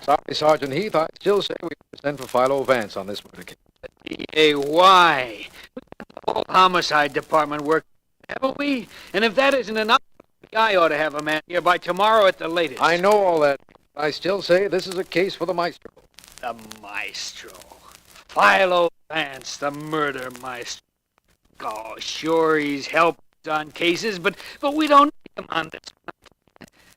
Sorry, Sergeant Heath. I still say we send for Philo Vance on this murder case. Hey, why? The whole homicide department work, haven't we? And if that isn't enough, I ought to have a man here by tomorrow at the latest. I know all that. I still say this is a case for the maestro. The maestro. Philo Vance, the murder maestro. Oh, sure, he's helped on cases, but we don't need him on this.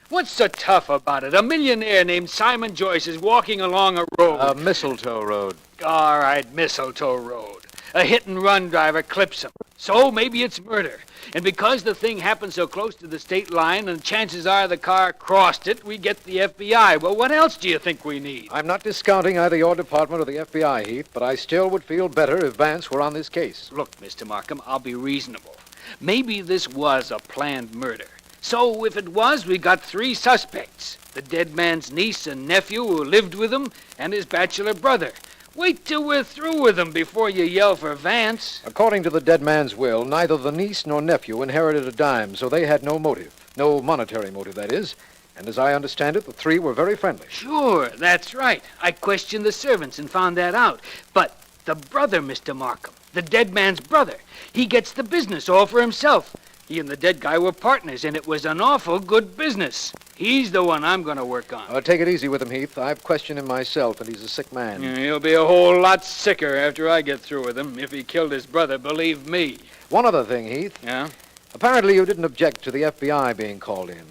What's so tough about it? A millionaire named Simon Joyce is walking along a road. Mistletoe Road. All right, Mistletoe Road. A hit-and-run driver clips him. So maybe it's murder. And because the thing happened so close to the state line and chances are the car crossed it, we get the FBI. Well, what else do you think we need? I'm not discounting either your department or the FBI, Heath, but I still would feel better if Vance were on this case. Look, Mr. Markham, I'll be reasonable. Maybe this was a planned murder. So if it was, we got 3 suspects. The dead man's niece and nephew who lived with him, and his bachelor brother. Wait till we're through with them before you yell for Vance. According to the dead man's will, neither the niece nor nephew inherited a dime, so they had no motive. No monetary motive, that is. And as I understand it, the 3 were very friendly. Sure, that's right. I questioned the servants and found that out. But the brother, Mr. Markham, the dead man's brother, he gets the business all for himself. He and the dead guy were partners, and it was an awful good business. He's the one I'm going to work on. Take it easy with him, Heath. I've questioned him myself, and he's a sick man. Yeah, he'll be a whole lot sicker after I get through with him. If he killed his brother, believe me. One other thing, Heath. Yeah? Apparently you didn't object to the FBI being called in.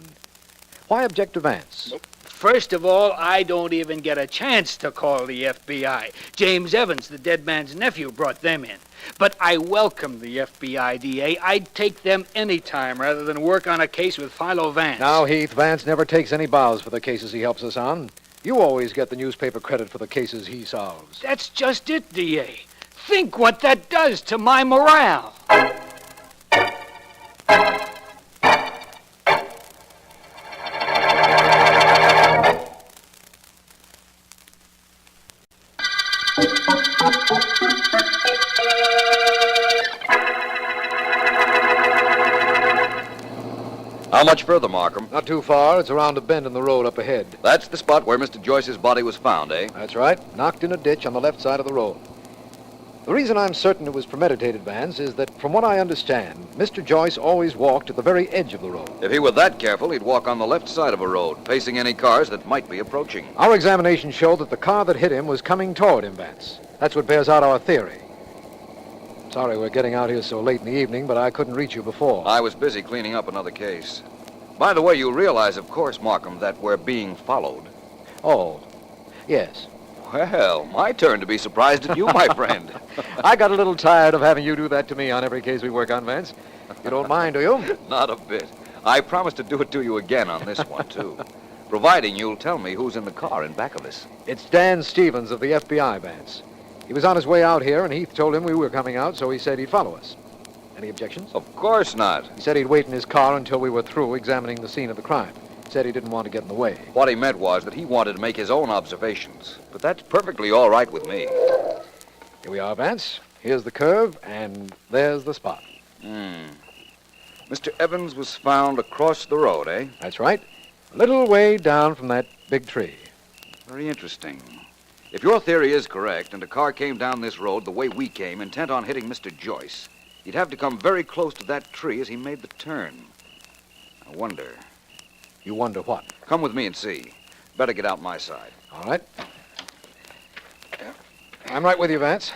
Why object to Vance? First of all, I don't even get a chance to call the FBI. James Evans, the dead man's nephew, brought them in. But I welcome the FBI, DA. I'd take them any time rather than work on a case with Philo Vance. Now, Heath, Vance never takes any bows for the cases he helps us on. You always get the newspaper credit for the cases he solves. That's just it, DA. Think what that does to my morale. How much further, Markham? Not too far. It's around a bend in the road up ahead. That's the spot where Mr. Joyce's body was found, eh? That's right. Knocked in a ditch on the left side of the road. The reason I'm certain it was premeditated, Vance, is that from what I understand, Mr. Joyce always walked at the very edge of the road. If he were that careful, he'd walk on the left side of a road, facing any cars that might be approaching. Our examination showed that the car that hit him was coming toward him, Vance. That's what bears out our theory. Sorry we're getting out here so late in the evening, but I couldn't reach you before. I was busy cleaning up another case. By the way, you realize, of course, Markham, that we're being followed. Oh, yes. Well, my turn to be surprised at you, my friend. I got a little tired of having you do that to me on every case we work on, Vance. You don't mind, do you? Not a bit. I promise to do it to you again on this one, too. Providing you'll tell me who's in the car in back of us. It's Dan Stevens of the FBI, Vance. He was on his way out here, and Heath told him we were coming out, so he said he'd follow us. Any objections? Of course not. He said he'd wait in his car until we were through examining the scene of the crime. He said he didn't want to get in the way. What he meant was that he wanted to make his own observations. But that's perfectly all right with me. Here we are, Vance. Here's the curve, and there's the spot. Mr. Evans was found across the road, eh? That's right. A little way down from that big tree. Very interesting. If your theory is correct, and a car came down this road the way we came, intent on hitting Mr. Joyce, he'd have to come very close to that tree as he made the turn. I wonder. You wonder what? Come with me and see. Better get out my side. All right. I'm right with you, Vance.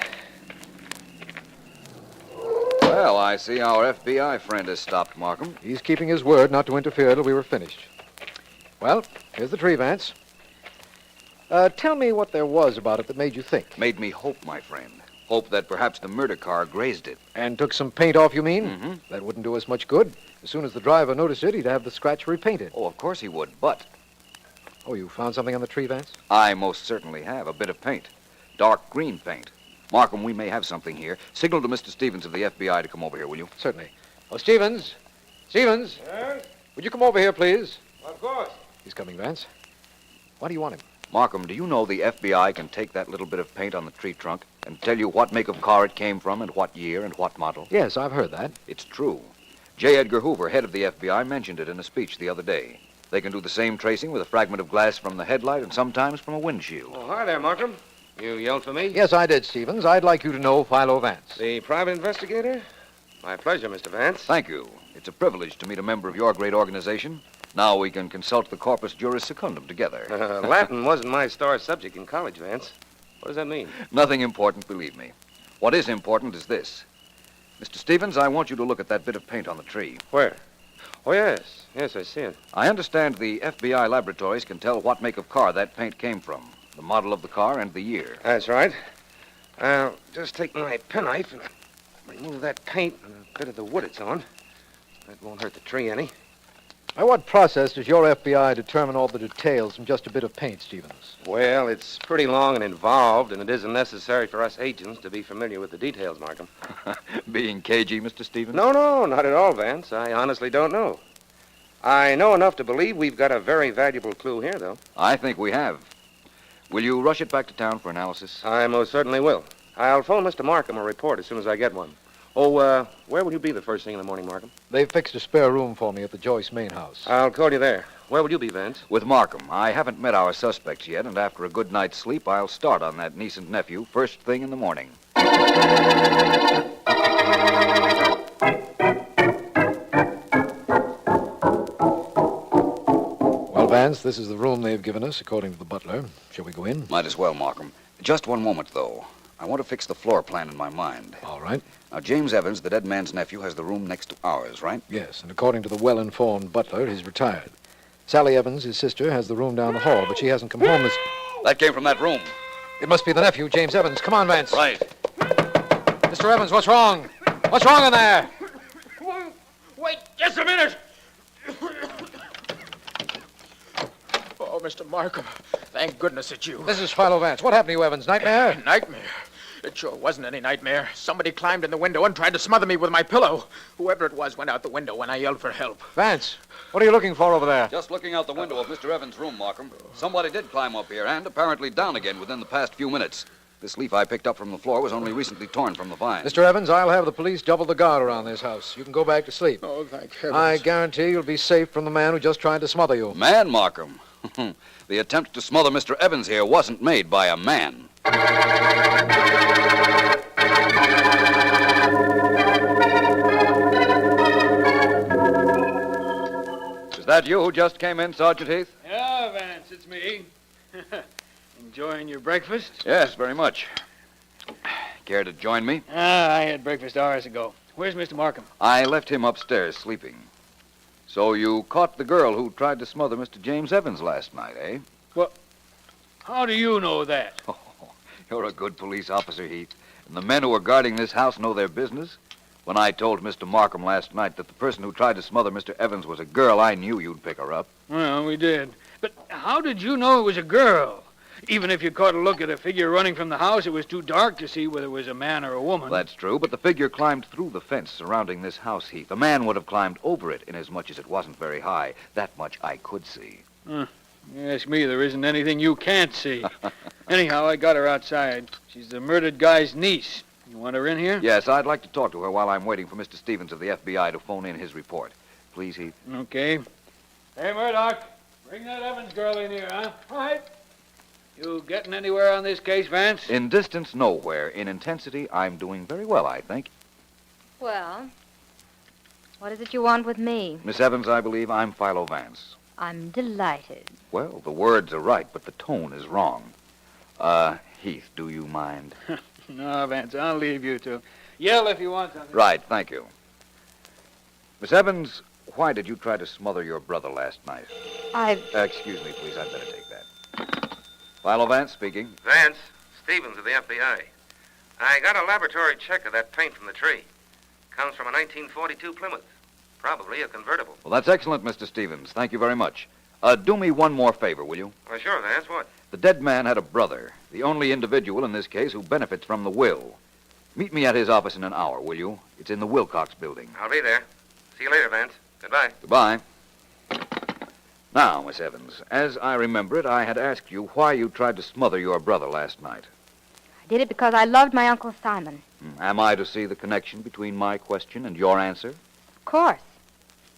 Well, I see our FBI friend has stopped, Markham. He's keeping his word not to interfere till we were finished. Well, here's the tree, Vance. Tell me what there was about it that made you think. Made me hope, my friend. Hope that perhaps the murder car grazed it. And took some paint off, you mean? Mm-hmm. That wouldn't do us much good. As soon as the driver noticed it, he'd have the scratch repainted. Oh, of course he would, but Oh, you found something on the tree, Vance? I most certainly have. A bit of paint. Dark green paint. Markham, we may have something here. Signal to Mr. Stevens of the FBI to come over here, will you? Certainly. Oh, Stevens. Stevens. Yes? Would you come over here, please? Of course. He's coming, Vance. Why do you want him? Markham, do you know the FBI can take that little bit of paint on the tree trunk and tell you what make of car it came from and what year and what model? Yes, I've heard that. It's true. J. Edgar Hoover, head of the FBI, mentioned it in a speech the other day. They can do the same tracing with a fragment of glass from the headlight and sometimes from a windshield. Oh, hi there, Markham. You yelled for me? Yes, I did, Stevens. I'd like you to know Philo Vance. The private investigator? My pleasure, Mr. Vance. Thank you. It's a privilege to meet a member of your great organization. Now we can consult the corpus juris secundum together. Latin wasn't my star subject in college, Vance. What does that mean? Nothing important, believe me. What is important is this. Mr. Stevens, I want you to look at that bit of paint on the tree. Where? Oh, yes. Yes, I see it. I understand the FBI laboratories can tell what make of car that paint came from, the model of the car and the year. That's right. I'll just take my penknife and remove that paint and a bit of the wood it's on. That won't hurt the tree any. By what process does your FBI determine all the details from just a bit of paint, Stevens? Well, it's pretty long and involved, and it isn't necessary for us agents to be familiar with the details, Markham. Being cagey, Mr. Stevens? No, not at all, Vance. I honestly don't know. I know enough to believe we've got a very valuable clue here, though. I think we have. Will you rush it back to town for analysis? I most certainly will. I'll phone Mr. Markham a report as soon as I get one. Oh, where will you be the first thing in the morning, Markham? They've fixed a spare room for me at the Joyce main house. I'll call you there. Where will you be, Vance? With Markham. I haven't met our suspects yet, and after a good night's sleep, I'll start on that niece and nephew first thing in the morning. Well, Vance, this is the room they've given us, according to the butler. Shall we go in? Might as well, Markham. Just one moment, though. I want to fix the floor plan in my mind. All right. Now, James Evans, the dead man's nephew, has the room next to ours, right? Yes, and according to the well-informed butler, he's retired. Sally Evans, his sister, has the room down the hall, but she hasn't come home this... That came from that room. It must be the nephew, James Evans. Come on, Vance. Right. Mr. Evans, what's wrong? What's wrong in there? Wait just a minute. Oh, Mr. Markham, thank goodness it's you. This is Philo Vance. What happened to you, Evans? Nightmare? Nightmare? It sure wasn't any nightmare. Somebody climbed in the window and tried to smother me with my pillow. Whoever it was went out the window when I yelled for help. Vance, what are you looking for over there? Just looking out the window of Mr. Evans' room, Markham. Somebody did climb up here and apparently down again within the past few minutes. This leaf I picked up from the floor was only recently torn from the vine. Mr. Evans, I'll have the police double the guard around this house. You can go back to sleep. Oh, thank heavens. I guarantee you'll be safe from the man who just tried to smother you. Man, Markham. The attempt to smother Mr. Evans here wasn't made by a man. Is that you who just came in, Sergeant Heath? Yeah, Vance, it's me. Enjoying your breakfast? Yes, very much. Care to join me? I had breakfast hours ago. Where's Mr. Markham? I left him upstairs sleeping. So you caught the girl who tried to smother Mr. James Evans last night, eh? How do you know that? Oh, you're a good police officer, Heath. And the men who are guarding this house know their business. When I told Mr. Markham last night that the person who tried to smother Mr. Evans was a girl, I knew you'd pick her up. Well, we did. But how did you know it was a girl? Even if you caught a look at a figure running from the house, it was too dark to see whether it was a man or a woman. That's true, but the figure climbed through the fence surrounding this house, Heath. A man would have climbed over it, inasmuch as it wasn't very high. That much I could see. You ask me, there isn't anything you can't see. Anyhow, I got her outside. She's the murdered guy's niece. You want her in here? Yes, I'd like to talk to her while I'm waiting for Mr. Stevens of the FBI to phone in his report. Please, Heath. Okay. Hey, Murdoch, bring that Evans girl in here, huh? All right. You getting anywhere on this case, Vance? In distance, nowhere. In intensity, I'm doing very well, I think. Well, what is it you want with me? Miss Evans, I believe I'm Philo Vance. I'm delighted. Well, the words are right, but the tone is wrong. Heath, do you mind? No, Vance, I'll leave you to. Yell if you want something. Right, thank you. Miss Evans, why did you try to smother your brother last night? Excuse me, please, I'd better take that. Philo Vance speaking. Vance, Stevens of the FBI. I got a laboratory check of that paint from the tree. Comes from a 1942 Plymouth. Probably a convertible. Well, that's excellent, Mr. Stevens. Thank you very much. Do me one more favor, will you? Well, sure, Vance. What? The dead man had a brother, the only individual in this case who benefits from the will. Meet me at his office in an hour, will you? It's in the Wilcox building. I'll be there. See you later, Vance. Goodbye. Goodbye. Now, Miss Evans, as I remember it, I had asked you why you tried to smother your brother last night. I did it because I loved my Uncle Simon. Am I to see the connection between my question and your answer? Of course.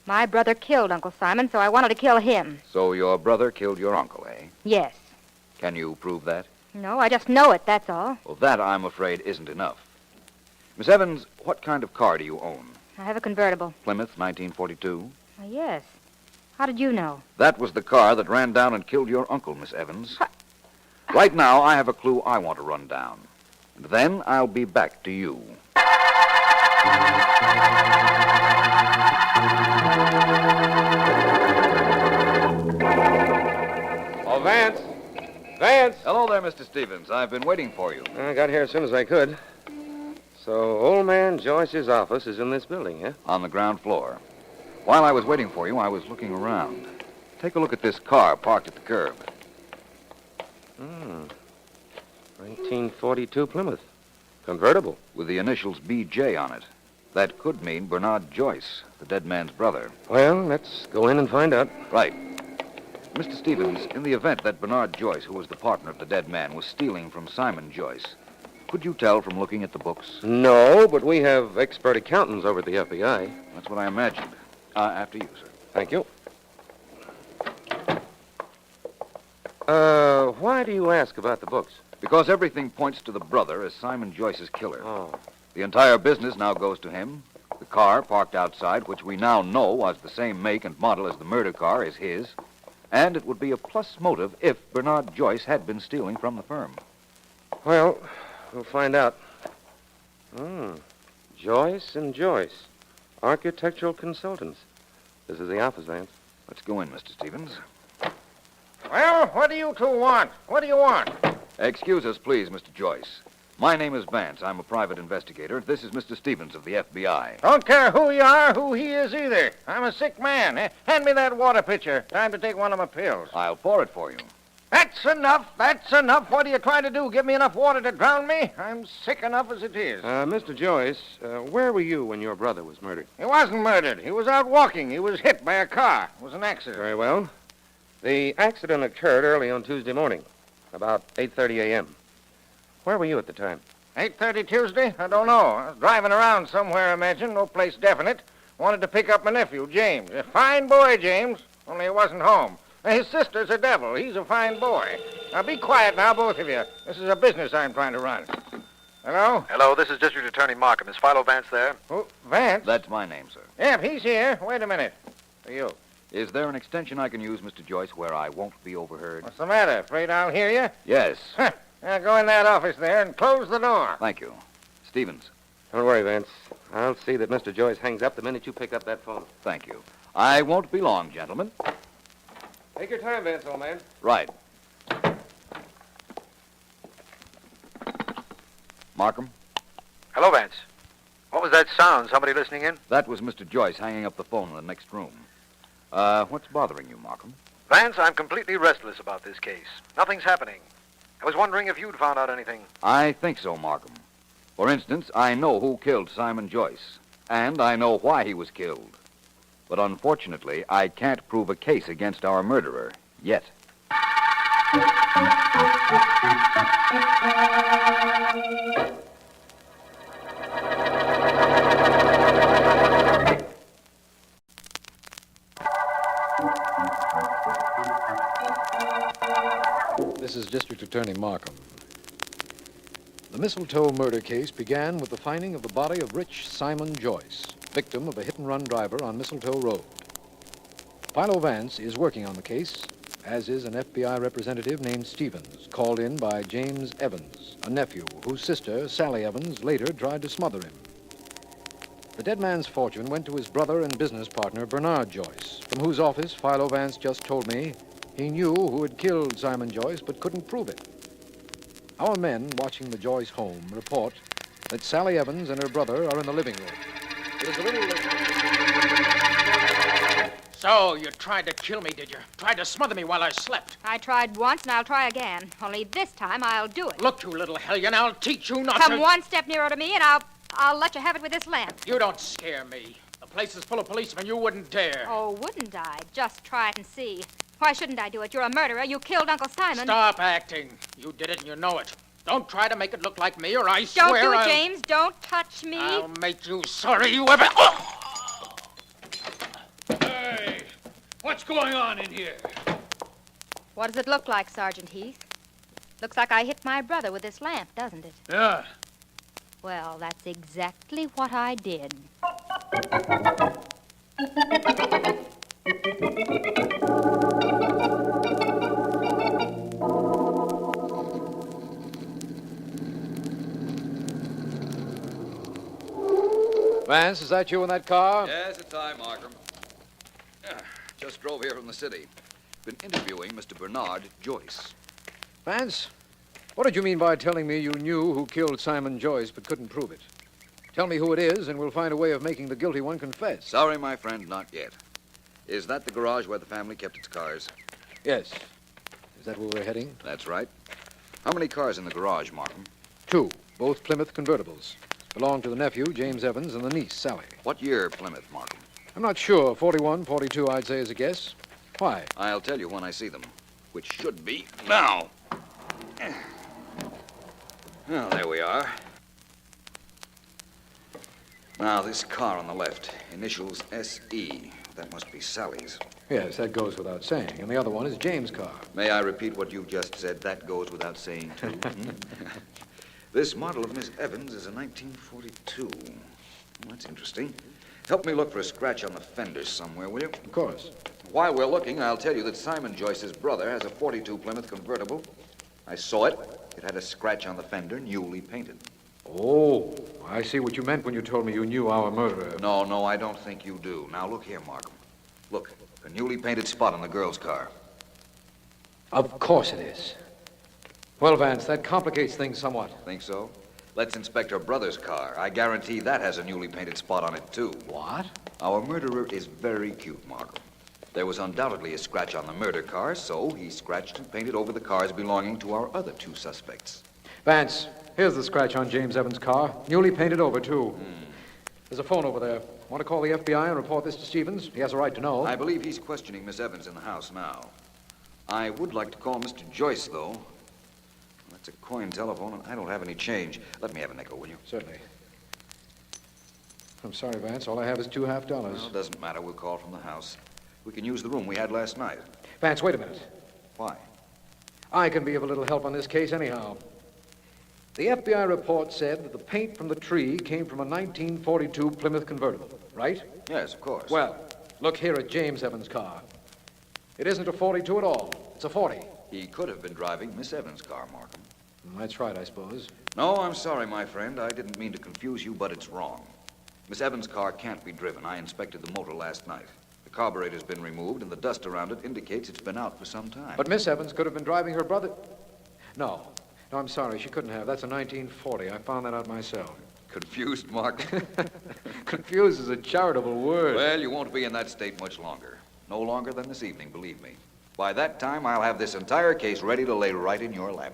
My brother killed Uncle Simon, so I wanted to kill him. So your brother killed your uncle, eh? Yes. Can you prove that? No, I just know it, that's all. Well, that, I'm afraid, isn't enough. Miss Evans, what kind of car do you own? I have a convertible. Plymouth, 1942? Yes. How did you know? That was the car that ran down and killed your uncle, Miss Evans. Right now, I have a clue I want to run down. And then I'll be back to you. Oh, Vance! Vance! Hello there, Mr. Stevens. I've been waiting for you. I got here as soon as I could. So, old man Joyce's office is in this building, huh? On the ground floor. While I was waiting for you, I was looking around. Take a look at this car parked at the curb. 1942 Plymouth. Convertible. With the initials B.J. on it. That could mean Bernard Joyce, the dead man's brother. Well, let's go in and find out. Right. Mr. Stevens, in the event that Bernard Joyce, who was the partner of the dead man, was stealing from Simon Joyce, could you tell from looking at the books? No, but we have expert accountants over at the FBI. That's what I imagined. After you, sir. Thank you. Why do you ask about the books? Because everything points to the brother as Simon Joyce's killer. Oh. The entire business now goes to him. The car parked outside, which we now know was the same make and model as the murder car, is his. And it would be a plus motive if Bernard Joyce had been stealing from the firm. Well, we'll find out. Joyce and Joyce. Architectural consultants. This is the office, Vance. Let's go in, Mr. Stevens. Well, what do you two want? What do you want? Excuse us, please, Mr. Joyce. My name is Vance. I'm a private investigator. This is Mr. Stevens of the FBI. Don't care who you are, who he is either. I'm a sick man. Hand me that water pitcher. Time to take one of my pills. I'll pour it for you. That's enough. That's enough. What are you trying to do? Give me enough water to drown me? I'm sick enough as it is. Mr. Joyce, where were you when your brother was murdered? He wasn't murdered. He was out walking. He was hit by a car. It was an accident. Very well. The accident occurred early on Tuesday morning, about 8:30 a.m. Where were you at the time? 8:30 Tuesday? I don't know. I was driving around somewhere, I imagine. No place definite. Wanted to pick up my nephew, James. A fine boy, James. Only he wasn't home. His sister's a devil. He's a fine boy. Now, be quiet now, both of you. This is a business I'm trying to run. Hello? Hello, this is District Attorney Markham. Is Philo Vance there? Oh, Vance? That's my name, sir. Yep, he's here. Wait a minute. For you. Is there an extension I can use, Mr. Joyce, where I won't be overheard? What's the matter? Afraid I'll hear you? Yes. Now, go in that office there and close the door. Thank you. Stevens. Don't worry, Vance. I'll see that Mr. Joyce hangs up the minute you pick up that phone. Thank you. I won't be long, gentlemen. Take your time, Vance, old man. Right. Markham? Hello, Vance. What was that sound? Somebody listening in? That was Mr. Joyce hanging up the phone in the next room. What's bothering you, Markham? Vance, I'm completely restless about this case. Nothing's happening. I was wondering if you'd found out anything. I think so, Markham. For instance, I know who killed Simon Joyce, and I know why he was killed. But unfortunately, I can't prove a case against our murderer, yet. This is District Attorney Markham. The Mistletoe murder case began with the finding of the body of Rich Simon Joyce, victim of a hit-and-run driver on Mistletoe Road. Philo Vance is working on the case, as is an FBI representative named Stevens, called in by James Evans, a nephew whose sister, Sally Evans, later tried to smother him. The dead man's fortune went to his brother and business partner, Bernard Joyce, from whose office Philo Vance just told me he knew who had killed Simon Joyce but couldn't prove it. Our men watching the Joyce home report that Sally Evans and her brother are in the living room. It is a little late. So, you tried to kill me, did you? Tried to smother me while I slept. I tried once, and I'll try again. Only this time, I'll do it. Look, you little hellion, I'll teach you not Come to... one step nearer to me, and I'll let you have it with this lamp. You don't scare me. The place is full of policemen. You wouldn't dare. Oh, wouldn't I? Just try it and see. Why shouldn't I do it? You're a murderer. You killed Uncle Simon. Stop acting. You did it and you know it. Don't try to make it look like me or I Don't swear do it, I'll... James. Don't touch me. I'll make you sorry you ever... Oh! Hey, what's going on in here? What does it look like, Sergeant Heath? Looks like I hit my brother with this lamp, doesn't it? Yeah. Well, that's exactly what I did. Vance, is that you in that car? Yes, it's I, Markham. Just drove here from the city. Been interviewing Mr. Bernard Joyce. Vance, what did you mean by telling me you knew who killed Simon Joyce but couldn't prove it? Tell me who it is, and we'll find a way of making the guilty one confess. Sorry, my friend, not yet. Is that the garage where the family kept its cars? Yes. Is that where we're heading? That's right. How many cars in the garage, Markham? 2, both Plymouth convertibles. Belong to the nephew, James Evans, and the niece, Sally. What year Plymouth, Markham? I'm not sure. 41, 42, I'd say as a guess. Why? I'll tell you when I see them, which should be now. Well, there we are. Now, this car on the left, initials S.E. That must be Sally's. Yes, that goes without saying. And the other one is James' car. May I repeat what you just said? That goes without saying, too. This model of Miss Evans is a 1942. Well, that's interesting. Help me look for a scratch on the fender somewhere, will you? Of course. While we're looking, I'll tell you that Simon Joyce's brother has a 42 Plymouth convertible. I saw it. It had a scratch on the fender, newly painted. Oh, I see what you meant when you told me you knew our murderer. No, I don't think you do. Now, look here, Markham. Look, a newly painted spot on the girl's car. Of course it is. Well, Vance, that complicates things somewhat. Think so? Let's inspect her brother's car. I guarantee that has a newly painted spot on it, too. What? Our murderer is very cute, Markham. There was undoubtedly a scratch on the murder car, so he scratched and painted over the cars belonging to our other 2 suspects. Vance, here's the scratch on James Evans' car. Newly painted over, too. There's a phone over there. Want to call the FBI and report this to Stevens? He has a right to know. I believe he's questioning Miss Evans in the house now. I would like to call Mr. Joyce, though. That's a coin telephone, and I don't have any change. Let me have a nickel, will you? Certainly. I'm sorry, Vance. All I have is $2 half. Well, it doesn't matter. We'll call from the house. We can use the room we had last night. Vance, wait a minute. Why? I can be of a little help on this case anyhow. The FBI report said that the paint from the tree came from a 1942 Plymouth convertible, right? Yes, of course. Well, look here at James Evans' car. It isn't a 42 at all. It's a 40. He could have been driving Miss Evans' car, Markham. That's right, I suppose. No, I'm sorry, my friend. I didn't mean to confuse you, but it's wrong. Miss Evans' car can't be driven. I inspected the motor last night. The carburetor's been removed, and the dust around it indicates it's been out for some time. But Miss Evans could have been driving her brother... No, I'm sorry. She couldn't have. That's a 1940. I found that out myself. Confused, Markham? Confused is a charitable word. Well, you won't be in that state much longer. No longer than this evening, believe me. By that time, I'll have this entire case ready to lay right in your lap.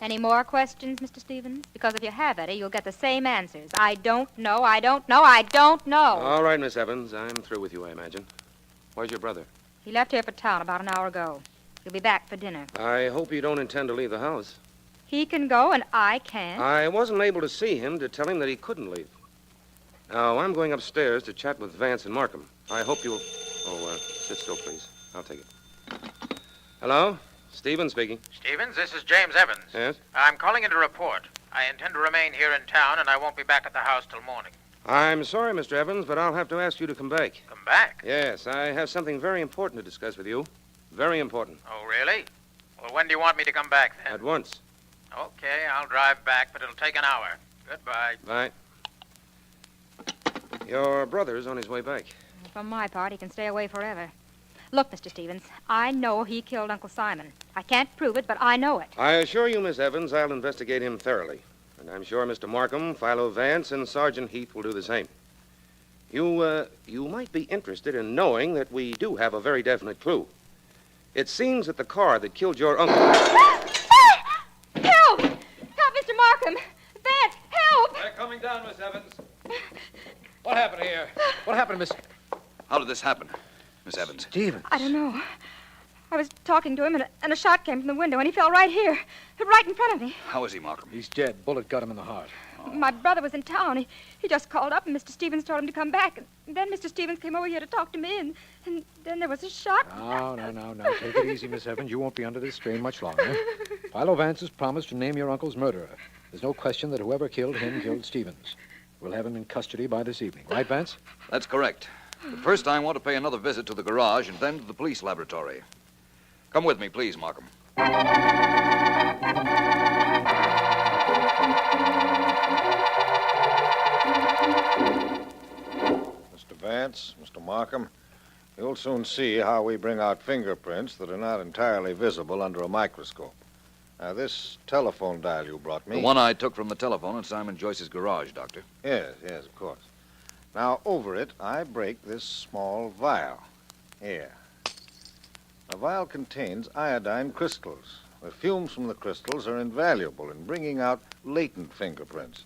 Any more questions, Mr. Stevens? Because if you have any, you'll get the same answers. I don't know, I don't know, I don't know. All right, Miss Evans. I'm through with you, I imagine. Where's your brother? He left here for town about an hour ago. He'll be back for dinner. I hope you don't intend to leave the house. He can go and I can't. I wasn't able to see him to tell him that he couldn't leave. Now, I'm going upstairs to chat with Vance and Markham. I hope you'll... sit still, please. I'll take it. Hello? Stevens speaking. Stevens, this is James Evans. Yes? I'm calling in to report. I intend to remain here in town, and I won't be back at the house till morning. I'm sorry, Mr. Evans, but I'll have to ask you to come back. Come back? Yes, I have something very important to discuss with you. Very important. Oh, really? Well, when do you want me to come back, then? At once. Okay, I'll drive back, but it'll take an hour. Goodbye. Bye. Your brother's on his way back. For my part, he can stay away forever. Look, Mr. Stevens, I know he killed Uncle Simon. I can't prove it, but I know it. I assure you, Miss Evans, I'll investigate him thoroughly. And I'm sure Mr. Markham, Philo Vance, and Sergeant Heath will do the same. You might be interested in knowing that we do have a very definite clue. It seems that the car that killed your uncle... Help! Help, Mr. Markham! Vance, help! They're coming down, Miss Evans. What happened here? What happened, Miss... How did this happen, Miss Evans? Stevens. I don't know. I was talking to him, and a shot came from the window, and he fell right here, right in front of me. How is he, Markham? He's dead. Bullet got him in the heart. My brother was in town. He just called up, and Mr. Stevens told him to come back. And then Mr. Stevens came over here to talk to me, and then there was a shot. No. Take it easy, Miss Evans. You won't be under this strain much longer. Philo Vance has promised to name your uncle's murderer. There's no question that whoever killed him killed Stevens. We'll have him in custody by this evening. Right, Vance? That's correct. But first, I want to pay another visit to the garage and then to the police laboratory. Come with me, please, Markham. Mr. Vance, Mr. Markham, you'll soon see how we bring out fingerprints that are not entirely visible under a microscope. Now, this telephone dial you brought me... The one I took from the telephone in Simon Joyce's garage, Doctor. Yes, of course. Now, over it, I break this small vial. Here. The vial contains iodine crystals. The fumes from the crystals are invaluable in bringing out latent fingerprints.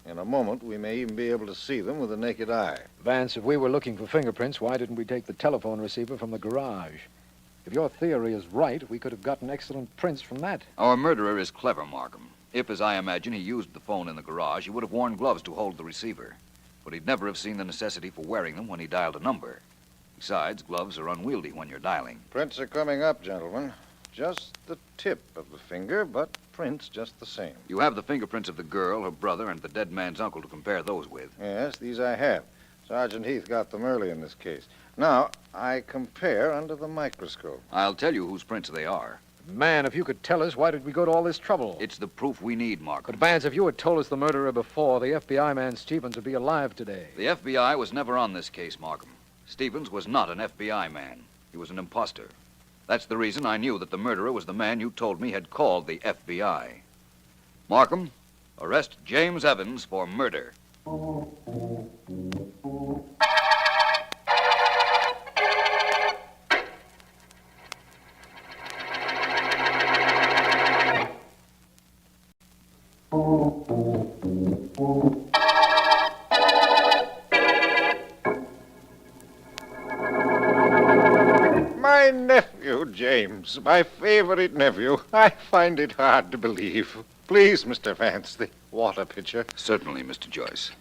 In a moment, we may even be able to see them with the naked eye. Vance, if we were looking for fingerprints, why didn't we take the telephone receiver from the garage? If your theory is right, we could have gotten excellent prints from that. Our murderer is clever, Markham. If, as I imagine, he used the phone in the garage, he would have worn gloves to hold the receiver. But he'd never have seen the necessity for wearing them when he dialed a number. Besides, gloves are unwieldy when you're dialing. Prints are coming up, gentlemen. Just the tip of the finger, but prints just the same. You have the fingerprints of the girl, her brother, and the dead man's uncle to compare those with. Yes, these I have. Sergeant Heath got them early in this case. Now, I compare under the microscope. I'll tell you whose prints they are. Man, if you could tell us, why did we go to all this trouble? It's the proof we need, Markham. But, Vance, if you had told us the murderer before, the FBI man Stevens would be alive today. The FBI was never on this case, Markham. Stevens was not an FBI man. He was an impostor. That's the reason I knew that the murderer was the man you told me had called the FBI. Markham, arrest James Evans for murder. My nephew, James, my favorite nephew. I find it hard to believe. Please, Mr. Vance, the water pitcher. Certainly, Mr. Joyce.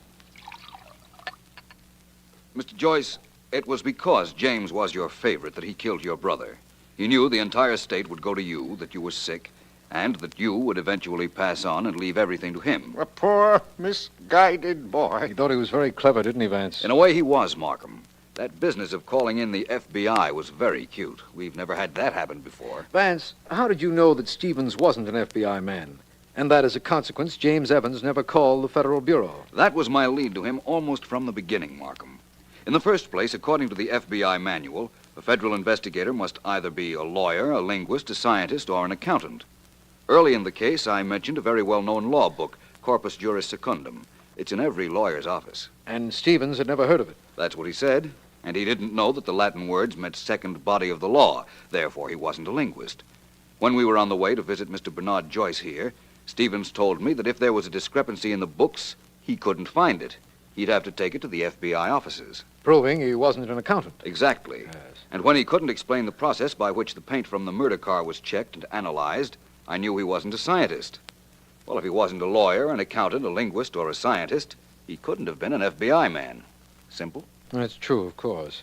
Mr. Joyce, it was because James was your favorite that he killed your brother. He knew the entire state would go to you, that you were sick, and that you would eventually pass on and leave everything to him. A poor, misguided boy. He thought he was very clever, didn't he, Vance? In a way, he was, Markham. That business of calling in the FBI was very cute. We've never had that happen before. Vance, how did you know that Stevens wasn't an FBI man? And that, as a consequence, James Evans never called the Federal Bureau? That was my lead to him almost from the beginning, Markham. In the first place, according to the FBI manual, a federal investigator must either be a lawyer, a linguist, a scientist, or an accountant. Early in the case, I mentioned a very well-known law book, Corpus Juris Secundum. It's in every lawyer's office. And Stevens had never heard of it. That's what he said. And he didn't know that the Latin words meant second body of the law. Therefore, he wasn't a linguist. When we were on the way to visit Mr. Bernard Joyce here, Stevens told me that if there was a discrepancy in the books, he couldn't find it. He'd have to take it to the FBI offices. Proving he wasn't an accountant. Exactly. Yes. And when he couldn't explain the process by which the paint from the murder car was checked and analyzed, I knew he wasn't a scientist. Well, if he wasn't a lawyer, an accountant, a linguist, or a scientist, he couldn't have been an FBI man. Simple. That's true, of course.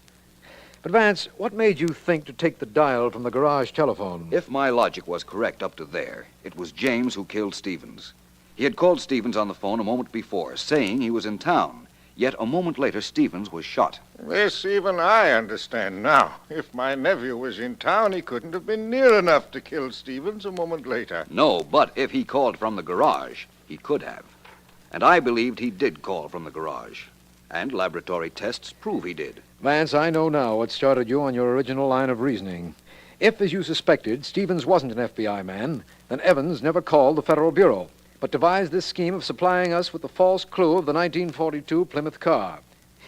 But, Vance, what made you think to take the dial from the garage telephone? If my logic was correct up to there, it was James who killed Stevens. He had called Stevens on the phone a moment before, saying he was in town. Yet a moment later, Stevens was shot. This even I understand now. If my nephew was in town, he couldn't have been near enough to kill Stevens a moment later. No, but if he called from the garage, he could have. And I believed he did call from the garage. And laboratory tests prove he did. Vance, I know now what started you on your original line of reasoning. If, as you suspected, Stevens wasn't an FBI man, then Evans never called the Federal Bureau, but devised this scheme of supplying us with the false clue of the 1942 Plymouth car.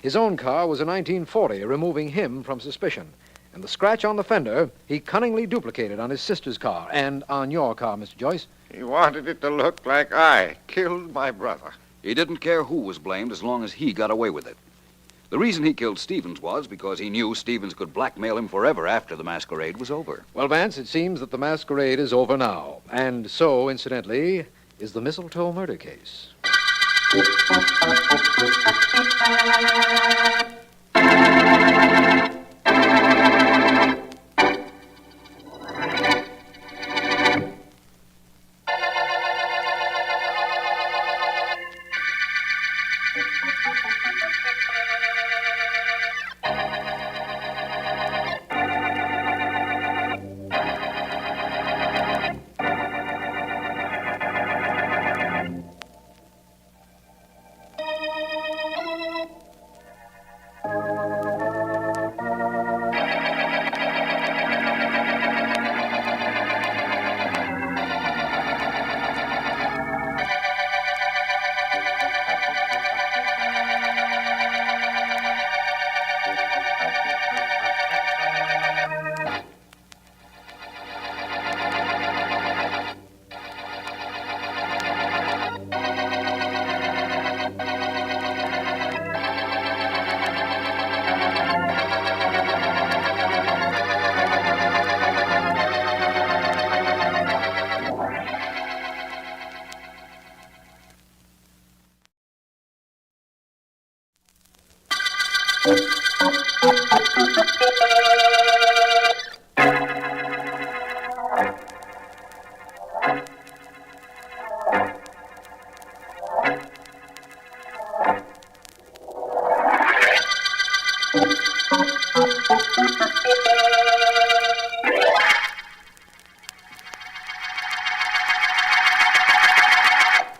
His own car was a 1940, removing him from suspicion. And the scratch on the fender he cunningly duplicated on his sister's car and on your car, Mr. Joyce. He wanted it to look like I killed my brother. He didn't care who was blamed as long as he got away with it. The reason he killed Stevens was because he knew Stevens could blackmail him forever after the masquerade was over. Well, Vance, it seems that the masquerade is over now. And so, incidentally, is the Mistletoe murder case.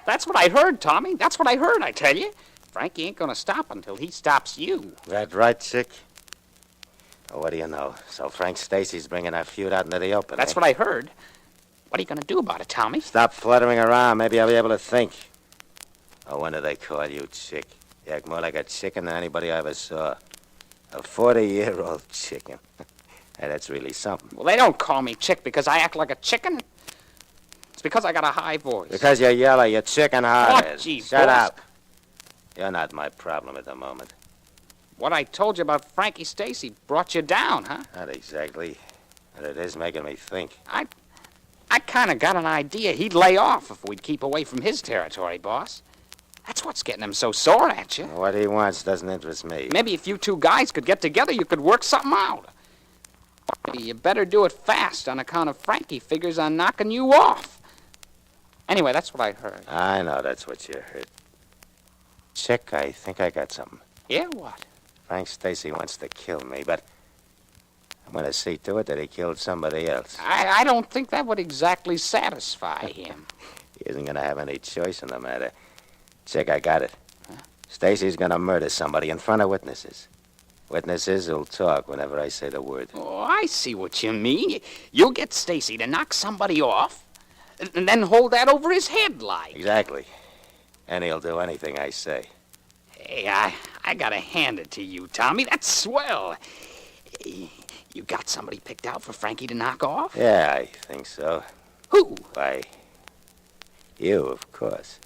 That's what I heard, Tommy. That's what I heard, I tell you. Frankie ain't gonna stop until he stops you. That right, Chick? Oh, what do you know? So Frank Stacy's bringing our feud out into the open. That's what I heard. What are you gonna do about it, Tommy? Stop fluttering around. Maybe I'll be able to think. Oh, when do they call you Chick? You act more like a chicken than anybody I ever saw. A 40-year-old chicken. Hey, that's really something. Well, they don't call me Chick because I act like a chicken. It's because I got a high voice. Because you're yellow, you're chicken-hearted. Oh, gee, Shut boss. up. You're not my problem at the moment. What I told you about Frankie Stacy brought you down, huh? Not exactly. But it is making me think. I kind of got an idea he'd lay off if we'd keep away from his territory, boss. That's what's getting him so sore at you. What he wants doesn't interest me. Maybe if you two guys could get together, you could work something out. You better do it fast on account of Frankie figures on knocking you off. Anyway, that's what I heard. I know that's what you heard. Chick, I think I got something. Yeah, what? Frank Stacy wants to kill me, but I'm going to see to it that he killed somebody else. I don't think that would exactly satisfy him. He isn't going to have any choice in the matter. Chick, I got it. Huh? Stacy's going to murder somebody in front of witnesses. Witnesses who'll talk whenever I say the word. Oh, I see what you mean. You'll get Stacy to knock somebody off, and then hold that over his head like. Exactly. And he'll do anything I say. Hey, I gotta hand it to you, Tommy. That's swell. You got somebody picked out for Frankie to knock off? Yeah, I think so. Who? Why, you, of course.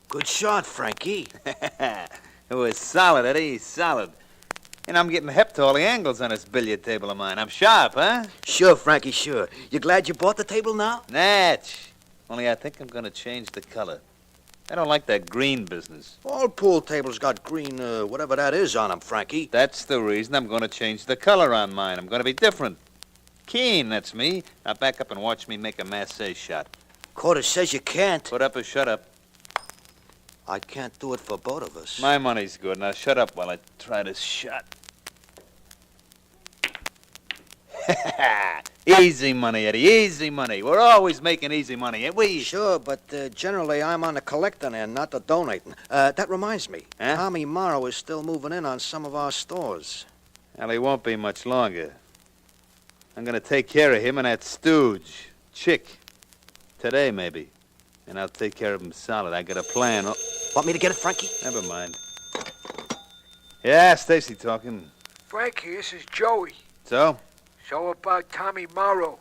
Good shot, Frankie. It was solid, Eddie. Solid. And I'm getting hip to all the angles on this billiard table of mine. I'm sharp, huh? Sure, Frankie, sure. You glad you bought the table now? Natch. Only I think I'm going to change the color. I don't like that green business. All pool tables got green, whatever that is on them, Frankie. That's the reason I'm going to change the color on mine. I'm going to be different. Keen, that's me. Now back up and watch me make a massé shot. Quarter says you can't. Put up or shut up. I can't do it for both of us. My money's good. Now shut up while I try this shot. Easy money, Eddie, easy money. We're always making easy money, ain't we? Sure, but generally I'm on the collecting end, not the donating. That reminds me. Huh? Tommy Morrow is still moving in on some of our stores. Well, he won't be much longer. I'm going to take care of him and that stooge, Chick. Today, maybe. And I'll take care of him solid. I got a plan. Oh, Want me to get it, Frankie? never mind. Yeah, Stacy talking. Frankie, this is Joey. So? So about Tommy Morrow.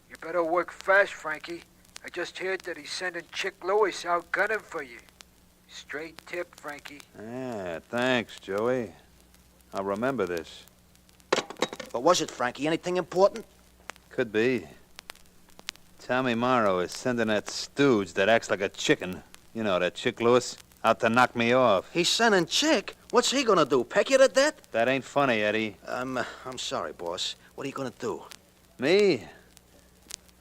You better work fast, Frankie. I just heard that he's sending Chick Lewis out gunning for you. Straight tip, Frankie. Yeah, thanks, Joey. I'll remember this. What was it, Frankie? Anything important? Could be. Tommy Morrow is sending that stooge that acts like a chicken. You know, that Chick Lewis, out to knock me off. He's sending Chick? What's he gonna do, peck you to death? That ain't funny, Eddie. I'm sorry, boss. What are you gonna do? Me?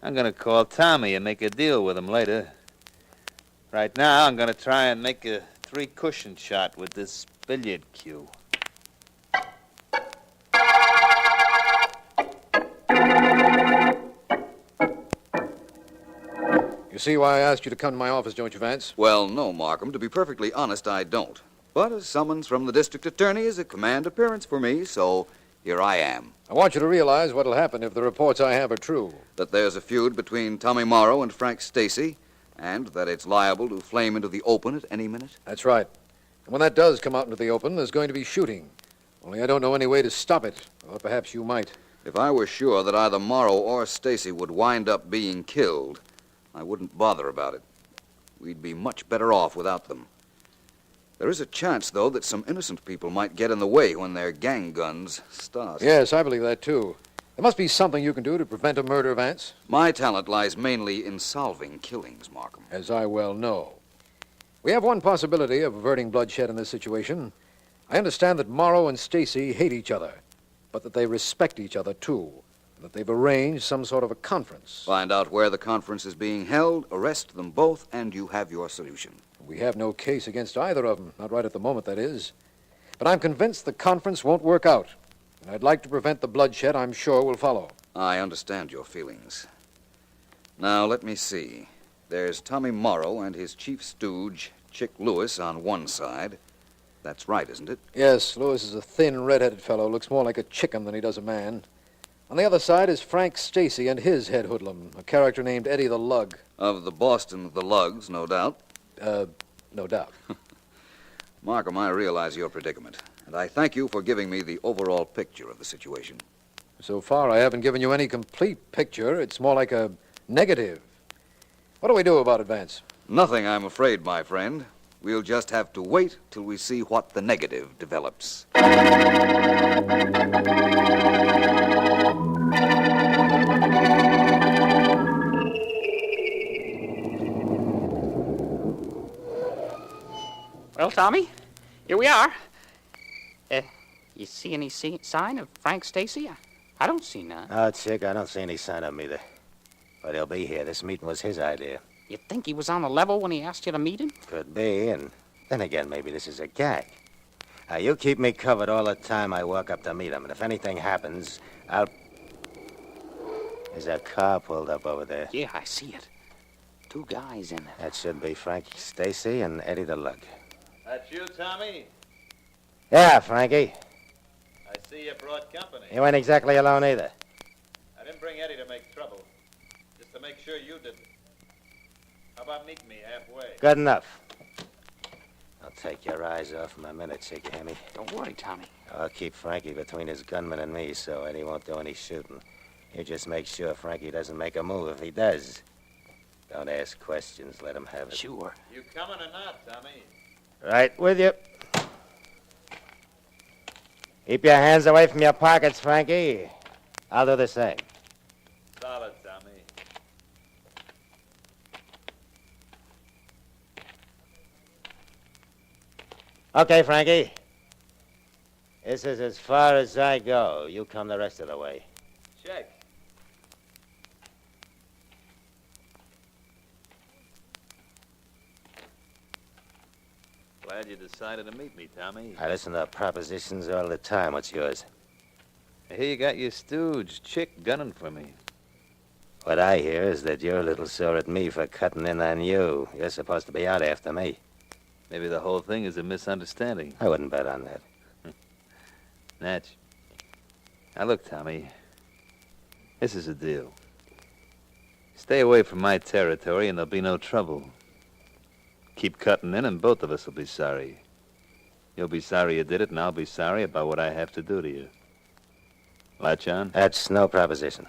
I'm gonna call Tommy and make a deal with him later. Right now, I'm gonna try and make a 3-cushion shot with this billiard cue. You see why I asked you to come to my office, don't you, Vance? Well, no, Markham. To be perfectly honest, I don't. But a summons from the district attorney is a command appearance for me, so here I am. I want you to realize what'll happen if the reports I have are true. That there's a feud between Tommy Morrow and Frank Stacy, and that it's liable to flame into the open at any minute. That's right. And when that does come out into the open, there's going to be shooting. Only I don't know any way to stop it. Or perhaps you might. If I were sure that either Morrow or Stacy would wind up being killed, I wouldn't bother about it. We'd be much better off without them. There is a chance, though, that some innocent people might get in the way when their gang guns start. Yes, I believe that, too. There must be something you can do to prevent a murder, Vance. My talent lies mainly in solving killings, Markham. As I well know. We have one possibility of averting bloodshed in this situation. I understand that Morrow and Stacy hate each other, but that they respect each other, too. And that they've arranged some sort of a conference. Find out where the conference is being held, arrest them both, and you have your solution. We have no case against either of them, not right at the moment, that is. But I'm convinced the conference won't work out, and I'd like to prevent the bloodshed I'm sure will follow. I understand your feelings. Now, let me see. There's Tommy Morrow and his chief stooge, Chick Lewis, on one side. That's right, isn't it? Yes, Lewis is a thin, red-headed fellow, looks more like a chicken than he does a man. On the other side is Frank Stacy and his head hoodlum, a character named Eddie the Lug. Of the Boston the Lugs, no doubt. No doubt. Markham, I realize your predicament, and I thank you for giving me the overall picture of the situation. So far, I haven't given you any complete picture. It's more like a negative. What do we do about it, Vance? Nothing, I'm afraid, my friend. We'll just have to wait till we see what the negative develops. Well, Tommy, here we are. You see any sign of Frank Stacy? I don't see none. Oh, Chick, I don't see any sign of him either. But he'll be here. This meeting was his idea. You think he was on the level when he asked you to meet him? Could be, and then again, maybe this is a gag. You keep me covered all the time I walk up to meet him, and if anything happens, I'll... There's a car pulled up over there. Yeah, I see it. 2 guys in it. That should be Frank Stacy and Eddie the Lug. That's you, Tommy? Yeah, Frankie. I see you brought company. You ain't exactly alone either. I didn't bring Eddie to make trouble, just to make sure you didn't. How about meeting me halfway? Good enough. I'll take your eyes off him a minute, Chick, you hear me? Don't worry, Tommy. I'll keep Frankie between his gunman and me, so Eddie won't do any shooting. You just make sure Frankie doesn't make a move. If he does, don't ask questions. Let him have it. Sure. You coming or not, Tommy? Right with you. Keep your hands away from your pockets, Frankie. I'll do the same. Solid, Tommy. Okay, Frankie. This is as far as I go. You come the rest of the way. Check. Glad you decided to meet me, Tommy. I listen to propositions all the time. What's yours? I hear you got your stooge, Chick, gunning for me. What I hear is that you're a little sore at me for cutting in on you. You're supposed to be out after me. Maybe the whole thing is a misunderstanding. I wouldn't bet on that. Natch. Now look, Tommy. This is a deal. Stay away from my territory and there'll be no trouble. Keep cutting in and both of us will be sorry. You'll be sorry you did it and I'll be sorry about what I have to do to you. Latch on? That's no proposition.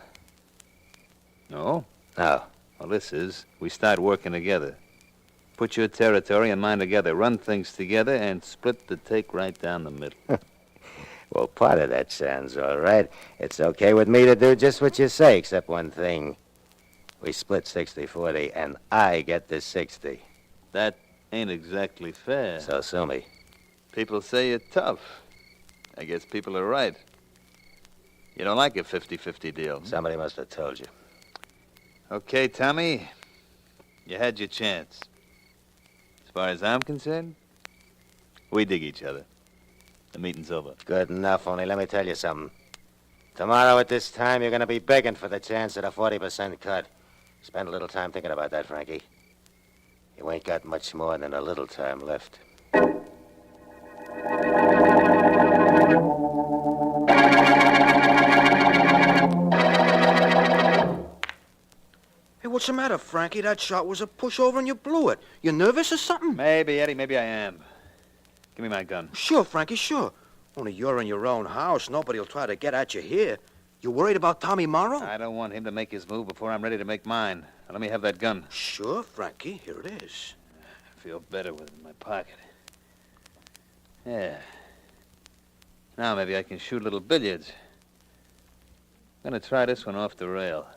No? No. Well, this is. We start working together. Put your territory and mine together. Run things together and split the take right down the middle. Well, part of that sounds all right. It's okay with me to do just what you say, except one thing. We split 60-40, and I get the 60. That ain't exactly fair. So sue me. People say you're tough. I guess people are right. You don't like a 50-50 deal. Somebody must have told you. Okay, Tommy. You had your chance. As far as I'm concerned, we dig each other. The meeting's over. Good enough, only let me tell you something. Tomorrow at this time, you're going to be begging for the chance at a 40% cut. Spend a little time thinking about that, Frankie. You ain't got much more than a little time left. Hey, what's the matter, Frankie? That shot was a pushover and you blew it. You nervous or something? Maybe, Eddie, maybe I am. Give me my gun. Sure, Frankie, sure. Only you're in your own house. Nobody will try to get at you here. You worried about Tommy Morrow? I don't want him to make his move before I'm ready to make mine. Now, let me have that gun. Sure, Frankie. Here it is. I feel better with it in my pocket. Yeah. Now maybe I can shoot a little billiards. I'm gonna try this one off the rail.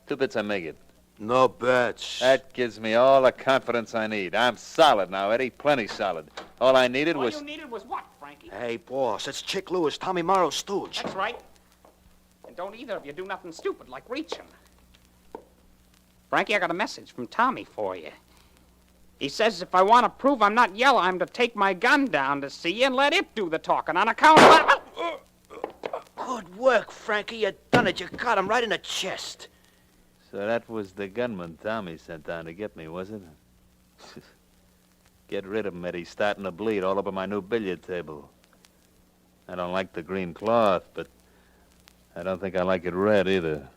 2 bits I make it. No bets. That gives me all the confidence I need. I'm solid now, Eddie. Plenty solid. All I needed was... All you needed was what, Frankie? Hey, boss, it's Chick Lewis, Tommy Morrow's stooge. That's right. And don't either of you do nothing stupid like reaching. Frankie, I got a message from Tommy for you. He says if I want to prove I'm not yellow, I'm to take my gun down to see you and let it do the talking on account of... Good work, Frankie. You done it. You got him right in the chest. So that was the gunman Tommy sent down to get me, was it? Get rid of him, Eddie. Starting to bleed all over my new billiard table. I don't like the green cloth, but I don't think I like it red either.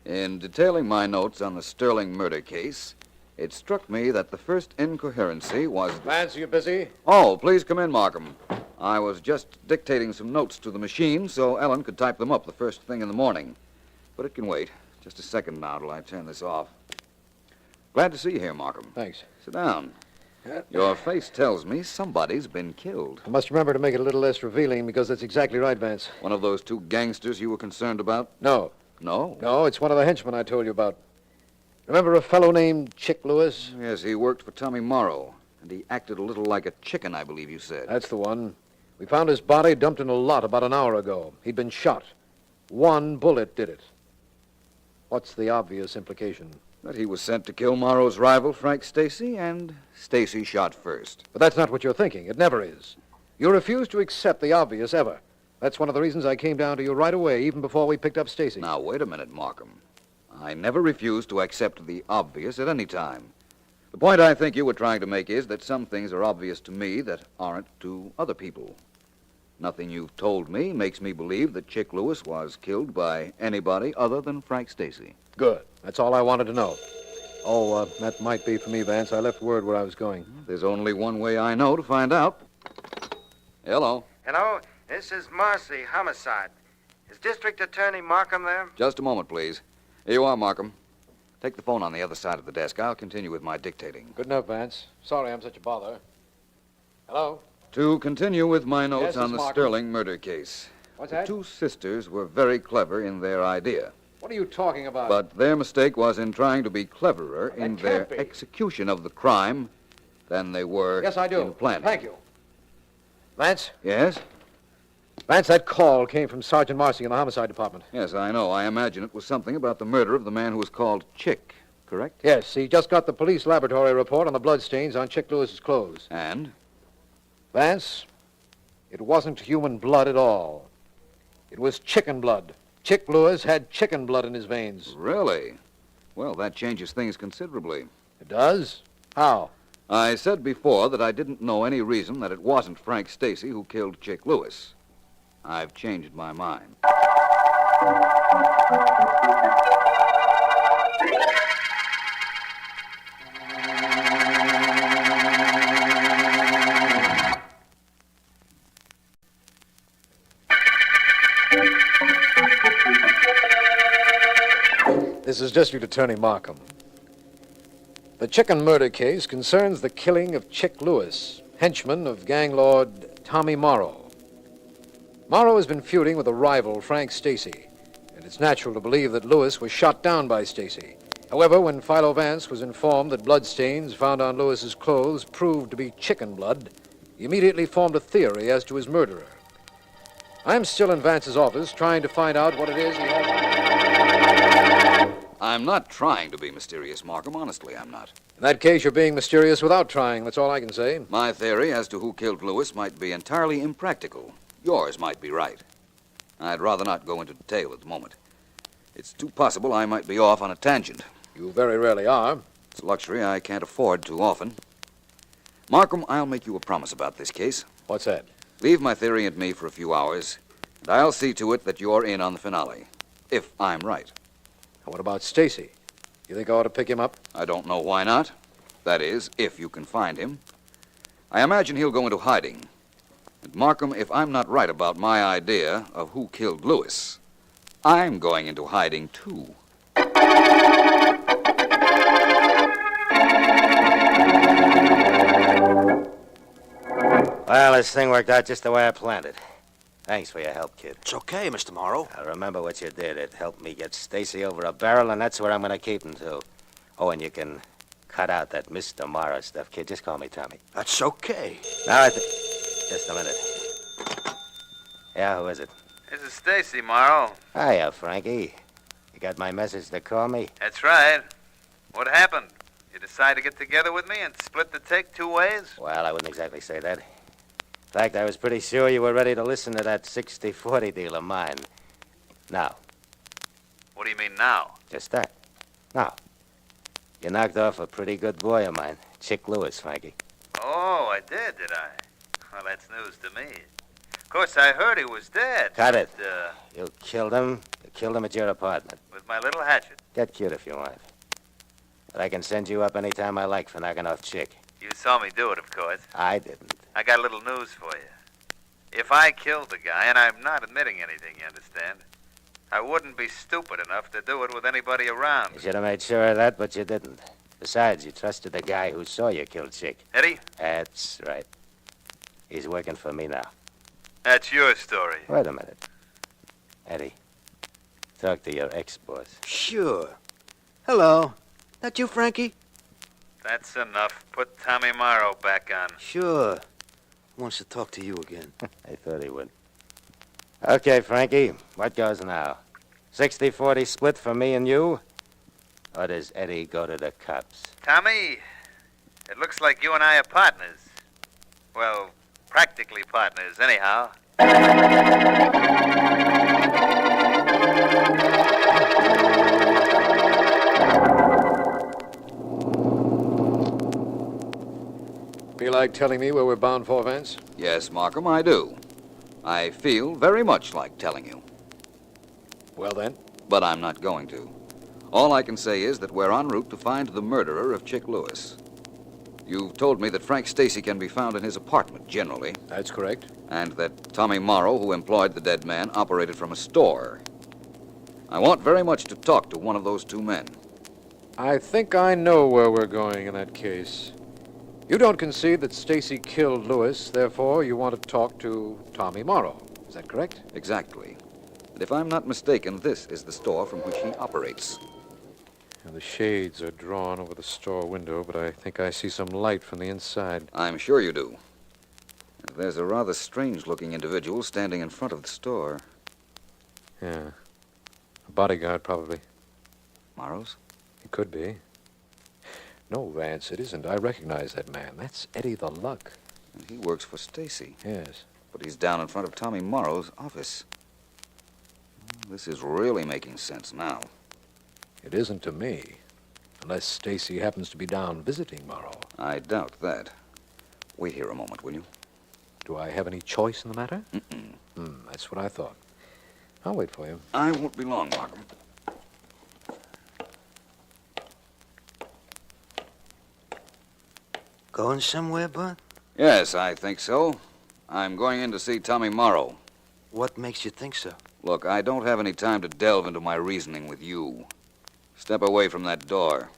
In detailing my notes on the Sterling murder case, it struck me that the first incoherency was... Vance, are you busy? Oh, please come in, Markham. I was just dictating some notes to the machine so Ellen could type them up the first thing in the morning. But it can wait. Just a second now till I turn this off. Glad to see you here, Markham. Thanks. Sit down. Your face tells me somebody's been killed. I must remember to make it a little less revealing because that's exactly right, Vance. One of those 2 gangsters you were concerned about? No. No? No, it's one of the henchmen I told you about. Remember a fellow named Chick Lewis? Yes, he worked for Tommy Morrow, and he acted a little like a chicken, I believe you said. That's the one. We found his body dumped in a lot about an hour ago. He'd been shot. 1 bullet did it. What's the obvious implication? That he was sent to kill Morrow's rival, Frank Stacy, and Stacy shot first. But that's not what you're thinking. It never is. You refuse to accept the obvious ever. That's one of the reasons I came down to you right away, even before we picked up Stacy. Now, wait a minute, Markham. I never refused to accept the obvious at any time. The point I think you were trying to make is that some things are obvious to me that aren't to other people. Nothing you've told me makes me believe that Chick Lewis was killed by anybody other than Frank Stacy. Good. That's all I wanted to know. Oh, that might be for me, Vance. I left word where I was going. There's only one way I know to find out. Hello. Hello, this is Marcy, homicide. Is District Attorney Markham there? Just a moment, please. Here you are, Markham. Take the phone on the other side of the desk. I'll continue with my dictating. Good enough, Vance. Sorry I'm such a bother. Hello? To continue with my notes Yes, on the Markham. Sterling murder case. What's The that? 2 sisters were very clever in their idea. What are you talking about? But their mistake was in trying to be cleverer in can't their be. execution of the crime than they were Yes, I do. in planning. Thank you. Vance? Yes? Vance, that call came from Sergeant Marcy in the homicide department. Yes, I know. I imagine it was something about the murder of the man who was called Chick. correct? Yes, he just got the police laboratory report on the bloodstains on Chick Lewis's clothes. And? Vance, it wasn't human blood at all. It was chicken blood. Chick Lewis had chicken blood in his veins. Really? Well, that changes things considerably. It does? How? I said before that I didn't know any reason that it wasn't Frank Stacy who killed Chick Lewis. I've changed my mind. This is District Attorney Markham. The chicken murder case concerns the killing of Chick Lewis, henchman of gang lord Tommy Morrow. Morrow has been feuding with a rival, Frank Stacy, and it's natural to believe that Lewis was shot down by Stacy. However, when Philo Vance was informed that bloodstains found on Lewis's clothes proved to be chicken blood, he immediately formed a theory as to his murderer. I'm still in Vance's office trying to find out what it is he has. I'm not trying to be mysterious, Markham. Honestly, I'm not. In that case, you're being mysterious without trying. That's all I can say. My theory as to who killed Lewis might be entirely impractical. Yours might be right. I'd rather not go into detail at the moment. It's too possible I might be off on a tangent. You very rarely are. It's a luxury I can't afford too often. Markham, I'll make you a promise about this case. What's that? Leave my theory and me for a few hours, and I'll see to it that you're in on the finale. If I'm right. What about Stacy? You think I ought to pick him up? I don't know why not. That is, if you can find him. I imagine he'll go into hiding. And Markham, if I'm not right about my idea of who killed Lewis, I'm going into hiding too. Well, this thing worked out just the way I planned it. Thanks for your help, kid. It's okay, Mr. Morrow. Now, remember what you did. It helped me get Stacy over a barrel, and that's where I'm going to keep him, too. Oh, and you can cut out that Mr. Morrow stuff, kid. Just call me Tommy. That's okay. Now, just a minute. Yeah, who is it? This is Stacy, Morrow. Hiya, Frankie. You got my message to call me? That's right. What happened? You decide to get together with me and split the take two ways? Well, I wouldn't exactly say that. In fact, I was pretty sure you were ready to listen to that 60-40 deal of mine. Now. What do you mean now? Just that. Now. You knocked off a pretty good boy of mine, Chick Lewis, Frankie. Oh, I did I? Well, that's news to me. Of course, I heard he was dead. Cut it. But, You killed him. You killed him at your apartment. with my little hatchet. Get cute if you want. But I can send you up any time I like for knocking off Chick. You saw me do it, of course. I didn't. I got a little news for you. If I killed the guy, and I'm not admitting anything, you understand, I wouldn't be stupid enough to do it with anybody around. You should have made sure of that, but you didn't. Besides, you trusted the guy who saw you kill Chick. Eddie? That's right. He's working for me now. That's your story. Wait a minute. Eddie, talk to your ex-boss. Sure. Hello. That you, Frankie? That's enough. Put Tommy Morrow back on. Sure. Wants to talk to you again. I thought he would. Okay, Frankie, what goes now? 60-40 split for me and you? Or does Eddie go to the cops? Tommy, it looks like you and I are partners. Well, practically partners, anyhow. Feel like telling me where we're bound for, Vance? Yes, Markham, I do. I feel very much like telling you. Well, then. But I'm not going to. All I can say is that we're en route to find the murderer of Chick Lewis. You've told me that Frank Stacy can be found in his apartment, generally. That's correct. And that Tommy Morrow, who employed the dead man, operated from a store. I want very much to talk to one of those two men. I think I know where we're going in that case. You don't concede that Stacy killed Lewis, therefore you want to talk to Tommy Morrow. Is that correct? Exactly. And if I'm not mistaken, this is the store from which he operates. Now, the shades are drawn over the store window, but I think I see some light from the inside. I'm sure you do. And there's a rather strange-looking individual standing in front of the store. Yeah. A bodyguard, probably. Morrow's? It could be. No, Vance, it isn't. I recognize that man. That's Eddie the Lug. And he works for Stacy. Yes. But he's down in front of Tommy Morrow's office. This is really making sense now. It isn't to me. Unless Stacy happens to be down visiting Morrow. I doubt that. Wait here a moment, will you? Do I have any choice in the matter? Mm-mm. That's what I thought. I'll wait for you. I won't be long, Markham. Going somewhere, Bud? Yes, I think so. I'm going in to see Tommy Morrow. What makes you think so? Look, I don't have any time to delve into my reasoning with you. Step away from that door.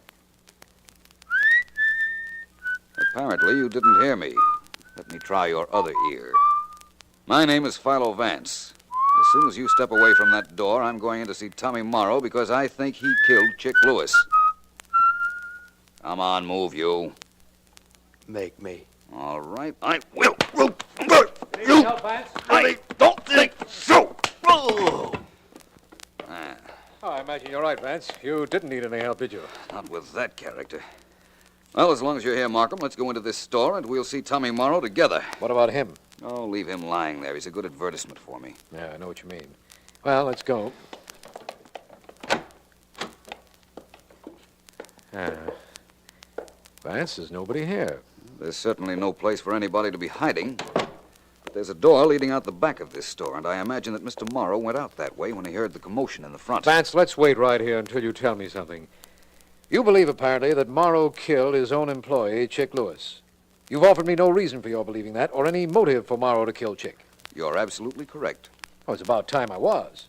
Apparently, you didn't hear me. Let me try your other ear. My name is Philo Vance. As soon as you step away from that door, I'm going in to see Tommy Morrow because I think he killed Chick Lewis. Come on, move, you. Make me. All right, I will. You help, Vance? I don't think so. Oh, I imagine you're right, Vance. You didn't need any help, did you? Not with that character. Well, as long as you're here, Markham, let's go into this store and we'll see Tommy Morrow together. What about him? Oh, leave him lying there. He's a good advertisement for me. Yeah, I know what you mean. Well, let's go. Vance, there's nobody here. There's certainly no place for anybody to be hiding. But there's a door leading out the back of this store, and I imagine that Mr. Morrow went out that way when he heard the commotion in the front. Vance, let's wait right here until you tell me something. You believe, apparently, that Morrow killed his own employee, Chick Lewis. You've offered me no reason for your believing that, or any motive for Morrow to kill Chick. You're absolutely correct. Oh, it's about time I was.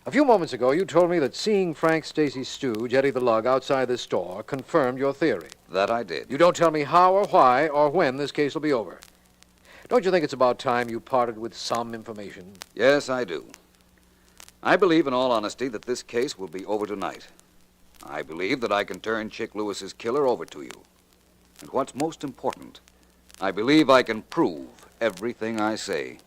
A few moments ago, you told me that seeing Frank Stacy's stooge, Eddie the Lug, outside this store confirmed your theory. That I did. You don't tell me how or why or when this case will be over. Don't you think it's about time you parted with some information? Yes, I do. I believe, in all honesty, that this case will be over tonight. I believe that I can turn Chick Lewis's killer over to you. And what's most important, I believe I can prove everything I say.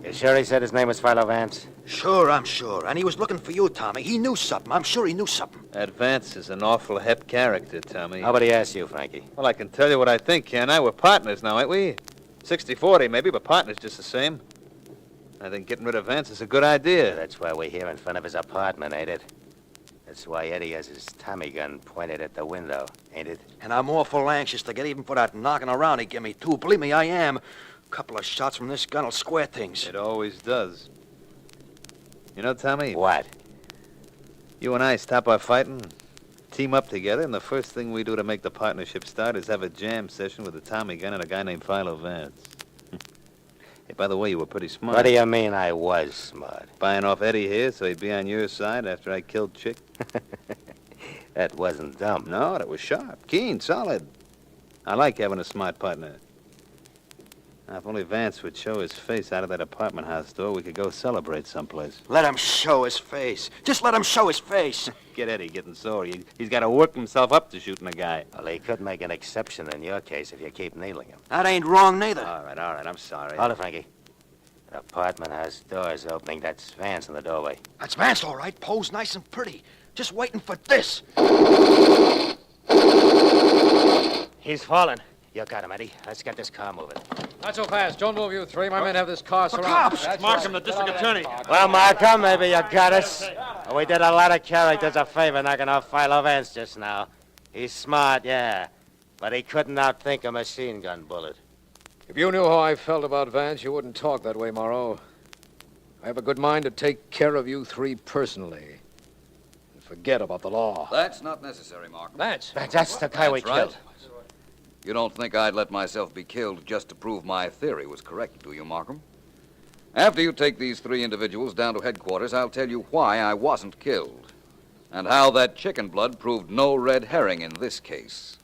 You sure he said his name was Philo Vance? Sure, I'm sure. And he was looking for you, Tommy. He knew something. I'm sure he knew something. That Vance is an awful hep character, Tommy. Nobody asked you, Frankie. Well, I can tell you what I think, can't I? We're partners now, ain't we? 60-40 maybe, but partners just the same. I think getting rid of Vance is a good idea. That's why we're here in front of his apartment, ain't it? That's why Eddie has his Tommy gun pointed at the window, ain't it? And I'm awful anxious to get even for that knocking around he give me, too. Believe me, I am. A couple of shots from this gun will square things. It always does. You know, Tommy? What? You and I stop our fighting, team up together, and the first thing we do to make the partnership start is have a jam session with a Tommy gun and a guy named Philo Vance. Hey, by the way, you were pretty smart. What do you mean I was smart? Buying off Eddie here so he'd be on your side after I killed Chick? That wasn't dumb. No, that was sharp, keen, solid. I like having a smart partner. Now, if only Vance would show his face out of that apartment house door, we could go celebrate someplace. Let him show his face. Just let him show his face. Get Eddie getting sore. He's got to work himself up to shooting a guy. Well, he could make an exception in your case if you keep needling him. That ain't wrong, neither. All right, I'm sorry. Hold it, Frankie. The apartment has doors opening. That's Vance in the doorway. That's Vance, all right. Posed nice and pretty. Just waiting for this. He's fallen. You got him, Eddie. Let's get this car moving. Not so fast. Don't move, you three. My men have this car surrounded. Cops! That's Markham, right. the district attorney. Well, Markham, maybe you got us. We did a lot of characters a favor knocking off Philo Vance just now. He's smart, yeah, but he couldn't outthink a machine gun bullet. If you knew how I felt about Vance, you wouldn't talk that way, Morrow. I have a good mind to take care of you three personally. And forget about the law. That's not necessary, Markham. Vance. That's the guy we That's right. killed. You don't think I'd let myself be killed just to prove my theory was correct, do you, Markham? After you take these three individuals down to headquarters, I'll tell you why I wasn't killed. And how that chicken blood proved no red herring in this case.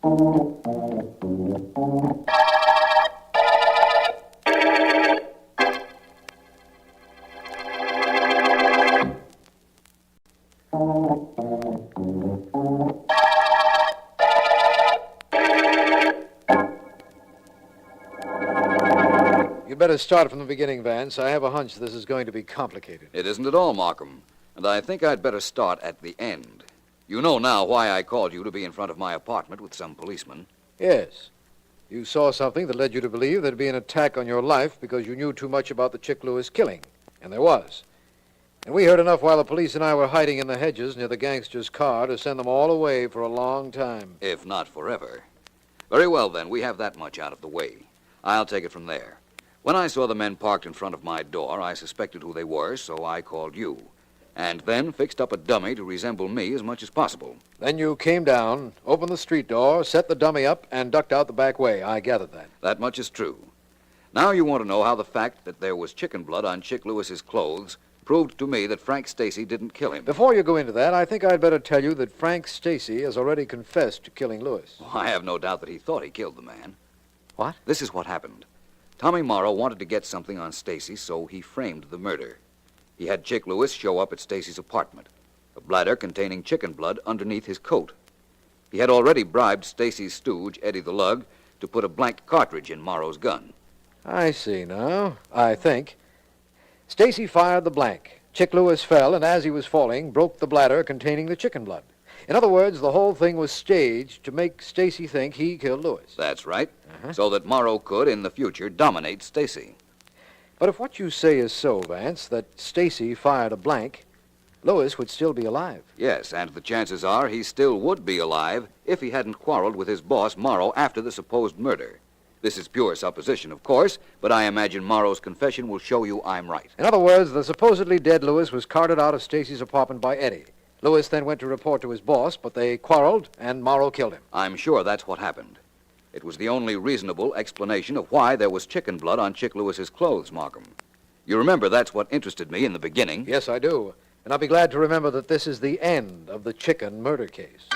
You'd better start from the beginning, Vance. I have a hunch this is going to be complicated. It isn't at all, Markham. And I think I'd better start at the end. You know now why I called you to be in front of my apartment with some policemen. Yes. You saw something that led you to believe there'd be an attack on your life because you knew too much about the Chick Lewis killing. And there was. And we heard enough while the police and I were hiding in the hedges near the gangster's car to send them all away for a long time. If not forever. Very well, then. We have that much out of the way. I'll take it from there. When I saw the men parked in front of my door, I suspected who they were, so I called you. And then fixed up a dummy to resemble me as much as possible. Then you came down, opened the street door, set the dummy up, and ducked out the back way. I gathered that. That much is true. Now you want to know how the fact that there was chicken blood on Chick Lewis's clothes proved to me that Frank Stacy didn't kill him. Before you go into that, I think I'd better tell you that Frank Stacy has already confessed to killing Lewis. Oh, I have no doubt that he thought he killed the man. What? This is what happened. Tommy Morrow wanted to get something on Stacy, so he framed the murder. He had Chick Lewis show up at Stacy's apartment, a bladder containing chicken blood underneath his coat. He had already bribed Stacy's stooge, Eddie the Lug, to put a blank cartridge in Morrow's gun. I see now. I think. Stacy fired the blank. Chick Lewis fell, and as he was falling, broke the bladder containing the chicken blood. In other words, the whole thing was staged to make Stacy think he killed Lewis. That's right. So that Morrow could, in the future, dominate Stacy. But if what you say is so, Vance, that Stacy fired a blank, Lewis would still be alive. Yes, and the chances are he still would be alive if he hadn't quarreled with his boss, Morrow, after the supposed murder. This is pure supposition, of course, but I imagine Morrow's confession will show you I'm right. In other words, the supposedly dead Lewis was carted out of Stacy's apartment by Eddie. Lewis then went to report to his boss, but they quarreled, and Morrow killed him. I'm sure that's what happened. It was the only reasonable explanation of why there was chicken blood on Chick Lewis's clothes, Markham. You remember that's what interested me in the beginning. Yes, I do. And I'll be glad to remember that this is the end of the chicken murder case.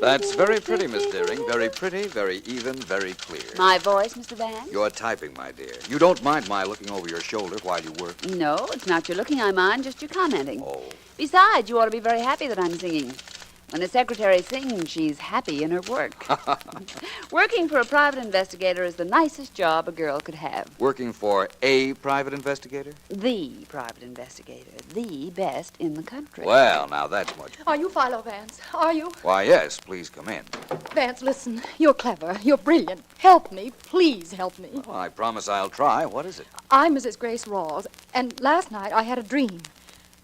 That's very pretty, Miss Deering. Very pretty, very even, very clear. My voice, Mr. Vance? You're typing, my dear. You don't mind my looking over your shoulder while you work? No, it's not your looking I mind, just your commenting. Oh. Besides, you ought to be very happy that I'm singing. When the secretary sings, she's happy in her work. Working for a private investigator is the nicest job a girl could have. Working for a private investigator? The private investigator. The best in the country. Well, now that's much. Are you Philo Vance? Are you? Why, yes. Please come in. Vance, listen. You're clever. You're brilliant. Help me. Please help me. Well, I promise I'll try. What is it? I'm Mrs. Grace Rawls, and last night I had a dream.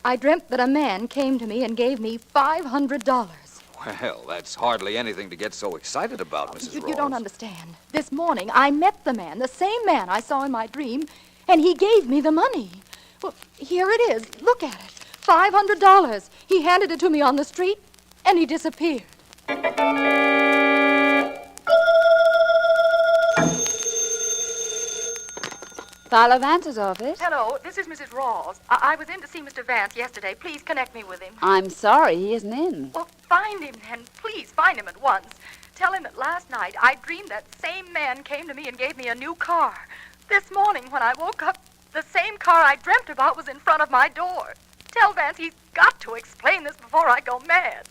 I dreamt that a man came to me and gave me $500. Well, that's hardly anything to get so excited about, Mrs. You don't understand. This morning, I met the man, the same man I saw in my dream, and he gave me the money. Well, here it is. Look at it. $500. He handed it to me on the street, and he disappeared. Well, Philo Vance's office? Hello, this is Mrs. Rawls. I was in to see Mr. Vance yesterday. Please connect me with him. I'm sorry, he isn't in. Well, find him then. Please find him at once. Tell him that last night I dreamed that same man came to me and gave me a new car. This morning when I woke up, the same car I dreamt about was in front of my door. Tell Vance he's got to explain this before I go mad.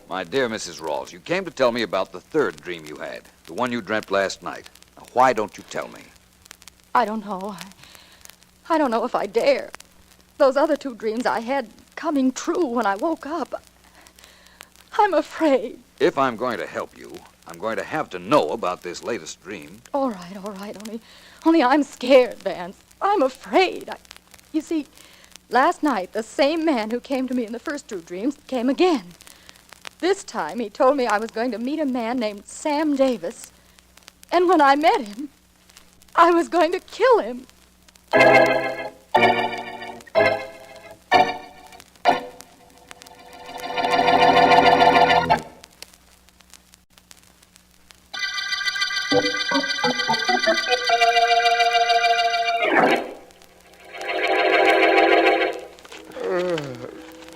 My dear Mrs. Rawls, you came to tell me about the third dream you had, the one you dreamt last night. Now, why don't you tell me? I don't know. I don't know if I dare. Those other two dreams I had coming true when I woke up. I'm afraid. If I'm going to help you, I'm going to have to know about this latest dream. All right. Only I'm scared, Vance. I'm afraid. You see, last night, the same man who came to me in the first two dreams came again. This time, he told me I was going to meet a man named Sam Davis. And when I met him, I was going to kill him.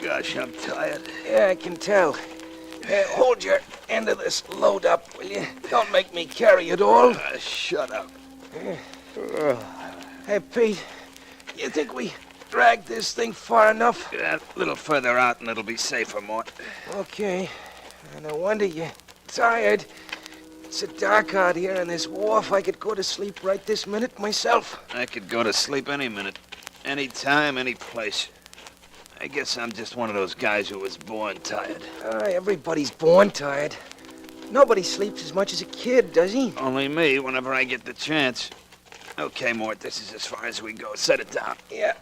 Gosh, I'm tired. Yeah, I can tell. Hold your end of this load up, will you? Don't make me carry it all. Shut up. Hey, Pete, you think we dragged this thing far enough? Yeah, a little further out and it'll be safer, Mort. Okay. No wonder you're tired. It's so dark out here on this wharf. I could go to sleep right this minute myself. I could go to sleep any minute, any time, any place. I guess I'm just one of those guys who was born tired. Everybody's born tired. Nobody sleeps as much as a kid, does he? Only me, whenever I get the chance. Okay, Mort, this is as far as we go. Set it down. Yeah.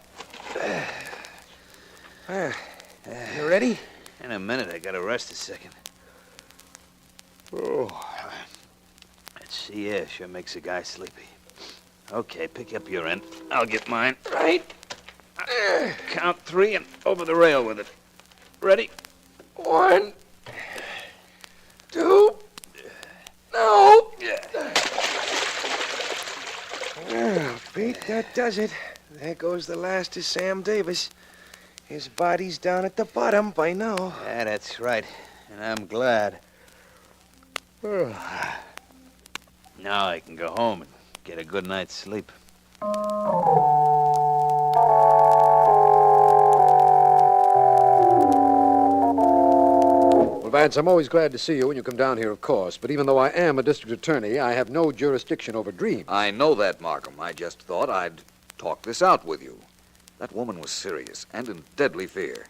You ready? In a minute, I gotta rest a second. Oh. That sea air sure makes a guy sleepy. Okay, pick up your end. I'll get mine. Right. Count 3 and over the rail with it. Ready? 1, 2. No. Well, Pete, that does it. There goes the last of Sam Davis. His body's down at the bottom by now. Yeah, that's right. And I'm glad. Now I can go home and get a good night's sleep. Well, Vance, I'm always glad to see you when you come down here, of course. But even though I am a district attorney, I have no jurisdiction over dreams. I know that, Markham. I just thought I'd talk this out with you. That woman was serious and in deadly fear.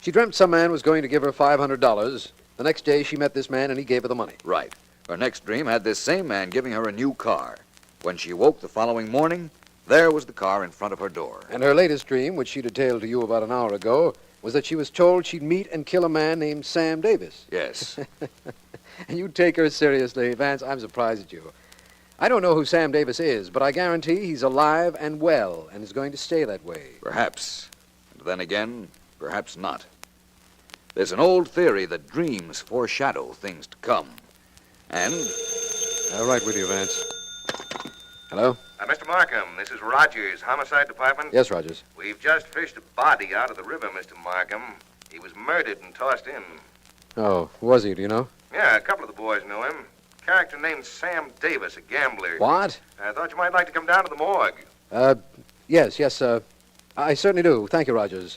She dreamt some man was going to give her $500. The next day, she met this man, and he gave her the money. Right. Her next dream had this same man giving her a new car. When she woke the following morning, there was the car in front of her door. And her latest dream, which she detailed to you about an hour ago, was that she was told she'd meet and kill a man named Sam Davis. Yes. And you take her seriously, Vance. I'm surprised at you. I don't know who Sam Davis is, but I guarantee he's alive and well and is going to stay that way. Perhaps. And then again, perhaps not. There's an old theory that dreams foreshadow things to come. And... All right with you, Vance. Hello? Mr. Markham, this is Rogers, Homicide Department. Yes, Rogers. We've just fished a body out of the river, Mr. Markham. He was murdered and tossed in. Oh, was he, do you know? Yeah, a couple of the boys know him. Character named Sam Davis, a gambler. What? I thought you might like to come down to the morgue. Yes, I certainly do. Thank you, Rogers.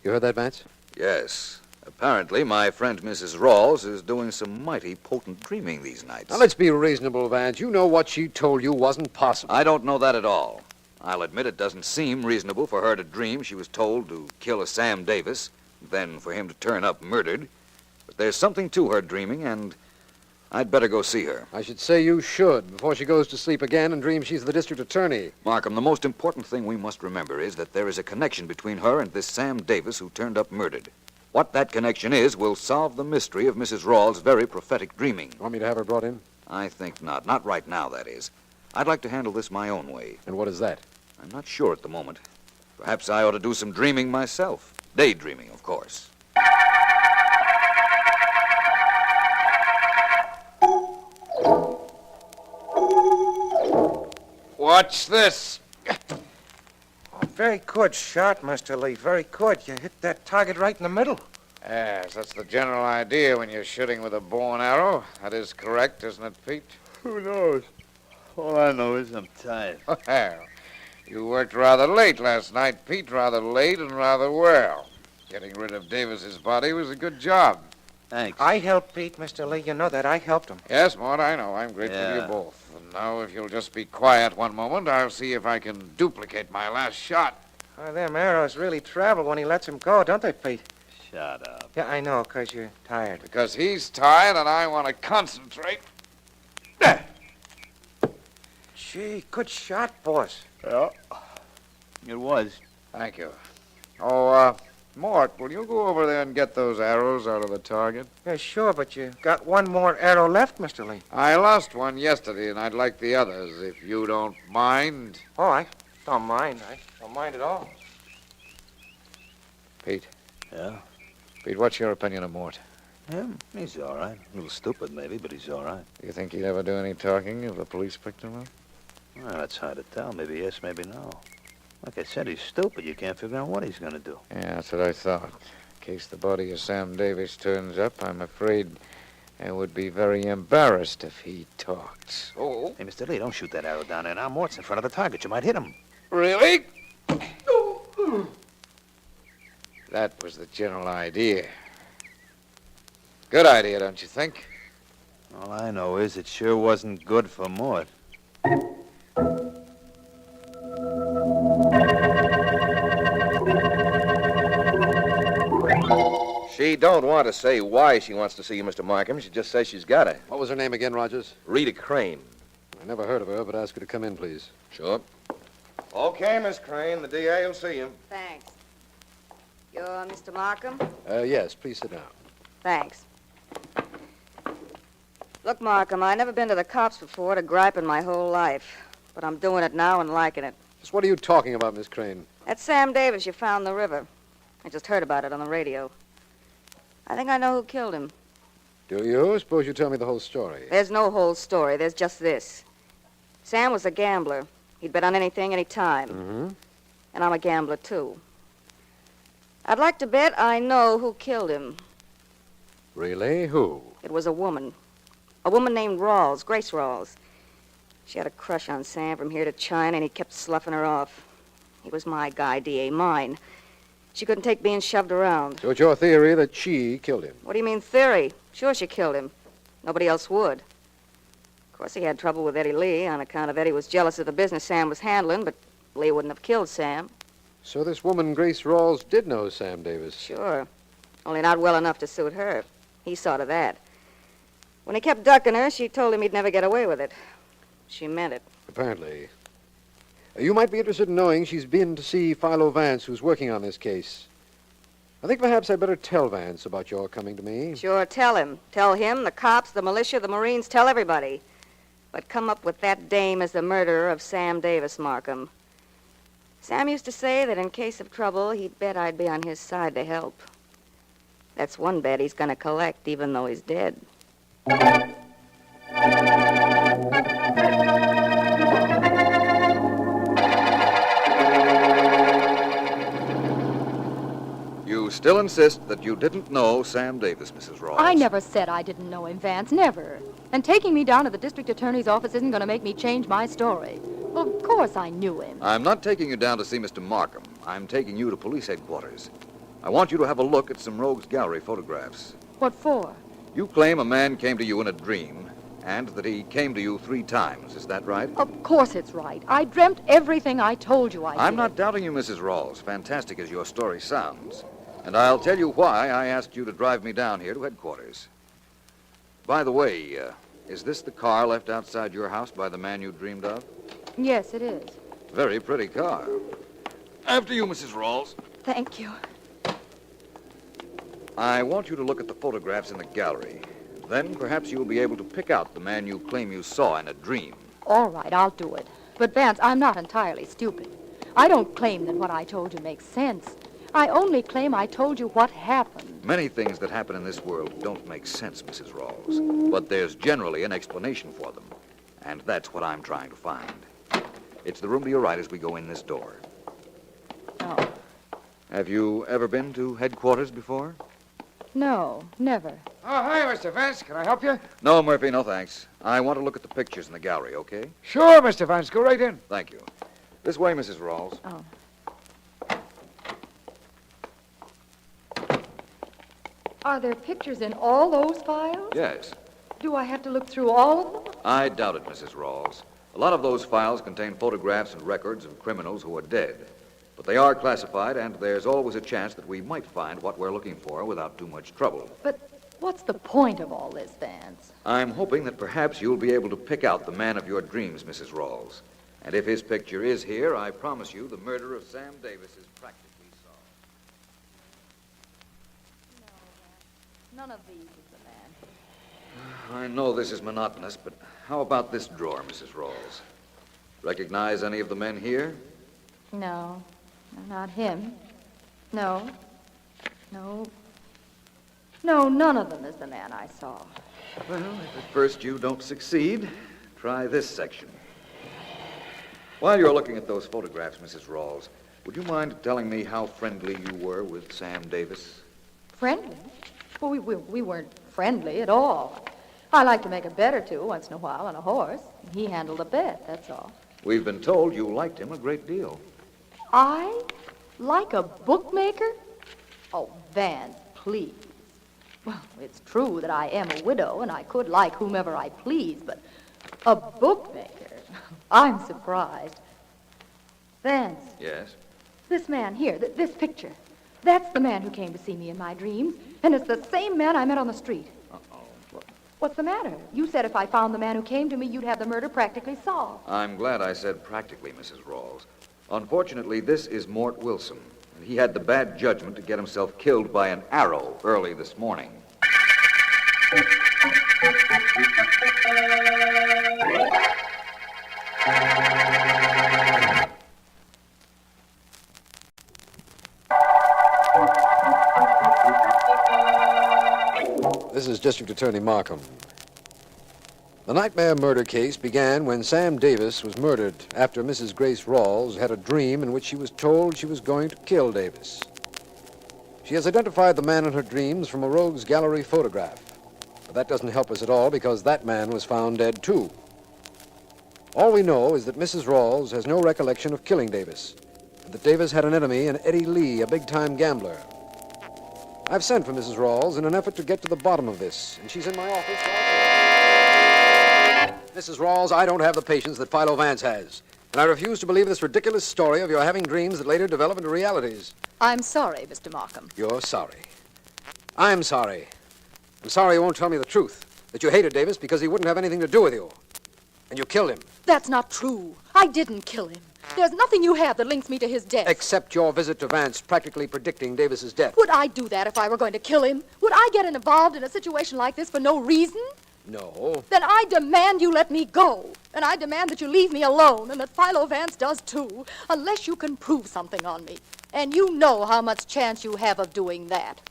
You heard that, Vance? Yes. Apparently, my friend Mrs. Rawls is doing some mighty potent dreaming these nights. Now, let's be reasonable, Vance. You know what she told you wasn't possible. I don't know that at all. I'll admit it doesn't seem reasonable for her to dream she was told to kill a Sam Davis, then for him to turn up murdered. But there's something to her dreaming, and I'd better go see her. I should say you should, before she goes to sleep again and dreams she's the district attorney. Markham, the most important thing we must remember is that there is a connection between her and this Sam Davis who turned up murdered. What that connection is will solve the mystery of Mrs. Rawls' very prophetic dreaming. Want me to have her brought in? I think not. Not right now, that is. I'd like to handle this my own way. And what is that? I'm not sure at the moment. Perhaps I ought to do some dreaming myself. Daydreaming, of course. Watch this. Oh, very good shot, Mr. Lee. Very good. You hit that target right in the middle. Yes, that's the general idea when you're shooting with a bow and arrow. That is correct, isn't it, Pete? Who knows? All I know is I'm tired. Well, you worked rather late last night, Pete. Rather late and rather well. Getting rid of Davis's body was a good job. Thanks. I helped Pete, Mr. Lee. You know that. I helped him. Yes, Mort, I know. I'm grateful to you Yeah. both. And now, if you'll just be quiet one moment, I'll see if I can duplicate my last shot. Oh, them arrows really travel when he lets him go, don't they, Pete? Shut up. Yeah, I know, 'cause you're tired. Because he's tired and I want to concentrate. Gee, good shot, boss. Yeah. It was. Thank you. Oh, Mort, will you go over there and get those arrows out of the target? Yeah, sure, but you got one more arrow left, Mr. Lee. I lost one yesterday, and I'd like the others, if you don't mind. Oh, I don't mind. I don't mind at all. Pete. Yeah? Pete, what's your opinion of Mort? Him? He's all right. A little stupid, maybe, but he's all right. Do you think he'd ever do any talking if the police picked him up? Well, that's hard to tell. Maybe yes, maybe no. Like I said, he's stupid. You can't figure out what he's going to do. Yeah, that's what I thought. In case the body of Sam Davis turns up, I'm afraid I would be very embarrassed if he talked. Oh. Hey, Mr. Lee, don't shoot that arrow down there now. Mort's in front of the target. You might hit him. Really? That was the general idea. Good idea, don't you think? All I know is it sure wasn't good for Mort. She don't want to say why she wants to see you, Mr. Markham. She just says she's got to. What was her name again, Rogers? Rita Crane. I never heard of her, but ask her to come in, please. Sure. Okay, Miss Crane. The DA will see you. Thanks. You're Mr. Markham? Yes, please sit down. Thanks. Look, Markham, I've never been to the cops before to gripe in my whole life. But I'm doing it now and liking it. Just what are you talking about, Miss Crane? That's Sam Davis you found in the river. I just heard about it on the radio. I think I know who killed him. Do you? Suppose you tell me the whole story. There's no whole story. There's just this. Sam was a gambler. He'd bet on anything, any time. Mm-hmm. And I'm a gambler, too. I'd like to bet I know who killed him. Really? Who? It was a woman. A woman named Rawls, Grace Rawls. She had a crush on Sam from here to China, and he kept sloughing her off. He was my guy, D.A., mine. She couldn't take being shoved around. So it's your theory that she killed him? What do you mean, theory? Sure she killed him. Nobody else would. Of course, he had trouble with Eddie Lee on account of Eddie was jealous of the business Sam was handling, but Lee wouldn't have killed Sam. So this woman, Grace Rawls, did know Sam Davis? Sure. Only not well enough to suit her. He saw to that. When he kept ducking her, she told him he'd never get away with it. She meant it. Apparently. You might be interested in knowing she's been to see Philo Vance, who's working on this case. I think perhaps I'd better tell Vance about your coming to me. Sure, tell him. Tell him, the cops, the militia, the Marines, tell everybody. But come up with that dame as the murderer of Sam Davis, Markham. Sam used to say that in case of trouble, he'd bet I'd be on his side to help. That's one bet he's going to collect, even though he's dead. You still insist that you didn't know Sam Davis, Mrs. Rawls. I never said I didn't know him, Vance. Never. And taking me down to the district attorney's office isn't going to make me change my story. Well, of course I knew him. I'm not taking you down to see Mr. Markham. I'm taking you to police headquarters. I want you to have a look at some rogues gallery photographs. What for? You claim a man came to you in a dream, and that he came to you 3 times. Is that right? Of course it's right. I dreamt everything I told you I did. I'm not doubting you, Mrs. Rawls, fantastic as your story sounds. And I'll tell you why I asked you to drive me down here to headquarters. By the way, is this the car left outside your house by the man you dreamed of? Yes, it is. Very pretty car. After you, Mrs. Rawls. Thank you. I want you to look at the photographs in the gallery. Then perhaps you'll be able to pick out the man you claim you saw in a dream. All right, I'll do it. But, Vance, I'm not entirely stupid. I don't claim that what I told you makes sense. I only claim I told you what happened. Many things that happen in this world don't make sense, Mrs. Rawls. But there's generally an explanation for them. And that's what I'm trying to find. It's the room to your right as we go in this door. Oh. Have you ever been to headquarters before? No, never. Oh, hi, Mr. Vance. Can I help you? No, Murphy, no thanks. I want to look at the pictures in the gallery, okay? Sure, Mr. Vance. Go right in. Thank you. This way, Mrs. Rawls. Oh. Are there pictures in all those files? Yes. Do I have to look through all of them? I doubt it, Mrs. Rawls. A lot of those files contain photographs and records of criminals who are dead. But they are classified, and there's always a chance that we might find what we're looking for without too much trouble. But what's the point of all this, Vance? I'm hoping that perhaps you'll be able to pick out the man of your dreams, Mrs. Rawls. And if his picture is here, I promise you the murder of Sam Davis is practically solved. No, Vance. None of these is the man. I know this is monotonous, but how about this drawer, Mrs. Rawls? Recognize any of the men here? No, not him. No, none of them is the man I saw. Well, if at first you don't succeed, try this section. While you're looking at those photographs, Mrs. Rawls, would you mind telling me how friendly you were with Sam Davis? Friendly? Well, we weren't friendly at all. I like to make a bet or two once in a while on a horse. He handled a bet, that's all. We've been told you liked him a great deal. I? Like a bookmaker? Oh, Vance, please. Well, it's true that I am a widow, and I could like whomever I please, but a bookmaker? I'm surprised. Vance. Yes? This man here, this picture, that's the man who came to see me in my dreams, and it's the same man I met on the street. Uh-oh. What's the matter? You said if I found the man who came to me, you'd have the murder practically solved. I'm glad I said practically, Mrs. Rawls. Unfortunately, this is Mort Wilson, and he had the bad judgment to get himself killed by an arrow early this morning. This is District Attorney Markham. The nightmare murder case began when Sam Davis was murdered after Mrs. Grace Rawls had a dream in which she was told she was going to kill Davis. She has identified the man in her dreams from a rogues gallery photograph. But that doesn't help us at all because that man was found dead too. All we know is that Mrs. Rawls has no recollection of killing Davis, and that Davis had an enemy in Eddie Lee, a big-time gambler. I've sent for Mrs. Rawls in an effort to get to the bottom of this, and she's in my office. Mrs. Rawls, I don't have the patience that Philo Vance has, and I refuse to believe this ridiculous story of your having dreams that later develop into realities. I'm sorry, Mr. Markham. You're sorry. I'm sorry. I'm sorry you won't tell me the truth, that you hated Davis because he wouldn't have anything to do with you, and you killed him. That's not true. I didn't kill him. There's nothing you have that links me to his death. Except your visit to Vance practically predicting Davis's death. Would I do that if I were going to kill him? Would I get involved in a situation like this for no reason? No. Then I demand you let me go. And I demand that you leave me alone, and that Philo Vance does too, unless you can prove something on me. And you know how much chance you have of doing that.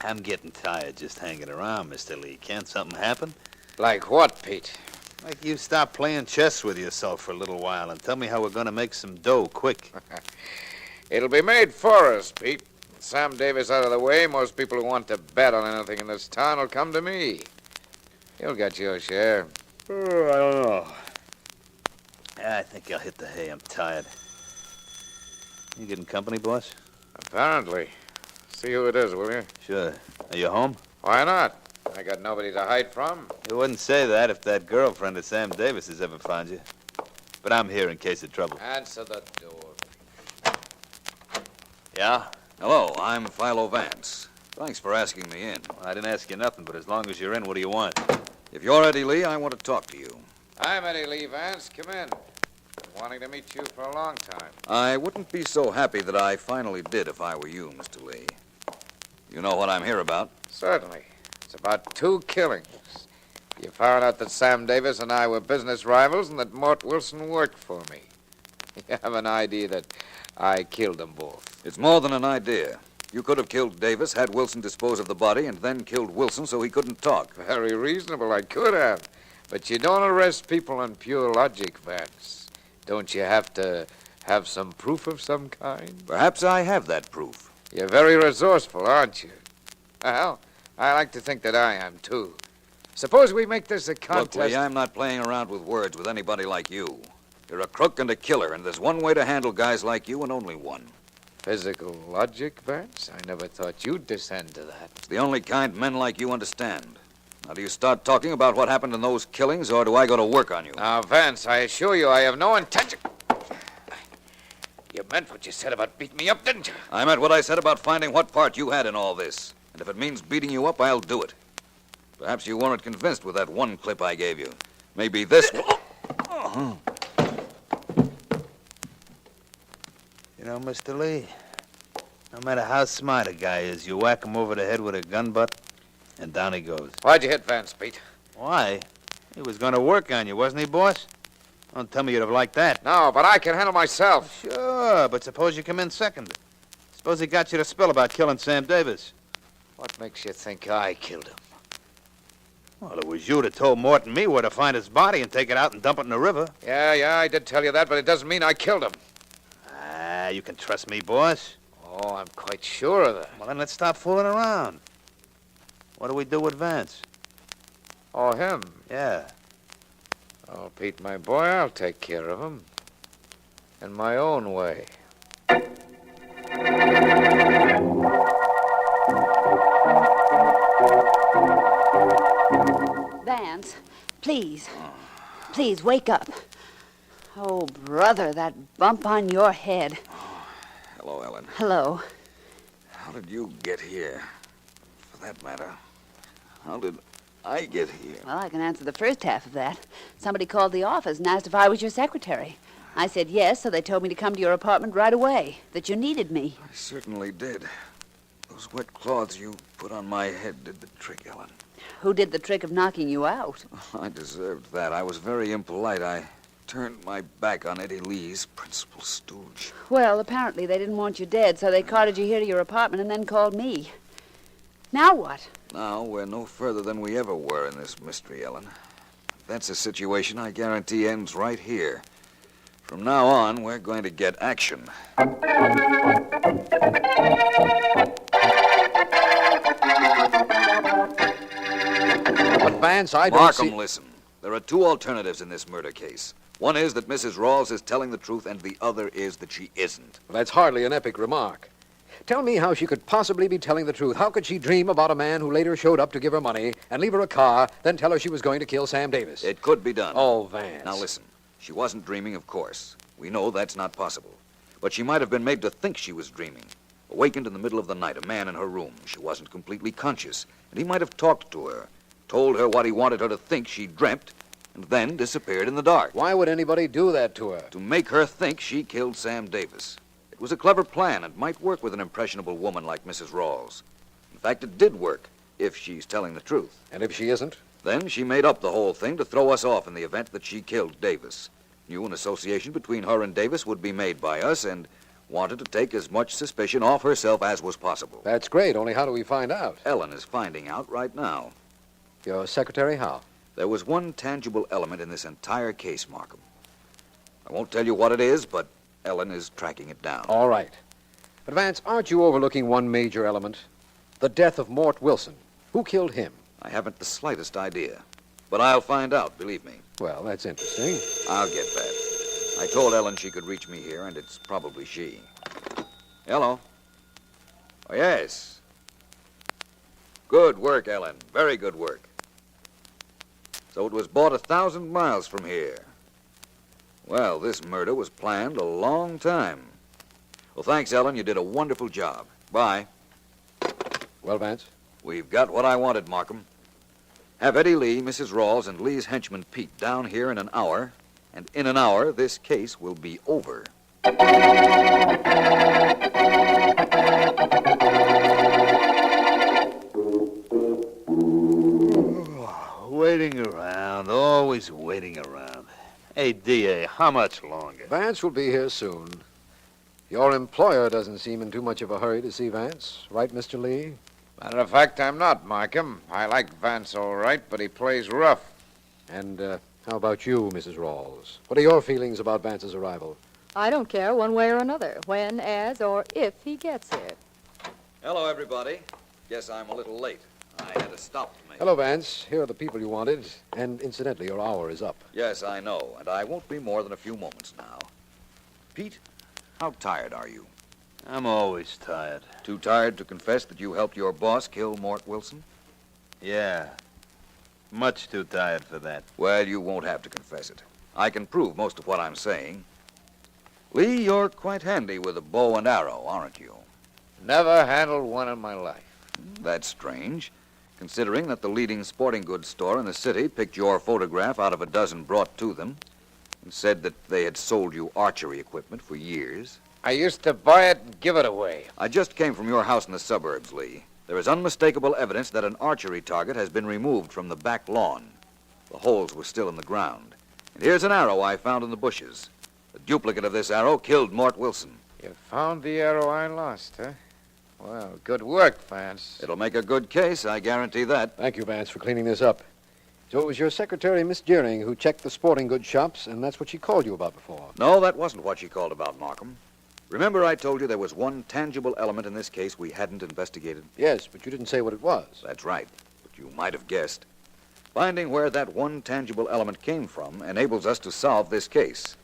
I'm getting tired just hanging around, Mr. Lee. Can't something happen? Like what, Pete? Like you stop playing chess with yourself for a little while and tell me how we're going to make some dough quick. It'll be made for us, Pete. With Sam Davis out of the way, most people who want to bet on anything in this town will come to me. You'll get your share. Oh, I don't know. I think I'll hit the hay. I'm tired. You getting company, boss? Apparently. See who it is, will you? Sure. Are you home? Why not? I got nobody to hide from. You wouldn't say that if that girlfriend of Sam Davis has ever found you. But I'm here in case of trouble. Answer the door. Yeah? Hello, I'm Philo Vance. Thanks for asking me in. Well, I didn't ask you nothing, but as long as you're in, what do you want? If you're Eddie Lee, I want to talk to you. I'm Eddie Lee Vance. Come in. Been wanting to meet you for a long time. I wouldn't be so happy that I finally did if I were you, Mr. Lee. You know what I'm here about? Certainly. It's about 2 killings. You found out that Sam Davis and I were business rivals and that Mort Wilson worked for me. You have an idea that I killed them both. It's more than an idea. You could have killed Davis, had Wilson dispose of the body, and then killed Wilson so he couldn't talk. Very reasonable. I could have. But you don't arrest people on pure logic, Vance. Don't you have to have some proof of some kind? Perhaps I have that proof. You're very resourceful, aren't you? Well, I like to think that I am, too. Suppose we make this a contest. Look, Lee, I'm not playing around with words with anybody like you. You're a crook and a killer, and there's one way to handle guys like you, and only one. Physical logic, Vance? I never thought you'd descend to that. It's the only kind men like you understand. Now, do you start talking about what happened in those killings, or do I go to work on you? Now, Vance, I assure you I have no intention... You meant what you said about beating me up, didn't you? I meant what I said about finding what part you had in all this. And if it means beating you up, I'll do it. Perhaps you weren't convinced with that one clip I gave you. Maybe this will... You know, Mr. Lee, no matter how smart a guy is, you whack him over the head with a gun butt, and down he goes. Why'd you hit Vance, Pete? Why? He was going to work on you, wasn't he, boss? Don't tell me you'd have liked that. No, but I can handle myself. Sure, but suppose you come in second. Suppose he got you to spill about killing Sam Davis. What makes you think I killed him? Well, it was you that told Mort and me where to find his body and take it out and dump it in the river. Yeah, I did tell you that, but it doesn't mean I killed him. Ah, you can trust me, boss. Oh, I'm quite sure of that. Well, then let's stop fooling around. What do we do with Vance? Oh, him? Yeah. Oh, Pete, my boy, I'll take care of him. In my own way. Vance, please. Please, wake up. Oh, brother, that bump on your head. Hello, Ellen. Hello. How did you get here? For that matter, how did I get here? Well, I can answer the first half of that. Somebody called the office and asked if I was your secretary. I said yes, so they told me to come to your apartment right away, that you needed me. I certainly did. Those wet cloths you put on my head did the trick, Ellen. Who did the trick of knocking you out? I deserved that. I was very impolite. I turned my back on Eddie Lee's principal stooge. Well, apparently they didn't want you dead, so they carted you here to your apartment and then called me. Now what? Now we're no further than we ever were in this mystery, Ellen. That's a situation I guarantee ends right here. From now on, we're going to get action. But Vance, I don't Markham, listen. There are two alternatives in this murder case. One is that Mrs. Rawls is telling the truth, and the other is that she isn't. Well, that's hardly an epic remark. Tell me how she could possibly be telling the truth. How could she dream about a man who later showed up to give her money and leave her a car, then tell her she was going to kill Sam Davis? It could be done. Oh, Vance. Now listen. She wasn't dreaming, of course. We know that's not possible. But she might have been made to think she was dreaming. Awakened in the middle of the night, a man in her room. She wasn't completely conscious, and he might have talked to her, told her what he wanted her to think she dreamt, and then disappeared in the dark. Why would anybody do that to her? To make her think she killed Sam Davis. It was a clever plan and might work with an impressionable woman like Mrs. Rawls. In fact, it did work, if she's telling the truth. And if she isn't? Then she made up the whole thing to throw us off in the event that she killed Davis. Knew an association between her and Davis would be made by us and wanted to take as much suspicion off herself as was possible. That's great, only how do we find out? Ellen is finding out right now. Your secretary, how? There was one tangible element in this entire case, Markham. I won't tell you what it is, but Ellen is tracking it down. All right. But, Vance, aren't you overlooking one major element? The death of Mort Wilson. Who killed him? I haven't the slightest idea. But I'll find out, believe me. Well, that's interesting. I'll get that. I told Ellen she could reach me here, and it's probably she. Hello. Oh, yes. Good work, Ellen. Very good work. So it was bought 1,000 miles from here. Well, this murder was planned a long time. Well, thanks, Ellen. You did a wonderful job. Bye. Well, Vance? We've got what I wanted, Markham. Have Eddie Lee, Mrs. Rawls, and Lee's henchman Pete down here in an hour, and in an hour, this case will be over. Waiting around, always waiting around. Hey, D.A., how much longer? Vance will be here soon. Your employer doesn't seem in too much of a hurry to see Vance, right, Mr. Lee? Matter of fact, I'm not, Markham. I like Vance all right, but he plays rough. And how about you, Mrs. Rawls? What are your feelings about Vance's arrival? I don't care one way or another, when, as, or if he gets here. Hello, everybody. Guess I'm a little late. I had a stop to make. Hello, Vance. Here are the people you wanted. And incidentally, your hour is up. Yes, I know, and I won't be more than a few moments now. Pete, how tired are you? I'm always tired. Too tired to confess that you helped your boss kill Mort Wilson? Yeah. Much too tired for that. Well, you won't have to confess it. I can prove most of what I'm saying. Lee, you're quite handy with a bow and arrow, aren't you? Never handled one in my life. That's strange, considering that the leading sporting goods store in the city picked your photograph out of a dozen brought to them and said that they had sold you archery equipment for years. I used to buy it and give it away. I just came from your house in the suburbs, Lee. There is unmistakable evidence that an archery target has been removed from the back lawn. The holes were still in the ground. And here's an arrow I found in the bushes. A duplicate of this arrow killed Mort Wilson. You found the arrow I lost, huh? Well, good work, Vance. It'll make a good case, I guarantee that. Thank you, Vance, for cleaning this up. So it was your secretary, Miss Deering, who checked the sporting goods shops, and that's what she called you about before. No, that wasn't what she called about, Markham. Remember I told you there was one tangible element in this case we hadn't investigated? Yes, but you didn't say what it was. That's right, but you might have guessed. Finding where that one tangible element came from enables us to solve this case.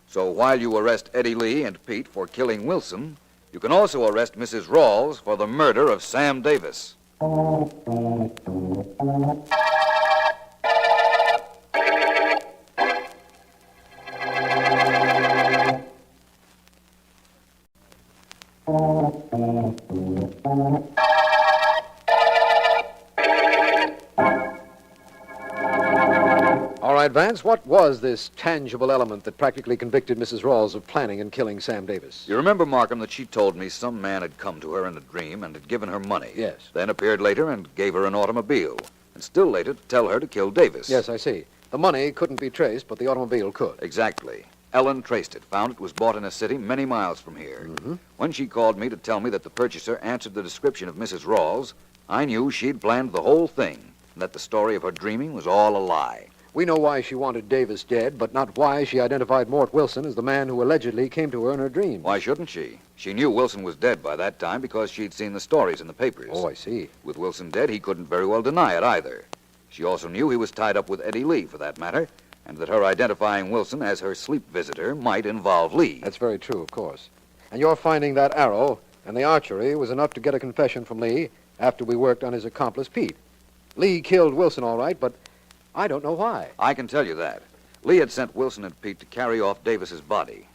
So while you arrest Eddie Lee and Pete for killing Wilson, you can also arrest Mrs. Rawls for the murder of Sam Davis. All right, Vance, what was this tangible element that practically convicted Mrs. Rawls of planning and killing Sam Davis? You remember, Markham, that she told me some man had come to her in a dream and had given her money. Yes. Then appeared later and gave her an automobile. And still later to tell her to kill Davis. Yes, I see. The money couldn't be traced, but the automobile could. Exactly. Ellen traced it, found it was bought in a city many miles from here. Mm-hmm. When she called me to tell me that the purchaser answered the description of Mrs. Rawls, I knew she'd planned the whole thing, and that the story of her dreaming was all a lie. We know why she wanted Davis dead, but not why she identified Mort Wilson as the man who allegedly came to her in her dreams. Why shouldn't she? She knew Wilson was dead by that time because she'd seen the stories in the papers. Oh, I see. With Wilson dead, he couldn't very well deny it either. She also knew he was tied up with Eddie Lee, for that matter, and that her identifying Wilson as her sleep visitor might involve Lee. That's very true, of course. And your finding that arrow and the archery was enough to get a confession from Lee after we worked on his accomplice, Pete. Lee killed Wilson, all right, but I don't know why. I can tell you that. Lee had sent Wilson and Pete to carry off Davis's body.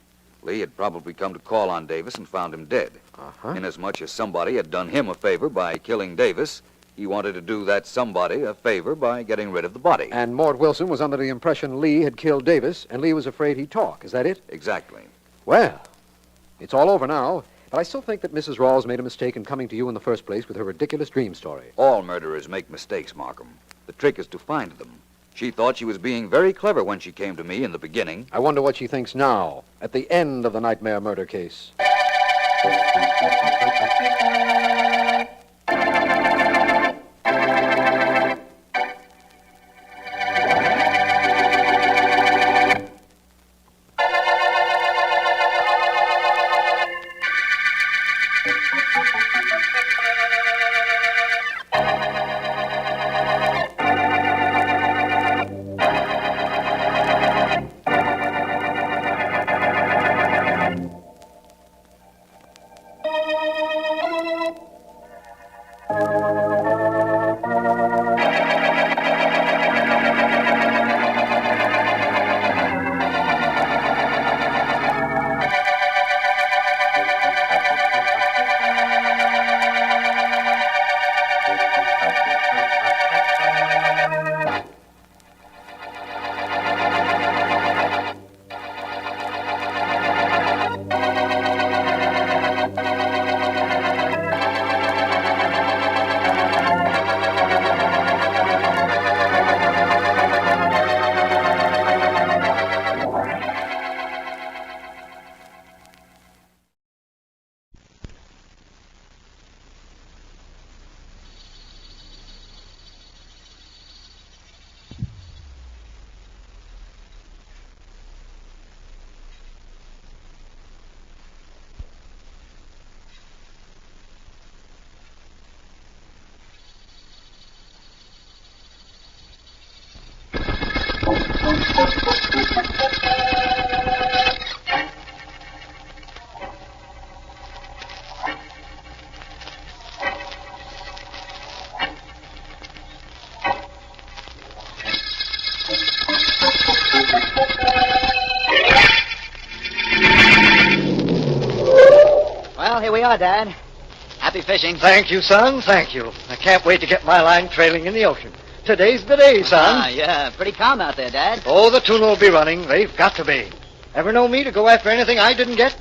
Lee had probably come to call on Davis and found him dead. Uh-huh. Inasmuch as somebody had done him a favor by killing Davis, he wanted to do that somebody a favor by getting rid of the body. And Mort Wilson was under the impression Lee had killed Davis, and Lee was afraid he'd talk. Is that it? Exactly. Well, it's all over now, but I still think that Mrs. Rawls made a mistake in coming to you in the first place with her ridiculous dream story. All murderers make mistakes, Markham. The trick is to find them. She thought she was being very clever when she came to me in the beginning. I wonder what she thinks now, at the end of the nightmare murder case. are, Dad. Happy fishing. Thank you, son. Thank you. I can't wait to get my line trailing in the ocean. Today's the day, son. Yeah. Pretty calm out there, Dad. Oh, the tuna will be running. They've got to be. Ever know me to go after anything I didn't get?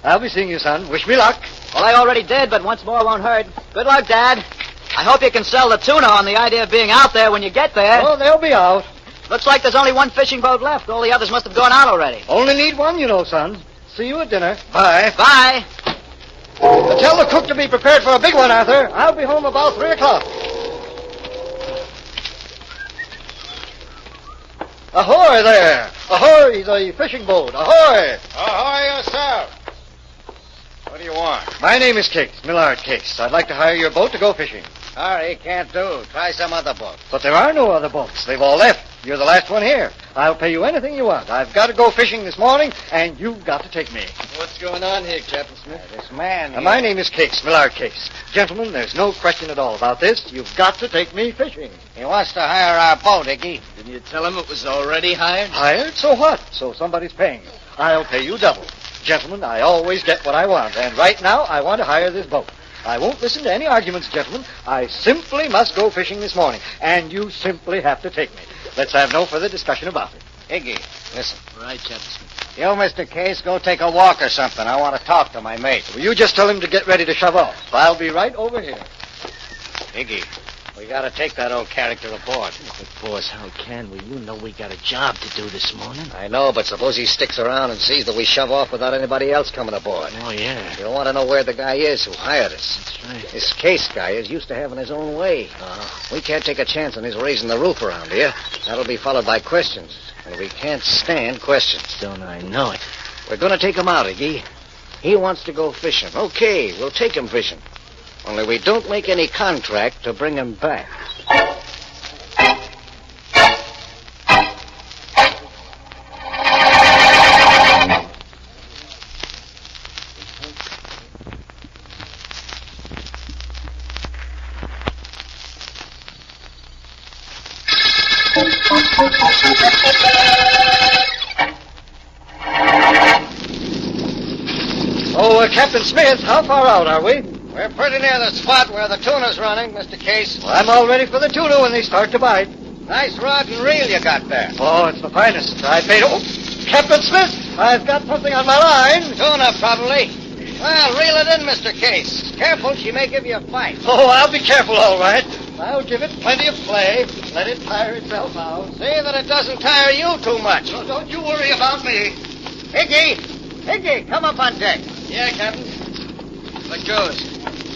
I'll be seeing you, son. Wish me luck. Well, I already did, but once more won't hurt. Good luck, Dad. I hope you can sell the tuna on the idea of being out there when you get there. Oh, they'll be out. Looks like there's only one fishing boat left. All the others must have gone out already. Only need one, you know, son. See you at dinner. Bye. Bye. Tell the cook to be prepared for a big one, Arthur. I'll be home about 3 o'clock. Ahoy there! Ahoy, the fishing boat! Ahoy! Ahoy yourself. What do you want? My name is Case, Millard Case. I'd like to hire your boat to go fishing. Sorry, can't do. Try some other boat. But there are no other boats. They've all left. You're the last one here. I'll pay you anything you want. I've got to go fishing this morning, and you've got to take me. What's going on here, Captain Smith? This man here. My name is Case, Millard Case. Gentlemen, there's no question at all about this. You've got to take me fishing. He wants to hire our boat, Iggy. Didn't you tell him it was already hired? Hired? So what? So somebody's paying you. I'll pay you double. Gentlemen, I always get what I want, and right now I want to hire this boat. I won't listen to any arguments, gentlemen. I simply must go fishing this morning, and you simply have to take me. Let's have no further discussion about it. Iggy, listen. Right, Captain Smith. You, Mr. Case, go take a walk or something. I want to talk to my mate. Will you just tell him to get ready to shove off? I'll be right over here. Iggy, we got to take that old character aboard. But, boss, how can we? You know we got a job to do this morning. I know, but suppose he sticks around and sees that we shove off without anybody else coming aboard. Oh, yeah. You'll want to know where the guy is who hired us. That's right. This Case guy is used to having his own way. We can't take a chance on his raising the roof around here. That'll be followed by questions. And we can't stand questions. Don't I know it? We're going to take him out, Iggy. He wants to go fishing. Okay, we'll take him fishing. Only we don't make any contract to bring him back. Oh, Captain Smith, how far out are we? We're pretty near the spot where the tuna's running, Mr. Case. Well, I'm all ready for the tuna when they start to bite. Nice rod and reel you got there. Oh, it's the finest. I paid... Oh, Captain Smith, I've got something on my line. Tuna, probably. Well, reel it in, Mr. Case. Careful, she may give you a fight. Oh, I'll be careful, all right. I'll give it plenty of play. Let it tire itself out. See that it doesn't tire you too much. No, don't you worry about me. Iggy, come up on deck. Yeah, Captain. What goes?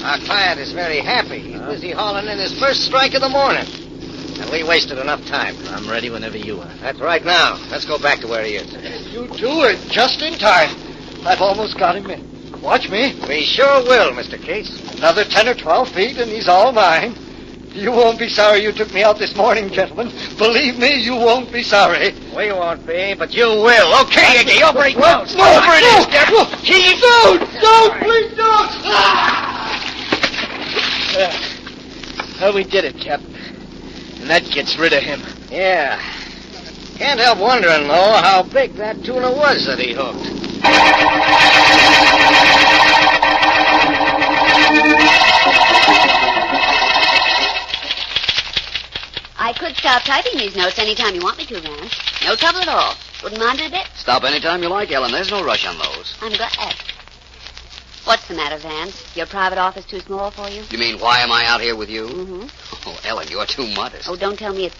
Our client is very happy. He's busy hauling in his first strike of the morning. And we wasted enough time. I'm ready whenever you are. That's right now. Let's go back to where he is. You two are just in time. I've almost got him in. Watch me. We sure will, Mr. Case. Another 10 or 12 feet, and he's all mine. You won't be sorry you took me out this morning, gentlemen. Believe me, you won't be sorry. We won't be, but you will. Okay, Iggy, over he goes. No, over it is, Captain. Don't, please don't. Well, we did it, Captain. And that gets rid of him. Yeah. Can't help wondering, though, how big that tuna was that he hooked. I could stop typing these notes any time you want me to, Vance. No trouble at all. Wouldn't mind it a bit. Stop any time you like, Ellen. There's no rush on those. I'm glad. What's the matter, Vance? Your private office too small for you? You mean, why am I out here with you? Mm-hmm. Oh, Ellen, you're too modest. Oh, don't tell me it's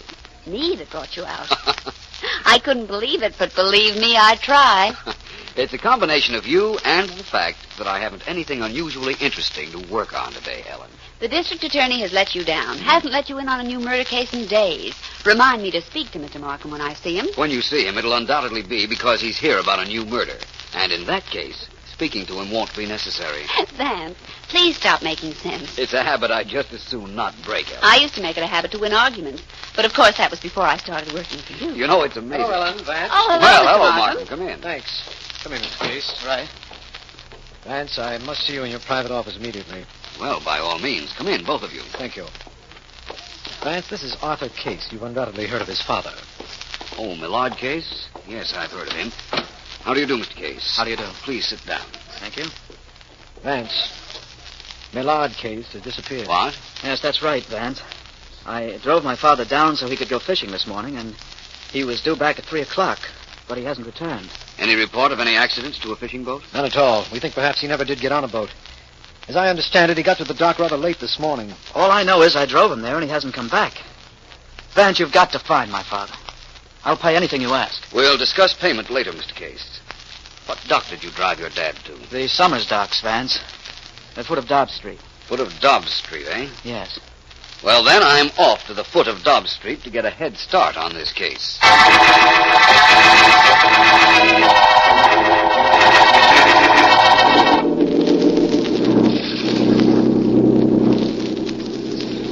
me that brought you out. I couldn't believe it, but believe me, I'd try. It's a combination of you and the fact that I haven't anything unusually interesting to work on today, Ellen. The district attorney has let you down. Hasn't let you in on a new murder case in days. Remind me to speak to Mr. Markham when I see him. When you see him, it'll undoubtedly be because he's here about a new murder. And in that case, speaking to him won't be necessary. Vance, please stop making sense. It's a habit I'd just as soon not break, Ellen. I used to make it a habit to win arguments. But, of course, that was before I started working for you. You know, it's amazing. Hello, Ellen. Vance. Oh, hello, Well, Mr. hello, Markham. Markham. Come in. Thanks. Come in, Mr. Case. Right. Vance, I must see you in your private office immediately. Well, by all means. Come in, both of you. Thank you. Vance, this is Arthur Case. You've undoubtedly heard of his father. Oh, Millard Case? Yes, I've heard of him. How do you do, Mr. Case? How do you do? Please sit down. Thank you. Vance, Millard case has disappeared. What? Yes, that's right, Vance. I drove my father down so he could go fishing this morning, and he was due back at 3 o'clock, but he hasn't returned. Any report of any accidents to a fishing boat? None at all. We think perhaps he never did get on a boat. As I understand it, he got to the dock rather late this morning. All I know is I drove him there, and he hasn't come back. Vance, you've got to find my father. I'll pay anything you ask. We'll discuss payment later, Mr. Case. What dock did you drive your dad to? The Summers docks, Vance. At foot of Dobbs Street. Foot of Dobbs Street, eh? Yes. Well, then, I'm off to the foot of Dobbs Street to get a head start on this case.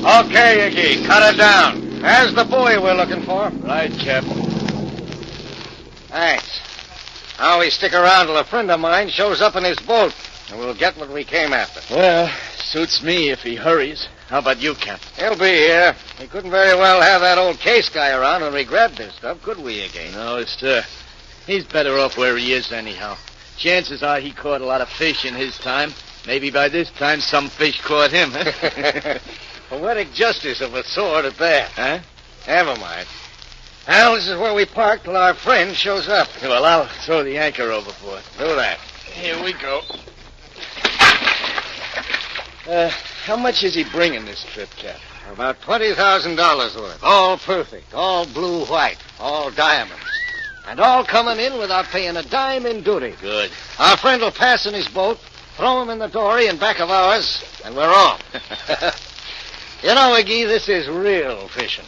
Okay, Iggy, cut it down. There's the buoy we're looking for. Right, Cap. Thanks. Now we stick around till a friend of mine shows up in his boat, and we'll get what we came after. Well, suits me if he hurries. How about you, Cap? He'll be here. We couldn't very well have that old case guy around when we grabbed this stuff, could we, Iggy? No, sir. He's better off where he is anyhow. Chances are he caught a lot of fish in his time. Maybe by this time some fish caught him. Poetic justice of a sort at that. Huh? Never mind. Well, this is where we park till our friend shows up. Well, I'll throw the anchor overboard. Do that. Here we go. How much is he bringing this trip, Cap? About $20,000 worth. All perfect. All blue-white. All diamonds. And all coming in without paying a dime in duty. Good. Our friend will pass in his boat, throw him in the dory in back of ours, and we're off. You know, Iggy, this is real fishing.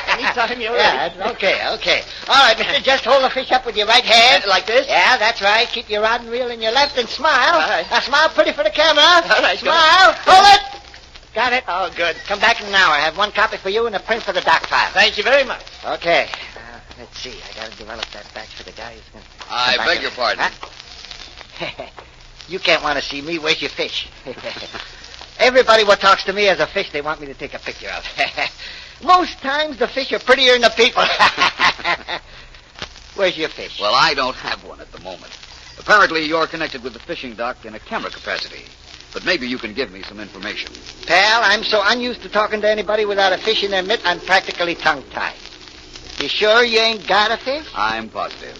Anytime you're ready. Okay. All right, mister, just hold the fish up with your right hand. Like this? Yeah, that's right. Keep your rod and reel in your left and smile. All right. Now, smile pretty for the camera. All right, Smile. Hold it. Got it? Oh, good. Come back in an hour. I have one copy for you and a print for the doc file. Thank you very much. Okay. Let's see. I got to develop that batch for the guy who's going to... I beg your pardon. Huh? You can't want to see me. Where's your fish? Everybody what talks to me as a fish, they want me to take a picture of. Most times the fish are prettier than the people. Where's your fish? Well, I don't have one at the moment. Apparently, you're connected with the fishing dock in a camera capacity. But maybe you can give me some information. Pal, I'm so unused to talking to anybody without a fish in their mitt, I'm practically tongue-tied. You sure you ain't got a fish? I'm positive.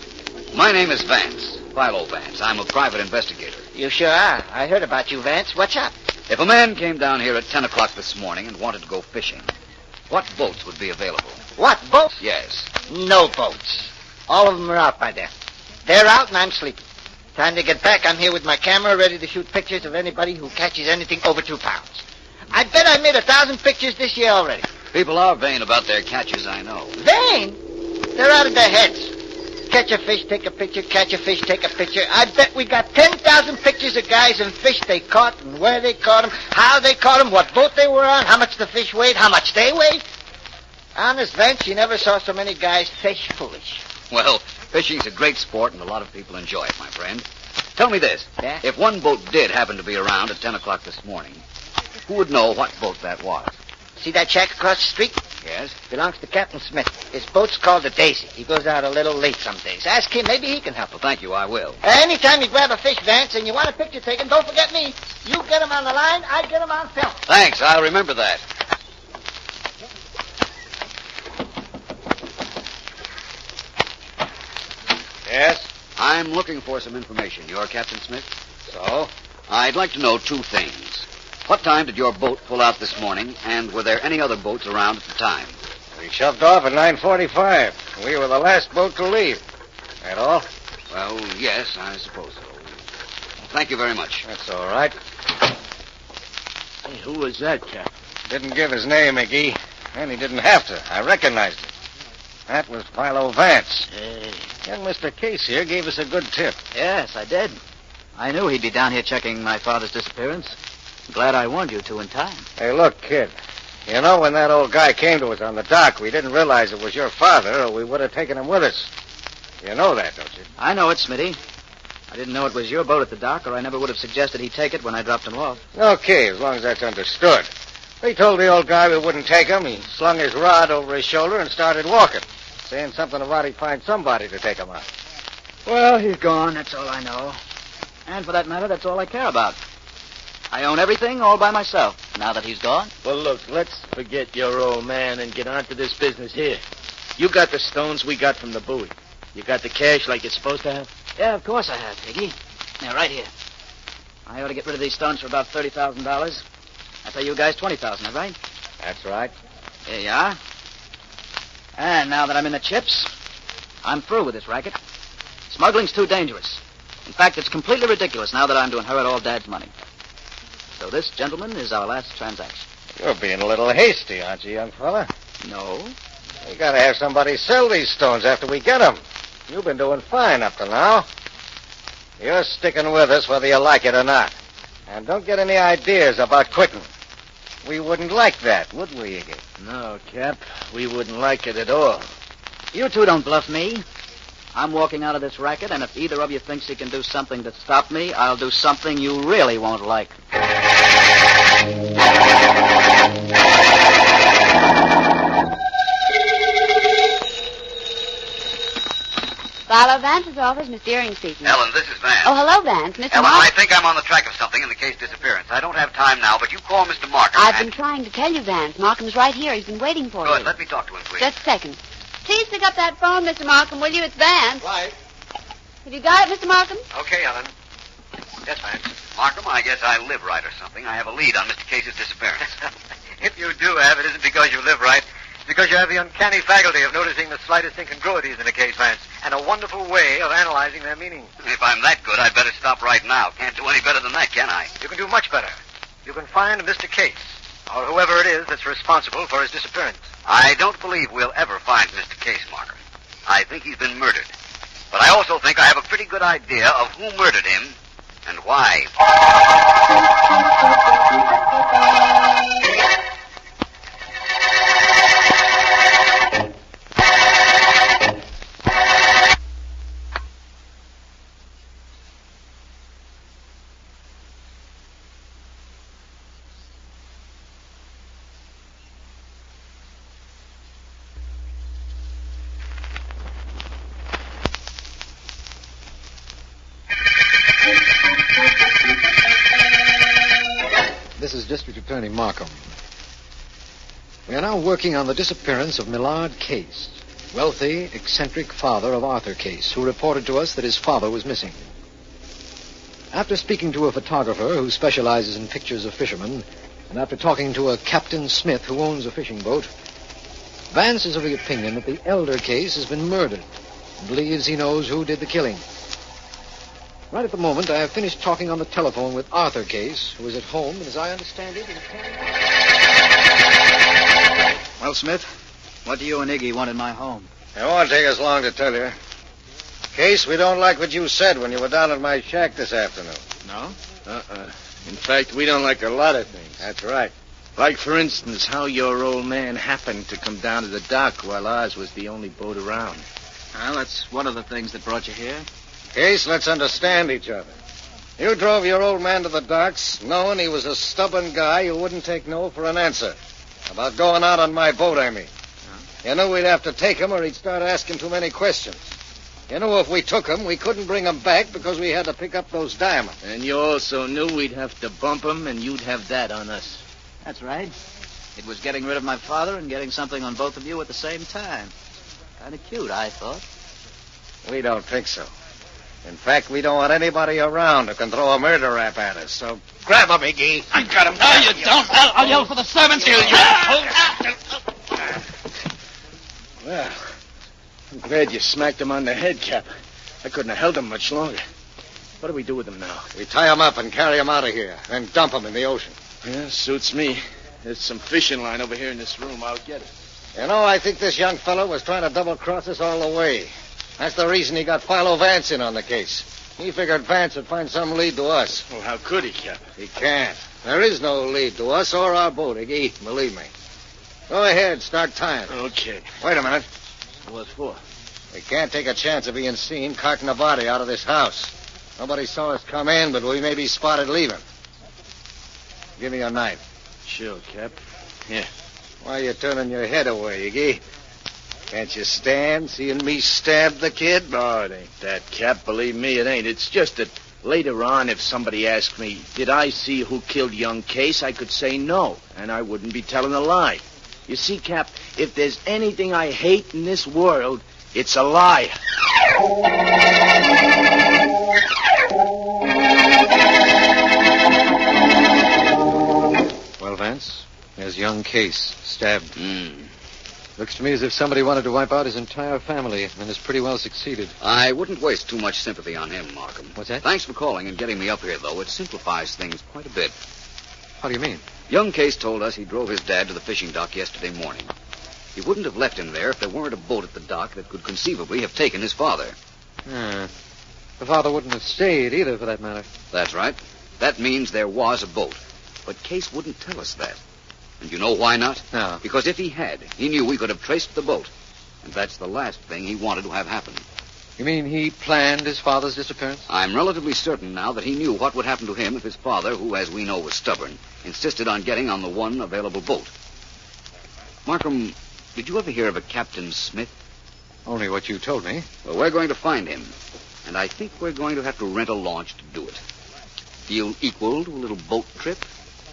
My name is Vance, Philo Vance. I'm a private investigator. You sure are. I heard about you, Vance. What's up? If a man came down here at 10 o'clock this morning and wanted to go fishing, what boats would be available? What, boats? Yes. No boats. All of them are out by then. They're out and I'm sleeping. Time to get back. I'm here with my camera ready to shoot pictures of anybody who catches anything over 2 pounds. I bet I made 1,000 pictures this year already. People are vain about their catches, I know. Vain? They're out of their heads. Catch a fish, take a picture. Catch a fish, take a picture. I bet we got 10,000 pictures of guys and fish they caught and where they caught them, how they caught them, what boat they were on, how much the fish weighed, how much they weighed. Honest, Vance, you never saw so many guys fish foolish. Well, fishing's a great sport and a lot of people enjoy it, my friend. Tell me this. Yeah? If one boat did happen to be around at 10 o'clock this morning, who would know what boat that was? See that shack across the street? Yes? Belongs to Captain Smith. His boat's called the Daisy. He goes out a little late some days. Ask him. Maybe he can help Well, us. thank you, I will. Anytime you grab a fish, Vance, and you want a picture taken, don't forget me. You get him on the line, I get him on film. Thanks, I'll remember that. Yes? I'm looking for some information. You're Captain Smith? So? I'd like to know 2 things. What time did your boat pull out this morning, and were there any other boats around at the time? We shoved off at 9:45. We were the last boat to leave. That all? Well, yes, I suppose so. Well, thank you very much. That's all right. Hey, who was that, Cap? Didn't give his name, Iggy. And he didn't have to. I recognized him. That was Philo Vance. Hey. Young Mr. Case here gave us a good tip. Yes, I did. I knew he'd be down here checking my father's disappearance. Glad I warned you 2 in time. Hey, look, kid. You know, when that old guy came to us on the dock, we didn't realize it was your father, or we would have taken him with us. You know that, don't you? I know it, Smitty. I didn't know it was your boat at the dock, or I never would have suggested he take it when I dropped him off. Okay, as long as that's understood. We told the old guy we wouldn't take him. He slung his rod over his shoulder and started walking. Saying something about he'd find somebody to take him out. Well, he's gone, that's all I know. And for that matter, that's all I care about. I own everything all by myself, now that he's gone. Well, look, let's forget your old man and get on to this business here. You got the stones we got from the buoy. You got the cash like you're supposed to have? Yeah, of course I have, Piggy. Yeah, right here. I ought to get rid of these stones for about $30,000. I pay you guys $20,000, right? That's right. Here you are. And now that I'm in the chips, I'm through with this racket. Smuggling's too dangerous. In fact, it's completely ridiculous now that I'm to inherit all Dad's money. So this, gentlemen, is our last transaction. You're being a little hasty, aren't you, young fella? No. We gotta have somebody sell these stones after we get them. You've been doing fine up to now. You're sticking with us whether you like it or not. And don't get any ideas about quitting. We wouldn't like that, would we, Iggy? No, Cap. We wouldn't like it at all. You two don't bluff me. I'm walking out of this racket, and if either of you thinks he can do something to stop me, I'll do something you really won't like. Philo Vance's office, Miss Deering speaking. Ellen, this is Vance. Oh, hello, Vance. Mr. Ellen, Markham. I think I'm on the track of something in the case disappearance. I don't have time now, but you call Mr. Markham. I've been trying to tell you, Vance. Markham's right here. He's been waiting for Good. you. Let me talk to him, please. Just a second. Please pick up that phone, Mr. Markham, will you? It's Vance. Right. Have you got it, Mr. Markham? Okay, Ellen. Yes, Vance. Markham, I guess I live right or something. I have a lead on Mr. Case's disappearance. If you do have, it isn't because you live right. It's because you have the uncanny faculty of noticing the slightest incongruities in a case, Vance, and a wonderful way of analyzing their meaning. If I'm that good, I'd better stop right now. Can't do any better than that, can I? You can do much better. You can find Mr. Case, or whoever it is that's responsible for his disappearance. I don't believe we'll ever find Mr. Case, Markham. I think he's been murdered. But I also think I have a pretty good idea of who murdered him and why. This is District Attorney Markham. We are now working on the disappearance of Millard Case, wealthy, eccentric father of Arthur Case, who reported to us that his father was missing. After speaking to a photographer who specializes in pictures of fishermen, and after talking to a Captain Smith who owns a fishing boat, Vance is of the opinion that the elder Case has been murdered and believes he knows who did the killing. Right at the moment, I have finished talking on the telephone with Arthur Case, who is at home, and as I understand it, Well, Smith, what do you and Iggy want in my home? It won't take us long to tell you. Case, we don't like what you said when you were down at my shack this afternoon. No? In fact, we don't like a lot of things. That's right. Like, for instance, how your old man happened to come down to the dock while ours was the only boat around. Well, that's one of the things that brought you here. Case, let's understand each other. You drove your old man to the docks knowing he was a stubborn guy who wouldn't take no for an answer. About going out on my boat, I mean. You knew we'd have to take him or he'd start asking too many questions. You knew if we took him, we couldn't bring him back because we had to pick up those diamonds. And you also knew we'd have to bump him, and you'd have that on us. That's right. It was getting rid of my father and getting something on both of you at the same time. Kind of cute, I thought. We don't think so. In fact, we don't want anybody around who can throw a murder rap at us. So grab him, Iggy. I got him. No, you don't. I'll yell for the servants. Well, I'm glad you smacked him on the head, Cap. I couldn't have held him much longer. What do we do with him now? We tie him up and carry him out of here, then dump him in the ocean. Yeah, suits me. There's some fishing line over here in this room. I'll get it. You know, I think this young fellow was trying to double-cross us all the way. That's the reason he got Philo Vance in on the case. He figured Vance would find some lead to us. Well, how could he, Cap? He can't. There is no lead to us or our boat, Iggy. Believe me. Go ahead, start tying. Okay. Wait a minute. What for? We can't take a chance of being seen carting a body out of this house. Nobody saw us come in, but we may be spotted leaving. Give me your knife. Sure, Cap. Here. Why are you turning your head away, Iggy? Can't you stand seeing me stab the kid? Oh, it ain't that, Cap. Believe me, it ain't. It's just that later on, if somebody asked me, did I see who killed young Case, I could say no, and I wouldn't be telling a lie. You see, Cap, if there's anything I hate in this world, it's a lie. Well, Vance, there's young Case, stabbed. Looks to me as if somebody wanted to wipe out his entire family, and has pretty well succeeded. I wouldn't waste too much sympathy on him, Markham. What's that? Thanks for calling and getting me up here, though. It simplifies things quite a bit. How do you mean? Young Case told us he drove his dad to the fishing dock yesterday morning. He wouldn't have left him there if there weren't a boat at the dock that could conceivably have taken his father. The father wouldn't have stayed either, for that matter. That's right. That means there was a boat. But Case wouldn't tell us that. And you know why not? No. Because if he had, he knew we could have traced the boat. And that's the last thing he wanted to have happen. You mean he planned his father's disappearance? I'm relatively certain now that he knew what would happen to him if his father, who, as we know, was stubborn, insisted on getting on the one available boat. Markham, did you ever hear of a Captain Smith? Only what you told me. Well, we're going to find him. And I think we're going to have to rent a launch to do it. Feel equal to a little boat trip?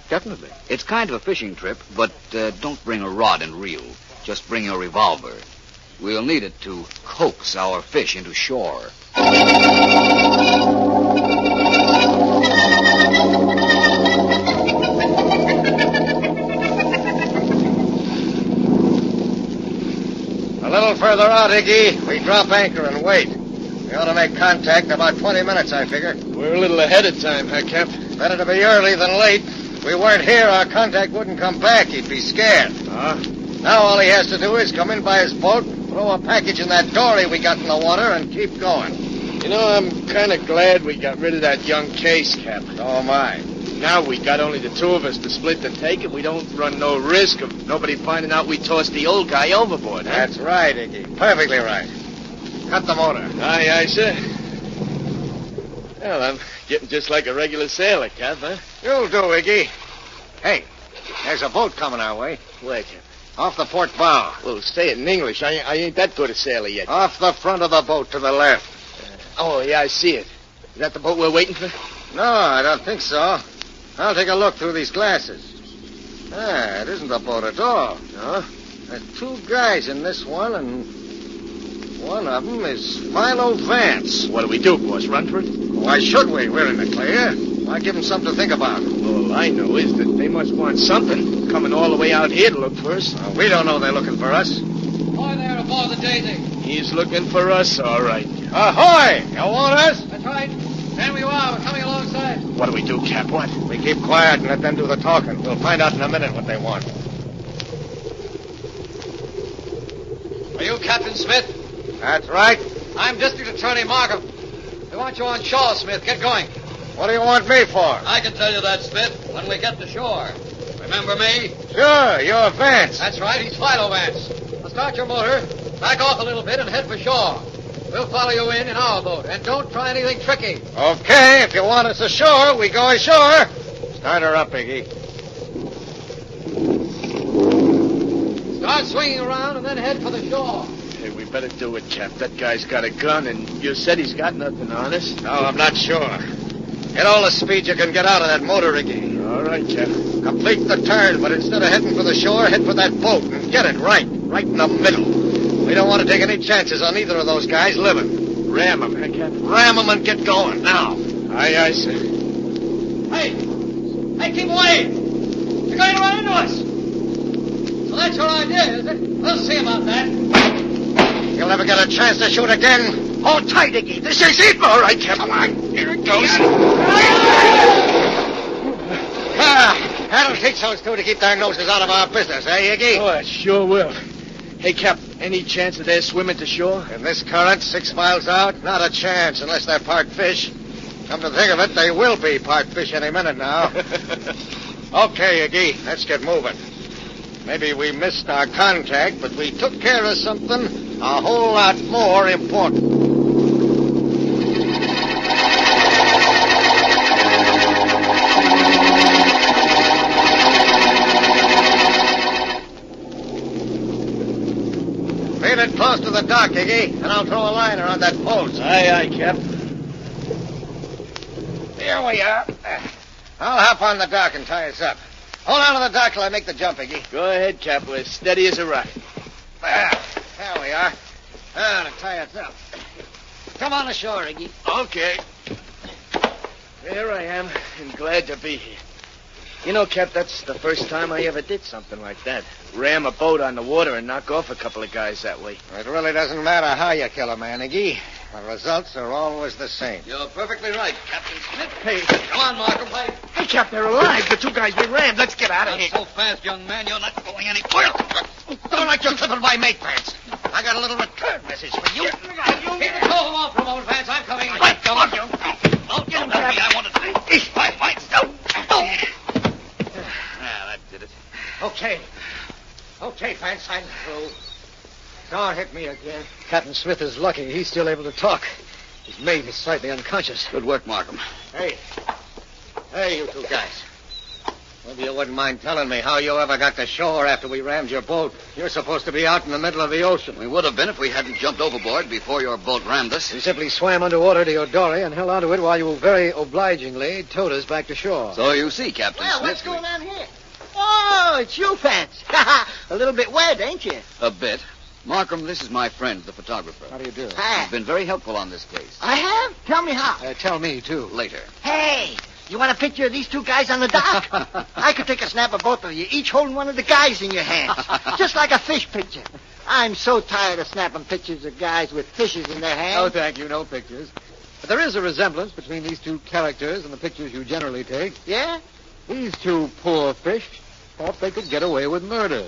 Definitely. It's kind of a fishing trip, but don't bring a rod and reel. Just bring your revolver. We'll need it to coax our fish into shore. A little further out, Iggy. We drop anchor and wait. We ought to make contact in about 20 minutes, I figure. We're a little ahead of time, huh, Cap? Better to be early than late. If we weren't here, our contact wouldn't come back. He'd be scared. Now all he has to do is come in by his boat, throw a package in that dory we got in the water, and keep going. You know, I'm kind of glad we got rid of that young Case, Cap. So am I. Now we got only the two of us to split the take, and we don't run no risk of nobody finding out we tossed the old guy overboard, huh? That's right, Iggy. Perfectly right. Cut the motor. Aye, sir. Well, I'm getting just like a regular sailor, Cap, huh? You'll do, Iggy. Hey, there's a boat coming our way. Where, Cap? Off the port bow. Well, say it in English. I ain't that good a sailor yet. Off the front of the boat to the left. Oh, yeah, I see it. Is that the boat we're waiting for? No, I don't think so. I'll take a look through these glasses. It isn't the boat at all. No? There's two guys in this one, and one of them is Philo Vance. What do we do, boss? Run for it? Why should we? We're in the clear. Why give them something to think about? All I know is that they must want something, coming all the way out here to look for us. We don't know they're looking for us. Ahoy there aboard the Daisy. He's looking for us, all right. Ahoy! You want us? That's right. There we are. We're coming alongside. What do we do, Cap? What? We keep quiet and let them do the talking. We'll find out in a minute what they want. Are you Captain Smith? That's right. I'm District Attorney Markham. We want you on shore, Smith. Get going. What do you want me for? I can tell you that, Smith, when we get to shore. Remember me? Sure, you're Vance. That's right. He's Philo Vance. Now start your motor, back off a little bit, and head for shore. We'll follow you in our boat, and don't try anything tricky. Okay, if you want us ashore, we go ashore. Start her up, Iggy. Start swinging around and then head for the shore. Hey, we better do it, Cap. That guy's got a gun, and you said he's got nothing on us. No, I'm not sure. Get all the speed you can get out of that motor, Iggy. All right, Cap. Complete the turn, but instead of heading for the shore, head for that boat and get it right in the middle. We don't want to take any chances on either of those guys living. Ram them, huh, Cap? Ram them and get going, now. Aye, sir. Hey, keep away. You're going to run into us. So that's your idea, is it? We'll see about that. You'll never get a chance to shoot again. Hold tight, Iggy. This is it. All right, Cap. Come on. Here it goes. That'll teach those two to keep their noses out of our business, eh, Iggy? Oh, it sure will. Hey, Cap, any chance of their swimming to shore? In this current, 6 miles out, not a chance unless they're part fish. Come to think of it, they will be part fish any minute now. Okay, Iggy, let's get moving. Maybe we missed our contact, but we took care of something a whole lot more important. Beat it, the dock, Iggy, and I'll throw a line around that post. Aye, Cap. Here we are. I'll hop on the dock and tie us up. Hold on to the dock till I make the jump, Iggy. Go ahead, Cap. We're steady as a rock. There we are. Now to tie us up. Come on ashore, Iggy. Okay. Here I am, and glad to be here. You know, Cap, that's the first time I ever did something like that. Ram a boat on the water and knock off a couple of guys that way. It really doesn't matter how you kill a man, Iggy. The results are always the same. You're perfectly right, Captain Smith. Hey. Come on, Markham. Hey, Cap, they're alive. The two guys we rammed. Let's get out of here. Not so fast, young man. You're not going anywhere. Don't let you clip my mate, Vance. I got a little return message for you. Hold him off for a moment, Vance. I'm coming. Right, come on, you. Don't get me. I want to see. My stuff. That did it. Okay, Vance, I'm through. Don't hit me again. Captain Smith is lucky. He's still able to talk. His mate is slightly unconscious. Good work, Markham. Hey, you two guys. Maybe you wouldn't mind telling me how you ever got to shore after we rammed your boat. You're supposed to be out in the middle of the ocean. We would have been if we hadn't jumped overboard before your boat rammed us. We simply swam underwater to your dory and held onto it while you very obligingly towed us back to shore. So you see, Captain Well, Smith. what's going on here? Oh, it's you, Vance. A little bit wet, ain't you? A bit. Markham, this is my friend, the photographer. How do you do? Hi. He's been very helpful on this case. I have? Tell me how. Tell me, too. Later. Hey, you want a picture of these two guys on the dock? I could take a snap of both of you, each holding one of the guys in your hands. Just like a fish picture. I'm so tired of snapping pictures of guys with fishes in their hands. Oh, thank you. No pictures. But there is a resemblance between these two characters and the pictures you generally take. Yeah? These two poor fish thought they could get away with murder.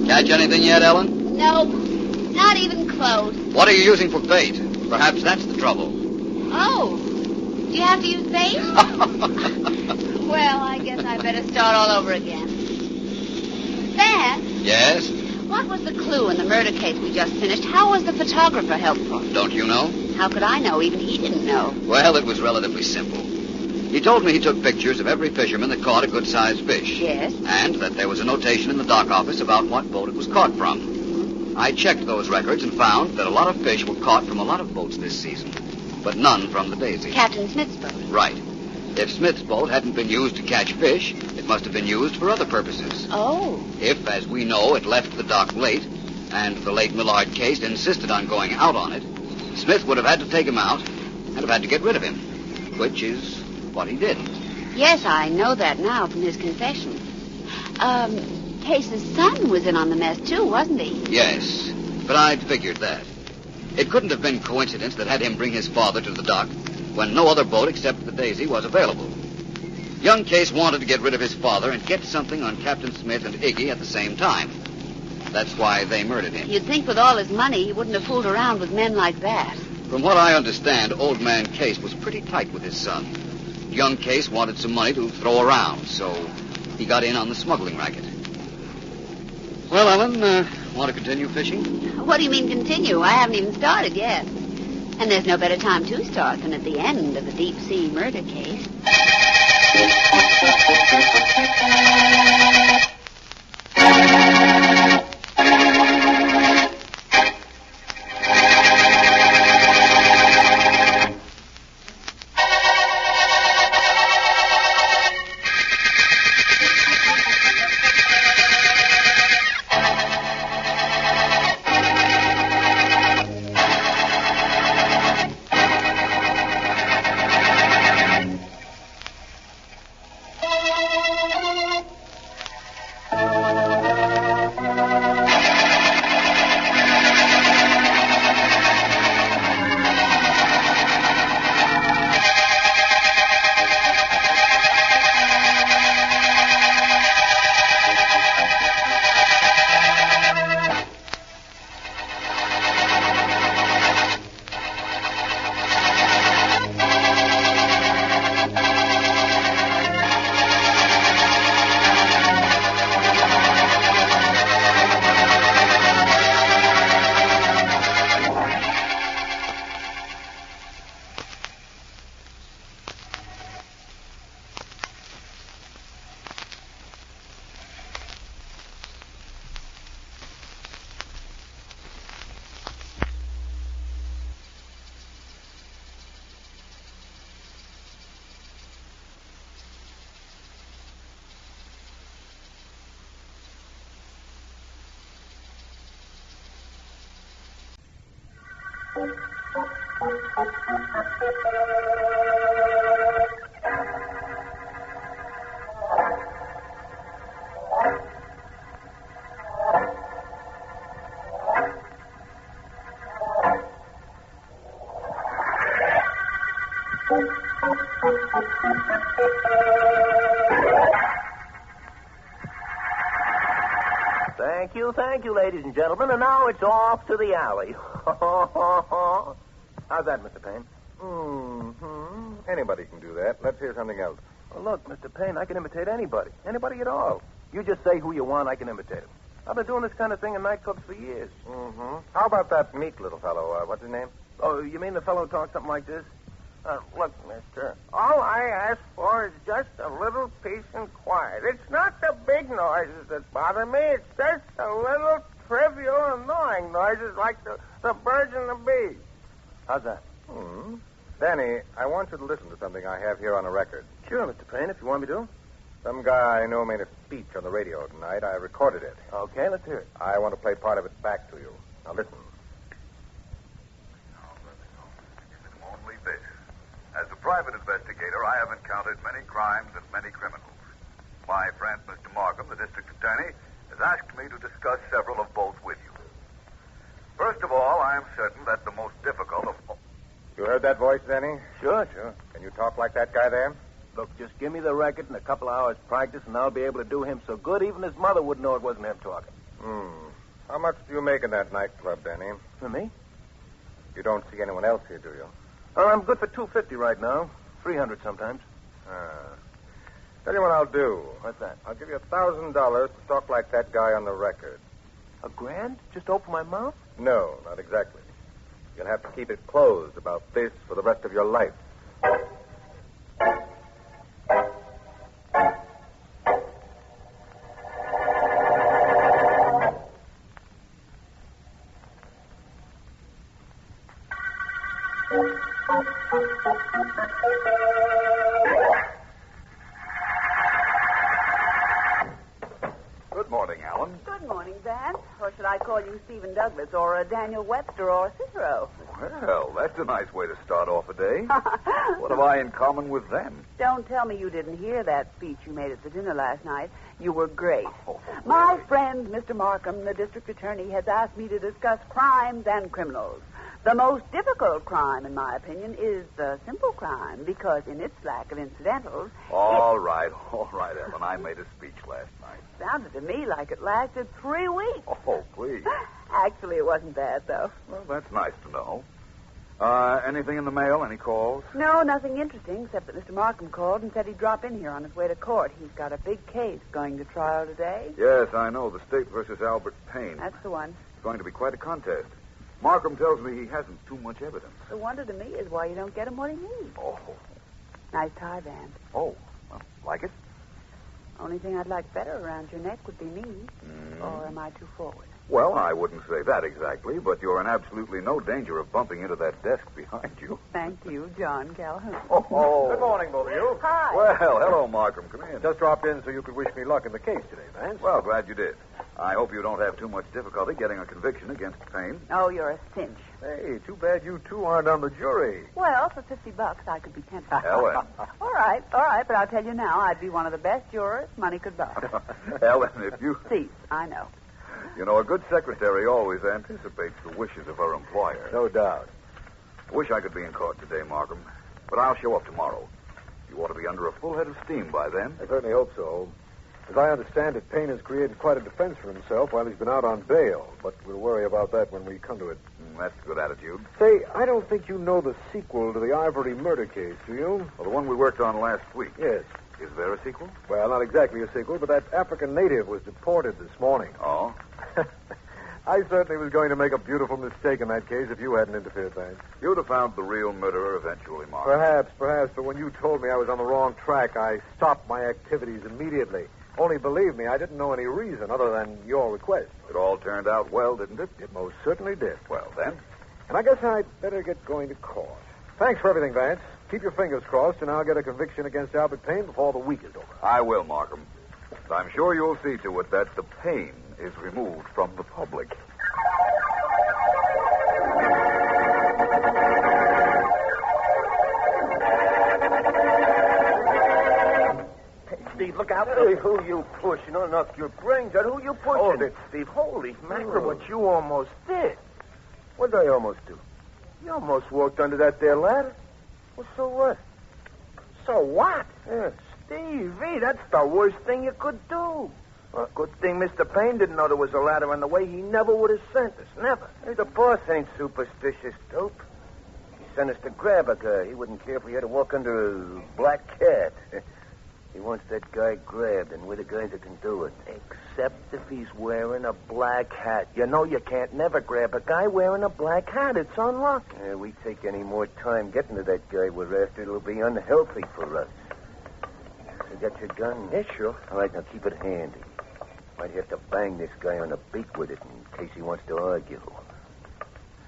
Catch anything yet, Ellen? Nope. Not even close. What are you using for bait? Perhaps that's the trouble. Oh. Do you have to use bait? Well, I guess I better start all over again. Vance, Yes? what was the clue in the murder case we just finished? How was the photographer helpful? Don't you know? How could I know? Even he didn't know. Well, it was relatively simple. He told me he took pictures of every fisherman that caught a good-sized fish. Yes. And that there was a notation in the dock office about what boat it was caught from. I checked those records and found that a lot of fish were caught from a lot of boats this season, but none from the Daisy. Captain Smith's boat. Right. If Smith's boat hadn't been used to catch fish, it must have been used for other purposes. Oh. If, as we know, it left the dock late, and the late Millard Case insisted on going out on it, Smith would have had to take him out and have had to get rid of him, which is what he did. Yes, I know that now from his confession. Case's son was in on the mess, too, wasn't he? Yes, but I'd figured that. It couldn't have been coincidence that had him bring his father to the dock when no other boat except the Daisy was available. Young Case wanted to get rid of his father and get something on Captain Smith and Iggy at the same time. That's why they murdered him. You'd think with all his money he wouldn't have fooled around with men like that. From what I understand, old man Case was pretty tight with his son. Young Case wanted some money to throw around, so he got in on the smuggling racket. Well, Ellen, want to continue fishing? What do you mean continue? I haven't even started yet. And there's no better time to start than at the end of a deep-sea murder case. Thank you, ladies and gentlemen. And now it's off to the alley. How's that, Mr. Payne? Mm-hmm. Anybody can do that. Let's hear something else. Well, look, Mr. Payne, I can imitate anybody. Anybody at all. You just say who you want, I can imitate him. I've been doing this kind of thing in nightclubs for years. Mm-hmm. How about that meek little fellow? What's his name? Oh, you mean the fellow talks something like this? Look, mister, all I ask for is just a little peace and quiet. It's not the big noises that bother me. It's just the little trivial, annoying noises like the birds and the bees. How's that? Hmm. Danny, I want you to listen to something I have here on a record. Sure, Mr. Payne, if you want me to. Some guy I know made a speech on the radio tonight. I recorded it. Okay, let's hear it. I want to play part of it back to you. Now listen. Only this. As a private investigator, I have encountered many crimes and many criminals. My friend, Mr. Markham, the district attorney, has asked me to discuss several of both with you. First of all, I am certain that the most difficult of... You heard that voice, Danny? Sure. Can you talk like that guy there? Look, just give me the record and a couple hours practice, and I'll be able to do him so good even his mother wouldn't know it wasn't him talking. How much do you make in that nightclub, Danny? For me? You don't see anyone else here, do you? Oh, I'm good for $250 right now. $300 sometimes. Tell you what I'll do. What's that? I'll give you $1,000 to talk like that guy on the record. $1,000? Just to open my mouth? No, not exactly. You'll have to keep it closed about this for the rest of your life. Good morning, Alan. Good morning, Vance. Or should I call you Stephen Douglas or Daniel Webster or Cicero? Well, that's a nice way to start off a day. What have I in common with them? Don't tell me you didn't hear that speech you made at the dinner last night. You were great. My friend, Mr. Markham, the district attorney, has asked me to discuss crimes and criminals. The most difficult crime, in my opinion, is the simple crime, because in its lack of incidentals... All right, Ellen. I made a speech last night. Sounded to me like it lasted 3 weeks. Oh, please. Actually, it wasn't bad, though. Well, that's nice to know. Anything in the mail? Any calls? No, nothing interesting, except that Mr. Markham called and said he'd drop in here on his way to court. He's got a big case going to trial today. Yes, I know. The State versus Albert Payne. That's the one. It's going to be quite a contest. Markham tells me he hasn't too much evidence. The wonder to me is why you don't get him what he needs. Oh. Nice tie, Vance. Oh, well, like it? Only thing I'd like better around your neck would be me. Or am I too forward? Well, I wouldn't say that exactly, but you're in absolutely no danger of bumping into that desk behind you. Thank you, John Calhoun. Oh. Good morning, both of you. Hi. Well, hello, Markham. Come in. Just dropped in so you could wish me luck in the case today, Vance. Well, glad you did. I hope you don't have too much difficulty getting a conviction against Payne. Oh, you're a cinch. Hey, too bad you two aren't on the jury. Well, for $50, I could be tempted. Ellen. All right, but I'll tell you now, I'd be one of the best jurors money could buy. Ellen, if you... Cease, I know. You know, a good secretary always anticipates the wishes of her employer. No doubt. I wish I could be in court today, Markham, but I'll show up tomorrow. You ought to be under a full head of steam by then. I certainly hope so. As I understand it, Payne has created quite a defense for himself while he's been out on bail, but we'll worry about that when we come to it. That's a good attitude. Say, I don't think you know the sequel to the Ivory murder case, do you? Well, the one we worked on last week. Yes. Is there a sequel? Well, not exactly a sequel, but that African native was deported this morning. Oh? I certainly was going to make a beautiful mistake in that case if you hadn't interfered, Vance. You'd have found the real murderer eventually, Markham. Perhaps, but when you told me I was on the wrong track, I stopped my activities immediately. Only believe me, I didn't know any reason other than your request. It all turned out well, didn't it? It most certainly did. Well, then. And I guess I'd better get going to court. Thanks for everything, Vance. Keep your fingers crossed, and I'll get a conviction against Albert Payne before the week is over. I will, Markham. I'm sure you'll see to it that the pain is removed from the public. Steve, look out. Hey, who you pushing? I'll knock your brains out. Who you pushing? Hold it, Steve. Holy mackerel, what you almost did. What did I almost do? You almost walked under that there ladder. Well, so what? So what? Yeah. Stevie, that's the worst thing you could do. Good thing Mr. Payne didn't know there was a ladder on the way. He never would have sent us. Never. Hey, the boss ain't superstitious, dope. He sent us to grab a guy. He wouldn't care if we had to walk under a black cat. He wants that guy grabbed, and we're the guys that can do it. Except if he's wearing a black hat. You know you can't never grab a guy wearing a black hat. It's unlucky. We take any more time getting to that guy we're after, it'll be unhealthy for us. You got your gun? Yeah, sure. All right, now keep it handy. Might have to bang this guy on the beak with it in case he wants to argue.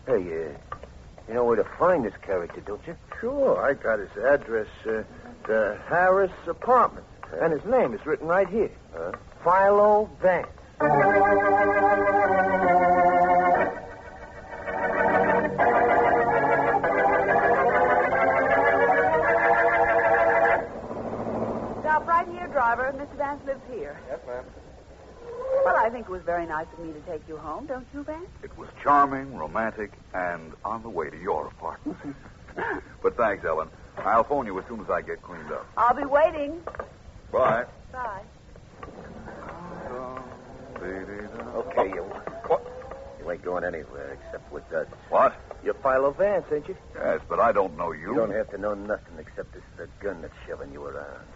Hey, you know where to find this character, don't you? Sure, I got his address, the Harris apartment. And his name is written right here. Philo Vance. Stop right here, driver. Mr. Vance lives here. Yes, ma'am. Well, I think it was very nice of me to take you home, don't you, Vance? It was charming, romantic, and on the way to your apartment. But thanks, Ellen. I'll phone you as soon as I get cleaned up. I'll be waiting. Bye. Bye. Okay, you ain't going anywhere except with us. What? You're Philo Vance, ain't you? Yes, but I don't know you. You don't have to know nothing except this is the gun that's shoving you around.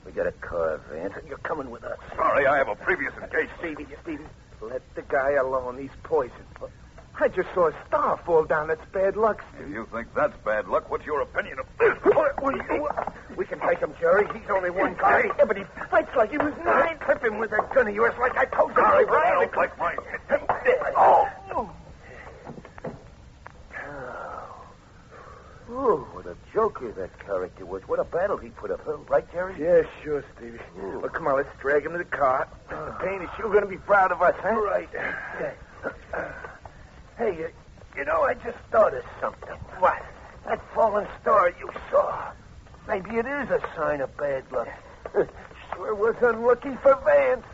We got a car, Vance, and you're coming with us. Sorry, I have a previous engagement. Stevie, let the guy alone. He's poisoned. I just saw a star fall down. That's bad luck, Steve. If you think that's bad luck, what's your opinion of this? We can take him, Jerry. He's only one guy. Yeah, but he fights like he was nine. Clip him with that gun of yours like I told you. Sorry, but I don't like mine. Oh, what a joker that character was. What a battle he put up, huh? Right, Jerry? Yeah, sure, Stevie. Well, come on, let's drag him to the car. Mr. Payne is sure going to be proud of us, huh? Right. Hey, you know, I just thought of something. What? That fallen star you saw. Maybe it is a sign of bad luck. Sure was unlucky for Vance.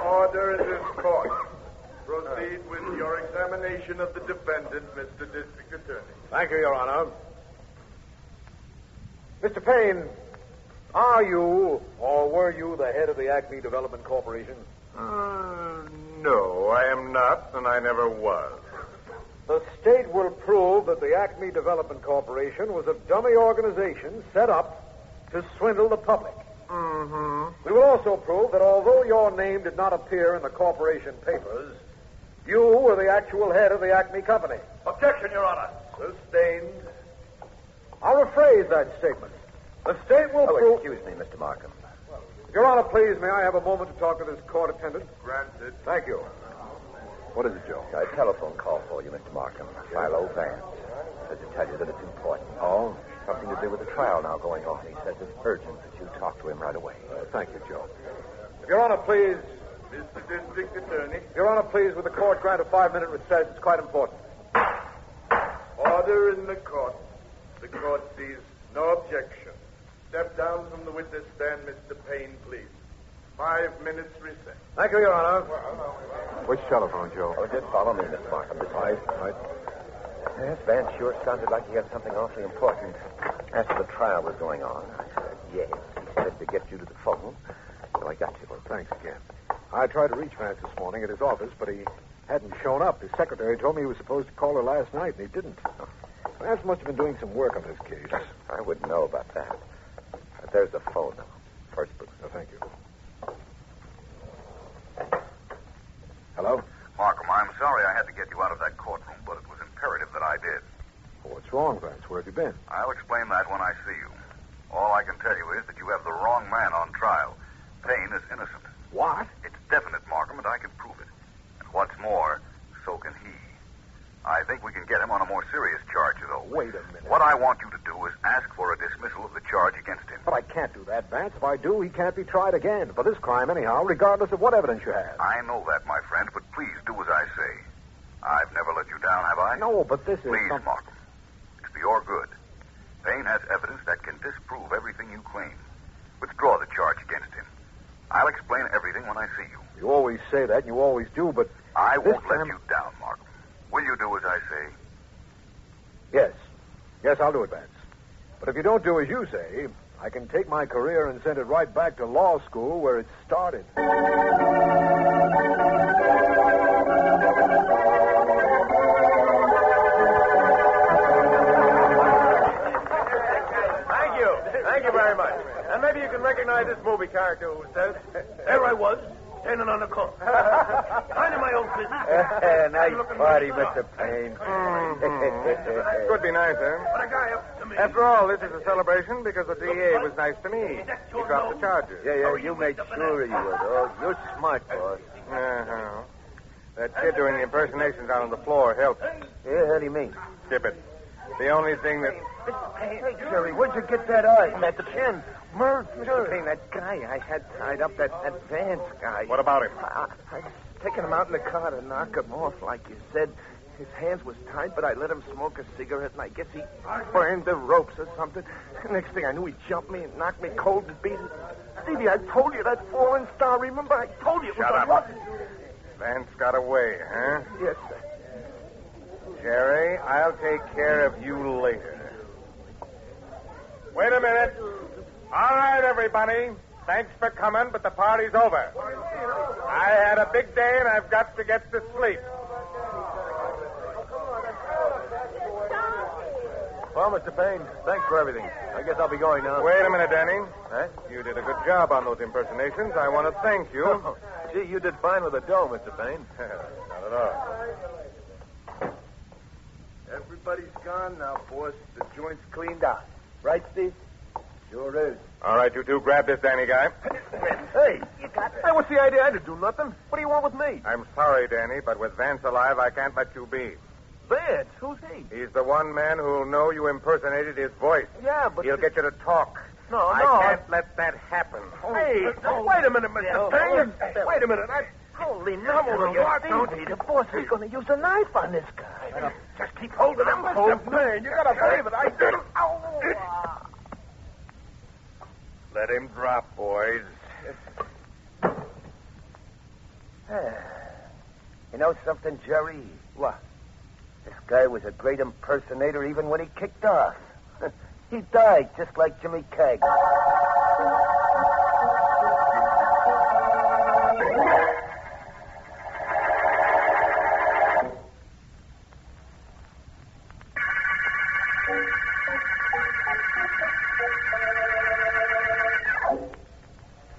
Order in this court. Proceed with your examination of the defendant, Mr. District Attorney. Thank you, Your Honor. Mr. Payne, are you or were you the head of the Acme Development Corporation? No, I am not, and I never was. The state will prove that the Acme Development Corporation was a dummy organization set up to swindle the public. Mm-hmm. We will also prove that although your name did not appear in the corporation papers, you were the actual head of the Acme Company. Objection, Your Honor. Sustained. I'll rephrase that statement. The state will prove... Excuse me, Mr. Markham. Your Honor, please, may I have a moment to talk to this court attendant? Granted. Thank you. What is it, Joe? A telephone call for you, Mr. Markham. Philo Vance. Says to tell you that it's important. Oh? Something to do with the trial now going on. He says it's urgent that you talk to him right away. Thank you, Joe. Your Honor, please. Mr. District Attorney. Your Honor, please, with the court grant a 5-minute recess. It's quite important. Order in the court. The court sees no objection. Step down from the witness stand, Mr. Payne, please. 5 minutes recess. Thank you, Your Honor. Which telephone, Joe? Oh, just follow me, Mr. Markham. This way. Right. Yes, Vance sure sounded like he had something awfully important. After the trial was going on, I said yes. He said to get you to the phone, so I got you. Well, thanks again. I tried to reach Vance this morning at his office, but he hadn't shown up. His secretary told me he was supposed to call her last night, and he didn't. Vance must have been doing some work on this case. I wouldn't know about that. There's the phone now. First booth. Oh, thank you. Hello? Markham, I'm sorry I had to get you out of that courtroom, but it was imperative that I did. What's wrong, Vance? Where have you been? I'll explain that when I see you. All I can tell you is that you have the wrong man on trial. Payne is innocent. What? It's definite, Markham, and I can prove it. And what's more, so can he. I think we can get him on a more serious charge, though. Wait a minute. What I want you to do is ask for a dismissal of the charge against him. But I can't do that, Vance. If I do, he can't be tried again for this crime anyhow, regardless of what evidence you have. I know that, my friend, but please do as I say. I've never let you down, have I? No, but this is... Please, Markham. It's for your good. Payne has evidence that can disprove everything you claim. Withdraw the charge against him. I'll explain everything when I see you. You always say that, and you always do, but... I won't let you down, Markham. Will you do as I say? Yes. Yes, I'll do it, Vance. But if you don't do as you say, I can take my career and send it right back to law school where it started. Thank you very much. And maybe you can recognize this movie character who says, there I was, standing on the corner. Minding my own business. Nice party, Mr. Payne. Could be nicer. But a guy up to me. After all, this is a celebration because the DA was nice to me. He dropped the charges. Yeah, you made sure you would. Oh, you're smart, boss. Uh-huh. That kid doing the impersonations out on the floor helped. Yeah, how do you mean? Skip it. The only thing that... Hey, Jerry, where'd you get that eye? At the chin. Mr. Payne, that guy I had tied up, that Vance guy. What about him? I was taking him out in the car to knock him off, like you said. His hands was tied, but I let him smoke a cigarette, and I guess he burned the ropes or something. Next thing I knew, he jumped me and knocked me cold and beat it. Stevie, I told you that falling star, remember? I told you it was Shut a up. rocket. Vance got away, huh? Yes, sir. Jerry, I'll take care of you later. Wait a minute. All right, everybody. Thanks for coming, but the party's over. I had a big day, and I've got to get to sleep. Well, Mr. Payne, thanks for everything. I guess I'll be going now. Wait a minute, Danny. Huh? You did a good job on those impersonations. I want to thank you. Oh, gee, you did fine with the dough, Mr. Payne. Not at all. Everybody's gone now, boss. The joint's cleaned out. Right, Steve? Sure is. All right, you two, grab this Danny guy. Hey, hey, what's the idea? I didn't do nothing. What do you want with me? I'm sorry, Danny, but with Vance alive, I can't let you be. Vance? Who's he? He's the one man who'll know you impersonated his voice. Yeah, but... He'll get you to talk. No, I can't let that happen. Hey, wait a minute, Mr. Payne. Wait a minute. Holy mackerel, The boss is going to use a knife on this guy. Just keep hold of him, Mr. Payne. You gotta believe it. I did it. Let him drop, boys. You know something, Jerry? What? This guy was a great impersonator even when he kicked off. He died just like Jimmy Keg.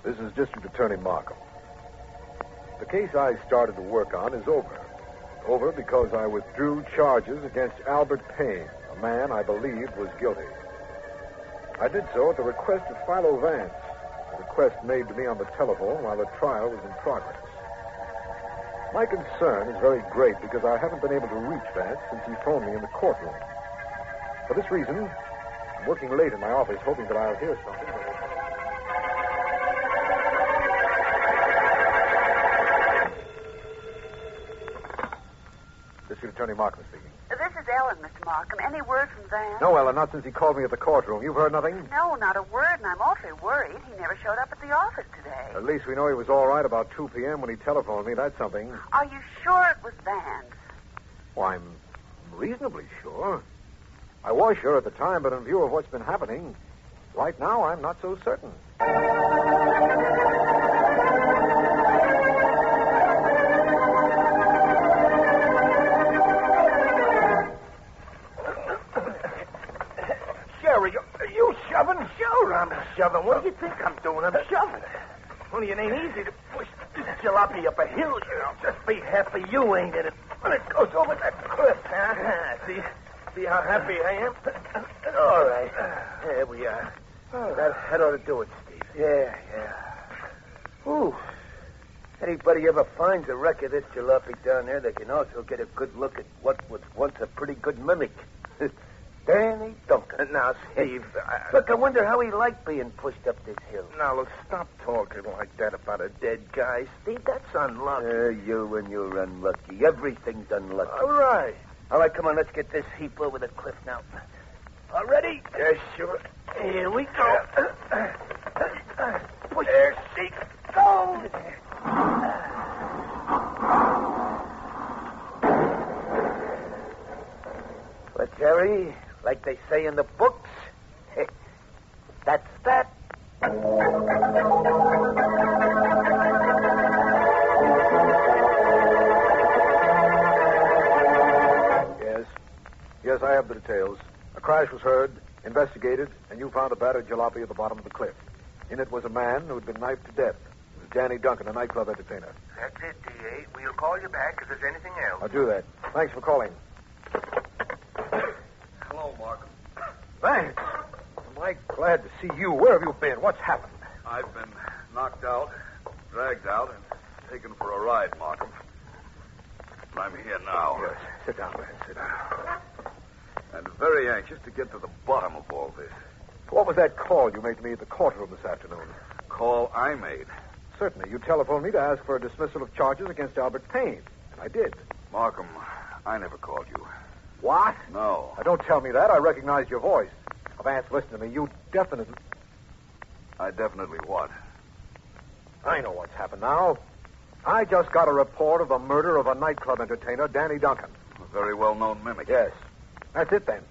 This is District Attorney Markham. The case I started to work on is over. Over because I withdrew charges against Albert Payne, a man I believed was guilty. I did so at the request of Philo Vance, a request made to me on the telephone while the trial was in progress. My concern is very great because I haven't been able to reach Vance since he phoned me in the courtroom. For this reason, I'm working late in my office hoping that I'll hear something. District Attorney Markham speaking. This is Ellen, Mr. Markham. Any word from Vance? No, Ellen, not since he called me at the courtroom. You've heard nothing? No, not a word, and I'm awfully worried. He never showed up at the office today. At least we know he was all right about 2 p.m. when he telephoned me. That's something. Are you sure it was Vance? Well, I'm reasonably sure. I was sure at the time, but in view of what's been happening, right now I'm not so certain. Jerry, are you shoving? Sure, I'm shoving. What do you think I'm doing? I'm shoving. Only it ain't easy to push this jalopy up a hill, you know. Just be happy you ain't in it when it goes over that cliff. See how happy I am? All right. There we are. That ought to do it, Steve. Yeah. Ooh. Anybody ever finds a wreck of this jalopy down there, they can also get a good look at what was once a pretty good mimic. Danny Duncan. Now, Steve... Look, I wonder how he liked being pushed up this hill. Now, look, stop talking like that about a dead guy. Steve, that's unlucky. You and you're unlucky. Everything's unlucky. All right. All right, come on, let's get this heap over the cliff now. All ready? Yeah, sure. Here we go. Push. There she goes. But, Jerry, like they say in the books, that's that. Yes, I have the details. A crash was heard, investigated, and you found a battered jalopy at the bottom of the cliff. In it was a man who had been knifed to death. It was Danny Duncan, a nightclub entertainer. That's it, D.A. We'll call you back if there's anything else. I'll do that. Thanks for calling. Hello, Markham. Thanks. Am I glad to see you? Where have you been? What's happened? I've been knocked out, dragged out, and taken for a ride, Markham. I'm here now. Yes. Sit down, man. Sit down. And very anxious to get to the bottom of all this. What was that call you made to me at the courtroom this afternoon? Call I made. Certainly. You telephoned me to ask for a dismissal of charges against Albert Payne. And I did. Markham, I never called you. What? No. Now, don't tell me that. I recognized your voice. Now, Vance, listen to me. You definitely... I definitely what? I know what's happened now. I just got a report of the murder of a nightclub entertainer, Danny Duncan. A very well-known mimic. Yes. That's it, then.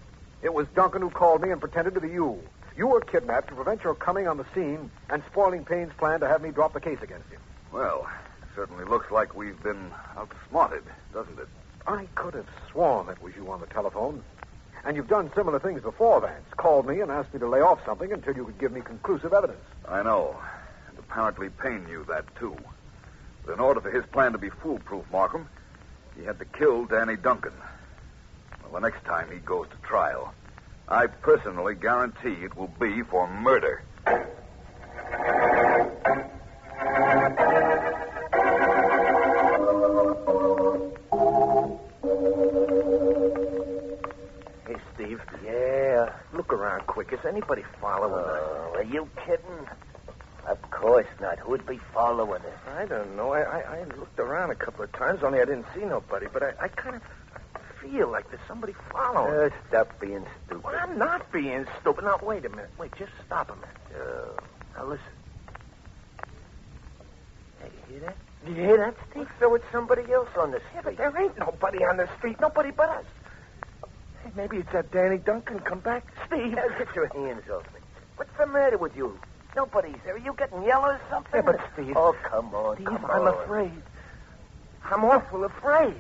It was Duncan who called me and pretended to be you. You were kidnapped to prevent your coming on the scene and spoiling Payne's plan to have me drop the case against him. Well, it certainly looks like we've been outsmarted, doesn't it? I could have sworn it was you on the telephone. And you've done similar things before, Vance. Called me and asked me to lay off something until you could give me conclusive evidence. I know. And apparently Payne knew that, too. But in order for his plan to be foolproof, Markham, he had to kill Danny Duncan. Well, the next time he goes to trial, I personally guarantee it will be for murder. Hey, Steve. Yeah. Look around quick. Is anybody following us? Are you kidding? Of course not. Who'd be following us? I don't know. I looked around a couple of times, only I didn't see nobody. But I kind of feel like there's somebody following. Stop being stupid. Well, I'm not being stupid. Now, wait a minute. Wait, just stop a minute. Now, listen. Hey, you hear that? You hear that, Steve? So it's somebody else on the street. Yeah, but there ain't nobody on the street. Nobody but us. Hey, maybe it's that Danny Duncan come back. Steve. Now, get your hands off me. What's the matter with you? Nobody's there. Are you getting yellow or something? Yeah, but Steve. Oh, come on. Steve, come I'm on. afraid. I'm awful afraid.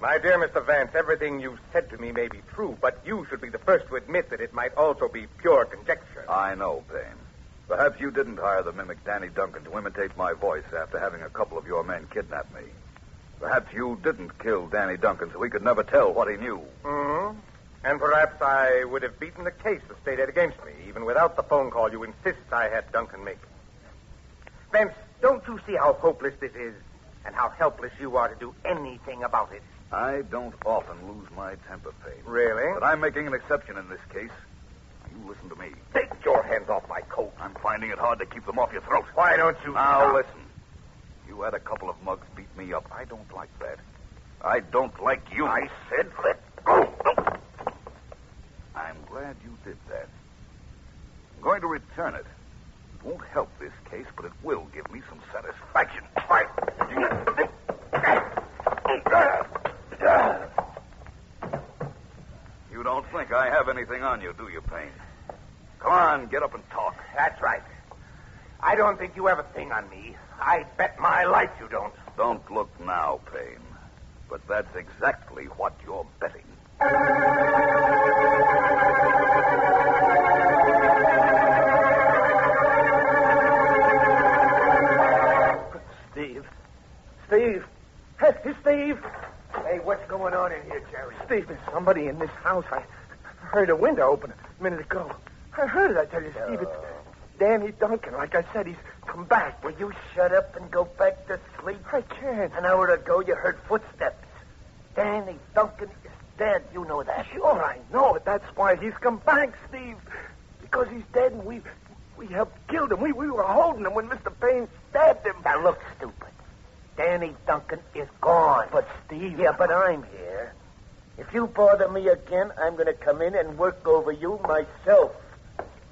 My dear Mr. Vance, everything you've said to me may be true, but you should be the first to admit that it might also be pure conjecture. I know, Payne. Perhaps you didn't hire the mimic Danny Duncan to imitate my voice after having a couple of your men kidnap me. Perhaps you didn't kill Danny Duncan so he could never tell what he knew. Mm-hmm. And perhaps I would have beaten the case the state had against me, even without the phone call you insist I had Duncan make. Vance, don't you see how hopeless this is, and how helpless you are to do anything about it? I don't often lose my temper, Payne. Really? But I'm making an exception in this case. You listen to me. Take your hands off my coat. I'm finding it hard to keep them off your throat. Why don't you Now, stop? listen. You had a couple of mugs beat me up. I don't like that. I don't like you. I said let go. I'm glad you did that. I'm going to return it. It won't help this case, but it will give me some satisfaction. Fight! You don't think I have anything on you, do you, Payne? Come on, get up and talk. That's right. I don't think you have a thing on me. I bet my life you don't. Don't look now, Payne. But that's exactly what you're betting. Steve. Steve. Hey, Steve. Hey, what's going on in here, Jerry? Steve, there's somebody in this house. I heard a window open a minute ago. I heard it, I tell you, Steve. It's Danny Duncan. Like I said, he's come back. Will you shut up and go back to sleep? I can't. An hour ago, you heard footsteps. Danny Duncan is dead. You know that. Sure, I know it. That's why he's come back, Steve. Because he's dead and we helped kill him. We were holding him when Mr. Payne stabbed him. Now, look, stupid. Danny Duncan is gone. But, Steve... Yeah, but I'm here. If you bother me again, I'm going to come in and work over you myself.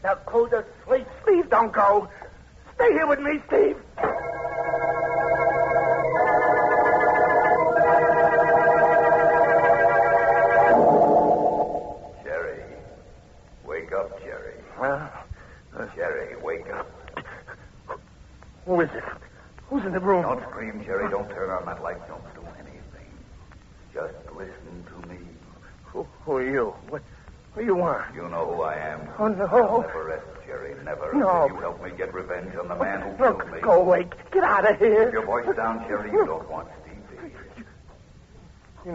Now, go to sleep. Steve, don't go. Stay here with me, Steve. Jerry. Wake up, Jerry. Jerry, wake up. Who is it? Who's in the room? Don't scream, Jerry. Don't turn on that light. Don't do anything. Just listen to me. Who are you? What do you want? You know who I am. Oh, no. I'll never rest, Jerry. Never. No. Until you help me get revenge on the man who Look, killed me. go away. Get out of here. Keep your voice down, Jerry. You don't want Steve, do you? You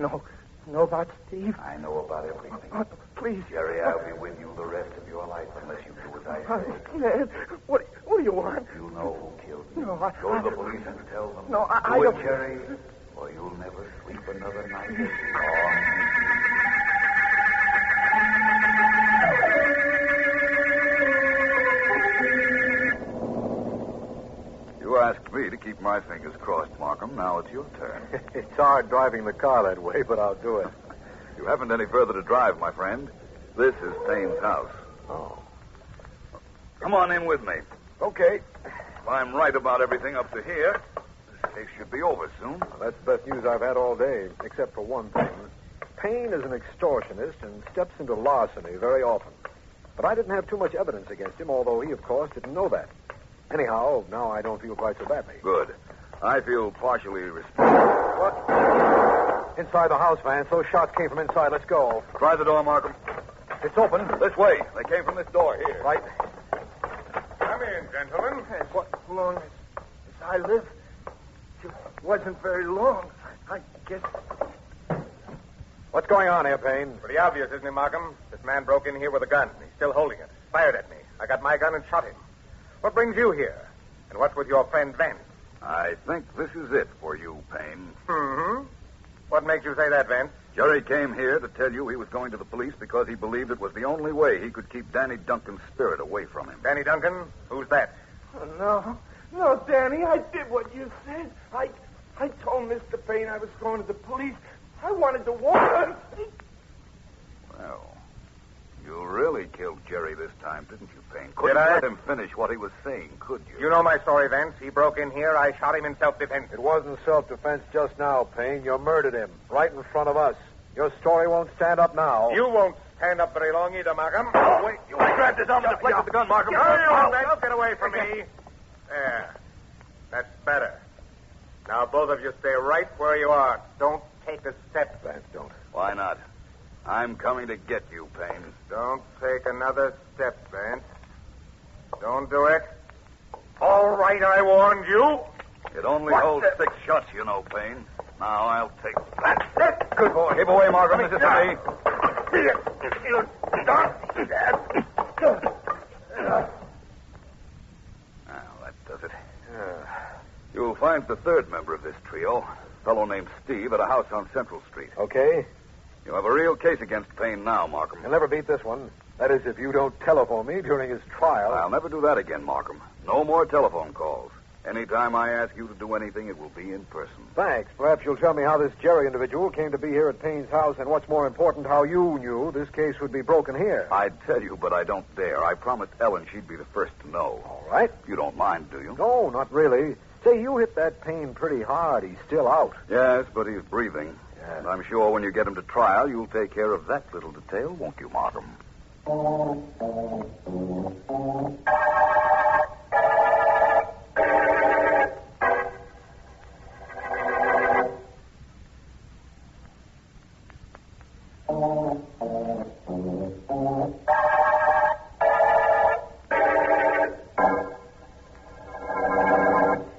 know about Steve? I know about everything. Oh, please. Jerry, I'll be with you the rest of your life unless you do as I say. Ned, what do you want? You know who killed me. No, Go to the police and tell them. No, I do don't... it, Jerry, or you'll never sleep another night. Gone. You asked me to keep my fingers crossed, Markham. Now it's your turn. It's hard driving the car that way, but I'll do it. You haven't any further to drive, my friend. This is Payne's house. Oh. Come on in with me. Okay. If I'm right about everything up to here, this case should be over soon. Well, that's the best news I've had all day, except for one thing. Payne is an extortionist and steps into larceny very often. But I didn't have too much evidence against him, although he, of course, didn't know that. Anyhow, now I don't feel quite so badly. Good. I feel partially responsible. What? Inside the house, Vance. Those shots came from inside. Let's go. Try the door, Markham. It's open. This way. They came from this door here. Right. Come in, gentlemen. What long as I live? It wasn't very long. I guess... What's going on here, Payne? Pretty obvious, isn't it, Markham? This man broke in here with a gun. He's still holding it. Fired at me. I got my gun and shot him. What brings you here? And what's with your friend Vance? I think this is it for you, Payne. Mm-hmm. What makes you say that, Vance? Jerry came here to tell you he was going to the police because he believed it was the only way he could keep Danny Duncan's spirit away from him. Danny Duncan? Who's that? Oh, no, Danny, I did what you said. I told Mr. Payne I was going to the police. I wanted to warn him. Well, you really killed Jerry this time, didn't you, Payne? Did Couldn't I? let him finish what he was saying, could you? You know my story, Vance. He broke in here. I shot him in self-defense. It wasn't self-defense just now, Payne. You murdered him right in front of us. Your story won't stand up now. You won't stand up very long either, Markham. Oh, wait. You grabbed his arm and deflected the gun, Markham. Vance, get away from me. There. That's better. Now, both of you stay right where you are. Don't take a step. Vance, don't. Why not? I'm coming to get you, Payne. Don't take another step, Vance. Don't do it. All right, I warned you. It only holds 6 shots, you know, Payne. Now I'll take that. Good boy. Keep away, Markham. This is to me. Now, that does it. You'll find the third member of this trio, a fellow named Steve, at a house on Central Street. Okay. You have a real case against Payne now, Markham. You'll never beat this one. That is, if you don't telephone me during his trial. I'll never do that again, Markham. No more telephone calls. Anytime I ask you to do anything, it will be in person. Thanks. Perhaps you'll tell me how this Jerry individual came to be here at Payne's house, and what's more important, how you knew this case would be broken here. I'd tell you, but I don't dare. I promised Ellen she'd be the first to know. All right. You don't mind, do you? No, not really. Say, you hit that Payne pretty hard. He's still out. Yes, but he's breathing. Yeah. And I'm sure when you get him to trial, you'll take care of that little detail, won't you, Markham?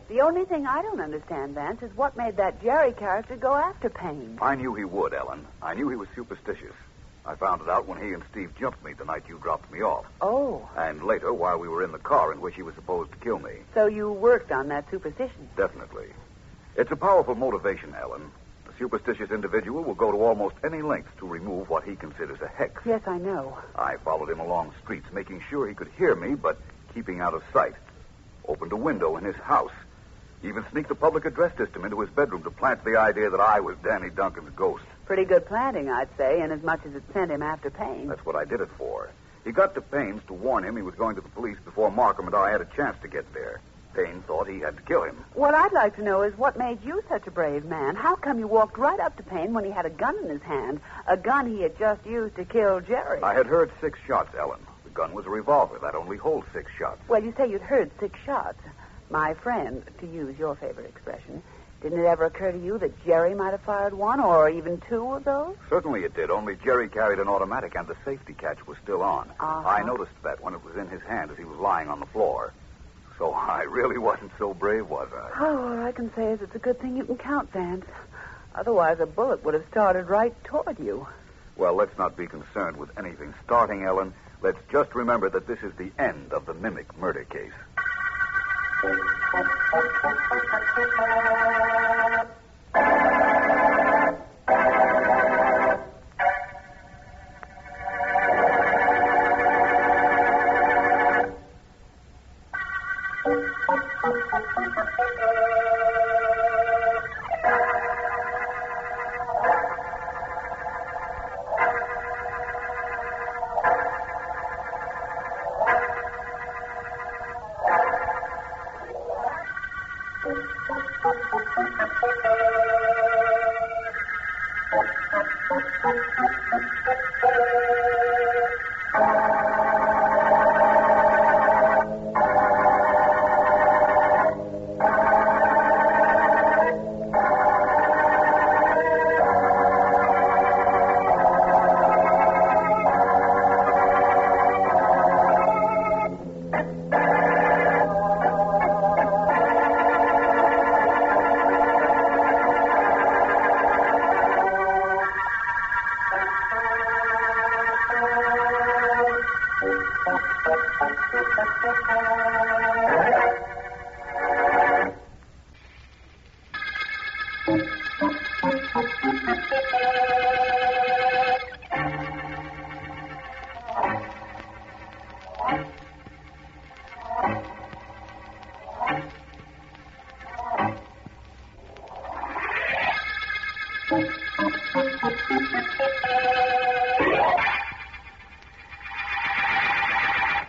The only thing I don't understand, Vance, is what made that Jerry character go after Payne. I knew he would, Ellen. I knew he was superstitious. I found it out when he and Steve jumped me the night you dropped me off. Oh, And later, while we were in the car in which he was supposed to kill me. so you worked on that superstition. Definitely. It's a powerful motivation, Ellen. A superstitious individual will go to almost any length to remove what he considers a hex. Yes, I know. I followed him along streets, making sure he could hear me, but keeping out of sight. Opened a window in his house. Even sneaked a public address system into his bedroom to plant the idea that I was Danny Duncan's ghost. Pretty good planting, I'd say, inasmuch as it sent him after Payne. That's what I did it for. He got to Payne's to warn him he was going to the police before Markham and I had a chance to get there. Payne thought he had to kill him. What I'd like to know is what made you such a brave man. How come you walked right up to Payne when he had a gun in his hand, a gun he had just used to kill Jerry? I had heard 6 shots, Ellen. The gun was a revolver. That only holds 6 shots. Well, you say you'd heard 6 shots. My friend, to use your favorite expression, didn't it ever occur to you that Jerry might have fired 1 or even 2 of those? Certainly it did, only Jerry carried an automatic and the safety catch was still on. Uh-huh. I noticed that when it was in his hand as he was lying on the floor. So I really wasn't so brave, was I? Oh, all I can say is it's a good thing you can count, Vance. Otherwise, a bullet would have started right toward you. Well, let's not be concerned with anything starting, Ellen. Let's just remember that this is the end of the mimic murder case.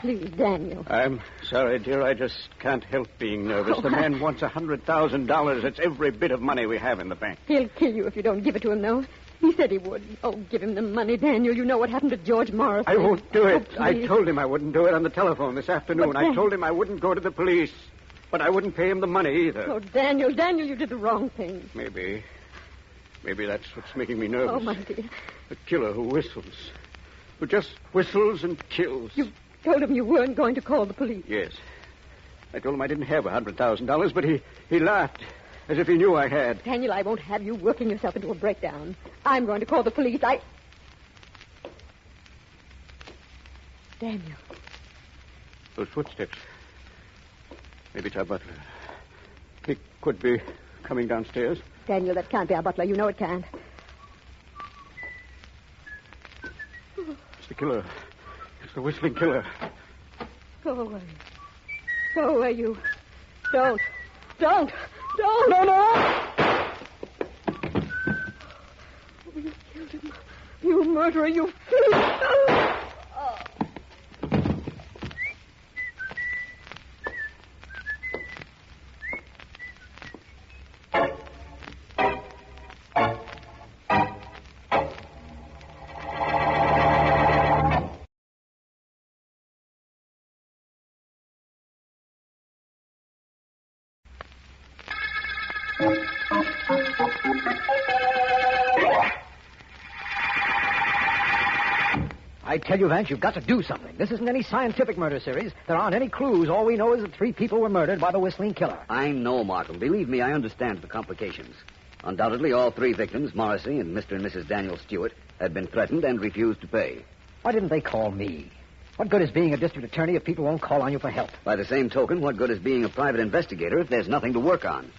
Please, Daniel. I'm sorry, dear. I just can't help being nervous. Oh, the man wants $100,000. It's every bit of money we have in the bank. He'll kill you if you don't give it to him, though. He said he would. Oh, give him the money, Daniel. You know what happened to George Morris. I won't do it. Oh, I please. told him I wouldn't do it on the telephone this afternoon. But I told him I wouldn't go to the police. But I wouldn't pay him the money either. Oh, Daniel, you did the wrong thing. Maybe that's what's making me nervous. Oh, my dear. A killer who whistles. Who just whistles and kills. You told him you weren't going to call the police. Yes. I told him I didn't have $100,000, but he laughed as if he knew I had. Daniel, I won't have you working yourself into a breakdown. I'm going to call the police. Daniel. Those footsteps. Maybe it's our butler. He could be coming downstairs. Daniel, that can't be our butler. You know it can't. It's the killer. It's the whistling killer. Go away. Go away, you. Don't. No! Oh, you killed him. You murderer, you thief. Oh. I tell you, Vance, you've got to do something. This isn't any scientific murder series. There aren't any clues. All we know is that 3 people were murdered by the whistling killer. I know, Markham. Believe me, I understand the complications. Undoubtedly, all three victims, Morrissey and Mr. and Mrs. Daniel Stewart, had been threatened and refused to pay. Why didn't they call me? What good is being a district attorney if people won't call on you for help? By the same token, what good is being a private investigator if there's nothing to work on?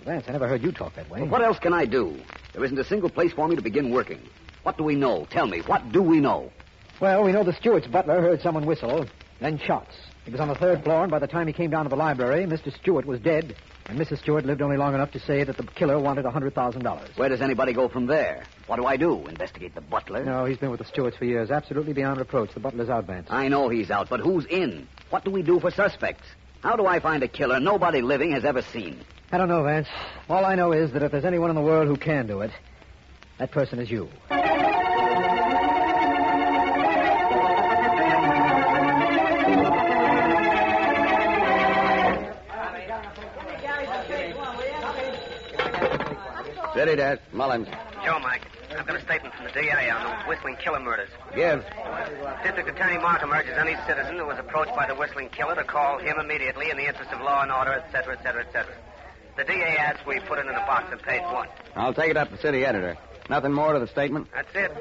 Vance, I never heard you talk that way. Well, what else can I do? There isn't a single place for me to begin working. What do we know? Tell me, what do we know? Well, we know the Stewart's butler heard someone whistle, then shots. He was on the third floor, and by the time he came down to the library, Mr. Stewart was dead, and Mrs. Stewart lived only long enough to say that the killer wanted $100,000. Where does anybody go from there? What do I do? Investigate the butler? No, he's been with the Stewarts for years, absolutely beyond reproach. The butler's out, Vance. I know he's out, but who's in? What do we do for suspects? How do I find a killer nobody living has ever seen? I don't know, Vance. All I know is that if there's anyone in the world who can do it, that person is you. Steady, Dad. Mullins. Joe, Mike. I've got a statement from the DA on the Whistling Killer murders. Give. District Attorney Markham urges any citizen who was approached by the Whistling Killer to call him immediately in the interest of law and order, etc., etc., etc. The DA asks we put it in a box on page 1. I'll take it up to the city editor. Nothing more to the statement? That's it.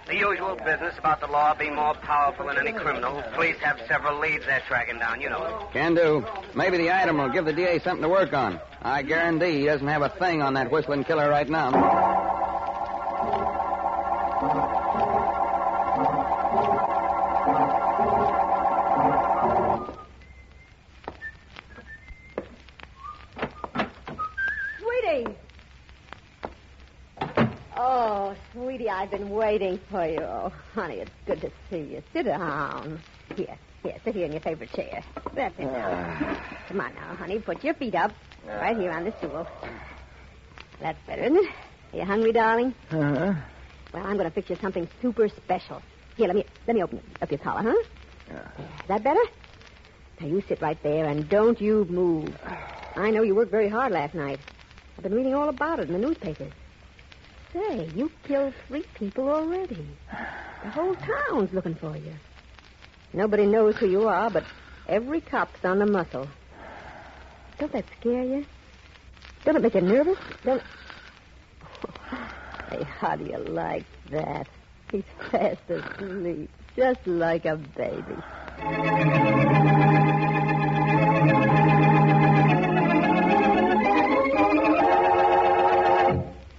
The usual business about the law being more powerful than any criminal. Police have several leads they're tracking down, you know. Can do. Maybe the item will give the DA something to work on. I guarantee he doesn't have a thing on that Whistling Killer right now. Sweetie, I've been waiting for you. Oh, honey, it's good to see you. Sit down. Here, sit here in your favorite chair. That's it now. Come on now, honey, put your feet up. Right here on the stool. That's better, isn't it? Are you hungry, darling? Uh-huh. Well, I'm going to fix you something super special. Here, let me open up your collar, huh? Is that better? Now, you sit right there and don't you move. I know you worked very hard last night. I've been reading all about it in the newspapers. Say, you killed 3 people already. The whole town's looking for you. Nobody knows who you are, but every cop's on the muscle. Don't that scare you? Don't it make you nervous? Don't... Hey, how do you like that? He's fast asleep, just like a baby.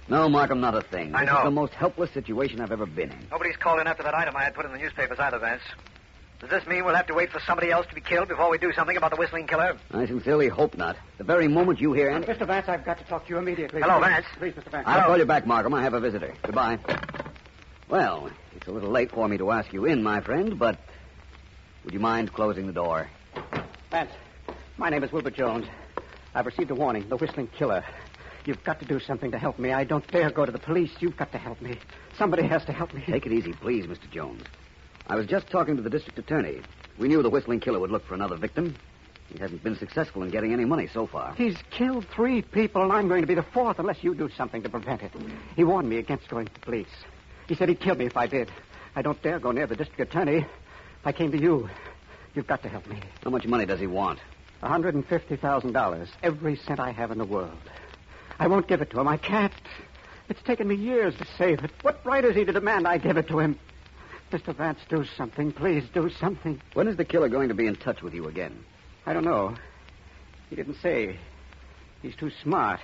No, Markham, not a thing. I know. This is the most helpless situation I've ever been in. Nobody's called in after that item I had put in the newspapers either, Vance. Does this mean we'll have to wait for somebody else to be killed before we do something about the Whistling Killer? I sincerely hope not. The very moment you hear... Mr. Vance, I've got to talk to you immediately. Hello, please. Vance. Please, Mr. Vance. I'll call you back, Markham. I have a visitor. Goodbye. Well, it's a little late for me to ask you in, my friend, but would you mind closing the door? Vance, my name is Wilbur Jones. I've received a warning. The Whistling Killer. You've got to do something to help me. I don't dare go to the police. You've got to help me. Somebody has to help me. Take it easy, please, Mr. Jones. I was just talking to the district attorney. We knew the Whistling Killer would look for another victim. He hasn't been successful in getting any money so far. He's killed 3 people, and I'm going to be the 4th unless you do something to prevent it. He warned me against going to the police. He said he'd kill me if I did. I don't dare go near the district attorney. I came to you. You've got to help me. How much money does he want? $150,000. Every cent I have in the world. I won't give it to him. I can't. It's taken me years to save it. What right is he to demand I give it to him? Mr. Vance, do something. Please do something. When is the killer going to be in touch with you again? I don't know. He didn't say. He's too smart.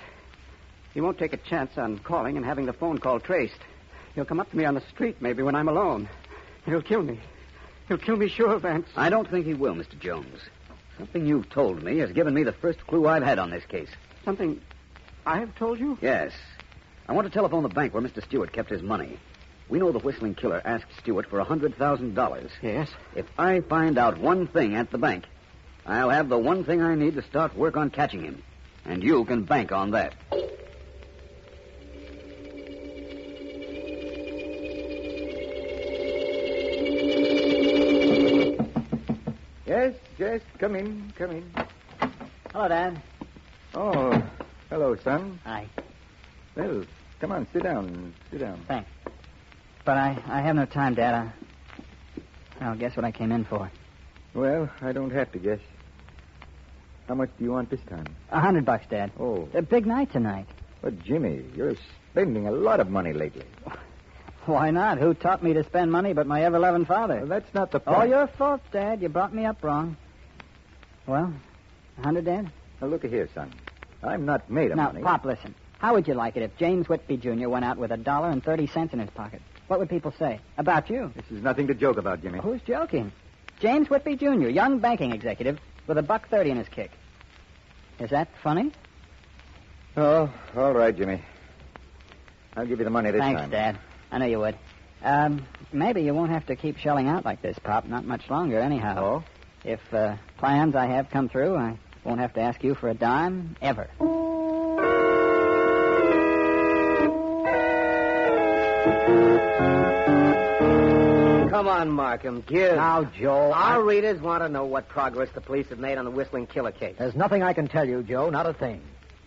He won't take a chance on calling and having the phone call traced. He'll come up to me on the street maybe when I'm alone. He'll kill me. He'll kill me sure, Vance. I don't think he will, Mr. Jones. Something you've told me has given me the first clue I've had on this case. Something I have told you? Yes. I want to telephone the bank where Mr. Stewart kept his money. We know the Whistling Killer asked Stewart for $100,000. Yes? If I find out one thing at the bank, I'll have the one thing I need to start work on catching him. And you can bank on that. Yes, come in. Hello, Dad. Oh, hello, son. Hi. Well, come on, sit down. Thanks. But I have no time, Dad. I'll guess what I came in for. Well, I don't have to guess. How much do you want this time? $100, Dad. Oh. A big night tonight. But, Jimmy, you're spending a lot of money lately. Why not? Who taught me to spend money but my ever-loving father? Well, that's not the point. All your fault, Dad. You brought me up wrong. Well, 100, Dad? Now, look here, son. I'm not made of money. Now, Pop, listen. How would you like it if James Whitby Jr. went out with $1.30 in his pocket? What would people say about you? This is nothing to joke about, Jimmy. Who's joking? James Whitby Jr., young banking executive with $1.30 in his kick. Is that funny? Oh, all right, Jimmy. I'll give you the money this Thanks, time. Dad. I know you would. Maybe you won't have to keep shelling out like this, Pop. Not much longer, anyhow. Oh? If plans I have come through, I won't have to ask you for a dime, ever. Come on, Markham, give. Now, Joe. Our readers want to know what progress the police have made on the Whistling Killer case. There's nothing I can tell you, Joe. Not a thing.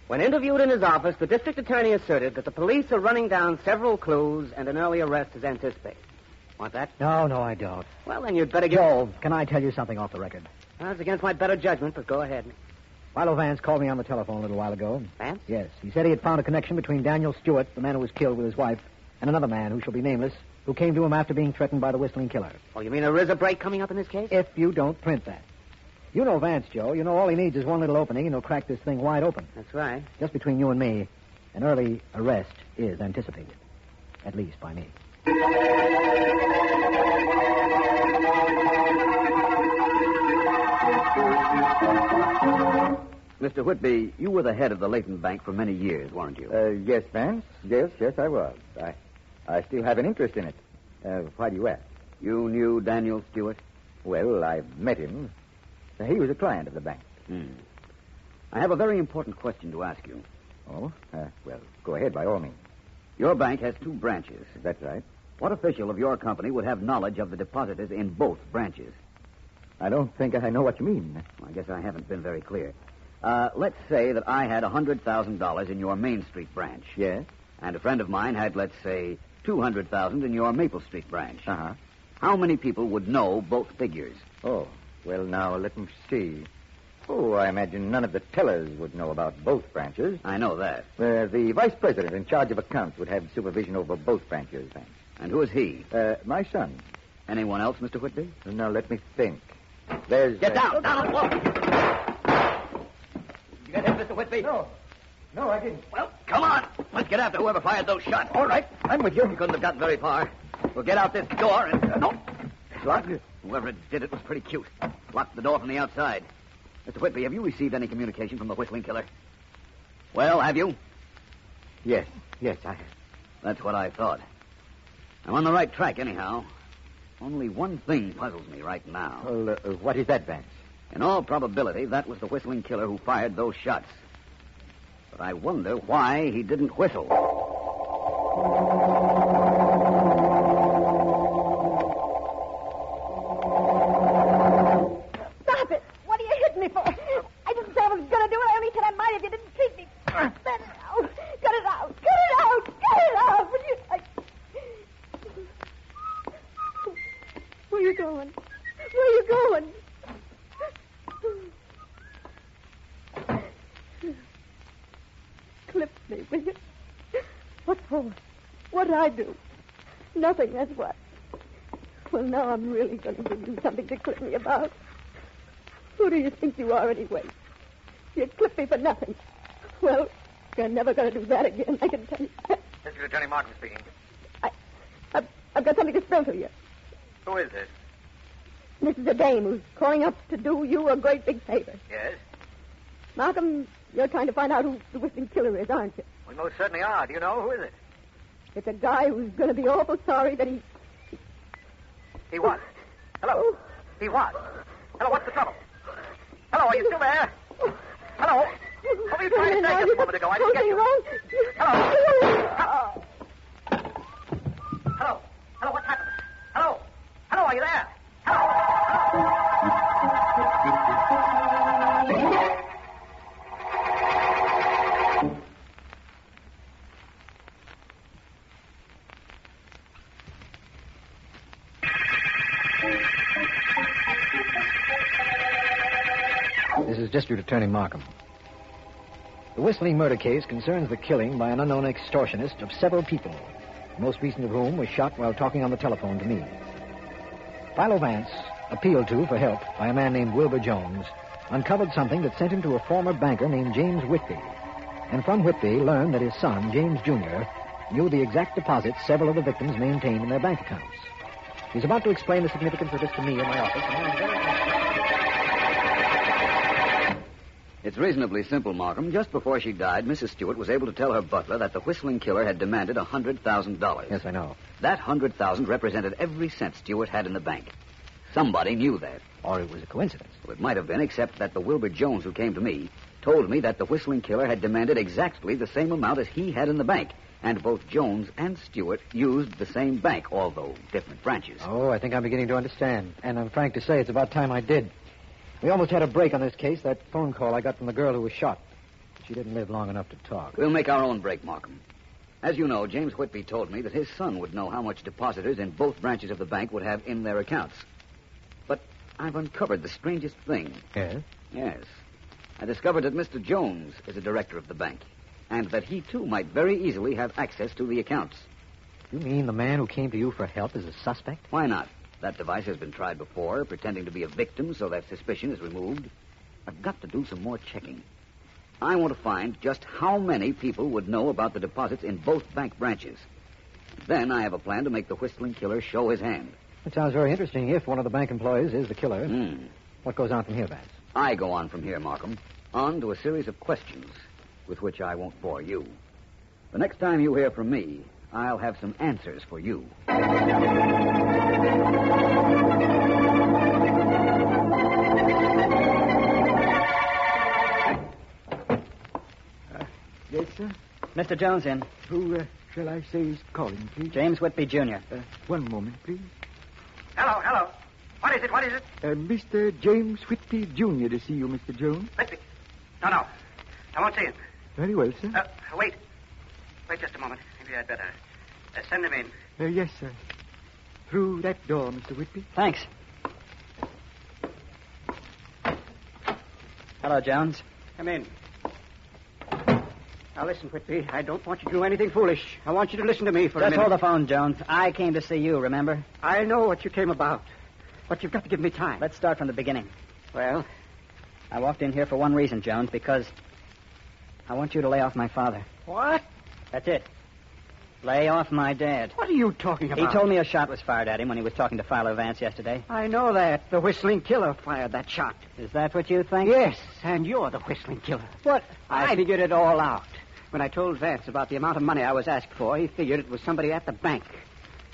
When interviewed in his office, the district attorney asserted that the police are running down several clues and an early arrest is anticipated. Want that? No, I don't. Well, then you'd better get... Joe, can I tell you something off the record? That's against my better judgment, but go ahead. Philo Vance called me on the telephone a little while ago. Vance? Yes. He said he had found a connection between Daniel Stewart, the man who was killed with his wife, and another man who shall be nameless, who came to him after being threatened by the Whistling Killer. Oh, you mean there is a break coming up in this case? If you don't print that. You know Vance, Joe. You know all he needs is one little opening, and he'll crack this thing wide open. That's right. Just between you and me, an early arrest is anticipated. At least by me. Mr. Whitby, you were the head of the Leighton Bank for many years, weren't you? Yes, Vance. Yes, I was. I still have an interest in it. Why do you ask? You knew Daniel Stewart? Well, I've met him. He was a client of the bank. I have a very important question to ask you. Oh? Well, go ahead, by all means. Your bank has 2 branches. That's right. What official of your company would have knowledge of the depositors in both branches? I don't think I know what you mean. Well, I guess I haven't been very clear. Let's say that I had $100,000 in your Main Street branch. Yes? And a friend of mine had, let's say, $200,000 in your Maple Street branch. Uh-huh. How many people would know both figures? Oh, well, now, let me see. Oh, I imagine none of the tellers would know about both branches. I know that. The vice president in charge of accounts would have supervision over both branches. And who is he? My son. Anyone else, Mr. Whitby? Now, let me think. There's... Get down! Down on the floor! You got hit, Mr. Whitby? No, I didn't. Well, come on. Let's get after whoever fired those shots. All right, I'm with you. You couldn't have gotten very far. We'll get out this door and... No! It's locked. Whoever did it was pretty cute. Locked the door from the outside. Mr. Whitby, have you received any communication from the Whistling Killer? Well, have you? Yes, I have. That's what I thought. I'm on the right track, anyhow. Only one thing puzzles me right now. Well, what is that, Vance? In all probability, that was the Whistling Killer who fired those shots. But I wonder why he didn't whistle. Stop it! What are you hitting me for? I didn't say I was going to do it. I only said I might if you didn't treat me. Let it out. Cut it out. Cut it out. Cut it out. Would you... Where are you going? Where are you going? Clip me, will you? What for? What did I do? Nothing, that's what. Well, now I'm really going to give you something to clip me about. Who do you think you are, anyway? You clip me for nothing. Well, you're never going to do that again, I can tell you. District Attorney Markham speaking. I've got something to spell to you. Who is this? This is a dame who's calling up to do you a great big favor. Yes? Malcolm, you're trying to find out who the Whistling Killer is, aren't you? We most certainly are. Do you know? Who is it? It's a guy who's going to be awful sorry that he... He what? Hello? He what? Hello, what's the trouble? Hello, are you still there? Hello? What were you trying to say just a moment ago? I didn't get you. Hello? Hello? Hello, what's happened? Hello? Hello, are you there? This is District Attorney Markham. The Whistling murder case concerns the killing by an unknown extortionist of several people, the most recent of whom was shot while talking on the telephone to me. Philo Vance, appealed to for help by a man named Wilbur Jones, uncovered something that sent him to a former banker named James Whitby, and from Whitby learned that his son, James Jr., knew the exact deposits several of the victims maintained in their bank accounts. He's about to explain the significance of this to me in my office, and I'm very... It's reasonably simple, Markham. Just before she died, Mrs. Stewart was able to tell her butler that the Whistling Killer had demanded $100,000. Yes, I know. That $100,000 represented every cent Stewart had in the bank. Somebody knew that. Or it was a coincidence. Well, it might have been, except that the Wilbur Jones who came to me told me that the Whistling Killer had demanded exactly the same amount as he had in the bank. And both Jones and Stewart used the same bank, although different branches. Oh, I think I'm beginning to understand. And I'm frank to say it's about time I did. We almost had a break on this case, that phone call I got from the girl who was shot. But she didn't live long enough to talk. We'll make our own break, Markham. As you know, James Whitby told me that his son would know how much depositors in both branches of the bank would have in their accounts. But I've uncovered the strangest thing. Yes? Yes. I discovered that Mr. Jones is a director of the bank, and that he, too, might very easily have access to the accounts. You mean the man who came to you for help is a suspect? Why not? That device has been tried before, pretending to be a victim so that suspicion is removed. I've got to do some more checking. I want to find just how many people would know about the deposits in both bank branches. Then I have a plan to make the Whistling Killer show his hand. It sounds very interesting if one of the bank employees is the killer. What goes on from here, Vance? I go on from here, Markham, on to a series of questions with which I won't bore you. The next time you hear from me, I'll have some answers for you. Yes, sir? Mr. Jones in. Who shall I say is calling, please? James Whitby, Jr. One moment, please. Hello, hello. What is it? What is it? Mr. James Whitby, Jr. to see you, Mr. Jones. Whitby. No. I won't see him. Very well, sir. Wait. Wait just a moment. Maybe I'd better send him in. Yes, sir. Through that door, Mr. Whitby. Thanks. Hello, Jones. Come in. Now, listen, Whitby. I don't want you to do anything foolish. I want you to listen to me for a minute. Just hold the phone, Jones. I came to see you, remember? I know what you came about. But you've got to give me time. Let's start from the beginning. Well? I walked in here for one reason, Jones, because I want you to lay off my father. What? That's it. Lay off my dad. What are you talking about? He told me a shot was fired at him when he was talking to Philo Vance yesterday. I know that. The Whistling Killer fired that shot. Is that what you think? Yes, and you're the Whistling Killer. What? I figured it all out. When I told Vance about the amount of money I was asked for, he figured it was somebody at the bank.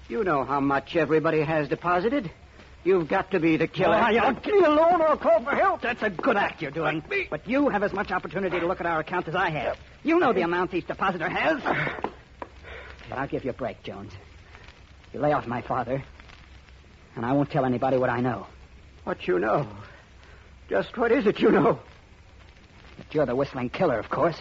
You know how much everybody has deposited. You've got to be the killer. Leave me alone or call for help. That's a good act you're doing. But you have as much opportunity to look at our account as I have. You know the amount each depositor has. But I'll give you a break, Jones. You lay off my father, and I won't tell anybody what I know. What you know? Just what is it you know? That you're the Whistling Killer, of course.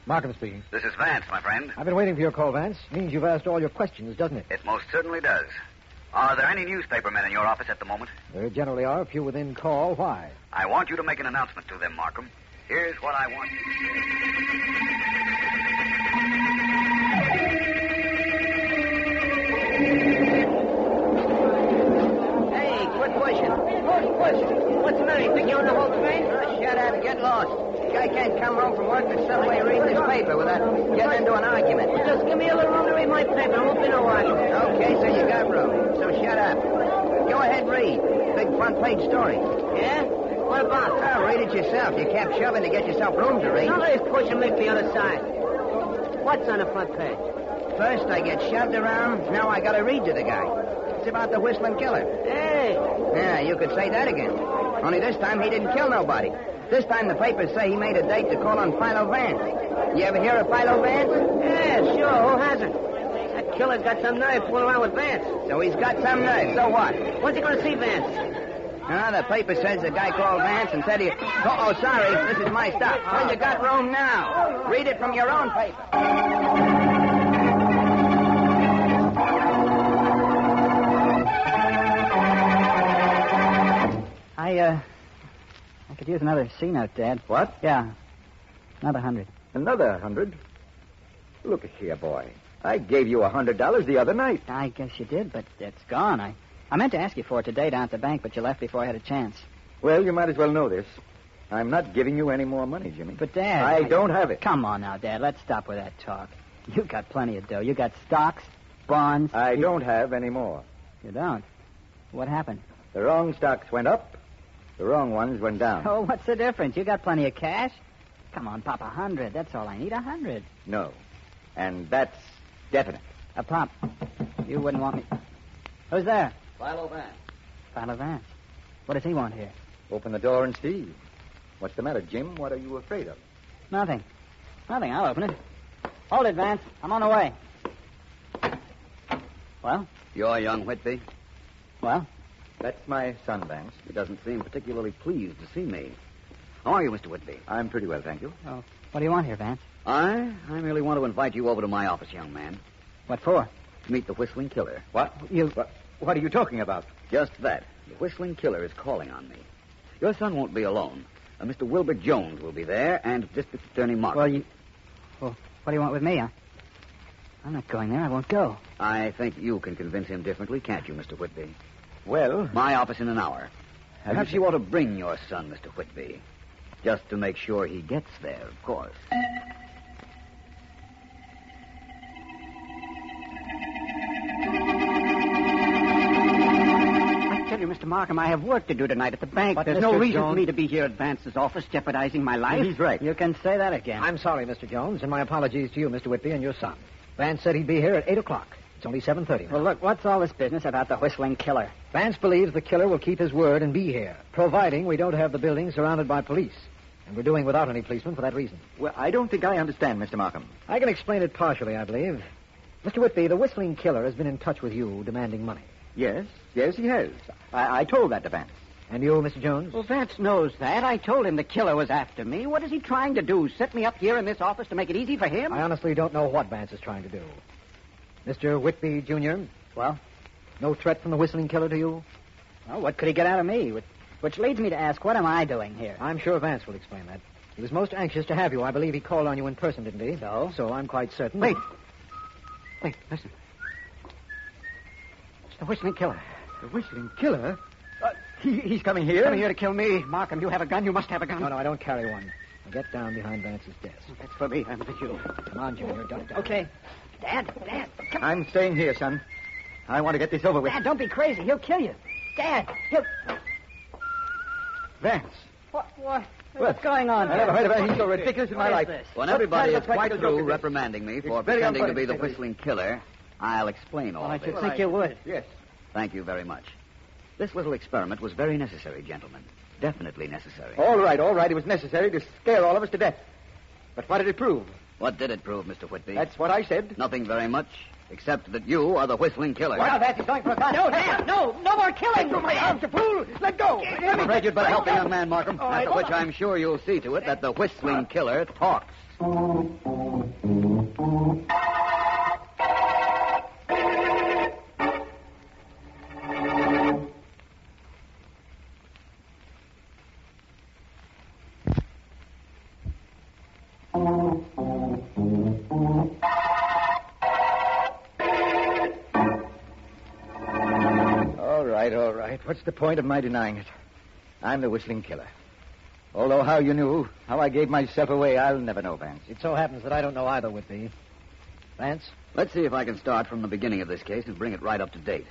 Markham speaking. This is Vance, my friend. I've been waiting for your call, Vance. Means you've asked all your questions, doesn't it? It most certainly does. Are there any newspapermen in your office at the moment? There generally are. A few within call. Why? I want you to make an announcement to them, Markham. Here's what I want you to Hey, quit pushing. Quit pushing. What's the matter? You think you own the whole thing? Shut up and get lost. Guy can't come home from work and suddenly read his paper without getting into an argument. Just give me a little room to read my paper. There won't be no argument. Okay, so you got room. So shut up. Go ahead, read. Big front page story. Yeah? What about? Oh, read it yourself. You kept shoving to get yourself room to read. Somebody's pushing me to the other side. What's on the front page? First, I get shoved around. Now I got to read to the guy. It's about the Whistling Killer. Hey. Yeah, you could say that again. Only this time he didn't kill nobody. This time the papers say he made a date to call on Philo Vance. You ever hear of Philo Vance? Yeah, sure. Who hasn't? That killer's got some nerve fooling around with Vance. So he's got some nerve. So what? When's he going to see Vance? The paper says the guy called Vance and said he... Oh, sorry. This is my stuff. Well, you got room now. Read it from your own paper. I could use another C-note, Dad. What? Yeah. Another 100. Another 100? Look here, boy. I gave you $100 the other night. I guess you did, but it's gone. I meant to ask you for it today down at the bank, but you left before I had a chance. Well, you might as well know this. I'm not giving you any more money, Jimmy. But, Dad... I don't have it. Come on now, Dad. Let's stop with that talk. You got plenty of dough. You got stocks, bonds... I don't have any more. You don't? What happened? The wrong stocks went up. The wrong ones went down. Oh, what's the difference? You got plenty of cash. Come on, Pop, 100. That's all I need, 100. No. And that's definite. Pop, you wouldn't want me... Who's there? Philo Vance. Philo Vance. What does he want here? Open the door and see. What's the matter, Jim? What are you afraid of? Nothing. Nothing. I'll open it. Hold it, Vance. I'm on the way. Well? You're young Whitby? Well? That's my son, Vance. He doesn't seem particularly pleased to see me. How are you, Mr. Whitby? I'm pretty well, thank you. Oh, what do you want here, Vance? I merely want to invite you over to my office, young man. What for? To meet the Whistling Killer. What? What are you talking about? Just that. The Whistling Killer is calling on me. Your son won't be alone. Mr. Wilbur Jones will be there, and District Attorney Mark. Well, what do you want with me? I'm not going there. I won't go. I think you can convince him differently, can't you, Mr. Whitby? Well... My office in an hour. Perhaps you ought to bring your son, Mr. Whitby. Just to make sure he gets there, of course. I tell you, Mr. Markham, I have work to do tonight at the bank. But There's Mr. no reason Jones... for me to be here at Vance's office jeopardizing my life. He's right. You can say that again. I'm sorry, Mr. Jones, and my apologies to you, Mr. Whitby, and your son. Vance said he'd be here at 8 o'clock. It's only 7:30 now. Well, look, what's all this business about the Whistling Killer? Vance believes the killer will keep his word and be here, providing we don't have the building surrounded by police. And we're doing without any policemen for that reason. Well, I don't think I understand, Mr. Markham. I can explain it partially, I believe. Mr. Whitby, the Whistling Killer has been in touch with you demanding money. Yes, he has. I told that to Vance. And you, Mr. Jones? Well, Vance knows that. I told him the killer was after me. What is he trying to do? Set me up here in this office to make it easy for him? I honestly don't know what Vance is trying to do. Mr. Whitby, Jr.? Well? No threat from the Whistling Killer to you? Well, what could he get out of me? Which leads me to ask, what am I doing here? I'm sure Vance will explain that. He was most anxious to have you. I believe he called on you in person, didn't he? So I'm quite certain. Wait, listen. It's the Whistling Killer. The Whistling Killer? He's coming here? Coming here to kill me. Markham, you have a gun. You must have a gun. No, I don't carry one. Now get down behind Vance's desk. That's for me. I'm with you. Come on, Junior. Duck down. Okay. Dad, come on. I'm staying here, son. I want to get this over with. Dad, don't be crazy. He'll kill you. Dad, he'll... Vance. What's going on? I never heard of anything so ridiculous in my life. This? When everybody is quite practical through joke is this? reprimanding me for It's very pretending to unfunny, be the Henry. Whistling Killer, I'll explain all I of should it. think you would. Yes. Thank you very much. This little experiment was very necessary, gentlemen. Definitely necessary. All right. It was necessary to scare all of us to death. But what did it prove? What did it prove, Mr. Whitby? That's what I said. Nothing very much, except that you are the Whistling Killer. Well, that's going for a gun. No, Dad, no more killing. Through my arms, you fool! Let go! I'm afraid you'd better help the young man, Markham. After which I'm sure you'll see to it that the Whistling Killer talks. All right. What's the point of my denying it? I'm the Whistling Killer. Although how you knew, how I gave myself away, I'll never know, Vance. It so happens that I don't know either, Whitby. Vance? Let's see if I can start from the beginning of this case and bring it right up to date.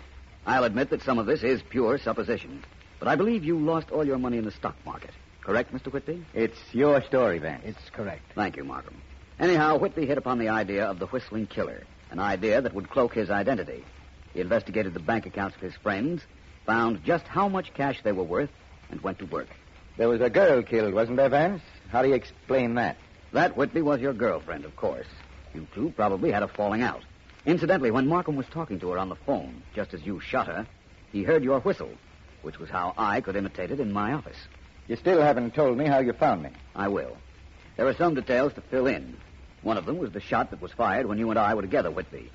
I'll admit that some of this is pure supposition, but I believe you lost all your money in the stock market. Correct, Mr. Whitby? It's your story, Vance. It's correct. Thank you, Markham. Anyhow, Whitby hit upon the idea of the Whistling Killer, an idea that would cloak his identity. He investigated the bank accounts of his friends, found just how much cash they were worth, and went to work. There was a girl killed, wasn't there, Vance? How do you explain that? That, Whitby, was your girlfriend, of course. You two probably had a falling out. Incidentally, when Markham was talking to her on the phone, just as you shot her, he heard your whistle, which was how I could imitate it in my office. You still haven't told me how you found me. I will. There are some details to fill in. One of them was the shot that was fired when you and I were together, Whitby.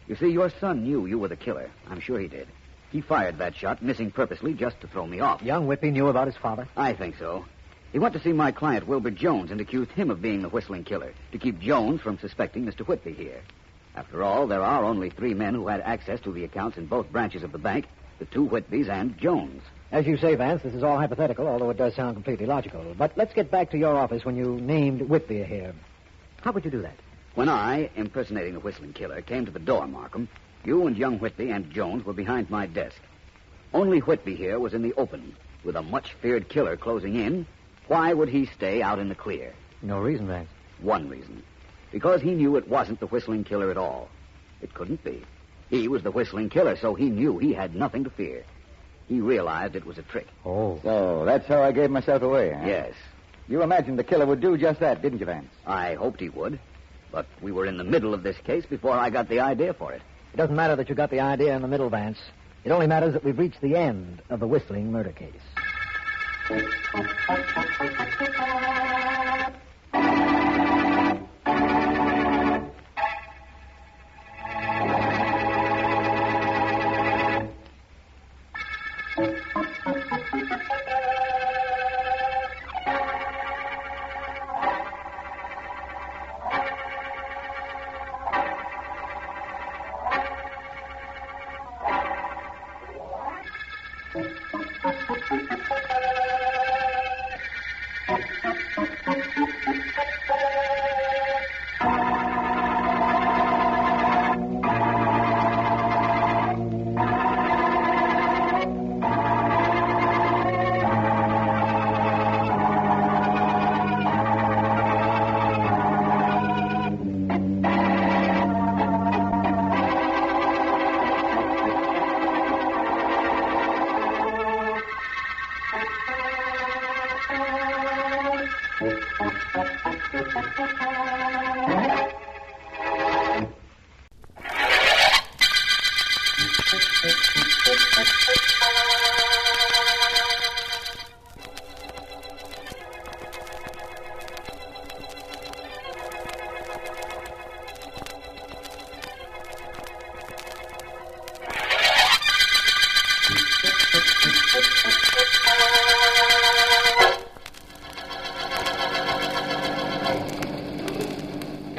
You see, your son knew you were the killer. I'm sure he did. He fired that shot, missing purposely just to throw me off. Young Whitby knew about his father? I think so. He went to see my client, Wilbur Jones, and accused him of being the whistling killer to keep Jones from suspecting Mr. Whitby here. After all, there are only 3 men who had access to the accounts in both branches of the bank, the 2 Whitbys and Jones. As you say, Vance, this is all hypothetical, although it does sound completely logical. But let's get back to your office when you named Whitby here. How would you do that? When I, impersonating the whistling killer, came to the door, Markham, you and young Whitby and Jones were behind my desk. Only Whitby here was in the open, with a much-feared killer closing in. Why would he stay out in the clear? No reason, Vance. One reason. Because he knew it wasn't the whistling killer at all. It couldn't be. He was the whistling killer, so he knew he had nothing to fear. He realized it was a trick. Oh. So that's how I gave myself away, huh? Yes. You imagined the killer would do just that, didn't you, Vance? I hoped he would. But we were in the middle of this case before I got the idea for it. It doesn't matter that you got the idea in the middle, Vance. It only matters that we've reached the end of the whistling murder case.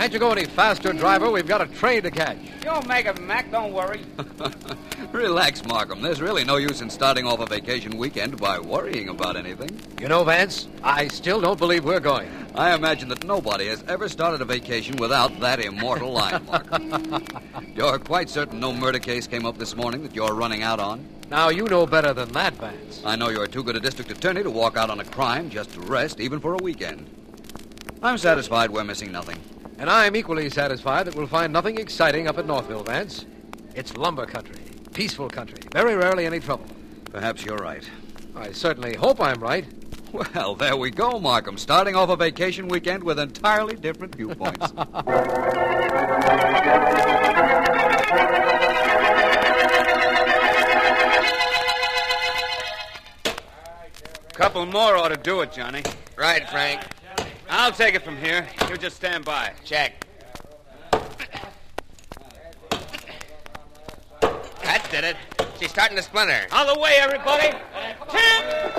Can't you go any faster, driver? We've got a train to catch. You'll make it, Mac. Don't worry. Relax, Markham. There's really no use in starting off a vacation weekend by worrying about anything. You know, Vance, I still don't believe we're going. I imagine that nobody has ever started a vacation without that immortal line, Markham. You're quite certain no murder case came up this morning that you're running out on? Now, you know better than that, Vance. I know you're too good a district attorney to walk out on a crime just to rest, even for a weekend. I'm satisfied we're missing nothing. And I'm equally satisfied that we'll find nothing exciting up at Northville, Vance. It's lumber country, peaceful country, very rarely any trouble. Perhaps you're right. I certainly hope I'm right. Well, there we go, Markham, starting off a vacation weekend with entirely different viewpoints. Couple more ought to do it, Johnny. Right, Frank. I'll take it from here. You just stand by. Check. That did it. She's starting to splinter. Out of the way, everybody. Timber!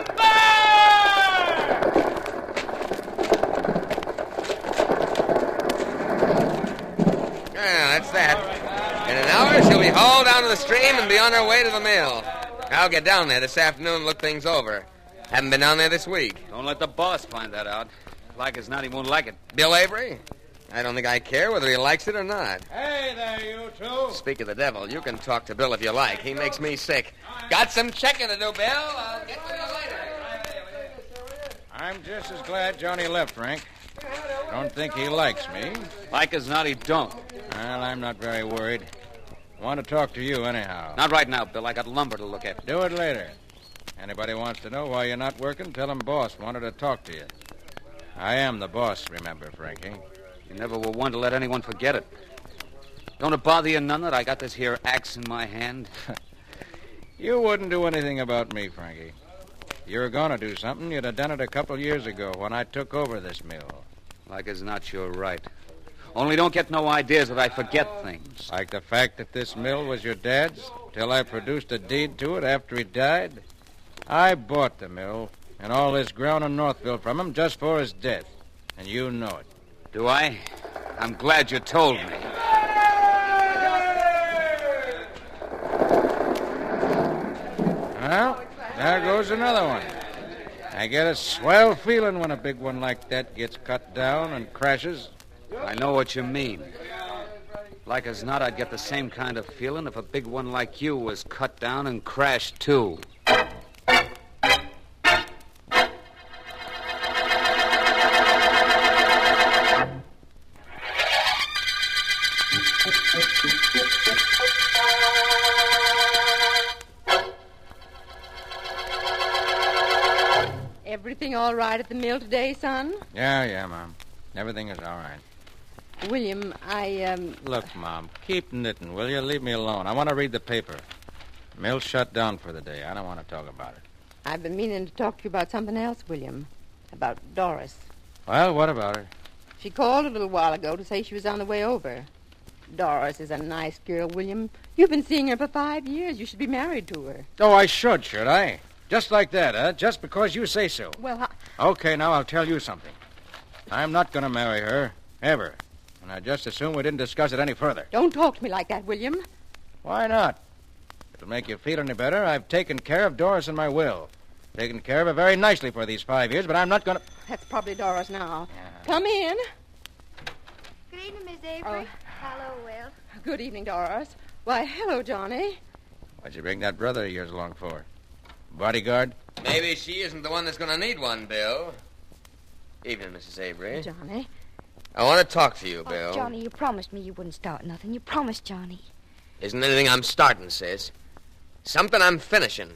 That's that. In an hour, she'll be hauled down to the stream and be on her way to the mill. I'll get down there this afternoon and look things over. Haven't been down there this week. Don't let the boss find that out. Like as not, he won't like it. Bill Avery? I don't think I care whether he likes it or not. Hey there, you two. Speak of the devil, you can talk to Bill if you like. He makes me sick. Got some checking to do, Bill. I'll get to you later. I'm just as glad Johnny left, Frank. Don't think he likes me. Like as not, he don't. Well, I'm not very worried. Want to talk to you anyhow. Not right now, Bill. I got lumber to look at. Do it later. Anybody wants to know why you're not working, tell him boss wanted to talk to you. I am the boss, remember, Frankie. You never were one to let anyone forget it. Don't it bother you none that I got this here axe in my hand? You wouldn't do anything about me, Frankie. You were going to do something. You'd have done it a couple years ago when I took over this mill. Like as not, you're right. Only don't get no ideas that I forget things. Like the fact that this mill was your dad's till I produced a deed to it after he died? I bought the mill and all this ground in Northville from him just for his death. And you know it. Do I? I'm glad you told me. Well, there goes another one. I get a swell feeling when a big one like that gets cut down and crashes. I know what you mean. Like as not, I'd get the same kind of feeling if a big one like you was cut down and crashed, too. Everything all right at the mill today, son? Yeah, Mom. Everything is all right. William, Look, Mom, keep knitting, will you? Leave me alone. I want to read the paper. Mill's shut down for the day. I don't want to talk about it. I've been meaning to talk to you about something else, William. About Doris. Well, what about her? She called a little while ago to say she was on the way over. Doris is a nice girl, William. You've been seeing her for 5 years. You should be married to her. Oh, I should I? Just like that, huh? Just because you say so. Well, Okay, now I'll tell you something. I'm not going to marry her, ever. And I just assume we didn't discuss it any further. Don't talk to me like that, William. Why not? It'll make you feel any better. I've taken care of Doris in my will. Taken care of her very nicely for these 5 years, but I'm not going to... That's probably Doris now. Come in. Good evening, Miss Avery. Hello, Will. Good evening, Doris. Why, hello, Johnny. What'd you bring that brother of yours along for? Bodyguard? Maybe she isn't the one that's going to need one, Bill. Evening, Mrs. Avery. Johnny. I want to talk to you, Bill. Johnny, you promised me you wouldn't start nothing. You promised, Johnny. Isn't anything I'm starting, sis. Something I'm finishing.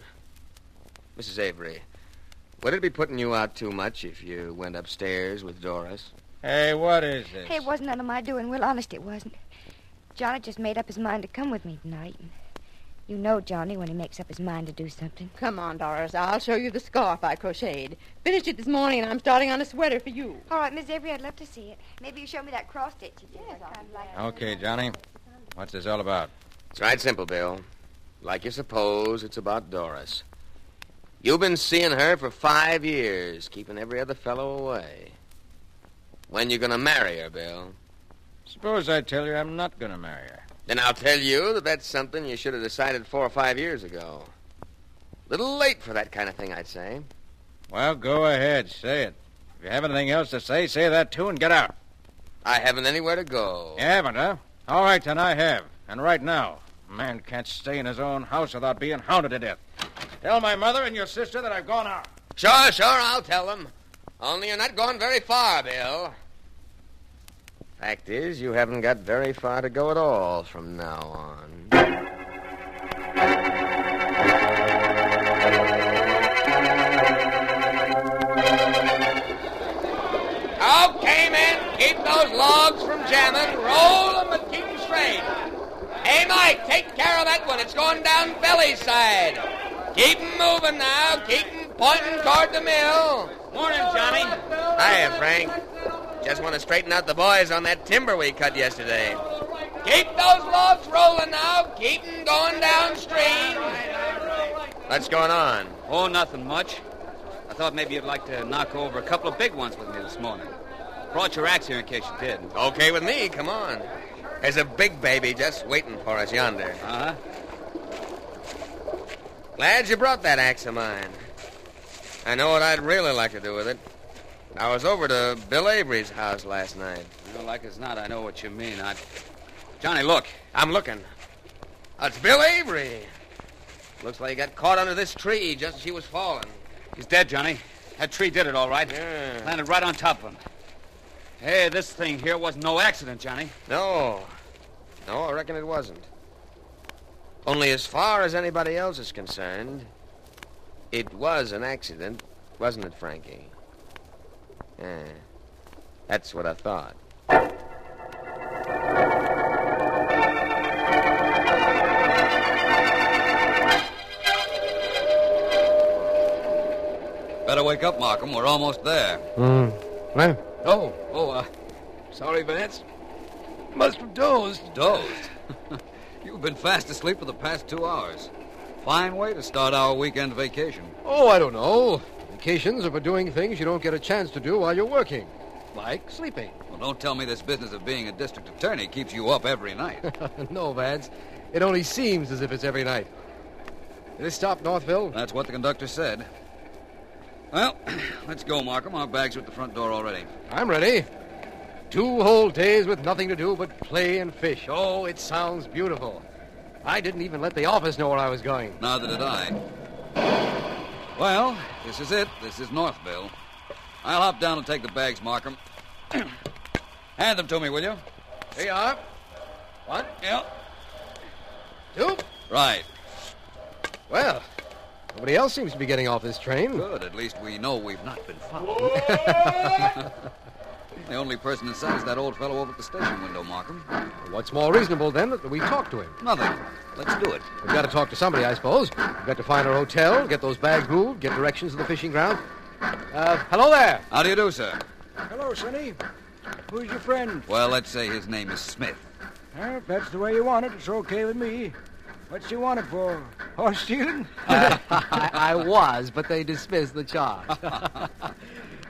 Mrs. Avery, would it be putting you out too much if you went upstairs with Doris? Hey, what is this? Hey, it wasn't none of my doing, Will. Honest, it wasn't. Johnny just made up his mind to come with me tonight. And you know Johnny when he makes up his mind to do something. Come on, Doris. I'll show you the scarf I crocheted. Finished it this morning, and I'm starting on a sweater for you. All right, Miss Avery, I'd love to see it. Maybe you show me that cross stitch you did. I'd like to. Okay, Johnny. What's this all about? It's right simple, Bill. Like you suppose, it's about Doris. You've been seeing her for 5 years, keeping every other fellow away. When you going to marry her, Bill? Suppose I tell you I'm not going to marry her. Then I'll tell you that that's something you should have decided 4 or 5 years ago. Little late for that kind of thing, I'd say. Well, go ahead. Say it. If you have anything else to say that too and get out. I haven't anywhere to go. You haven't, huh? All right, then I have. And right now. A man can't stay in his own house without being hounded to death. Tell my mother and your sister that I've gone out. Sure, I'll tell them. Only you're not going very far, Bill. Fact is, you haven't got very far to go at all from now on. Okay, men, keep those logs from jamming. Roll them, but keep them straight. Hey, Mike, take care of that one. It's going down Belly's side. Keep 'em moving now. Keep 'em pointing toward the mill. Morning, Johnny. Hiya, Frank. Just want to straighten out the boys on that timber we cut yesterday. Keep those logs rolling now. Keep 'em going downstream. What's going on? Oh, nothing much. I thought maybe you'd like to knock over a couple of big ones with me this morning. Brought your axe here in case you did. Okay with me. Come on. There's a big baby just waiting for us yonder. Uh-huh. Glad you brought that axe of mine. I know what I'd really like to do with it. I was over to Bill Avery's house last night. Well, like as not, I know what you mean. Johnny, look. I'm looking. It's Bill Avery. Looks like he got caught under this tree just as she was falling. He's dead, Johnny. That tree did it, all right. Yeah. Landed right on top of him. Hey, this thing here wasn't no accident, Johnny. No, I reckon it wasn't. Only as far as anybody else is concerned, it was an accident, wasn't it, Frankie? Yeah, that's what I thought. Better wake up, Markham. We're almost there. What? Sorry, Vance. Must have dozed. Dozed? You've been fast asleep for the past 2 hours. Fine way to start our weekend vacation. Oh, I don't know. Vacations are for doing things you don't get a chance to do while you're working. Like sleeping. Well, don't tell me this business of being a district attorney keeps you up every night. No, Vance. It only seems as if it's every night. Did it stop Northville? That's what the conductor said. Well, let's go, Markham. Our bags are at the front door already. I'm ready. 2 whole days with nothing to do but play and fish. Oh, it sounds beautiful. I didn't even let the office know where I was going. Neither did I. Well, this is it. This is Northville. I'll hop down and take the bags, Markham. Hand them to me, will you? Here you are. 1. Yeah. 2. Right. Well, nobody else seems to be getting off this train. Good. At least we know we've not been followed. The only person inside is that old fellow over at the station window, Markham. What's more reasonable, then, that we talk to him? Nothing. Let's do it. We've got to talk to somebody, I suppose. We've got to find our hotel, get those bags moved, get directions to the fishing ground. Hello there. How do you do, sir? Hello, Sonny. Who's your friend? Well, let's say his name is Smith. Well, if that's the way you want it, it's okay with me. What's you want it for? Horse stealing? I was, but they dismissed the charge.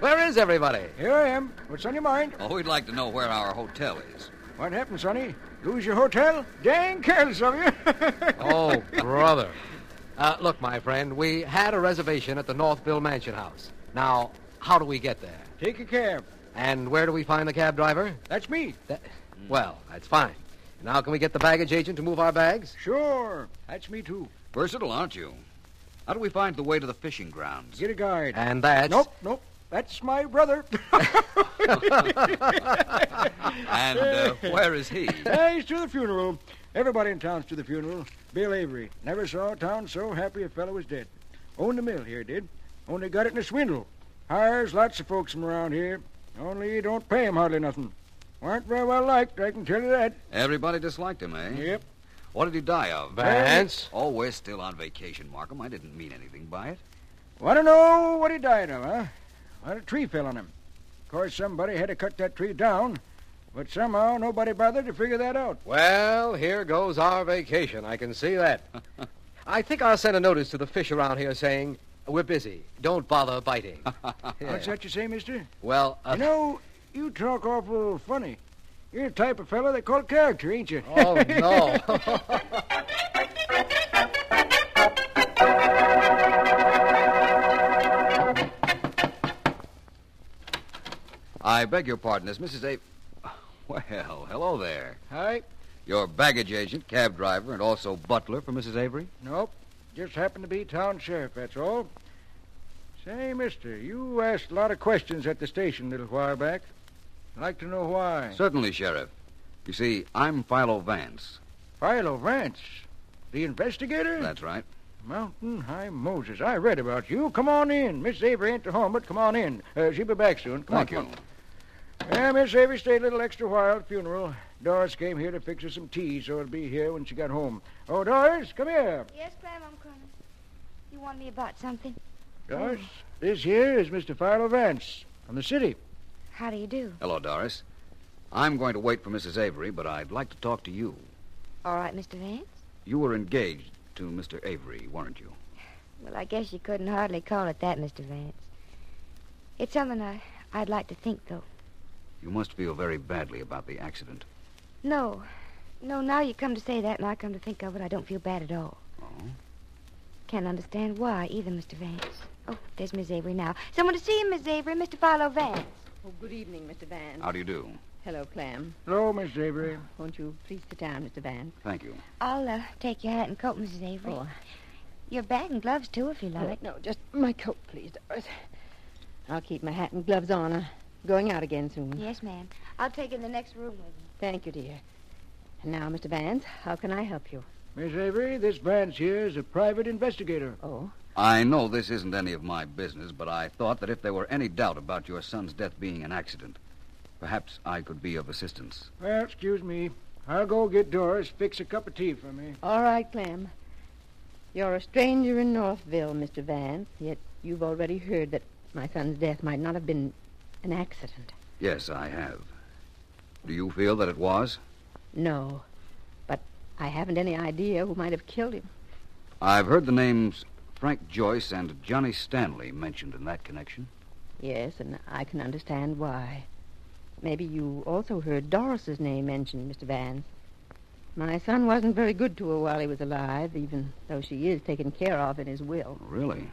Where is everybody? Here I am. What's on your mind? Oh, we'd like to know where our hotel is. What happened, Sonny? Lose your hotel? Dang careless of you. Oh, brother. Look, my friend, we had a reservation at the Northville Mansion House. Now, how do we get there? Take a cab. And where do we find the cab driver? That's me. Well, that's fine. Now, can we get the baggage agent to move our bags? Sure. That's me, too. Versatile, aren't you? How do we find the way to the fishing grounds? Get a guide. And that's... Nope. That's my brother. And where is he? He's to the funeral. Everybody in town's to the funeral. Bill Avery. Never saw a town so happy a fellow was dead. Owned the mill here, did. Only got it in a swindle. Hires lots of folks from around here. Only he don't pay 'em hardly nothing. Weren't very well liked, I can tell you that. Everybody disliked him, eh? Yep. What did he die of? Vance? Oh, we're still on vacation, Markham. I didn't mean anything by it. Want to know what he died of, huh? Well, a tree fell on him. Of course, somebody had to cut that tree down, but somehow nobody bothered to figure that out. Well, here goes our vacation. I can see that. I think I'll send a notice to the fish around here saying, we're busy. Don't bother biting. What's that you say, mister? Well, You know, you talk awful funny. You're the type of fellow they call character, ain't you? Oh, no. I beg your pardon. Is Mrs. A... Well, hello there. Hi. Your baggage agent, cab driver, and also butler for Mrs. Avery? Nope. Just happened to be town sheriff, that's all. Say, mister, you asked a lot of questions at the station a little while back. I'd like to know why. Certainly, Sheriff. You see, I'm Philo Vance. Philo Vance? The investigator? That's right. Mountain High Moses. I read about you. Come on in. Miss Avery ain't at home, but come on in. She'll be back soon. Thank you. Yeah, Miss Avery stayed a little extra while at the funeral. Doris came here to fix her some tea, so it'll be here when she got home. Oh, Doris, come here. Yes, Clem, I'm coming. You want me about something? Doris, this here is Mr. Philo Vance from the city. How do you do? Hello, Doris. I'm going to wait for Mrs. Avery, but I'd like to talk to you. All right, Mr. Vance. You were engaged to Mr. Avery, weren't you? Well, I guess you couldn't hardly call it that, Mr. Vance. It's something I'd like to think, though. You must feel very badly about the accident. No, now you come to say that, and I come to think of it, I don't feel bad at all. Oh? Can't understand why either, Mr. Vance. Oh, there's Miss Avery now. Someone to see him, Miss Avery, Mr. Philo Vance. Oh, good evening, Mr. Vance. How do you do? Hello, Clem. Hello, Miss Avery. Won't you please sit down, Mr. Vance? Thank you. I'll take your hat and coat, Mrs. Avery. Oh. Your bag and gloves, too, if you like. No, just my coat, please, Doris. I'll keep my hat and gloves on. I'm going out again soon. Yes, ma'am. I'll take it in the next room with me. Thank you, dear. And now, Mr. Vance, how can I help you? Miss Avery, this Vance here is a private investigator. Oh? I know this isn't any of my business, but I thought that if there were any doubt about your son's death being an accident, perhaps I could be of assistance. Well, excuse me. I'll go get Doris. Fix a cup of tea for me. All right, Clem. You're a stranger in Northville, Mr. Vance, yet you've already heard that my son's death might not have been an accident. Yes, I have. Do you feel that it was? No. But I haven't any idea who might have killed him. I've heard the names Frank Joyce and Johnny Stanley mentioned in that connection. Yes, and I can understand why. Maybe you also heard Doris's name mentioned, Mr. Vance. My son wasn't very good to her while he was alive, even though she is taken care of in his will. Really?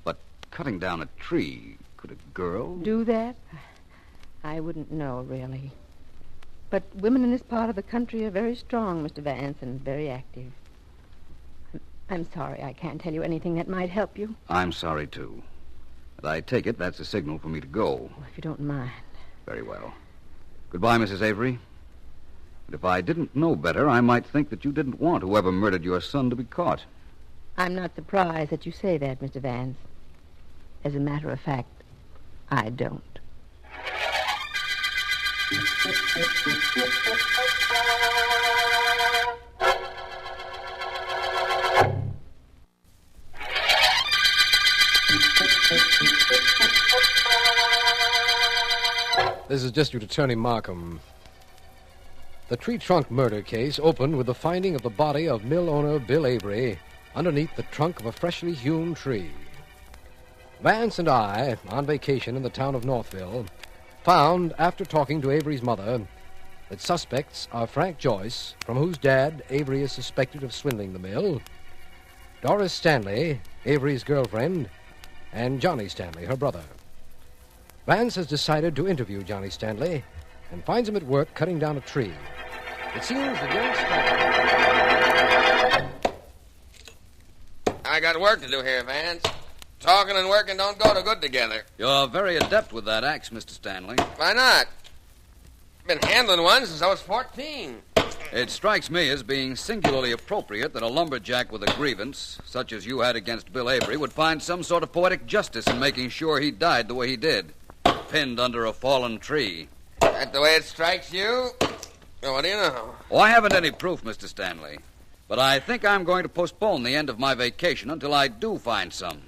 But cutting down a tree, could a girl do that? I wouldn't know, really. But women in this part of the country are very strong, Mr. Vance, and very active. I'm sorry I can't tell you anything that might help you. I'm sorry, too. But I take it that's a signal for me to go. If you don't mind. Very well. Goodbye, Mrs. Avery. And if I didn't know better, I might think that you didn't want whoever murdered your son to be caught. I'm not surprised that you say that, Mr. Vance. As a matter of fact, I don't. This is District Attorney Markham. The tree trunk murder case opened with the finding of the body of mill owner Bill Avery underneath the trunk of a freshly hewn tree. Vance and I, on vacation in the town of Northville, found, after talking to Avery's mother, that suspects are Frank Joyce, from whose dad Avery is suspected of swindling the mill, Doris Stanley, Avery's girlfriend, and Johnny Stanley, her brother. Vance has decided to interview Johnny Stanley and finds him at work cutting down a tree. It seems the young Stanley... I got work to do here, Vance. Talking and working don't go too good together. You're very adept with that axe, Mr. Stanley. Why not? Been handling one since I was 14. It strikes me as being singularly appropriate that a lumberjack with a grievance, such as you had against Bill Avery, would find some sort of poetic justice in making sure he died the way he did, pinned under a fallen tree. That the way it strikes you? Well, what do you know? Oh, I haven't any proof, Mr. Stanley. But I think I'm going to postpone the end of my vacation until I do find some.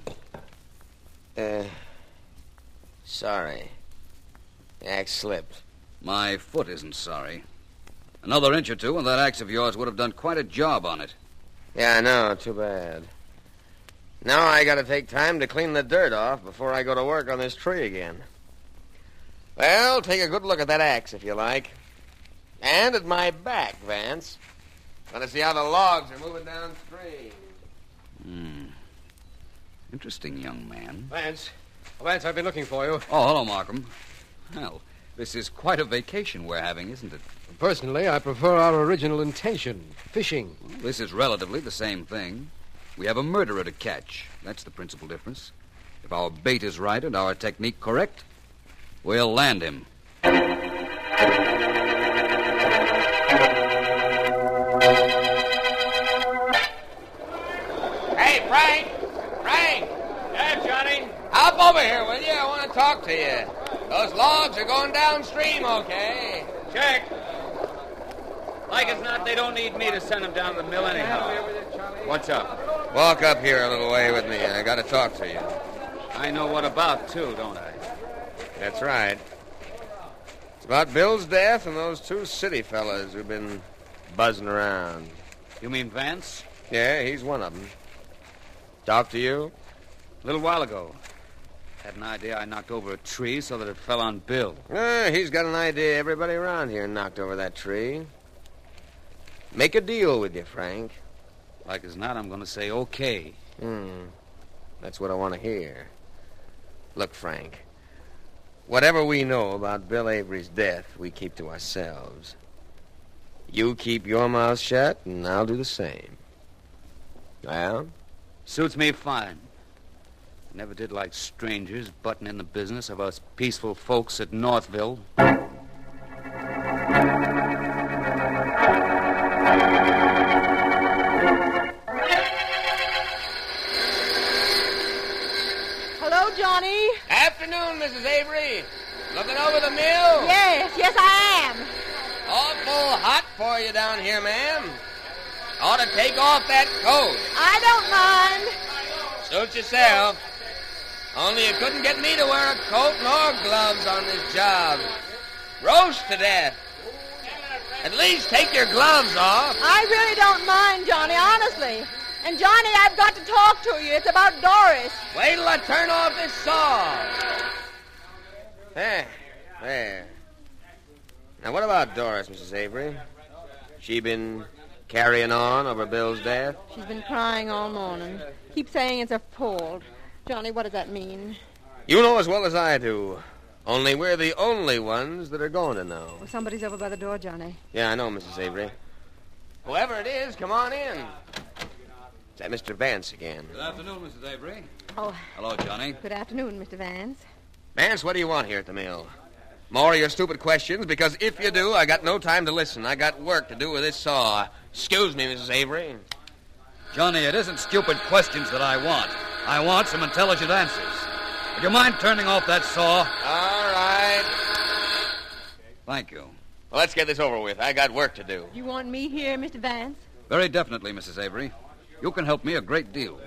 Sorry. The axe slipped. My foot isn't sorry. Another inch or two, and that axe of yours would have done quite a job on it. Yeah, I know. Too bad. Now I gotta take time to clean the dirt off before I go to work on this tree again. Well, take a good look at that axe, if you like. And at my back, Vance. Want to see how the logs are moving downstream. Interesting young man. Vance, I've been looking for you. Oh, hello, Markham. Well, this is quite a vacation we're having, isn't it? Personally, I prefer our original intention, fishing. Well, this is relatively the same thing. We have a murderer to catch. That's the principal difference. If our bait is right and our technique correct, we'll land him. Hey, Frank! Frank! Yeah, Johnny? Hop over here, will you? I want to talk to you. Those logs are going downstream, okay? Check. Like as not, they don't need me to send them down to the mill anyhow. What's up? Walk up here a little way with me. I got to talk to you. I know what about, too, don't I? That's right. It's about Bill's death and those two city fellas who've been buzzing around. You mean Vance? Yeah, he's one of them. Talk to you? A little while ago. Had an idea I knocked over a tree so that it fell on Bill. He's got an idea everybody around here knocked over that tree. Make a deal with you, Frank. Like as not, I'm going to say okay. That's what I want to hear. Look, Frank. Whatever we know about Bill Avery's death, we keep to ourselves. You keep your mouth shut, and I'll do the same. Well? Suits me fine. Never did like strangers butting in the business of us peaceful folks at Northville. Hello, Johnny. Afternoon, Mrs. Avery. Looking over the mill? Yes, I am. Awful hot for you down here, ma'am. Ought to take off that coat. I don't mind. Suit yourself. Only you couldn't get me to wear a coat nor gloves on this job. Roast to death. At least take your gloves off. I really don't mind, Johnny, honestly. And, Johnny, I've got to talk to you. It's about Doris. Wait till I turn off this saw. There. Now, what about Doris, Mrs. Avery? She been carrying on over Bill's death? She's been crying all morning. Keep saying it's her fault. Johnny, what does that mean? You know as well as I do. Only we're the only ones that are going to know. Well, somebody's over by the door, Johnny. Yeah, I know, Mrs. Avery. Whoever it is, come on in. Is that Mr. Vance again? Good afternoon, Mrs. Avery. Oh. Hello, Johnny. Good afternoon, Mr. Vance. Vance, what do you want here at the mill? More of your stupid questions, because if you do, I got no time to listen. I got work to do with this saw. Excuse me, Mrs. Avery. Johnny, it isn't stupid questions that I want. I want some intelligent answers. Would you mind turning off that saw? All right. Thank you. Well, let's get this over with. I got work to do. You want me here, Mr. Vance? Very definitely, Mrs. Avery. You can help me a great deal.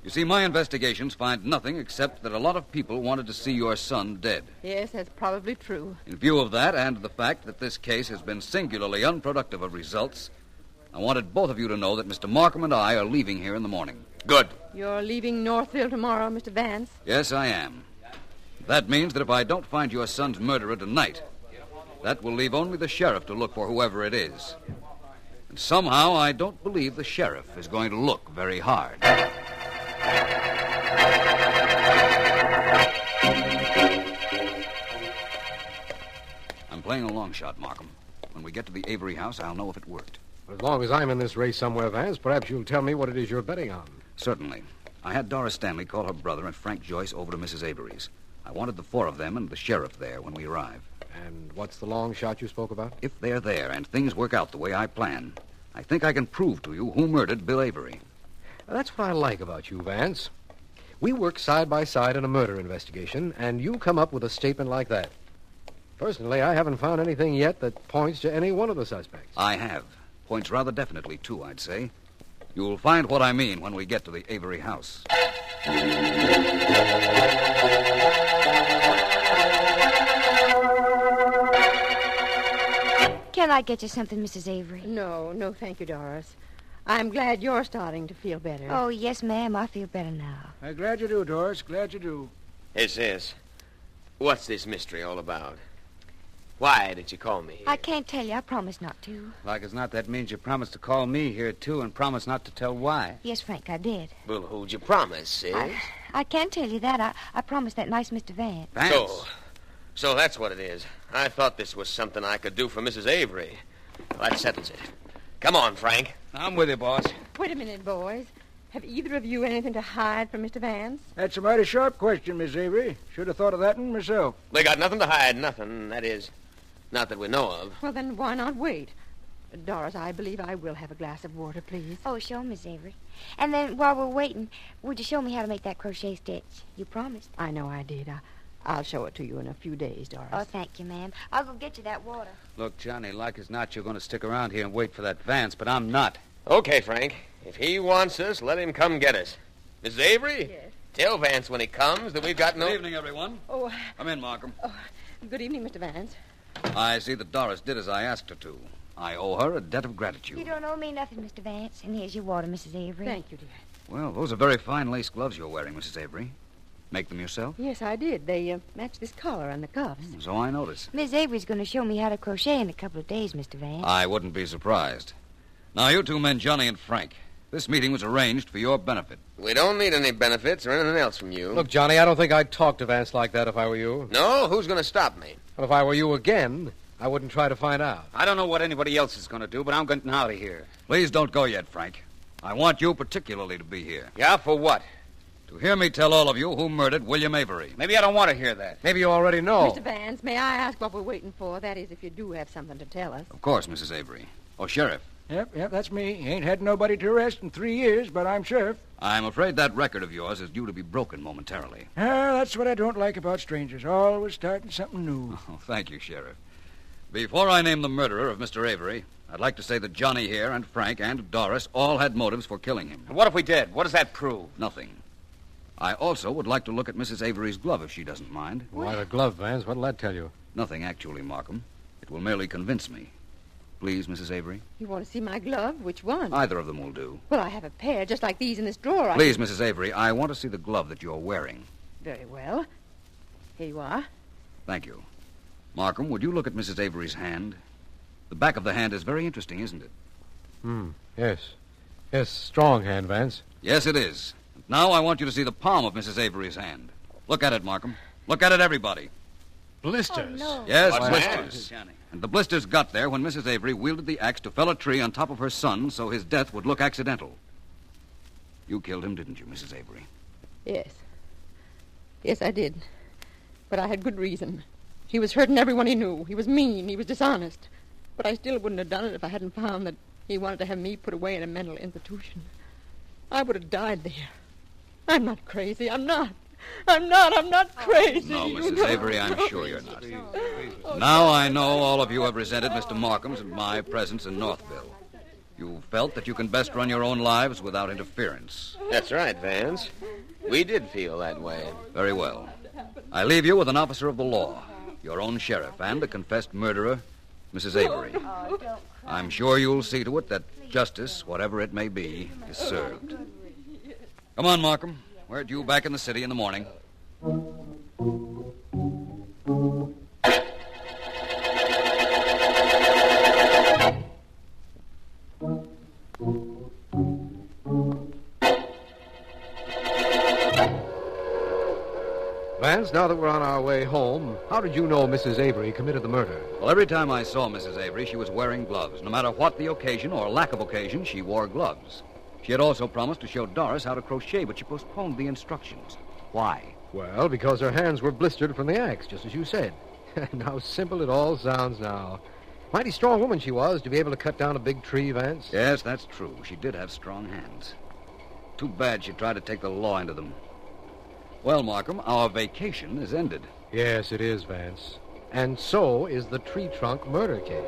You see, my investigations find nothing except that a lot of people wanted to see your son dead. Yes, that's probably true. In view of that and the fact that this case has been singularly unproductive of results, I wanted both of you to know that Mr. Markham and I are leaving here in the morning. Good. You're leaving Northville tomorrow, Mr. Vance? Yes, I am. That means that if I don't find your son's murderer tonight, that will leave only the sheriff to look for whoever it is. And somehow I don't believe the sheriff is going to look very hard. I'm playing a long shot, Markham. When we get to the Avery house, I'll know if it worked. As long as I'm in this race somewhere, Vance, perhaps you'll tell me what it is you're betting on. Certainly. I had Doris Stanley call her brother and Frank Joyce over to Mrs. Avery's. I wanted the four of them and the sheriff there when we arrive. And what's the long shot you spoke about? If they're there and things work out the way I plan, I think I can prove to you who murdered Bill Avery. That's what I like about you, Vance. We work side by side in a murder investigation, and you come up with a statement like that. Personally, I haven't found anything yet that points to any one of the suspects. I have. Points rather definitely, too, I'd say. You'll find what I mean when we get to the Avery house. Can I get you something, Mrs. Avery? No, thank you, Doris. I'm glad you're starting to feel better. Oh, yes, ma'am. I feel better now. I'm glad you do, Doris. Glad you do. Yes. What's this mystery all about? Why did you call me? I can't tell you. I promised not to. Like as not, that means you promised to call me here, too, and promised not to tell why. Yes, Frank, I did. Well, who'd you promise, sis? I can't tell you that. I promised that nice Mr. Vance. So that's what it is. I thought this was something I could do for Mrs. Avery. Well, that settles it. Come on, Frank. I'm with you, boss. Wait a minute, boys. Have either of you anything to hide from Mr. Vance? That's a mighty sharp question, Miss Avery. Should have thought of that one myself. We got nothing to hide, nothing. That is, not that we know of. Well, then why not wait? Doris, I believe I will have a glass of water, please. Oh, sure, Miss Avery. And then while we're waiting, would you show me how to make that crochet stitch? You promised. I know I did. I'll show it to you in a few days, Doris. Oh, thank you, ma'am. I'll go get you that water. Look, Johnny, like as not, you're going to stick around here and wait for that Vance, but I'm not. Okay, Frank. If he wants us, let him come get us. Mrs. Avery? Yes? Tell Vance when he comes that we've got no... Good evening, everyone. Oh. Come in, Markham. Oh, good evening, Mr. Vance. I see that Doris did as I asked her to. I owe her a debt of gratitude. You don't owe me nothing, Mr. Vance. And here's your water, Mrs. Avery. Thank you, dear. Well, those are very fine lace gloves you're wearing, Mrs. Avery. Make them yourself? Yes, I did. They match this collar and the cuffs. So I notice. Miss Avery's going to show me how to crochet in a couple of days, Mr. Vance. I wouldn't be surprised. Now, you two men, Johnny and Frank, this meeting was arranged for your benefit. We don't need any benefits or anything else from you. Look, Johnny, I don't think I'd talk to Vance like that if I were you. No? Who's going to stop me? But if I were you again, I wouldn't try to find out. I don't know what anybody else is going to do, but I'm getting out of here. Please don't go yet, Frank. I want you particularly to be here. Yeah, for what? To hear me tell all of you who murdered William Avery. Maybe I don't want to hear that. Maybe you already know. Mr. Vance, may I ask what we're waiting for? That is, if you do have something to tell us. Of course, Mrs. Avery. Oh, Sheriff. Yep, that's me. Ain't had nobody to arrest in 3 years, but I'm sheriff. I'm afraid that record of yours is due to be broken momentarily. That's what I don't like about strangers. Always starting something new. Oh, thank you, Sheriff. Before I name the murderer of Mr. Avery, I'd like to say that Johnny here and Frank and Doris all had motives for killing him. And what if we did? What does that prove? Nothing. I also would like to look at Mrs. Avery's glove, if she doesn't mind. Why the glove, Vance? What'll that tell you? Nothing, actually, Markham. It will merely convince me. please, Mrs. Avery? You want to see my glove? Which one? Either of them will do. Well, I have a pair just like these in this drawer. Please, Mrs. Avery, I want to see the glove that you're wearing. Very well. Here you are. Thank you. Markham, would you look at Mrs. Avery's hand? The back of the hand is very interesting, isn't it? Yes. Yes, strong hand, Vance. Yes, it is. Now I want you to see the palm of Mrs. Avery's hand. Look at it, Markham. Look at it, everybody. Blisters? Oh, no. Yes, What's blisters. And the blisters got there when Mrs. Avery wielded the axe to fell a tree on top of her son so his death would look accidental. You killed him, didn't you, Mrs. Avery? Yes. Yes, I did. But I had good reason. He was hurting everyone he knew. He was mean. He was dishonest. But I still wouldn't have done it if I hadn't found that he wanted to have me put away in a mental institution. I would have died there. I'm not crazy. I'm not crazy. No, Mrs. Avery, I'm sure you're not. Now I know all of you have resented Mr. Markham's and my presence in Northville. You felt that you can best run your own lives without interference. That's right, Vance. We did feel that way. Very well. I leave you with an officer of the law, your own sheriff, and a confessed murderer, Mrs. Avery. I'm sure you'll see to it that justice, whatever it may be, is served. Come on, Markham. We're due back in the city in the morning. Vance, now that we're on our way home, how did you know Mrs. Avery committed the murder? Well, every time I saw Mrs. Avery, she was wearing gloves. No matter what the occasion or lack of occasion, she wore gloves. She had also promised to show Doris how to crochet, but she postponed the instructions. Why? Well, because her hands were blistered from the axe, just as you said. And how simple it all sounds now. Mighty strong woman she was to be able to cut down a big tree, Vance. Yes, that's true. She did have strong hands. Too bad she tried to take the law into them. Well, Markham, our vacation is ended. Yes, it is, Vance. And so is the tree trunk murder case.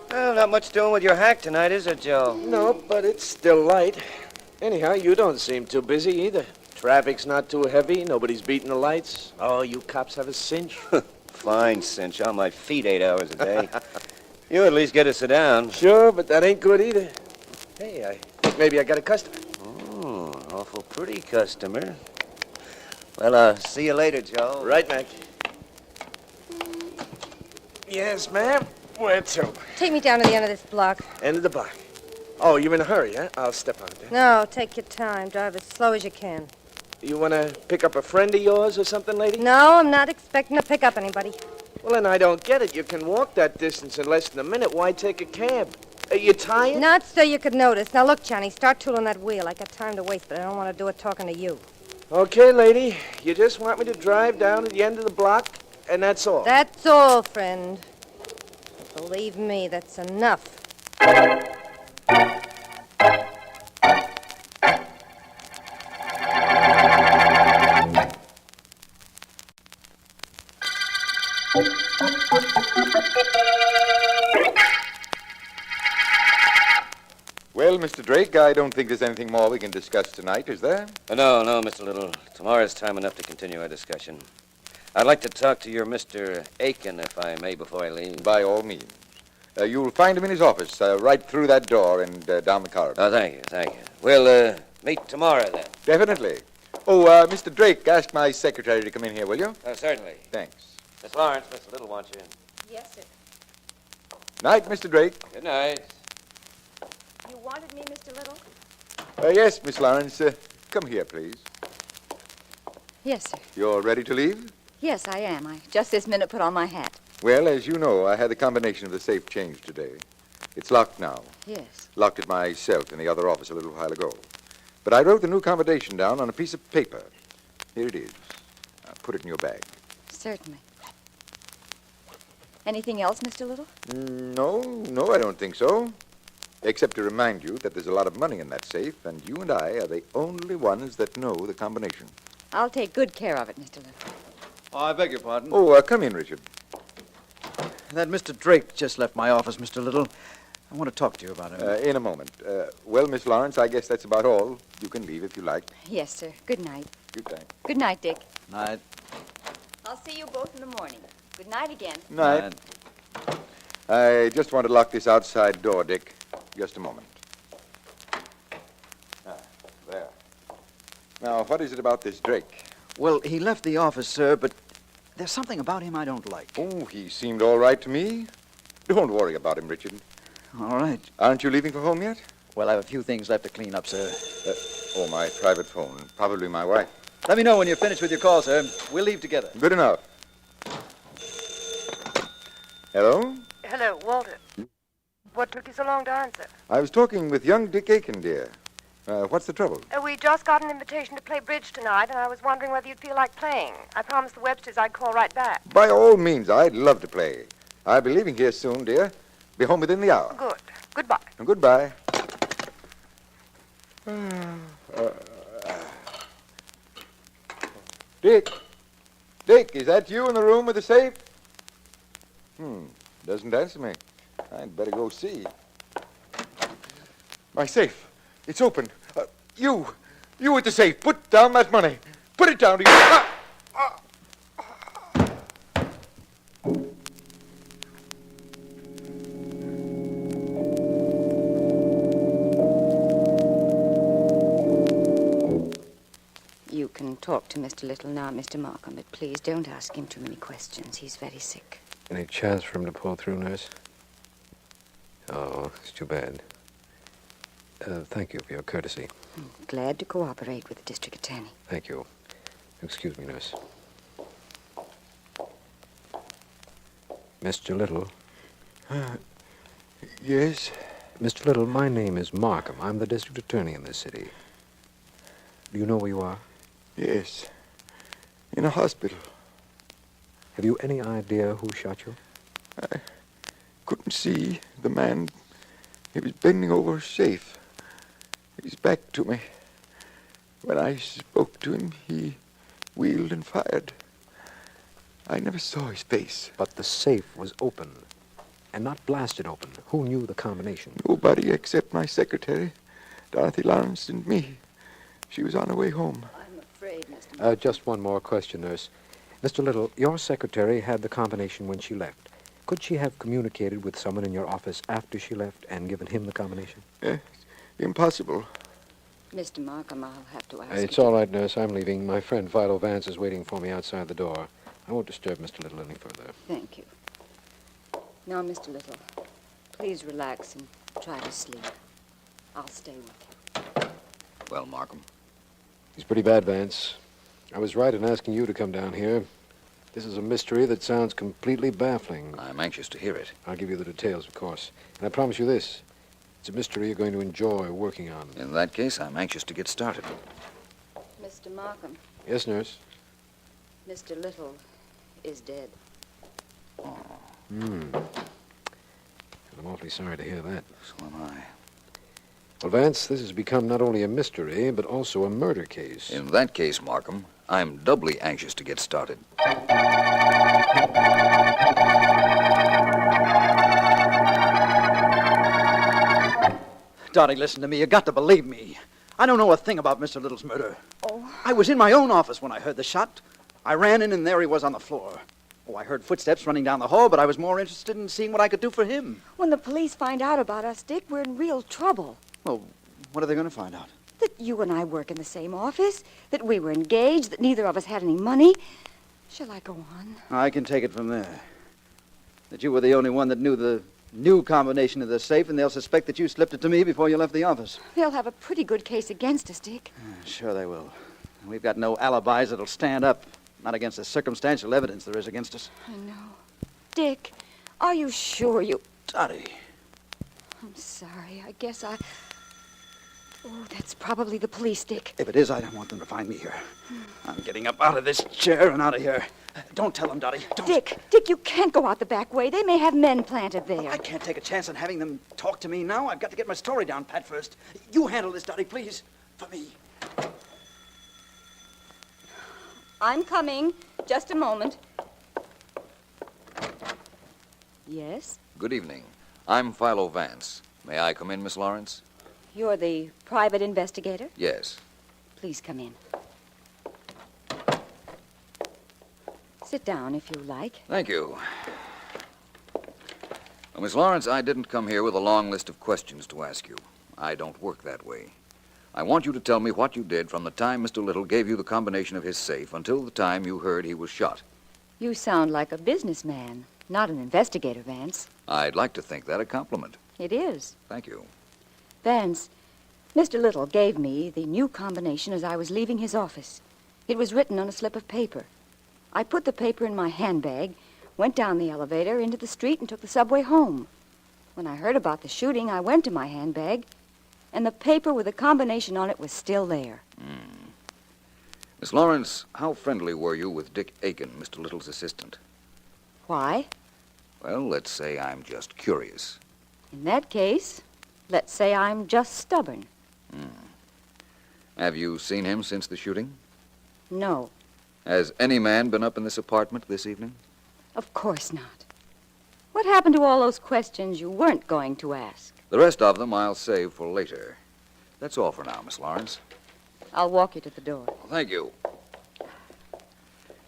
Well, not much doing with your hack tonight, is it, Joe? No, but it's still light. Anyhow, you don't seem too busy either. Traffic's not too heavy. Nobody's beating the lights. Oh, you cops have a cinch. Fine cinch. On my feet 8 hours a day. You at least get to sit down. Sure, but that ain't good either. Hey, I think maybe I got a customer. Oh, awful pretty customer. Well, see you later, Joe. Right, Mac. Yes, ma'am. Where to? Take me down to the end of this block. End of the block. Oh, you're in a hurry, huh? I'll step on it then. No, take your time. Drive as slow as you can. You want to pick up a friend of yours or something, lady? No, I'm not expecting to pick up anybody. Well, then I don't get it. You can walk that distance in less than a minute. Why take a cab? Are you tired? Not so you could notice. Now, look, Johnny, start tooling that wheel. I got time to waste, but I don't want to do it talking to you. Okay, lady. You just want me to drive down to the end of the block, and that's all? That's all, friend. Believe me, that's enough. Well, Mr. Drake, I don't think there's anything more we can discuss tonight, is there? No, Mr. Little. Tomorrow's time enough to continue our discussion. I'd like to talk to your Mr. Aiken, if I may, before I leave. By all means. You'll find him in his office, right through that door and down the corridor. Oh, thank you. We'll meet tomorrow, then. Definitely. Oh, Mr. Drake, ask my secretary to come in here, will you? Oh, certainly. Thanks. Miss Lawrence, Mr. Little wants you. Yes, sir. Night, Mr. Drake. Good night. You wanted me, Mr. Little? Yes, Miss Lawrence. Come here, please. Yes, sir. You're ready to leave? Yes, I am. I just this minute put on my hat. Well, as you know, I had the combination of the safe changed today. It's locked now. Yes. Locked it myself in the other office a little while ago. But I wrote the new combination down on a piece of paper. Here it is. I'll put it in your bag. Certainly. Anything else, Mr. Little? No, I don't think so. Except to remind you that there's a lot of money in that safe, and you and I are the only ones that know the combination. I'll take good care of it, Mr. Little. Oh, I beg your pardon. Oh, come in, Richard. That Mr. Drake just left my office, Mr. Little. I want to talk to you about him. In a moment. Well, Miss Lawrence, I guess that's about all. You can leave if you like. Yes, sir. Good night. Good night. Good night, Dick. Night. I'll see you both in the morning. Good night again. Night. I just want to lock this outside door, Dick. Just a moment. There. Now, what is it about this Drake? Well, he left the office, sir, but there's something about him I don't like. Oh, he seemed all right to me. Don't worry about him, Richard. All right. Aren't you leaving for home yet? Well, I have a few things left to clean up, sir. My private phone. Probably my wife. Let me know when you're finished with your call, sir. We'll leave together. Good enough. Hello? Hello, Walter. What took you so long to answer? I was talking with young Dick Aiken, dear. What's the trouble? We just got an invitation to play bridge tonight, and I was wondering whether you'd feel like playing. I promised the Websters I'd call right back. By all means, I'd love to play. I'll be leaving here soon, dear. Be home within the hour. Good. Goodbye. Goodbye. Dick. Dick, is that you in the room with the safe? Doesn't answer me. I'd better go see. My safe. It's open. You with the safe. Put down that money. Put it down to you. You can talk to Mr. Little now, Mr. Markham, but please don't ask him too many questions. He's very sick. Any chance for him to pull through, nurse? Oh, it's too bad. Thank you for your courtesy. Glad to cooperate with the district attorney. Thank you. Excuse me, nurse. Mr. Little? Yes? Mr. Little, my name is Markham. I'm the district attorney in this city. Do you know where you are? Yes. In a hospital. Have you any idea who shot you? I couldn't see the man. He was bending over a safe. His back to me. When I spoke to him, he wheeled and fired. I never saw his face. But the safe was open, and not blasted open. Who knew the combination? Nobody except my secretary, Dorothy Lawrence, and me. She was on her way home. I'm afraid, Mr. Just one more question, nurse. Mr. Little, your secretary had the combination when she left. Could she have communicated with someone in your office after she left and given him the combination? Impossible. Mr. Markham, I'll have to ask It's all right, nurse. I'm leaving. My friend Philo Vance is waiting for me outside the door. I won't disturb Mr. Little any further. Thank you. Now, Mr. Little, please relax and try to sleep. I'll stay with you. Well, Markham? He's pretty bad, Vance. I was right in asking you to come down here. This is a mystery that sounds completely baffling. I'm anxious to hear it. I'll give you the details, of course. And I promise you this. It's a mystery you're going to enjoy working on. In that case, I'm anxious to get started. Mr. Markham. Yes, nurse? Mr. Little is dead. Oh. I'm awfully sorry to hear that. So am I. Well, Vance, this has become not only a mystery, but also a murder case. In that case, Markham, I'm doubly anxious to get started. Dottie, listen to me. You got to believe me. I don't know a thing about Mr. Little's murder. Oh. I was in my own office when I heard the shot. I ran in, and there he was on the floor. Oh, I heard footsteps running down the hall, but I was more interested in seeing what I could do for him. When the police find out about us, Dick, we're in real trouble. Well, what are they going to find out? That you and I work in the same office, that we were engaged, that neither of us had any money. Shall I go on? I can take it from there. That you were the only one that knew the new combination of the safe, and they'll suspect that you slipped it to me before you left the office. They'll have a pretty good case against us, Dick. Sure they will. We've got no alibis that'll stand up. Not against the circumstantial evidence there is against us. I know. Dick, are you sure you... Dottie. I'm sorry. I guess I... Oh, that's probably the police, Dick. If it is, I don't want them to find me here. I'm getting up out of this chair and out of here. Don't tell them, Dottie. Don't. Dick, you can't go out the back way. They may have men planted there. I can't take a chance on having them talk to me now. I've got to get my story down pat first. You handle this, Dottie, please. For me. I'm coming. Just a moment. Yes? Good evening. I'm Philo Vance. May I come in, Miss Lawrence? You're the private investigator? Yes. Please come in. Sit down if you like. Thank you. Well, Miss Lawrence, I didn't come here with a long list of questions to ask you. I don't work that way. I want you to tell me what you did from the time Mr. Little gave you the combination of his safe until the time you heard he was shot. You sound like a businessman, not an investigator, Vance. I'd like to think that a compliment. It is. Thank you. Vance, Mr. Little gave me the new combination as I was leaving his office. It was written on a slip of paper. I put the paper in my handbag, went down the elevator, into the street, and took the subway home. When I heard about the shooting, I went to my handbag, and the paper with the combination on it was still there. Miss Lawrence, how friendly were you with Dick Aiken, Mr. Little's assistant? Why? Well, let's say I'm just curious. In that case, let's say I'm just stubborn. Have you seen him since the shooting? No, Has any man been up in this apartment this evening? of course not. What happened to all those questions you weren't going to ask? The rest of them I'll save for later. That's all for now, Miss Lawrence. I'll walk you to the door. Thank you.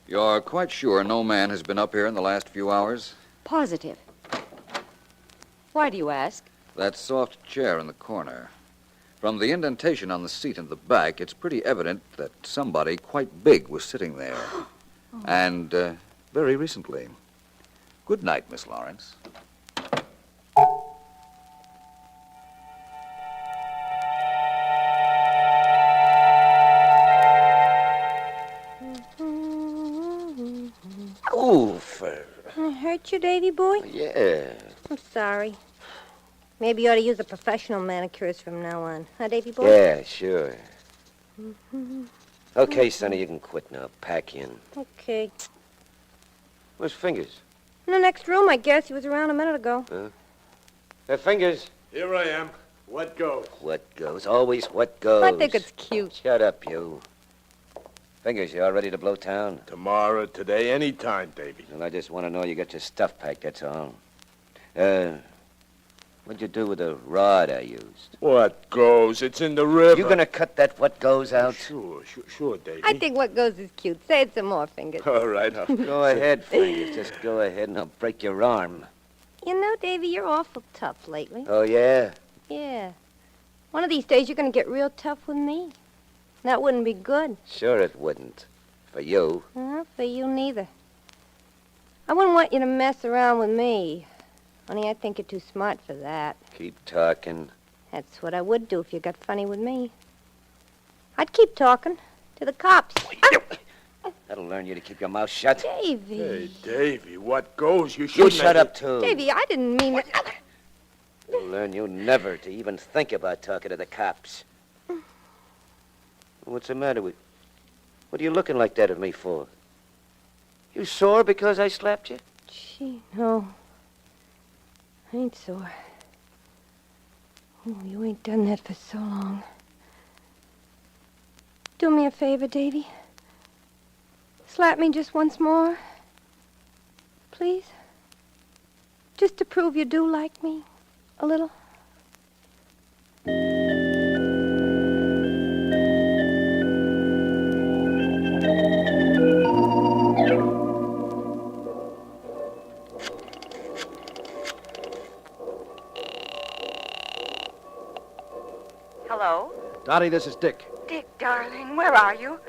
You're quite sure no man has been up here in the last few hours? Positive. Why do you ask? That soft chair in the corner. From the indentation on the seat in the back, it's pretty evident that somebody quite big was sitting there. And very recently. Good night, Miss Lawrence. Oof. I hurt you, Davy boy? Yeah. I'm sorry. Maybe you ought to use a professional manicurist from now on. Huh, Davy boy? Yeah, sure. Okay, Sonny, you can quit now. Pack in. Okay. Where's Fingers? In the next room, I guess. He was around a minute ago. Huh? Hey, Fingers. Here I am. What goes? What goes? Always what goes. I think it's cute. Shut up, you. Fingers, you all ready to blow town? Tomorrow, today, any time, Davy. Well, I just want to know you got your stuff packed, that's all. What'd you do with the rod I used? What goes? It's in the river. You gonna cut that what goes out? Sure, Davy. I think what goes is cute. Say it some more, Fingers. All right, Go ahead, Fingers. Just go ahead and I'll break your arm. You know, Davy, you're awful tough lately. Oh, yeah? Yeah. One of these days, you're going to get real tough with me. That wouldn't be good. Sure it wouldn't. For you. For you neither. I wouldn't want you to mess around with me. Only I think you're too smart for that. Keep talking. That's what I would do if you got funny with me. I'd keep talking. To the cops. That'll learn you to keep your mouth shut. Davy. Hey, Davy, what goes? You You shouldn't shut up, too. Davy, I didn't mean that. It'll learn you never to even think about talking to the cops. What's the matter with... What are you looking like that at me for? You sore because I slapped you? Gee, no. I ain't sore. Oh, you ain't done that for so long. Do me a favor, Davy. Slap me just once more. Please. Just to prove you do like me. A little. Hello? Dottie, this is Dick. Dick, darling, where are you?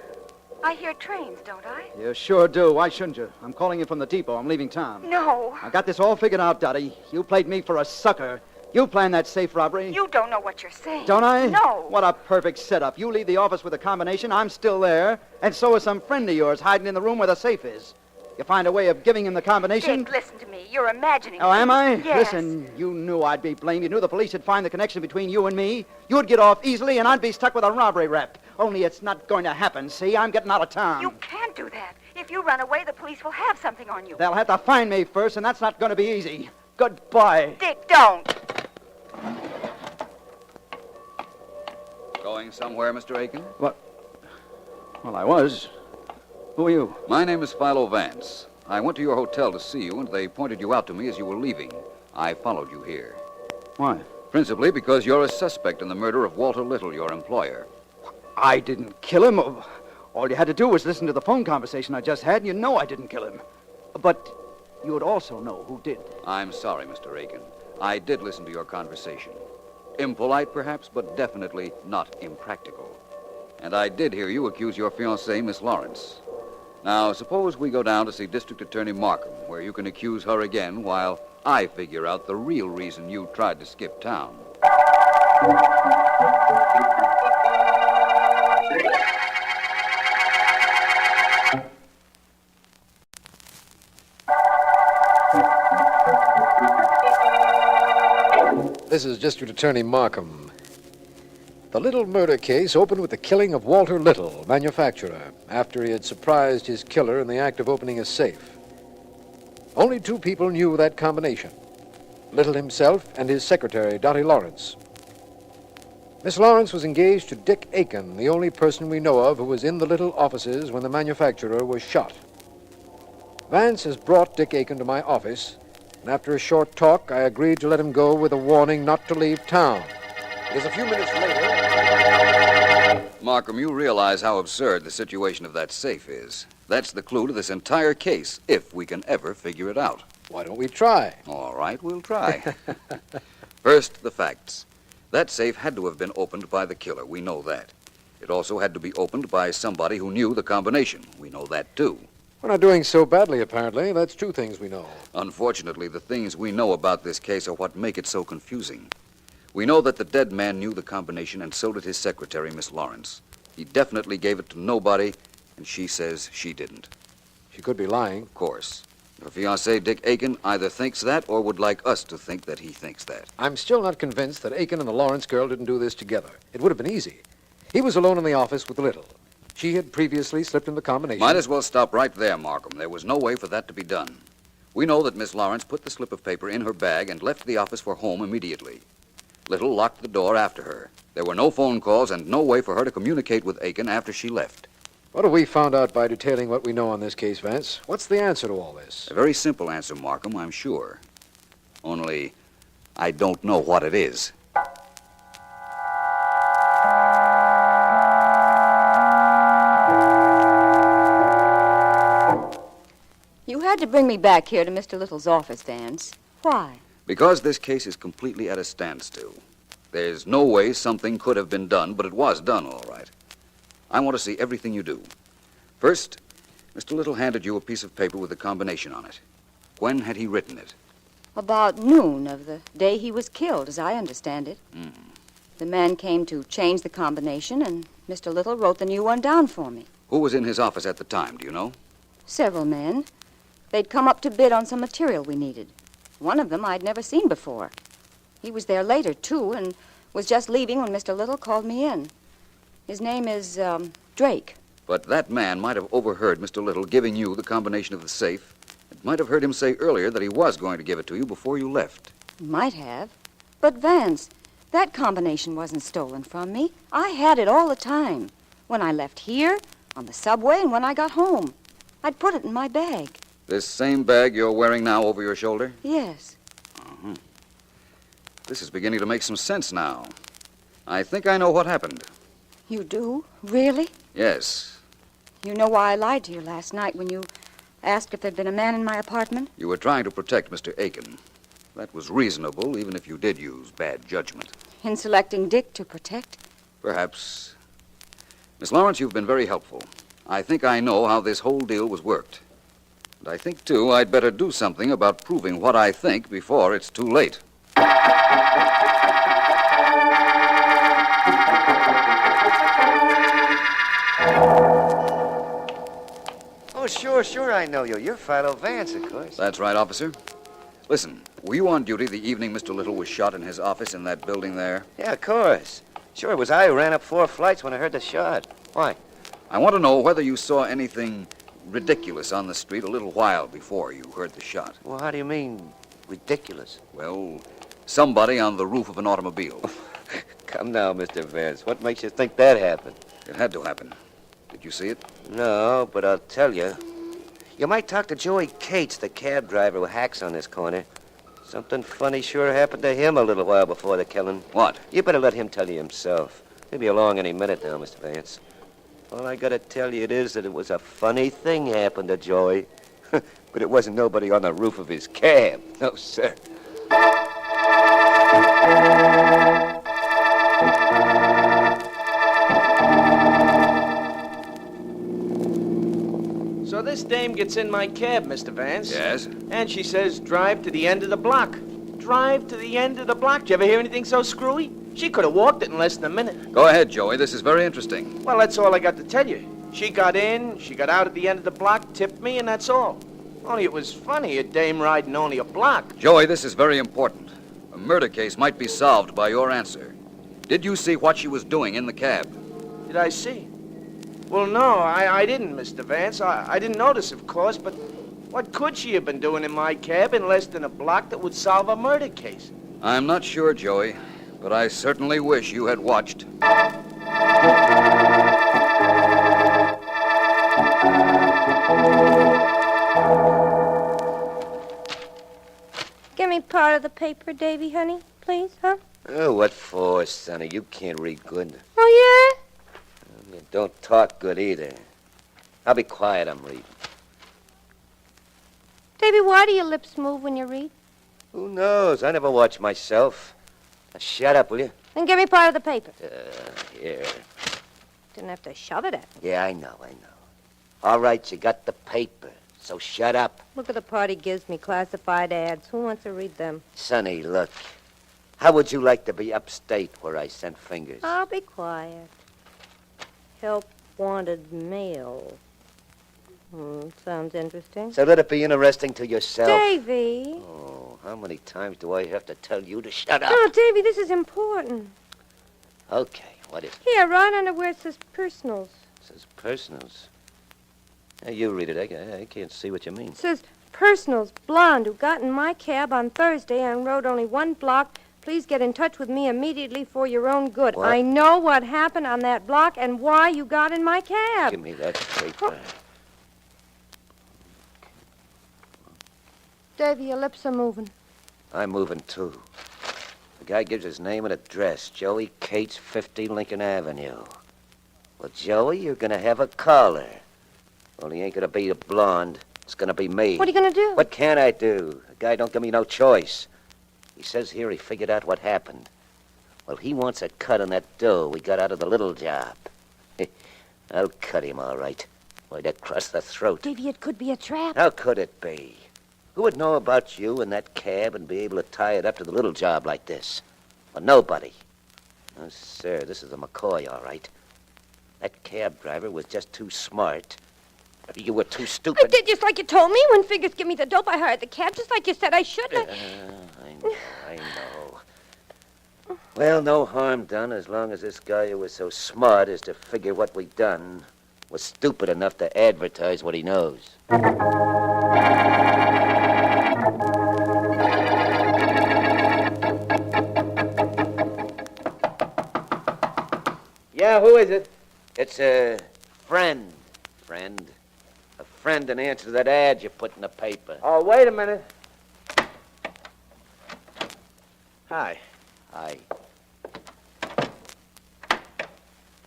I hear trains, don't I? You sure do. Why shouldn't you? I'm calling you from the depot. I'm leaving town. No. I got this all figured out, Dottie. You played me for a sucker. You planned that safe robbery. You don't know what you're saying. Don't I? No. What a perfect setup. You leave the office with a combination, I'm still there, and so is some friend of yours hiding in the room where the safe is. You find a way of giving him the combination. Dick, listen to me. You're imagining Oh, am I? Yes. Listen, you knew I'd be blamed. You knew the police would find the connection between you and me. You'd get off easily, and I'd be stuck with a robbery rap. Only it's not going to happen, see? I'm getting out of town. You can't do that. If you run away, the police will have something on you. They'll have to find me first, and that's not going to be easy. Goodbye. Dick, don't. Going somewhere, Mr. Aiken? What? Well, I was. Who are you? My name is Philo Vance. I went to your hotel to see you, and they pointed you out to me as you were leaving. I followed you here. Why? Principally because you're a suspect in the murder of Walter Little, your employer. I didn't kill him. All you had to do was listen to the phone conversation I just had, and you know I didn't kill him. But you would also know who did. I'm sorry, Mr. Aiken. I did listen to your conversation. Impolite, perhaps, but definitely not impractical. And I did hear you accuse your fiancée, Miss Lawrence. Now, suppose we go down to see District Attorney Markham, where you can accuse her again while I figure out the real reason you tried to skip town. This is District Attorney Markham. The Little murder case opened with the killing of Walter Little, manufacturer, after he had surprised his killer in the act of opening a safe. Only two people knew that combination, Little himself and his secretary, Dottie Lawrence. Miss Lawrence was engaged to Dick Aiken, the only person we know of who was in the Little offices when the manufacturer was shot. Vance has brought Dick Aiken to my office, and after a short talk, I agreed to let him go with a warning not to leave town. Because a few minutes later... Markham, you realize how absurd the situation of that safe is. That's the clue to this entire case, if we can ever figure it out. Why don't we try? All right, we'll try. First, the facts. That safe had to have been opened by the killer. We know that. It also had to be opened by somebody who knew the combination. We know that, too. We're not doing so badly, apparently. That's two things we know. Unfortunately, the things we know about this case are what make it so confusing. We know that the dead man knew the combination, and so did his secretary, Miss Lawrence. He definitely gave it to nobody, and she says she didn't. She could be lying. Of course. Her fiancé, Dick Aiken, either thinks that or would like us to think that he thinks that. I'm still not convinced that Aiken and the Lawrence girl didn't do this together. It would have been easy. He was alone in the office with Little. She had previously slipped in the combination. Might as well stop right there, Markham. There was no way for that to be done. We know that Miss Lawrence put the slip of paper in her bag and left the office for home immediately. Little locked the door after her. There were no phone calls and no way for her to communicate with Aiken after she left. What have we found out by detailing what we know on this case, Vance? What's the answer to all this? A very simple answer, Markham, I'm sure. Only, I don't know what it is. You had to bring me back here to Mr. Little's office, Vance. Why? Because this case is completely at a standstill. There's no way something could have been done, but it was done, all right. I want to see everything you do. First, Mr. Little handed you a piece of paper with a combination on it. When had he written it? About noon of the day he was killed, as I understand it. The man came to change the combination, and Mr. Little wrote the new one down for me. Who was in his office at the time, do you know? Several men. They'd come up to bid on some material we needed. One of them I'd never seen before. He was there later, too, and was just leaving when Mr. Little called me in. His name is, Drake. But that man might have overheard Mr. Little giving you the combination of the safe. It might have heard him say earlier that he was going to give it to you before you left. Might have. But, Vance, that combination wasn't stolen from me. I had it all the time. When I left here, on the subway, and when I got home. I'd put it in my bag. This same bag you're wearing now over your shoulder? Yes. Uh-huh. This is beginning to make some sense now. I think I know what happened. You do? Really? Yes. You know why I lied to you last night when you asked if there'd been a man in my apartment? You were trying to protect Mr. Aiken. That was reasonable, even if you did use bad judgment. In selecting Dick to protect? Perhaps. Miss Lawrence, you've been very helpful. I think I know how this whole deal was worked. And I think, too, I'd better do something about proving what I think before it's too late. Oh, sure, I know you. You're Philo Vance, of course. That's right, officer. Listen, were you on duty the evening Mr. Little was shot in his office in that building there? Yeah, of course. Sure, it was I who ran up 4 flights when I heard the shot. Why? I want to know whether you saw anything ridiculous on the street a little while before you heard the shot. Well, how do you mean, ridiculous? Well, somebody on the roof of an automobile. Come now, Mr. Vance. What makes you think that happened? It had to happen. Did you see it? No, but I'll tell you. You might talk to Joey Cates, the cab driver who hacks on this corner. Something funny sure happened to him a little while before the killing. What? You better let him tell you himself. He'll be along any minute now, Mr. Vance. All I gotta tell you is that it was a funny thing happened to Joey. But it wasn't nobody on the roof of his cab. No, sir. So this dame gets in my cab, Mr. Vance. Yes? And she says, drive to the end of the block. Drive to the end of the block. Did you ever hear anything so screwy? She could have walked it in less than a minute. Go ahead, Joey. This is very interesting. Well, that's all I got to tell you. She got in, she got out at the end of the block, tipped me, and that's all. Only it was funny, a dame riding only a block. Joey, this is very important. A murder case might be solved by your answer. Did you see what she was doing in the cab? Did I see? Well, no, I didn't, Mr. Vance. I didn't notice, of course, but what could she have been doing in my cab in less than a block that would solve a murder case? I'm not sure, Joey, but I certainly wish you had watched. Give me part of the paper, Davy, honey, please, huh? Oh, what for, Sonny? You can't read good. Oh, yeah? You don't talk good either. I'll be quiet, I'm reading. Davy, why do your lips move when you read? Who knows? I never watch myself. Now, shut up, will you? Then give me part of the paper. Here. Didn't have to shove it at me. Yeah, I know. All right, you got the paper, so shut up. Look at the part he gives me, classified ads. Who wants to read them? Sonny, look. How would you like to be upstate where I sent fingers? I'll be quiet. Help wanted mail. Sounds interesting. So let it be interesting to yourself. Davy. Oh, how many times do I have to tell you to shut up? No, Davy, this is important. Okay, what is it? Here, right under where it says personals. It says personals. Now, you read it. I can't see what you mean. It says personals, blonde, who got in my cab on Thursday and rode only 1 block. Please get in touch with me immediately for your own good. What? I know what happened on that block and why you got in my cab. Give me that paper. Davy, your lips are moving. I'm moving, too. The guy gives his name and address. Joey Cates, 50 Lincoln Avenue. Well, Joey, you're going to have a caller. Only ain't going to be a blonde. It's going to be me. What are you going to do? What can I do? The guy don't give me no choice. He says here he figured out what happened. Well, he wants a cut on that dough we got out of the little job. I'll cut him, all right. Right across the throat. Davy, it could be a trap. How could it be? Who would know about you and that cab and be able to tie it up to the little job like this? Well, nobody. No, sir, this is a McCoy, all right. That cab driver was just too smart. You were too stupid. I did just like you told me. When Fingers give me the dope, I hired the cab, just like you said I should. I know. Well, no harm done as long as this guy who was so smart as to figure what we done was stupid enough to advertise what he knows. Yeah, who is it? It's a friend. A friend in answer to that ad you put in the paper. Oh, wait a minute. Hi. Hi.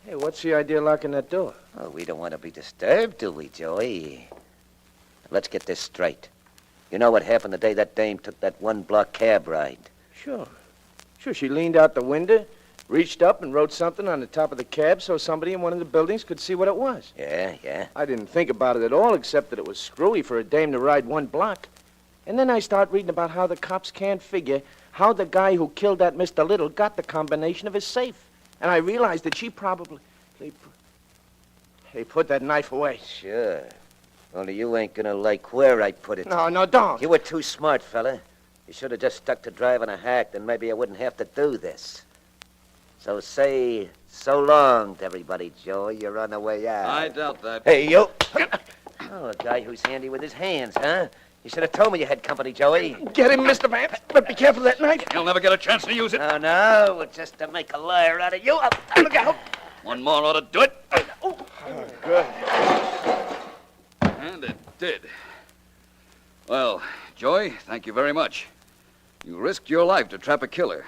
Hey, what's the idea of locking that door? Oh, we don't want to be disturbed, do we, Joey? Let's get this straight. You know what happened the day that dame took that 1 block cab ride? Sure. She leaned out the window, Reached up and wrote something on the top of the cab so somebody in one of the buildings could see what it was. Yeah. I didn't think about it at all, except that it was screwy for a dame to ride 1 block. And then I start reading about how the cops can't figure how the guy who killed that Mr. Little got the combination of his safe. And I realized that she probably... He put that knife away. Sure. Only you ain't gonna like where I put it. No, don't. You were too smart, fella. You should have just stuck to driving a hack, then maybe I wouldn't have to do this. So say so long to everybody, Joey. You're on the way out. I doubt that. Hey, you. Oh, a guy who's handy with his hands, huh? You should have told me you had company, Joey. Get him, Mr. Vance. But be careful of that knife. You'll never get a chance to use it. No, just to make a liar out of you. Look out. One more ought to do it. Oh, good. And it did. Well, Joey, thank you very much. You risked your life to trap a killer.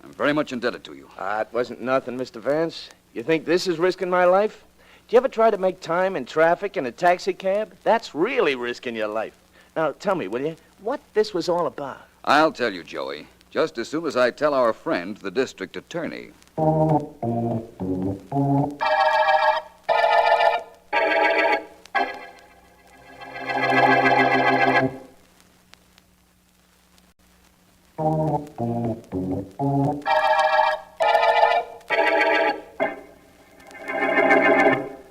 I'm very much indebted to you. It wasn't nothing, Mr. Vance. You think this is risking my life? Do you ever try to make time in traffic in a taxi cab? That's really risking your life. Now, tell me, will you, what this was all about? I'll tell you, Joey, just as soon as I tell our friend, the district attorney.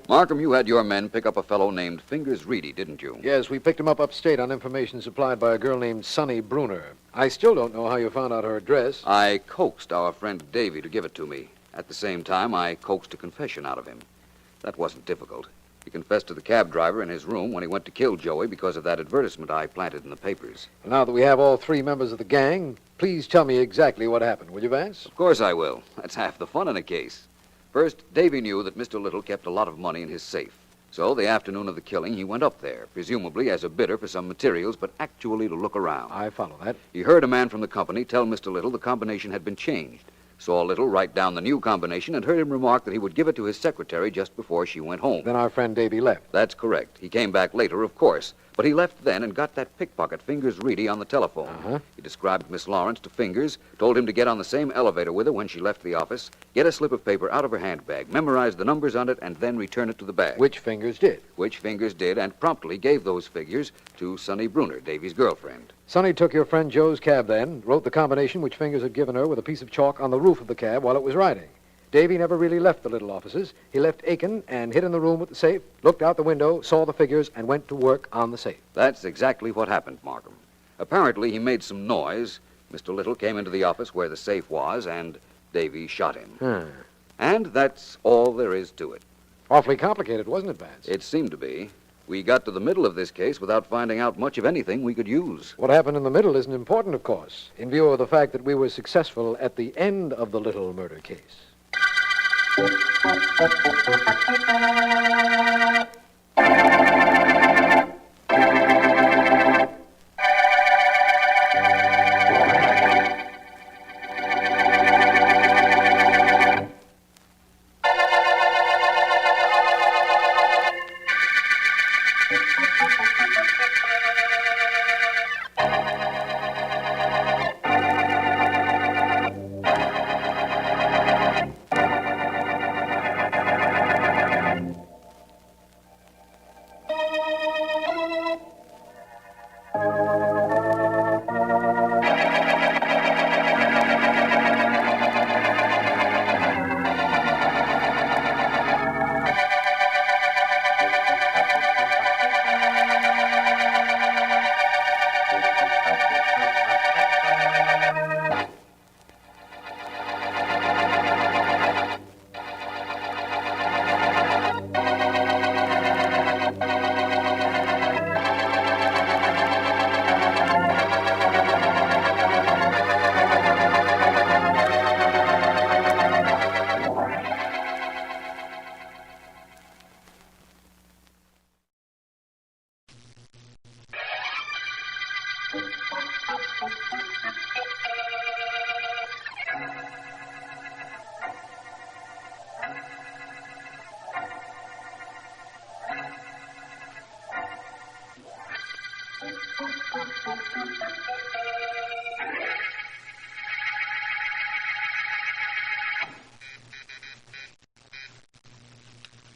Markham, you had your men pick up a fellow named Fingers Reedy, didn't you? Yes, we picked him up upstate on information supplied by a girl named Sonny Bruner. I still don't know how you found out her address. I coaxed our friend Davy to give it to me. At the same time, I coaxed a confession out of him. That wasn't difficult. He confessed to the cab driver in his room when he went to kill Joey because of that advertisement I planted in the papers. Now that we have all 3 members of the gang, please tell me exactly what happened, will you, Vance? Of course I will. That's half the fun in a case. First, Davy knew that Mr. Little kept a lot of money in his safe. So the afternoon of the killing, he went up there, presumably as a bidder for some materials, but actually to look around. I follow that. He heard a man from the company tell Mr. Little the combination had been changed. Saw Little write down the new combination and heard him remark that he would give it to his secretary just before she went home. Then our friend Davy left. That's correct. He came back later, of course. But he left then and got that pickpocket, Fingers Reedy, on the telephone. He described Miss Lawrence to Fingers, told him to get on the same elevator with her when she left the office, get a slip of paper out of her handbag, memorize the numbers on it, and then return it to the bag. Which Fingers did. Which Fingers did, and promptly gave those figures to Sonny Bruner, Davy's girlfriend. Sonny took your friend Joe's cab then, wrote the combination which Fingers had given her with a piece of chalk on the roof of the cab while it was riding. Davy never really left the little offices. He left Aiken and hid in the room with the safe, looked out the window, saw the figures, and went to work on the safe. That's exactly what happened, Markham. Apparently, he made some noise. Mr. Little came into the office where the safe was, and Davy shot him. And that's all there is to it. Awfully complicated, wasn't it, Vance? It seemed to be. We got to the middle of this case without finding out much of anything we could use. What happened in the middle isn't important, of course, in view of the fact that we were successful at the end of the Little murder case.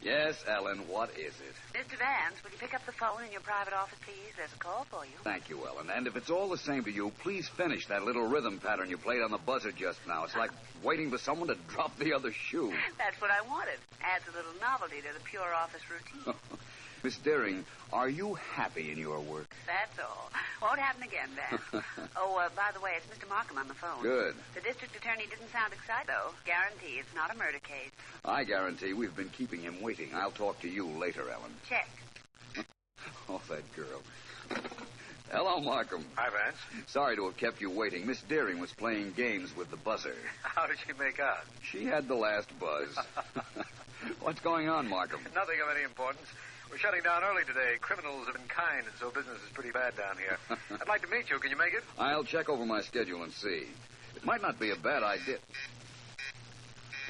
Yes, Ellen, what is it? Mr. Vance, will you pick up the phone in your private office, please? There's a call for you. Thank you, Ellen. And if it's all the same to you, please finish that little rhythm pattern you played on the buzzer just now. It's like waiting for someone to drop the other shoe. That's what I wanted. Adds a little novelty to the pure office routine. Miss Deering, are you happy in your work? That's all. Won't happen again, Vance. By the way, it's Mr. Markham on the phone. Good. The district attorney didn't sound excited, though. Guarantee it's not a murder case. I guarantee we've been keeping him waiting. I'll talk to you later, Ellen. Check. Oh, that girl. Hello, Markham. Hi, Vance. Sorry to have kept you waiting. Miss Deering was playing games with the buzzer. How did she make out? She had the last buzz. What's going on, Markham? Nothing of any importance. We're shutting down early today. Criminals have been kind, and so business is pretty bad down here. I'd like to meet you. Can you make it? I'll check over my schedule and see. It might not be a bad idea.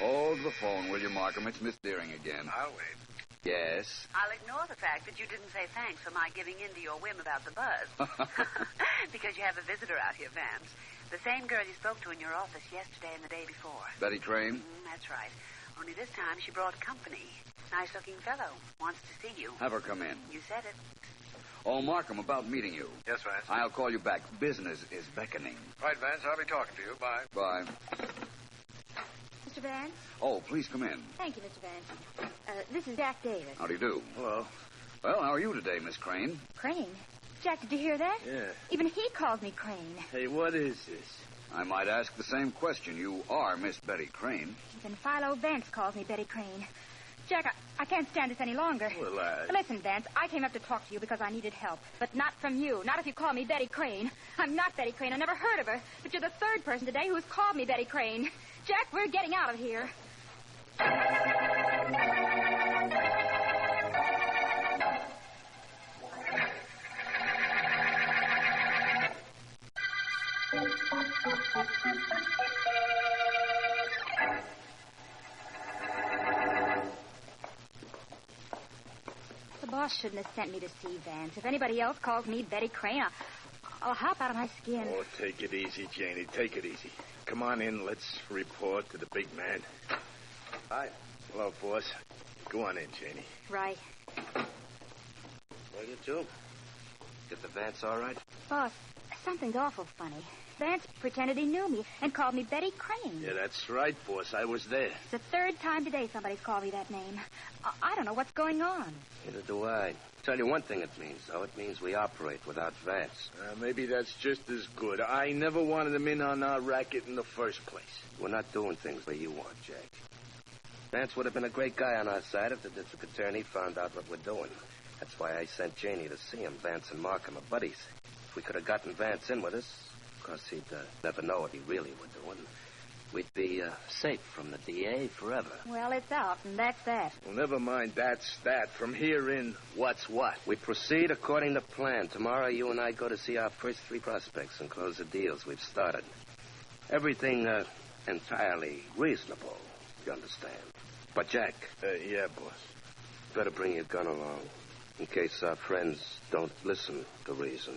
Hold the phone, will you, Markham? It's Miss Deering again. I'll wait. Yes? I'll ignore the fact that you didn't say thanks for my giving in to your whim about the buzz. Because you have a visitor out here, Vance. The same girl you spoke to in your office yesterday and the day before. Betty Crane? That's right. Only this time she brought company. Nice-looking fellow. Wants to see you. Have her come in. You said it. Oh, Markham, about meeting you. Yes, Vance. I'll call you back. Business is beckoning. Right, Vance. I'll be talking to you. Bye. Bye. Mr. Vance? Oh, please come in. Thank you, Mr. Vance. This is Jack Davis. How do you do? Hello. Well, how are you today, Miss Crane? Crane? Jack, did you hear that? Yeah. Even he calls me Crane. Hey, what is this? I might ask the same question. You are Miss Betty Crane. Even Philo Vance calls me Betty Crane. Jack, I can't stand this any longer. Well, Listen, Vance, I came up to talk to you because I needed help. But not from you. Not if you call me Betty Crane. I'm not Betty Crane. I never heard of her. But you're the third person today who's called me Betty Crane. Jack, we're getting out of here. The boss shouldn't have sent me to see Vance. If anybody else calls me Betty Crane, I'll hop out of my skin. Oh, take it easy, Janie. Take it easy. Come on in. Let's report to the big man. Hi. Hello, boss. Go on in, Janie. Right. Well, you two? Get the Vance all right? Boss, something's awful funny. Vance pretended he knew me and called me Betty Crane. Yeah, that's right, boss. I was there. It's the third time today somebody's called me that name. I don't know what's going on. Neither do I. Tell you one thing it means, though. It means we operate without Vance. Maybe that's just as good. I never wanted him in on our racket in the first place. We're not doing things the way you want, Jack. Vance would have been a great guy on our side if the district attorney found out what we're doing. That's why I sent Janie to see him. Vance and Markham are buddies. If we could have gotten Vance in with us, of course, he'd never know what he really were doing. We'd be safe from the DA forever. Well, it's out, and that's that. Well, never mind that's that. From here in, what's what? We proceed according to plan. Tomorrow, you and I go to see our first 3 prospects and close the deals we've started. Everything entirely reasonable, you understand. But, Jack. Yeah, boss. Better bring your gun along, in case our friends don't listen to reason.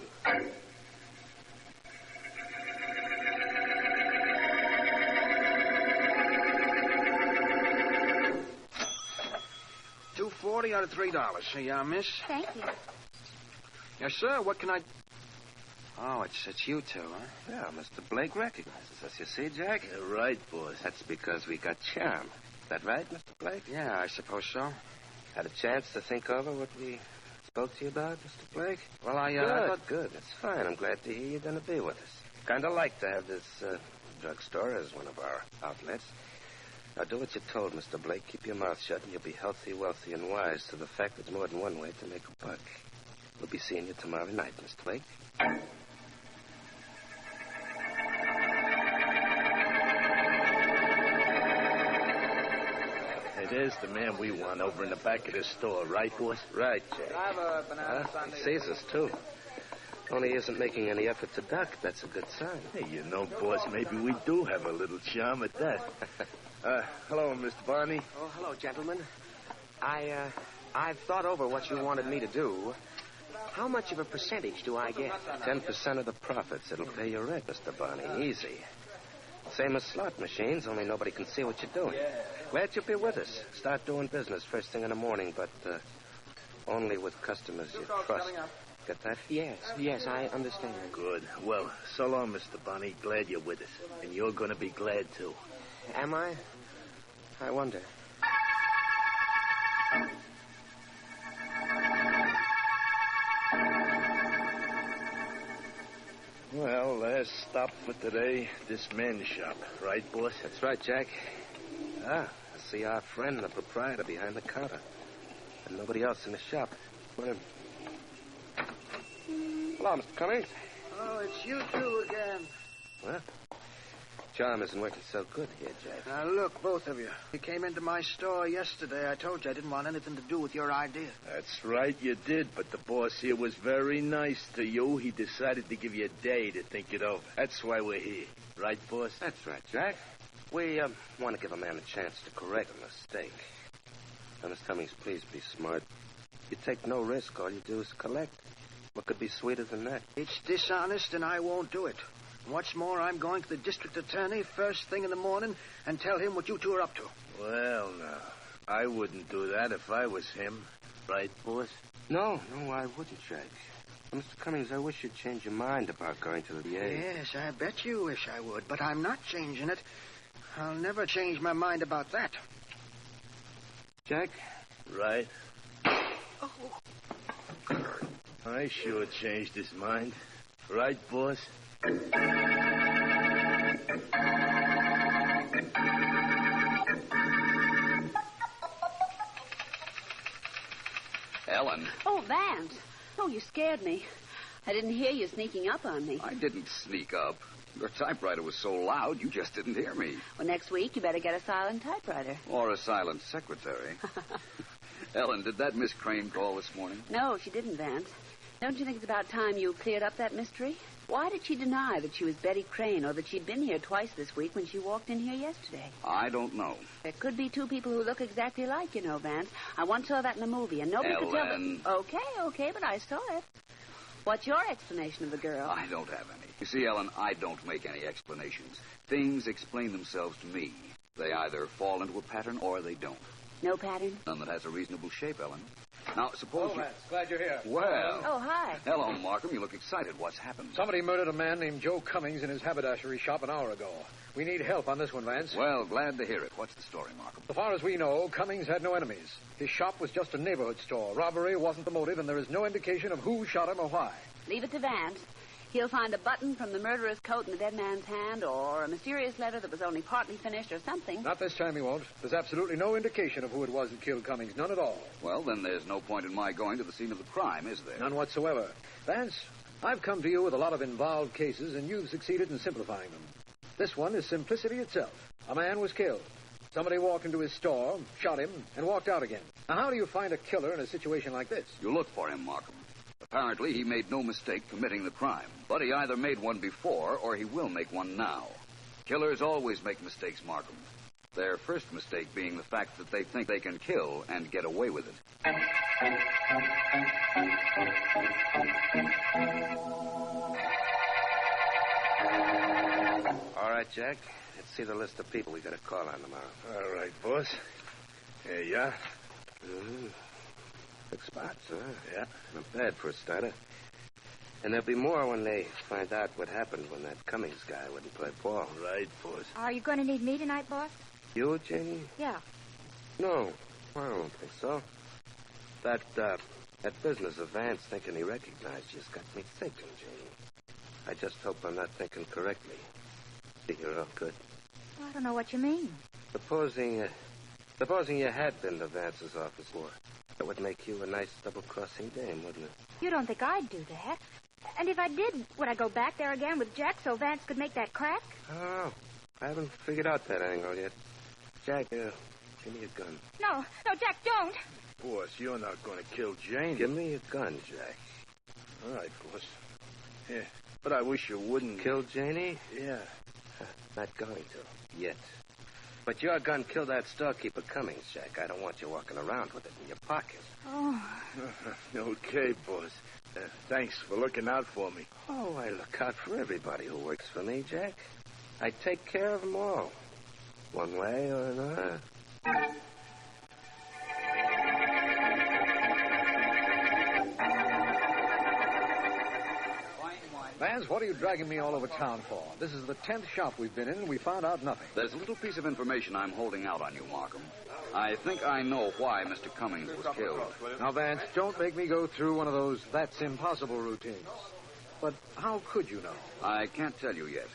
$2.40 out of $3. Yeah, miss? Thank you. Yes, sir. What can I... Oh, it's you two, huh? Yeah, Mr. Blake recognizes us. You see, Jack? Yeah, right, boss. That's because we got charm. Is that right, Mr. Blake? Yeah, I suppose so. Had a chance to think over what we spoke to you about, Mr. Blake? Well, I thought good. That's fine. I'm glad to hear you're going to be with us. Kind of like to have this drugstore as one of our outlets. Now, do what you're told, Mr. Blake. Keep your mouth shut, and you'll be healthy, wealthy, and wise to the fact there's more than one way to make a buck. We'll be seeing you tomorrow night, Mr. Blake. Hey, there's the man we want over in the back of the store, right, boss? Right, Jack. I have a banana sundae. He sees us, too. Only he isn't making any effort to duck. That's a good sign. Hey, you know, boss, maybe we do have a little charm at that. Hello, Mr. Barney. Oh, hello, gentlemen. I've thought over what you wanted me to do. How much of a percentage do I get? 10% of the profits. It'll pay your rent, Mr. Barney. Easy. Same as slot machines, only nobody can see what you're doing. Yeah. Glad you'll be with us. Start doing business first thing in the morning, but only with customers you trust. Get that? Yes, I understand. Good. Well, so long, Mr. Bunny. Glad you're with us. And you're going to be glad, too. Am I? I wonder. Well, last stop for today, this man's shop. Right, boss? That's right, Jack. I see our friend, the proprietor, behind the counter. And nobody else in the shop. Come in. Hello, Mr. Cummings. Oh, it's you two again. Well, charm isn't working so good here, Jack. Now, look, both of you. You came into my store yesterday. I told you I didn't want anything to do with your idea. That's right, you did, but the boss here was very nice to you. He decided to give you a day to think it over. That's why we're here. Right, boss? That's right, Jack. We want to give a man a chance to correct a mistake. Now, Miss Cummings, please be smart. You take no risk. All you do is collect. What could be sweeter than that? It's dishonest, and I won't do it. What's more, I'm going to the district attorney first thing in the morning and tell him what you two are up to. Well, now, I wouldn't do that if I was him. Right, boss? No, I wouldn't, Jack. Mr. Cummings, I wish you'd change your mind about going to the VA. Yes, I bet you wish I would, but I'm not changing it. I'll never change my mind about that. Jack? Right. Oh. I sure changed his mind. Right, boss? Ellen. Oh, Vance. Oh, you scared me. I didn't hear you sneaking up on me. I didn't sneak up. Your typewriter was so loud, you just didn't hear me. Well, next week you better get a silent typewriter. Or a silent secretary. Ellen, did that Miss Crane call this morning? No, she didn't, Vance. Don't you think it's about time you cleared up that mystery? Why did she deny that she was Betty Crane or that she'd been here twice this week when she walked in here yesterday? I don't know. There could be two people who look exactly alike, you know, Vance. I once saw that in a movie, and nobody could tell Ellen. Okay, but I saw it. What's your explanation of the girl? I don't have any. You see, Ellen, I don't make any explanations. Things explain themselves to me. They either fall into a pattern or they don't. No pattern? None that has a reasonable shape, Ellen. Now, suppose you... Vance, glad you're here. Well... Oh, hi. Hello, Markham. You look excited. What's happened? Somebody murdered a man named Joe Cummings in his haberdashery shop an hour ago. We need help on this one, Vance. Well, glad to hear it. What's the story, Markham? So far as we know, Cummings had no enemies. His shop was just a neighborhood store. Robbery wasn't the motive, and there is no indication of who shot him or why. Leave it to Vance. He'll find a button from the murderer's coat in the dead man's hand, or a mysterious letter that was only partly finished, or something. Not this time he won't. There's absolutely no indication of who it was that killed Cummings. None at all. Well, then there's no point in my going to the scene of the crime, is there? None whatsoever. Vance, I've come to you with a lot of involved cases, and you've succeeded in simplifying them. This one is simplicity itself. A man was killed. Somebody walked into his store, shot him, and walked out again. Now, how do you find a killer in a situation like this? You look for him, Markham. Apparently, he made no mistake committing the crime. But he either made one before, or he will make one now. Killers always make mistakes, Markham. Their first mistake being the fact that they think they can kill and get away with it. All right, Jack. Let's see the list of people we got to call on tomorrow. All right, boss. Here you are. Mm-hmm. Good spots, huh? Yeah. Not bad for a starter. And there'll be more when they find out what happened when that Cummings guy wouldn't play ball. Right, boss. Are you going to need me tonight, boss? You, Janie? Yeah. No, I don't think so. That business of Vance thinking he recognized you's got me thinking, Janie. I just hope I'm not thinking correctly. See, you're all good. Well, I don't know what you mean. Supposing you had been to Vance's office more. That would make you a nice double-crossing dame, wouldn't it? You don't think I'd do that? And if I did, would I go back there again with Jack so Vance could make that crack? Oh, I haven't figured out that angle yet. Jack, give me a gun. No, Jack, don't. Boss, you're not going to kill Jane. Give me a gun, Jack. All right, boss. Yeah, but I wish you wouldn't... Kill Janie? Yeah. Not going to, yet. But your gun killed that storekeeper Cummings, Jack. I don't want you walking around with it in your pocket. Oh. Okay, boss. Thanks for looking out for me. Oh, I look out for everybody who works for me, Jack. I take care of them all, one way or another. Vance, what are you dragging me all over town for? This is the 10th shop we've been in, and we found out nothing. There's a little piece of information I'm holding out on you, Markham. I think I know why Mr. Cummings was killed. Now, Vance, don't make me go through one of those that's impossible routines. But how could you know? I can't tell you yet.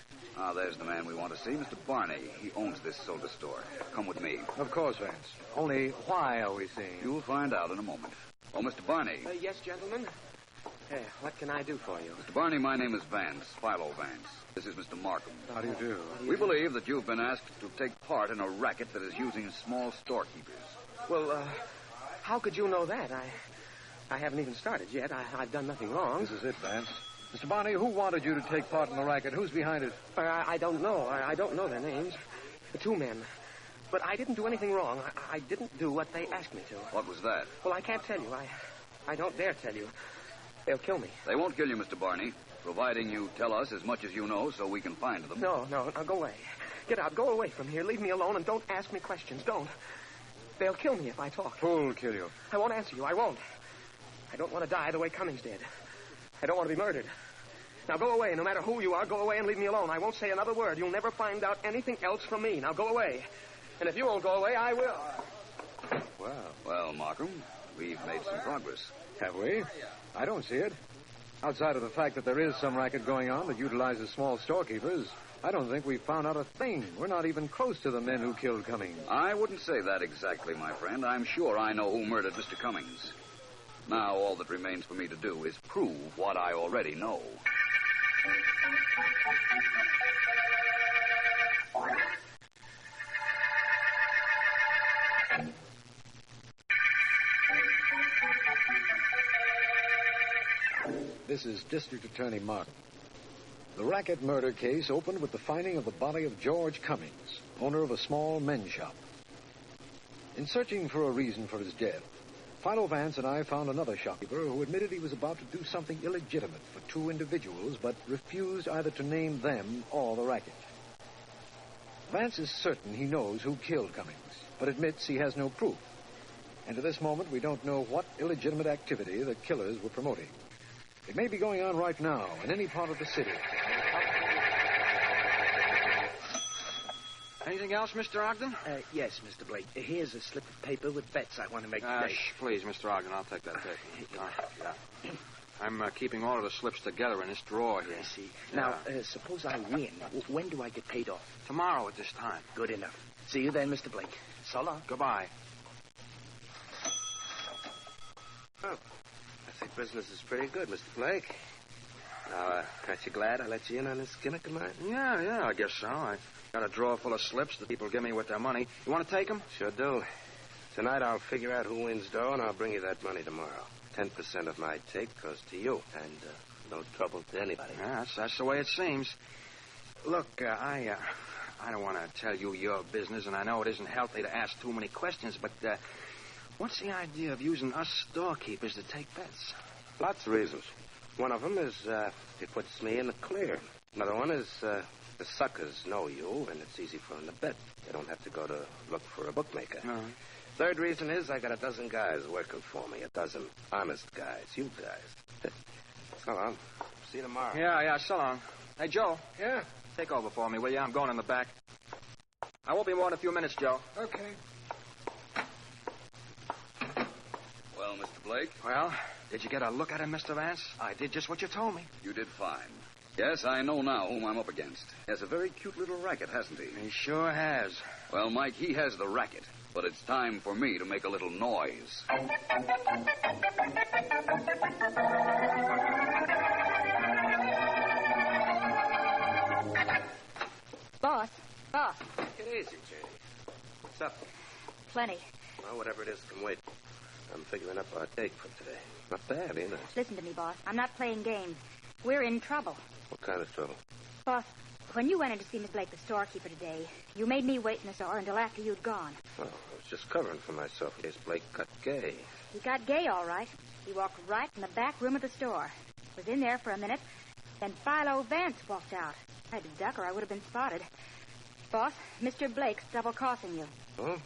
There's the man we want to see, Mr. Barney. He owns this soda store. Come with me. Of course, Vance. Only why are we seeing him? You'll find out in a moment. Oh, Mr. Barney. Yes, gentlemen? What can I do for you? Mr. Barney, my name is Vance, Philo Vance. This is Mr. Markham. How do you do? We believe that you've been asked to take part in a racket that is using small storekeepers. Well, how could you know that? I haven't even started yet. I've done nothing wrong. This is it, Vance. Mr. Barney, who wanted you to take part in the racket? Who's behind it? I don't know. I don't know their names. The two men. But I didn't do anything wrong. I didn't do what they asked me to. What was that? Well, I can't tell you. I don't dare tell you. They'll kill me. They won't kill you, Mr. Barney, providing you tell us as much as you know so we can find them. No, now go away. Get out. Go away from here. Leave me alone and don't ask me questions. Don't. They'll kill me if I talk. Who'll kill you? I won't answer you. I won't. I don't want to die the way Cummings did. I don't want to be murdered. Now go away. No matter who you are, go away and leave me alone. I won't say another word. You'll never find out anything else from me. Now go away. And if you won't go away, I will. Well, Markham, we've made some progress. Have we? I don't see it. Outside of the fact that there is some racket going on that utilizes small storekeepers, I don't think we've found out a thing. We're not even close to the men who killed Cummings. I wouldn't say that exactly, my friend. I'm sure I know who murdered Mr. Cummings. Now all that remains for me to do is prove what I already know. This is District Attorney Martin. The racket murder case opened with the finding of the body of George Cummings, owner of a small men's shop. In searching for a reason for his death, Philo Vance and I found another shopkeeper who admitted he was about to do something illegitimate for two individuals, but refused either to name them or the racket. Vance is certain he knows who killed Cummings, but admits he has no proof. And to this moment, we don't know what illegitimate activity the killers were promoting. It may be going on right now in any part of the city. Anything else, Mr. Ogden? Yes, Mr. Blake. Here's a slip of paper with bets I want to make today. Please, Mr. Ogden, I'll take that tape. Yeah. I'm keeping all of the slips together in this drawer here. I see. Now, suppose I win. When do I get paid off? Tomorrow at this time. Good enough. See you then, Mr. Blake. So long. Goodbye. Oh, I think business is pretty good, Mr. Blake. Now, aren't you glad I let you in on this gimmick of mine? Yeah, I guess so. I got a drawer full of slips that people give me with their money. You want to take them? Sure do. Tonight I'll figure out who wins dough, and I'll bring you that money tomorrow. 10% of my take goes to you, and no trouble to anybody. Yeah, that's the way it seems. Look, I don't want to tell you your business, and I know it isn't healthy to ask too many questions, but what's the idea of using us storekeepers to take bets? Lots of reasons. One of them is it puts me in the clear. Another one is the suckers know you, and it's easy for them to bet. They don't have to go to look for a bookmaker. Uh-huh. Third reason is I got a dozen guys working for me. A dozen honest guys. You guys. So long. See you tomorrow. Yeah, so long. Hey, Joe. Yeah? Take over for me, will you? I'm going in the back. I won't be more than a few minutes, Joe. Okay. Well, Mr. Blake? Well, did you get a look at him, Mr. Vance? I did just what you told me. You did fine. Yes, I know now whom I'm up against. He has a very cute little racket, hasn't he? He sure has. Well, Mike, he has the racket, but it's time for me to make a little noise. Boss. Take it easy, Janie. What's up? Plenty. Well, whatever it is can wait. I'm figuring up our take for today. Not bad, either. Listen to me, boss. I'm not playing games. We're in trouble. What kind of trouble? Boss, when you went in to see Miss Blake, the storekeeper, today, you made me wait in the store until after you'd gone. Well, I was just covering for myself in case Blake got gay. He got gay, all right. He walked right in the back room of the store. Was in there for a minute. Then Philo Vance walked out. I had to duck or I would have been spotted. Boss, Mr. Blake's double-crossing you. Oh?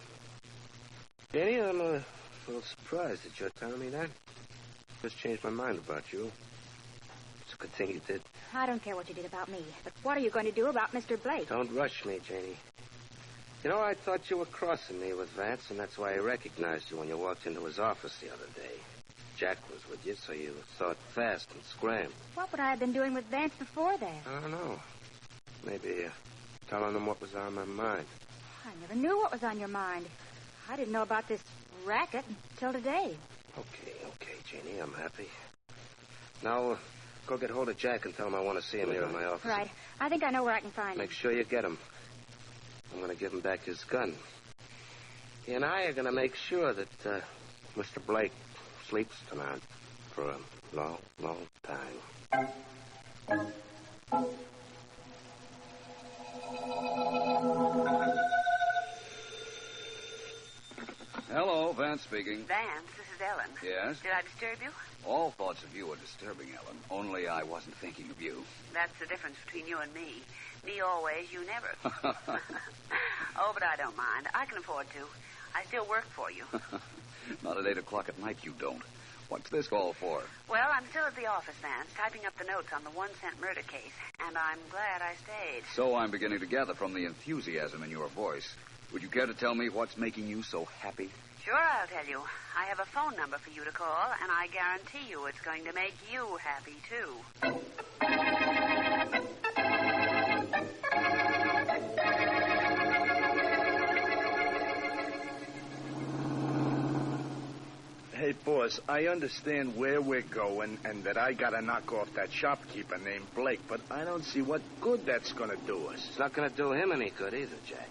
Jenny, I'm a little surprised that you're telling me that. Just changed my mind about you. It's a good thing you did. I don't care what you did about me, but what are you going to do about Mr. Blake? Don't rush me, Janie. You know, I thought you were crossing me with Vance, and that's why I recognized you when you walked into his office the other day. Jack was with you, so you thought fast and scrammed. What would I have been doing with Vance before that? I don't know. Maybe telling him what was on my mind. I never knew what was on your mind. I didn't know about this racket until today. Okay, Janie, I'm happy. Now, go get hold of Jack and tell him I want to see him here in my office. Right. I think I know where I can find him. Make sure you get him. I'm going to give him back his gun. He and I are going to make sure that Mr. Blake sleeps tonight for a long, long time. Hello, Vance speaking. Vance, this is Ellen. Yes? Did I disturb you? All thoughts of you are disturbing, Ellen. Only I wasn't thinking of you. That's the difference between you and me. Me always, you never. Oh, but I don't mind. I can afford to. I still work for you. Not at 8 o'clock at night, you don't. What's this call for? Well, I'm still at the office, Vance, typing up the notes on the 1-cent murder case, and I'm glad I stayed. So I'm beginning to gather from the enthusiasm in your voice. Would you care to tell me what's making you so happy? Sure, I'll tell you. I have a phone number for you to call, and I guarantee you it's going to make you happy, too. Hey, boss, I understand where we're going and that I gotta knock off that shopkeeper named Blake, but I don't see what good that's gonna do us. It's not going to do him any good either, Jack.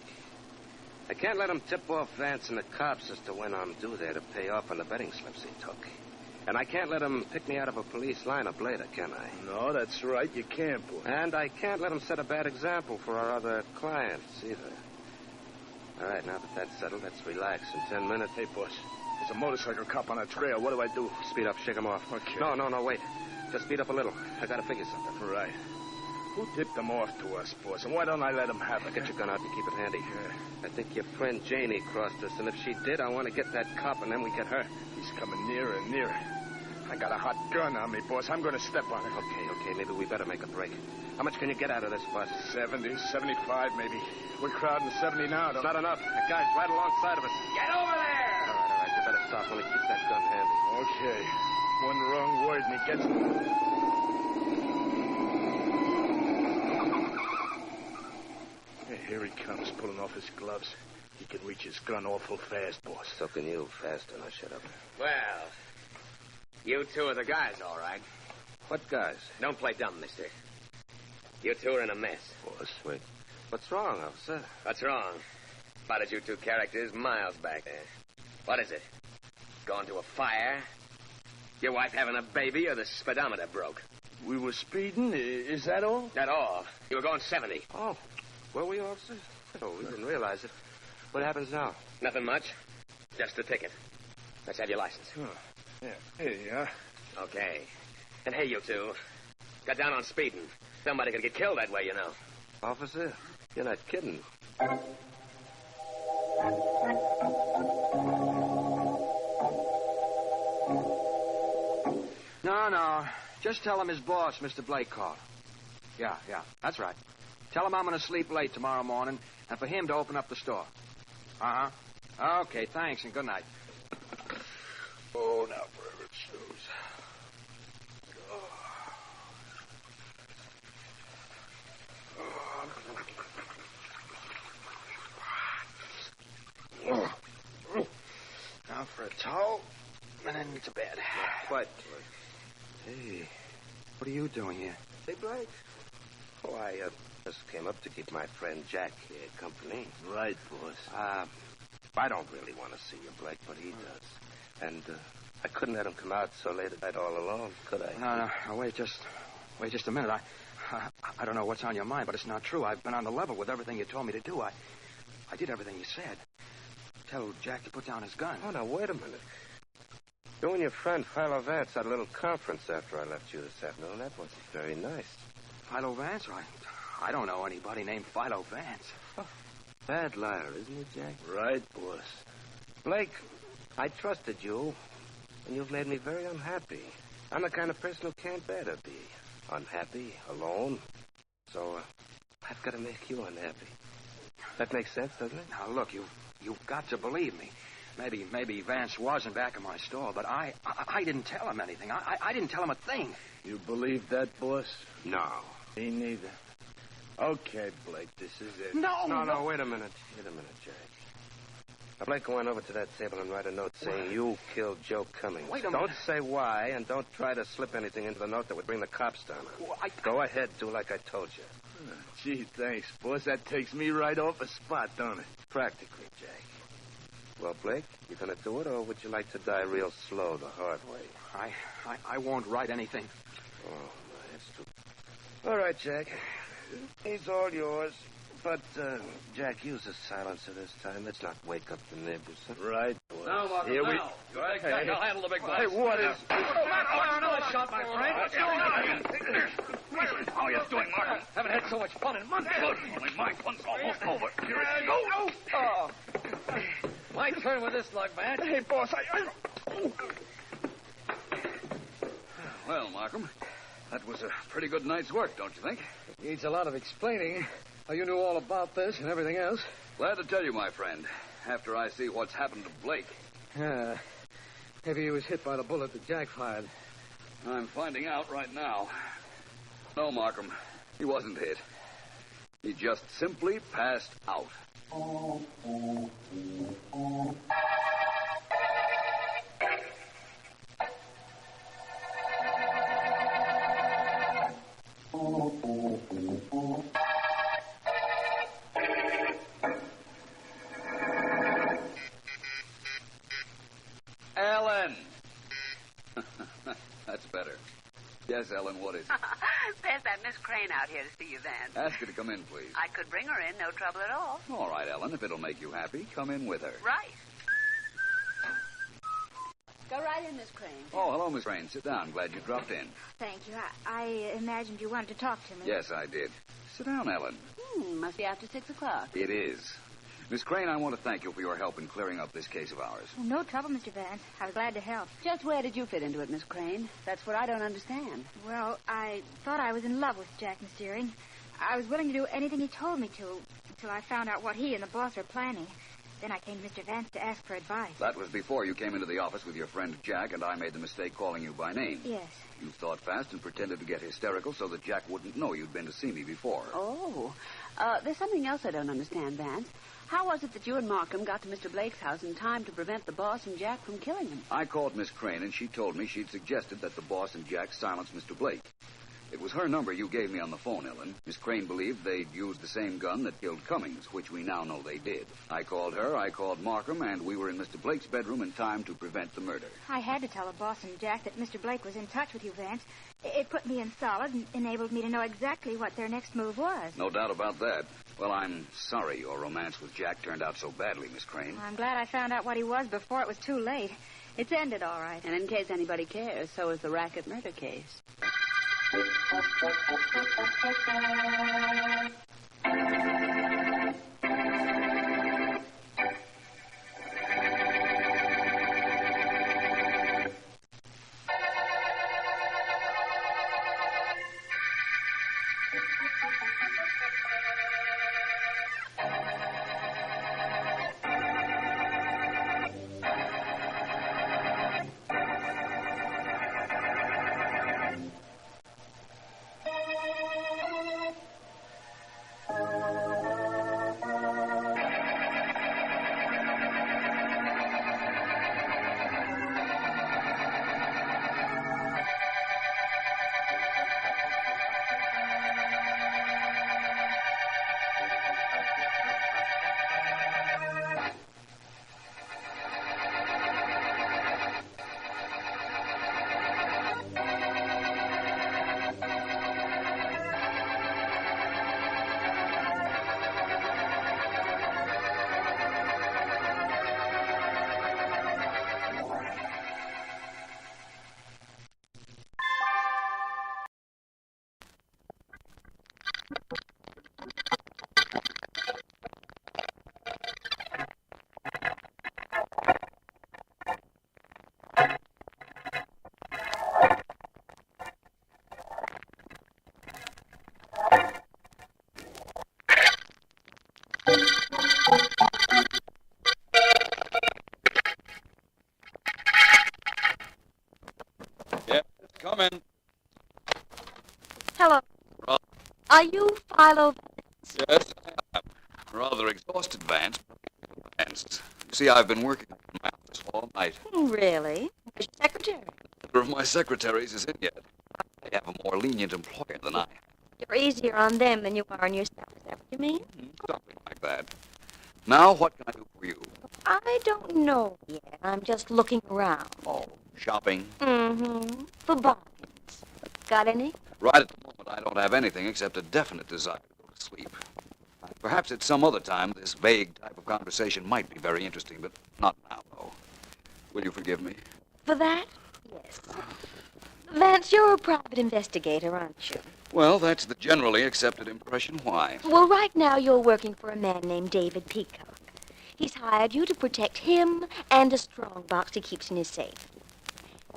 I can't let him tip off Vance and the cops as to when I'm due there to pay off on the betting slips he took. And I can't let him pick me out of a police lineup later, can I? No, that's right. You can't, boss. And I can't let him set a bad example for our other clients, either. All right, now that that's settled, let's relax. In 10 minutes... Hey, boss, there's a motorcycle cop on our trail. What do I do? Speed up, shake him off. Okay. No, wait. Just speed up a little. I gotta figure something. Right. Who tipped them off to us, boss? And why don't I let them have it? Get your gun out and keep it handy. Yeah. I think your friend Janie crossed us, and if she did, I want to get that cop, and then we get her. He's coming nearer and nearer. I got a hot gun on me, boss. I'm going to step on it. Okay. Maybe we better make a break. How much can you get out of this bus? 70, 75, maybe. We're crowding 70 now. It's not enough. That guy's right alongside of us. Get over there! All right. You better stop. Only keep that gun handy. Okay. One wrong word and he gets me. Here he comes, pulling off his gloves. He can reach his gun awful fast, boss. So can you, faster. Now shut up. Well, you two are the guys, all right. What guys? Don't play dumb, mister. You two are in a mess. Boss, wait. What's wrong, officer? What's wrong? Spotted you two characters miles back there. What is it? Going to a fire? Your wife having a baby, or the speedometer broke? We were speeding? Is that all? Not all. You were going 70. Oh. Were we, officer? Oh, we didn't realize it. What happens now? Nothing much. Just a ticket. Let's have your license. Oh, yeah. Here you are. Okay. And hey, you two. Got down on speeding. Somebody could get killed that way, you know. Officer, you're not kidding. No. Just tell him his boss, Mr. Blake, called. Yeah. That's right. Tell him I'm going to sleep late tomorrow morning and for him to open up the store. Uh-huh. Okay, thanks and good night. Oh, now forever it snows. Now for a towel and then to bed. Quite. Hey, what are you doing here? Hey, Blake. Oh, I just came up to keep my friend Jack here company. Right, boss. I don't really want to see you, Blake, but he does. And I couldn't let him come out so late at night all alone, could I? No. Wait just a minute. I don't know what's on your mind, but it's not true. I've been on the level with everything you told me to do. I did everything you said. Tell Jack to put down his gun. Oh, now, wait a minute. You and your friend Philo Vance had a little conference after I left you this afternoon. That wasn't very nice. Philo Vance? I don't know anybody named Philo Vance. Bad liar, isn't he, Jack? Right, boss. Blake, I trusted you, and you've made me very unhappy. I'm the kind of person who can't bear to be unhappy, alone. So, I've got to make you unhappy. That makes sense, doesn't it? Now, look, you've got to believe me. Maybe Vance wasn't back in my store, but I didn't tell him anything. I didn't tell him a thing. You believe that, boss? No. Me neither. Okay, Blake, this is it. No, wait a minute. Jack. Now, Blake, go on over to that table and write a note saying you killed Joe Cummings. Wait a Don't minute. say why, and don't try to slip anything into the note that would bring the cops down on you. Go ahead, do like I told you. Gee, thanks, boss. That takes me right off the spot, don't it? Practically, Jack. Well, Blake, you gonna do it, or would you like to die real slow the hard way? I won't write anything. Oh, that's too... All right, Jack. He's all yours. But, Jack, use the silencer this time. Let's not wake up the neighbors. Huh? Right, boss. Now, Marcus, Here we... now. Go ahead, Jack. I'll handle the big boss. Hey, what is... Another shot, my friend. How are you doing, Markham? Haven't had so much fun in months. Good. Only my fun's almost over. Here it goes. Oh. My turn with this lug, Vance. Hey, boss, Well, Markham, that was a pretty good night's work, don't you think? Needs a lot of explaining. How you knew all about this and everything else. Glad to tell you, my friend, after I see what's happened to Blake. Maybe he was hit by the bullet that Jack fired. I'm finding out right now. No, Markham, he wasn't hit. He just simply passed out. Ellen! That's better. Yes, Ellen, what is it? There's that Miss Crane out here to see you, Vance. Ask her to come in, please. I could bring her in, no trouble at all. All right, Ellen, if it'll make you happy, come in with her. Right. Go right in, Miss Crane. Oh, hello, Miss Crane. Sit down. Glad you dropped in. Thank you. I imagined you wanted to talk to me. Yes, I did. Sit down, Ellen. Must be after 6 o'clock. It is. Miss Crane, I want to thank you for your help in clearing up this case of ours. Oh, no trouble, Mr. Vance. I was glad to help. Just where did you fit into it, Miss Crane? That's what I don't understand. Well, I thought I was in love with Jack Mysterian. I was willing to do anything he told me to until I found out what he and the boss were planning. Then I came to Mr. Vance to ask for advice. That was before you came into the office with your friend Jack, and I made the mistake calling you by name. Yes. You thought fast and pretended to get hysterical so that Jack wouldn't know you'd been to see me before. Oh. There's something else I don't understand, Vance. How was it that you and Markham got to Mr. Blake's house in time to prevent the boss and Jack from killing him? I called Miss Crane, and she told me she'd suggested that the boss and Jack silence Mr. Blake. It was her number you gave me on the phone, Ellen. Miss Crane believed they'd used the same gun that killed Cummings, which we now know they did. I called her, I called Markham, and we were in Mr. Blake's bedroom in time to prevent the murder. I had to tell the boss and Jack that Mr. Blake was in touch with you, Vance. It put me in solid and enabled me to know exactly what their next move was. No doubt about that. Well, I'm sorry your romance with Jack turned out so badly, Miss Crane. I'm glad I found out what he was before it was too late. It's ended all right. And in case anybody cares, so is the racket murder case. Come in. Hello. Ra- Are you Philo Vance? Yes, I am. Rather exhausted, Vance. Vance. You see, I've been working in my office all night. Really? Where's your secretary? Neither of my secretaries is in yet. They have a more lenient employer than I. You're easier on them than you are on yourself. Is that what you mean? Something like that. Now, what can I do for you? I don't know yet. I'm just looking around. Oh, shopping? Mm-hmm. For bargains. Got any? Right at the moment, I don't have anything except a definite desire to go to sleep. Perhaps at some other time, this vague type of conversation might be very interesting, but not now, though. Will you forgive me? For that? Yes. Vance, you're a private investigator, aren't you? Well, that's the generally accepted impression. Why? Well, right now you're working for a man named David Peacock. He's hired you to protect him and a strong box he keeps in his safe.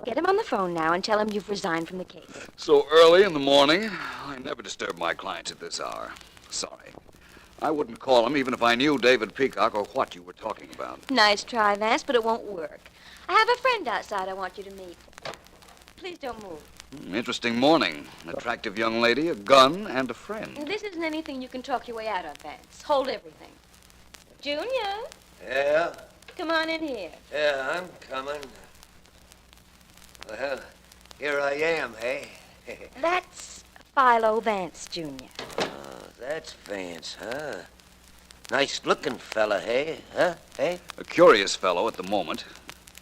Get him on the phone now and tell him you've resigned from the case. So early in the morning? I never disturb my clients at this hour. Sorry. I wouldn't call him even if I knew David Peacock or what you were talking about. Nice try, Vance, but it won't work. I have a friend outside I want you to meet. Please don't move. Interesting morning. An attractive young lady, a gun, and a friend. This isn't anything you can talk your way out of, Vance. Hold everything. Junior, Yeah? come on in here. Yeah, I'm coming. Well, here I am, hey? That's Philo Vance, Jr. Oh, that's Vance, huh? Nice-looking fella, hey? Huh? Hey? A curious fellow at the moment.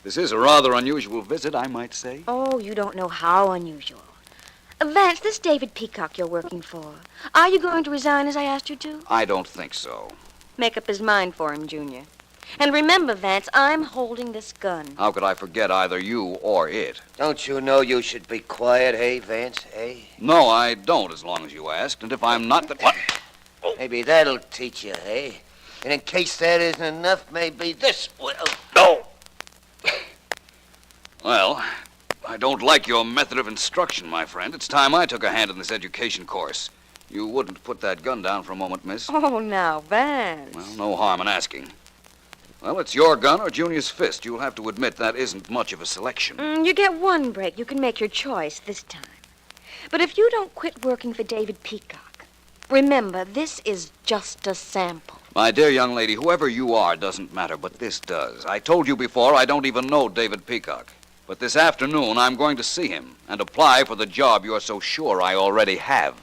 This is a rather unusual visit, I might say. Oh, you don't know how unusual. Vance, this David Peacock you're working for. Are you going to resign as I asked you to? I don't think so. Make up his mind for him, Junior. And remember, Vance, I'm holding this gun. How could I forget either you or it? Don't you know you should be quiet, hey, Vance, hey? No, I don't, as long as you asked. And if I'm not, then what? Maybe that'll teach you, hey? And in case that isn't enough, maybe this will. No! Well, I don't like your method of instruction, my friend. It's time I took a hand in this education course. You wouldn't put that gun down for a moment, miss? Oh, now, Vance. Well, no harm in asking. Well, it's your gun or Junior's fist. You'll have to admit that isn't much of a selection. You get one break. You can make your choice this time. But if you don't quit working for David Peacock, remember, this is just a sample. My dear young lady, whoever you are doesn't matter, but this does. I told you before I don't even know David Peacock. But this afternoon, I'm going to see him and apply for the job you're so sure I already have.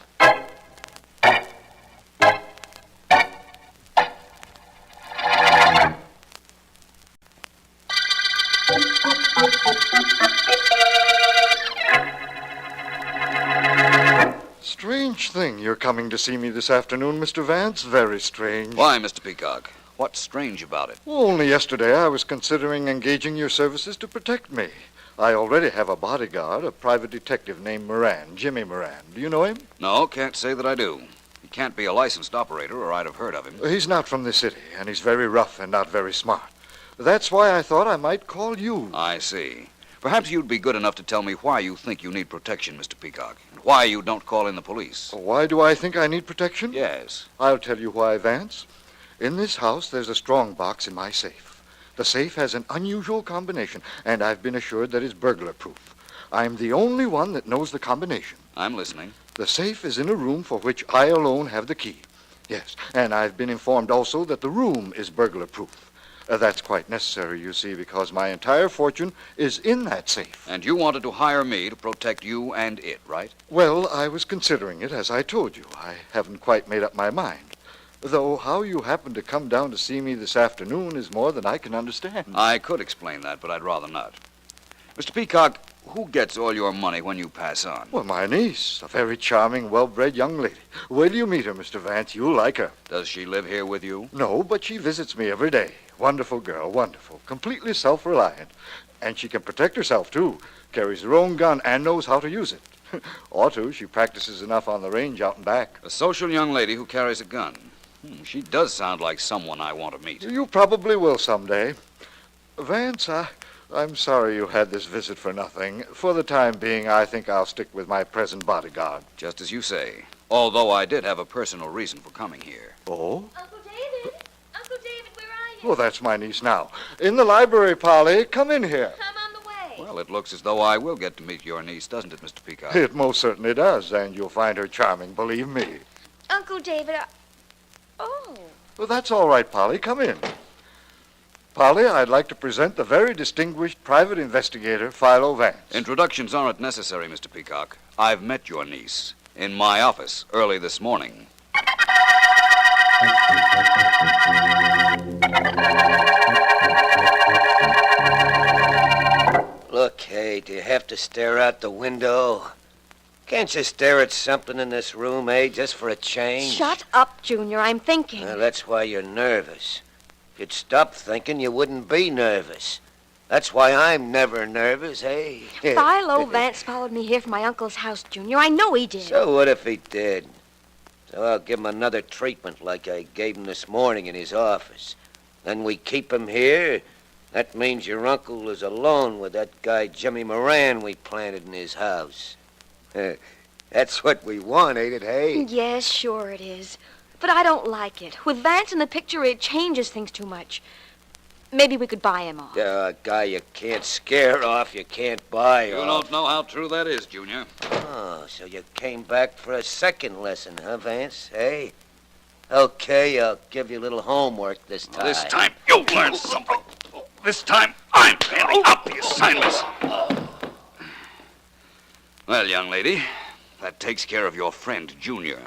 Strange thing you're coming to see me this afternoon, Mr. Vance. Very strange. Why, Mr. Peacock? What's strange about it? Well, only yesterday I was considering engaging your services to protect me. I already have a bodyguard, a private detective named Moran, Jimmy Moran. Do you know him? No, can't say that I do. He can't be a licensed operator, or I'd have heard of him. He's not from the city, and he's very rough and not very smart. That's why I thought I might call you. I see. Perhaps you'd be good enough to tell me why you think you need protection, Mr. Peacock, and why you don't call in the police. Why do I think I need protection? Yes. I'll tell you why, Vance. In this house, there's a strong box in my safe. The safe has an unusual combination, and I've been assured that it's burglar-proof. I'm the only one that knows the combination. I'm listening. The safe is in a room for which I alone have the key. Yes, and I've been informed also that the room is burglar-proof. That's quite necessary, you see, because my entire fortune is in that safe. And you wanted to hire me to protect you and it, right? Well, I was considering it, as I told you. I haven't quite made up my mind. Though how you happened to come down to see me this afternoon is more than I can understand. I could explain that, but I'd rather not. Mr. Peacock, who gets all your money when you pass on? Well, my niece, a very charming, well-bred young lady. Wait till you meet her, Mr. Vance. You'll like her. Does she live here with you? No, but she visits me every day. Wonderful girl, wonderful. Completely self-reliant. And she can protect herself, too. Carries her own gun and knows how to use it. Ought to. She practices enough on the range out and back. A social young lady who carries a gun. She does sound like someone I want to meet. You probably will someday. Vance, I'm sorry you had this visit for nothing. For the time being, I think I'll stick with my present bodyguard. Just as you say. Although I did have a personal reason for coming here. Oh? Uncle David? Uncle David, where are you? Well, that's my niece now. In the library, Polly. Come in here. I'm on the way. Well, it looks as though I will get to meet your niece, doesn't it, Mr. Peacock? It most certainly does, and you'll find her charming, believe me. Uncle David, Oh. Well, that's all right, Polly. Come in. Polly, I'd like to present the very distinguished private investigator, Philo Vance. Introductions aren't necessary, Mr. Peacock. I've met your niece in my office early this morning. Look, hey, do you have to stare out the window? Can't you stare at something in this room, eh, just for a change? Shut up, Junior. I'm thinking. Well, that's why you're nervous. If you'd stop thinking, you wouldn't be nervous. That's why I'm never nervous, hey? Philo Vance followed me here from my uncle's house, Junior. I know he did. So what if he did? So I'll give him another treatment like I gave him this morning in his office. Then we keep him here. That means your uncle is alone with that guy Jimmy Moran we planted in his house. That's what we want, ain't it, hey? Yes, sure it is. But I don't like it. With Vance in the picture, it changes things too much. Maybe we could buy him off. A guy you can't scare off, you can't buy You off. don't know how true that is, Junior. Oh, so you came back for a second lesson, huh, Vance? Hey? Okay, I'll give you a little homework this time. This time, you'll learn something. This time, I'm handing out the assignments. Well, young lady, that takes care of your friend, Junior.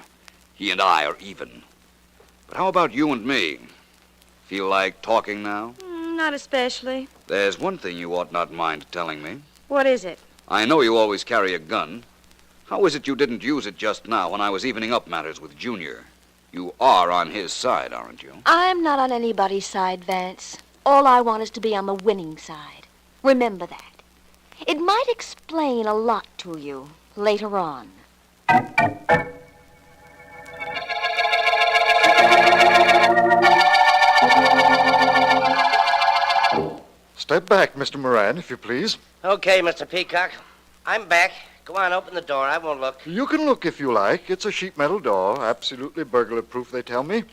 He and I are even. But how about you and me? Feel like talking now? Not especially. There's one thing you ought not mind telling me. What is it? I know you always carry a gun. How is it you didn't use it just now when I was evening up matters with Junior? You are on his side, aren't you? I'm not on anybody's side, Vance. All I want is to be on the winning side. Remember that. It might explain a lot to you later on. Step back, Mr. Moran, if you please. Okay, Mr. Peacock. I'm back. Go on, open the door. I won't look. You can look if you like. It's a sheet metal door, absolutely burglar-proof, they tell me.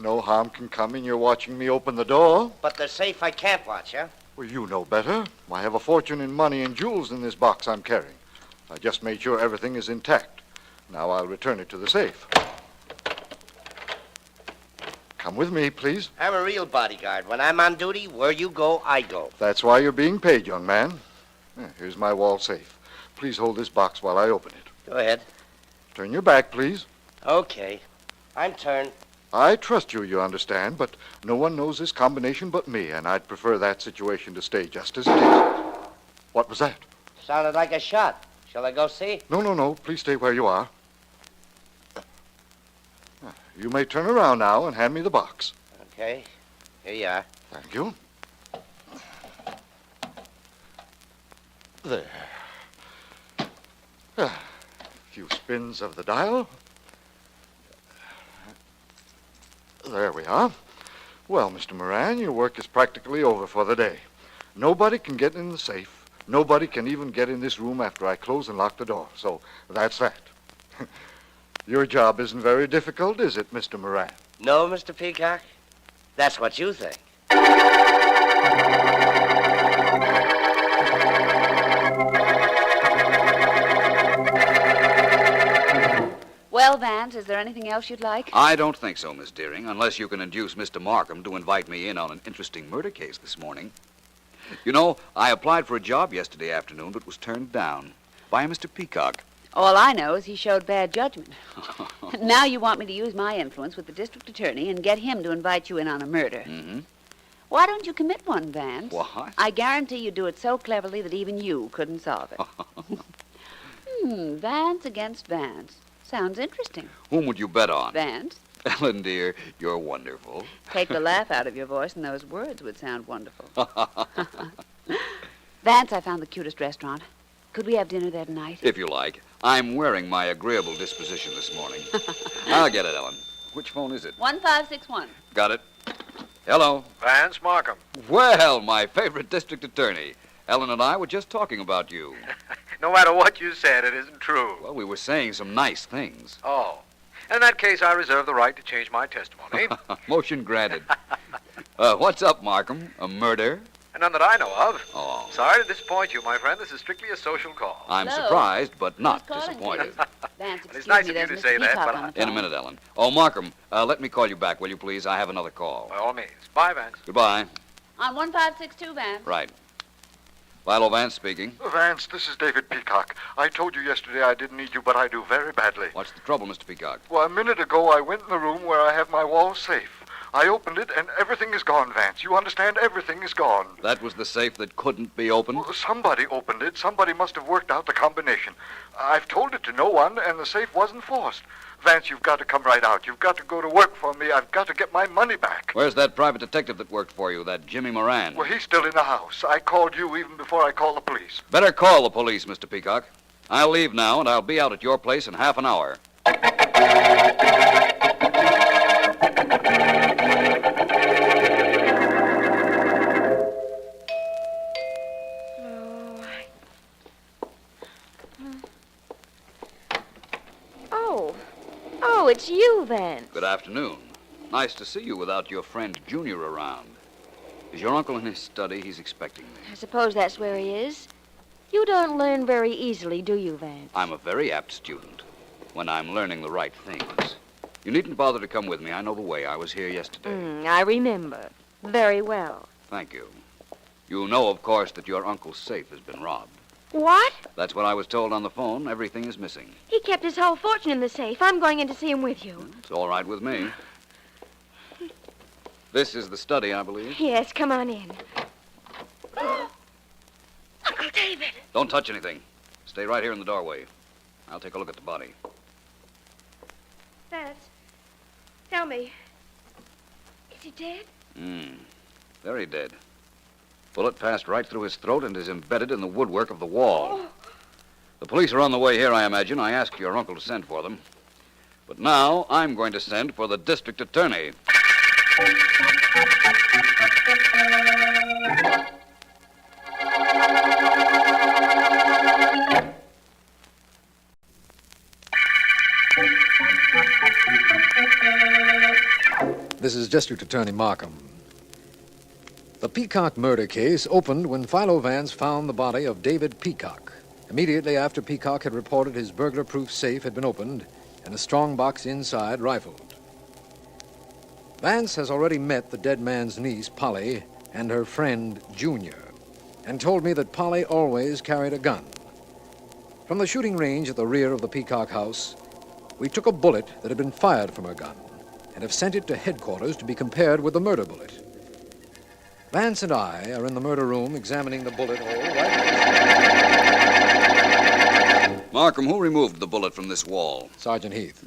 No harm can come in your watching me open the door. But the safe I can't watch, huh? Well, you know better. I have a fortune in money and jewels in this box I'm carrying. I just made sure everything is intact. Now I'll return it to the safe. Come with me, please. I'm a real bodyguard. When I'm on duty, where you go, I go. That's why you're being paid, young man. Here's my wall safe. Please hold this box while I open it. Go ahead. Turn your back, please. Okay. I'm turned. I trust you, you understand, but no one knows this combination but me, and I'd prefer that situation to stay just as it is. What was that? Sounded like a shot. Shall I go see? No. Please stay where you are. You may turn around now and hand me the box. Okay. Here you are. Thank you. There. A few spins of the dial. There we are. Well, Mr. Moran, your work is practically over for the day. Nobody can get in the safe. Nobody can even get in this room after I close and lock the door. So that's that. Your job isn't very difficult, is it, Mr. Moran? No, Mr. Peacock? That's what you think. Well, Vance, is there anything else you'd like? I don't think so, Miss Deering, unless you can induce Mr. Markham to invite me in on an interesting murder case this morning. You know, I applied for a job yesterday afternoon, but was turned down by Mr. Peacock. All I know is he showed bad judgment. Now you want me to use my influence with the district attorney and get him to invite you in on a murder. Mm-hmm. Why don't you commit one, Vance? What? I guarantee you do it so cleverly that even you couldn't solve it. Vance against Vance. Sounds interesting. Whom would you bet on? Vance. Ellen, dear, you're wonderful. Take the laugh out of your voice and those words would sound wonderful. Vance, I found the cutest restaurant. Could we have dinner there tonight? If you like. I'm wearing my agreeable disposition this morning. I'll get it, Ellen. Which phone is it? 1561. Got it. Hello. Vance Markham. Well, my favorite district attorney. Ellen and I were just talking about you. No matter what you said, it isn't true. Well, we were saying some nice things. Oh. In that case, I reserve the right to change my testimony. Motion granted. What's up, Markham? A murder? None that I know of. Oh. Sorry to disappoint you, my friend. This is strictly a social call. I'm Hello? surprised, but not Who's calling, disappointed. Vance, It's excuse nice me, of you there's to say Mr. that, Peacock but on the In a phone. minute, Ellen. Oh, Markham, let me call you back, will you please? I have another call. By all means. Bye, Vance. Goodbye. On 1562, Vance. Right. Philo Vance speaking. Vance, this is David Peacock. I told you yesterday I didn't need you, but I do very badly. What's the trouble, Mr. Peacock? Well, a minute ago I went in the room where I have my wall safe. I opened it, and everything is gone, Vance. You understand? Everything is gone. That was the safe that couldn't be opened? Well, somebody opened it. Somebody must have worked out the combination. I've told it to no one, and the safe wasn't forced. Vance, you've got to come right out. You've got to go to work for me. I've got to get my money back. Where's that private detective that worked for you, that Jimmy Moran? Well, he's still in the house. I called you even before I called the police. Better call the police, Mr. Peacock. I'll leave now, and I'll be out at your place in half an hour. Oh, it's you, Vance. Good afternoon. Nice to see you without your friend Junior around. Is your uncle in his study? He's expecting me. I suppose that's where he is. You don't learn very easily, do you, Vance? I'm a very apt student when I'm learning the right things. You needn't bother to come with me. I know the way. I was here yesterday. I remember. Very well. Thank you. You know, of course, that your uncle's safe has been robbed. What? That's what I was told on the phone. Everything is missing. He kept his whole fortune in the safe. I'm going in to see him with you. It's all right with me. This is the study, I believe. Yes, come on in. Uncle David. Don't touch anything. Stay right here in the doorway. I'll take a look at the body. Vance, tell me, is he dead? Very dead. Bullet passed right through his throat and is embedded in the woodwork of the wall. Oh. The police are on the way here, I imagine. I asked your uncle to send for them. But now I'm going to send for the district attorney. This is District Attorney Markham. The Peacock murder case opened when Philo Vance found the body of David Peacock. Immediately after Peacock had reported his burglar-proof safe had been opened and a strong box inside rifled. Vance has already met the dead man's niece, Polly, and her friend, Junior, and told me that Polly always carried a gun. From the shooting range at the rear of the Peacock house, we took a bullet that had been fired from her gun and have sent it to headquarters to be compared with the murder bullet. Vance and I are in the murder room examining the bullet hole right. Markham, who removed the bullet from this wall? Sergeant Heath.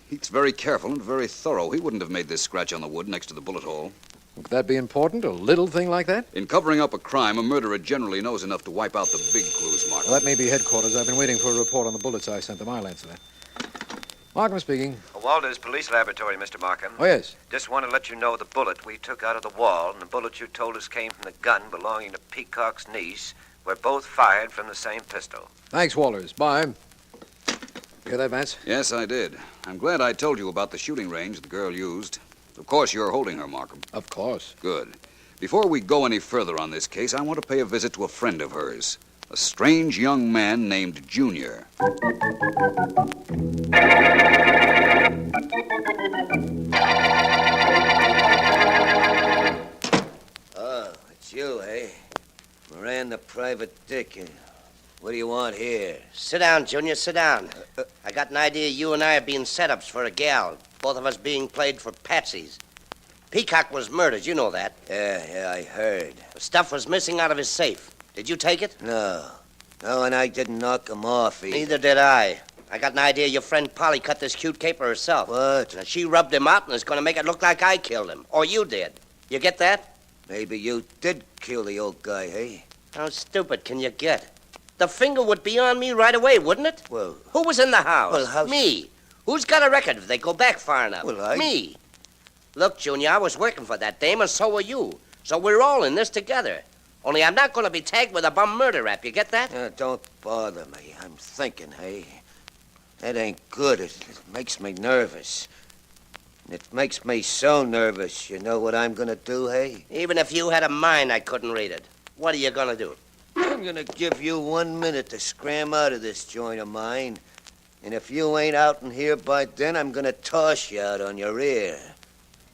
Heath's very careful and very thorough. He wouldn't have made this scratch on the wood next to the bullet hole. Would that be important, a little thing like that? In covering up a crime, a murderer generally knows enough to wipe out the big clues, Markham. Well, that may be headquarters. I've been waiting for a report on the bullets I sent them. I'll answer that. Markham speaking. Walter's Police Laboratory, Mr. Markham. Oh, yes. Just want to let you know the bullet we took out of the wall and the bullet you told us came from the gun belonging to Peacock's niece were both fired from the same pistol. Thanks, Walters. Bye. You hear that, Vance? Yes, I did. I'm glad I told you about the shooting range the girl used. Of course, you're holding her, Markham. Of course. Good. Before we go any further on this case, I want to pay a visit to a friend of hers, a strange young man named Junior. Oh, it's you, eh? Moran the private dick. What do you want here? Sit down, Junior, sit down. I got an idea you and I are being setups for a gal. Both of us being played for patsies. Peacock was murdered, you know that. Yeah, I heard. The stuff was missing out of his safe. Did you take it? No, and I didn't knock him off either. Neither did I. I got an idea your friend Polly cut this cute caper herself. What? Now, she rubbed him out and is going to make it look like I killed him. Or you did. You get that? Maybe you did kill the old guy, eh? How stupid can you get? The finger would be on me right away, wouldn't it? Well... Who was in the house? Well, how... Me. Who's got a record if they go back far enough? Well, Me. Look, Junior, I was working for that dame, and so were you. So we're all in this together. Only I'm not going to be tagged with a bum murder rap. You get that? Don't bother me. I'm thinking, hey? That ain't good. It makes me nervous. It makes me so nervous. You know what I'm gonna do, hey? Even if you had a mind, I couldn't read it. What are you gonna do? I'm gonna give you 1 minute to scram out of this joint of mine. And if you ain't out in here by then, I'm gonna toss you out on your ear.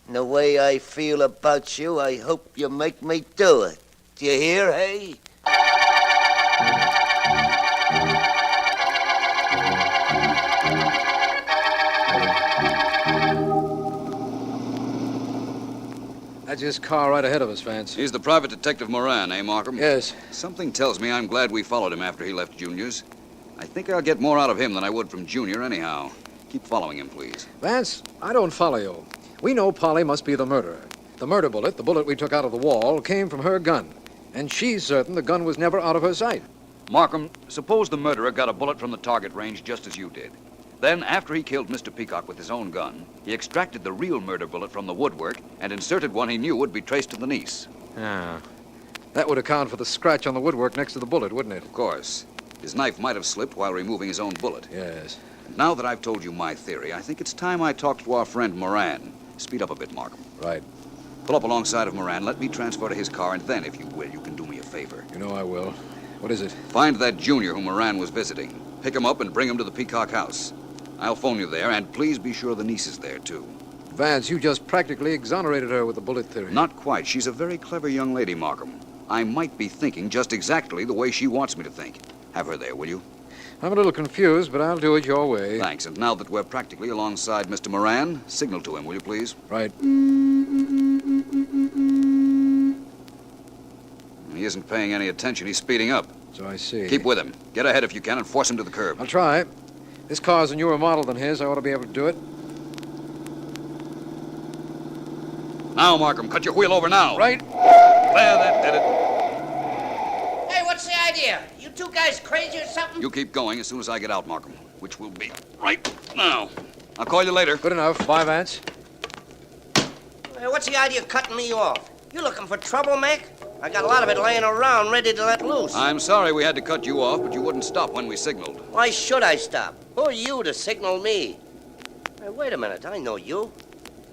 And the way I feel about you, I hope you make me do it. Do you hear, hey? That's his car right ahead of us, Vance. He's the private detective Moran, eh, Markham? Yes. Something tells me I'm glad we followed him after he left Junior's. I think I'll get more out of him than I would from Junior anyhow. Keep following him, please. Vance, I don't follow you. We know Polly must be the murderer. The murder bullet, the bullet we took out of the wall, came from her gun. And she's certain the gun was never out of her sight. Markham, suppose the murderer got a bullet from the target range just as you did. Then, after he killed Mr. Peacock with his own gun, he extracted the real murder bullet from the woodwork and inserted one he knew would be traced to the niece. Yeah. That would account for the scratch on the woodwork next to the bullet, wouldn't it? Of course. His knife might have slipped while removing his own bullet. Yes. Now that I've told you my theory, I think it's time I talked to our friend Moran. Speed up a bit, Markham. Right. Pull up alongside of Moran, let me transfer to his car, and then, if you will, you can do me a favor. You know I will. What is it? Find that Junior who Moran was visiting. Pick him up and bring him to the Peacock house. I'll phone you there, and please be sure the niece is there, too. Vance, you just practically exonerated her with the bullet theory. Not quite. She's a very clever young lady, Markham. I might be thinking just exactly the way she wants me to think. Have her there, will you? I'm a little confused, but I'll do it your way. Thanks. And now that we're practically alongside Mr. Moran, signal to him, will you, please? Right. He isn't paying any attention. He's speeding up. So I see. Keep with him. Get ahead if you can and force him to the curb. I'll try. This car's a newer model than his. I ought to be able to do it. Now, Markham, cut your wheel over now. Right. There, that did it. Hey, what's the idea? You two guys crazy or something? You keep going as soon as I get out, Markham, which will be right now. I'll call you later. Good enough. Bye, Vance. Hey, what's the idea of cutting me off? You looking for trouble, Mac? I got a lot of it laying around ready to let loose. I'm sorry we had to cut you off, but you wouldn't stop when we signaled. Why should I stop? Who are you to signal me? Hey, wait a minute. I know you.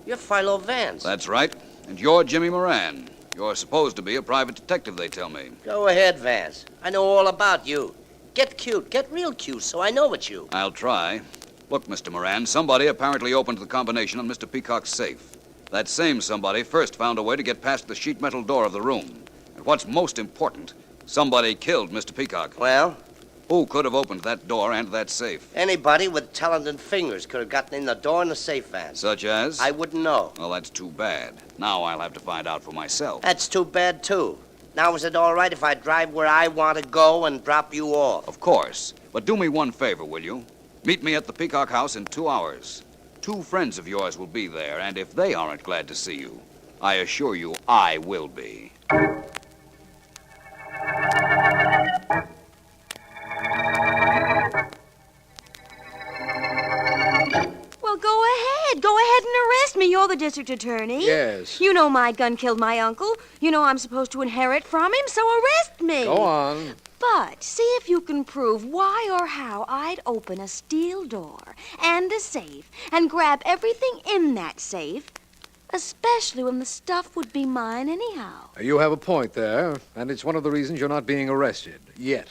You're Philo Vance. That's right. And you're Jimmy Moran. You're supposed to be a private detective, they tell me. Go ahead, Vance. I know all about you. Get cute. Get real cute so I know it's you. I'll try. Look, Mr. Moran, somebody apparently opened the combination on Mr. Peacock's safe. That same somebody first found a way to get past the sheet metal door of the room. And what's most important, somebody killed Mr. Peacock. Well? Who could have opened that door and that safe? Anybody with talented fingers could have gotten in the door and the safe, Vance. Such as? I wouldn't know. Well, that's too bad. Now I'll have to find out for myself. That's too bad, too. Now, is it all right if I drive where I want to go and drop you off? Of course. But do me one favor, will you? Meet me at the Peacock house in 2 hours. 2 friends of yours will be there, and if they aren't glad to see you, I assure you I will be. Well, go ahead. Go ahead and arrest me. You're the district attorney. Yes. You know my gun killed my uncle. You know I'm supposed to inherit from him, so arrest me. Go on. But see if you can prove why or how I'd open a steel door and a safe and grab everything in that safe, especially when the stuff would be mine anyhow. You have a point there, and it's one of the reasons you're not being arrested. Yet.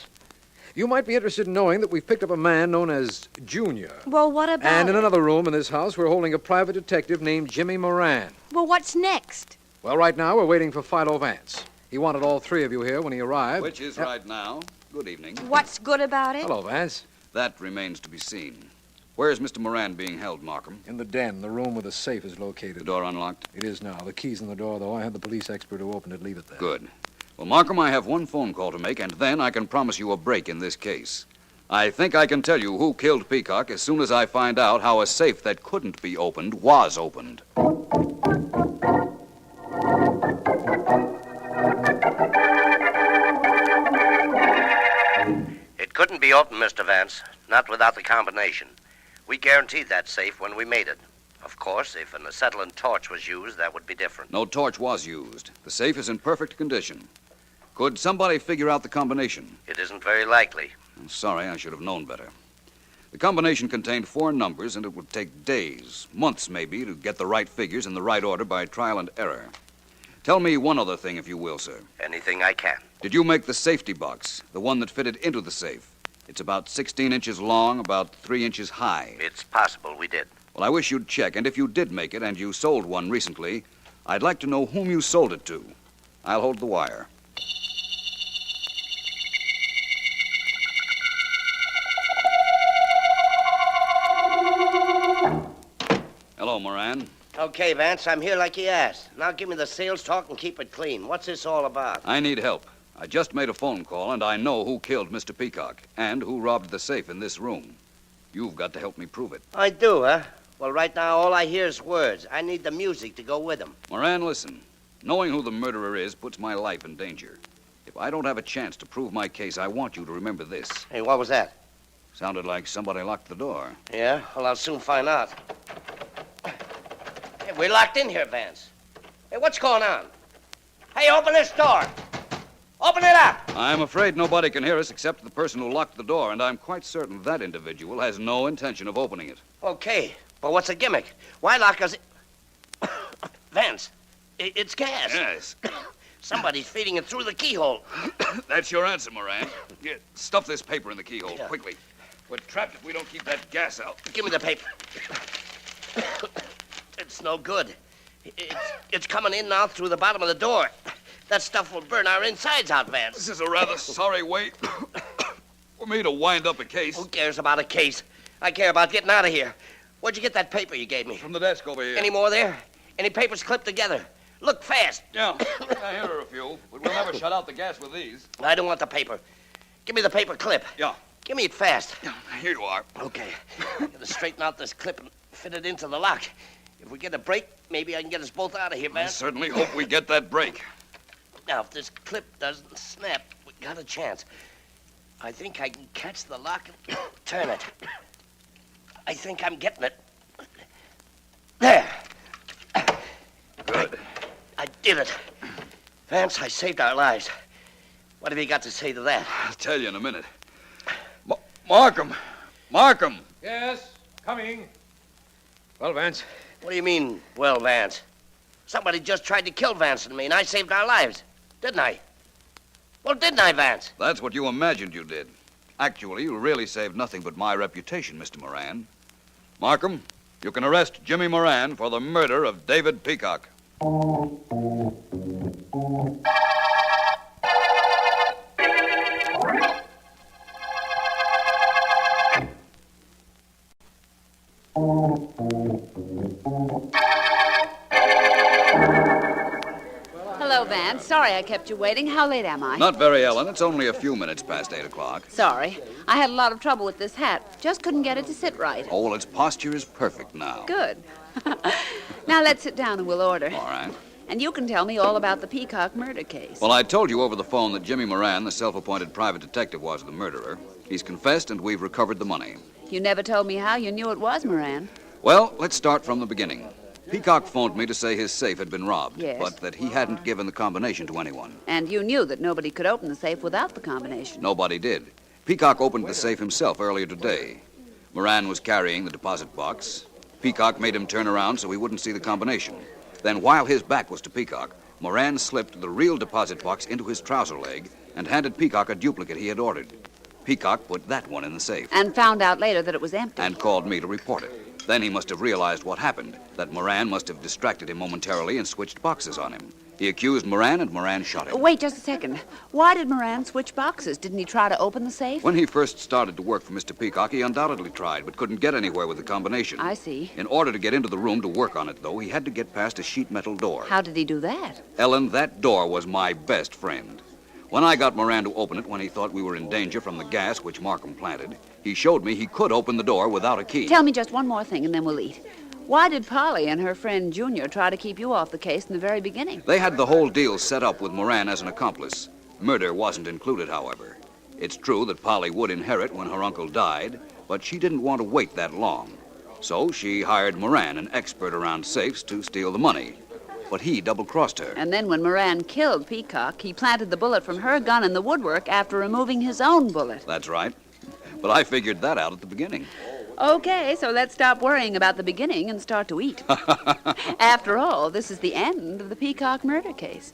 You might be interested in knowing that we've picked up a man known as Junior. Well, what about And in it? another room in this house, we're holding a private detective named Jimmy Moran. Well, what's next? Well, right now, we're waiting for Philo Vance. He wanted all 3 of you here when he arrived. Which is right now. Good evening. What's good about it? Hello, Vance. That remains to be seen. Where is Mr. Moran being held, Markham? In the den, the room where the safe is located. The door unlocked? It is now. The key's in the door, though. I had the police expert who opened it leave it there. Good. Well, Markham, I have one phone call to make, and then I can promise you a break in this case. I think I can tell you who killed Peacock as soon as I find out how a safe that couldn't be opened was opened. It couldn't be opened, Mr. Vance. Not without the combination. We guaranteed that safe when we made it. Of course, if an acetylene torch was used, that would be different. No torch was used. The safe is in perfect condition. Could somebody figure out the combination? It isn't very likely. I'm sorry, I should have known better. The combination contained 4 numbers, and it would take days, months maybe, to get the right figures in the right order by trial and error. Tell me one other thing, if you will, sir. Anything I can. Did you make the safety box, the one that fitted into the safe? It's about 16 inches long, about 3 inches high. It's possible we did. Well, I wish you'd check, and if you did make it and you sold one recently, I'd like to know whom you sold it to. I'll hold the wire. Hello, Moran. Okay, Vance, I'm here like you asked. Now give me the sales talk and keep it clean. What's this all about? I need help. I just made a phone call, and I know who killed Mr. Peacock and who robbed the safe in this room. You've got to help me prove it. I do, huh? Well, right now, all I hear is words. I need the music to go with them. Moran, listen. Knowing who the murderer is puts my life in danger. If I don't have a chance to prove my case, I want you to remember this. Hey, what was that? Sounded like somebody locked the door. Yeah? Well, I'll soon find out. Hey, we're locked in here, Vance. Hey, what's going on? Hey, open this door. Open it up. I'm afraid nobody can hear us except the person who locked the door, and I'm quite certain that individual has no intention of opening it. Okay, but what's the gimmick? Why lock us in? Vance, it's gas. Yes. Somebody's feeding it through the keyhole. That's your answer, Moran. Here, stuff this paper in the keyhole, quickly. We're trapped if we don't keep that gas out. Give me the paper. It's no good. It's coming in now through the bottom of the door. That stuff will burn our insides out, Vance. This is a rather sorry way for me to wind up a case. Who cares about a case? I care about getting out of here. Where'd you get that paper you gave me? From the desk over here. Any more there? Any papers clipped together? Look fast. Yeah, here are a few, but we'll never shut out the gas with these. I don't want the paper. Give me the paper clip. Yeah. Give me it fast. Yeah, here you are. Okay. Gotta straighten out this clip and fit it into the lock. If we get a break, maybe I can get us both out of here, Vance. I certainly hope we get that break. Now, if this clip doesn't snap, we got a chance. I think I can catch the lock and turn it. I think I'm getting it. There. Good. I did it. Vance, I saved our lives. What have you got to say to that? I'll tell you in a minute. Markham! Markham! Yes, coming. Well, Vance? What do you mean, well, Vance? Somebody just tried to kill Vance and me, and I saved our lives. Didn't I? Well, didn't I, Vance? That's what you imagined you did. Actually, you really saved nothing but my reputation, Mr. Moran. Markham, you can arrest Jimmy Moran for the murder of David Peacock. Hello, Vance. Sorry I kept you waiting. How late am I? Not very, Ellen. It's only a few minutes past 8 o'clock. Sorry. I had a lot of trouble with this hat. Just couldn't get it to sit right. Oh, well, its posture is perfect now. Good. Now let's sit down and we'll order. All right. And you can tell me all about the Peacock murder case. Well, I told you over the phone that Jimmy Moran, the self-appointed private detective, was the murderer. He's confessed, and we've recovered the money. You never told me how you knew it was Moran. Well, let's start from the beginning. Peacock phoned me to say his safe had been robbed, Yes. but that he hadn't given the combination to anyone. And you knew that nobody could open the safe without the combination. Nobody did. Peacock opened the safe himself earlier today. Moran was carrying the deposit box. Peacock made him turn around so he wouldn't see the combination. Then, while his back was to Peacock, Moran slipped the real deposit box into his trouser leg and handed Peacock a duplicate he had ordered. Peacock put that one in the safe. And found out later that it was empty. And called me to report it. Then he must have realized what happened, that Moran must have distracted him momentarily and switched boxes on him. He accused Moran, and Moran shot him. Wait just a second. Why did Moran switch boxes? Didn't he try to open the safe? When he first started to work for Mr. Peacock, he undoubtedly tried, but couldn't get anywhere with the combination. I see. In order to get into the room to work on it, though, he had to get past a sheet metal door. How did he do that? Ellen, that door was my best friend. When I got Moran to open it when he thought we were in danger from the gas which Markham planted, he showed me he could open the door without a key. Tell me just one more thing, and then we'll eat. Why did Polly and her friend Junior try to keep you off the case in the very beginning? They had the whole deal set up with Moran as an accomplice. Murder wasn't included, however. It's true that Polly would inherit when her uncle died, but she didn't want to wait that long. So she hired Moran, an expert around safes, to steal the money. But he double-crossed her. And then when Moran killed Peacock, he planted the bullet from her gun in the woodwork after removing his own bullet. That's right. But I figured that out at the beginning. Okay, so let's stop worrying about the beginning and start to eat. After all, this is the end of the Peacock murder case.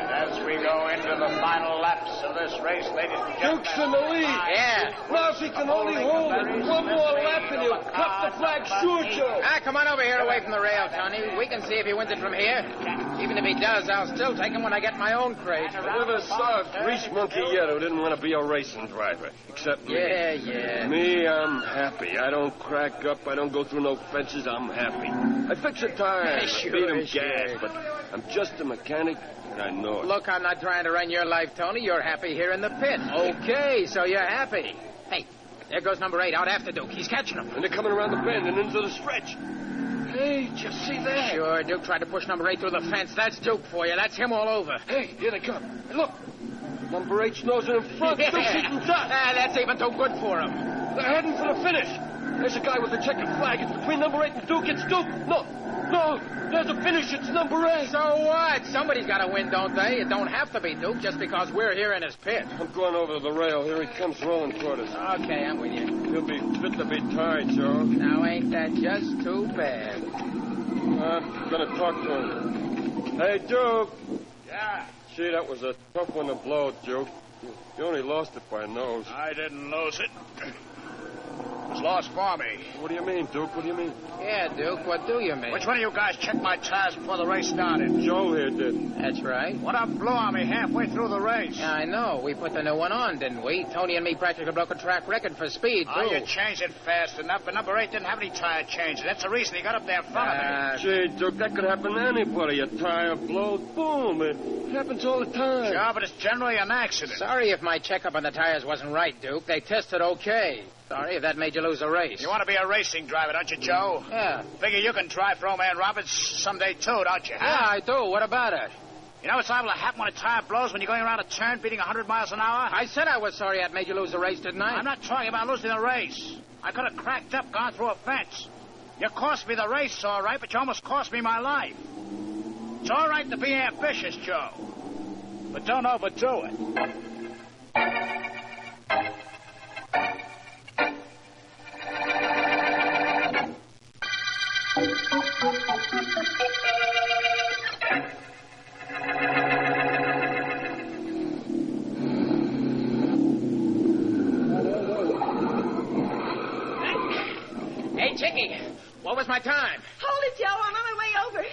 As we go into the final laps of this race, ladies and gentlemen. Duke's in the lead. Yeah. Rossi can only hold it. One more lap and he'll cut the flag. Sure, Joe. Come on over here away from the rail, Tony. We can see if he wins it from here. Even if he does, I'll still take him when I get my own crate. I never saw a grease monkey yet who didn't want to be a racing driver. Except me. Yeah. Me, I'm happy. I don't crack up. I don't go through no fences. I'm happy. I fix a tire. Sure, Beat him sure. gas. But I'm just a mechanic, and I know it. Look, I'm not trying to run your life, Tony. You're happy here in the pit. Okay, so you're happy. Hey, there goes number 8 out after Duke. He's catching him. And they're coming around the bend and into the stretch. Hey, did you see that? Sure, Duke tried to push number 8 through the fence. That's Duke for you. That's him all over. Hey, here they come. Hey, look. Number 8's nosing in front. Yeah. Duke's eating dust. That's even too good for him. They're heading for the finish. There's a guy with a checkered flag. It's between number 8 and Duke. It's Duke. No, there's a finish. It's number 8. So what? Somebody's got to win, don't they? It don't have to be Duke just because we're here in his pit. I'm going over to the rail. Here he comes rolling toward us. Okay, I'm with you. He'll be fit to be tied, Joe. Now, ain't that just too bad? I'm going to talk to him. Hey, Duke. Yeah? Gee, that was a tough one to blow, Duke. You only lost it by a nose. I didn't lose it. It was lost for me. What do you mean, Duke? What do you mean? Yeah, Duke, what do you mean? Which one of you guys checked my tires before the race started? Joe here did. That's right. What up blew on me halfway through the race? Yeah, I know. We put the new one on, didn't we? Tony and me practically broke a track record for speed, too. Oh, you changed it fast enough, but number 8 didn't have any tire changes. That's the reason he got up there in front of me. Gee, Duke, that could happen to anybody. A tire blows, boom. It happens all the time. Sure, but it's generally an accident. Sorry if my checkup on the tires wasn't right, Duke. They tested okay. Sorry if that made you lose a race. You want to be a racing driver, don't you, Joe? Yeah. Figure you can drive for old man Roberts someday, too, don't you? Huh? Yeah, I do. What about it? You know what's liable to happen when a tire blows when you're going around a turn beating 100 miles an hour? I said I was sorry I'd made you lose a race, didn't I? I'm not talking about losing the race. I could have cracked up, gone through a fence. You cost me the race, all right, but you almost cost me my life. It's all right to be ambitious, Joe, but don't overdo it. Hey, Chicky, what was my time? Hold it, Joe. I'm on my way over.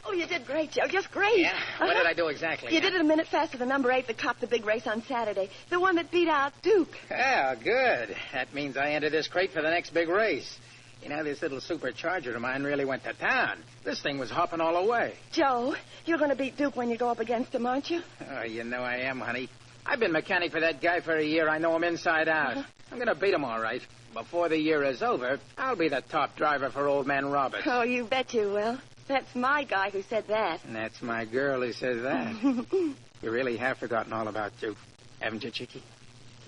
Oh, you did great, Joe. Just great. Yeah? What did I do exactly? You did it a minute faster than number 8 that copped the big race on Saturday. The one that beat out Duke. Yeah, good. That means I enter this crate for the next big race. You know, this little supercharger of mine really went to town. This thing was hopping all the way. Joe, you're going to beat Duke when you go up against him, aren't you? Oh, you know I am, honey. I've been mechanic for that guy for a year. I know him inside out. I'm going to beat him all right. Before the year is over, I'll be the top driver for old man Roberts. Oh, you bet you will. That's my guy who said that. And that's my girl who says that. You really have forgotten all about Duke, haven't you, Chickie?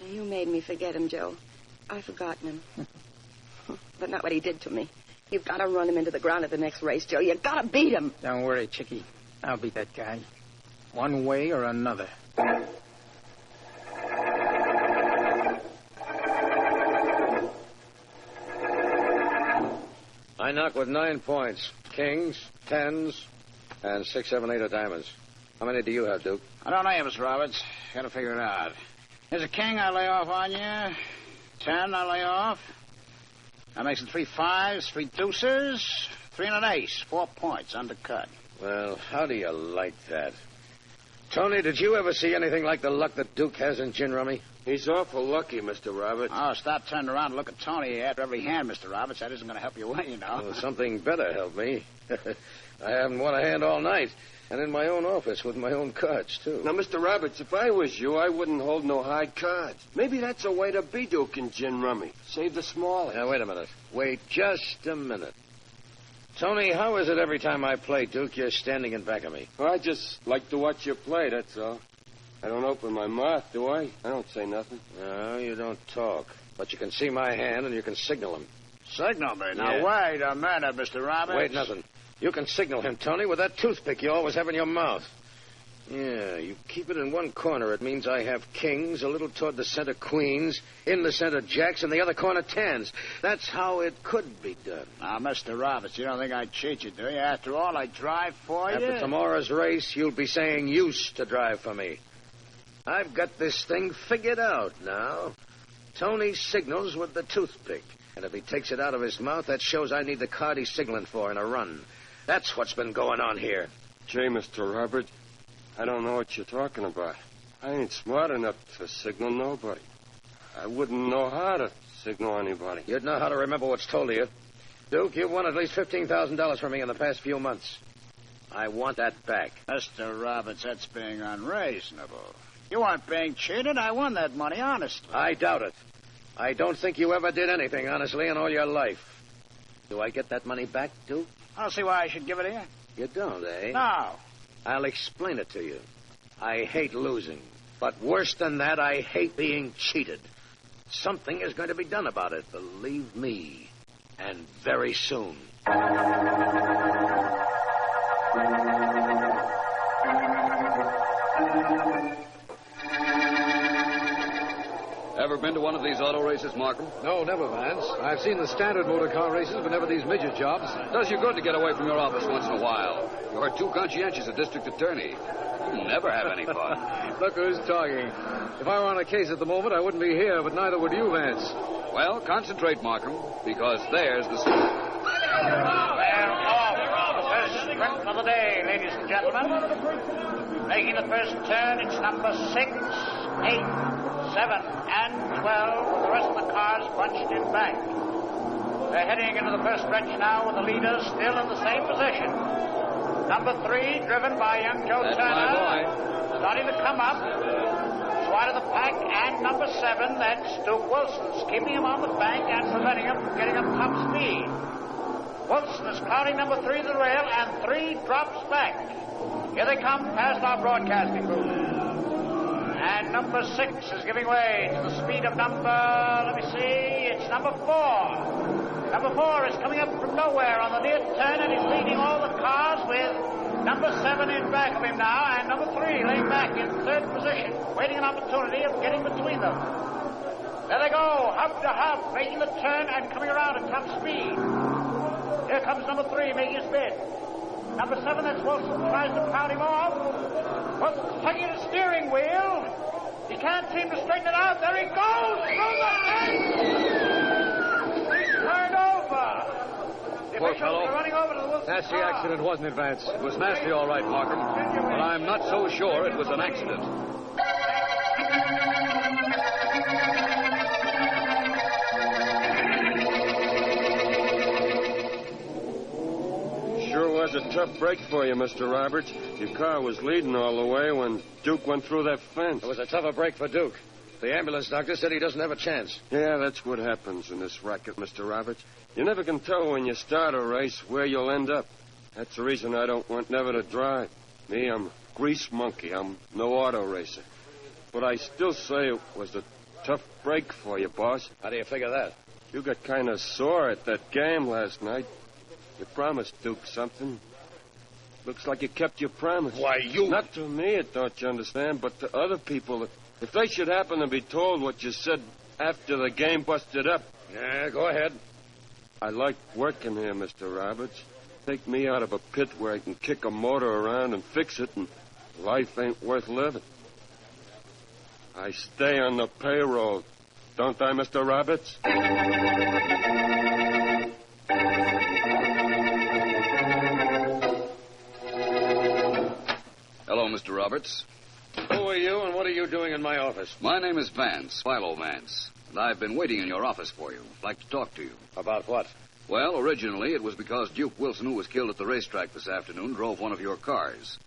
You made me forget him, Joe. I've forgotten him. But not what he did to me. You've got to run him into the ground at the next race, Joe. You've got to beat him. Don't worry, Chickie. I'll beat that guy. One way or another. I knock with 9 points. Kings, 10s, and 6, 7, 8 of diamonds. How many do you have, Duke? I don't know you, Mr. Roberts. Got to figure it out. Here's a king I lay off on you. 10 I lay off. That makes it 3 5s, 3 deuces, 3 and an ace. 4 points, undercut. Well, how do you like that? Tony, did you ever see anything like the luck that Duke has in gin rummy? He's awful lucky, Mr. Roberts. Oh, stop turning around and look at Tony after every hand, Mr. Roberts. That isn't going to help you win, you know. Well, something better help me. I haven't won a hand all night. And in my own office with my own cards, too. Now, Mr. Roberts, if I was you, I wouldn't hold no high cards. Maybe that's a way to be Duke in gin rummy. Save the small. Now, wait a minute. Wait just a minute. Tony, how is it every time I play, Duke, you're standing in back of me? Well, I just like to watch you play, that's all. I don't open my mouth, do I? I don't say nothing. No, you don't talk. But you can see my hand and you can signal him. Signal me? Now, Yeah. wait a minute, Mr. Roberts. Wait, nothing. You can signal him, Tony, with that toothpick you always have in your mouth. Yeah, you keep it in one corner. It means I have kings, a little toward the center queens, in the center jacks, and the other corner tens. That's how it could be done. Now, Mr. Roberts, you don't think I'd cheat you, do you? After all, I drive for you. After tomorrow's race, you'll be saying used to drive for me. I've got this thing figured out now. Tony signals with the toothpick. And if he takes it out of his mouth, that shows I need the card he's signaling for in a run. That's what's been going on here. Gee, Mr. Roberts, I don't know what you're talking about. I ain't smart enough to signal nobody. I wouldn't know how to signal anybody. You'd know how to remember what's told to you. Duke, you've won at least $15,000 from me in the past few months. I want that back. Mr. Roberts, that's being unreasonable. You weren't being cheated. I won that money, honestly. I doubt it. I don't think you ever did anything honestly in all your life. Do I get that money back, Duke? I don't see why I should give it to you. You don't, eh? No. I'll explain it to you. I hate losing. But worse than that, I hate being cheated. Something is going to be done about it, believe me. And very soon. Ever been to one of these auto races, Markham? No, never, Vance. I've seen the standard motor car races, but never these midget jobs. Does you good to get away from your office once in a while. You're too conscientious a district attorney. You never have any fun. Look who's talking. If I were on a case at the moment, I wouldn't be here, but neither would you, Vance. Well, concentrate, Markham, because there's the score. They're off. The first sprint of the day, ladies and gentlemen. Making the first turn, it's number 6, 8, 7, and 12, with the rest of the cars bunched in back. They're heading into the first stretch now with the leaders still in the same position. Number 3, driven by young Joe That's Turner, my boy. starting to come up. Wide of the pack, and number 7, that's Duke Wilson's, keeping him on the bank and preventing him from getting up top speed. Wilson is crowding number 3 to the rail, and 3 drops back. Here they come past our broadcasting booth. And number 6 is giving way to the speed of it's number 4. Number 4 is coming up from nowhere on the near turn, and he's leading all the cars with number 7 in back of him now, and number 3 laying back in third position, waiting an opportunity of getting between them. There they go, hub to hub, making the turn and coming around at top speed. Here comes number 3 making his bid. Number 7, that's Wilson, tries to crowd him off. Wilson's tugging at the steering wheel. He can't seem to straighten it out. There he goes! Through the fence! He's turned over. The Poor officials fellow. are running over to the Wilson Nasty car. accident, wasn't it, Vance? It was nasty, all right, Markham. But I'm not so sure it was an accident. Sure was was a tough break for you, Mr. Roberts. Your car was leading all the way when Duke went through that fence. It was a tougher break for Duke. The ambulance doctor said he doesn't have a chance. Yeah, that's what happens in this racket, Mr. Roberts. You never can tell when you start a race where you'll end up. That's the reason I don't want never to drive. Me, I'm grease monkey. I'm no auto racer. But I still say it was a tough break for you, boss. How do you figure that? You got kind of sore at that game last night. You promised Duke something. Looks like you kept your promise. Why, you... Not to me, don't you understand, but to other people. If they should happen to be told what you said after the game busted up. Yeah, go ahead. I like working here, Mr. Roberts. Take me out of a pit where I can kick a motor around and fix it, and life ain't worth living. I stay on the payroll, don't I, Mr. Roberts? Hello, Mr. Roberts. Who are you, and what are you doing in my office? My name is Vance, Philo Vance, and I've been waiting in your office for you. I'd like to talk to you. About what? Well, originally it was because Duke Wilson, who was killed at the racetrack this afternoon, drove one of your cars.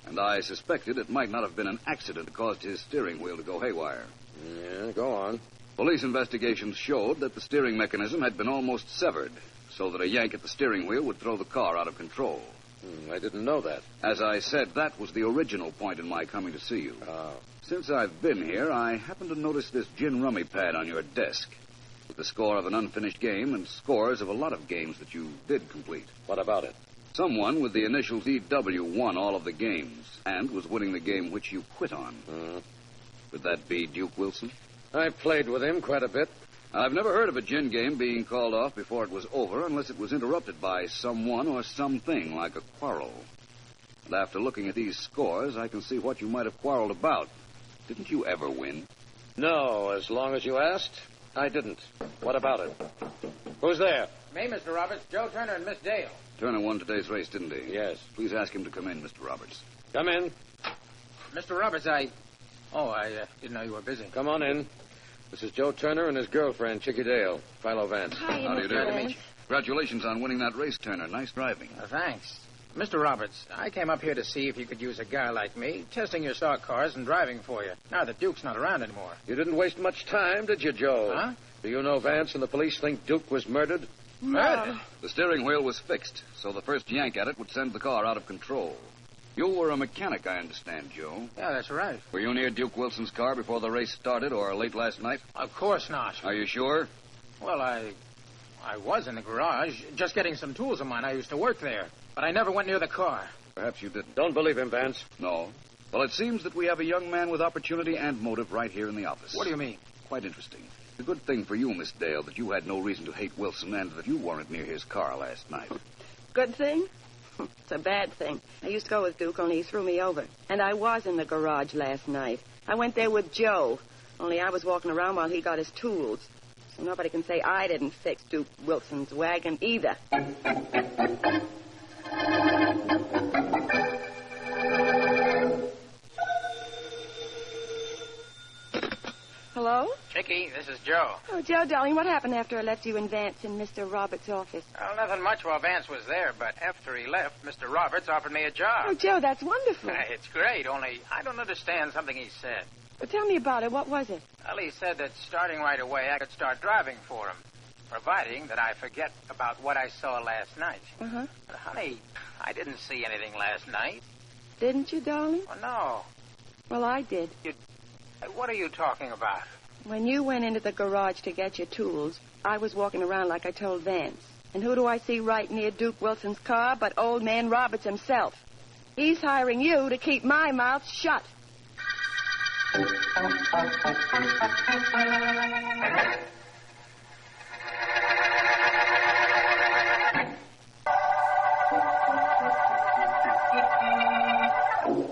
And I suspected it might not have been an accident that caused his steering wheel to go haywire. Yeah, go on. Police investigations showed that the steering mechanism had been almost severed, so that a yank at the steering wheel would throw the car out of control. I didn't know that. As I said, that was the original point in my coming to see you. Oh. Since I've been here, I happened to notice this gin rummy pad on your desk, with the score of an unfinished game and scores of a lot of games that you did complete. What about it? Someone with the initials EW won all of the games and was winning the game which you quit on. Could that be Duke Wilson? I played with him quite a bit. I've never heard of a gin game being called off before it was over unless it was interrupted by someone or something like a quarrel. And after looking at these scores, I can see what you might have quarreled about. Didn't you ever win? No, as long as you asked, I didn't. What about it? Who's there? Me, Mr. Roberts, Joe Turner, and Miss Dale. Turner won today's race, didn't he? Yes. Please ask him to come in, Mr. Roberts. Come in. Mr. Roberts, I didn't know you were busy. Come on in. This is Joe Turner and his girlfriend, Chickie Dale, Philo Vance. Hi, How do you do? Mr. Vance. Congratulations on winning that race, Turner. Nice driving. Thanks. Mr. Roberts, I came up here to see if you could use a guy like me, testing your stock cars and driving for you, now that Duke's not around anymore. You didn't waste much time, did you, Joe? Huh? Do you know Vance and the police think Duke was murdered? Murdered? The steering wheel was fixed, so the first yank at it would send the car out of control. You were a mechanic, I understand, Joe. Yeah, that's right. Were you near Duke Wilson's car before the race started or late last night? Of course not. Are you sure? Well, I was in the garage, just getting some tools of mine. I used to work there, but I never went near the car. Perhaps you didn't. Don't believe him, Vance. No. Well, it seems that we have a young man with opportunity and motive right here in the office. What do you mean? Quite interesting. It's a good thing for you, Miss Dale, that you had no reason to hate Wilson and that you weren't near his car last night. Good thing? It's a bad thing. I used to go with Duke, only he threw me over. And I was in the garage last night. I went there with Joe, only I was walking around while he got his tools. So nobody can say I didn't fix Duke Wilson's wagon either. Hello? Chickie, this is Joe. Oh, Joe, darling, what happened after I left you in Vance in Mr. Roberts' office? Well, nothing much while Vance was there, but after he left, Mr. Roberts offered me a job. Oh, Joe, that's wonderful. It's great, only I don't understand something he said. Well, tell me about it. What was it? Well, he said that starting right away, I could start driving for him, providing that I forget about what I saw last night. Uh-huh. But, honey, I didn't see anything last night. Didn't you, darling? Oh, no. Well, I did. What are you talking about? When you went into the garage to get your tools, I was walking around like I told Vance. And who do I see right near Duke Wilson's car but old man Roberts himself? He's hiring you to keep my mouth shut.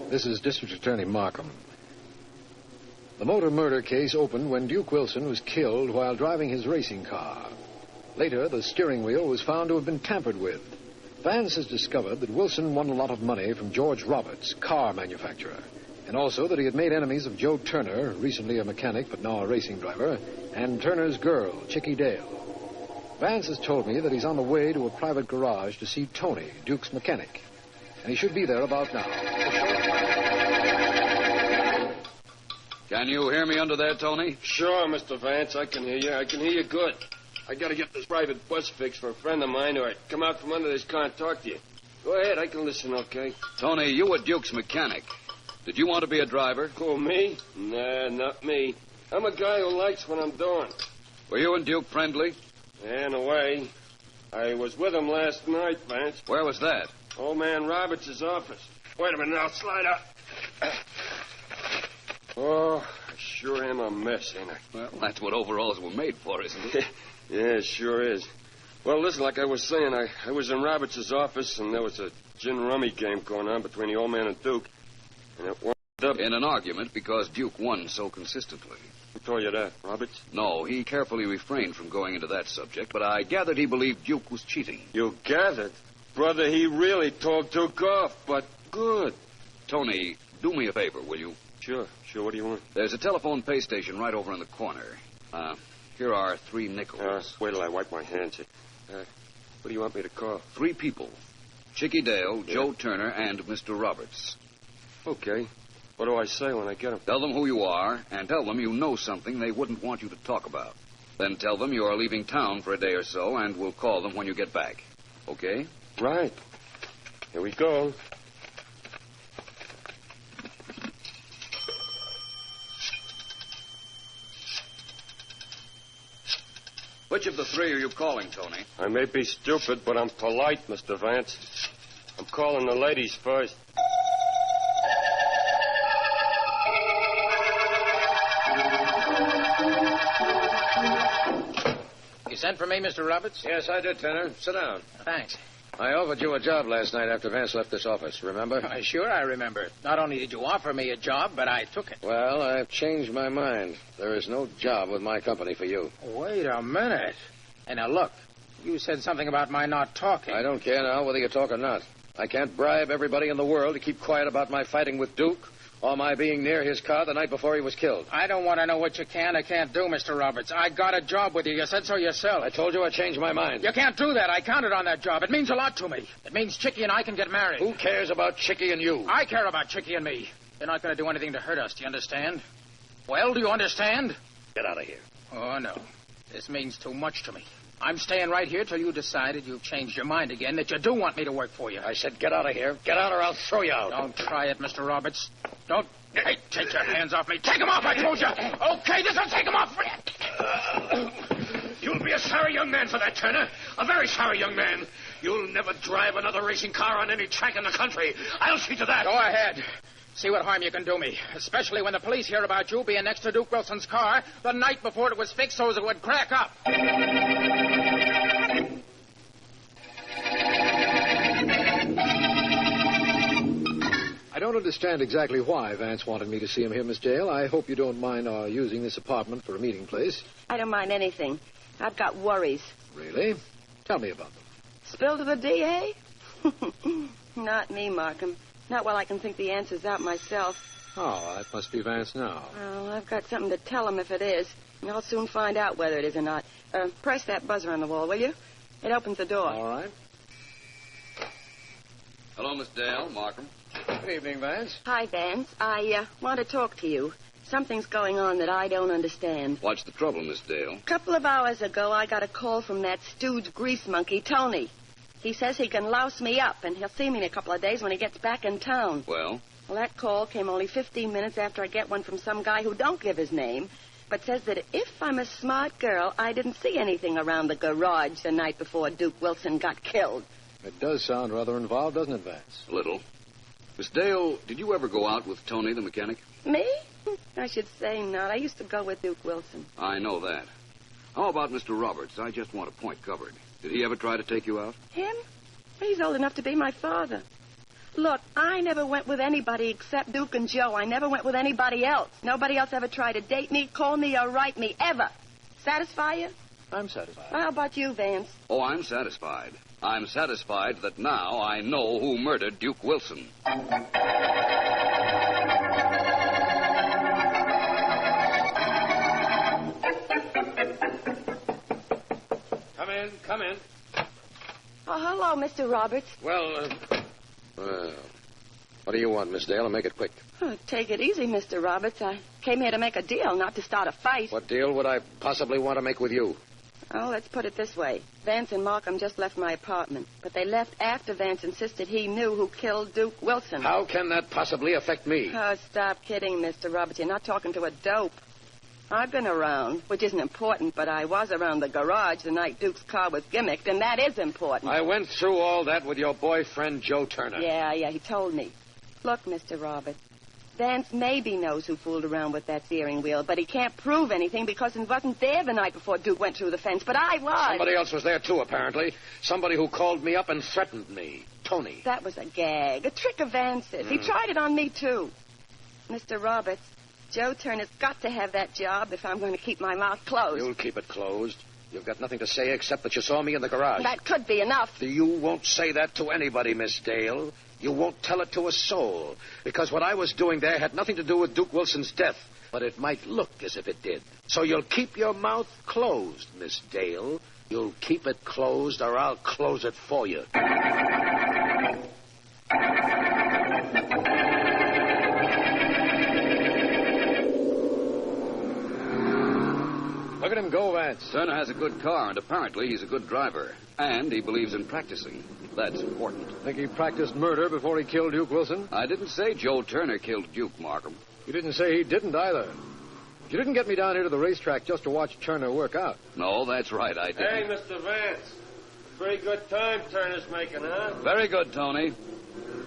This is District Attorney Markham. The motor murder case opened when Duke Wilson was killed while driving his racing car. Later, the steering wheel was found to have been tampered with. Vance has discovered that Wilson won a lot of money from George Roberts, car manufacturer, and also that he had made enemies of Joe Turner, recently a mechanic but now a racing driver, and Turner's girl, Chickie Dale. Vance has told me that he's on the way to a private garage to see Tony, Duke's mechanic. And he should be there about now. Can you hear me under there, Tony? Sure, Mr. Vance, I can hear you. I can hear you good. I gotta get this private bus fixed for a friend of mine, or I'd come out from under this car and talk to you. Go ahead, I can listen, okay? Tony, you were Duke's mechanic. Did you want to be a driver? Who, me? Nah, not me. I'm a guy who likes what I'm doing. Were you and Duke friendly? Yeah, in a way. I was with him last night, Vance. Where was that? Old man Roberts' office. Wait a minute, I'll slide up. Oh, I sure am a mess, ain't I? Well, that's what overalls were made for, isn't it? Yeah, it sure is. Well, listen, like I was saying, I was in Roberts' office, and there was a gin rummy game going on between the old man and Duke. And it wound up in an argument because Duke won so consistently. Who told you that, Roberts? No, he carefully refrained from going into that subject, but I gathered he believed Duke was cheating. You gathered? Brother, he really told Duke off, but good. Tony, do me a favor, will you? Sure. What do you want? There's a telephone pay station right over in the corner. Here are 3 nickels. Wait till I wipe my hands. What do you want me to call? 3 people. Chicky Dale, Joe Turner, and Mr. Roberts. Okay. What do I say when I get them? Tell them who you are, and tell them you know something they wouldn't want you to talk about. Then tell them you are leaving town for a day or so, and we'll call them when you get back. Okay? Right. Here we go. Which of the 3 are you calling, Tony? I may be stupid, but I'm polite, Mr. Vance. I'm calling the ladies first. You sent for me, Mr. Roberts? Yes, I did, Turner. Sit down. Thanks. I offered you a job last night after Vance left this office, remember? Sure, I remember. Not only did you offer me a job, but I took it. Well, I've changed my mind. There is no job with my company for you. Wait a minute. And now, look, you said something about my not talking. I don't care now whether you talk or not. I can't bribe everybody in the world to keep quiet about my fighting with Duke or my being near his car the night before he was killed. I don't want to know what you can or can't do, Mr. Roberts. I got a job with you. You said so yourself. I told you I changed my mind. You can't do that. I counted on that job. It means a lot to me. It means Chicky and I can get married. Who cares about Chicky and you? I care about Chicky and me. They're not going to do anything to hurt us, do you understand? Well, do you understand? Get out of here. Oh, no. This means too much to me. I'm staying right here till you decided you've changed your mind again, that you do want me to work for you. I said get out of here. Get out or I'll throw you out. Don't try it, Mr. Roberts. Don't... Hey, take your hands off me. Take them off, I told you. Okay, this will take them off. You'll be a sorry young man for that, Turner. A very sorry young man. You'll never drive another racing car on any track in the country. I'll see to that. Go ahead. See what harm you can do me, especially when the police hear about you being next to Duke Wilson's car the night before it was fixed so as it would crack up. I don't understand exactly why Vance wanted me to see him here, Miss Dale. I hope you don't mind our using this apartment for a meeting place. I don't mind anything. I've got worries. Really? Tell me about them. Spill to the DA? Not me, Markham. Not while I can think the answers out myself. Oh, that must be Vance now. Well, I've got something to tell him if it is. And I'll soon find out whether it is or not. Press that buzzer on the wall, will you? It opens the door. All right. Hello, Miss Dale. Markham. Good evening, Vance. Hi, Vance. I want to talk to you. Something's going on that I don't understand. What's the trouble, Miss Dale? A couple of hours ago, I got a call from that stooge grease monkey, Tony. He says he can louse me up, and he'll see me in a couple of days when he gets back in town. Well? Well, that call came only 15 minutes after I get one from some guy who don't give his name, but says that if I'm a smart girl, I didn't see anything around the garage the night before Duke Wilson got killed. It does sound rather involved, doesn't it, Vance? A little. Miss Dale, did you ever go out with Tony, the mechanic? Me? I should say not. I used to go with Duke Wilson. I know that. How about Mr. Roberts? I just want a point covered. Did he ever try to take you out? Him? He's old enough to be my father. Look, I never went with anybody except Duke and Joe. I never went with anybody else. Nobody else ever tried to date me, call me, or write me, ever. Satisfy you? I'm satisfied. How about you, Vance? Oh, I'm satisfied. I'm satisfied that now I know who murdered Duke Wilson. Come in. in. Come in. Oh, hello, Mr. Roberts. Well, what do you want, Miss Dale? And make it quick. Oh, take it easy, Mr. Roberts. I came here to make a deal, not to start a fight. What deal would I possibly want to make with you? Oh, let's put it this way. Vance and Markham just left my apartment, but they left after Vance insisted he knew who killed Duke Wilson. How can that possibly affect me? Oh, stop kidding, Mr. Roberts. You're not talking to a dope. I've been around, which isn't important, but I was around the garage the night Duke's car was gimmicked, and that is important. I went through all that with your boyfriend, Joe Turner. Yeah, he told me. Look, Mr. Roberts, Vance maybe knows who fooled around with that steering wheel, but he can't prove anything because he wasn't there the night before Duke went through the fence, but I was. Somebody else was there, too, apparently. Somebody who called me up and threatened me. Tony. That was a gag, a trick of Vance's. He tried it on me, too. Mr. Roberts, Joe Turner's got to have that job if I'm going to keep my mouth closed. You'll keep it closed. You've got nothing to say except that you saw me in the garage. That could be enough. You won't say that to anybody, Miss Dale. You won't tell it to a soul. Because what I was doing there had nothing to do with Duke Wilson's death. But it might look as if it did. So you'll keep your mouth closed, Miss Dale. You'll keep it closed or I'll close it for you. Look at him go, Vance. Turner has a good car, and apparently he's a good driver. And he believes in practicing. That's important. Think he practiced murder before he killed Duke Wilson? I didn't say Joe Turner killed Duke, Markham. You didn't say he didn't either. You didn't get me down here to the racetrack just to watch Turner work out. No, that's right, I didn't. Hey, Mr. Vance. Pretty good time Turner's making, huh? Very good, Tony.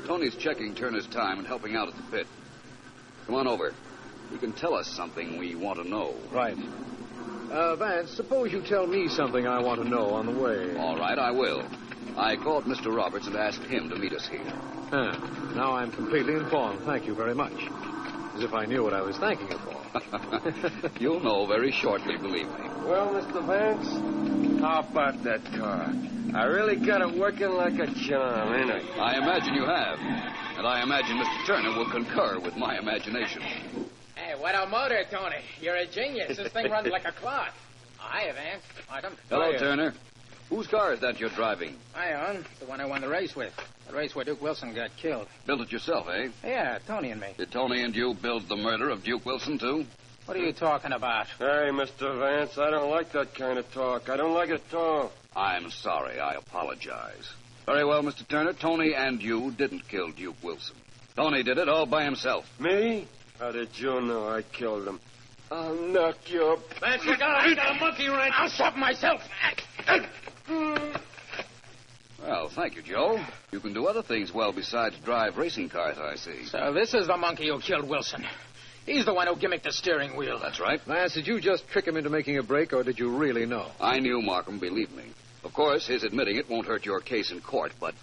Tony's checking Turner's time and helping out at the pit. Come on over. You can tell us something we want to know. Right. Vance, suppose you tell me something I want to know on the way. All right, I will. I called Mr. Roberts and asked him to meet us here. Now I'm completely informed. Thank you very much. As if I knew what I was thanking you for. You'll know very shortly, believe me. Well, Mr. Vance, how about that car? I really got it working like a charm, ain't I? I imagine you have. And I imagine Mr. Turner will concur with my imagination. Hey, what a motor, Tony. You're a genius. This thing runs like a clock. Oh, hiya, Vance. Welcome. Hello, Turner. Whose car is that you're driving? I own. The one I won the race with. The race where Duke Wilson got killed. Built it yourself, eh? Yeah, Tony and me. Did Tony and you build the murder of Duke Wilson, too? What are you talking about? Hey, Mr. Vance, I don't like that kind of talk. I don't like it at all. I'm sorry. I apologize. Very well, Mr. Turner. Tony and you didn't kill Duke Wilson. Tony did it all by himself. Me? How did you know I killed him? I'll knock you up. Vance, look out. I got a monkey wrench. I'll stop myself. Well, thank you, Joe. You can do other things well besides drive racing cars, I see. So this is the monkey who killed Wilson. He's the one who gimmicked the steering wheel. That's right. Vance, did you just trick him into making a break, or did you really know? I knew, Markham, believe me. Of course, his admitting it won't hurt your case in court, but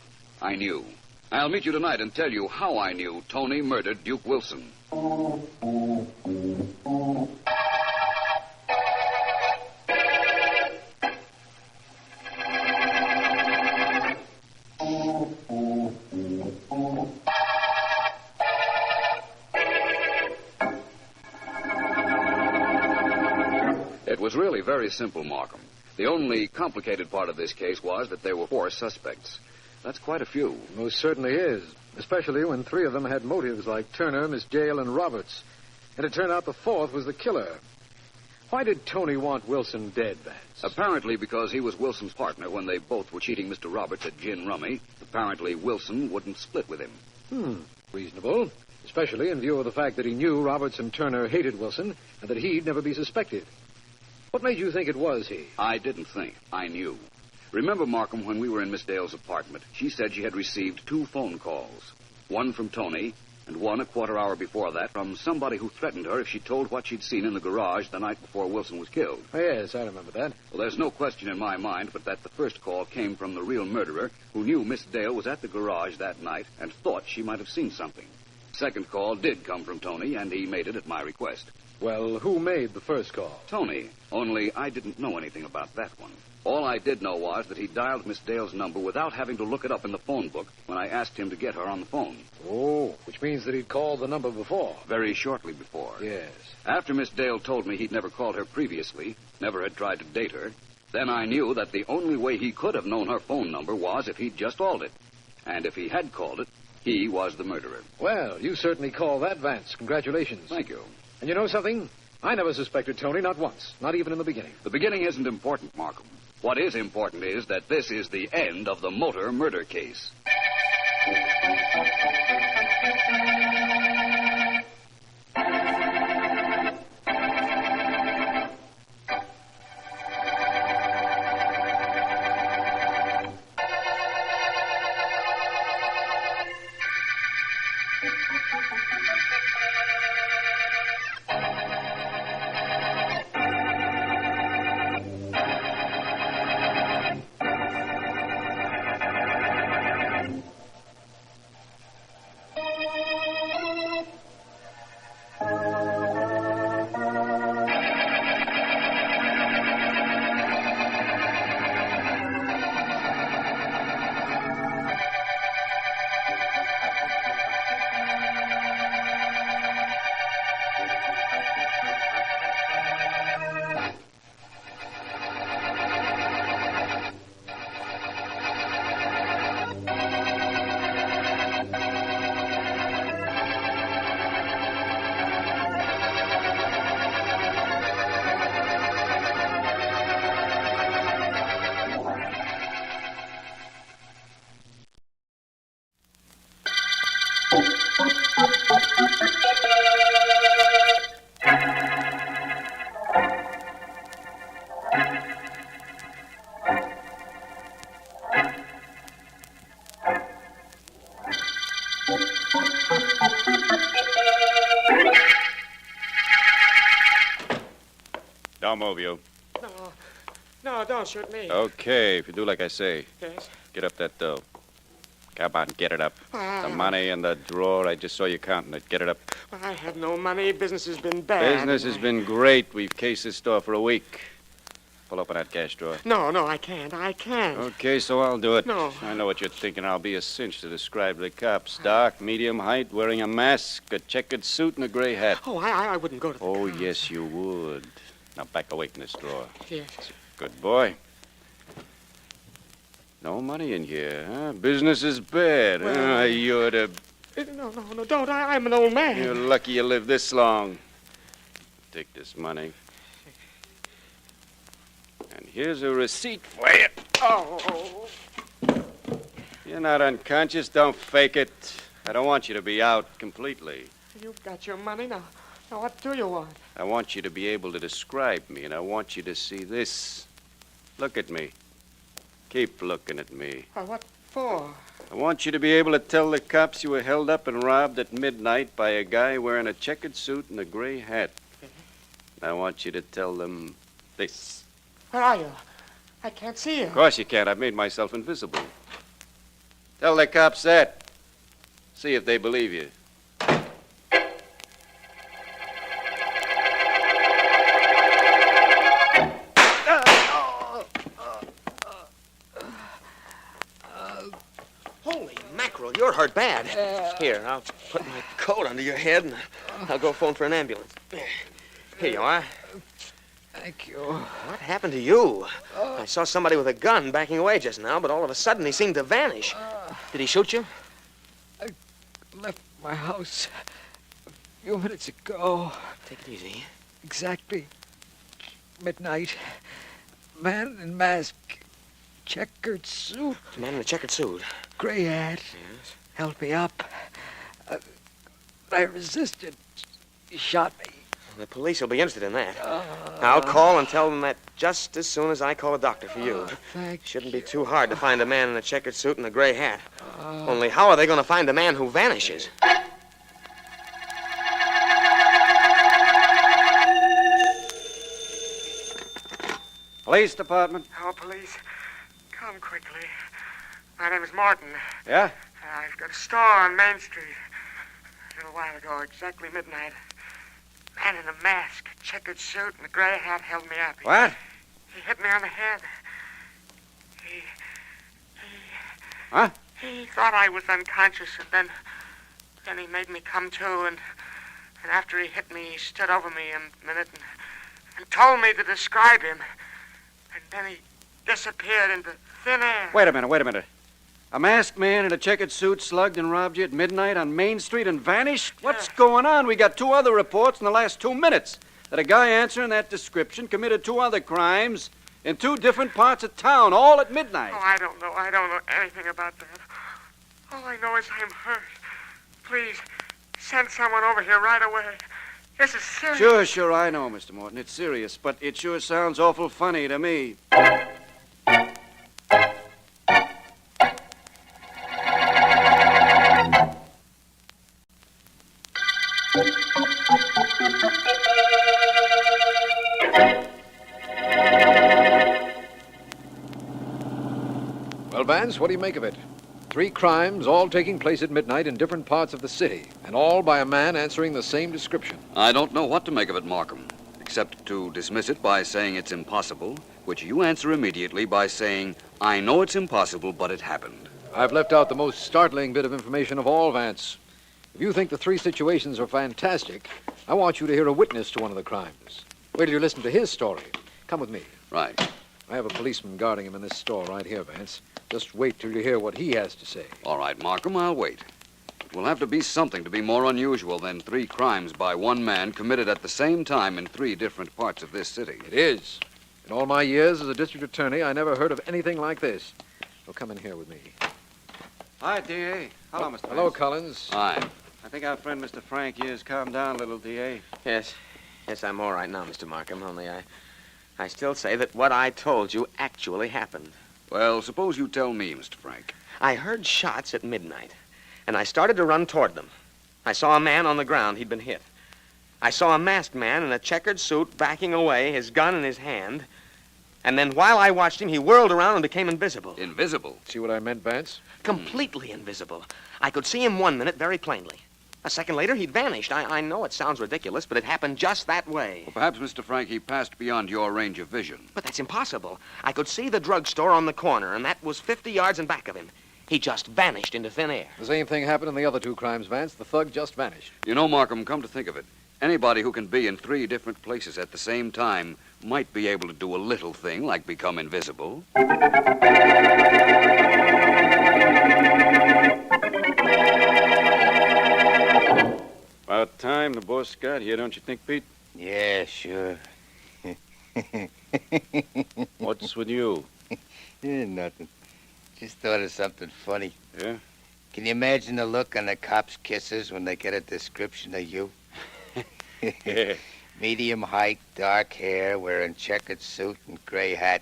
I knew. I'll meet you tonight and tell you how I knew Tony murdered Duke Wilson. It was really very simple, Markham. The only complicated part of this case was that there were 4 suspects. That's quite a few. Most certainly is, especially when 3 of them had motives like Turner, Miss Dale, and Roberts. And it turned out the 4th was the killer. Why did Tony want Wilson dead, Vance? Apparently because he was Wilson's partner when they both were cheating Mr. Roberts at gin rummy. Apparently Wilson wouldn't split with him. Reasonable, especially in view of the fact that he knew Roberts and Turner hated Wilson and that he'd never be suspected. What made you think it was he? I didn't think. I knew. Remember, Markham, when we were in Miss Dale's apartment, she said she had received 2 phone calls. One from Tony, and one a quarter hour before that from somebody who threatened her if she told what she'd seen in the garage the night before Wilson was killed. Oh, yes, I remember that. Well, there's no question in my mind but that the first call came from the real murderer who knew Miss Dale was at the garage that night and thought she might have seen something. Second call did come from Tony, and he made it at my request. Well, who made the first call? Tony. Only I didn't know anything about that one. All I did know was that he dialed Miss Dale's number without having to look it up in the phone book when I asked him to get her on the phone. Oh, which means that he'd called the number before. Very shortly before. Yes. After Miss Dale told me he'd never called her previously, never had tried to date her, Then I knew that the only way he could have known her phone number was if he'd just called it. And if he had called it, he was the murderer. Well, you certainly call that, Vance. Congratulations. Thank you. And you know something? I never suspected Tony, not once. Not even in the beginning. The beginning isn't important, Markham. What is important is that this is the end of the motor murder case. Don't move, you. No, don't shoot me. Okay, if you do like I say. Yes? Get up that dough. Come on, get it up. Ah. The money in the drawer, I just saw you counting it. Get it up. I have no money. Business has been bad. Business has been great. We've cased this store for a week. Pull open that cash drawer. No, I can't. Okay, so I'll do it. No. I know what you're thinking. I'll be a cinch to describe the cops. Dark, medium height, wearing a mask, a checkered suit, and a gray hat. Oh, I wouldn't go to the Oh, cops. yes, you would. Now back away from this drawer. Yes. Good boy. No money in here, huh? Business is bad. Well, You're the... No, don't. I'm an old man. You're lucky you lived this long. Take this money. And here's a receipt for you. Oh. You're not unconscious. Don't fake it. I don't want you to be out completely. You've got your money now. Now, what do you want? I want you to be able to describe me, and I want you to see this. Look at me. Keep looking at me. What for? I want you to be able to tell the cops you were held up and robbed at midnight by a guy wearing a checkered suit and a gray hat. I want you to tell them this. Where are you? I can't see you. Of course you can't. I've made myself invisible. Tell the cops that. See if they believe you. Holy mackerel, you're hurt bad. Here, I'll put my coat under your head, and I'll go phone for an ambulance. Here you are. Thank you. What happened to you? I saw somebody with a gun backing away just now, but all of a sudden he seemed to vanish. Did he shoot you? I left my house a few minutes ago. Take it easy. Exactly midnight. Man in mask, checkered suit. Man in a checkered suit. Gray hat. Yes. Held me up. I resisted. He shot me. The police will be interested in that. I'll call and tell them that just as soon as I call a doctor for you. Shouldn't be too hard to find a man in a checkered suit and a gray hat. Only how are they going to find a man who vanishes? Police department. Oh, police. Come quickly. My name is Martin. Yeah? I've got a store on Main Street. A little while ago, exactly midnight. Man in a mask, checkered suit, and a gray hat held me up. What? He hit me on the head. Huh? He thought I was unconscious, and then he made me come to, and after he hit me, he stood over me a minute and told me to describe him. And and he disappeared into thin air. Wait a minute. A masked man in a checkered suit slugged and robbed you at midnight on Main Street and vanished? What's going on? We got 2 other reports in the last 2 minutes that a guy answering that description committed 2 other crimes in 2 different parts of town, all at midnight. Oh, I don't know. I don't know anything about that. All I know is I'm hurt. Please, send someone over here right away. This is serious. Sure, I know, Mr. Morton. It's serious, but it sure sounds awful funny to me. Well, Vance, what do you make of it? 3 crimes, all taking place at midnight in different parts of the city, and all by a man answering the same description. I don't know what to make of it, Markham, except to dismiss it by saying it's impossible, which you answer immediately by saying, I know it's impossible, but it happened. I've left out the most startling bit of information of all, Vance. If you think the 3 situations are fantastic, I want you to hear a witness to one of the crimes. Wait till you listen to his story. Come with me. Right. I have a policeman guarding him in this store right here, Vance. Just wait till you hear what he has to say. All right, Markham, I'll wait. It will have to be something to be more unusual than 3 crimes by one man committed at the same time in 3 different parts of this city. It is. In all my years as a district attorney, I never heard of anything like this. So come in here with me. Hi, D.A. Hello, Mr. Hello, Vance. Collins. Hi. I think our friend Mr. Frank here has calmed down a little, D.A. Yes, I'm all right now, Mr. Markham, only I still say that what I told you actually happened. Well, suppose you tell me, Mr. Frank. I heard shots at midnight, and I started to run toward them. I saw a man on the ground. He'd been hit. I saw a masked man in a checkered suit backing away, his gun in his hand. And then while I watched him, he whirled around and became invisible. Invisible? See what I meant, Vance? Completely invisible. I could see him 1 minute very plainly. A second later, he'd vanished. I know it sounds ridiculous, but it happened just that way. Well, perhaps, Mr. Frank, he passed beyond your range of vision. But that's impossible. I could see the drugstore on the corner, and that was 50 yards in back of him. He just vanished into thin air. The same thing happened in the other 2 crimes, Vance. The thug just vanished. You know, Markham, come to think of it, anybody who can be in 3 different places at the same time might be able to do a little thing like become invisible. About time the boss got here, don't you think, Pete? Yeah, sure. What's with you? Yeah, nothing. Just thought of something funny. Yeah? Can you imagine the look on the cops' kisses when they get a description of you? Medium height, dark hair, wearing checkered suit and gray hat.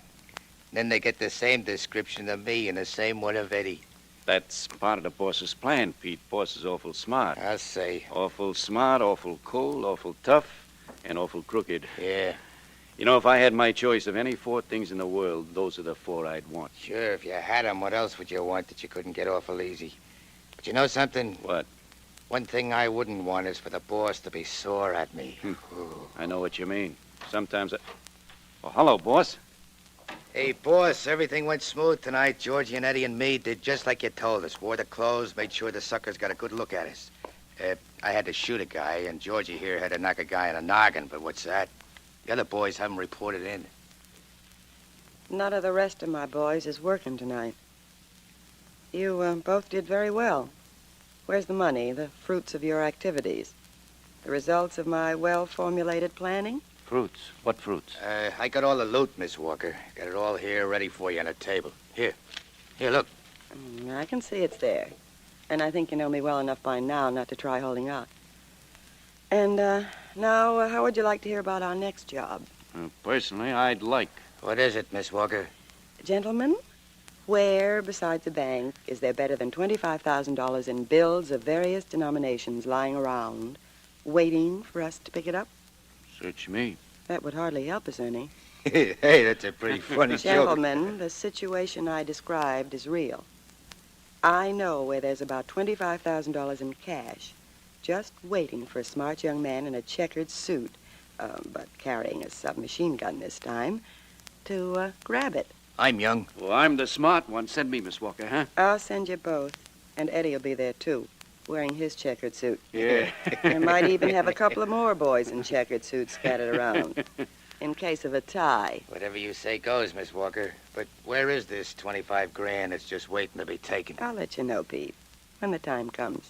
Then they get the same description of me and the same one of Eddie. That's part of the boss's plan, Pete. Boss is awful smart. I'll say. Awful smart, awful cold, awful tough, and awful crooked. Yeah. You know, if I had my choice of any 4 things in the world, those are the 4 I'd want. Sure, if you had 'em, what else would you want that you couldn't get awful easy? But you know something? What? One thing I wouldn't want is for the boss to be sore at me. I know what you mean. Sometimes Oh, hello, boss. Hey, boss, everything went smooth tonight. Georgie and Eddie and me did just like you told us. Wore the clothes, made sure the suckers got a good look at us. I had to shoot a guy, and Georgie here had to knock a guy in a noggin, but what's that? The other boys haven't reported in. None of the rest of my boys is working tonight. You both did very well. Where's the money, the fruits of your activities? The results of my well-formulated planning? Fruits? What fruits? I got all the loot, Miss Walker. Got it all here ready for you on a table. Here, look. I can see it's there. And I think you know me well enough by now not to try holding out. And now, how would you like to hear about our next job? Personally, I'd like. What is it, Miss Walker? Gentlemen, where, besides the bank, is there better than $25,000 in bills of various denominations lying around, waiting for us to pick it up? Search me. That would hardly help us any. Hey, that's a pretty funny joke. Gentlemen, the situation I described is real. I know where there's about $25,000 in cash, just waiting for a smart young man in a checkered suit, but carrying a submachine gun this time, to grab it. I'm young. Well, I'm the smart one. Send me, Miss Walker, huh? I'll send you both. And Eddie will be there, too, wearing his checkered suit. Yeah. I might even have a couple of more boys in checkered suits scattered around. in case of a tie. Whatever you say goes, Miss Walker. But where is this 25 grand that's just waiting to be taken? I'll let you know, Pete, when the time comes.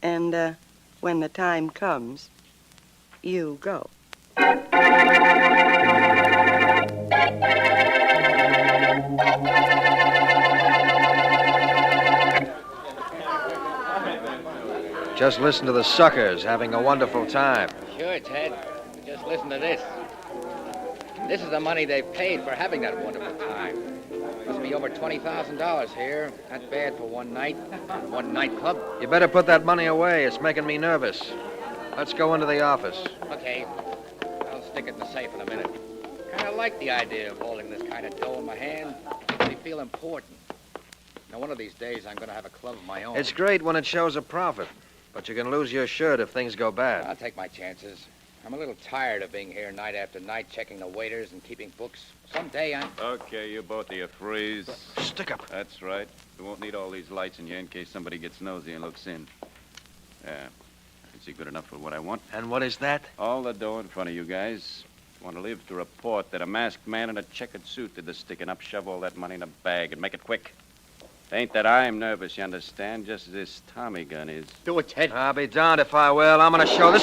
And, when the time comes, you go. Just listen to the suckers having a wonderful time. Sure, Ted. Just listen to this. This is the money they've paid for having that wonderful time. Must be over $20,000 here. Not bad for one night. One nightclub. You better put that money away. It's making me nervous. Let's go into the office. Okay. I'll stick it in the safe in a minute. Kind of like the idea of holding this kind of dough in my hand. Makes me feel important. Now, one of these days, I'm going to have a club of my own. It's great when it shows a profit, but you can lose your shirt if things go bad. I'll take my chances. I'm a little tired of being here night after night, checking the waiters and keeping books. Someday I'm... Okay, you both of you freeze. Stick up. That's right. We won't need all these lights in here in case somebody gets nosy and looks in. Yeah. I see good enough for what I want. And what is that? All the dough in front of you guys. Want to live to report that a masked man in a checkered suit did the sticking up, shove all that money in a bag, and make it quick. Ain't that I'm nervous, you understand? Just as this Tommy gun is. Do it, Ted. I'll be darned if I will. I'm going to show this...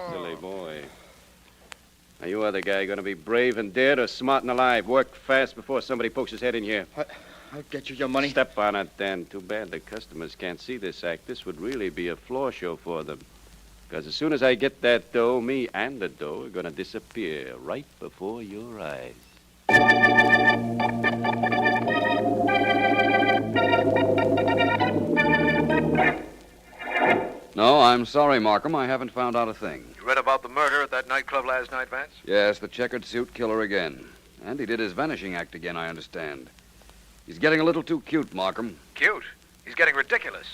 Silly boy. Are you other guy going to be brave and dead or smart and alive? Work fast before somebody pokes his head in here. I'll get you your money. Step on it, then. Too bad the customers can't see this act. This would really be a floor show for them. Because as soon as I get that dough, me and the dough are going to disappear right before your eyes. No, I'm sorry, Markham. I haven't found out a thing. You read about the murder at that nightclub last night, Vance? Yes, the checkered suit killer again. And he did his vanishing act again, I understand. He's getting a little too cute, Markham. Cute. He's getting ridiculous.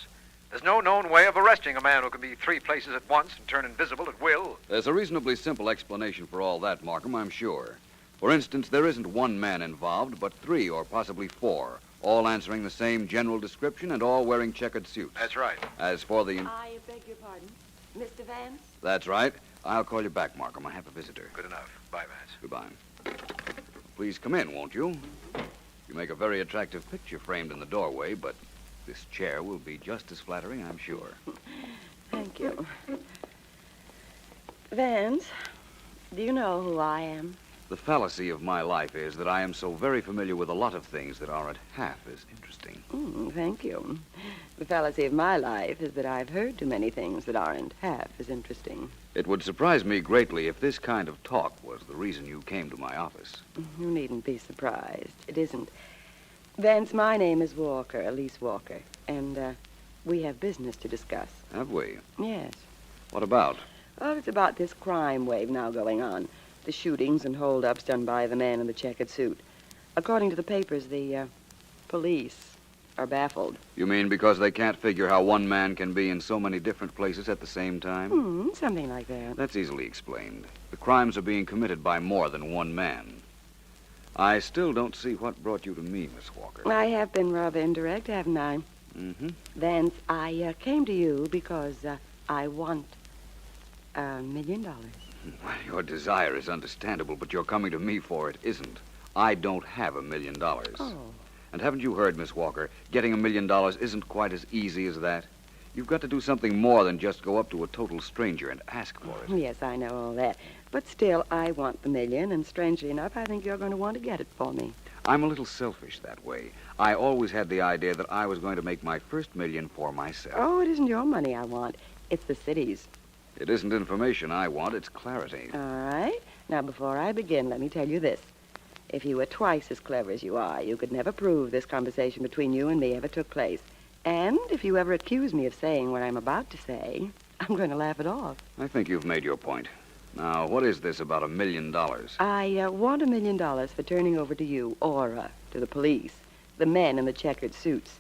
There's no known way of arresting a man who can be 3 places at once and turn invisible at will. There's a reasonably simple explanation for all that, Markham, I'm sure. For instance, there isn't one man involved, but 3 or possibly 4, all answering the same general description and all wearing checkered suits. That's right. As for the... I beg your pardon. Mr. Vance? That's right. I'll call you back, Markham. I have a visitor. Good enough. Bye, Vance. Goodbye. Please come in, won't you? You make a very attractive picture framed in the doorway, but this chair will be just as flattering, I'm sure. Thank you. Vance, do you know who I am? The fallacy of my life is that I am so very familiar with a lot of things that aren't half as interesting. Thank you. The fallacy of my life is that I've heard too many things that aren't half as interesting. It would surprise me greatly if this kind of talk was the reason you came to my office. You needn't be surprised. It isn't. Vance, my name is Walker, Elise Walker, and we have business to discuss. Have we? Yes. What about? Oh, it's about this crime wave now going on. The shootings and hold-ups done by the man in the checkered suit. According to the papers, the police are baffled. You mean because they can't figure how one man can be in so many different places at the same time? Something like that. That's easily explained. The crimes are being committed by more than one man. I still don't see what brought you to me, Miss Walker. I have been rather indirect, haven't I? Mm-hmm. Vance, I came to you because I want $1 million. Well, your desire is understandable, but your coming to me for it isn't. I don't have $1 million. Oh. And haven't you heard, Miss Walker, getting $1 million isn't quite as easy as that. You've got to do something more than just go up to a total stranger and ask for it. Yes, I know all that. But still, I want the $1 million, and strangely enough, I think you're going to want to get it for me. I'm a little selfish that way. I always had the idea that I was going to make my first $1 million for myself. Oh, it isn't your money I want. It's the city's. It isn't information I want, it's clarity. All right. Now, before I begin, let me tell you this. If you were twice as clever as you are, you could never prove this conversation between you and me ever took place. And if you ever accuse me of saying what I'm about to say, I'm going to laugh it off. I think you've made your point. Now, what is this about $1 million? I want $1 million for turning over to you, or to the police, the men in the checkered suits,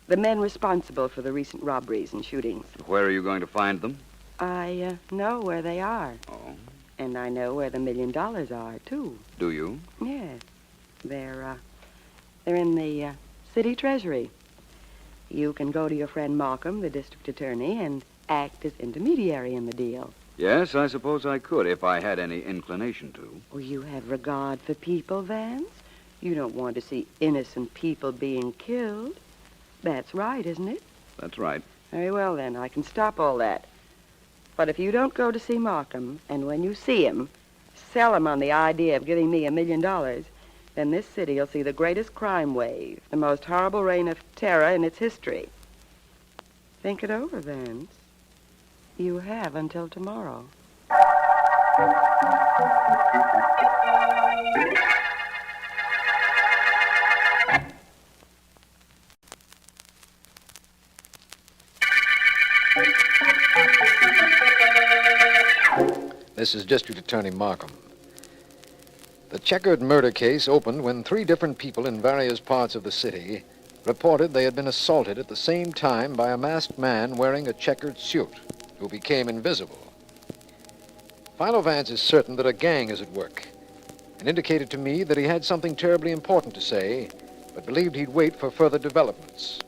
the men responsible for the recent robberies and shootings. Where are you going to find them? I know where they are. Oh? And I know where the $1 million are, too. Do you? Yes. They're in the city treasury. You can go to your friend Markham, the district attorney, and act as intermediary in the deal. Yes, I suppose I could if I had any inclination to. Oh, you have regard for people, Vance? You don't want to see innocent people being killed. That's right, isn't it? That's right. Very well, then. I can stop all that. But if you don't go to see Markham, and when you see him, sell him on the idea of giving me $1 million, then this city will see the greatest crime wave, the most horrible reign of terror in its history. Think it over, Vance. You have until tomorrow. This is District Attorney Markham. The checkered murder case opened when 3 different people in various parts of the city reported they had been assaulted at the same time by a masked man wearing a checkered suit who became invisible. Philo Vance is certain that a gang is at work and indicated to me that he had something terribly important to say, but believed he'd wait for further developments.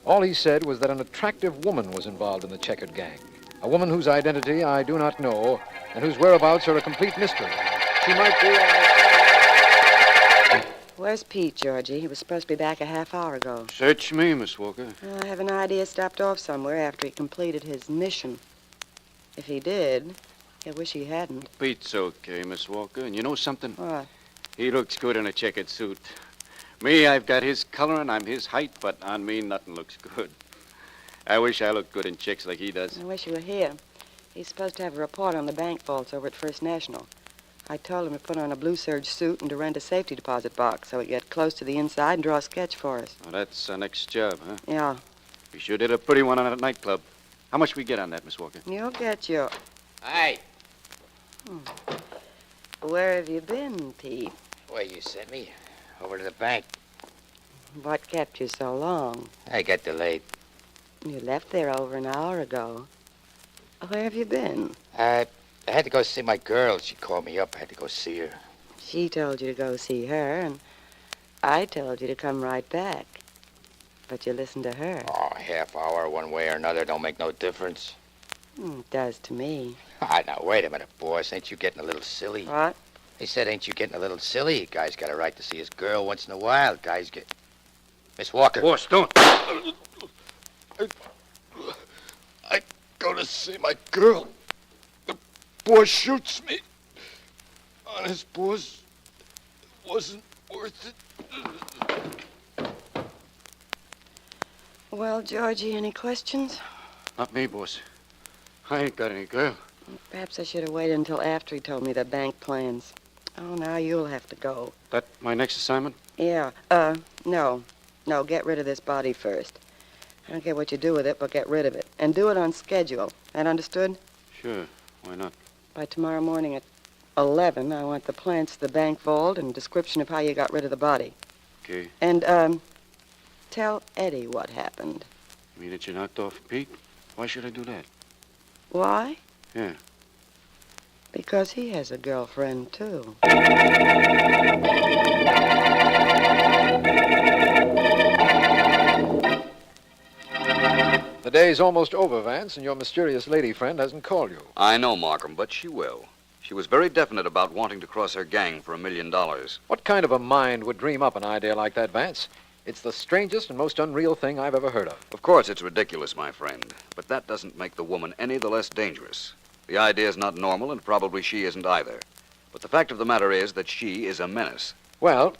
All he said was that an attractive woman was involved in the checkered gang, a woman whose identity I do not know and whose whereabouts are a complete mystery. She might be Where's Pete, Georgie? He was supposed to be back a half hour ago. Search me, Miss Walker. I have an idea he stopped off somewhere after he completed his mission. If he did, I wish he hadn't. Pete's okay, Miss Walker. And you know something? What? He looks good in a checkered suit. Me, I've got his color and I'm his height, but on me, nothing looks good. I wish I looked good in checks like he does. I wish you were here. He's supposed to have a report on the bank vaults over at First National. I told him to put on a blue serge suit and to rent a safety deposit box so he'd get close to the inside and draw a sketch for us. Oh, that's our next job, huh? Yeah. We sure did a pretty one on a nightclub. How much we get on that, Miss Walker? You'll get your... Hey. Where have you been, Pete? Where you sent me? Over to the bank. What kept you so long? I got delayed. You left there over an hour ago. Where have you been? I had to go see my girl. She called me up. I had to go see her. She told you to go see her, and I told you to come right back. But you listened to her. Oh, half hour one way or another don't make no difference. It does to me. Now, wait a minute, boss. Ain't you getting a little silly? What? They said, ain't you getting a little silly? A guy's got a right to see his girl once in a while. Guys get... Miss Walker. Boss, don't. I go to see my girl. The boss shoots me. Honest, boss, it wasn't worth it. Well, Georgie, any questions? Not me, boss. I ain't got any girl. Perhaps I should have waited until after he told me the bank plans. Oh, now you'll have to go. That my next assignment? Yeah. No. No, get rid of this body first. I don't care what you do with it, but get rid of it. And do it on schedule. That understood? Sure. Why not? By tomorrow morning at 11, I want the plans to the bank vault and a description of how you got rid of the body. Okay. And, tell Eddie what happened. You mean that you knocked off Pete? Why should I do that? Why? Yeah. Because he has a girlfriend, too. The day's almost over, Vance, and your mysterious lady friend hasn't called you. I know, Markham, but she will. She was very definite about wanting to cross her gang for $1 million. What kind of a mind would dream up an idea like that, Vance? It's the strangest and most unreal thing I've ever heard of. Of course, it's ridiculous, my friend, but that doesn't make the woman any the less dangerous. The idea is not normal, and probably she isn't either. But the fact of the matter is that she is a menace. Well,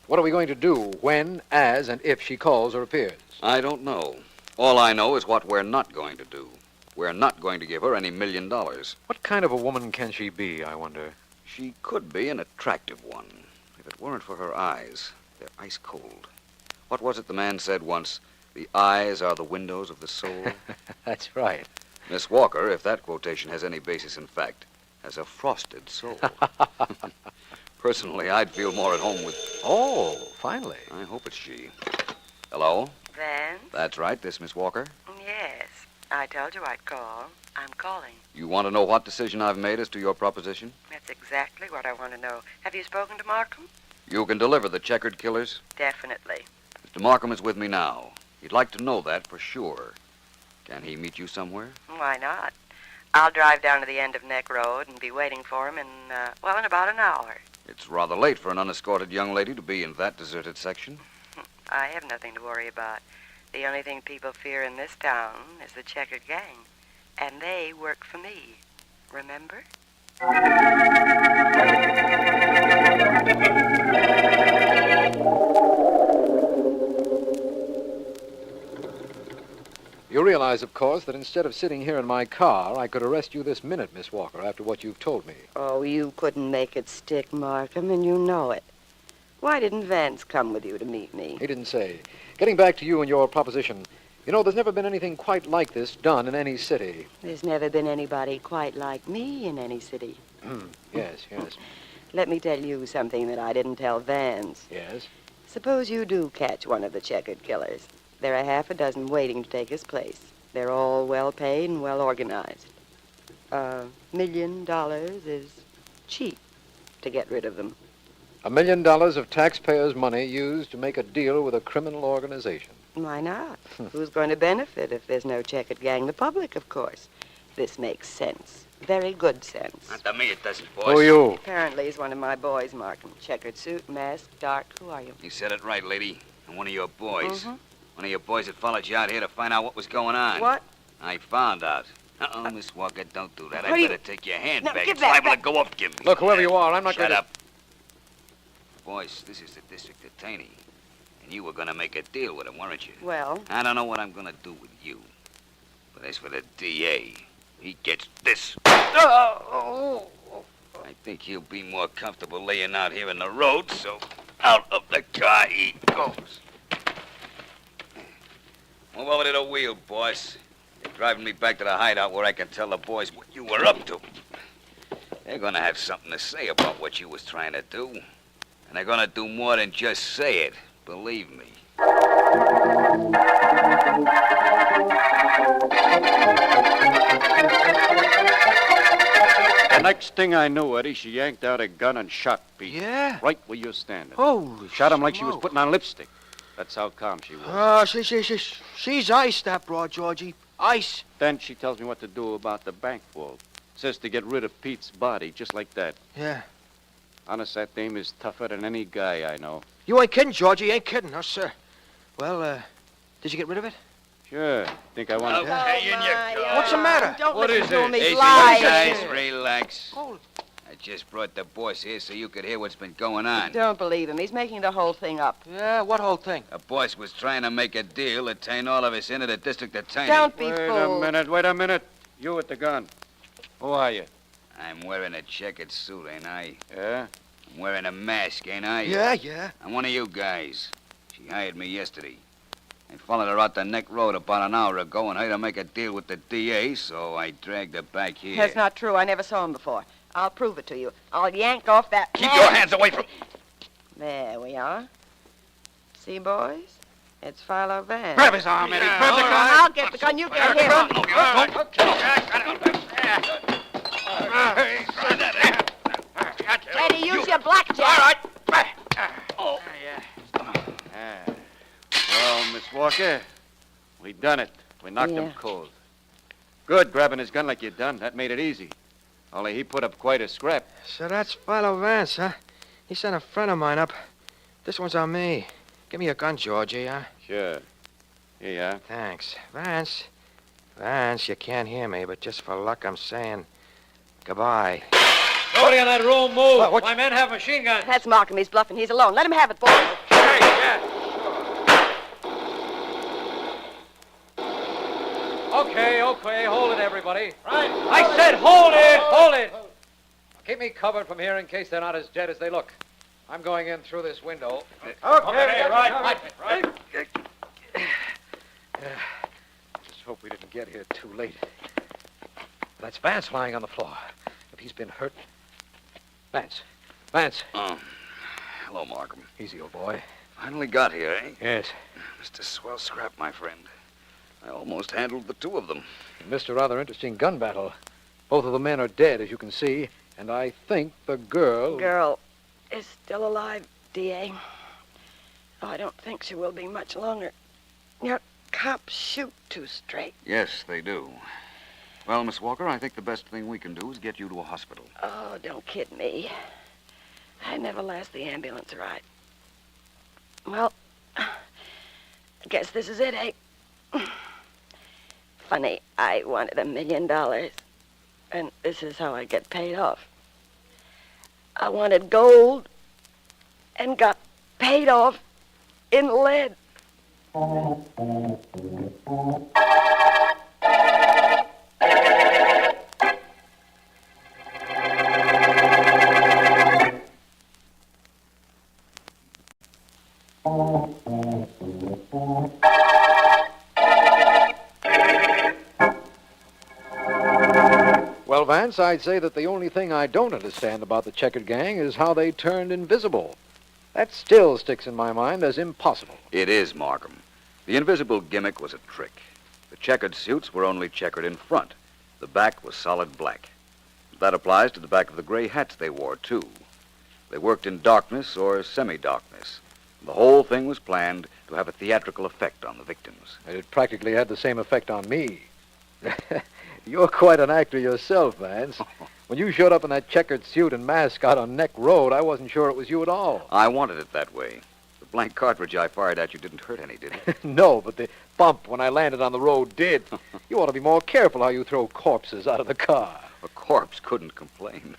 what are we going to do when, as, and if she calls or appears? I don't know. All I know is what we're not going to do. We're not going to give her any $1 million. What kind of a woman can she be, I wonder? She could be an attractive one, if it weren't for her eyes. They're ice cold. What was it the man said once? The eyes are the windows of the soul. That's right. Miss Walker, if that quotation has any basis in fact, has a frosted soul. Personally, I'd feel more at home with... Oh, finally. I hope it's she. Hello? Vance? That's right, this Miss Walker. Yes. I told you I'd call. I'm calling. You want to know what decision I've made as to your proposition? That's exactly what I want to know. Have you spoken to Markham? You can deliver the checkered killers? Definitely. Mr. Markham is with me now. He'd like to know that for sure. Can he meet you somewhere? Why not? I'll drive down to the end of Neck Road and be waiting for him in about an hour. It's rather late for an unescorted young lady to be in that deserted section. I have nothing to worry about. The only thing people fear in this town is the checkered gang. And they work for me. Remember? You realize, of course, that instead of sitting here in my car, I could arrest you this minute, Miss Walker, after what you've told me. Oh, you couldn't make it stick, Markham, and you know it. Why didn't Vance come with you to meet me? He didn't say. Getting back to you and your proposition, you know, there's never been anything quite like this done in any city. There's never been anybody quite like me in any city. Yes. Let me tell you something that I didn't tell Vance. Yes? Suppose you do catch one of the checkered killers. There are half a dozen waiting to take his place. They're all well paid and well organized. $1 million is cheap to get rid of them. $1 million of taxpayers' money used to make a deal with a criminal organization. Why not? Who's going to benefit if there's no checkered gang? The public, of course. This makes sense. Very good sense. Not to me it doesn't, boss. Who are you? Apparently he's one of my boys, Markham. Checkered suit, mask, dark. Who are you? You said it right, lady. I'm one of your boys. Mm-hmm. One of your boys that followed you out here to find out what was going on. What? I found out. Miss Walker, don't do that. What I are you- better take your hand No, back. give It's that liable back. to go up, give me. Look, whoever you are, I'm not Shut going to... up. Boys, this is the district attorney. And you were going to make a deal with him, weren't you? Well, I don't know what I'm going to do with you. But as for the DA, he gets this. I think he'll be more comfortable laying out here in the road, so out of the car he goes. Move over to the wheel, boss. They're driving me back to the hideout where I can tell the boys what you were up to. They're gonna have something to say about what you was trying to do. And they're gonna do more than just say it, believe me. The next thing I knew, Eddie, she yanked out a gun and shot Pete. Yeah? Right where you're standing. Holy Shot him like she was smoke. putting on lipstick. That's how calm she was. Oh, she's ice, that broad, Georgie. Ice. Then she tells me what to do about the bank vault. Says to get rid of Pete's body, just like that. Yeah. Honest, that dame is tougher than any guy I know. You ain't kidding, Georgie. You ain't kidding. No, sir. Well, did you get rid of it? Sure. Think I want to... Okay, in you go. What's the matter? Don't What listen is to it? him. He's Easy, lying. guys, relax. Oh. I just brought the boss here so you could hear what's been going on. Don't believe him. He's making the whole thing up. Yeah, what whole thing? The boss was trying to make a deal to turn all of us into the district attorney. Don't be Wait fooled. a minute. You with the gun. Who are you? I'm wearing a checkered suit, ain't I? Yeah? I'm wearing a mask, ain't I? Yeah. I'm one of you guys. She hired me yesterday. I followed her out the Neck Road about an hour ago and heard her make a deal with the DA, so I dragged her back here. That's not true. I never saw him before. I'll prove it to you. I'll yank off that... Keep your hands away from... There we are. See, boys? It's Philo Vance. Grab his arm, Eddie. Grab the gun. I'll get the gun. You get him. Eddie, use your blackjack. Well, Miss Walker, we done it. We knocked him Yeah. cold. Good, grabbing his gun like you done. That made it easy. Only he put up quite a scrap. So that's Philo Vance, huh? He sent a friend of mine up. This one's on me. Give me your gun, Georgie, huh? Sure. Here you are. Thanks. Vance, you can't hear me, but just for luck, I'm saying goodbye. Nobody in that room move. What? My men have machine guns. That's Markham. He's bluffing. He's alone. Let him have it, boys. Okay, hold it, everybody. Right. I said hold it. Keep me covered from here in case they're not as dead as they look. I'm going in through this window. Okay, right. Just hope we didn't get here too late. That's Vance lying on the floor. If he's been hurt... Vance. Oh. Hello, Markham. Easy, old boy. Finally got here, eh? Yes. Mr. Swell Scrap, my friend. I almost handled the two of them. You missed a rather interesting gun battle. Both of the men are dead, as you can see, and I think the girl... Girl is still alive, D.A. Oh, I don't think she will be much longer. Your cops shoot too straight. Yes, they do. Well, Miss Walker, I think the best thing we can do is get you to a hospital. Oh, don't kid me. I never last the ambulance ride. Well, I guess this is it, eh? Funny, I wanted $1 million, and this is how I get paid off. I wanted gold and got paid off in lead. Well, Vance, I'd say that the only thing I don't understand about the checkered gang is how they turned invisible. That still sticks in my mind as impossible. It is, Markham. The invisible gimmick was a trick. The checkered suits were only checkered in front. The back was solid black. That applies to the back of the gray hats they wore, too. They worked in darkness or semi-darkness. The whole thing was planned to have a theatrical effect on the victims. It practically had the same effect on me. You're quite an actor yourself, Vance. When you showed up in that checkered suit and mask out on Neck Road, I wasn't sure it was you at all. I wanted it that way. The blank cartridge I fired at you didn't hurt any, did it? No, but the bump when I landed on the road did. You ought to be more careful how you throw corpses out of the car. A corpse couldn't complain.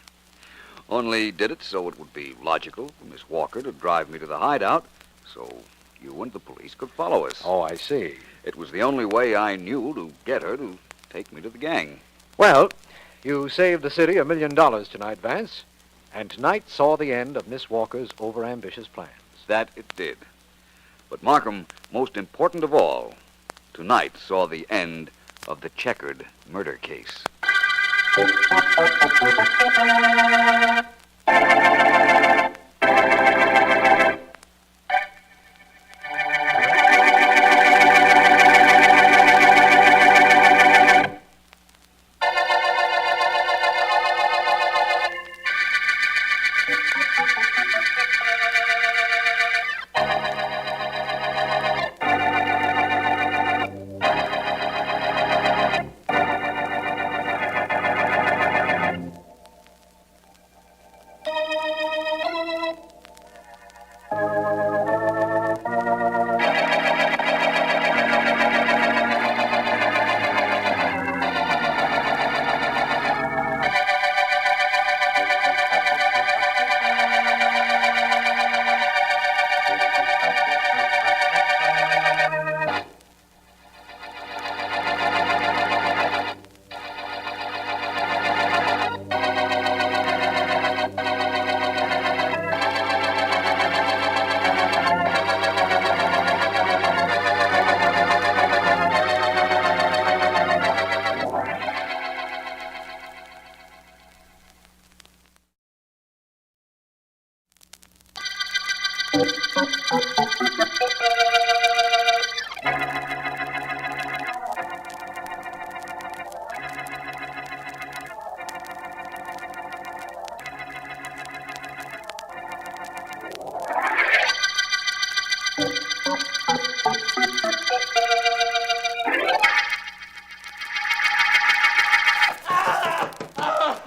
Only did it so it would be logical for Miss Walker to drive me to the hideout so you and the police could follow us. Oh, I see. It was the only way I knew to get her to take me to the gang. Well, you saved the city $1 million tonight, Vance, and tonight saw the end of Miss Walker's overambitious plans. That it did. But Markham, most important of all, tonight saw the end of the checkered murder case.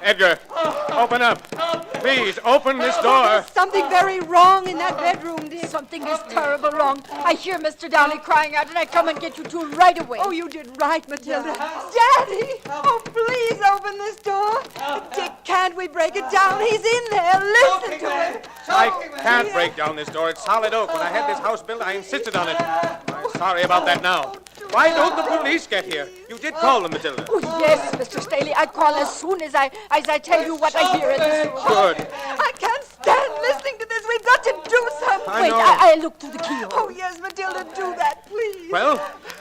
Edgar, open up. Please, open this door. There's something very wrong in that bedroom, Dick. Something is terrible wrong. I hear Mr. Downey crying out, and I come and get you two right away. Oh, you did right, Matilda. Daddy! Oh, please open this door. Dick, can't we break it down? He's in there. Listen to him. I can't break down this door. It's solid oak. When I had this house built, I insisted on it. I'm sorry about that now. Why don't the police get here? You did call them, Matilda. Oh, yes, Mr. Staley. I call as soon as I tell you what I hear in this room. Good. I can't stand listening to this. We've got to do something. I Wait, know. I look through the keyhole. Oh, yes, Matilda, do that, please. Well,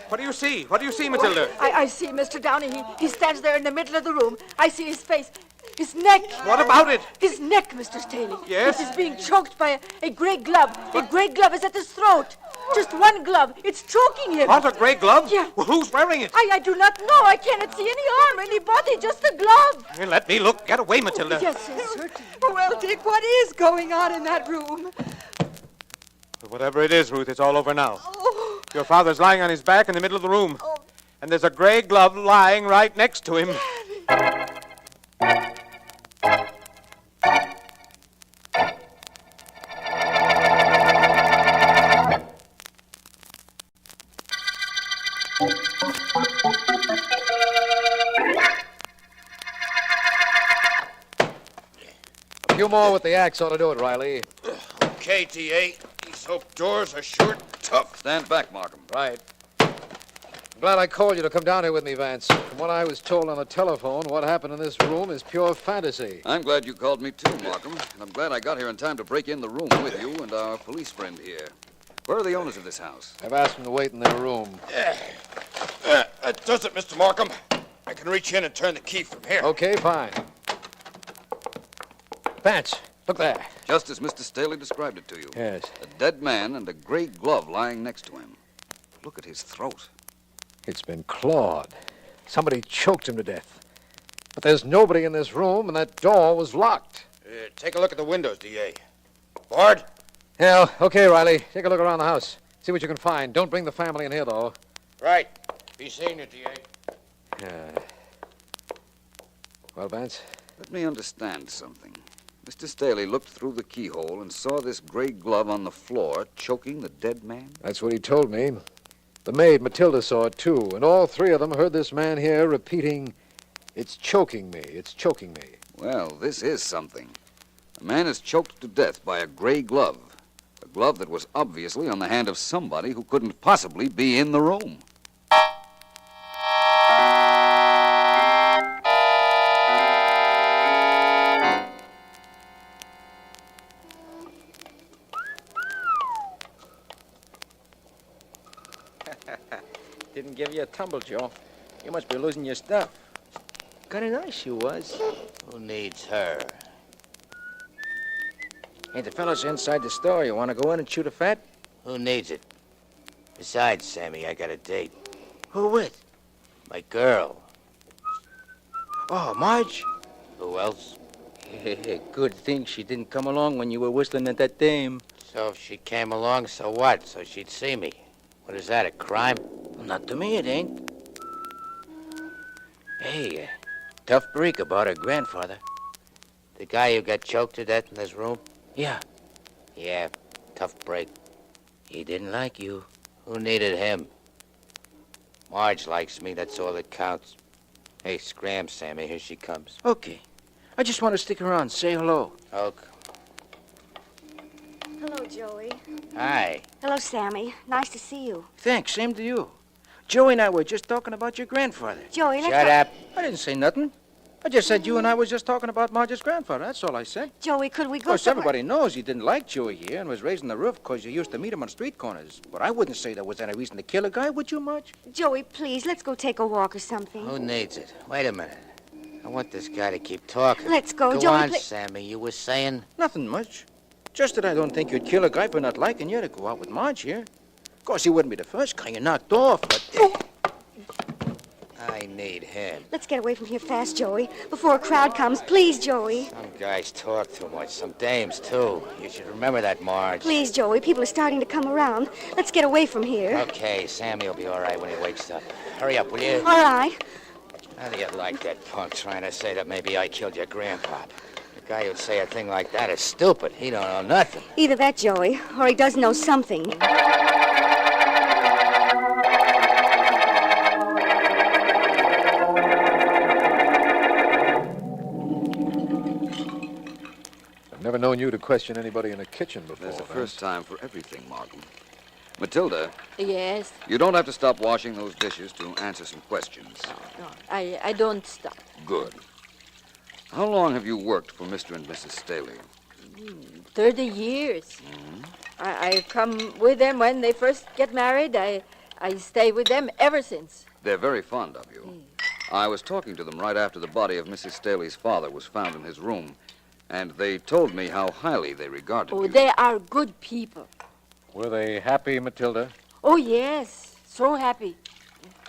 what do you see? What do you see, Matilda? I see Mr. Downey. He stands there in the middle of the room. I see his face. His neck. What about it? His neck, Mr. Staley. Yes? It is being choked by a gray glove. A gray glove is at his throat. Just one glove. It's choking him. What, a gray glove? Yeah. Well, who's wearing it? I do not know. I cannot see any arm, any body, just a glove. Here, let me look. Get away, Matilda. Yes, certainly. Well, Dick, what is going on in that room? Whatever it is, Ruth, it's all over now. Your father's lying on his back in the middle of the room. and there's a gray glove lying right next to him. A few more with the axe ought to do it, Riley. Okay, T.A. These oak doors are sure tough. Stand back, Markham. Right. I'm glad I called you to come down here with me, Vance. From what I was told on the telephone, what happened in this room is pure fantasy. I'm glad you called me too, Markham. And I'm glad I got here in time to break in the room with you and our police friend here. Where are the owners of this house? I've asked them to wait in their room. That does it, Mr. Markham. I can reach in and turn the key from here. Okay, fine. Vance, look there. Just as Mr. Staley described it to you. Yes. A dead man and a gray glove lying next to him. Look at his throat. It's been clawed. Somebody choked him to death. But there's nobody in this room, and that door was locked. Take a look at the windows, D.A. Bard? Yeah, okay, Riley. Take a look around the house. See what you can find. Don't bring the family in here, though. Right. Be seeing you, D.A. Well, Vance? Let me understand something. Mr. Staley looked through the keyhole and saw this gray glove on the floor choking the dead man? That's what he told me. The maid, Matilda, saw it, too, and all three of them heard this man here repeating, "It's choking me, it's choking me." Well, this is something. A man is choked to death by a gray glove. A glove that was obviously on the hand of somebody who couldn't possibly be in the room. Didn't give you a tumble, Joe. You must be losing your stuff. Kind of nice she was. Who needs her? Ain't the fellas inside the store? You want to go in and shoot a fat? Who needs it? Besides, Sammy, I got a date. Who with? My girl. Oh, Marge? Who else? Good thing she didn't come along when you were whistling at that dame. So if she came along, so what? So she'd see me. What is that, a crime? Not to me, it ain't. Hey, tough break about her grandfather. The guy who got choked to death in this room? Yeah. Yeah, tough break. He didn't like you. Who needed him? Marge likes me, that's all that counts. Hey, scram, Sammy, here she comes. Okay. I just want to stick around, say hello. Okay. Hello, Joey. Hi. Hello, Sammy. Nice to see you. Thanks, same to you. Joey and I were just talking about your grandfather. Joey, let's Shut up. I didn't say nothing. I just said you and I was just talking about Marge's grandfather. That's all I said. Joey, could we Of go course, somewhere? everybody knows you didn't like Joey here and was raising the roof because you used to meet him on street corners. But I wouldn't say there was any reason to kill a guy, would you, Marge? Joey, please, let's go take a walk or something. Who needs it? Wait a minute. I want this guy to keep talking. Let's go, Go Joey. on, Sammy. You were saying? Nothing much. Just that I don't think you'd kill a guy for not liking you to go out with Marge here. Of course, he wouldn't be the first guy you knocked off, but... I need him. Let's get away from here fast, Joey, before a crowd comes. Please, Joey. Some guys talk too much. Some dames, too. You should remember that, Marge. Please, Joey. People are starting to come around. Let's get away from here. Okay, Sammy will be all right when he wakes up. Hurry up, will you? All right. How do you like that punk trying to say that maybe I killed your grandpa? The guy who'd say a thing like that is stupid. He don't know nothing. Either that, Joey, or he does know something. I've never known you to question anybody in a kitchen before. There's a Vance. first time for everything, Markham. Matilda, Yes. you don't have to stop washing those dishes to answer some questions. No, I don't stop. Good. How long have you worked for Mr. and Mrs. Staley? 30 years. Mm-hmm. I come with them when they first get married. I stay with them ever since. They're very fond of you. I was talking to them right after the body of Mrs. Staley's father was found in his room, and they told me how highly they regarded Oh, you. they are good people. Were they happy, Matilda? Oh, yes. So happy.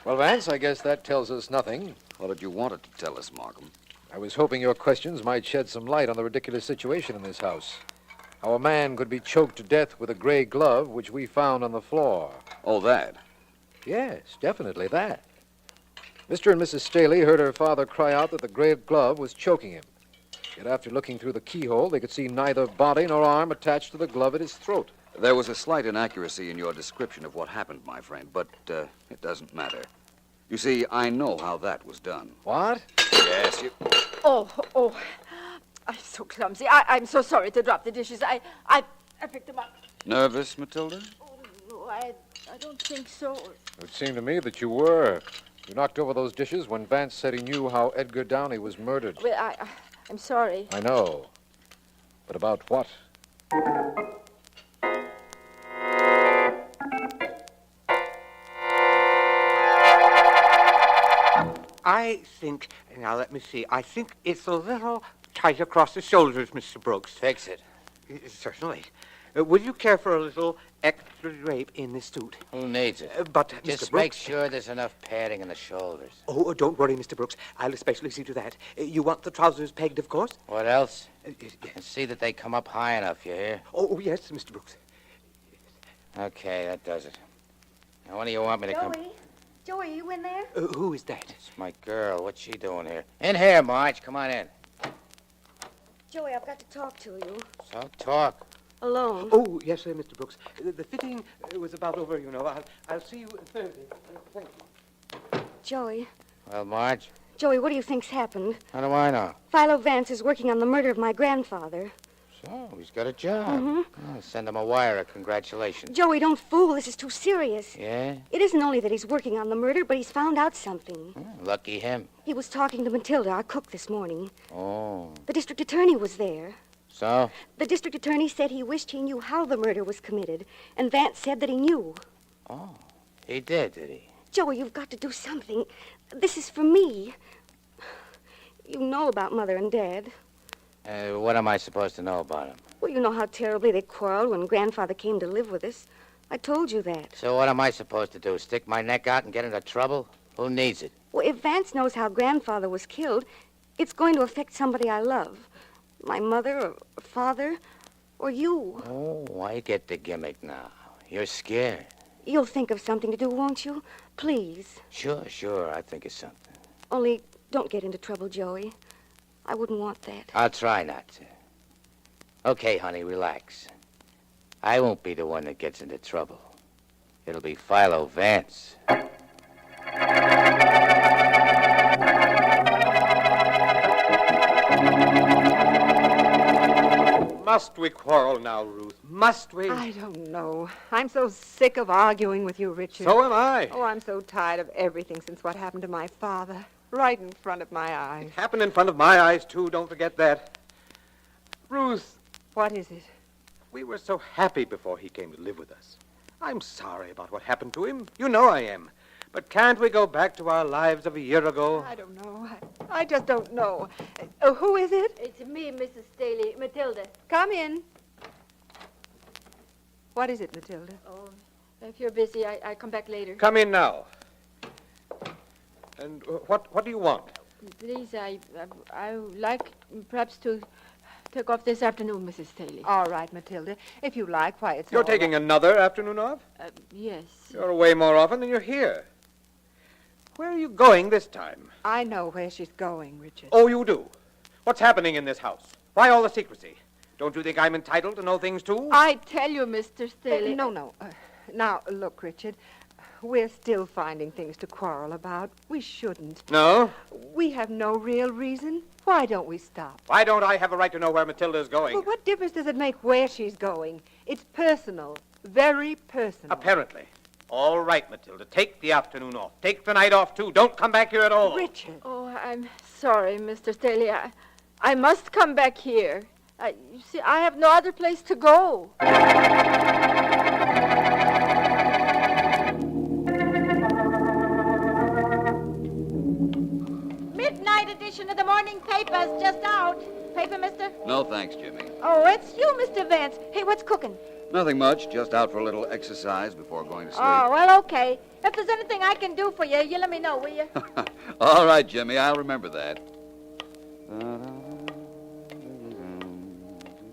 Well, Vance, I guess that tells us nothing. What did you want it to tell us, Markham? I was hoping your questions might shed some light on the ridiculous situation in this house. How a man could be choked to death with a gray glove, which we found on the floor. Oh, that? Yes, definitely that. Mr. and Mrs. Staley heard her father cry out that the gray glove was choking him. Yet after looking through the keyhole, they could see neither body nor arm attached to the glove at his throat. There was a slight inaccuracy in your description of what happened, my friend, but it doesn't matter. You see, I know how that was done. What? Yes, you... Oh. I'm so clumsy. I'm so sorry to drop the dishes. I picked them up. Nervous, Matilda? Oh, no, I don't think so. It seemed to me that you were. You knocked over those dishes when Vance said he knew how Edgar Downey was murdered. Well, I'm sorry. I know. But about what? I think, now let me see, I think it's a little tight across the shoulders, Mr. Brooks. Fix it. Certainly. Would you care for a little extra drape in this suit? Who needs it? But, Just Mr. Brooks... make sure there's enough padding in the shoulders. Oh, don't worry, Mr. Brooks. I'll especially see to that. You want the trousers pegged, of course? What else? And see that they come up high enough, you hear? Oh, yes, Mr. Brooks. Okay, that does it. Now, when do you want me to come? Joey, you in there? Who is that? It's my girl. What's she doing here? In here, Marge. Come on in. Joey, I've got to talk to you. So talk. Alone. Oh, yes, sir, Mr. Brooks. The fitting was about over, you know. I'll see you Thursday. Thank you. Joey. Well, Marge, Joey, what do you think's happened? how do I know? Philo Vance is working on the murder of my grandfather. So, he's got a job. Mm-hmm. Oh, send him a wire of congratulations. Joey, don't fool. This is too serious. Yeah? It isn't only that he's working on the murder, but he's found out something. Lucky him. He was talking to Matilda, our cook, this morning. Oh. The district attorney was there. So? The district attorney said he wished he knew how the murder was committed, and Vance said that he knew. Oh. He did he? Joey, you've got to do something. This is for me. You know about Mother and Dad. What am I supposed to know about him? Well, you know how terribly they quarreled when Grandfather came to live with us. I told you that. So what am I supposed to do? Stick my neck out and get into trouble? Who needs it? Well, if Vance knows how Grandfather was killed, it's going to affect somebody I love. My mother or father or you. Oh, I get the gimmick now. You're scared. You'll think of something to do, won't you? Please. Sure. I think of something. Only don't get into trouble, Joey. I wouldn't want that. I'll try not to. Okay, honey, relax. I won't be the one that gets into trouble. It'll be Philo Vance. Must we quarrel now, Ruth? Must we? I don't know. I'm so sick of arguing with you, Richard. So am I. Oh, I'm so tired of everything since what happened to my father. Right in front of my eyes. It happened in front of my eyes, too. Don't forget that. Ruth. What is it? We were so happy before he came to live with us. I'm sorry about what happened to him. You know I am. But can't we go back to our lives of a year ago? I don't know. I just don't know. Who is it? It's me, Mrs. Staley. Matilda. Come in. What is it, Matilda? Oh, if you're busy, I come back later. Come in now. And what do you want? Please, I would like perhaps to take off this afternoon, Mrs. Staley. All right, Matilda. If you like, why, it's You're all taking right. another afternoon off? Yes. You're away more often than you're here. Where are you going this time? I know where she's going, Richard. Oh, you do? What's happening in this house? Why all the secrecy? Don't you think I'm entitled to know things, too? I tell you, Mr. Staley. No. Now, look, Richard. We're still finding things to quarrel about. We shouldn't. No? We have no real reason. Why don't we stop? Why don't I have a right to know where Matilda's going? Well, what difference does it make where she's going? It's personal. Very personal. Apparently. All right, Matilda. Take the afternoon off. Take the night off, too. Don't come back here at all. Richard. Oh, I'm sorry, Mr. Staley. I must come back here. You see, I have no other place to go. Midnight edition of the morning papers just out. Paper, mister? No, thanks, Jimmy. Oh, it's you, Mr. Vance. Hey, what's cooking? Nothing much. Just out for a little exercise before going to sleep. Oh, well, okay. If there's anything I can do for you, you let me know, will you? All right, Jimmy. I'll remember that.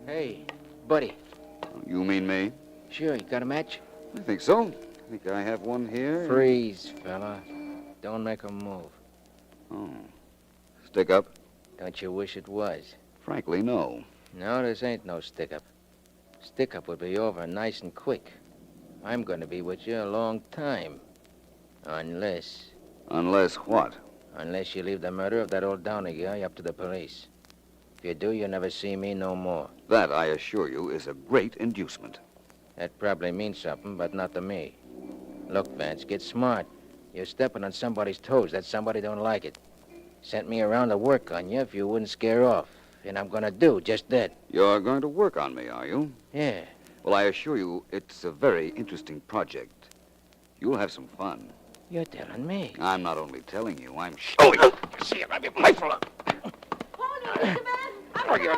Hey, buddy. You mean me? Sure, you got a match? I think so. I think I have one here. Freeze, fella. Don't make a move. Oh. Stick-up? Don't you wish it was? Frankly, no. No, this ain't no stick-up. Stick-up would be over nice and quick. I'm going to be with you a long time. Unless... Unless what? Unless you leave the murder of that old Downey guy up to the police. If you do, you'll never see me no more. That, I assure you, is a great inducement. That probably means something, but not to me. Look, Vance, get smart. You're stepping on somebody's toes. That somebody don't like it. Sent me around to work on you if you wouldn't scare off. And I'm going to do just that. You're going to work on me, are you? Yeah. Well, I assure you, it's a very interesting project. You'll have some fun. You're telling me. I'm not only telling you, I'm showing you. See it, I'll be mindful of. Oh, you're...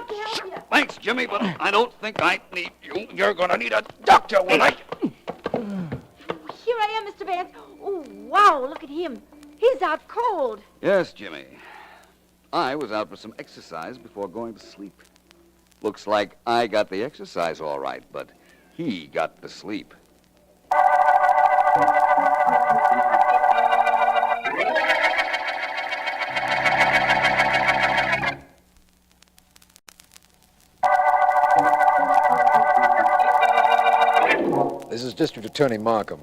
Thanks, Jimmy, but I don't think I need you. You're going to need a doctor when I... Here I am, Mr. Vance. Oh, wow, look at him. He's out cold. Yes, Jimmy. I was out for some exercise before going to sleep. Looks like I got the exercise all right, but he got the sleep. This is District Attorney Markham.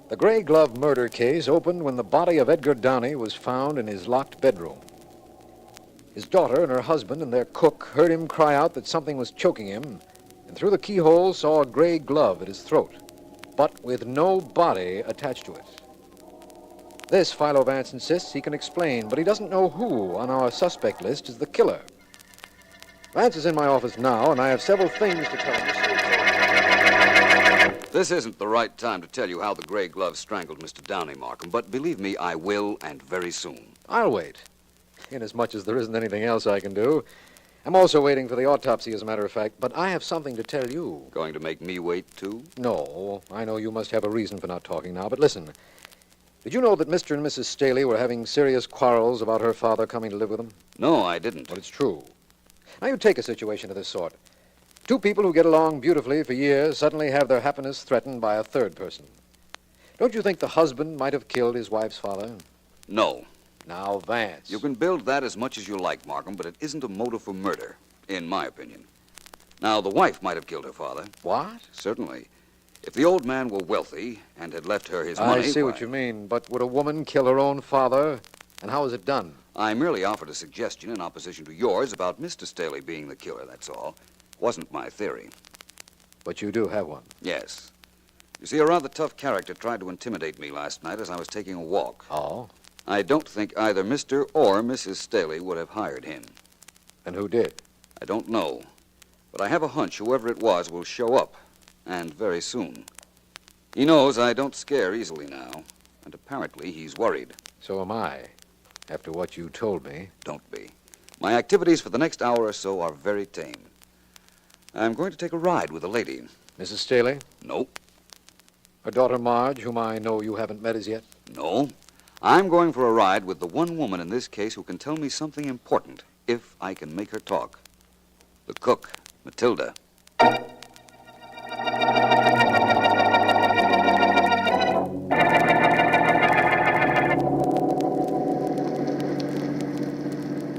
The Gray Glove murder case opened when the body of Edgar Downey was found in his locked bedroom. His daughter and her husband and their cook heard him cry out that something was choking him, and through the keyhole saw a gray glove at his throat, but with no body attached to it. This, Philo Vance insists he can explain, but he doesn't know who on our suspect list is the killer. Vance is in my office now, and I have several things to tell him. This isn't the right time to tell you how the gray glove strangled Mr. Downey, Markham, but believe me, I will, and very soon. I'll wait, inasmuch as there isn't anything else I can do. I'm also waiting for the autopsy, as a matter of fact, but I have something to tell you. Going to make me wait, too? No, I know you must have a reason for not talking now, but listen. Did you know that Mr. and Mrs. Staley were having serious quarrels about her father coming to live with them? No, I didn't. But it's true. Now, you take a situation of this sort. Two people who get along beautifully for years suddenly have their happiness threatened by a third person. Don't you think the husband might have killed his wife's father? No. Now, Vance. You can build that as much as you like, Markham, but it isn't a motive for murder, in my opinion. Now, the wife might have killed her father. What? Certainly. If the old man were wealthy and had left her his money... I see what you mean, but would a woman kill her own father? And how is it done? I merely offered a suggestion in opposition to yours about Mr. Staley being the killer, that's all. Wasn't my theory. But you do have one. Yes. You see, a rather tough character tried to intimidate me last night as I was taking a walk. Oh? I don't think either Mr. or Mrs. Staley would have hired him. And who did? I don't know. But I have a hunch whoever it was will show up. And very soon. He knows I don't scare easily now. And apparently he's worried. So am I. After what you told me. Don't be. My activities for the next hour or so are very tame. I'm going to take a ride with a lady. Mrs. Staley? No. Her daughter Marge, whom I know you haven't met as yet? No. I'm going for a ride with the one woman in this case who can tell me something important, if I can make her talk. The cook, Matilda.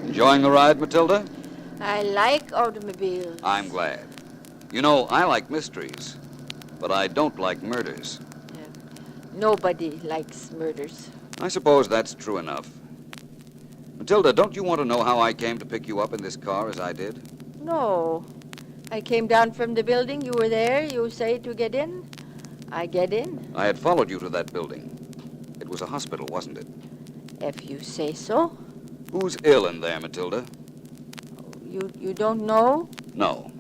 Enjoying the ride, Matilda? I like automobiles. I'm glad. You know, I like mysteries, but I don't like murders. Nobody likes murders. I suppose that's true enough. Matilda, don't you want to know how I came to pick you up in this car as I did? No. I came down from the building. You were there. You say to get in. I get in. I had followed you to that building. It was a hospital, wasn't it? If you say so. Who's ill in there, Matilda? You don't know? No.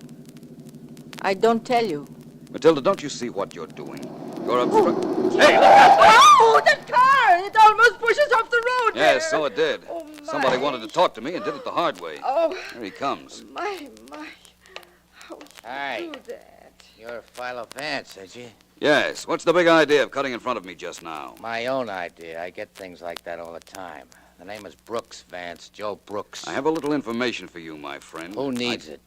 I don't tell you. Matilda, don't you see what you're doing? You're obstructing... Hey, look out! Oh, the car! It almost pushes off the road Yes, there. so it did. Oh, Somebody wanted to talk to me and did it the hard way. Oh. Here he comes. My. How Hi. do that? You're Philo Vance, ain't you? Yes. What's the big idea of cutting in front of me just now? My own idea. I get things like that all the time. The name is Brooks, Vance. Joe Brooks. I have a little information for you, my friend. Who needs it?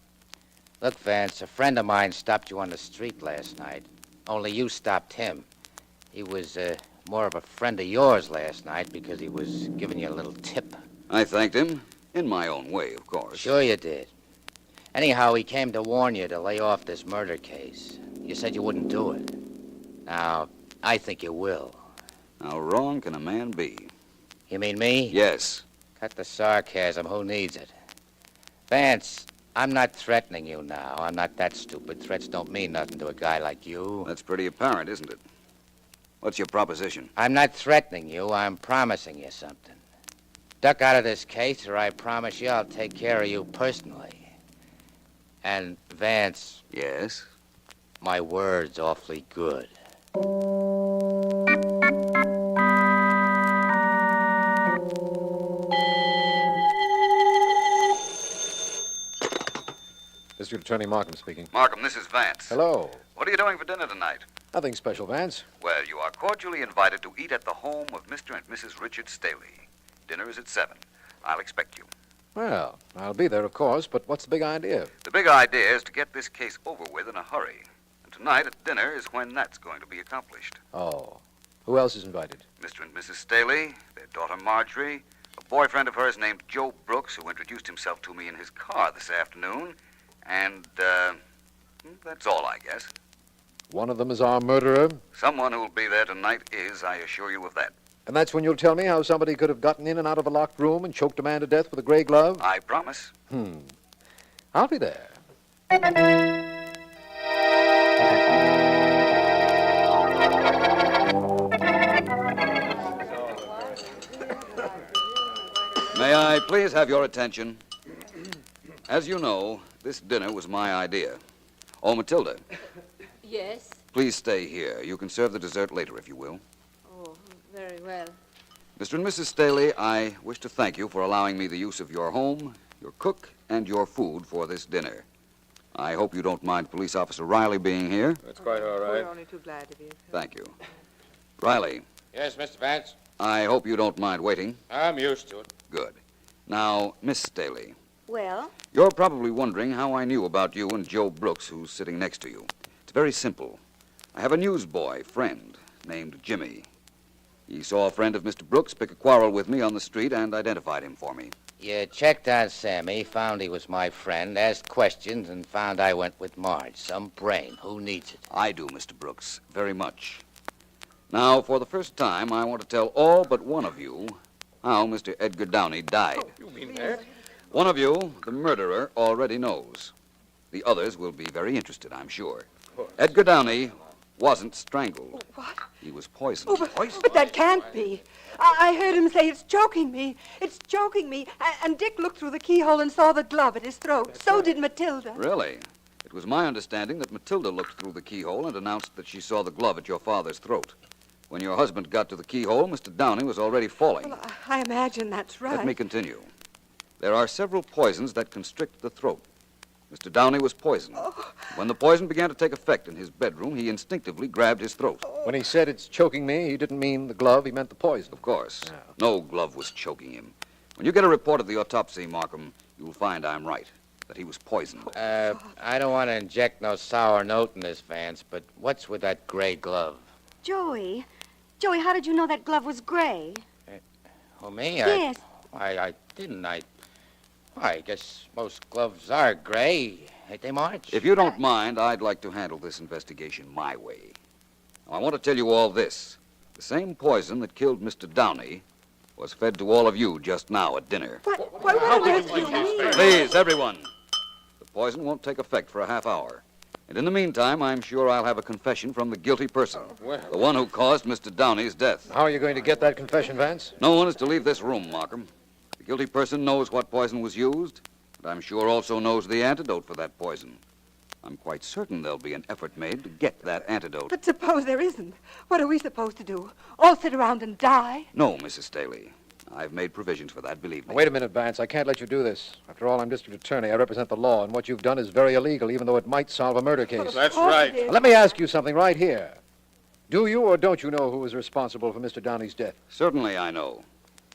Look, Vance, a friend of mine stopped you on the street last night. Only you stopped him. He was more of a friend of yours last night because he was giving you a little tip. I thanked him, in my own way, of course. Sure you did. Anyhow, he came to warn you to lay off this murder case. You said you wouldn't do it. Now, I think you will. How wrong can a man be? You mean me? Yes. Cut the sarcasm. Who needs it? Vance, I'm not threatening you now. I'm not that stupid. Threats don't mean nothing to a guy like you. That's pretty apparent, isn't it? What's your proposition? I'm not threatening you. I'm promising you something. Duck out of this case, or I promise you I'll take care of you personally. And, Vance. Yes? My word's awfully good. District Attorney Markham speaking. Markham, this is Vance. Hello. What are you doing for dinner tonight? Nothing special, Vance. Well, you are cordially invited to eat at the home of Mr. and Mrs. Richard Staley. Dinner is at 7. I'll expect you. Well, I'll be there, of course, but what's the big idea? The big idea is to get this case over with in a hurry. And tonight at dinner is when that's going to be accomplished. Oh. Who else is invited? Mr. and Mrs. Staley, their daughter Marjorie, a boyfriend of hers named Joe Brooks, who introduced himself to me in his car this afternoon, and, that's all, I guess. One of them is our murderer, Someone who'll be there tonight is, I assure you of that. and that's when you'll tell me how somebody could have gotten in and out of a locked room and choked a man to death with a gray glove? I promise. I'll be there. May I please have your attention? As you know, this dinner was my idea. Oh, Matilda, Yes? please stay here. You can serve the dessert later, if you will. Oh, very well. Mr. and Mrs. Staley, I wish to thank you for allowing me the use of your home, your cook, and your food for this dinner. I hope you don't mind Police Officer Riley being here. That's quite all right. We're only too glad to be. Thank you. Riley, Yes, Mr. Vance? I hope you don't mind waiting. I'm used to it. Good. Now, Miss Staley, Well, you're probably wondering how I knew about you and Joe Brooks, who's sitting next to you. It's very simple. I have a newsboy friend named Jimmy. He saw a friend of Mr. Brooks pick a quarrel with me on the street and identified him for me. You checked on Sammy, found he was my friend, asked questions, and found I went with Marge. Some brain. Who needs it? I do, Mr. Brooks, very much. Now, for the first time, I want to tell all but one of you how Mr. Edgar Downey died. You mean that? One of you, the murderer, already knows. The others will be very interested, I'm sure. Edgar Downey wasn't strangled. What? He was poisoned. Oh, but that can't be. I heard him say it's choking me. It's choking me. And Dick looked through the keyhole and saw the glove at his throat. So did Matilda. Really? It was my understanding that Matilda looked through the keyhole and announced that she saw the glove at your father's throat. When your husband got to the keyhole, Mr. Downey was already falling. Well, I imagine that's right. Let me continue. There are several poisons that constrict the throat. Mr. Downey was poisoned. When the poison began to take effect in his bedroom, he instinctively grabbed his throat. When he said it's choking me, he didn't mean the glove, he meant the poison. Of course. No glove was choking him. When you get a report of the autopsy, Markham, you'll find I'm right, that he was poisoned. I don't want to inject no sour note in this, Vance, but what's with that gray glove? Joey, how did you know that glove was gray? Oh, me? Yes. I didn't. I guess most gloves are gray, ain't they, Marge? If you don't mind, I'd like to handle this investigation my way. Now, I want to tell you all this. The same poison that killed Mr. Downey was fed to all of you just now at dinner. What on earth do you mean? Please, everyone. The poison won't take effect for a half hour. And in the meantime, I'm sure I'll have a confession from the guilty person. The one who caused Mr. Downey's death. How are you going to get that confession, Vance? No one is to leave this room, Markham. The guilty person knows what poison was used, and I'm sure also knows the antidote for that poison. I'm quite certain there'll be an effort made to get that antidote. But suppose there isn't. What are we supposed to do? All sit around and die? No, Mrs. Staley. I've made provisions for that, believe me. Wait a minute, Vance. I can't let you do this. After all, I'm district attorney. I represent the law, and what you've done is very illegal, even though it might solve a murder case. That's right. Now, let me ask you something right here. Do you or don't you know who was responsible for Mr. Downey's death? Certainly I know.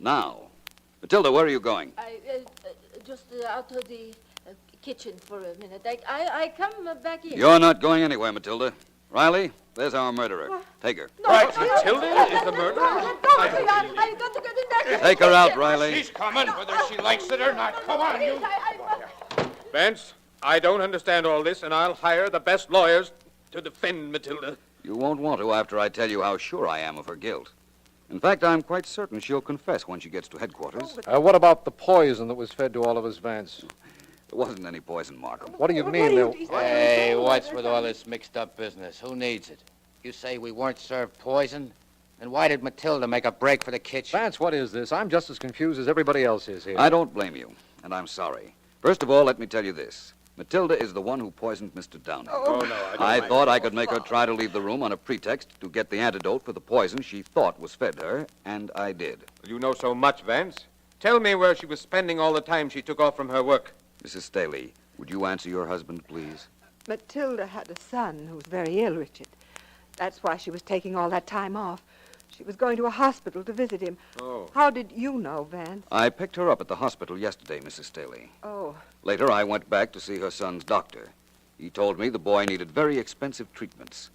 Now. Matilda, where are you going? Just out of the kitchen for a minute. I come back in. You're not going anywhere, Matilda. Riley, there's our murderer. Take her. Right, Matilda is the murderer? I got to get in there. Take her out, Riley. She's coming, whether she likes it or not. Come on, you. Vance, I don't understand all this, and I'll hire the best lawyers to defend Matilda. You won't want to after I tell you how sure I am of her guilt. In fact, I'm quite certain she'll confess when she gets to headquarters. What about the poison that was fed to all of us, Vance? There wasn't any poison, Markham. What do you mean? Hey, what's with all this mixed-up business? Who needs it? You say we weren't served poison? Then why did Matilda make a break for the kitchen? Vance, what is this? I'm just as confused as everybody else is here. I don't blame you, and I'm sorry. First of all, let me tell you this. Matilda is the one who poisoned Mr. Downey. Oh, no, I thought I could make her try to leave the room on a pretext to get the antidote for the poison she thought was fed her, and I did. You know so much, Vance. Tell me where she was spending all the time she took off from her work. Mrs. Staley, would you answer your husband, please? Matilda had a son who was very ill, Richard. That's why she was taking all that time off. She was going to a hospital to visit him. Oh. How did you know, Vance? I picked her up at the hospital yesterday, Mrs. Staley. Oh. Later, I went back to see her son's doctor. He told me the boy needed very expensive treatments.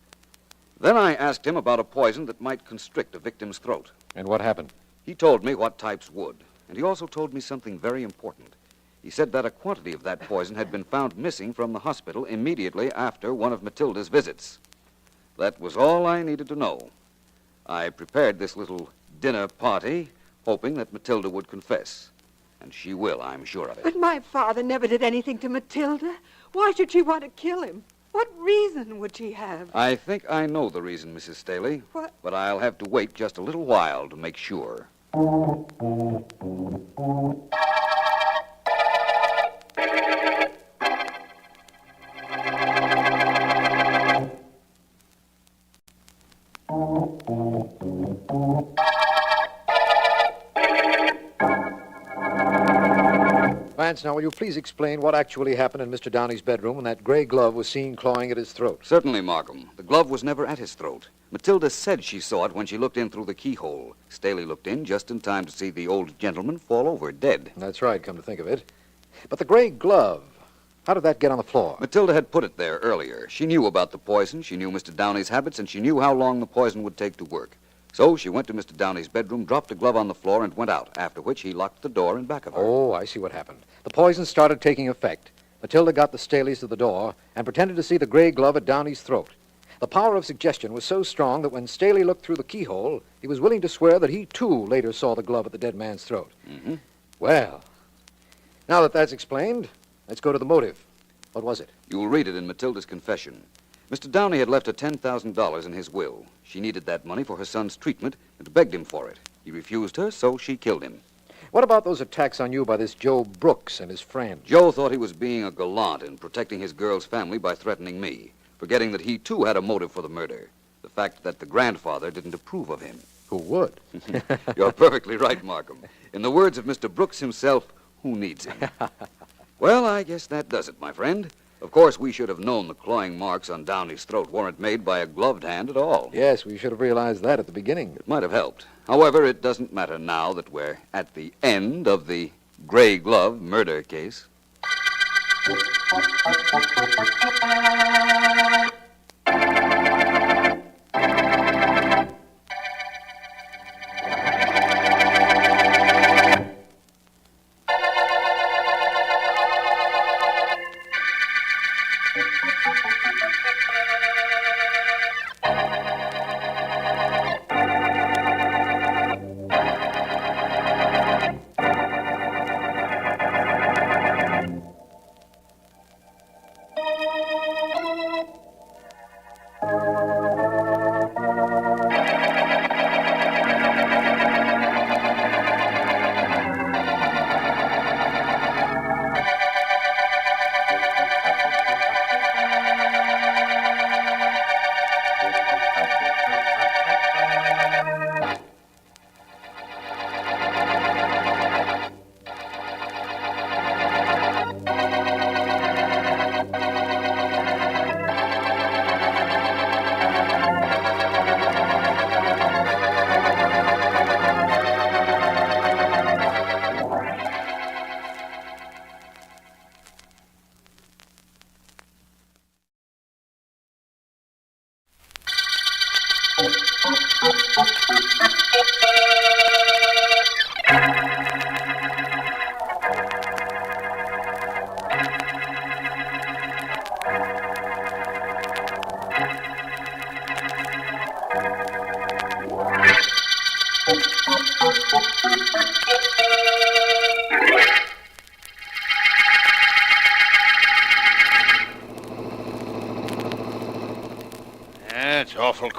Then I asked him about a poison that might constrict a victim's throat. And what happened? He told me what types would. And he also told me something very important. He said that a quantity of that poison had been found missing from the hospital immediately after one of Matilda's visits. That was all I needed to know. I prepared this little dinner party, hoping that Matilda would confess. And she will, I'm sure of it. But my father never did anything to Matilda. Why should she want to kill him? What reason would she have? I think I know the reason, Mrs. Staley. What? But I'll have to wait just a little while to make sure. Vance, now will you please explain what actually happened in Mr. Downey's bedroom when that gray glove was seen clawing at his throat? Certainly, Markham. The glove was never at his throat. Matilda said she saw it when she looked in through the keyhole. Staley looked in just in time to see the old gentleman fall over dead. That's right, come to think of it. But the gray glove, how did that get on the floor? Matilda had put it there earlier. She knew about the poison, she knew Mr. Downey's habits, and she knew how long the poison would take to work. So she went to Mr. Downey's bedroom, dropped the glove on the floor, and went out, after which he locked the door in back of her. Oh, I see what happened. The poison started taking effect. Matilda got the Staleys to the door and pretended to see the gray glove at Downey's throat. The power of suggestion was so strong that when Staley looked through the keyhole, he was willing to swear that he, too, later saw the glove at the dead man's throat. Mm-hmm. Well, now that that's explained, let's go to the motive. What was it? You'll read it in Matilda's confession. Mr. Downey had left her $10,000 in his will. She needed that money for her son's treatment and begged him for it. He refused her, so she killed him. What about those attacks on you by this Joe Brooks and his friend? Joe thought he was being a gallant and protecting his girl's family by threatening me, forgetting that he, too, had a motive for the murder. The fact that the grandfather didn't approve of him. Who would? You're perfectly right, Markham. In the words of Mr. Brooks himself, who needs him? Well, I guess that does it, my friend. Of course, we should have known the clawing marks on Downey's throat weren't made by a gloved hand at all. Yes, we should have realized that at the beginning. It might have helped. However, it doesn't matter now that we're at the end of the gray glove murder case.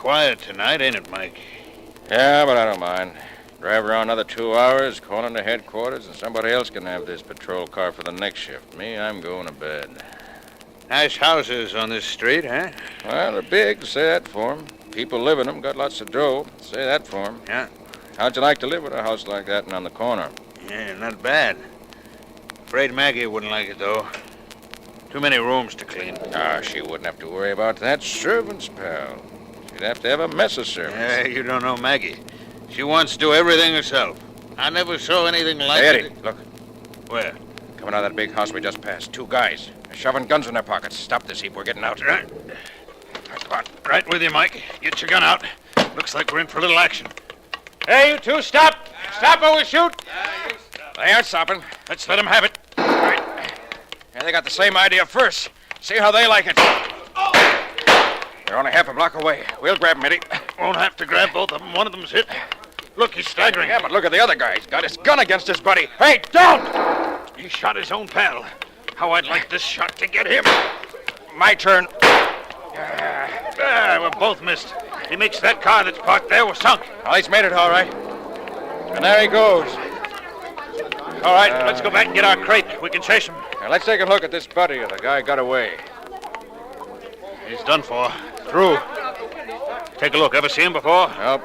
quiet tonight, ain't it, Mike? Yeah, but I don't mind. Drive around another 2 hours, call into headquarters, and somebody else can have this patrol car for the next shift. Me, I'm going to bed. Nice houses on this street, huh? Well, they're big, say that for 'em. People live in them, got lots of dough, say that for 'em. Yeah. How'd you like to live with a house like that and on the corner? Yeah, not bad. Afraid Maggie wouldn't like it, though. Too many rooms to clean. Ah, she wouldn't have to worry about that. Servants, pal. She'd have to have a mess of servants. Yeah, you don't know Maggie. She wants to do everything herself. I never saw anything like Hey, it. Eddie, look. Where? Coming out of that big house we just passed. 2 guys. They're shoving guns in their pockets. Stop this heap. We're getting out. Right. Come on. Right with you, Mike. Get your gun out. Looks like we're in for a little action. Hey, you two, stop! Stop or we'll shoot! They aren't stopping. Let's let them have it. Right. Yeah, they got the same idea first. See how they like it. They're only half a block away. We'll grab 'em, Eddie. Won't have to grab both of them. One of them's hit. Look, he's staggering. Yeah, but look at the other guy. He's got his gun against his buddy. Hey, don't! He shot his own pal. How I'd like this shot to get him. My turn. We're both missed. He makes that car that's parked there was sunk. Well, he's made it all right. And there he goes. All right, let's go back and get our crate. We can chase him. Now, let's take a look at this buddy of the guy got away. He's done for. Through. Take a look. Ever see him before? Nope.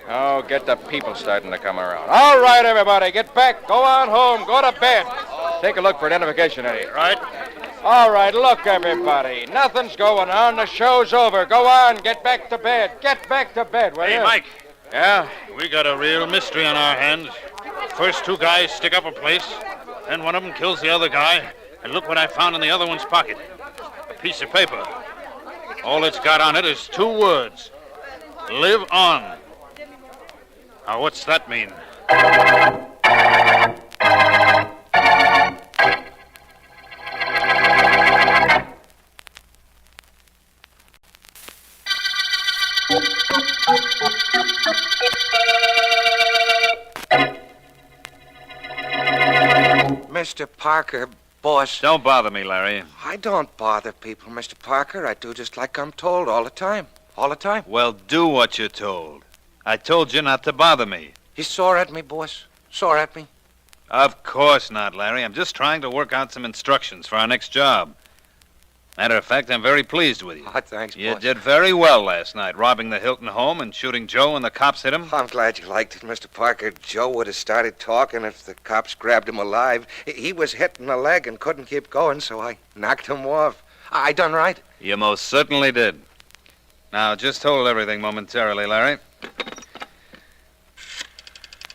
Oh, get the people starting to come around. All right, everybody, get back. Go on home. Go to bed. Take a look for identification, Eddie. Right. All right, look, everybody. Nothing's going on. The show's over. Go on. Get back to bed. Get back to bed, will you? Hey, Mike. Yeah? We got a real mystery on our hands. First 2 guys stick up a place, then one of them kills the other guy, and look what I found in the other one's pocket. A piece of paper. All it's got on it is 2 words. Live on. Now, what's that mean? Mr. Parker, boss. Don't bother me, Larry. I don't bother people, Mr. Parker. I do just like I'm told all the time. All the time. Well, do what you're told. I told you not to bother me. He's sore at me, boss. Sore at me. Of course not, Larry. I'm just trying to work out some instructions for our next job. Matter of fact, I'm very pleased with you. Oh, thanks, You boss. did very well last night, robbing the Hilton home and shooting Joe when the cops hit him. I'm glad you liked it, Mr. Parker. Joe would have started talking if the cops grabbed him alive. He was hit in the leg and couldn't keep going, so I knocked him off. I done right. You most certainly did. Now, just hold everything momentarily, Larry.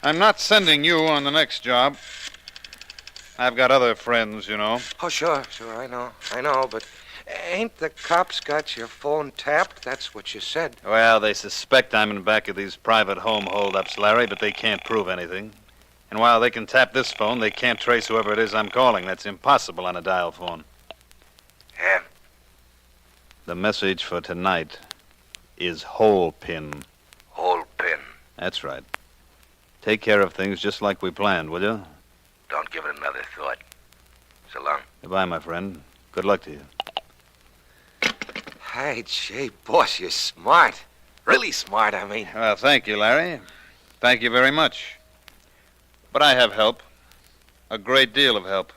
I'm not sending you on the next job. I've got other friends, you know. Oh, sure, I know, but ain't the cops got your phone tapped? That's what you said. Well, they suspect I'm in back of these private home holdups, Larry, but they can't prove anything. And while they can tap this phone, they can't trace whoever it is I'm calling. That's impossible on a dial phone. Yeah. The message for tonight is hole pin. Hole pin. That's right. Take care of things just like we planned, will you? Don't give it another thought. So long. Goodbye, my friend. Good luck to you. Hey, gee, boss, you're smart. Really smart, I mean. Well, thank you, Larry. Thank you very much. But I have help. A great deal of help.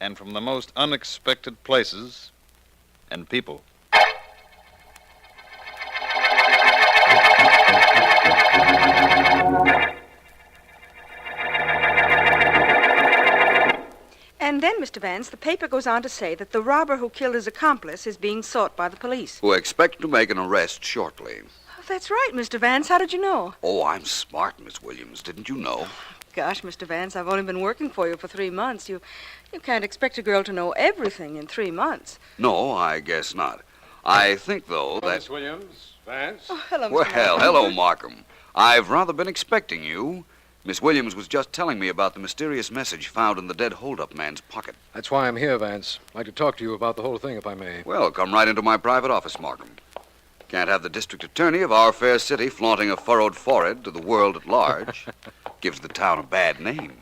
And from the most unexpected places and people. And then, Mr. Vance, the paper goes on to say that the robber who killed his accomplice is being sought by the police. We expect to make an arrest shortly. Oh, that's right, Mr. Vance. How did you know? Oh, I'm smart, Miss Williams. Didn't you know? Gosh, Mr. Vance, I've only been working for you for 3 months. You can't expect a girl to know everything in 3 months. No, I guess not. I think, though, that... Miss Williams, Vance. Oh, hello, Mr. Well, Markham. hello, Markham. I've rather been expecting you. Miss Williams was just telling me about the mysterious message found in the dead hold-up man's pocket. That's why I'm here, Vance. I'd like to talk to you about the whole thing, if I may. Well, come right into my private office, Markham. Can't have the district attorney of our fair city flaunting a furrowed forehead to the world at large. Gives the town a bad name.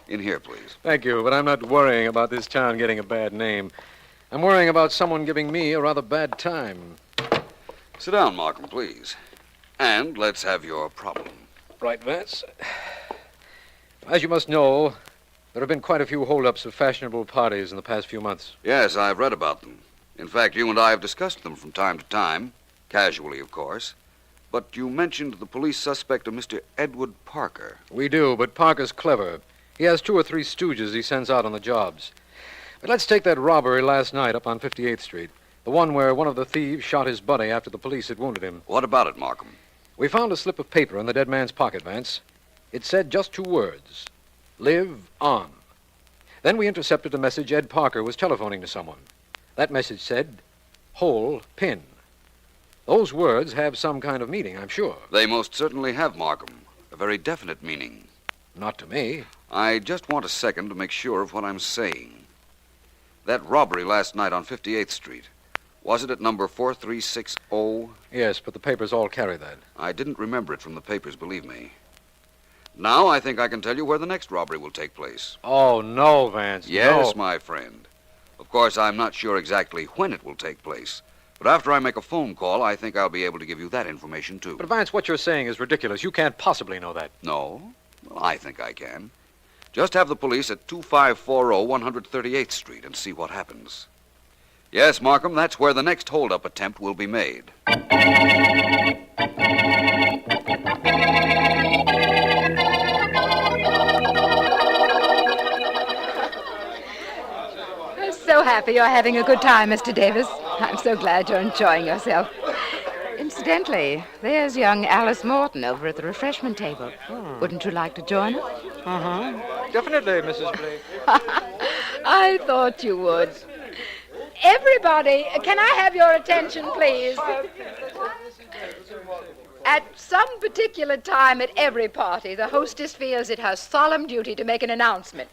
In here, please. Thank you, but I'm not worrying about this town getting a bad name. I'm worrying about someone giving me a rather bad time. Sit down, Markham, please. And let's have your problem. Right, Vance. As you must know, there have been quite a few holdups of fashionable parties in the past few months. Yes, I've read about them. In fact, you and I have discussed them from time to time, casually, of course. But you mentioned the police suspect of Mr. Edward Parker. We do, but Parker's clever. He has 2 or 3 stooges he sends out on the jobs. But let's take that robbery last night up on 58th Street. The one where one of the thieves shot his buddy after the police had wounded him. What about it, Markham? We found a slip of paper in the dead man's pocket, Vance. It said just 2 words. Live on. Then we intercepted a message Ed Parker was telephoning to someone. That message said, hole pin. Those words have some kind of meaning, I'm sure. They most certainly have, Markham. A very definite meaning. Not to me. I just want a second to make sure of what I'm saying. That robbery last night on 58th Street, was it at number 4360? Yes, but the papers all carry that. I didn't remember it from the papers, believe me. Now I think I can tell you where the next robbery will take place. Oh, no, Vance. Yes, no. my friend. Of course, I'm not sure exactly when it will take place. But after I make a phone call, I think I'll be able to give you that information, too. But, Vance, what you're saying is ridiculous. You can't possibly know that. No? Well, I think I can. Just have the police at 2540 138th Street and see what happens. Yes, Markham, that's where the next hold-up attempt will be made. I'm so happy you're having a good time, Mr. Davis. I'm so glad you're enjoying yourself. Incidentally, there's young Alice Morton over at the refreshment table. Wouldn't you like to join us? Definitely, Mrs. Blake. I thought you would. Everybody, can I have your attention, please? At some particular time at every party, the hostess feels it her solemn duty to make an announcement.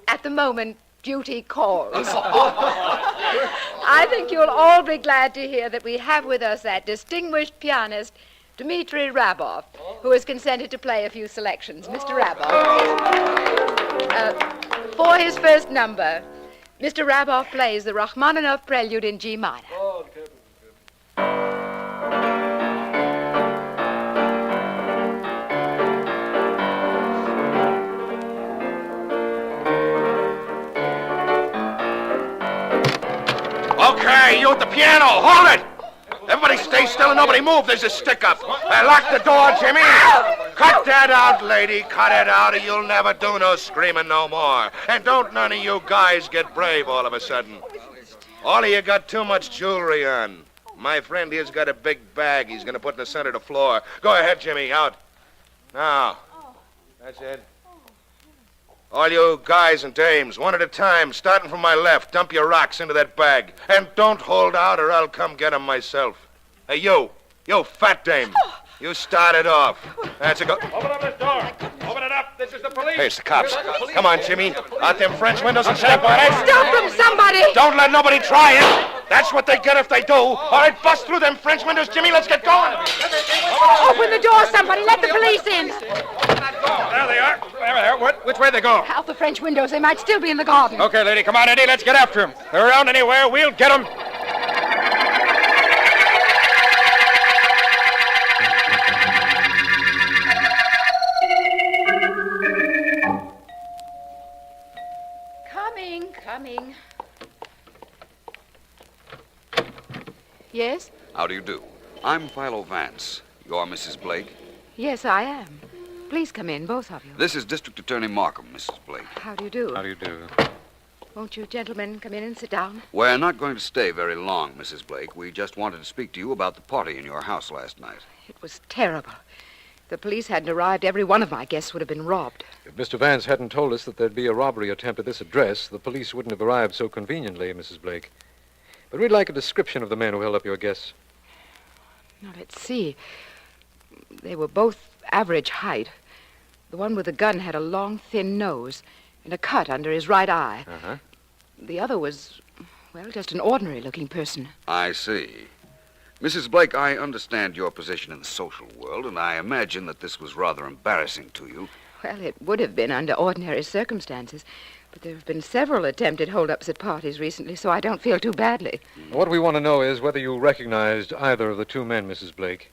At the moment, duty calls. I think you'll all be glad to hear that we have with us that distinguished pianist, Dmitri Rabov, who has consented to play a few selections. Mr. Rabov. For his first number, Mr. Rabov plays the Rachmaninoff Prelude in G minor. Okay, you at the piano, hold it! Everybody stay still and nobody move, there's a stick-up. Lock the door, Jimmy! Cut that out, lady, cut it out, or you'll never do no screaming no more. And don't none of you guys get brave all of a sudden. All of you got too much jewelry on. My friend here's got a big bag he's gonna put in the center of the floor. Go ahead, Jimmy, out. Now. That's it. All you guys and dames, one at a time, starting from my left, dump your rocks into that bag. And don't hold out or I'll come get 'em myself. Hey, you fat dame, you start it off. That's a go. Open up this door. Open it up. This is the police. Hey, it's the cops. Come on, Jimmy. Out them French windows and step on it. Stop them, somebody! Don't let nobody try it. That's what they get if they do. All right, bust through them French windows, Jimmy. Let's get going. Open the door, somebody! Let the police in! There they are. There. Which way they go? Out the French windows. They might still be in the garden. Okay, lady. Come on, Eddie. Let's get after them. They're around anywhere. We'll get them. Coming. Yes? How do you do? I'm Philo Vance. You're Mrs. Blake? Yes, I am. Please come in, both of you. This is District Attorney Markham, Mrs. Blake. How do you do? How do you do? Won't you gentlemen come in and sit down? We're not going to stay very long, Mrs. Blake. We just wanted to speak to you about the party in your house last night. It was terrible. If the police hadn't arrived, every one of my guests would have been robbed. If Mr. Vance hadn't told us that there'd be a robbery attempt at this address, the police wouldn't have arrived so conveniently, Mrs. Blake. But we'd like a description of the men who held up your guests. Now, let's see. They were both average height. The one with the gun had a long, thin nose and a cut under his right eye. Uh-huh. The other was, well, just an ordinary-looking person. I see. Mrs. Blake, I understand your position in the social world, and I imagine that this was rather embarrassing to you. Well, it would have been under ordinary circumstances. But there have been several attempted holdups at parties recently, so I don't feel too badly. What we want to know is whether you recognized either of the two men, Mrs. Blake.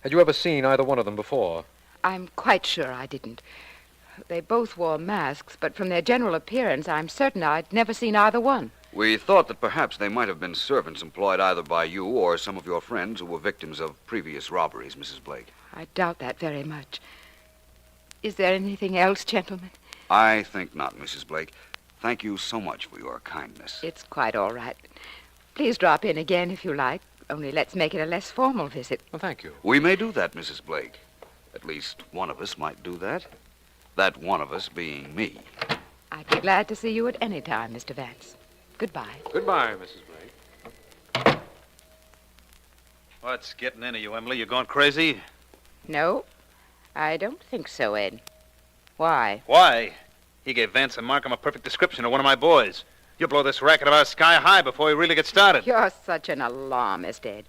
Had you ever seen either one of them before? I'm quite sure I didn't. They both wore masks, but from their general appearance, I'm certain I'd never seen either one. We thought that perhaps they might have been servants employed either by you or some of your friends who were victims of previous robberies, Mrs. Blake. I doubt that very much. Is there anything else, gentlemen? I think not, Mrs. Blake. Thank you so much for your kindness. It's quite all right. Please drop in again if you like. Only let's make it a less formal visit. Well, thank you. We may do that, Mrs. Blake. At least one of us might do that. That one of us being me. I'd be glad to see you at any time, Mr. Vance. Goodbye. Goodbye, Mrs. Blake. What's getting into you, Emily? You going crazy? No, I don't think so, Ed. Why? Why? He gave Vance and Markham a perfect description of one of my boys. You'll blow this racket of ours sky high before we really get started. You're such an alarmist, Ed.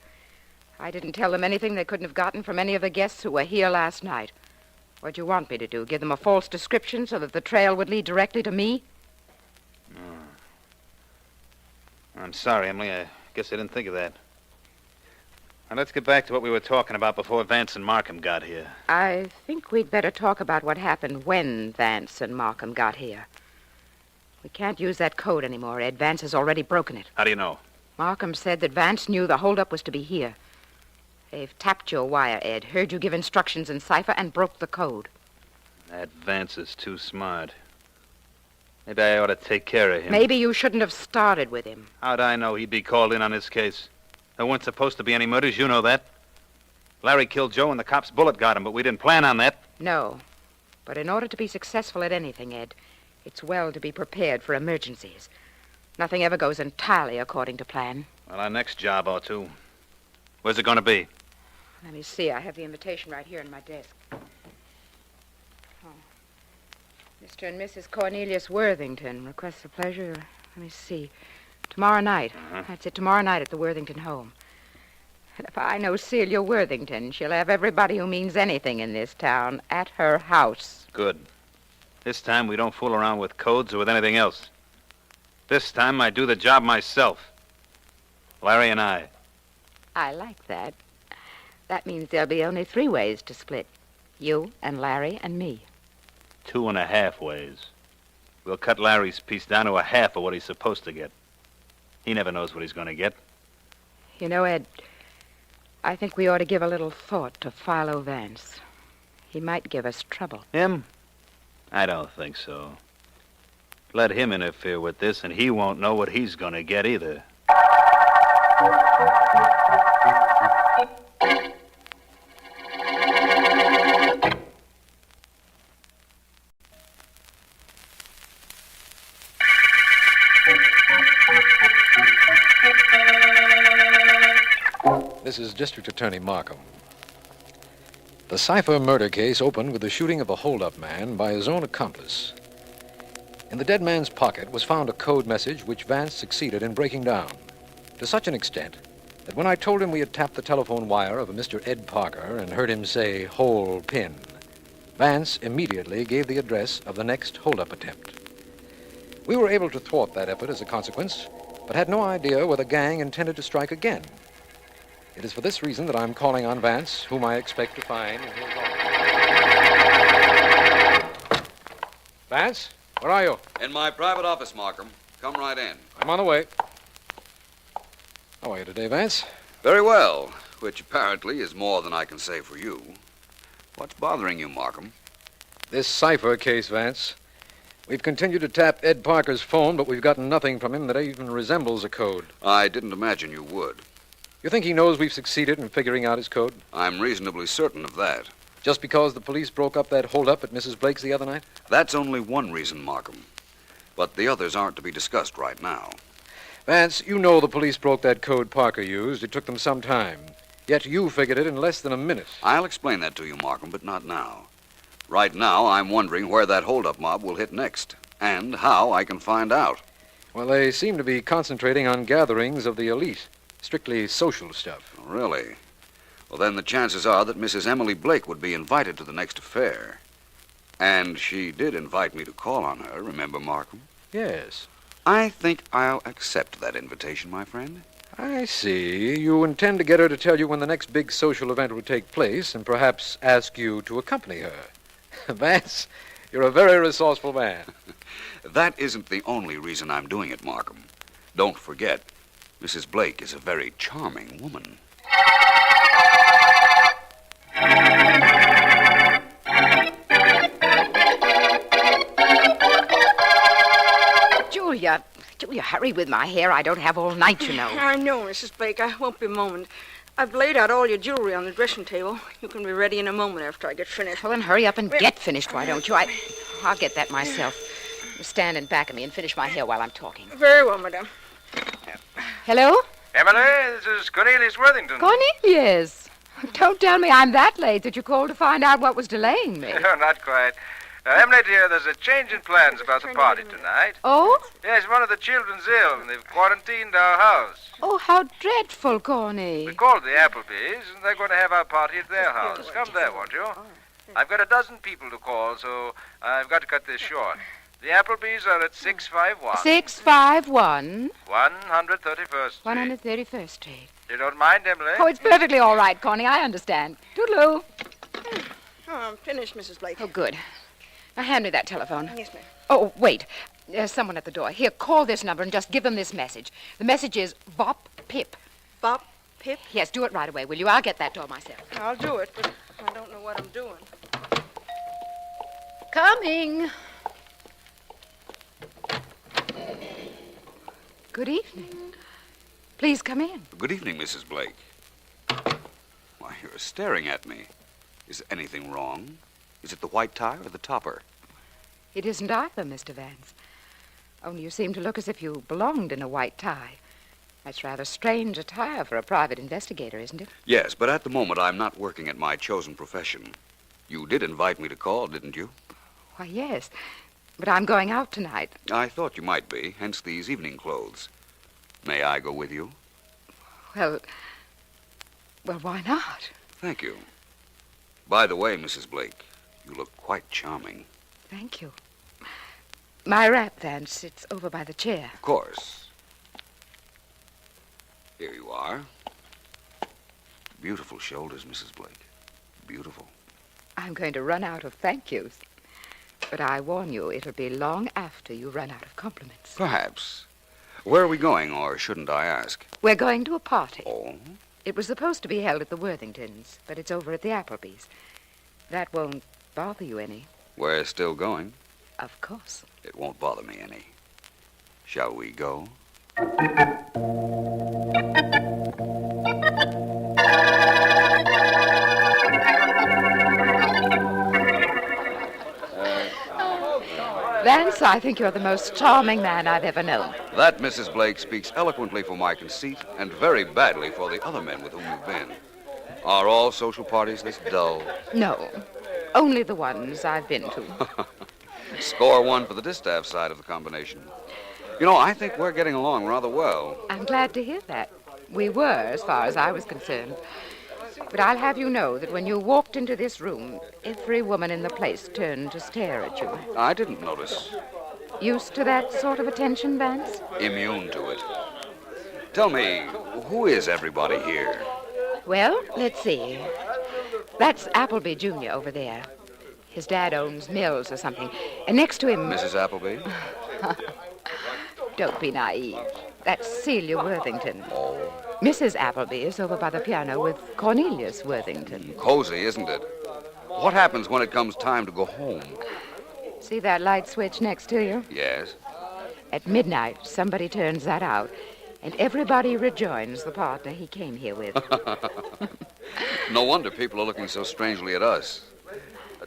I didn't tell them anything they couldn't have gotten from any of the guests who were here last night. What'd you want me to do? Give them a false description so that the trail would lead directly to me? I'm sorry, Emily. I guess I didn't think of that. Now, let's get back to what we were talking about before Vance and Markham got here. I think we'd better talk about what happened when Vance and Markham got here. We can't use that code anymore, Ed. Vance has already broken it. How do you know? Markham said that Vance knew the holdup was to be here. They've tapped your wire, Ed, heard you give instructions in cipher, and broke the code. That Vance is too smart. Maybe I ought to take care of him. Maybe you shouldn't have started with him. How'd I know he'd be called in on this case? There weren't supposed to be any murders, you know that. Larry killed Joe and the cop's bullet got him, but we didn't plan on that. No. But in order to be successful at anything, Ed, it's well to be prepared for emergencies. Nothing ever goes entirely according to plan. Well, our next job ought to. Where's it going to be? Let me see. I have the invitation right here in my desk. Mr. and Mrs. Cornelius Worthington requests the pleasure. Let me see. Tomorrow night. That's it, tomorrow night at the Worthington home. And if I know Celia Worthington, she'll have everybody who means anything in this town at her house. Good. This time we don't fool around with codes or with anything else. This time I do the job myself. Larry and I. I like that. That means there'll be only 3 ways to split. You and Larry and me. 2.5 ways. We'll cut Larry's piece down to 1/2 of what he's supposed to get. He never knows what he's going to get. You know, Ed, I think we ought to give a little thought to Philo Vance. He might give us trouble. Him? I don't think so. Let him interfere with this, and he won't know what he's going to get either. This is District Attorney Markham. The Cipher murder case opened with the shooting of a hold-up man by his own accomplice. In the dead man's pocket was found a code message which Vance succeeded in breaking down, to such an extent that when I told him we had tapped the telephone wire of a Mr. Ed Parker and heard him say, "Hole pin," Vance immediately gave the address of the next hold-up attempt. We were able to thwart that effort as a consequence, but had no idea where the gang intended to strike again. It is for this reason that I'm calling on Vance, whom I expect to find in his office. Vance, where are you? In my private office, Markham. Come right in. I'm on the way. How are you today, Vance? Very well, which apparently is more than I can say for you. What's bothering you, Markham? This Cipher case, Vance. We've continued to tap Ed Parker's phone, but we've gotten nothing from him that even resembles a code. I didn't imagine you would. You think he knows we've succeeded in figuring out his code? I'm reasonably certain of that. Just because the police broke up that holdup at Mrs. Blake's the other night? That's only one reason, Markham. But the others aren't to be discussed right now. Vance, you know the police broke that code Parker used. It took them some time. Yet you figured it in less than a minute. I'll explain that to you, Markham, but not now. Right now, I'm wondering where that holdup mob will hit next, and how I can find out. Well, they seem to be concentrating on gatherings of the elite. Strictly social stuff. Really? Well, then the chances are that Mrs. Emily Blake would be invited to the next affair. And she did invite me to call on her, remember, Markham? Yes. I think I'll accept that invitation, my friend. I see. You intend to get her to tell you when the next big social event will take place and perhaps ask you to accompany her. Vance, you're a very resourceful man. That isn't the only reason I'm doing it, Markham. Don't forget, Mrs. Blake is a very charming woman. Julia, hurry with my hair. I don't have all night, you know. I know, Mrs. Blake. I won't be a moment. I've laid out all your jewelry on the dressing table. You can be ready in a moment after I get finished. Well, then hurry up and get finished, why don't you? I'll get that myself. Stand in back of me and finish my hair while I'm talking. Very well, madame. Hello? Emily, this is Cornelius Worthington. Cornelius! Don't tell me I'm that late that you called to find out what was delaying me. No, not quite. Emily, dear, there's a change in plans about the party tonight. Oh? Yes, one of the children's ill, and they've quarantined our house. Oh, how dreadful, Corny. We called the Applebys, and they're going to have our party at their house. Come there, won't you? I've got a dozen people to call, so I've got to cut this short. The Applebys are at 651. 651? 131st Street. 131st Street. You don't mind, Emily? Oh, it's perfectly all right, Corny. I understand. Toodaloo. Oh, I'm finished, Mrs. Blake. Oh, good. Now, hand me that telephone. Yes, ma'am. Oh, wait. There's someone at the door. Here, call this number and just give them this message. The message is Bop Pip. Bop Pip? Yes, do it right away, will you? I'll get that door myself. I'll do it, but I don't know what I'm doing. Coming. Good evening. Please come in. Good evening, Mrs. Blake. Why, you're staring at me. Is anything wrong? Is it the white tie or the topper? It isn't either, Mr. Vance. Only you seem to look as if you belonged in a white tie. That's rather strange attire for a private investigator, isn't it? Yes, but at the moment I'm not working at my chosen profession. You did invite me to call, didn't you? Why, yes. But I'm going out tonight. I thought you might be, hence these evening clothes. May I go with you? Well, why not? Thank you. By the way, Mrs. Blake, you look quite charming. Thank you. My wrap, Vance, it's over by the chair. Of course. Here you are. Beautiful shoulders, Mrs. Blake. Beautiful. I'm going to run out of thank yous. But I warn you, it'll be long after you run out of compliments. Perhaps. Where are we going, or shouldn't I ask? We're going to a party. Oh? It was supposed to be held at the Worthingtons, but it's over at the Applebys. That won't bother you any. We're still going. Of course. It won't bother me any. Shall we go? Vance, I think you're the most charming man I've ever known. That, Mrs. Blake, speaks eloquently for my conceit and very badly for the other men with whom you've been. Are all social parties this dull? No, only the ones I've been to. Score one for the distaff side of the combination. You know, I think we're getting along rather well. I'm glad to hear that. We were, as far as I was concerned. But I'll have you know that when you walked into this room, every woman in the place turned to stare at you. I didn't notice. Used to that sort of attention, Vance? Immune to it. Tell me, who is everybody here? Well, let's see. That's Appleby Jr. over there. His dad owns mills or something. And next to him... Mrs. Appleby? Don't be naive. That's Celia Worthington. Oh. Mrs. Appleby is over by the piano with Cornelius Worthington. Cozy, isn't it? What happens when it comes time to go home? See that light switch next to you? Yes. At midnight, somebody turns that out, and everybody rejoins the partner he came here with. No wonder people are looking so strangely at us.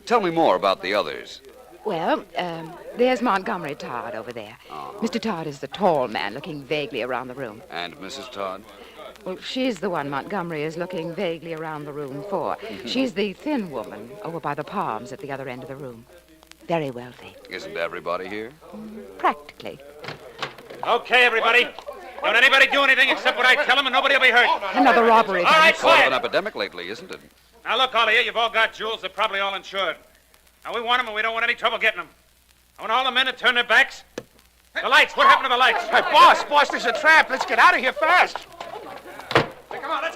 Tell me more about the others. Well, there's Montgomery Todd over there. Mr. Todd is the tall man looking vaguely around the room. And Mrs. Todd? Well, she's the one Montgomery is looking vaguely around the room for. She's the thin woman over by the palms at the other end of the room. Very wealthy. Isn't everybody here? Practically. Okay, everybody. Don't anybody do anything except what I tell them, and nobody will be hurt. Another robbery. All right, Sort of quiet. an epidemic lately, isn't it? Now, look, all of you, you've all got jewels. They're probably all insured. Now, we want them, and we don't want any trouble getting them. I want all the men to turn their backs. The lights! What happened to the lights? Hey, boss, there's a trap. Let's get out of here fast.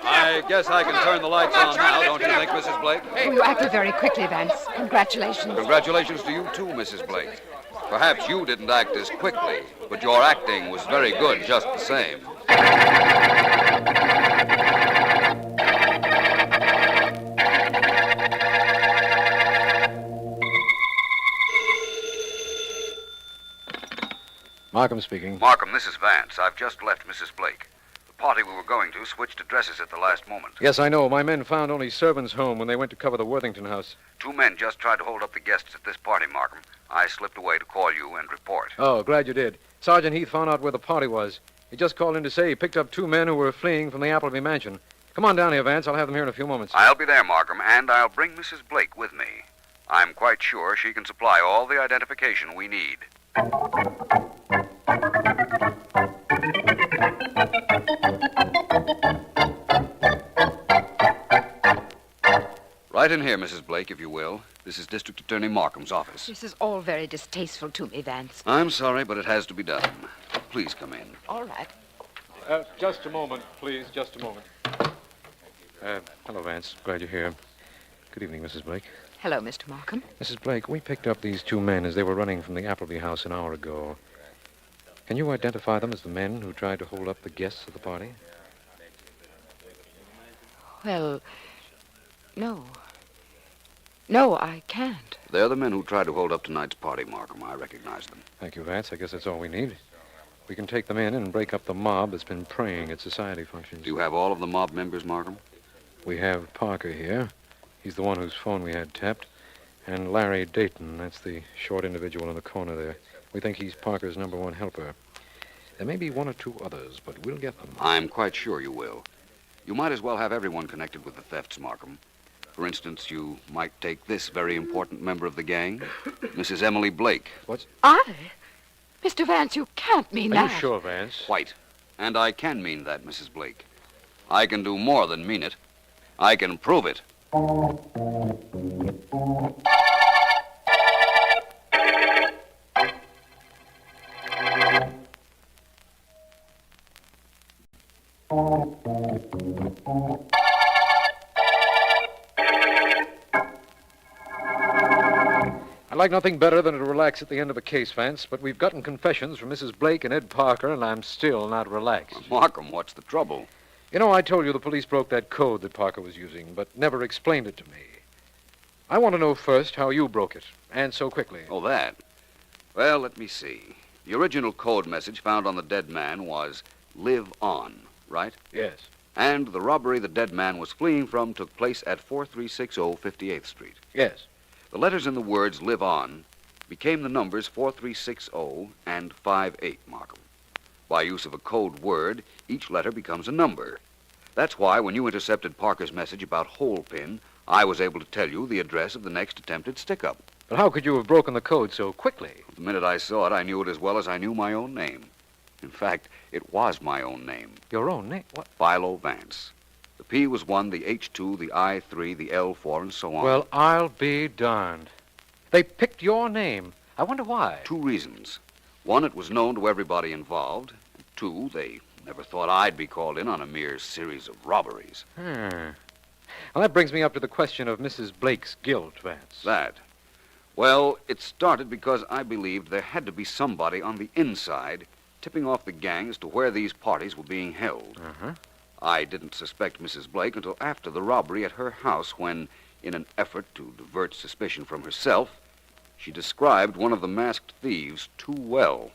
I guess I can turn the lights on now, don't you think, Mrs. Blake? Oh, you acted very quickly, Vance. Congratulations. Congratulations to you, too, Mrs. Blake. Perhaps you didn't act as quickly, but your acting was very good just the same. Markham speaking. Markham, this is Vance. I've just left Mrs. Blake. The party we were going to switched addresses at the last moment. Yes, I know. My men found only servants home when they went to cover the Worthington house. 2 men just tried to hold up the guests at this party, Markham. I slipped away to call you and report. Oh, glad you did. Sergeant Heath found out where the party was. He just called in to say he picked up 2 men who were fleeing from the Appleby mansion. Come on down here, Vance. I'll have them here in a few moments. I'll be there, Markham, and I'll bring Mrs. Blake with me. I'm quite sure she can supply all the identification we need. Right in here, Mrs. Blake, if you will. This is District Attorney Markham's office. This is all very distasteful to me, Vance. I'm sorry, but it has to be done. Please come in. All right. Just a moment, please. Just a moment. Hello, Vance. Glad you're here. Good evening, Mrs. Blake. Hello, Mr. Markham. Mrs. Blake, we picked up these 2 men as they were running from the Appleby house an hour ago. Can you identify them as the men who tried to hold up the guests of the party? Well, no. No, I can't. They're the men who tried to hold up tonight's party, Markham. I recognize them. Thank you, Vance. I guess that's all we need. We can take them in and break up the mob that's been preying at society functions. Do you have all of the mob members, Markham? We have Parker here. He's the one whose phone we had tapped. And Larry Dayton, that's the short individual in the corner there. We think he's Parker's #1 helper. There may be 1 or 2 others, but we'll get them. I'm quite sure you will. You might as well have everyone connected with the thefts, Markham. For instance, you might take this very important member of the gang, Mrs. Emily Blake. What's... I? Mr. Vance, you can't mean that. Are you sure, Vance? Quite. And I can mean that, Mrs. Blake. I can do more than mean it. I can prove it. I'd like nothing better than to relax at the end of a case, Vance, but we've gotten confessions from Mrs. Blake and Ed Parker, and I'm still not relaxed. Markham, what's the trouble? You know, I told you the police broke that code that Parker was using, but never explained it to me. I want to know first how you broke it, and so quickly. Oh, that? Well, let me see. The original code message found on the dead man was, "Live on," right? Yes. And the robbery the dead man was fleeing from took place at 4360 58th Street. Yes. The letters in the words "Live on" became the numbers 4360 and 58, Markham. By use of a code word, each letter becomes a number. That's why when you intercepted Parker's message about hole pin, I was able to tell you the address of the next attempted stick-up. But how could you have broken the code so quickly? The minute I saw it, I knew it as well as I knew my own name. In fact, it was my own name. Your own name? What? Philo Vance. The P was 1, the H2, the I3, the L4, and so on. Well, I'll be darned. They picked your name. I wonder why. 2 reasons. 1, it was known to everybody involved. And 2, they never thought I'd be called in on a mere series of robberies. Well, that brings me up to the question of Mrs. Blake's guilt, Vance. That? Well, it started because I believed there had to be somebody on the inside tipping off the gang as to where these parties were being held. I didn't suspect Mrs. Blake until after the robbery at her house when, in an effort to divert suspicion from herself, she described one of the masked thieves too well.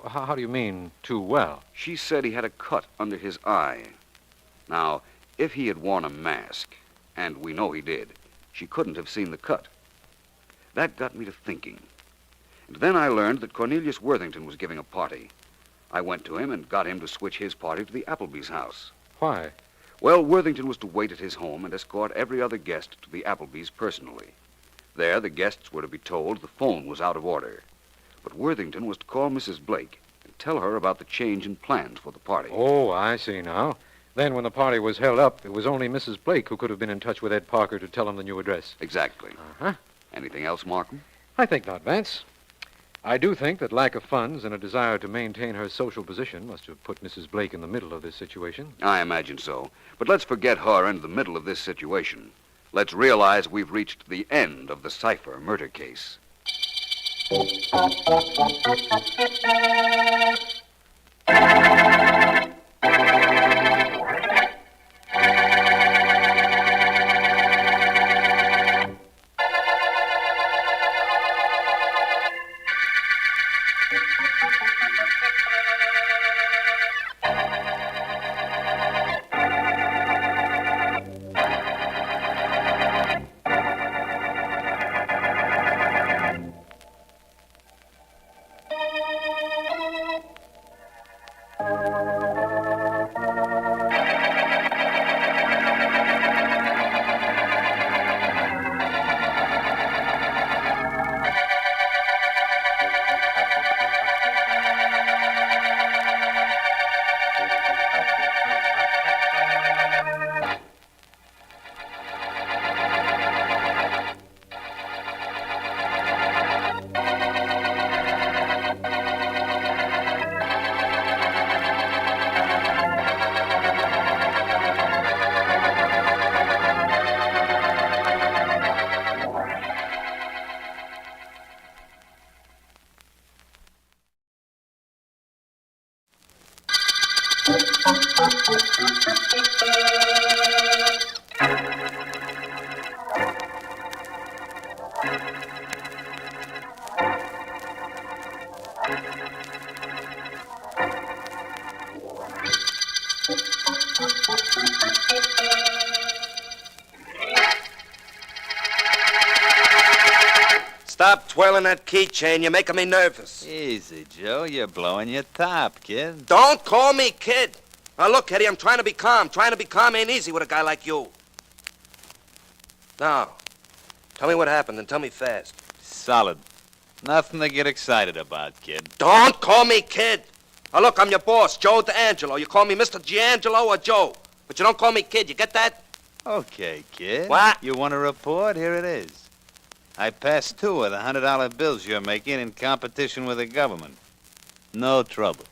How do you mean, too well? She said he had a cut under his eye. Now, if he had worn a mask, and we know he did, she couldn't have seen the cut. That got me to thinking. And then I learned that Cornelius Worthington was giving a party. I went to him and got him to switch his party to the Appleby's house. Why? Well, Worthington was to wait at his home and escort every other guest to the Appleby's personally. There, the guests were to be told the phone was out of order. But Worthington was to call Mrs. Blake and tell her about the change in plans for the party. Oh, I see now. Then when the party was held up, it was only Mrs. Blake who could have been in touch with Ed Parker to tell him the new address. Exactly. Anything else, Markham? I think not, Vance. I do think that lack of funds and a desire to maintain her social position must have put Mrs. Blake in the middle of this situation. I imagine so. But let's forget her into the middle of this situation. Let's realize we've reached the end of the Cipher murder case. Stop twirling that keychain. You're making me nervous. Easy, Joe. You're blowing your top, kid. Don't call me kid. Now, look, Eddie, I'm trying to be calm. Trying to be calm ain't easy with a guy like you. Now, tell me what happened and tell me fast. Solid. Nothing to get excited about, kid. Don't call me kid. Now, look, I'm your boss, Joe D'Angelo. You call me Mr. D'Angelo or Joe. But you don't call me kid. You get that? Okay, kid. What? You want a report? Here it is. I passed 2 of the $100 bills you're making in competition with the government. No trouble.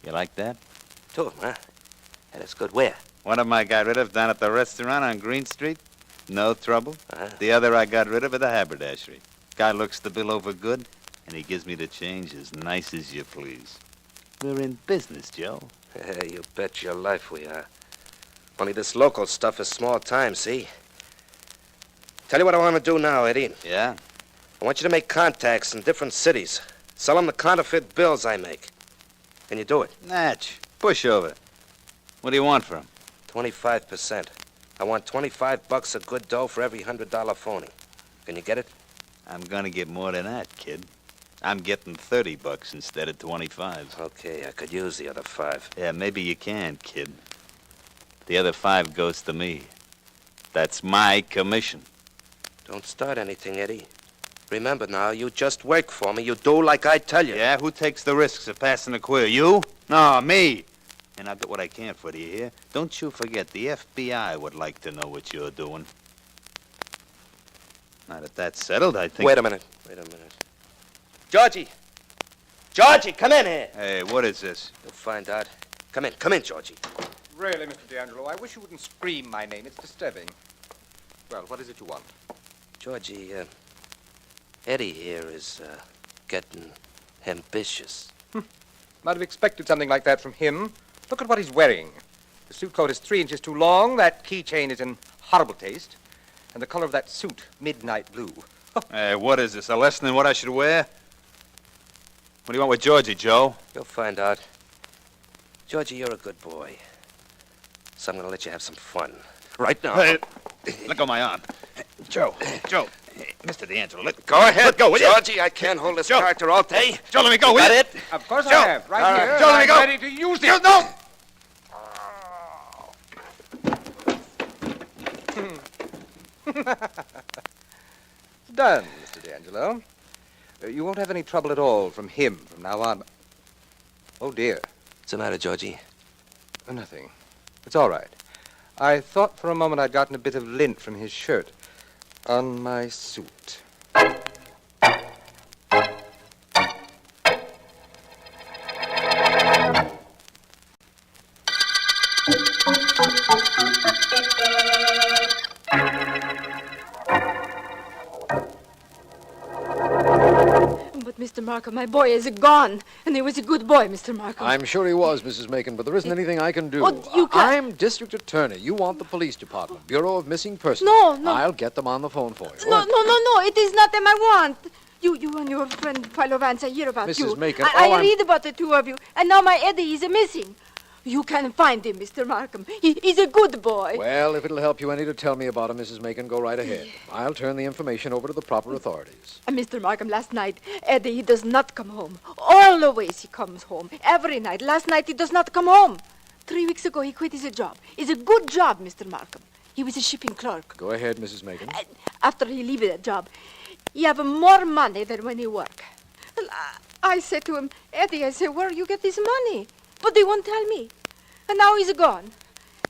You like that? 2 of them, huh? Yeah, that's good. Where? One of them I got rid of down at the restaurant on Green Street. No trouble. The other I got rid of at the haberdashery. Guy looks the bill over good, and he gives me the change as nice as you please. We're in business, Joe. Yeah, you bet your life we are. Only this local stuff is small time, see? Tell you what I want to do now, Eddie. Yeah? I want you to make contacts in different cities. Sell them the counterfeit bills I make. Can you do it? Natch. Push over. What do you want for 'em? 25%. I want $25 of good dough for every $100 phony. Can you get it? I'm gonna get more than that, kid. I'm getting $30 instead of 25. Okay, I could use the other 5. Yeah, maybe you can, kid. The other 5 goes to me. That's my commission. Don't start anything, Eddie. Remember now, you just work for me. You do like I tell you. Yeah? Who takes the risks of passing the queer? You? No, me. And I'll get what I can for you here. Don't you forget, the FBI would like to know what you're doing. Now that that's settled, I think... Wait a minute. Georgie! Georgie, come in here. Hey, what is this? You'll find out. Come in, Georgie. Really, Mr. D'Angelo, I wish you wouldn't scream my name. It's disturbing. Well, what is it you want? Georgie, Eddie here is, getting ambitious. Might have expected something like that from him. Look at what he's wearing. The suit coat is 3 inches too long, that keychain is in horrible taste, and the color of that suit, midnight blue. Hey, what is this, a lesson in what I should wear? What do you want with Georgie, Joe? You'll find out. Georgie, you're a good boy. So I'm gonna let you have some fun. Right now. Hey, let go of my arm. Joe, hey, Mr. D'Angelo, Go ahead, let go, will you? Georgie. I can't hold this character all day. Joe, let me go, will Got you? it? Of course Joe. I have. Right here. Joe, let me go. I'm ready to use it. No! It's done, Mr. D'Angelo. You won't have any trouble at all from him from now on. Oh, dear. What's the matter, Georgie? Nothing. It's all right. I thought for a moment I'd gotten a bit of lint from his shirt on my suit. But, Mr. Markham, my boy is gone. And he was a good boy, Mr. Markham. I'm sure he was, Mrs. Macon, but there isn't anything I can do. Oh, you can't... I'm district attorney. You want the police department, Bureau of Missing Persons. No. I'll get them on the phone for you. No. It is not them I want. You and your friend Philo Vance, I hear about Mrs. you. Macon, I read about the two of you. And now my Eddie is missing. You can find him, Mr. Markham. He's a good boy. Well, if it'll help you any to tell me about him, Mrs. Macon, go right ahead. I'll turn the information over to the proper authorities. And Mr. Markham, last night, Eddie, he does not come home. All the ways he comes home. Every night. Last night, he does not come home. 3 weeks ago, he quit his job. It's a good job, Mr. Markham. He was a shipping clerk. Go ahead, Mrs. Macon. After he leave that job, he have more money than when he work. And I said to him, Eddie, I said, where you get this money? But they won't tell me. And now he's gone.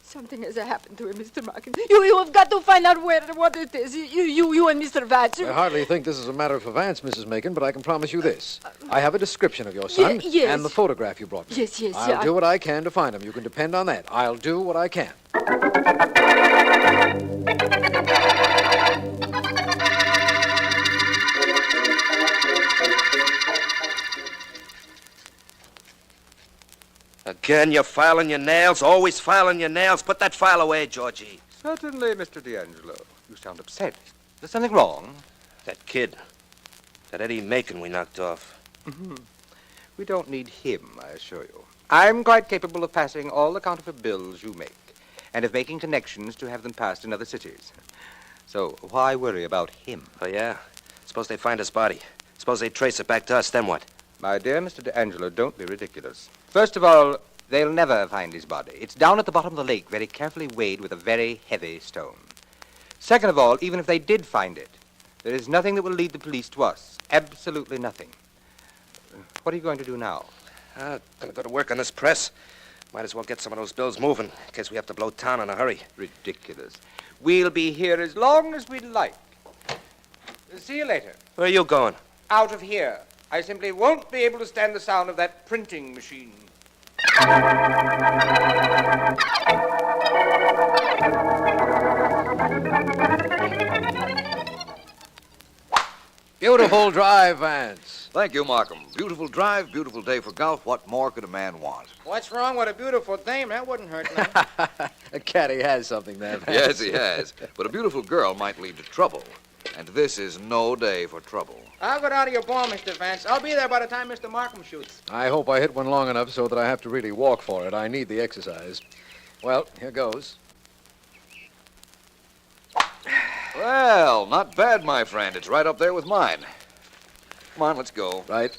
Something has happened to him, Mr. Markham. You have got to find out what it is. You and Mr. Vance. I hardly think this is a matter for Vance, Mrs. Macon, but I can promise you this. I have a description of your son yes. and the photograph you brought me. Yes. I'll do what I can to find him. You can depend on that. I'll do what I can. Again, you're filing your nails, always filing your nails. Put that file away, Georgie. Certainly, Mr. D'Angelo. You sound upset. Is there something wrong? That kid. That Eddie Macon we knocked off. Mm-hmm. We don't need him, I assure you. I'm quite capable of passing all the counterfeit bills you make, and of making connections to have them passed in other cities. So why worry about him? Oh, yeah? Suppose they find his body. Suppose they trace it back to us, then what? My dear Mr. D'Angelo, don't be ridiculous. First of all, they'll never find his body. It's down at the bottom of the lake, very carefully weighed with a very heavy stone. Second of all, even if they did find it, there is nothing that will lead the police to us. Absolutely nothing. What are you going to do now? Gonna go to work on this press. Might as well get some of those bills moving, in case we have to blow town in a hurry. Ridiculous. We'll be here as long as we like. See you later. Where are you going? Out of here. I simply won't be able to stand the sound of that printing machine. Beautiful drive, Vance. Thank you, Markham. Beautiful drive, beautiful day for golf. What more could a man want? What's wrong with a beautiful dame? That wouldn't hurt none. A caddy has something there, Vance. Yes, he has. But a beautiful girl might lead to trouble. And this is no day for trouble. I'll go down to your ball, Mr. Vance. I'll be there by the time Mr. Markham shoots. I hope I hit one long enough so that I have to really walk for it. I need the exercise. Well, here goes. Well, not bad, my friend. It's right up there with mine. Come on, let's go. Right.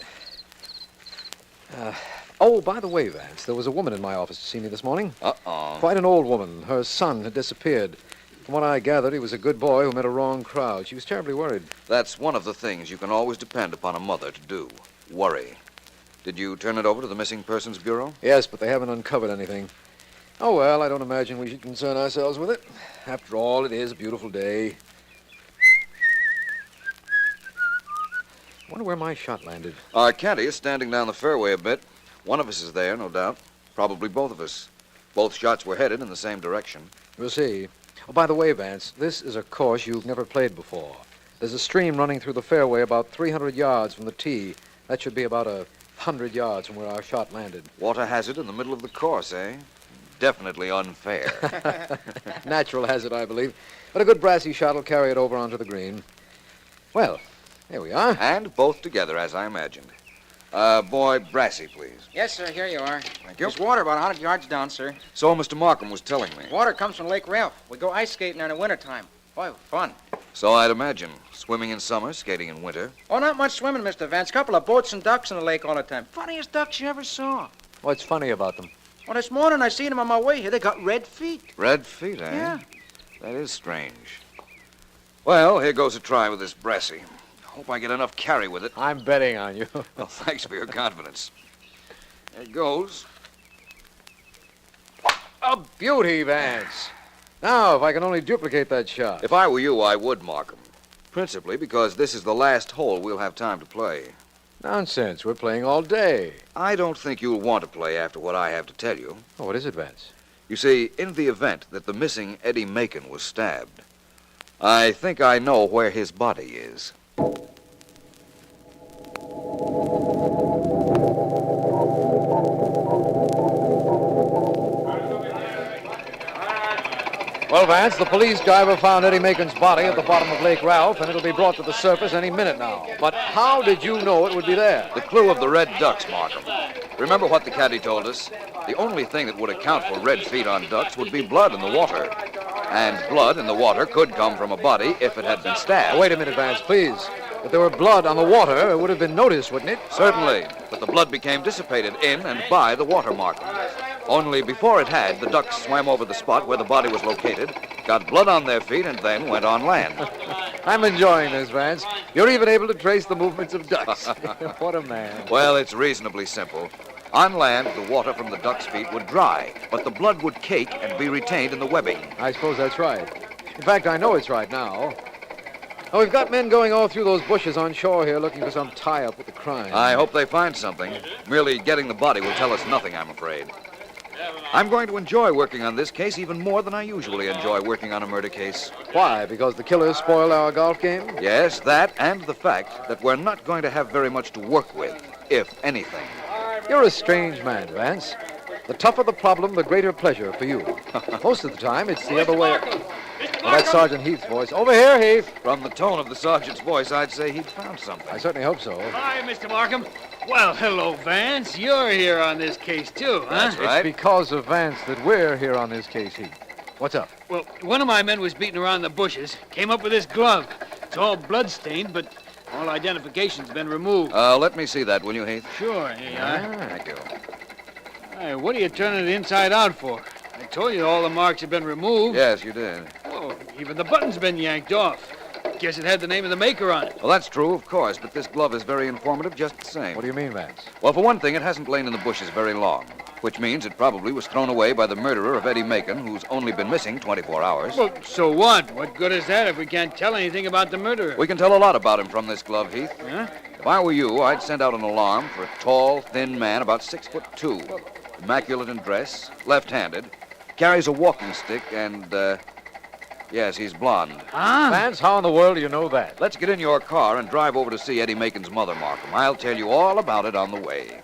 Oh, by the way, Vance, there was a woman in my office to see me this morning. Uh-oh. Quite an old woman. Her son had disappeared. From what I gathered, he was a good boy who met a wrong crowd. She was terribly worried. That's one of the things you can always depend upon a mother to do. Worry. Did you turn it over to the Missing Persons Bureau? Yes, but they haven't uncovered anything. Oh, well, I don't imagine we should concern ourselves with it. After all, it is a beautiful day. I wonder where my shot landed. Our caddy is standing down the fairway a bit. One of us is there, no doubt. Probably both of us. Both shots were headed in the same direction. We'll see. Oh, by the way, Vance, this is a course you've never played before. There's a stream running through the fairway about 300 yards from the tee. That should be about 100 yards from where our shot landed. Water hazard in the middle of the course, eh? Definitely unfair. Natural hazard, I believe. But a good brassy shot will carry it over onto the green. Well, here we are. And both together, as I imagined. Boy, Brassy, please. Yes, sir, here you are. Thank you. There's water about 100 yards down, sir. So Mr. Markham was telling me. Water comes from Lake Ralph. We go ice skating there in the wintertime. Boy, fun. So I'd imagine. Swimming in summer, skating in winter. Oh, not much swimming, Mr. Vance. Couple of boats and ducks in the lake all the time. Funniest ducks you ever saw. What's funny about them? Well, this morning I seen them on my way here. They got red feet. Red feet, eh? Yeah. That is strange. Well, here goes a try with this Brassy. Hope I get enough carry with it. I'm betting on you. Well, thanks for your confidence. There it goes. A beauty, Vance. Now, if I can only duplicate that shot. If I were you, I would, Markham. Principally because this is the last hole we'll have time to play. Nonsense. We're playing all day. I don't think you'll want to play after what I have to tell you. Oh, what is it, Vance? You see, in the event that the missing Eddie Macon was stabbed, I think I know where his body is. Well, Vance, the police driver found Eddie Macon's body at the bottom of Lake Ralph, and it'll be brought to the surface any minute now. But how did you know it would be there? The clue of the red ducks, Markham. Remember what the caddy told us? The only thing that would account for red feet on ducks would be blood in the water. And blood in the water could come from a body if it had been stabbed. Wait a minute, Vance, please. If there were blood on the water, it would have been noticed, wouldn't it? Certainly. But the blood became dissipated in and by the water marking. Only before it had, the ducks swam over the spot where the body was located, got blood on their feet, and then went on land. I'm enjoying this, Vance. You're even able to trace the movements of ducks. What a man. Well, it's reasonably simple. On land, the water from the duck's feet would dry, but the blood would cake and be retained in the webbing. I suppose that's right. In fact, I know it's right now. Oh, we've got men going all through those bushes on shore here looking for some tie-up with the crime. I hope they find something. Merely getting the body will tell us nothing, I'm afraid. I'm going to enjoy working on this case even more than I usually enjoy working on a murder case. Why? Because the killers spoiled our golf game? Yes, that and the fact that we're not going to have very much to work with, if anything. You're a strange man, Vance. The tougher the problem, the greater pleasure for you. Most of the time, it's the other way. Well, that's Sergeant Heath's voice. Over here, Heath. From the tone of the sergeant's voice, I'd say he'd found something. I certainly hope so. Hi, Mr. Markham. Well, hello, Vance. You're here on this case, too, huh? That's right. It's because of Vance that we're here on this case, Heath. What's up? Well, one of my men was beating around the bushes, came up with this glove. It's all blood-stained, but all identification's been removed. Let me see that, will you, Heath? Sure, here you are. Thank you. Hey, what are you turning it inside out for? I told you all the marks have been removed. Yes, you did. Oh, even the button's been yanked off. Guess it had the name of the maker on it. Well, that's true, of course, but this glove is very informative just the same. What do you mean, Vance? Well, for one thing, it hasn't lain in the bushes very long, which means it probably was thrown away by the murderer of Eddie Macon, who's only been missing 24 hours. Well, so what? What good is that if we can't tell anything about the murderer? We can tell a lot about him from this glove, Heath. Huh? If I were you, I'd send out an alarm for a tall, thin man about 6'2", immaculate in dress, left-handed, carries a walking stick, and, yes, he's blonde. Huh? Vance, how in the world do you know that? Let's get in your car and drive over to see Eddie Macon's mother, Markham. I'll tell you all about it on the way.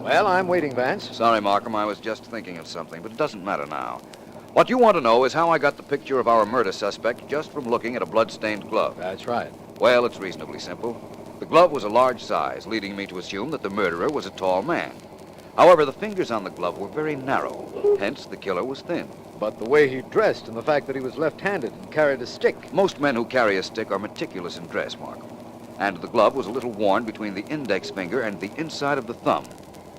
Well, I'm waiting, Vance. Sorry, Markham, I was just thinking of something, but it doesn't matter now. What you want to know is how I got the picture of our murder suspect just from looking at a blood-stained glove. That's right. Well, it's reasonably simple. The glove was a large size, leading me to assume that the murderer was a tall man. However, the fingers on the glove were very narrow, hence the killer was thin. But the way he dressed and the fact that he was left-handed and carried a stick. Most men who carry a stick are meticulous in dress, Markham. And the glove was a little worn between the index finger and the inside of the thumb.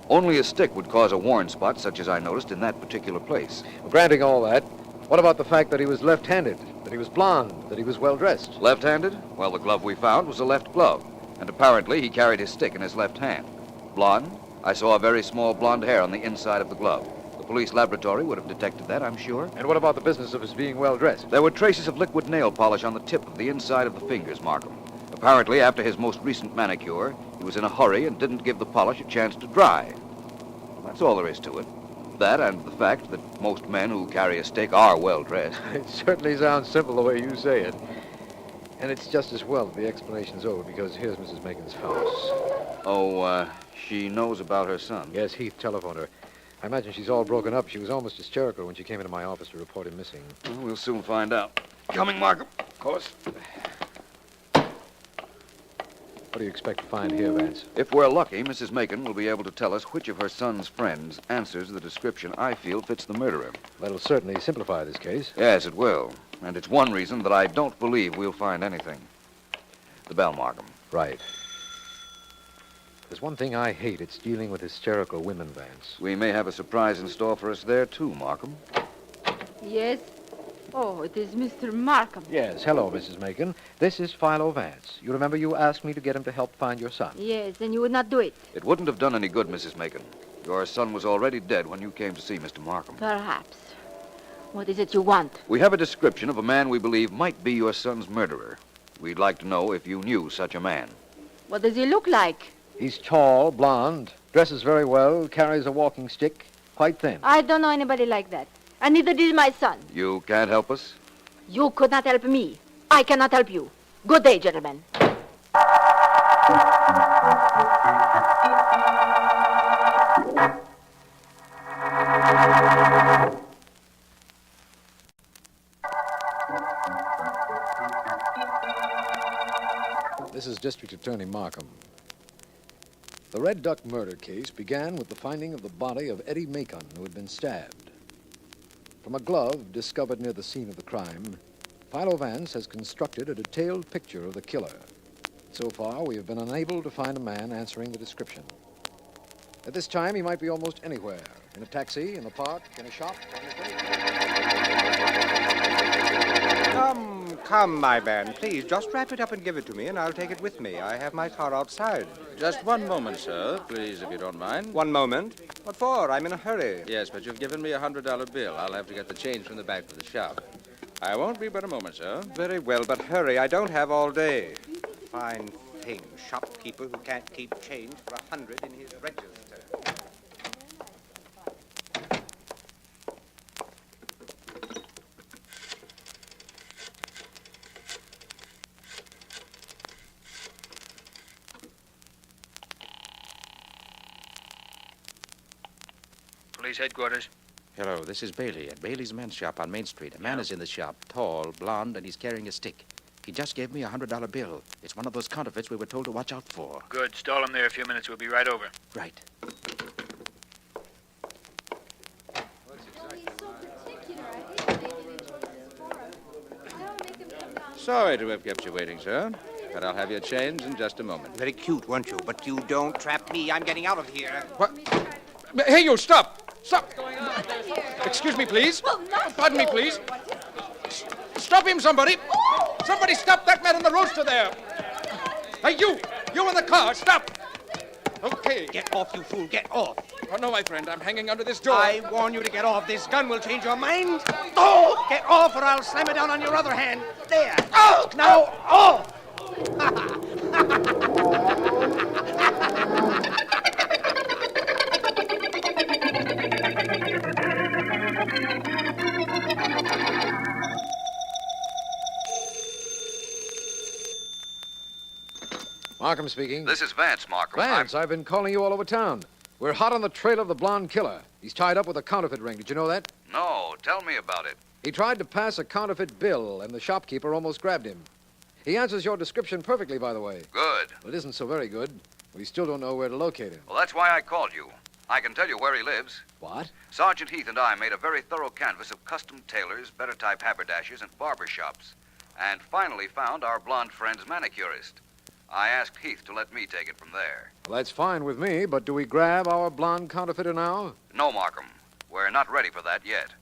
Only a stick would cause a worn spot, such as I noticed in that particular place. Well, granting all that, what about the fact that he was left-handed, that he was blonde, that he was well-dressed? Left-handed? Well, the glove we found was a left glove, and apparently he carried his stick in his left hand. Blonde? I saw a very small blonde hair on the inside of the glove. The police laboratory would have detected that, I'm sure. And what about the business of his being well-dressed? There were traces of liquid nail polish on the tip of the inside of the fingers, Markham. Apparently, after his most recent manicure, he was in a hurry and didn't give the polish a chance to dry. That's all there is to it. That and the fact that most men who carry a stick are well-dressed. It certainly sounds simple the way you say it. And it's just as well that the explanation's over, because here's Mrs. Macon's house. Oh, she knows about her son? Yes, Heath telephoned her. I imagine she's all broken up. She was almost hysterical when she came into my office to report him missing. Well, we'll soon find out. Coming, Markham. Of course. What do you expect to find here, Vance? If we're lucky, Mrs. Macon will be able to tell us which of her son's friends answers the description I feel fits the murderer. That'll certainly simplify this case. Yes, it will. And it's one reason that I don't believe we'll find anything. The bell, Markham. Right. There's one thing I hate. It's dealing with hysterical women, Vance. We may have a surprise in store for us there, too, Markham. Yes? Oh, it is Mr. Markham. Yes, hello, Mrs. Macon. This is Philo Vance. You remember you asked me to get him to help find your son? Yes, and you would not do it. It wouldn't have done any good, Mrs. Macon. Your son was already dead when you came to see Mr. Markham. Perhaps. What is it you want? We have a description of a man we believe might be your son's murderer. We'd like to know if you knew such a man. What does he look like? He's tall, blond, dresses very well, carries a walking stick, quite thin. I don't know anybody like that. And neither did my son. You can't help us? You could not help me. I cannot help you. Good day, gentlemen. This is District Attorney Markham. The Red Duck murder case began with the finding of the body of Eddie Macon, who had been stabbed. From a glove discovered near the scene of the crime, Philo Vance has constructed a detailed picture of the killer. So far, we have been unable to find a man answering the description. At this time, he might be almost anywhere. In a taxi, in a park, in a shop, on the street. Come, my man. Please, just wrap it up and give it to me, and I'll take it with me. I have my car outside. Just one moment, sir. Please, if you don't mind. One moment? What for? I'm in a hurry. Yes, but you've given me a $100 bill. I'll have to get the change from the back of the shop. I won't be but a moment, sir. Very well, but hurry. I don't have all day. Fine thing. Shopkeeper who can't keep change for 100 in his register. Police headquarters. Hello, this is Bailey at Bailey's men's shop on Main Street. A man is in the shop, tall, blond, and he's carrying a stick. He just gave me a $100 bill. It's one of those counterfeits we were told to watch out for. Good. Stall him there a few minutes. We'll be right over. Right. Sorry to have kept you waiting, sir. But I'll have your change in just a moment. Very cute, weren't you? But you don't trap me. I'm getting out of here. What? Hey, you, stop! Stop! Excuse me, please. Pardon me, please. Stop him, somebody! Somebody stop that man in the roadster there! Hey, you! You in the car, stop! Okay. Get off, you fool, get off. Oh, no, my friend, I'm hanging under this door. I warn you to get off. This gun will change your mind. Oh! Get off or I'll slam it down on your other hand. There. Oh! Now, off! Markham speaking. This is Vance, Markham. Vance, I've been calling you all over town. We're hot on the trail of the blonde killer. He's tied up with a counterfeit ring. Did you know that? No, tell me about it. He tried to pass a counterfeit bill, and the shopkeeper almost grabbed him. He answers your description perfectly, by the way. Good. Well, it isn't so very good. We still don't know where to locate him. Well, that's why I called you. I can tell you where he lives. What? Sergeant Heath and I made a very thorough canvass of custom tailors, better-type haberdashers, and barber shops, and finally found our blonde friend's manicurist. I asked Heath to let me take it from there. Well, that's fine with me, but do we grab our blonde counterfeiter now? No, Markham. We're not ready for that yet.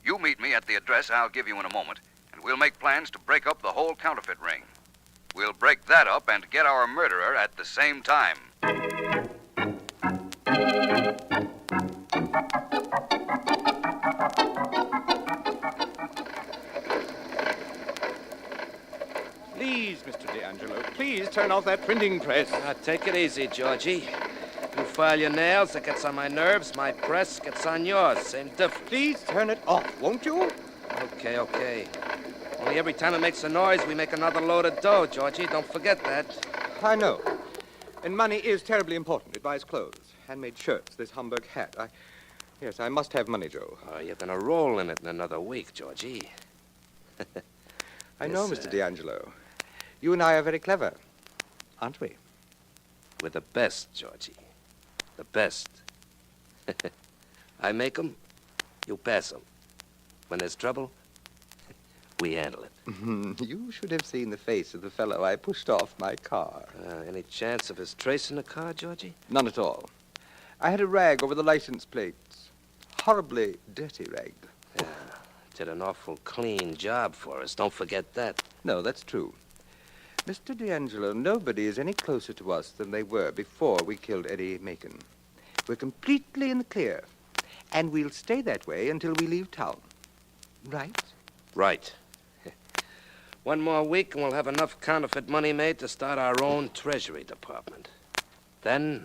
You meet me at the address I'll give you in a moment, and we'll make plans to break up the whole counterfeit ring. We'll break that up and get our murderer at the same time. Please, Mr. D'Angelo, please turn off that printing press. Take it easy, Georgie. You file your nails, it gets on my nerves. My press gets on yours. Same difference. Please turn it off, won't you? Okay, okay. Only every time it makes a noise, we make another load of dough, Georgie. Don't forget that. I know. And money is terribly important. It buys clothes, handmade shirts, this Hamburg hat. Yes, I must have money, Joe. Oh, you're gonna roll in it in another week, Georgie. I know, Mr. D'Angelo. You and I are very clever, aren't we? We're the best, Georgie. The best. I make 'em, you pass 'em. When there's trouble, we handle it. You should have seen the face of the fellow I pushed off my car. Any chance of his tracing the car, Georgie? None at all. I had a rag over the license plates. Horribly dirty rag. Yeah, did an awful clean job for us. Don't forget that. No, that's true. Mr. D'Angelo, nobody is any closer to us than they were before we killed Eddie Macon. We're completely in the clear, and we'll stay that way until we leave town. Right? Right. One more week and we'll have enough counterfeit money made to start our own Treasury Department. Then,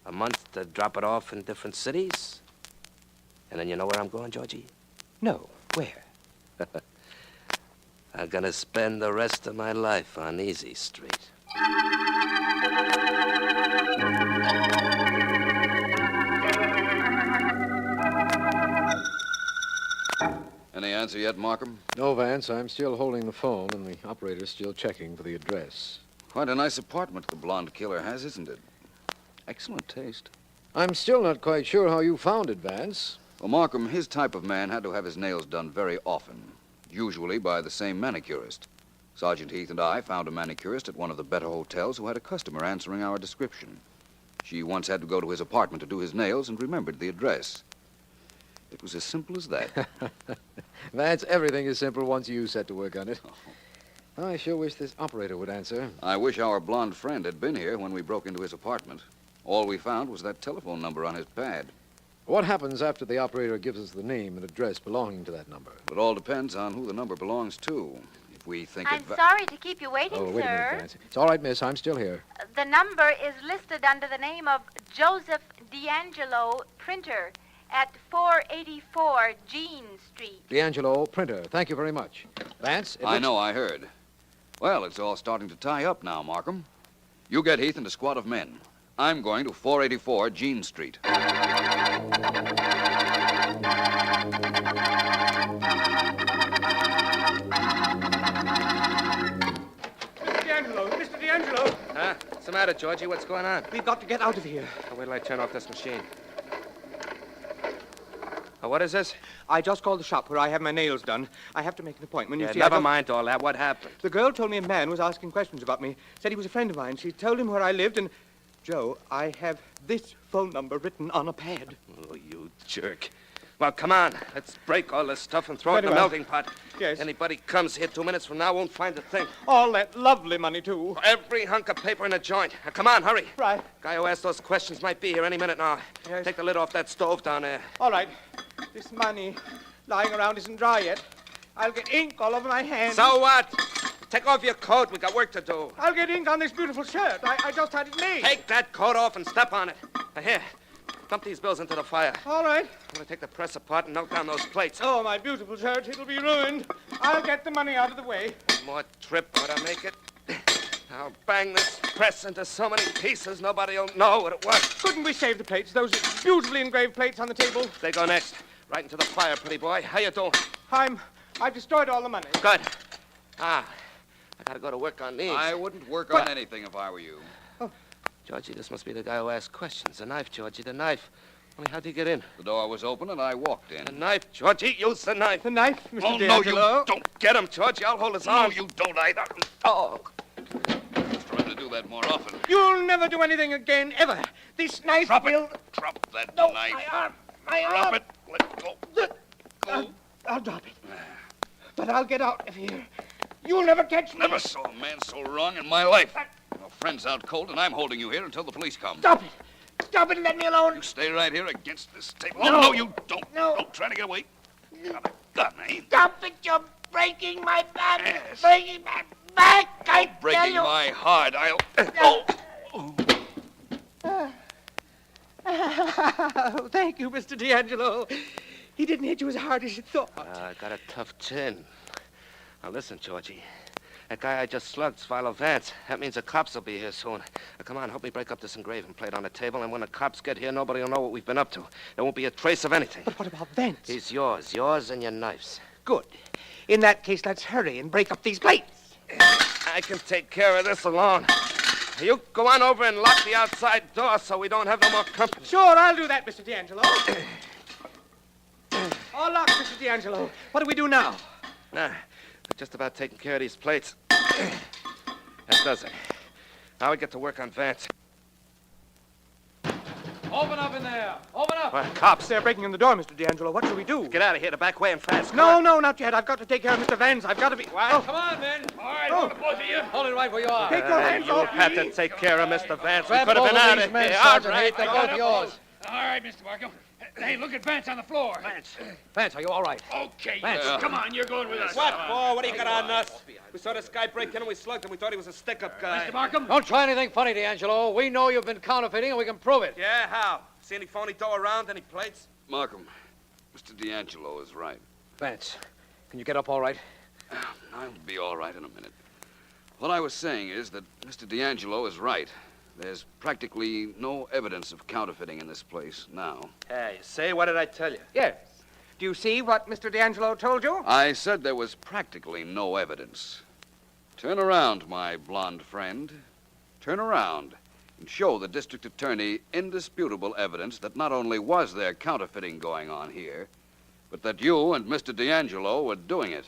a month to drop it off in different cities. And then you know where I'm going, Georgie? No. Where? I'm gonna spend the rest of my life on Easy Street. Any answer yet, Markham? No, Vance. I'm still holding the phone, and the operator's still checking for the address. Quite a nice apartment the blonde killer has, isn't it? Excellent taste. I'm still not quite sure how you found it, Vance. Well, Markham, his type of man had to have his nails done very often, usually by the same manicurist. Sergeant Heath and I found a manicurist at one of the better hotels who had a customer answering our description. She once had to go to his apartment to do his nails and remembered the address. It was as simple as that. Vance, everything is simple once you set to work on it. I sure wish this operator would answer. I wish our blonde friend had been here when we broke into his apartment. All we found was that telephone number on his pad. What happens after the operator gives us the name and address belonging to that number? It all depends on who the number belongs to. If we think I'm sorry to keep you waiting, wait a sir. minute, Vance. It's all right, miss. I'm still here. The number is listed under the name of Joseph D'Angelo, printer, at 484 Jean Street. D'Angelo, printer. Thank you very much. Vance, I know, I heard. Well, it's all starting to tie up now, Markham. You get Heath and a squad of men. I'm going to 484 Jean Street. Mr. D'Angelo. Huh? What's the matter, Georgie? What's going on? We've got to get out of here. Wait till I turn off this machine. What is this? I just called the shop where I have my nails done. I have to make an appointment. You see, Never mind all that. What happened? The girl told me a man was asking questions about me. Said he was a friend of mine. She told him where I lived, and... Joe, I have this phone number written on a pad. Oh, you jerk. Well, come on. Let's break all this stuff and throw it in Very the well. melting pot. Yes. Anybody comes here 2 minutes from now won't find a thing. All that lovely money, too. Every hunk of paper in the joint. Now, come on, hurry. Right. Guy who asked those questions might be here any minute now. Yes. Take the lid off that stove down there. All right. This money lying around isn't dry yet. I'll get ink all over my hands. So what? Take off your coat. We got work to do. I'll get ink on this beautiful shirt. I just had it made. Take that coat off and step on it. Now, here. Dump these bills into the fire. All right. I'm going to take the press apart and knock down those plates. Oh, my beautiful shirt. It'll be ruined. I'll get the money out of the way. One more trip would I make it? I'll bang this press into so many pieces nobody'll know what it was. Couldn't we save the plates? Those beautifully engraved plates on the table. They go next. Right into the fire, pretty boy. How you doing? I've destroyed all the money. Good. I gotta go to work on these. I wouldn't work on anything if I were you. Oh, Georgie, this must be the guy who asked questions. The knife, Georgie, the knife. Only how'd he get in? The door was open and I walked in. The knife, Georgie. Use the knife. The knife, Mr. Oh, D'Angelo? no, you don't. Get him, Georgie. I'll hold his arm. No, you don't either. Oh. Try to do that more often. You'll never do anything again, ever. This knife will... Drop that No, knife. My arm. Drop it. Let go. I'll drop it. But I'll get out of here. You'll never catch me. Never saw a man so wrong in my life. Your friend's out cold, and I'm holding you here until the police come. Stop it. Stop it and let me alone. You stay right here against this table. No. Oh, no, you don't. No. Don't try to get away. Got a gun, eh? Stop it. You're breaking my back. Yes. Breaking my back. I tell Breaking you. my heart. I'll... Oh, thank you, Mr. D'Angelo. He didn't hit you as hard as you thought. I got a tough chin. Now, listen, Georgie. That guy I just slugged's Philo Vance. That means the cops will be here soon. Now, come on, help me break up this engraving plate on the table, and when the cops get here, nobody will know what we've been up to. There won't be a trace of anything. But what about Vance? He's yours and your knives. Good. In that case, let's hurry and break up these plates. I can take care of this alone. You go on over and lock the outside door so we don't have no more company. Sure, I'll do that, Mr. D'Angelo. All locked, Mr. D'Angelo. What do we do now? We're just about taking care of these plates. That does it. Now we get to work on Vance. Open up in there. Open up. Well, cops. They're breaking in the door, Mr. D'Angelo. What shall we do? Get out of here the back way and fast. No, not yet. I've got to take care of Mr. Vance. I've got to be... What? Come on, men. All right, both of you. Hold it right where you are. Take your hands You off had me. to take care of Mr. Vance. We Grab could have both been of out these of men, here. Sergeant All right. Heath. They're both yours. All right, Mr. Markham. Hey, look at Vance on the floor. Vance, are you all right? Okay, Vance. come on, you're going with us. What, boy? What do you got on us? We saw this guy break in and we slugged him. We thought he was a stick-up guy. Mr. Markham? Don't try anything funny, D'Angelo. We know you've been counterfeiting, and we can prove it. Yeah, how? See any phony dough around? Any plates? Markham, Mr. D'Angelo is right. Vance, can you get up all right? I'll be all right in a minute. What I was saying is that Mr. D'Angelo is right. There's practically no evidence of counterfeiting in this place now. Hey, say, what did I tell you? Yes. Do you see what Mr. D'Angelo told you? I said there was practically no evidence. Turn around, my blonde friend. Turn around and show the district attorney indisputable evidence that not only was there counterfeiting going on here, but that you and Mr. D'Angelo were doing it.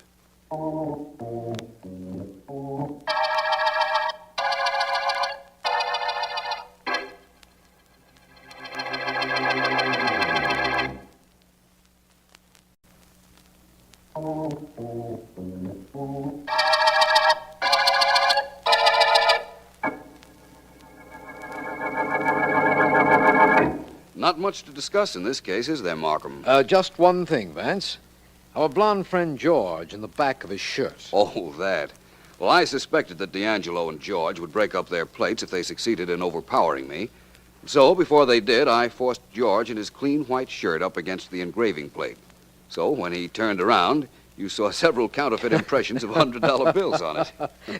Not much to discuss in this case, is there, Markham? Just one thing, Vance. Our blonde friend George in the back of his shirt. Oh, that. Well, I suspected that D'Angelo and George would break up their plates if they succeeded in overpowering me. So, before they did, I forced George in his clean white shirt up against the engraving plate. So, when he turned around, you saw several counterfeit impressions of $100 bills on it.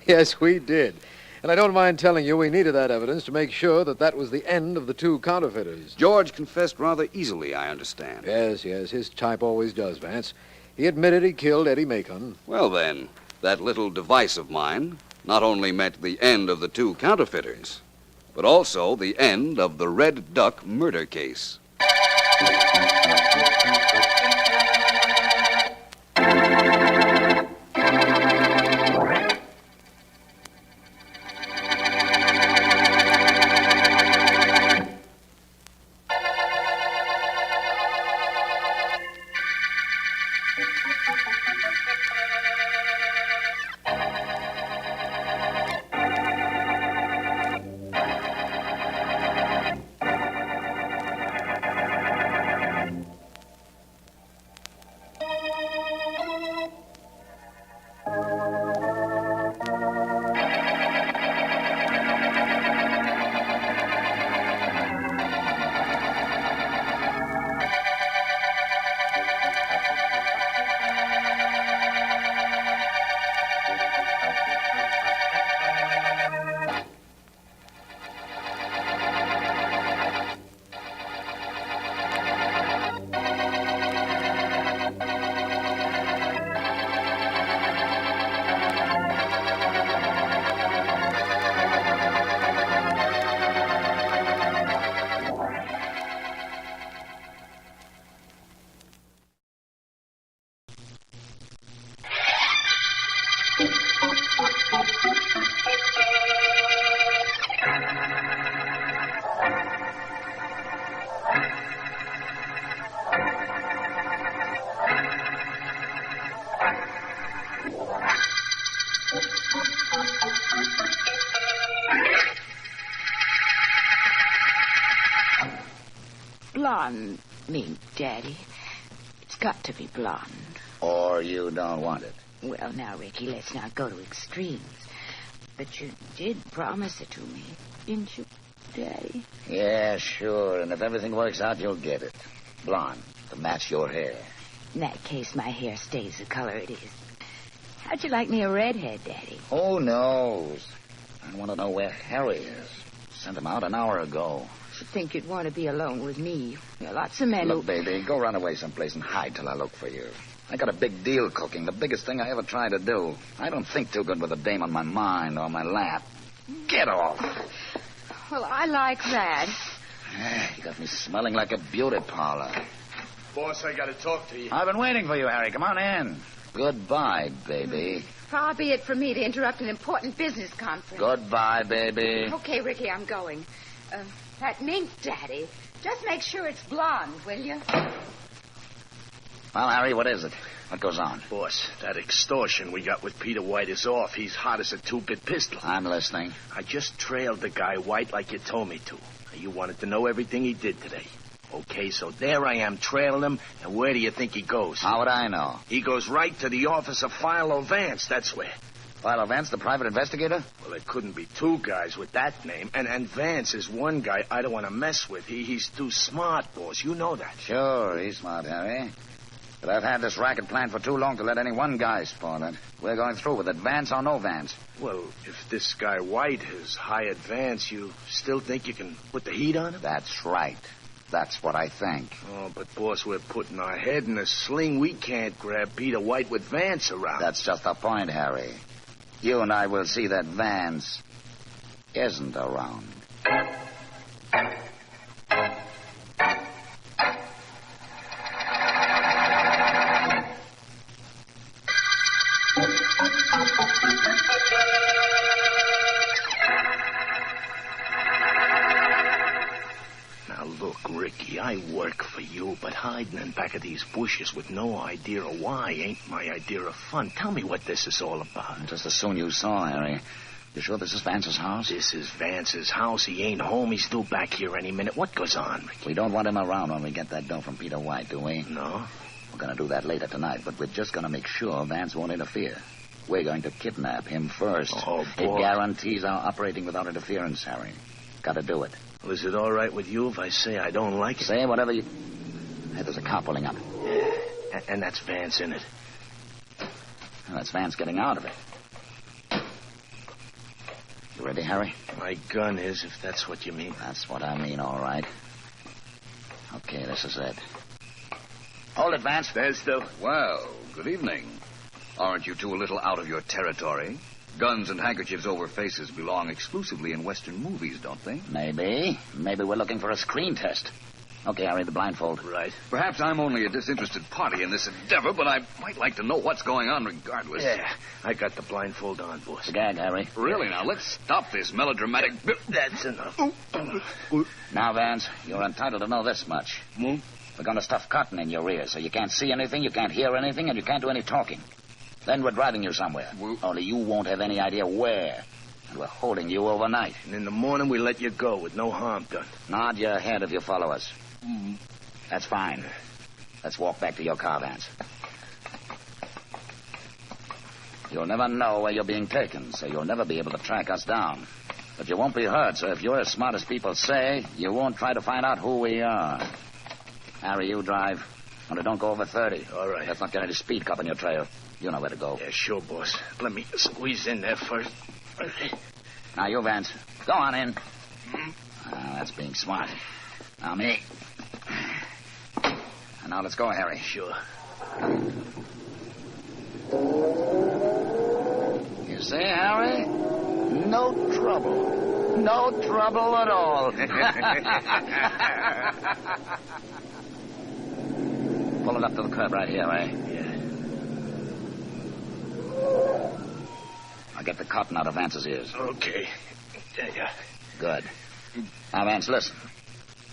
Yes, we did. And I don't mind telling you we needed that evidence to make sure that that was the end of the two counterfeiters. George confessed rather easily, I understand. Yes, his type always does, Vance. He admitted he killed Eddie Macon. Well, then, that little device of mine not only meant the end of the two counterfeiters, but also the end of the Red Duck murder case. Blonde, mean Daddy. It's got to be blonde. Or you don't want it. Well, now, Ricky, let's not go to extremes. But you did promise it to me, didn't you, Daddy? Yeah, sure. And if everything works out, you'll get it. Blonde, to match your hair. In that case, my hair stays the color it is. How'd you like me a redhead, Daddy? Who knows? I want to know where Harry is. Sent him out an hour ago. Should think you'd want to be alone with me. There are lots of men Look, baby, go run away someplace and hide till I look for you. I got a big deal cooking, the biggest thing I ever tried to do. I don't think too good with a dame on my mind or my lap. Get off. Well, I like that. You got me smelling like a beauty parlor. Boss, I gotta talk to you. I've been waiting for you, Harry. Come on in. Goodbye, baby. Far be it from me to interrupt an important business conference. Goodbye, baby. Okay, Ricky, I'm going. That mink, Daddy. Just make sure it's blonde, will you? Well, Harry, what is it? What goes on? Boss, that extortion we got with Peter White is off. He's hot as a two-bit pistol. I'm listening. I just trailed the guy White like you told me to. You wanted to know everything he did today. Okay, so there I am trailing him, and where do you think he goes? How would I know? He goes right to the office of Philo Vance, that's where. Philo Vance, the private investigator? Well, there couldn't be two guys with that name, and Vance is one guy I don't want to mess with. He's too smart, boss. You know that. Sure, he's smart, Harry. But I've had this racket planned for too long to let any one guy spoil it. We're going through with it, Vance or no Vance. Well, if this guy White has hired Vance, you still think you can put the heat on him? That's right. That's what I think. Oh, but, boss, we're putting our head in a sling. We can't grab Peter White with Vance around. That's just the point, Harry. You and I will see that Vance isn't around. Now, look, Ricky, I work for you, but hiding in back of these bushes with no idea of why ain't my idea of fun. Tell me what this is all about. Just as soon you saw, Harry. You sure this is Vance's house? This is Vance's house. He ain't home. He's due back here any minute. What goes on, Ricky? We don't want him around when we get that dough from Peter White, do we? No. We're going to do that later tonight, but we're just going to make sure Vance won't interfere. We're going to kidnap him first. Oh, boy. It guarantees our operating without interference, Harry. Got to do it. Well, is it all right with you if I say I don't like it? Say whatever you... Hey, there's a car pulling up. Yeah, and that's Vance in it. Well, that's Vance getting out of it. You ready, Harry? My gun is, if that's what you mean. That's what I mean, all right. Okay, this is it. Hold it, Vance. There's the... Well, good evening. Aren't you two a little out of your territory? Guns and handkerchiefs over faces belong exclusively in Western movies, don't they? Maybe. Maybe we're looking for a screen test. Okay, Harry, the blindfold. Right. Perhaps I'm only a disinterested party in this endeavor, but I might like to know what's going on regardless. Yeah, I got the blindfold on, boss. The gag, Harry. Really, now, let's stop this melodramatic... That's enough. Now, Vance, you're entitled to know this much. Hmm? We're going to stuff cotton in your ears, so you can't see anything, you can't hear anything, and you can't do any talking. Then we're driving you somewhere. Only you won't have any idea where. And we're holding you overnight. And in the morning, we let you go with no harm done. Nod your head if you follow us. That's fine. Let's walk back to your car, Vance. You'll never know where you're being taken, so you'll never be able to track us down. But you won't be hurt, so if you're as smart as people say, you won't try to find out who we are. Harry, you drive. Only don't go over 30. All right. Let's not get any speed cop on your trail. You know where to go. Yeah, sure, boss. Let me squeeze in there first. Now, you, Vance. Go on in. That's being smart. Now, me. And now let's go, Harry. Sure. You see, Harry? No trouble. No trouble at all. Pull it up to the curb right here, eh? Yeah. I'll get the cotton out of Vance's ears. Okay. Yeah. Good. Now, Vance, listen.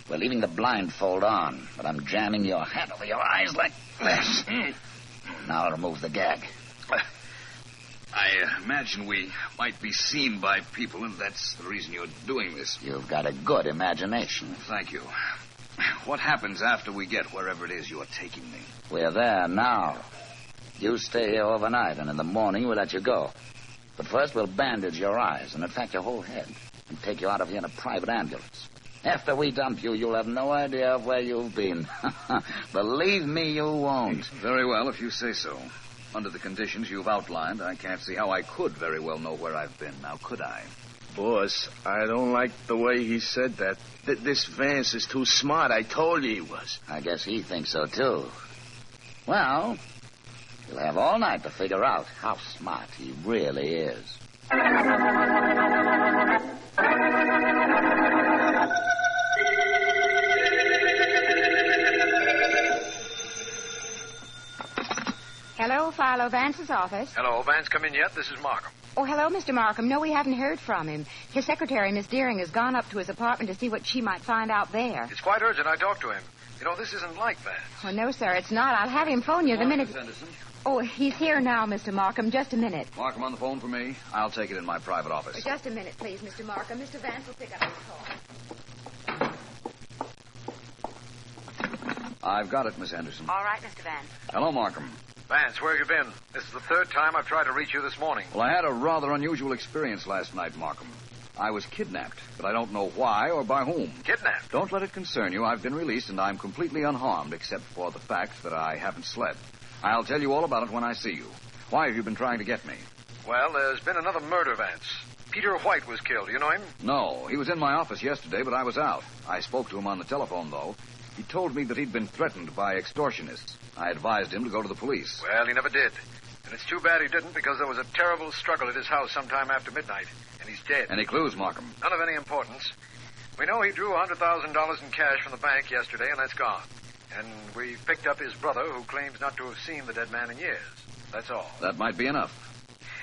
We're leaving the blindfold on, but I'm jamming your hat over your eyes like this. Now I'll remove the gag. I imagine we might be seen by people, and that's the reason you're doing this. You've got a good imagination. Thank you. What happens after we get wherever it is you're taking me? We're there now. You stay here overnight, and in the morning we'll let you go. But first we'll bandage your eyes, and in fact your whole head, and take you out of here in a private ambulance. After we dump you, you'll have no idea of where you've been. Believe me, you won't. Very well, if you say so. Under the conditions you've outlined, I can't see how I could very well know where I've been. Now, could I? Boss, I don't like the way he said that. This Vance is too smart. I told you he was. I guess he thinks so, too. Well, you'll have all night to figure out how smart he really is. Hello, Philo Vance's office. Hello, Vance, come in yet? This is Markham. Oh, hello, Mr. Markham. No, we haven't heard from him. His secretary, Miss Deering, has gone up to his apartment to see what she might find out there. It's quite urgent I talk to him. You know, this isn't like Vance. Oh, no, sir, it's not. I'll have him phone you the minute... Miss Henderson. Oh, he's here now, Mr. Markham. Just a minute. Markham on the phone for me. I'll take it in my private office. Just a minute, please, Mr. Markham. Mr. Vance will pick up his call. I've got it, Miss Henderson. All right, Mr. Vance. Hello, Markham. Vance, where have you been? This is the third time I've tried to reach you this morning. Well, I had a rather unusual experience last night, Markham. I was kidnapped, but I don't know why or by whom. Kidnapped? Don't let it concern you. I've been released, and I'm completely unharmed, except for the fact that I haven't slept. I'll tell you all about it when I see you. Why have you been trying to get me? Well, there's been another murder, Vance. Peter White was killed. Do you know him? No, he was in my office yesterday, but I was out. I spoke to him on the telephone, though. He told me that he'd been threatened by extortionists. I advised him to go to the police. Well, he never did. And it's too bad he didn't, because there was a terrible struggle at his house sometime after midnight. And he's dead. Any clues, Markham? None of any importance. We know he drew $100,000 in cash from the bank yesterday, and that's gone. And we picked up his brother, who claims not to have seen the dead man in years. That's all. That might be enough.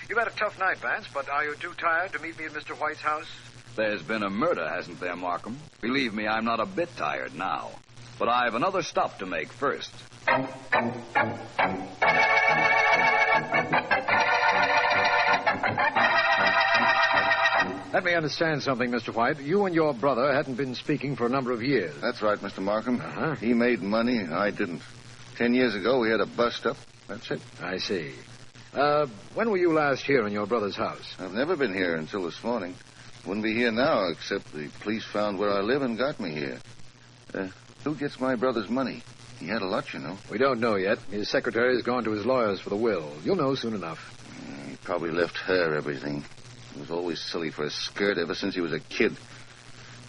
You've had a tough night, Vance, but are you too tired to meet me at Mr. White's house? There's been a murder, hasn't there, Markham? Believe me, I'm not a bit tired now. But I've another stop to make first. Let me understand something, Mr. White. You and your brother hadn't been speaking for a number of years. That's right, Mr. Markham. He made money, I didn't. 10 years ago, we had a bust-up. That's it. I see. When were you last here in your brother's house? I've never been here until this morning. Wouldn't be here now, except the police found where I live and got me here. Who gets my brother's money? He had a lot, you know. We don't know yet. His secretary's gone to his lawyers for the will. You'll know soon enough. He probably left her everything. He was always silly for a skirt ever since he was a kid.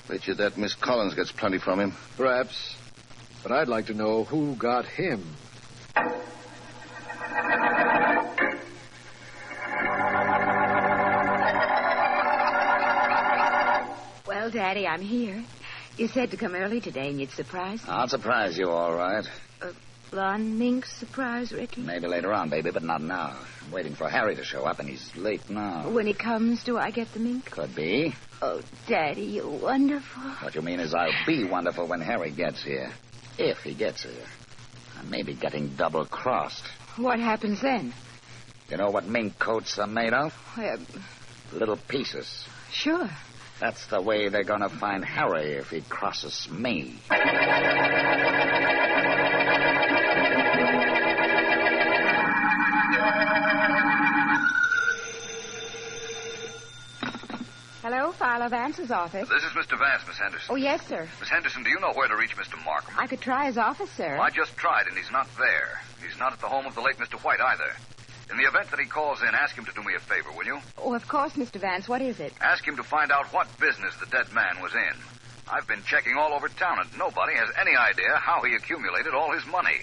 Bet you that Miss Collins gets plenty from him. Perhaps. But I'd like to know who got him. Well, Daddy, I'm here. You said to come early today and you'd surprise me. I'll surprise you, all right. Blonde mink surprise, Ricky? Maybe later on, baby, but not now. I'm waiting for Harry to show up, and he's late now. When he comes, do I get the mink? Could be. Oh, Daddy, you're wonderful. What you mean is I'll be wonderful when Harry gets here. If he gets here. I may be getting double-crossed. What happens then? You know what mink coats are made of? Well, little pieces. Sure. That's the way they're going to find Harry if he crosses me. Hello, Philo Vance's office. This is Mr. Vance, Miss Henderson. Oh, yes, sir. Miss Henderson, do you know where to reach Mr. Markham? I could try his office, sir. Well, I just tried, and he's not there. He's not at the home of the late Mr. White, either. In the event that he calls in, ask him to do me a favor, will you? Oh, of course, Mr. Vance. What is it? Ask him to find out what business the dead man was in. I've been checking all over town, and nobody has any idea how he accumulated all his money.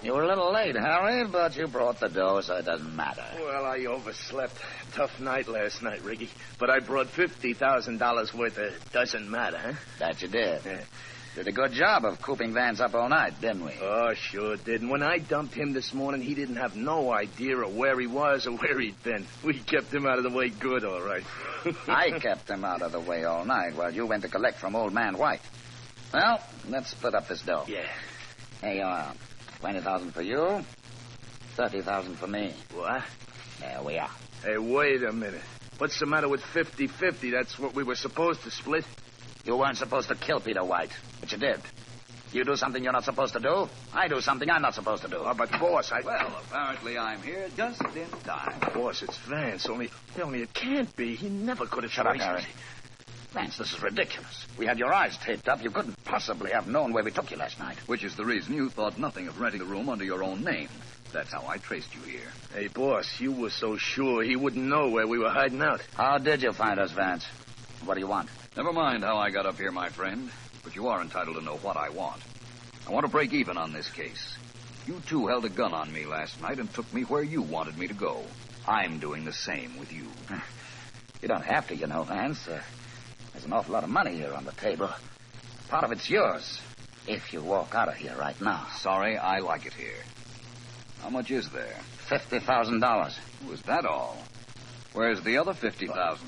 You were a little late, Harry, but you brought the dough, so it doesn't matter. Well, I overslept. Tough night last night, Ricky. But I brought $50,000 worth of doesn't matter, huh? That you did. Yeah. Did a good job of cooping Vance up all night, didn't we? Oh, sure did. And when I dumped him this morning, he didn't have no idea of where he was or where he'd been. We kept him out of the way good, all right. I kept him out of the way all night while you went to collect from old man White. Well, let's split up this dough. Yeah. Here you are. 20,000 for you, 30,000 for me. What? There we are. Hey, wait a minute. What's the matter with 50-50? That's what we were supposed to split. You weren't supposed to kill Peter White, but you did. You do something you're not supposed to do. I do something I'm not supposed to do. Oh, but, boss, Well, apparently I'm here just in time. Boss, it's Vance. Only it can't be. He never could have... Shut up, Harry. Vance, this is ridiculous. We had your eyes taped up. You couldn't possibly have known where we took you last night. Which is the reason you thought nothing of renting a room under your own name. That's how I traced you here. Hey, boss, you were so sure he wouldn't know where we were hiding out. How did you find us, Vance? What do you want? Never mind how I got up here, my friend. But you are entitled to know what I want. I want to break even on this case. You two held a gun on me last night and took me where you wanted me to go. I'm doing the same with you. You don't have to, you know, Vance. There's an awful lot of money here on the table. Part of it's yours, if you walk out of here right now. Sorry, I like it here. How much is there? $50,000. Was that all? Where's the other 50,000?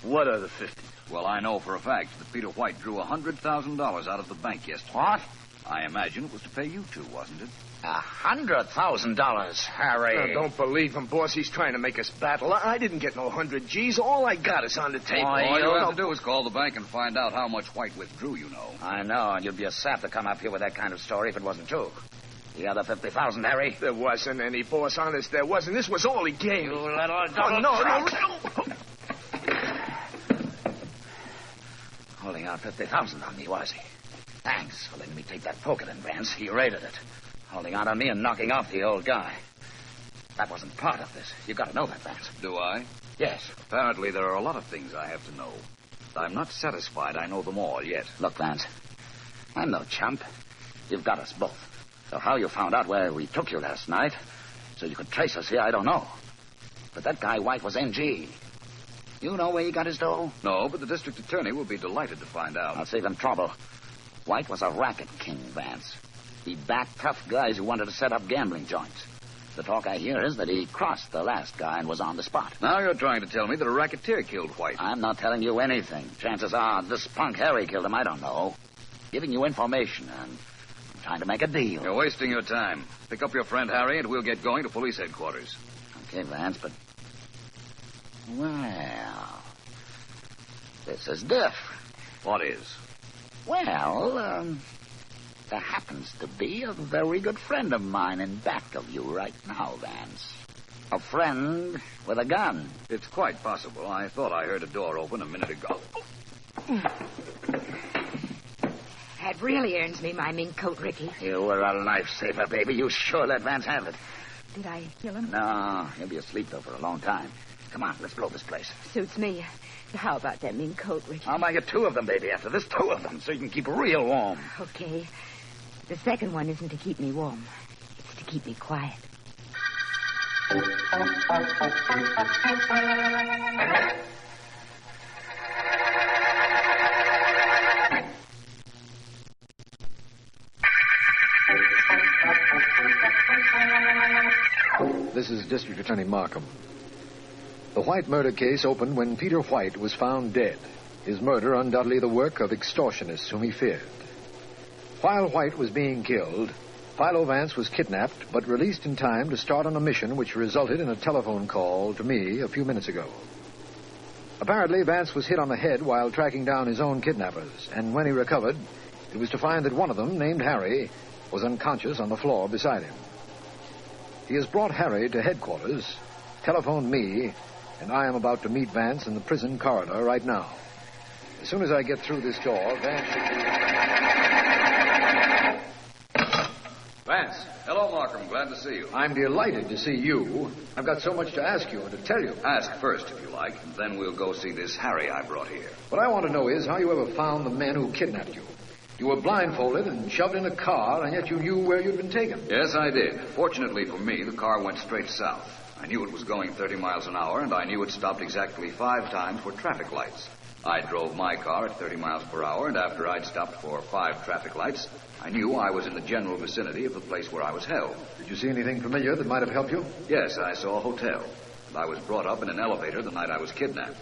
What other 50? Well, I know for a fact that Peter White drew $100,000 out of the bank yesterday. What? I imagine it was to pay you two, wasn't it? $100,000, Harry. Now, don't believe him, boss. He's trying to make us battle. I didn't get no 100 G's. All I got is on the table. All you have to do is call the bank and find out how much White withdrew, you know. I know, and you'd be a sap to come up here with that kind of story if it wasn't true. The other 50,000, Harry? There wasn't any, boss. Honest, there wasn't. This was all he gave me. You little Oh, no. Holding out 50,000 on me, was he? Thanks for letting me take that poker then, Vance. He raided it. Holding out on me and knocking off the old guy. That wasn't part of this. You got to know that, Vance. Do I? Yes. Apparently, there are a lot of things I have to know. I'm not satisfied I know them all yet. Look, Vance, I'm no chump. You've got us both. So how you found out where we took you last night, so you could trace us here, I don't know. But that guy White was NG. You know where he got his dough? No, but the district attorney will be delighted to find out. I'll save him trouble. White was a racket king, Vance. He backed tough guys who wanted to set up gambling joints. The talk I hear is that he crossed the last guy and was on the spot. Now you're trying to tell me that a racketeer killed White. I'm not telling you anything. Chances are this punk Harry killed him, I don't know. Giving you information and trying to make a deal. You're wasting your time. Pick up your friend Harry and we'll get going to police headquarters. Okay, Vance, but... Well... This is different. What is? Well, there happens to be a very good friend of mine in back of you right now, Vance. A friend with a gun. It's quite possible. I thought I heard a door open a minute ago. That really earns me my mink coat, Ricky. You were a lifesaver, baby. You sure let Vance have it. Did I kill him? No, he'll be asleep, though, for a long time. Come on, let's blow this place. Suits me. How about that mink coat, Ricky? I'll buy you 2 of them, baby, after this. 2 of them, so you can keep real warm. Okay. The second one isn't to keep me warm. It's to keep me quiet. This is District Attorney Markham. The White murder case opened when Peter White was found dead. His murder undoubtedly the work of extortionists whom he feared. While White was being killed, Philo Vance was kidnapped but released in time to start on a mission which resulted in a telephone call to me a few minutes ago. Apparently, Vance was hit on the head while tracking down his own kidnappers, and when he recovered, it was to find that one of them, named Harry, was unconscious on the floor beside him. He has brought Harry to headquarters, telephoned me, and I am about to meet Vance in the prison corridor right now. As soon as I get through this door, Vance should be... Vance. Hello, Markham. Glad to see you. I'm delighted to see you. I've got so much to ask you and to tell you. Ask first, if you like, and then we'll go see this Harry I brought here. What I want to know is how you ever found the men who kidnapped you. You were blindfolded and shoved in a car, and yet you knew where you'd been taken. Yes, I did. Fortunately for me, the car went straight south. I knew it was going 30 miles an hour, and I knew it stopped exactly 5 times for traffic lights. I drove my car at 30 miles per hour, and after I'd stopped for 5 traffic lights, I knew I was in the general vicinity of the place where I was held. Did you see anything familiar that might have helped you? Yes, I saw a hotel. And I was brought up in an elevator the night I was kidnapped.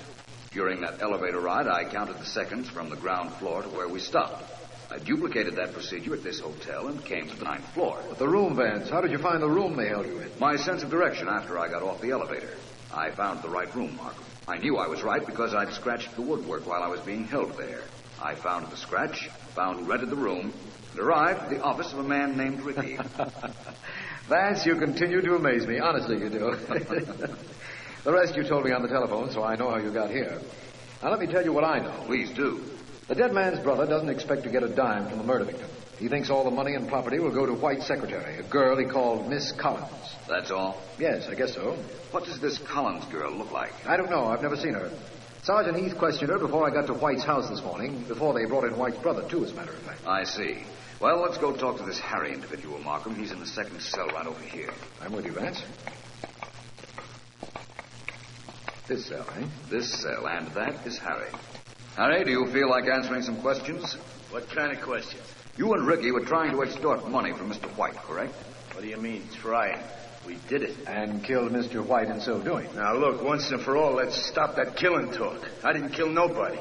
During that elevator ride, I counted the seconds from the ground floor to where we stopped. I duplicated that procedure at this hotel and came to the 9th floor. But the room, Vance, how did you find the room they held you in? My sense of direction after I got off the elevator. I found the right room, Markham. I knew I was right because I'd scratched the woodwork while I was being held there. I found the scratch, found who rented the room, and arrived at the office of a man named Ricky. Vance, you continue to amaze me. Honestly, you do. The rest you told me on the telephone, so I know how you got here. Now, let me tell you what I know. Please do. The dead man's brother doesn't expect to get a dime from the murder victim. He thinks all the money and property will go to White's secretary, a girl he called Miss Collins. That's all? Yes, I guess so. What does this Collins girl look like? I don't know. I've never seen her. Sergeant Heath questioned her before I got to White's house this morning, before they brought in White's brother, too, as a matter of fact. I see. Well, let's go talk to this Harry individual, Markham. He's in the 2nd cell right over here. I'm with you, Vance. This cell, eh? This cell, and that is Harry. Harry, do you feel like answering some questions? What kind of questions? You and Ricky were trying to extort money from Mr. White, correct? What do you mean, trying? We did it. And killed Mr. White in so doing. Now, look, once and for all, let's stop that killing talk. I didn't kill nobody.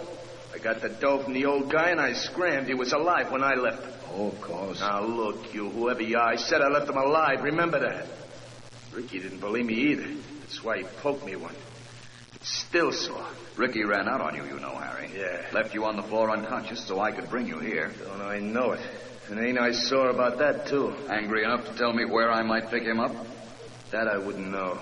I got the dough from the old guy, and I scrammed. He was alive when I left him. Oh, of course. Now, look, you, whoever you are, I said I left him alive. Remember that. Ricky didn't believe me either. That's why he poked me one. It's still sore. Ricky ran out on you, you know, Harry. Yeah. Left you on the floor unconscious so I could bring you here. Don't I know it. And ain't I sore about that, too? Angry enough to tell me where I might pick him up? That I wouldn't know.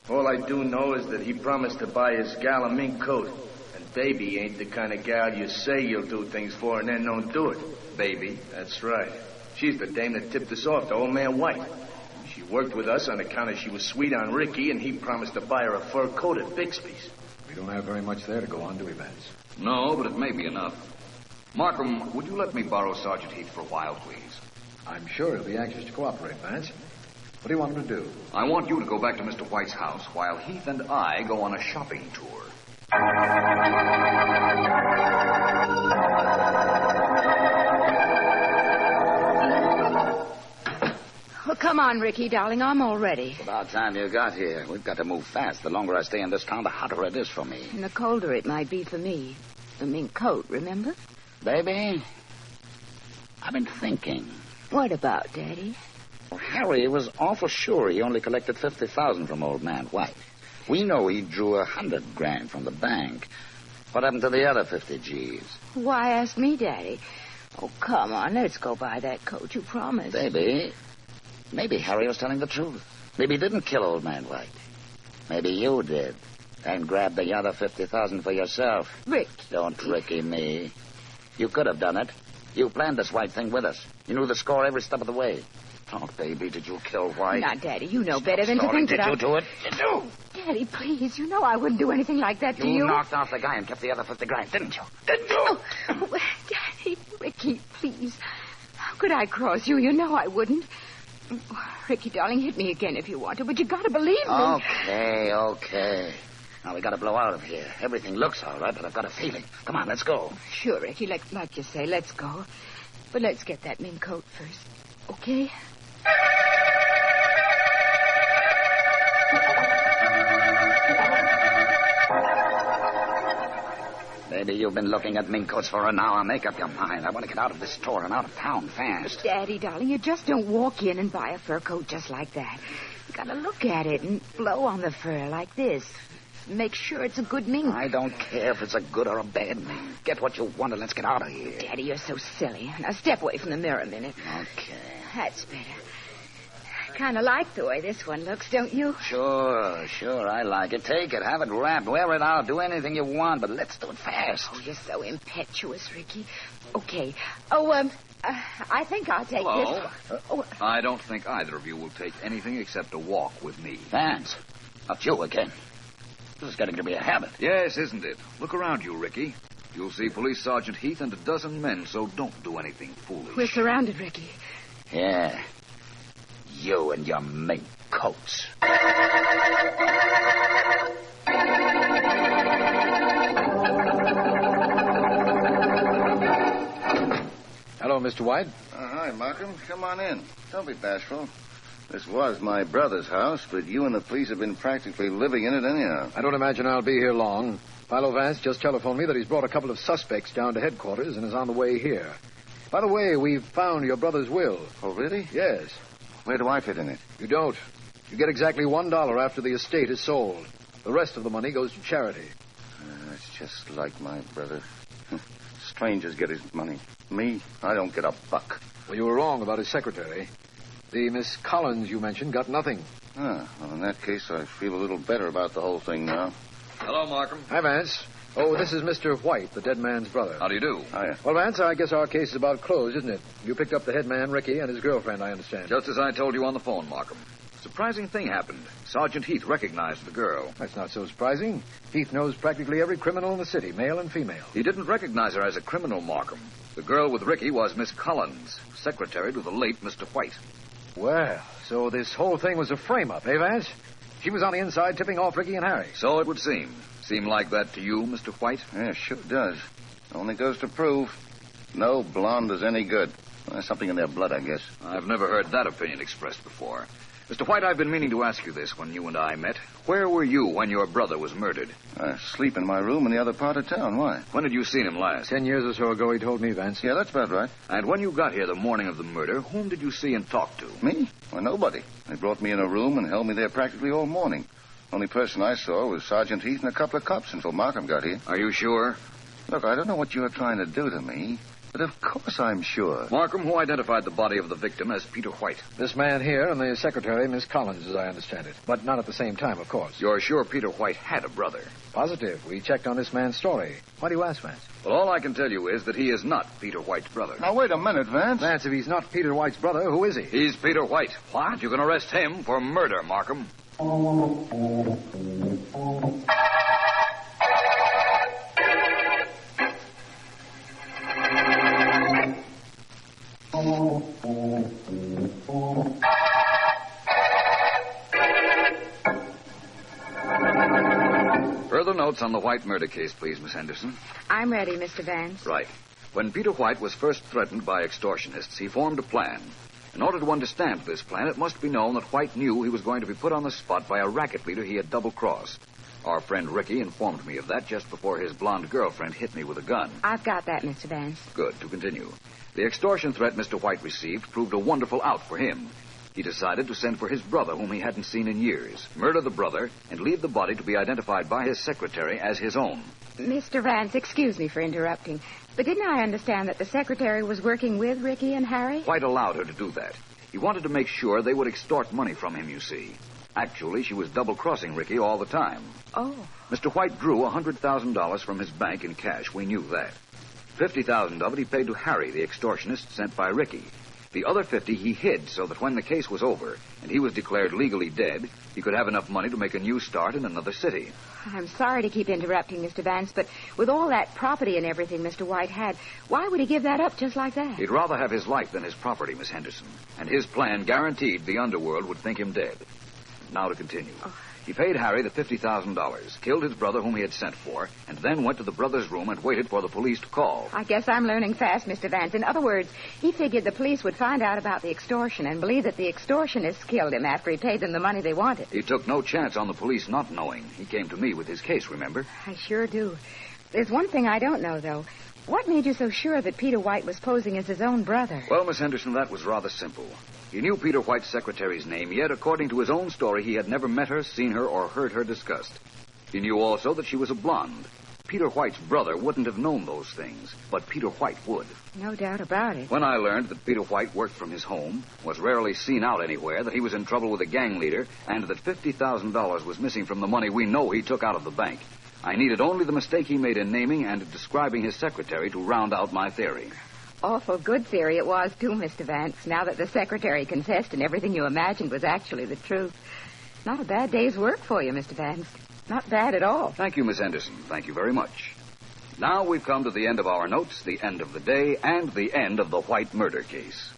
All I do know is that he promised to buy his gal a mink coat. And Baby ain't the kind of gal you say you'll do things for and then don't do it. Baby? That's right. She's the dame that tipped us off to old man White. She worked with us on account of she was sweet on Ricky, and he promised to buy her a fur coat at Bixby's. We don't have very much there to go on, do we, Vance? No, but it may be enough. Markham, would you let me borrow Sergeant Heath for a while, please? I'm sure he'll be anxious to cooperate, Vance. What do you want him to do? I want you to go back to Mr. White's house while Heath and I go on a shopping tour. Well, come on, Ricky, darling. I'm all ready. About time you got here. We've got to move fast. The longer I stay in this town, the hotter it is for me. And the colder it might be for me. The mink coat, remember? Baby, I've been thinking. What about, Daddy? Well, Harry was awful sure he only collected $50,000 from old man White. We know he drew $100,000 from the bank. What happened to the other 50 G's? Why ask me, Daddy? Oh, come on, let's go buy that coat you promised. Baby, maybe Harry was telling the truth. Maybe he didn't kill old man White. Maybe you did. And grabbed the other $50,000 for yourself. Rick. Don't Ricky me. You could have done it. You planned this White thing with us. You knew the score every step of the way. Oh, baby, did you kill White? Now, Daddy, you know better than to think that Did you do it? Did you? Daddy, please, you know I wouldn't do anything like that to you. You knocked off the guy and kept the other $50,000, didn't you? Didn't you? Oh, Daddy, Ricky, please. How could I cross you? You know I wouldn't. Ricky, darling, hit me again if you want to, but you gotta believe me. Okay. Now, we gotta blow out of here. Everything looks all right, but I've got a feeling. Come on, let's go. Sure, Ricky, like you say, let's go. But let's get that mink coat first, okay? Baby, you've been looking at mink coats for an hour. Make up your mind. I want to get out of this store and out of town fast. Daddy, darling, you just don't walk in and buy a fur coat just like that. You gotta look at it and blow on the fur like this. Make sure it's a good mink. I don't care if it's a good or a bad mink. Get what you want and let's get out of here. Daddy, you're so silly. Now step away from the mirror a minute. Okay. That's better. I kind of like the way this one looks, don't you? Sure, I like it. Take it, have it wrapped, wear it out, do anything you want, but let's do it fast. Oh, you're so impetuous, Ricky. Okay. Oh, I think I'll take this one. I don't think either of you will take anything except a walk with me. Vance, not you again. This is getting to be a habit. Yes, isn't it? Look around you, Ricky. You'll see Police Sergeant Heath and a dozen men, so don't do anything foolish. We're surrounded, Ricky. Yeah. You and your mink coats. Hello, Mr. White. Hi, Markham. Come on in. Don't be bashful. This was my brother's house, but you and the police have been practically living in it anyhow. I don't imagine I'll be here long. Philo Vance just telephoned me that he's brought a couple of suspects down to headquarters and is on the way here. By the way, we've found your brother's will. Oh, really? Yes. Where do I fit in it? You don't. You get exactly $1 after the estate is sold. The rest of the money goes to charity. That's just like my brother. Strangers get his money. Me, I don't get a buck. Well, you were wrong about his secretary. The Miss Collins you mentioned got nothing. Well, in that case, I feel a little better about the whole thing now. Hello, Markham. Hi, Vance. Oh, this is Mr. White, the dead man's brother. How do you do? Hiya. Well, Vance, I guess our case is about closed, isn't it? You picked up the head man, Ricky, and his girlfriend, I understand. Just as I told you on the phone, Markham. Surprising thing happened. Sergeant Heath recognized the girl. That's not so surprising. Heath knows practically every criminal in the city, male and female. He didn't recognize her as a criminal, Markham. The girl with Ricky was Miss Collins, secretary to the late Mr. White. Well, so this whole thing was a frame-up, eh, Vance? She was on the inside tipping off Ricky and Harry. So it would seem. Seem like that to you, Mr. White? Yeah, sure does. Only goes to prove no blonde is any good. There's something in their blood, I guess. I've never heard that opinion expressed before. Mr. White, I've been meaning to ask you this when you and I met. Where were you when your brother was murdered? I sleep in my room in the other part of town. Why? When had you seen him last? 10 years or so ago, he told me, Vance. Yeah, that's about right. And when you got here the morning of the murder, whom did you see and talk to? Me? Well, nobody. They brought me in a room and held me there practically all morning. Only person I saw was Sergeant Heath and a couple of cops until Markham got here. Are you sure? Look, I don't know what you're trying to do to me, but of course I'm sure. Markham, who identified the body of the victim as Peter White? This man here and the secretary, Miss Collins, as I understand it. But not at the same time, of course. You're sure Peter White had a brother? Positive. We checked on this man's story. Why do you ask, Vance? Well, all I can tell you is that he is not Peter White's brother. Now, wait a minute, Vance. Vance, if he's not Peter White's brother, who is he? He's Peter White. What? You can arrest him for murder, Markham. Further notes on the White murder case, please, Miss Henderson. I'm ready, Mr. Vance. Right. When Peter White was first threatened by extortionists, he formed a plan. In order to understand this plan, it must be known that White knew he was going to be put on the spot by a racket leader he had double-crossed. Our friend Ricky informed me of that just before his blonde girlfriend hit me with a gun. I've got that, Mr. Vance. Good. To continue. The extortion threat Mr. White received proved a wonderful out for him. He decided to send for his brother, whom he hadn't seen in years, murder the brother, and leave the body to be identified by his secretary as his own. Mr. Vance, excuse me for interrupting, but didn't I understand that the secretary was working with Ricky and Harry? White allowed her to do that. He wanted to make sure they would extort money from him, you see. Actually, she was double-crossing Ricky all the time. Oh. Mr. White drew $100,000 from his bank in cash. We knew that. $50,000 of it he paid to Harry, the extortionist sent by Ricky. The other $50,000 he hid so that when the case was over and he was declared legally dead, he could have enough money to make a new start in another city. I'm sorry to keep interrupting, Mr. Vance, but with all that property and everything Mr. White had, why would he give that up just like that? He'd rather have his life than his property, Miss Henderson. And his plan guaranteed the underworld would think him dead. Now to continue. He paid Harry the $50,000, killed his brother whom he had sent for, and then went to the brother's room and waited for the police to call. I guess I'm learning fast, Mr. Vance. In other words, he figured the police would find out about the extortion and believe that the extortionists killed him after he paid them the money they wanted. He took no chance on the police not knowing. He came to me with his case, remember? I sure do. There's one thing I don't know, though. What made you so sure that Peter White was posing as his own brother? Well, Miss Henderson, that was rather simple. He knew Peter White's secretary's name, yet, according to his own story, he had never met her, seen her, or heard her discussed. He knew also that she was a blonde. Peter White's brother wouldn't have known those things, but Peter White would. No doubt about it. When I learned that Peter White worked from his home, was rarely seen out anywhere, that he was in trouble with a gang leader, and that $50,000 was missing from the money we know he took out of the bank, I needed only the mistake he made in naming and describing his secretary to round out my theory. Awful good theory it was, too, Mr. Vance, now that the secretary confessed and everything you imagined was actually the truth. Not a bad day's work for you, Mr. Vance. Not bad at all. Thank you, Miss Henderson. Thank you very much. Now we've come to the end of our notes, the end of the day, and the end of the White murder case.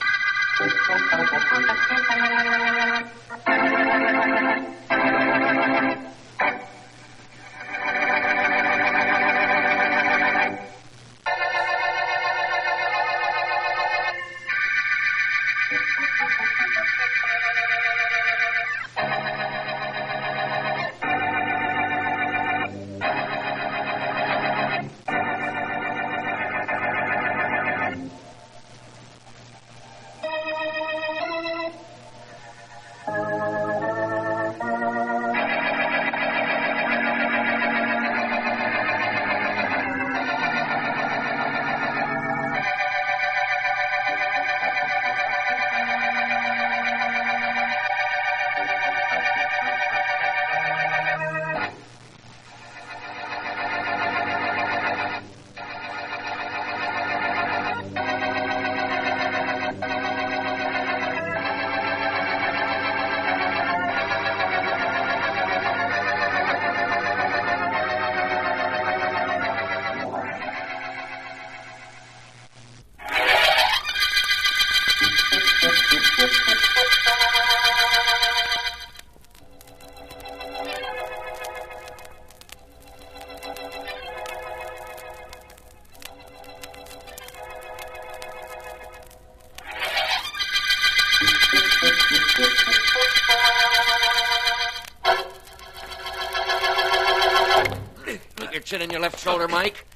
chin in your left shoulder, Mike.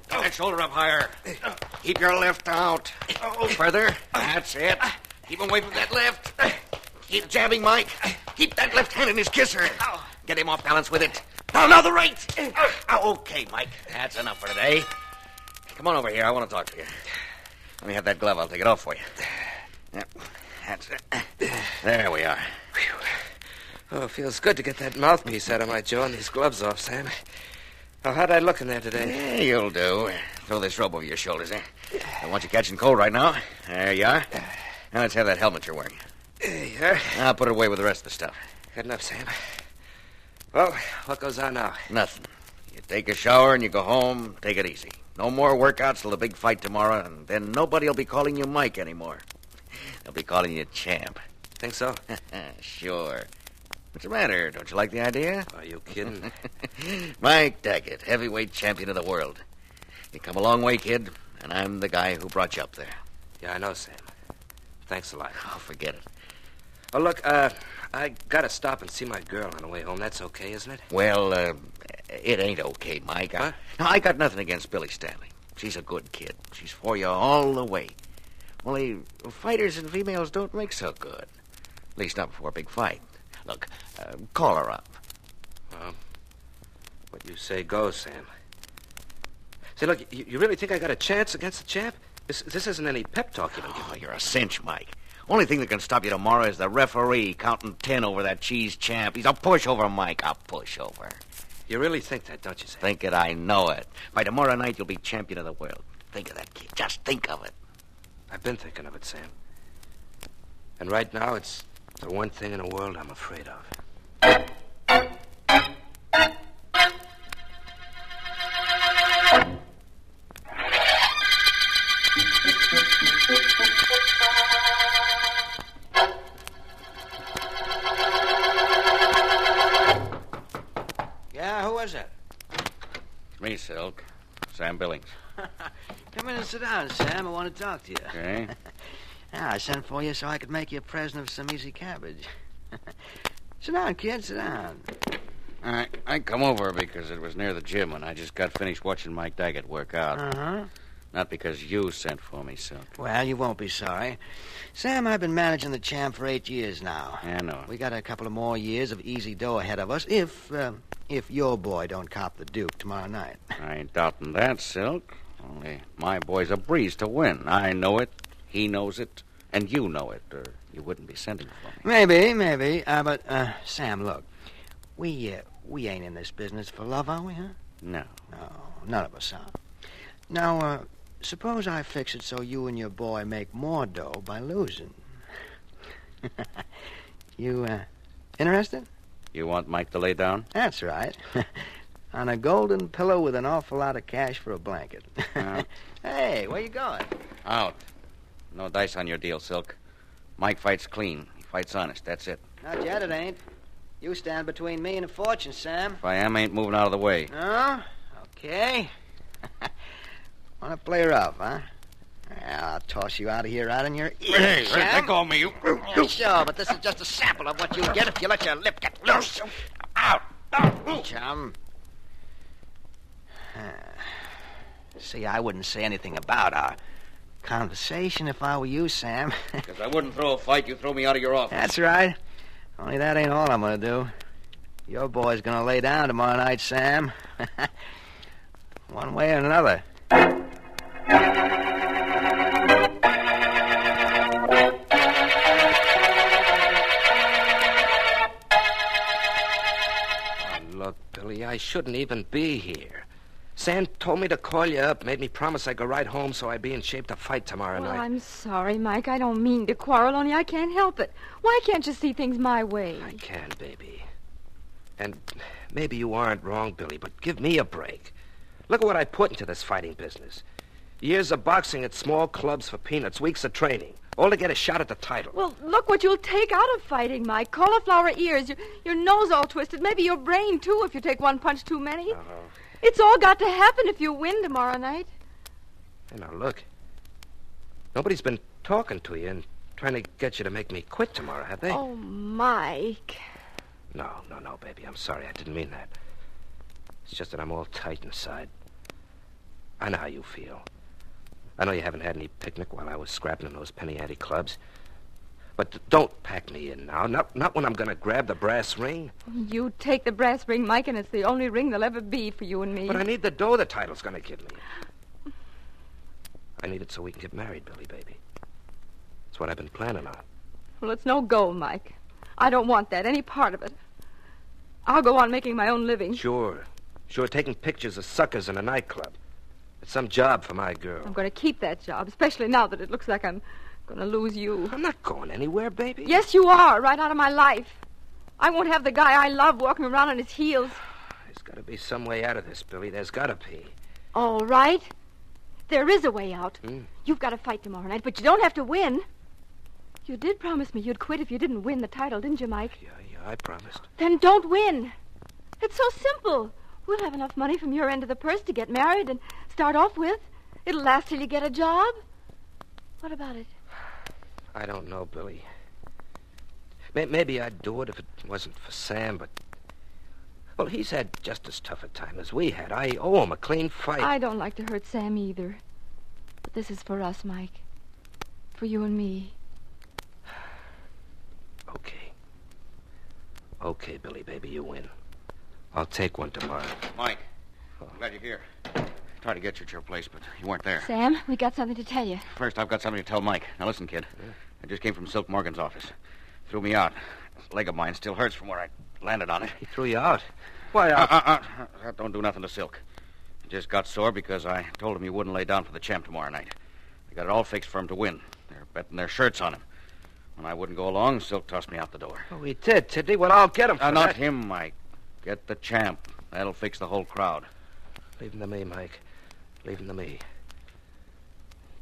Get that shoulder up higher. Keep your left out. Further. That's it. Keep him away from that left. Keep jabbing, Mike. Keep that left hand in his kisser. Get him off balance with it. Now the right. Okay, Mike. That's enough for today. Come on over here. I want to talk to you. Let me have that glove. I'll take it off for you. Yep. That's it. There we are. Oh, it feels good to get that mouthpiece out of my jaw and these gloves off, Sam. Oh, how'd I look in there today? Yeah, you'll do. Throw this robe over your shoulders, eh? Don't want you catching cold right now. There you are. Now let's have that helmet you're wearing. Yeah. I'll put it away with the rest of the stuff. Good enough, Sam. Well, what goes on now? Nothing. You take a shower and you go home. Take it easy. No more workouts till the big fight tomorrow, and then nobody will be calling you Mike anymore. They'll be calling you Champ. Think so? Sure. What's the matter? Don't you like the idea? Are you kidding? Mike Daggett, heavyweight champion of the world. You come a long way, kid, and I'm the guy who brought you up there. Yeah, I know, Sam. Thanks a lot. Oh, forget it. Oh, look, I gotta stop and see my girl on the way home. That's okay, isn't it? Well, it ain't okay, Mike. Huh? I got nothing against Billy Stanley. She's a good kid. She's for you all the way. Only fighters and females don't make so good. At least not before a big fight. Look, call her up. Well, what you say goes, Sam. Say, look, you really think I got a chance against the Champ? This isn't any pep talk you don't give me. You're a cinch, Mike. Only thing that can stop you tomorrow is the referee counting 10 over that cheese Champ. He's a pushover, Mike, a pushover. You really think that, don't you, Sam? Think it, I know it. By tomorrow night, you'll be champion of the world. Think of that, kid. Just think of it. I've been thinking of it, Sam. And right now, it's the one thing in the world I'm afraid of. Yeah, who was it? Me, Silk. Sam Billings. Come in and sit down, Sam. I want to talk to you. Okay. I sent for you so I could make you a present of some easy cabbage. Sit down, kid, sit down. I come over because it was near the gym and I just got finished watching Mike Daggett work out. Uh-huh. Not because you sent for me, Silk. Well, you won't be sorry. Sam, I've been managing the Champ for 8 years now. I know. We got a couple of more years of easy dough ahead of us if your boy don't cop the Duke tomorrow night. I ain't doubting that, Silk. Only my boy's a breeze to win. I know it, he knows it, and you know it, or you wouldn't be sending for me. Maybe. But, Sam, look, we ain't in this business for love, are we, huh? No. No, none of us are. Now, suppose I fix it so you and your boy make more dough by losing. You, interested? You want Mike to lay down? That's right. On a golden pillow with an awful lot of cash for a blanket. Hey, where you going? Out. No dice on your deal, Silk. Mike fights clean. He fights honest. That's it. Not yet, it ain't. You stand between me and a fortune, Sam. If I am, ain't moving out of the way. No? Okay. Want to play rough, huh? I'll toss you out of here right in your ear. Hey, let go of me, you. Yeah, sure, but this is just a sample of what you get if you let your lip get loose. Out. Chum. See, I wouldn't say anything about our conversation if I were you, Sam. Because I wouldn't throw a fight, you throw me out of your office. That's right. Only that ain't all I'm going to do. Your boy's going to lay down tomorrow night, Sam. One way or another. Look, Billy, I shouldn't even be here. Sam told me to call you up, made me promise I'd go right home so I'd be in shape to fight tomorrow Well, night. I'm sorry, Mike. I don't mean to quarrel, only I can't help it. Why can't you see things my way? I can, baby. And maybe you aren't wrong, Billy, but give me a break. Look at what I put into this fighting business. Years of boxing at small clubs for peanuts, weeks of training, all to get a shot at the title. Well, look what you'll take out of fighting, Mike. Cauliflower ears, your nose all twisted, maybe your brain, too, if you take one punch too many. It's all got to happen if you win tomorrow night. Hey, now, look. Nobody's been talking to you and trying to get you to make me quit tomorrow, have they? Oh, Mike. No, baby. I'm sorry. I didn't mean that. It's just that I'm all tight inside. I know how you feel. I know you haven't had any picnic while I was scrapping in those penny ante clubs. But don't pack me in now. Not when I'm going to grab the brass ring. You take the brass ring, Mike, and it's the only ring there'll ever be for you and me. But I need the dough the title's going to give me. I need it so we can get married, Billy, baby. That's what I've been planning on. Well, it's no go, Mike. I don't want that, any part of it. I'll go on making my own living. Sure, taking pictures of suckers in a nightclub. It's some job for my girl. I'm going to keep that job, especially now that it looks like I'm going to lose you. I'm not going anywhere, baby. Yes, you are, right out of my life. I won't have the guy I love walking around on his heels. There's got to be some way out of this, Billy. There's got to be. All right. There is a way out. You've got to fight tomorrow night, but you don't have to win. You did promise me you'd quit if you didn't win the title, didn't you, Mike? Yeah, I promised. Then don't win. It's so simple. We'll have enough money from your end of the purse to get married and start off with. It'll last till you get a job. What about it? I don't know, Billy. Maybe I'd do it if it wasn't for Sam, but... Well, he's had just as tough a time as we had. I owe him a clean fight. I don't like to hurt Sam either. But this is for us, Mike. For you and me. Okay, Billy, baby, you win. I'll take one tomorrow. Mike, I'm glad you're here. Tried to get you at your place, but you weren't there. Sam, we got something to tell you. First, I've got something to tell Mike. Now, listen, kid. I just came from Silk Morgan's office. Threw me out. This leg of mine still hurts from where I landed on it. He threw you out? Why, That don't do nothing to Silk. He just got sore because I told him he wouldn't lay down for the champ tomorrow night. They got it all fixed for him to win. They're betting their shirts on him. When I wouldn't go along, Silk tossed me out the door. Oh, he did he? Well, I'll get him for Not that. him, Mike. Get the champ. That'll fix the whole crowd. Leave him to me, Mike. Leave him to me.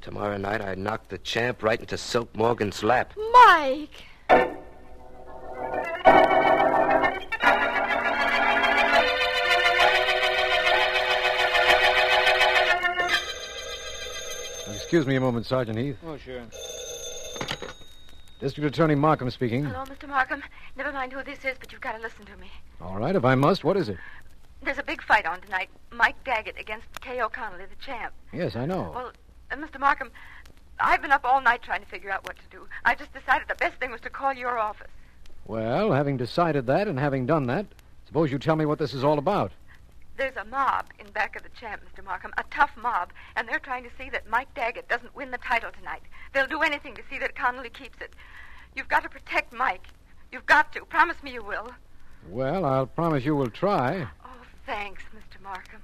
Tomorrow night, I knock the champ right into Silk Morgan's lap. Mike! Excuse me a moment, Sergeant Heath. Oh, sure. District Attorney Markham speaking. Hello, Mr. Markham. Never mind who this is, but you've got to listen to me. All right, if I must, what is it? There's a big fight on tonight. Mike Daggett against K. O'Connolly, the champ. Yes, I know. Well, Mr. Markham, I've been up all night trying to figure out what to do. I just decided the best thing was to call your office. Well, having decided that and having done that, suppose you tell me what this is all about. There's a mob in back of the champ, Mr. Markham, a tough mob, and they're trying to see that Mike Daggett doesn't win the title tonight. They'll do anything to see that Connolly keeps it. You've got to protect Mike. You've got to. Promise me you will. Well, I'll promise you will try. Oh, thanks, Mr. Markham.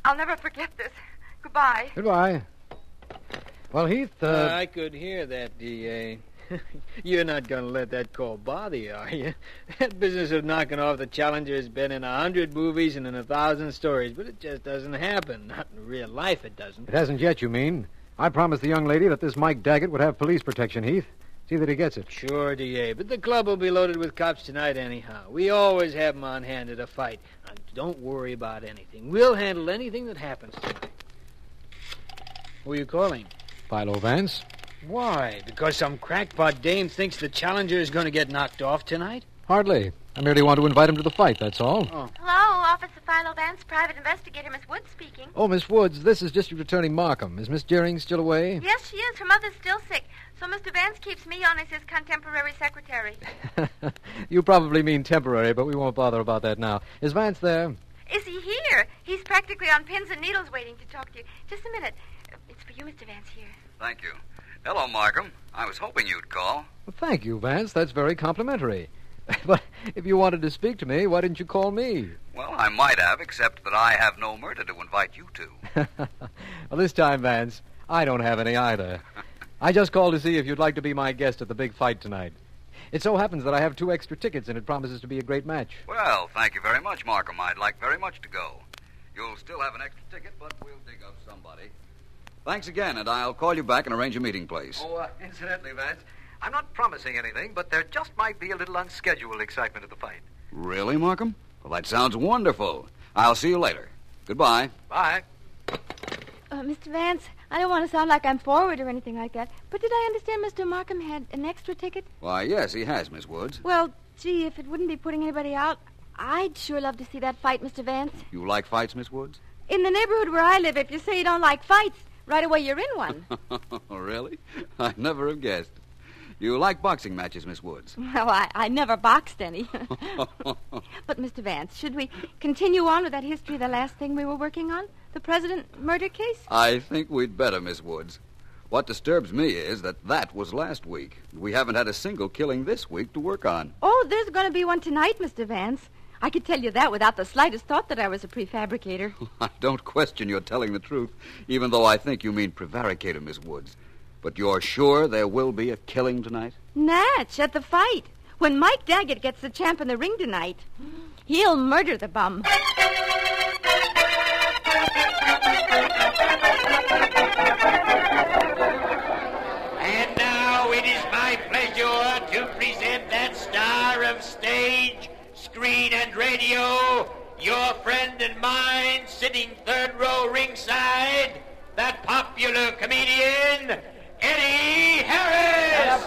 I'll never forget this. Goodbye. Goodbye. Well, Heath, I could hear that, D.A. You're not going to let that call bother you, are you? That business of knocking off the challenger has been in 100 movies and in 1,000 stories, but it just doesn't happen. Not in real life, it doesn't. It hasn't yet, you mean? I promised the young lady that this Mike Daggett would have police protection, Heath. See that he gets it. Sure, D.A., but the club will be loaded with cops tonight anyhow. We always have them on hand at a fight. Now, don't worry about anything. We'll handle anything that happens tonight. Who are you calling? Philo Vance. Why? Because some crackpot dame thinks the challenger is going to get knocked off tonight? Hardly. I merely want to invite him to the fight, that's all. Oh. Hello, Office of Philo Vance, private investigator Miss Wood speaking. Oh, Miss Woods, this is District Attorney Markham. Is Miss Deering still away? Yes, she is. Her mother's still sick. So Mr. Vance keeps me on as his contemporary secretary. You probably mean temporary, but we won't bother about that now. Is Vance there? Is he here? He's practically on pins and needles waiting to talk to you. Just a minute. It's for you, Mr. Vance, here. Thank you. Hello, Markham. I was hoping you'd call. Well, thank you, Vance. That's very complimentary. But if you wanted to speak to me, why didn't you call me? Well, I might have, except that I have no murder to invite you to. Well, this time, Vance, I don't have any either. I just called to see if you'd like to be my guest at the big fight tonight. It so happens that I have 2 extra tickets, and it promises to be a great match. Well, thank you very much, Markham. I'd like very much to go. You'll still have an extra ticket, but we'll dig up somebody. Thanks again, and I'll call you back and arrange a meeting place. Oh, incidentally, Vance, I'm not promising anything, but there just might be a little unscheduled excitement at the fight. Really, Markham? Well, that sounds wonderful. I'll see you later. Goodbye. Bye. Mr. Vance, I don't want to sound like I'm forward or anything like that, but did I understand Mr. Markham had an extra ticket? Why, yes, he has, Miss Woods. Well, gee, if it wouldn't be putting anybody out, I'd sure love to see that fight, Mr. Vance. You like fights, Miss Woods? In the neighborhood where I live, if you say you don't like fights, right away you're in one. Really? I never have guessed. You like boxing matches, Miss Woods? Well, I never boxed any. But, Mr. Vance, should we continue on with that history of the last thing we were working on? The President murder case? I think we'd better, Miss Woods. What disturbs me is that was last week. We haven't had a single killing this week to work on. Oh, there's going to be one tonight, Mr. Vance. I could tell you that without the slightest thought that I was a prefabricator. I don't question your telling the truth, even though I think you mean prevaricator, Miss Woods. But you're sure there will be a killing tonight? Natch, at the fight. When Mike Daggett gets the champ in the ring tonight, he'll murder the bum. And now it is my pleasure to present that star of stage, screen, and radio, your friend and mine, sitting third row ringside, that popular comedian, Eddie Harris!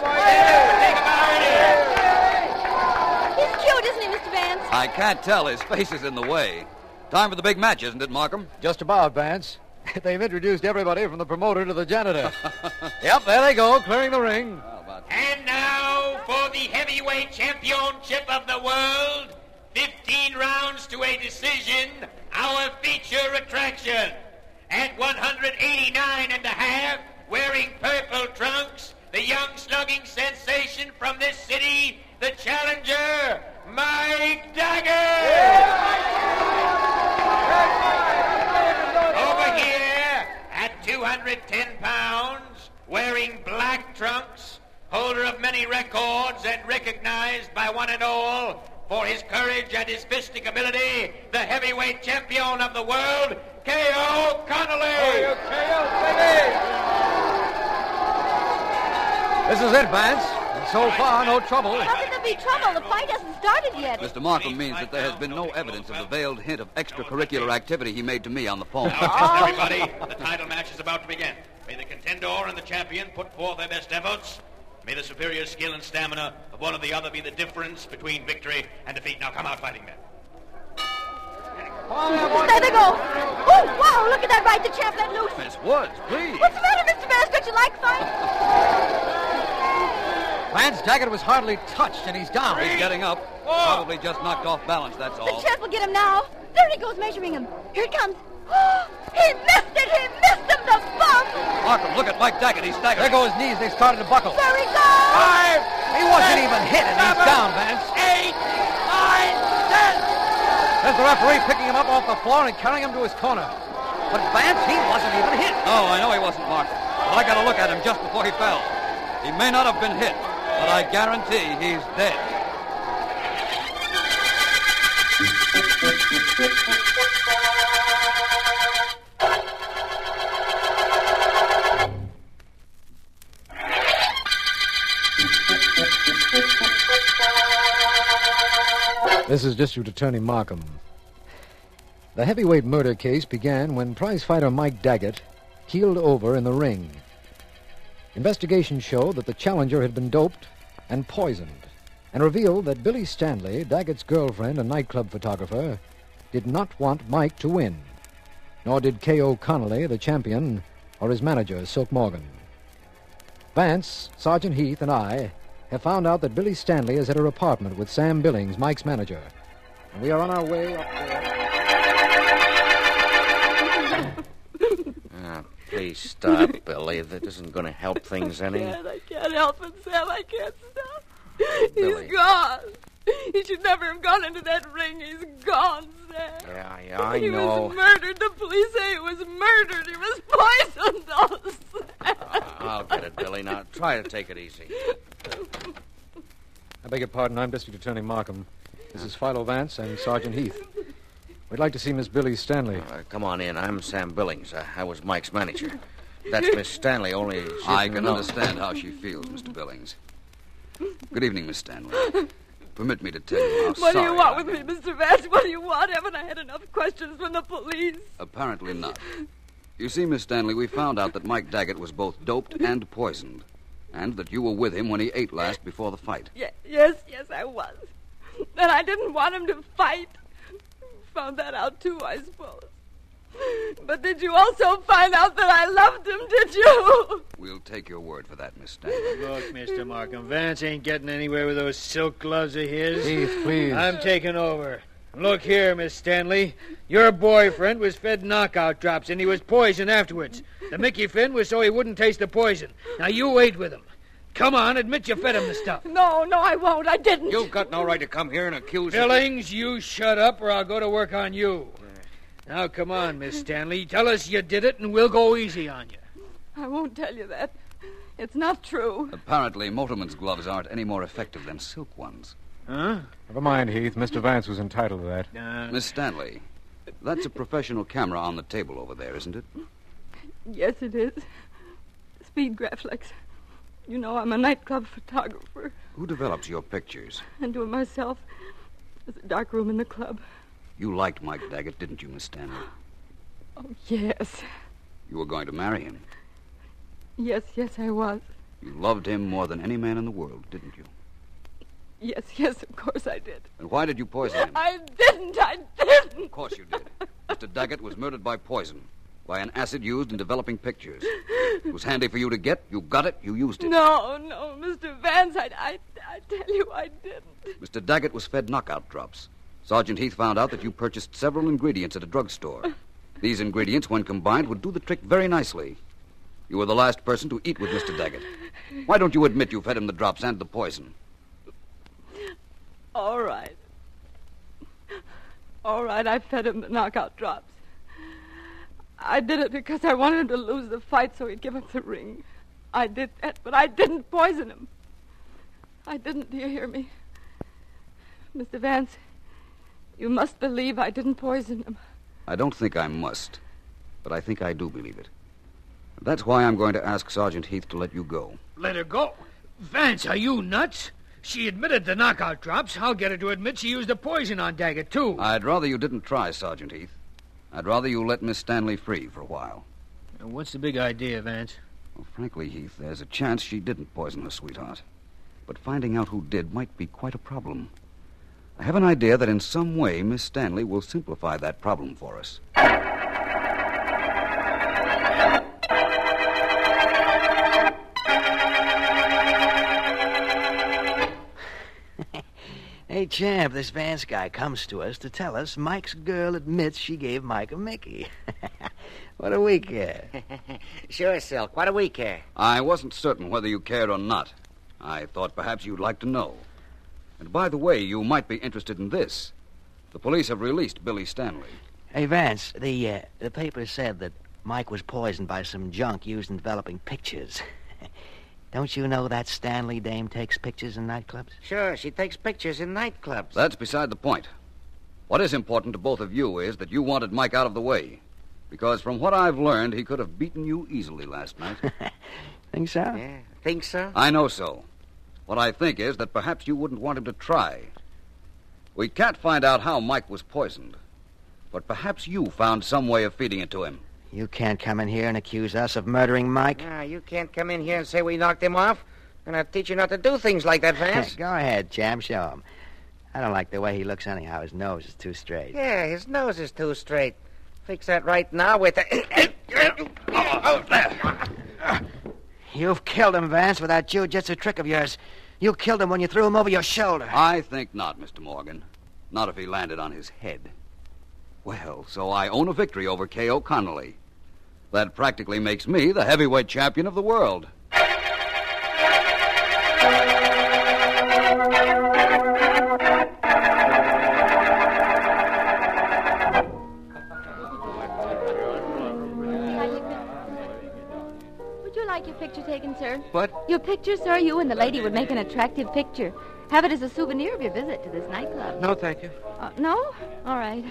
He's cute, isn't he, Mr. Vance? I can't tell. His face is in the way. Time for the big match, isn't it, Markham? Just about, Vance. They've introduced everybody from the promoter to the janitor. Yep, there they go, clearing the ring. And now for the heavyweight championship of the world, 15 rounds to a decision, our feature attraction. At 189 and a half, wearing purple trunks, the young slugging sensation from this city, the challenger, Mike Daggett! Over here, at 210 pounds, wearing black trunks, holder of many records and recognized by one and all for his courage and his fisting ability, the heavyweight champion of the world, K.O. Connolly! This is it, Vance. And so far, no trouble. How could there be trouble? The fight hasn't started yet. Mr. Markham means that there has been no evidence of the veiled hint of extracurricular activity he made to me on the phone. Now, everybody, the title match is about to begin. May the contender and the champion put forth their best efforts. May the superior skill and stamina of one or the other be the difference between victory and defeat. Now, come out, fighting men. There they go. Oh, wow, look at that right. The champ let loose. Miss Woods, please. What's the matter, Mr. Vance? Don't you like fighting? Vance Daggett was hardly touched, and he's down. He's getting up. Probably just knocked off balance, that's all. The champ will get him now. There he goes, measuring him. Here he comes. He missed it! He missed him, the bum! Markham, look at Mike Daggett. He's staggering. There go his knees. They started to buckle. There he goes! 5! He wasn't even hit, and he's down, Vance. 8, 9, 10! There's the referee picking him up off the floor and carrying him to his corner. But Vance, he wasn't even hit. No, I know he wasn't, Markham. But I got to look at him just before he fell. He may not have been hit, but I guarantee he's dead. This is District Attorney Markham. The heavyweight murder case began when prizefighter Mike Daggett keeled over in the ring. Investigation showed that the challenger had been doped and poisoned, and revealed that Billy Stanley, Daggett's girlfriend and nightclub photographer, did not want Mike to win, nor did K.O. Connolly, the champion, or his manager, Silk Morgan. Vance, Sergeant Heath, and I have found out that Billy Stanley is at her apartment with Sam Billings, Mike's manager, and we are on our way up there. Please stop, Billy. That isn't going to help things any. I can't help it, Sam. I can't stop. Billy. He's gone. He should never have gone into that ring. He's gone, Sam. Yeah, I he know. was murdered. The police say he was murdered. He was poisoned. Oh, Sam. I'll get it, Billy. Now, try to take it easy. I beg your pardon. I'm District Attorney Markham. This is Philo Vance and Sergeant Heath. We'd like to see Miss Billy Stanley. Come on in. I'm Sam Billings. I was Mike's manager. That's Miss Stanley, only... I can understand how she feels, Mr. Billings. Good evening, Miss Stanley. Permit me to tell you how What do sorry you want I with me, Mr. Vance? What do you want? Haven't I had enough questions from the police? Apparently not. You see, Miss Stanley, we found out that Mike Daggett was both doped and poisoned, and that you were with him when he ate last before the fight. Yes, I was. That I didn't want him to fight. Found that out, too, I suppose. But did you also find out that I loved him, did you? We'll take your word for that, Miss Stanley. Look, Mr. Markham, Vance ain't getting anywhere with those silk gloves of his. Heath, please. I'm taking over. Look here, Miss Stanley. Your boyfriend was fed knockout drops, and he was poisoned afterwards. The Mickey Finn was so he wouldn't taste the poison. Now, you ate with him. Come on, admit you fed him the stuff. No, I won't. I didn't. You've got no right to come here and accuse him. Billings, you shut up or I'll go to work on you. Now, come on, Miss Stanley. Tell us you did it, and we'll go easy on you. I won't tell you that. It's not true. Apparently, motorman's gloves aren't any more effective than silk ones. Huh? Never mind, Heath. Mr. Vance was entitled to that. Miss Stanley, that's a professional camera on the table over there, isn't it? Yes, it is. Speed Graflex. You know, I'm a nightclub photographer. Who develops your pictures? And do it myself. There's a dark room in the club. You liked Mike Daggett, didn't you, Miss Stanley? Oh, yes. You were going to marry him. Yes, I was. You loved him more than any man in the world, didn't you? Yes, of course I did. And why did you poison him? I didn't. Of course you did. Mr. Daggett was murdered by poison, by an acid used in developing pictures. It was handy for you to get. You got it. You used it. No, Mr. Vance, I tell you I didn't. Mr. Daggett was fed knockout drops. Sergeant Heath found out that you purchased several ingredients at a drugstore. These ingredients, when combined, would do the trick very nicely. You were the last person to eat with Mr. Daggett. Why don't you admit you fed him the drops and the poison? All right, I fed him the knockout drops. I did it because I wanted him to lose the fight so he'd give up the ring. I did that, but I didn't poison him. I didn't, do you hear me? Mr. Vance, you must believe I didn't poison him. I don't think I must, but I think I do believe it. That's why I'm going to ask Sergeant Heath to let you go. Let her go? Vance, are you nuts? She admitted the knockout drops. I'll get her to admit she used the poison on Daggett, too. I'd rather you didn't try, Sergeant Heath. I'd rather you let Miss Stanley free for a while. What's the big idea, Vance? Well, frankly, Heath, there's a chance she didn't poison her sweetheart. But finding out who did might be quite a problem. I have an idea that in some way Miss Stanley will simplify that problem for us. Hey, champ, this Vance guy comes to us to tell us Mike's girl admits she gave Mike a Mickey. What do we care? Sure, Silk. What do we care? I wasn't certain whether you cared or not. I thought perhaps you'd like to know. And by the way, you might be interested in this. The police have released Billy Stanley. Hey, Vance, the paper said that Mike was poisoned by some junk used in developing pictures. Don't you know that Stanley dame takes pictures in nightclubs? Sure, she takes pictures in nightclubs. That's beside the point. What is important to both of you is that you wanted Mike out of the way. Because from what I've learned, he could have beaten you easily last night. Think so? Yeah, think so? I know so. What I think is that perhaps you wouldn't want him to try. We can't find out how Mike was poisoned. But perhaps you found some way of feeding it to him. You can't come in here and accuse us of murdering Mike. Ah, you can't come in here and say we knocked him off. I'm going to teach you not to do things like that, Vance. Go ahead, champ. Show him. I don't like the way he looks anyhow. His nose is too straight. Yeah, his nose is too straight. Fix that right now with the... You've killed him, Vance, with that jiu-jitsu trick of yours. You killed him when you threw him over your shoulder. I think not, Mr. Morgan. Not if he landed on his head. Well, so I own a victory over K.O. Connolly. That practically makes me the heavyweight champion of the world. Would you like your picture taken, sir? What? Your picture, sir? You and the lady would make an attractive picture. Have it as a souvenir of your visit to this nightclub. No, thank you. No? All right.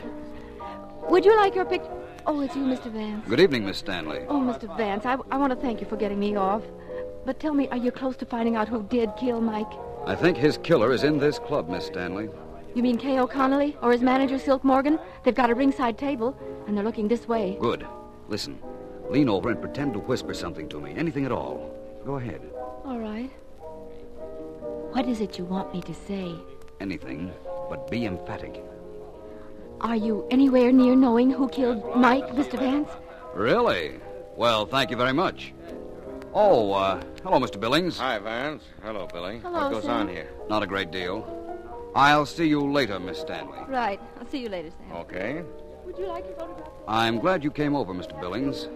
Would you like your picture? Oh, it's you, Mr. Vance. Good evening, Miss Stanley. Oh, Mr. Vance, I want to thank you for getting me off. But tell me, are you close to finding out who did kill Mike? I think his killer is in this club, Miss Stanley. You mean K.O. Connolly or his manager, Silk Morgan? They've got a ringside table, and they're looking this way. Good. Listen, lean over and pretend to whisper something to me. Anything at all. Go ahead. All right. What is it you want me to say? Anything. but be emphatic. Are you anywhere near knowing who killed Mike, Mr. Vance? Really? Well, thank you very much. Oh, hello, Mr. Billings. Hi, Vance. Hello, Billy. Hello, what goes Sam. on here? Not a great deal. I'll see you later, Miss Stanley. Right. I'll see you later, Sam. Okay. Would you like your photograph? I'm glad you came over, Mr. Billings.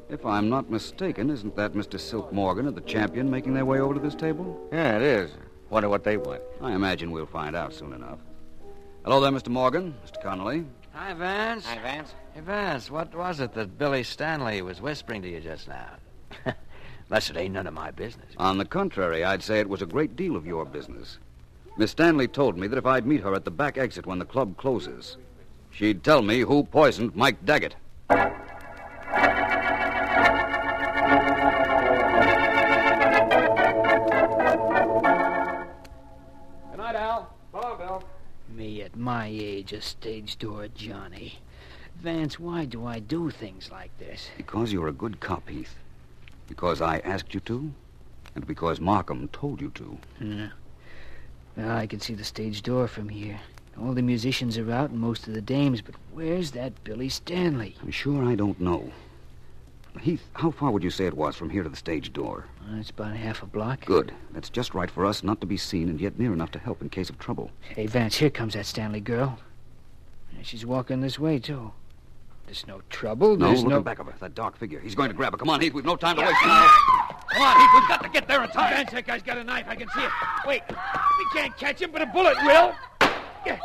If I'm not mistaken, isn't that Mr. Silk Morgan and the champion making their way over to this table? Yeah, it is. Wonder what they want. I imagine we'll find out soon enough. Hello there, Mr. Morgan, Mr. Connolly. Hi, Vance. Hi, Vance. Hey, Vance, what was it that Billy Stanley was whispering to you just now? Unless it ain't none of my business. On the contrary, I'd say it was a great deal of your business. Miss Stanley told me that if I'd meet her at the back exit when the club closes, she'd tell me who poisoned Mike Daggett. Good night, Al. Hello, Bill. Me at my age, a stage door Johnny. Vance, why do I do things like this? Because you're a good cop, Heath. Because I asked you to, and because Markham told you to. Yeah. Well, I can see the stage door from here. All the musicians are out and most of the dames, but where's that Billy Stanley? I'm sure I don't know. Heath, how far would you say it was from here to the stage door? It's about half a block. Good. That's just right for us not to be seen and yet near enough to help in case of trouble. Hey, Vance, here comes that Stanley girl. And she's walking this way, too. There's no trouble. No, There's look back of her. That dark figure. He's going to grab her. Come on, Heath. We've no time to waste now. Come on, Heath. We've got to get there in time. Vance, that guy's got a knife. I can see it. Wait. We can't catch him, but a bullet will. Mr.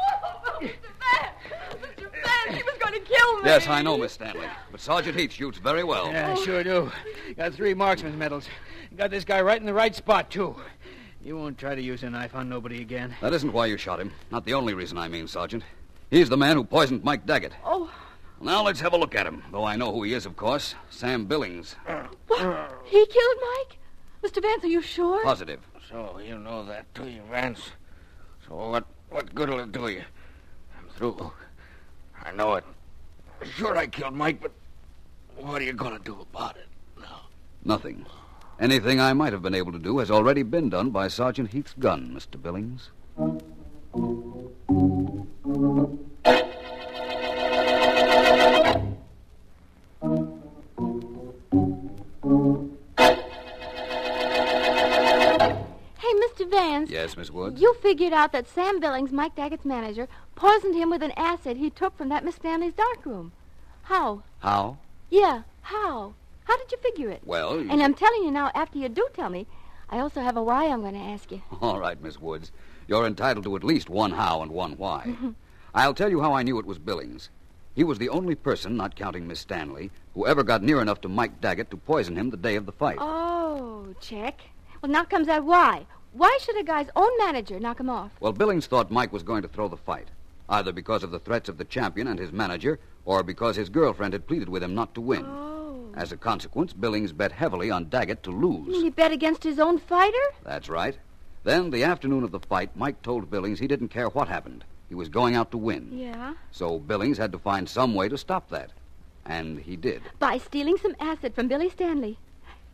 Vance, he was going to kill me. Yes, I know, Miss Stanley. But Sergeant Heath shoots very well. Yeah, I sure do. Got 3 marksman's medals. Got this guy right in the right spot, too. You won't try to use a knife on nobody again. That isn't why you shot him. Not the only reason, I mean, Sergeant. He's the man who poisoned Mike Daggett. Oh. Now let's have a look at him. Though I know who he is, of course. Sam Billings. What? He killed Mike? Mr. Vance, are you sure? Positive. So you know that, do you, Vance? So what good will it do you? I'm through. I know it. Sure, I killed Mike, but what are you going to do about it now? Nothing. Anything I might have been able to do has already been done by Sergeant Heath's gun, Mr. Billings. Vance. Yes, Miss Woods? You figured out that Sam Billings, Mike Daggett's manager, poisoned him with an acid he took from that Miss Stanley's darkroom. How? How? Yeah, how? How did you figure it? Well, And I'm telling you now, after you do tell me, I also have a why I'm going to ask you. All right, Miss Woods. You're entitled to at least one how and one why. I'll tell you how I knew it was Billings. He was the only person, not counting Miss Stanley, who ever got near enough to Mike Daggett to poison him the day of the fight. Oh, check. Well, now comes that why. Why should a guy's own manager knock him off? Well, Billings thought Mike was going to throw the fight, either because of the threats of the champion and his manager, or because his girlfriend had pleaded with him not to win. Oh. As a consequence, Billings bet heavily on Daggett to lose. You mean he bet against his own fighter? That's right. Then, the afternoon of the fight, Mike told Billings he didn't care what happened. He was going out to win. Yeah. So Billings had to find some way to stop that. And he did. By stealing some acid from Billy Stanley.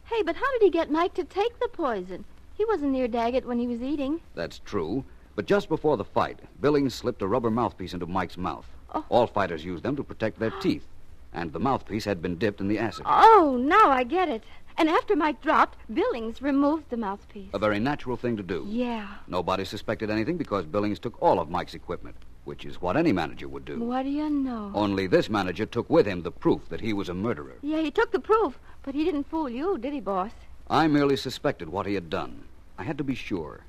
Hey, but how did he get Mike to take the poison? He wasn't near Daggett when he was eating. That's true. But just before the fight, Billings slipped a rubber mouthpiece into Mike's mouth. Oh. All fighters use them to protect their teeth. And the mouthpiece had been dipped in the acid. Oh, now I get it. And after Mike dropped, Billings removed the mouthpiece. A very natural thing to do. Yeah. Nobody suspected anything because Billings took all of Mike's equipment, which is what any manager would do. What do you know? Only this manager took with him the proof that he was a murderer. Yeah, he took the proof, but he didn't fool you, did he, boss? I merely suspected what he had done. I had to be sure.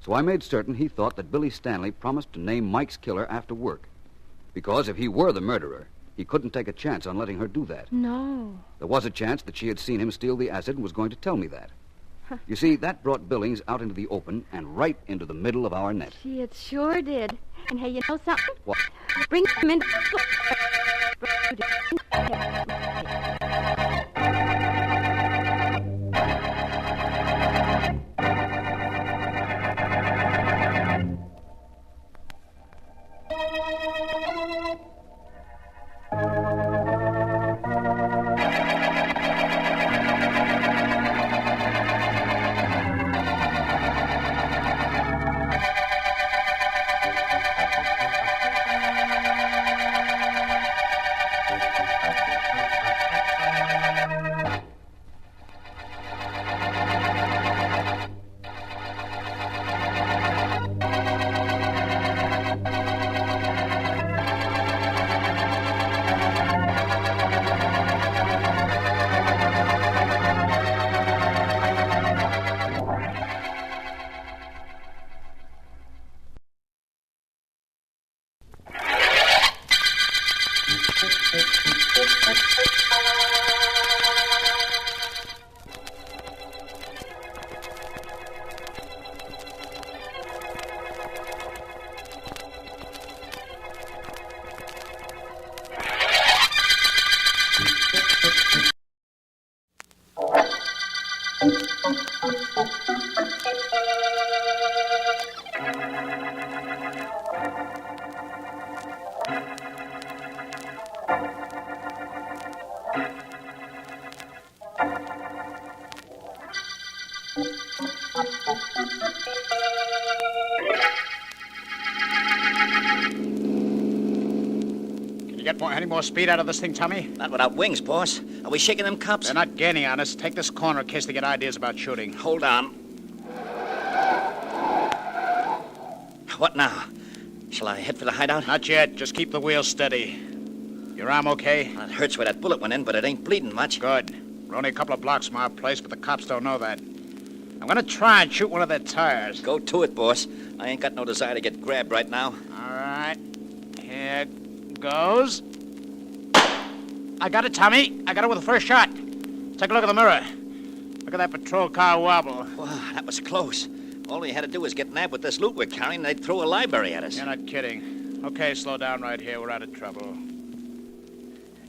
So I made certain he thought that Billy Stanley promised to name Mike's killer after work. Because if he were the murderer, he couldn't take a chance on letting her do that. No. There was a chance that she had seen him steal the acid and was going to tell me that. You see, that brought Billings out into the open and right into the middle of our net. Gee, it sure did. And hey, you know something? What? Bring him in. You get any more speed out of this thing, Tommy? Not without wings, boss. Are we shaking them cops? They're not gaining on us. Take this corner in case they get ideas about shooting. Hold on. What now? Shall I head for the hideout? Not yet. Just keep the wheel steady. Your arm okay? Well, it hurts where that bullet went in, but it ain't bleeding much. Good. We're only a couple of blocks from our place, but the cops don't know that. I'm gonna try and shoot one of their tires. Go to it, boss. I ain't got no desire to get grabbed right now. All right. Here goes. I got it, Tommy. I got it with the first shot. Take a look at the mirror. Look at that patrol car wobble. Wow, that was close. All you had to do was get nabbed with this loot we're carrying, and they'd throw a library at us. You're not kidding. Okay, slow down right here. We're out of trouble.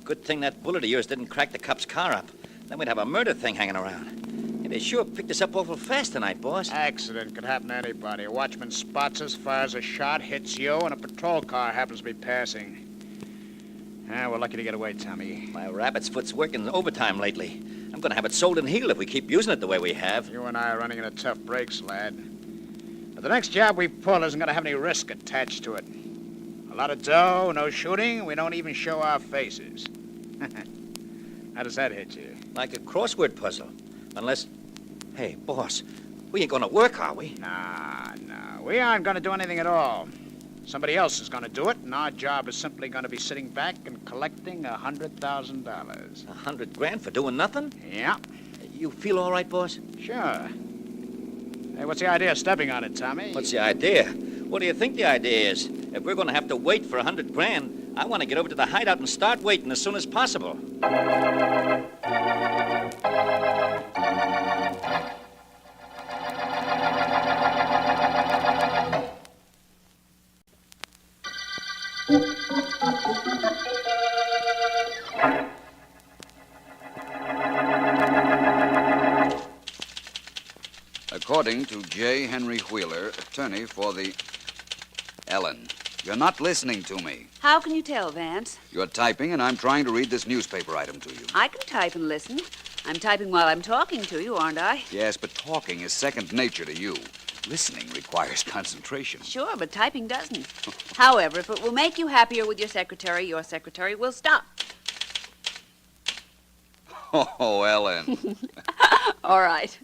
Good thing that bullet of yours didn't crack the cop's car up. Then we'd have a murder thing hanging around. They sure picked us up awful fast tonight, boss. Accident could happen to anybody. A watchman spots us, fires a shot, hits you, and a patrol car happens to be passing. We're lucky to get away, Tommy. My rabbit's foot's working overtime lately. I'm going to have it sold and healed if we keep using it the way we have. You and I are running into tough breaks, lad. But the next job we pull isn't going to have any risk attached to it. A lot of dough, no shooting, we don't even show our faces. How does that hit you? Like a crossword puzzle. Unless... Hey, boss, we ain't going to work, are we? Nah. We aren't going to do anything at all. Somebody else is going to do it, and our job is simply going to be sitting back and collecting $100,000. $100,000 for doing nothing? Yeah. You feel all right, boss? Sure. Hey, what's the idea of stepping on it, Tommy? What's the idea? What do you think the idea is? If we're going to have to wait for $100,000, I want to get over to the hideout and start waiting as soon as possible. According to J. Henry Wheeler, attorney for the... Ellen, you're not listening to me. How can you tell, Vance? You're typing, and I'm trying to read this newspaper item to you. I can type and listen. I'm typing while I'm talking to you, aren't I? Yes, but talking is second nature to you. Listening requires concentration. Sure, but typing doesn't. However, if it will make you happier with your secretary will stop. Oh, Ellen. All right.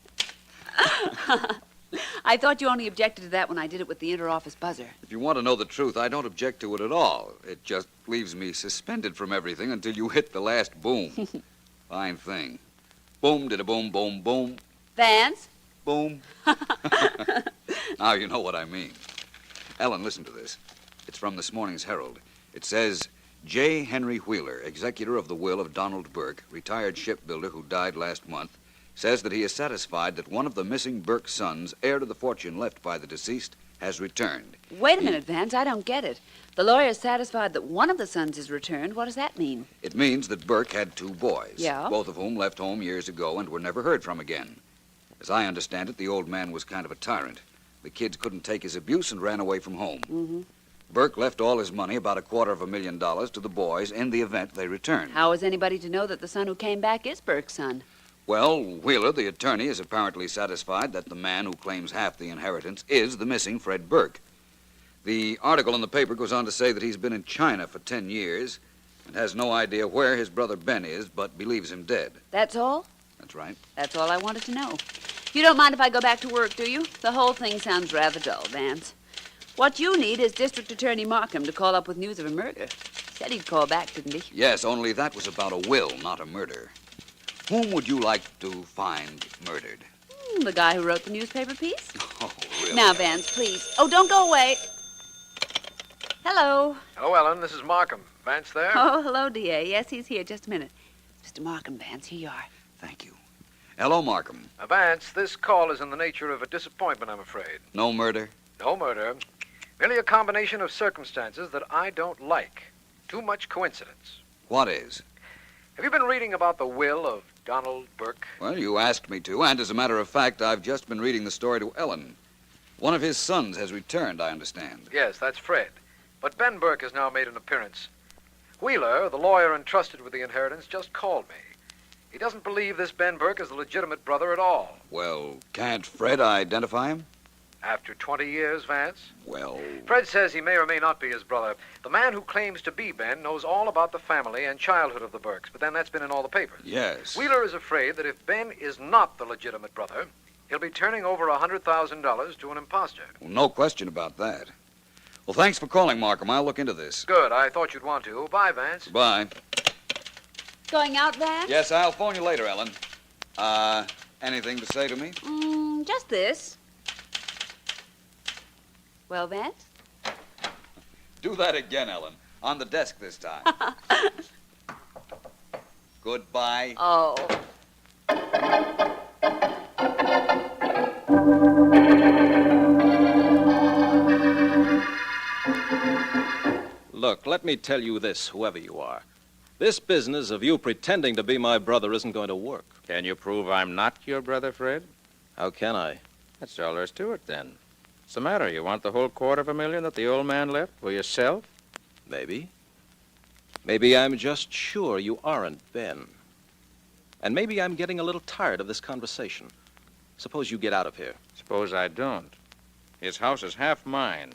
I thought you only objected to that when I did it with the interoffice buzzer. If you want to know the truth, I don't object to it at all. It just leaves me suspended from everything until you hit the last boom. Fine thing. Boom, did-a-boom, boom, boom. Vance? Boom. Now you know what I mean. Ellen, listen to this. It's from this morning's Herald. It says, J. Henry Wheeler, executor of the will of Donald Burke, retired shipbuilder who died last month, says that he is satisfied that one of the missing Burke sons, heir to the fortune left by the deceased, has returned. Wait a minute, Vance. I don't get it. The lawyer is satisfied that one of the sons is returned. What does that mean? It means that Burke had two boys, Yeah? both of whom left home years ago and were never heard from again. As I understand it, the old man was kind of a tyrant. The kids couldn't take his abuse and ran away from home. Mm-hmm. Burke left all his money, about $250,000, to the boys in the event they returned. How is anybody to know that the son who came back is Burke's son? Well, Wheeler, the attorney, is apparently satisfied that the man who claims half the inheritance is the missing Fred Burke. The article in the paper goes on to say that he's been in China for 10 years and has no idea where his brother Ben is, but believes him dead. That's all? That's right. That's all I wanted to know. You don't mind if I go back to work, do you? The whole thing sounds rather dull, Vance. What you need is District Attorney Markham to call up with news of a murder. Said he'd call back, didn't he? Yes, only that was about a will, not a murder. Whom would you like to find murdered? The guy who wrote the newspaper piece. Oh, really? Now, Vance, please. Oh, don't go away. Hello. Hello, Ellen. This is Markham. Vance there? Oh, hello, D.A. Yes, he's here. Just a minute. Mr. Markham, Vance, here you are. Thank you. Hello, Markham. Vance, this call is in the nature of a disappointment, I'm afraid. No murder? No murder. Merely a combination of circumstances that I don't like. Too much coincidence. What is? Have you been reading about the will of Donald Burke? Well, you asked me to, and as a matter of fact, I've just been reading the story to Ellen. One of his sons has returned, I understand. Yes, that's Fred. But Ben Burke has now made an appearance. Wheeler, the lawyer entrusted with the inheritance, just called me. He doesn't believe this Ben Burke is the legitimate brother at all. Well, can't Fred identify him? After 20 years, Vance? Well... Fred says he may or may not be his brother. The man who claims to be Ben knows all about the family and childhood of the Burkes, but then that's been in all the papers. Yes. Wheeler is afraid that if Ben is not the legitimate brother, he'll be turning over $100,000 to an impostor. Well, no question about that. Well, thanks for calling, Markham. I'll look into this. Good. I thought you'd want to. Bye, Vance. Bye. Going out, Vance? Yes, I'll phone you later, Ellen. Anything to say to me? Just this. Well, Vance? Do that again, Ellen. On the desk this time. Goodbye. Oh. Look, let me tell you this, whoever you are. This business of you pretending to be my brother isn't going to work. Can you prove I'm not your brother, Fred? How can I? That's all there is to it, then. What's the matter? You want the whole $250,000 that the old man left for yourself? Maybe. Maybe I'm just sure you aren't Ben. And maybe I'm getting a little tired of this conversation. Suppose you get out of here. Suppose I don't. His house is half mine.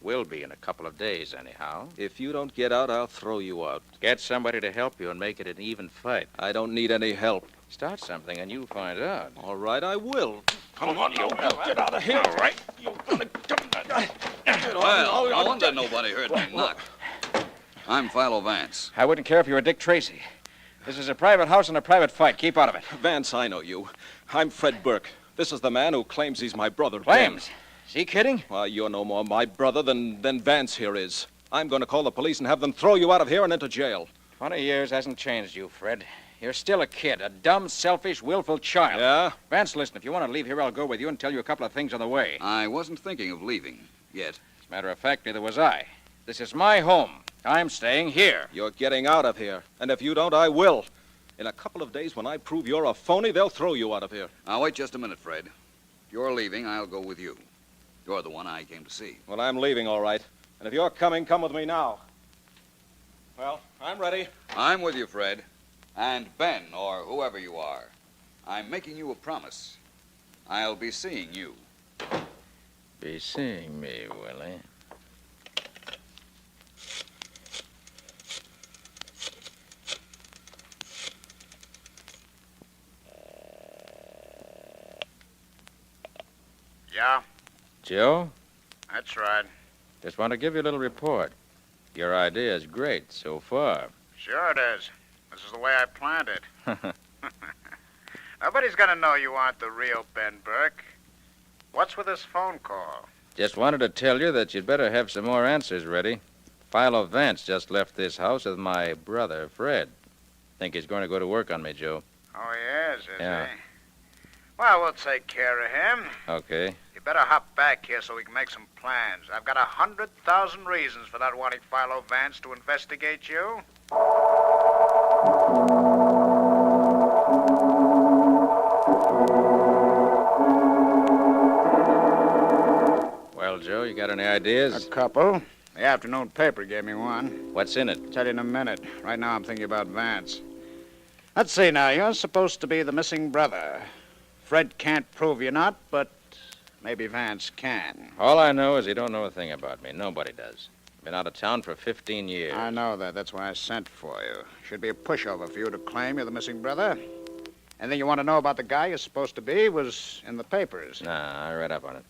Will be in a couple of days, anyhow. If you don't get out, I'll throw you out. Get somebody to help you and make it an even fight. I don't need any help. Start something and you'll find out. All right, I will. Come on, you get out of here. All right. Well, no wonder nobody heard me knock. I'm Philo Vance. I wouldn't care if you were Dick Tracy. This is a private house and a private fight. Keep out of it. Vance, I know you. I'm Fred Burke. This is the man who claims he's my brother. Claims? Is he kidding? Well, you're no more my brother than Vance here is. I'm going to call the police and have them throw you out of here and into jail. 20 years hasn't changed you, Fred. You're still a kid, a dumb, selfish, willful child. Yeah? Vance, listen, if you want to leave here, I'll go with you and tell you a couple of things on the way. I wasn't thinking of leaving yet. As a matter of fact, neither was I. This is my home. I'm staying here. You're getting out of here. And if you don't, I will. In a couple of days, when I prove you're a phony, they'll throw you out of here. Now, wait just a minute, Fred. If you're leaving, I'll go with you. You're the one I came to see. Well, I'm leaving, all right. And if you're coming, come with me now. Well, I'm ready. I'm with you, Fred. And Ben, or whoever you are, I'm making you a promise. I'll be seeing you. Be seeing me, Willie. Yeah? Joe? That's right. Just want to give you a little report. Your idea is great so far. Sure it is. This is the way I planned it. Nobody's gonna know you aren't the real Ben Burke. What's with this phone call? Just wanted to tell you that you'd better have some more answers ready. Philo Vance just left this house with my brother, Fred. Think he's going to go to work on me, Joe. Oh, he is Yeah. he? Well, we'll take care of him. Okay. You better hop back here so we can make some plans. I've got 100,000 reasons for not wanting Philo Vance to investigate you. Well, Joe, you got any ideas? A couple. The afternoon paper gave me one. What's in it? Tell you in a minute. Right now I'm thinking about Vance. Let's see now. You're supposed to be the missing brother. Fred can't prove you're not, but maybe Vance can. All I know is he don't know a thing about me. Nobody does. Been out of town for 15 years. I know that. That's why I sent for you. Should be a pushover for you to claim you're the missing brother. Anything you want to know about the guy you're supposed to be was in the papers. Nah, I read up on it.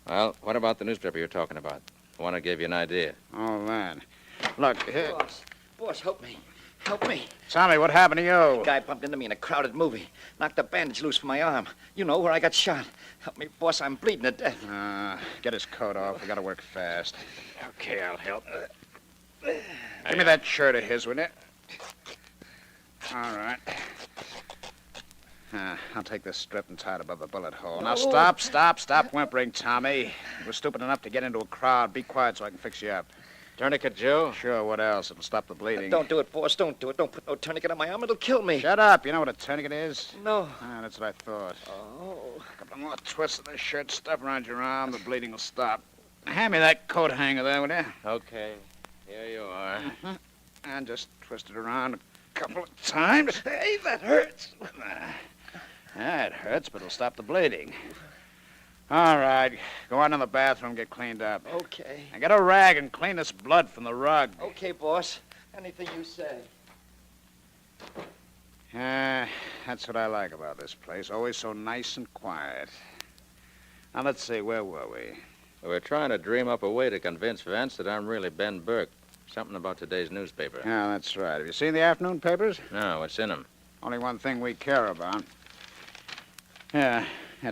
Well, what about the newspaper you're talking about? I want to give you an idea. Oh, man. Look, here. Boss, help me. Help me. Tommy, what happened to you? A guy bumped into me in a crowded movie. Knocked a bandage loose from my arm. You know, where I got shot. Help me, boss. I'm bleeding to death. Get his coat off. We gotta work fast. Okay, I'll help. Give me that shirt of his, will you? All right. I'll take this strip and tie it above the bullet hole. Now, stop whimpering, Tommy. You were stupid enough to get into a crowd. Be quiet so I can fix you up. Tourniquet, Joe? Sure, what else? It'll stop the bleeding. Don't do it, boss. Don't do it. Don't put no tourniquet on my arm. It'll kill me. Shut up. You know what a tourniquet is? No. That's what I thought. Oh. A couple more twists of this shirt stuff around your arm. The bleeding will stop. Hand me that coat hanger there, will you? Okay. Here you are. And just twist it around a couple of times. Hey, that hurts. That hurts, but it'll stop the bleeding. All right. Go on in the bathroom, get cleaned up. Okay. And get a rag and clean this blood from the rug. Okay, boss. Anything you say. That's what I like about this place. Always so nice and quiet. Now, let's see, where were we? We're trying to dream up a way to convince Vance that I'm really Ben Burke. Something about today's newspaper. Yeah, that's right. Have you seen the afternoon papers? No, what's in them? Only one thing we care about. Yeah,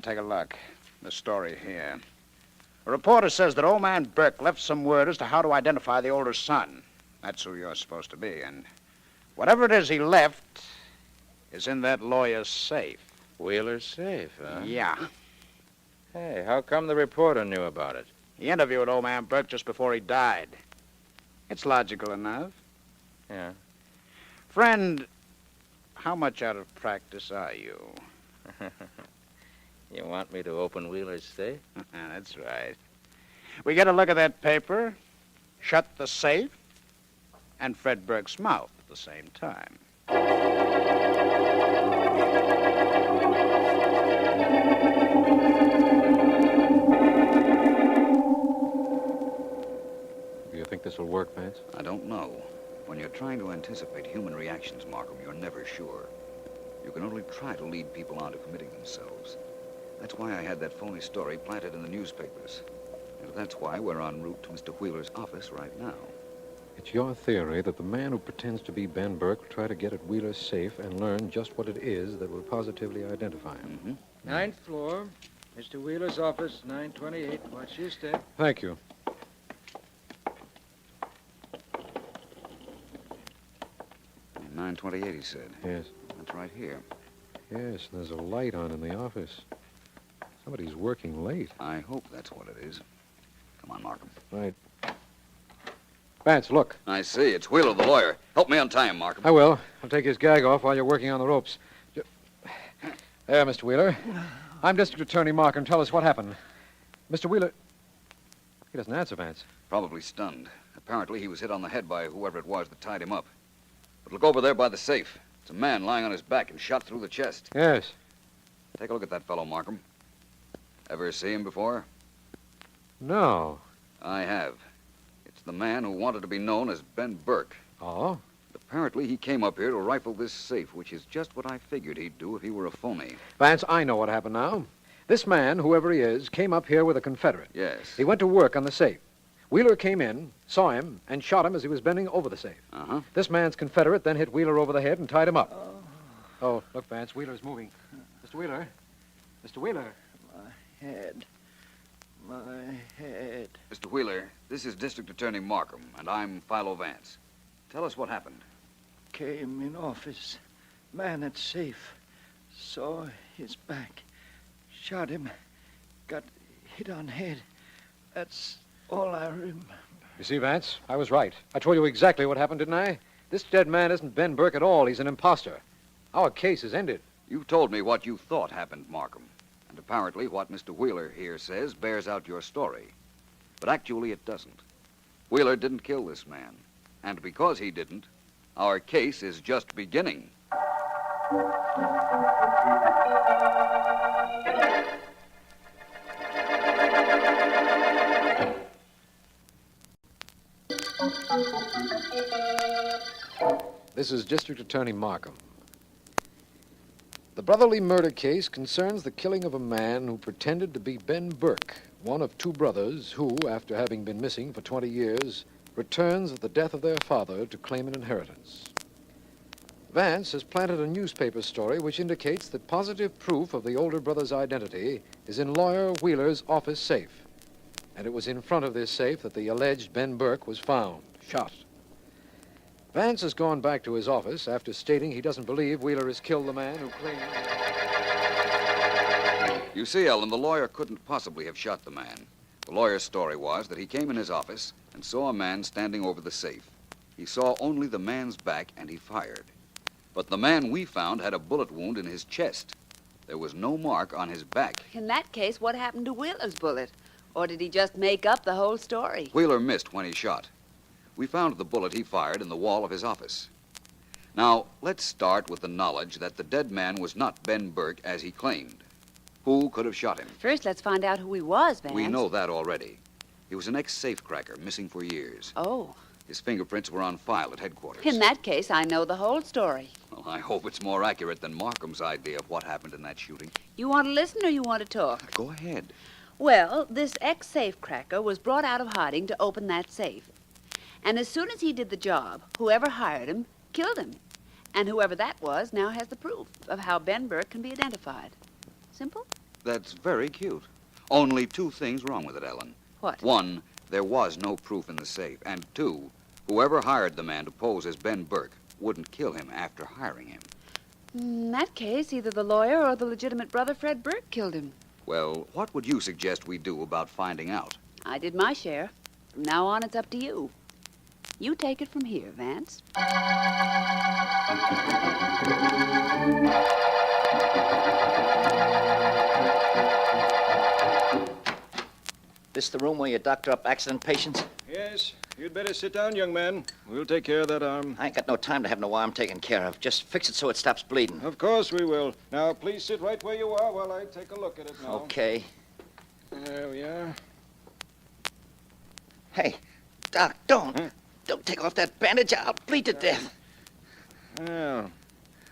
take a look. The story here. A reporter says that old man Burke left some word as to how to identify the older son. That's who you're supposed to be. And whatever it is he left is in that lawyer's safe. Wheeler's safe, huh? Yeah. Hey, how come the reporter knew about it? He interviewed old man Burke just before he died. It's logical enough. Yeah. Friend, how much out of practice are you? You want me to open Wheeler's safe? That's right. We get a look at that paper, shut the safe, and Fred Burke's mouth at the same time. Do you think this will work, Vance? I don't know. When you're trying to anticipate human reactions, Markham, you're never sure. You can only try to lead people on to committing themselves. That's why I had that phony story planted in the newspapers. And that's why we're en route to Mr. Wheeler's office right now. It's your theory that the man who pretends to be Ben Burke will try to get at Wheeler's safe and learn just what it is that will positively identify him. Mm-hmm. 9th floor, Mr. Wheeler's office, 928. Watch your step. Thank you. And 928, he said. Yes. That's right here. Yes, there's a light on in the office. Somebody's working late. I hope that's what it is. Come on, Markham. Right. Vance, look. I see. It's Wheeler, the lawyer. Help me untie him, Markham. I will. I'll take his gag off while you're working on the ropes. There, Mr. Wheeler. I'm District Attorney Markham. Tell us what happened. Mr. Wheeler... He doesn't answer, Vance. Probably stunned. Apparently, he was hit on the head by whoever it was that tied him up. But look over there by the safe. It's a man lying on his back and shot through the chest. Yes. Take a look at that fellow, Markham. Ever see him before? No. I have. It's the man who wanted to be known as Ben Burke. Oh? Apparently, he came up here to rifle this safe, which is just what I figured he'd do if he were a phony. Vance, I know what happened now. This man, whoever he is, came up here with a Confederate. Yes. He went to work on the safe. Wheeler came in, saw him, and shot him as he was bending over the safe. Uh-huh. This man's Confederate then hit Wheeler over the head and tied him up. Oh, look, Vance, Wheeler's moving. Mr. Wheeler? Mr. Wheeler? My head. Mr. Wheeler, this is District Attorney Markham, and I'm Philo Vance. Tell us what happened. Came in office. Man at safe. Saw his back. Shot him. Got hit on head. That's all I remember. You see, Vance, I was right. I told you exactly what happened, didn't I? This dead man isn't Ben Burke at all. He's an impostor. Our case is ended. You told me what you thought happened, Markham. And apparently what Mr. Wheeler here says bears out your story. But actually it doesn't. Wheeler didn't kill this man. And because he didn't, our case is just beginning. This is District Attorney Markham. The brotherly murder case concerns the killing of a man who pretended to be Ben Burke, one of two brothers who, after having been missing for 20 years, returns at the death of their father to claim an inheritance. Vance has planted a newspaper story which indicates that positive proof of the older brother's identity is in lawyer Wheeler's office safe. And it was in front of this safe that the alleged Ben Burke was found, shot. Vance has gone back to his office after stating he doesn't believe Wheeler has killed the man who claimed... You see, Ellen, the lawyer couldn't possibly have shot the man. The lawyer's story was that he came in his office and saw a man standing over the safe. He saw only the man's back and he fired. But the man we found had a bullet wound in his chest. There was no mark on his back. In that case, what happened to Wheeler's bullet? Or did he just make up the whole story? Wheeler missed when he shot. We found the bullet he fired in the wall of his office. Now, let's start with the knowledge that the dead man was not Ben Burke as he claimed. Who could have shot him? First, let's find out who he was, Vance. We know that already. He was an ex-safecracker, missing for years. Oh. His fingerprints were on file at headquarters. In that case, I know the whole story. Well, I hope it's more accurate than Markham's idea of what happened in that shooting. You want to listen or you want to talk? Go ahead. Well, this ex-safecracker was brought out of hiding to open that safe. And as soon as he did the job, whoever hired him killed him. And whoever that was now has the proof of how Ben Burke can be identified. Simple? That's very cute. Only two things wrong with it, Ellen. What? One, there was no proof in the safe. And two, whoever hired the man to pose as Ben Burke wouldn't kill him after hiring him. In that case, either the lawyer or the legitimate brother Fred Burke killed him. Well, what would you suggest we do about finding out? I did my share. From now on, it's up to you. You take it from here, Vance. This the room where you doctor up accident patients? Yes. You'd better sit down, young man. We'll take care of that arm. I ain't got no time to have no arm taken care of. Just fix it so it stops bleeding. Of course we will. Now, please sit right where you are while I take a look at it now. Okay. There we are. Hey, Doc, don't. Huh? Don't take off that bandage. I'll bleed to death. Well,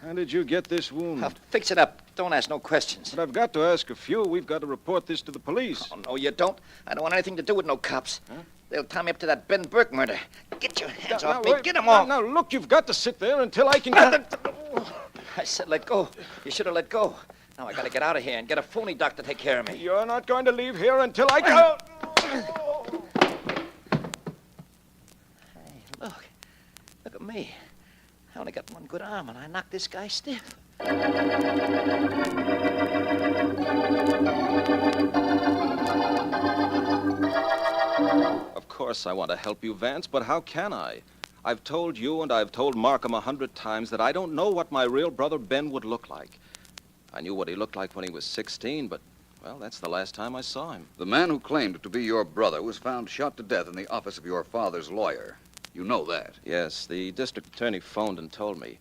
how did you get this wound? I'll fix it up. Don't ask no questions. But I've got to ask a few. We've got to report this to the police. Oh, no, you don't. I don't want anything to do with no cops. Huh? They'll tie me up to that Ben Burke murder. Get your hands off me. Get them off. Now, look, you've got to sit there until I can get... I said let go. You should have let go. Now I got to get out of here and get a phony doctor to take care of me. You're not going to leave here until I can... Hey, look. Look at me. I only got one good arm, and I knocked this guy stiff. Of course I want to help you, Vance, but how can I? I've told you and I've told Markham 100 times that I don't know what my real brother Ben would look like. I knew what he looked like when he was 16, but, well, that's the last time I saw him. The man who claimed to be your brother was found shot to death in the office of your father's lawyer. You know that? Yes, the district attorney phoned and told me.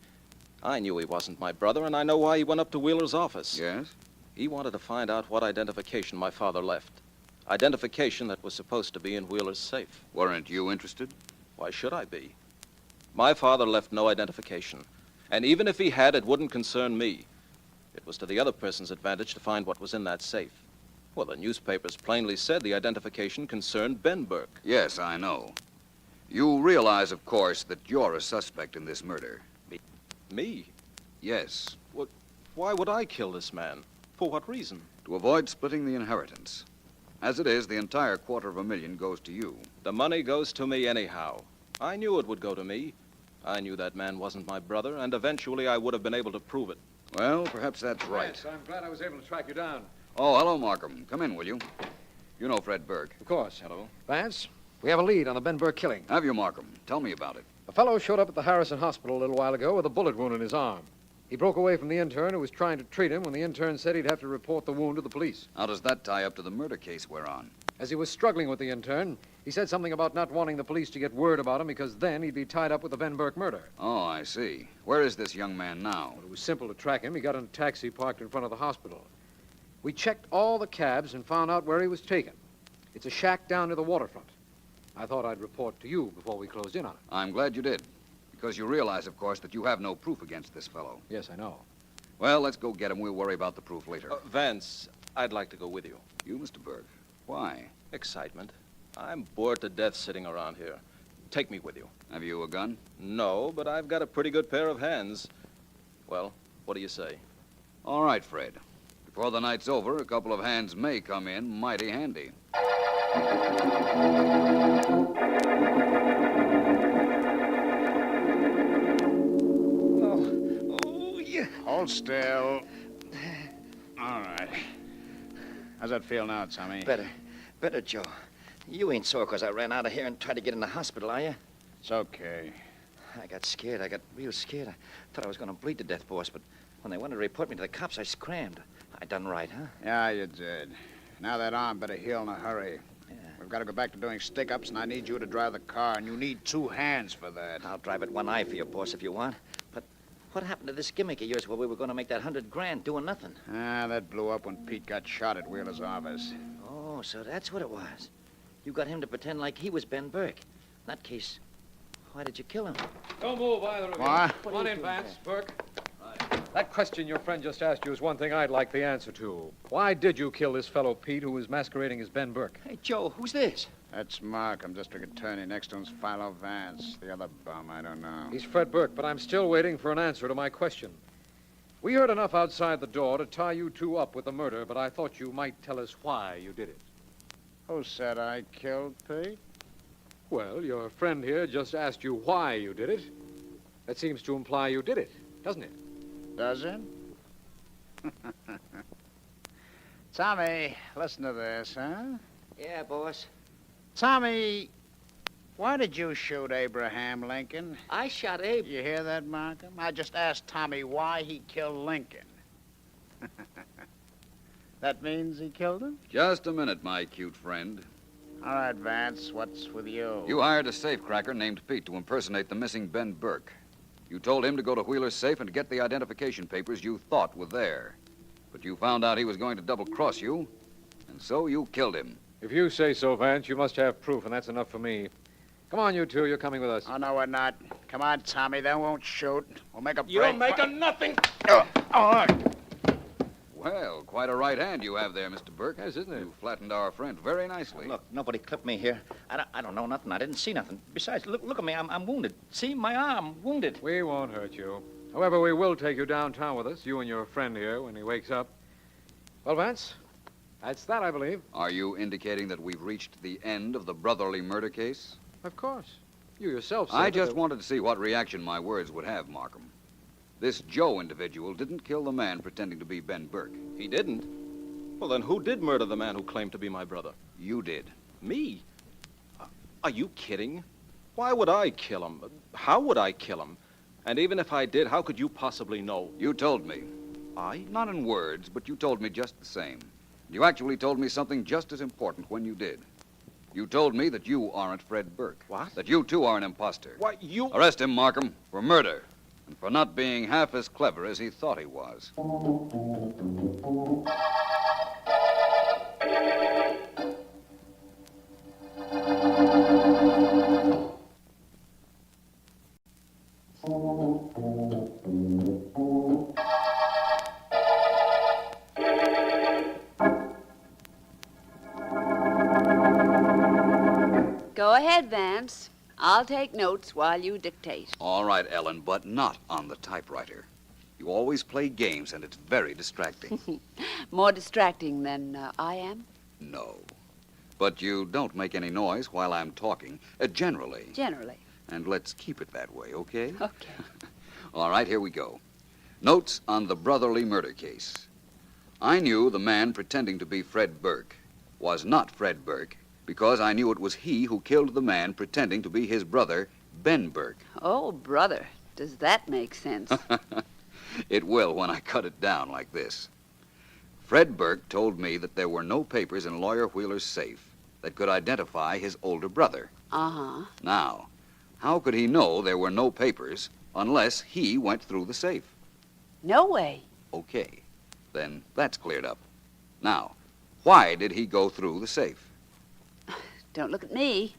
I knew he wasn't my brother, and I know why he went up to Wheeler's office. Yes? He wanted to find out what identification my father left. Identification that was supposed to be in Wheeler's safe. Weren't you interested? Why should I be? My father left no identification. And even if he had, it wouldn't concern me. It was to the other person's advantage to find what was in that safe. Well, the newspapers plainly said the identification concerned Ben Burke. Yes, I know. You realize, of course, that you're a suspect in this murder. Me? Yes. Well, why would I kill this man? For what reason? To avoid splitting the inheritance. As it is, the entire $250,000 goes to you. The money goes to me anyhow. I knew it would go to me. I knew that man wasn't my brother, and eventually I would have been able to prove it. Well, perhaps that's right. Yes, I'm glad I was able to track you down. Oh, hello, Markham. Come in, will you? You know Fred Burke. Of course. Hello. Vance, we have a lead on the Ben Burke killing. Have you, Markham? Tell me about it. A fellow showed up at the Harrison Hospital a little while ago with a bullet wound in his arm. He broke away from the intern who was trying to treat him when the intern said he'd have to report the wound to the police. How does that tie up to the murder case we're on? As he was struggling with the intern, he said something about not wanting the police to get word about him because then he'd be tied up with the Ben Burke murder. Oh, I see. Where is this young man now? Well, it was simple to track him. He got in a taxi parked in front of the hospital. We checked all the cabs and found out where he was taken. It's a shack down near the waterfront. I thought I'd report to you before we closed in on it. I'm glad you did. Because you realize, of course, that you have no proof against this fellow. Yes, I know. Well, let's go get him. We'll worry about the proof later. Vance, I'd like to go with you. You, Mr. Burke? Why? Excitement. I'm bored to death sitting around here. Take me with you. Have you a gun? No, but I've got a pretty good pair of hands. Well, what do you say? All right, Fred. Before the night's over, a couple of hands may come in mighty handy. Hold still. All right. How's that feel now, Tommy? Better, Joe. You ain't sore because I ran out of here and tried to get in the hospital, are you? It's okay. I got scared. I got real scared. I thought I was going to bleed to death, boss, but when they wanted to report me to the cops, I scrammed. I done right, huh? Yeah, you did. Now that arm better heal in a hurry. Yeah. We've got to go back to doing stick-ups, and I need you to drive the car, and you need 2 hands for that. I'll drive it one eye for you, boss, if you want. But What happened to this gimmick of yours where we were going to make that $100,000 doing nothing? Ah, that blew up when Pete got shot at Wheeler's office. Oh, so that's what it was. You got him to pretend like he was Ben Burke. In that case, why did you kill him? Don't move, either of you. What? Come on in, Vance. Burke. That question your friend just asked you is one thing I'd like the answer to. Why did you kill this fellow Pete who was masquerading as Ben Burke? Hey, Joe, who's this? That's Markham, district attorney. Next to him's Philo Vance. The other bum, I don't know. He's Fred Burke, but I'm still waiting for an answer to my question. We heard enough outside the door to tie you two up with the murder, but I thought you might tell us why you did it. Who said I killed Pete? Well, your friend here just asked you why you did it. That seems to imply you did it, doesn't it? Does it? Tommy, listen to this, huh? Yeah, boss. Tommy, why did you shoot Abraham Lincoln? I shot Abe. You hear that, Markham? I just asked Tommy why he killed Lincoln. That means he killed him? Just a minute, my cute friend. All right, Vance, what's with you? You hired a safecracker named Pete to impersonate the missing Ben Burke. You told him to go to Wheeler's safe and get the identification papers you thought were there. But you found out he was going to double-cross you, and so you killed him. If you say so, Vance, you must have proof, and that's enough for me. Come on, you two. You're coming with us. Oh, no, we're not. Come on, Tommy. They won't shoot. We'll make a break. You'll make a nothing. Well, quite a right hand you have there, Mr. Burke. Yes, isn't it? You flattened our friend very nicely. Look, nobody clipped me here. I don't know nothing. I didn't see nothing. Besides, look at me. I'm wounded. See, my arm, wounded. We won't hurt you. However, we will take you downtown with us, you and your friend here, when he wakes up. Well, Vance, that's that, I believe. Are you indicating that we've reached the end of the brotherly murder case? Of course. You yourself said I that just there- wanted to see what reaction my words would have, Markham. This Joe individual didn't kill the man pretending to be Ben Burke. He didn't? Well, then who did murder the man who claimed to be my brother? You did. Me? Are you kidding? Why would I kill him? How would I kill him? And even if I did, how could you possibly know? You told me. Not in words, but you told me just the same. You actually told me something just as important when you did. You told me that you aren't Fred Burke. What? That you, too, are an imposter. Why, you... Arrest him, Markham, for murder. And for not being half as clever as he thought he was. Go ahead, Vance. I'll take notes while you dictate. All right, Ellen, but not on the typewriter. You always play games, and it's very distracting. More distracting than I am? No. But you don't make any noise while I'm talking, generally. Generally. And let's keep it that way, okay? Okay. All right, here we go. Notes on the brotherly murder case. I knew the man pretending to be Fred Burke was not Fred Burke because I knew it was he who killed the man pretending to be his brother, Ben Burke. Oh, brother. Does that make sense? It will when I cut it down like this. Fred Burke told me that there were no papers in Lawyer Wheeler's safe that could identify his older brother. Uh-huh. Now, how could he know there were no papers unless he went through the safe? No way. Okay, then that's cleared up. Now, why did he go through the safe? Don't look at me.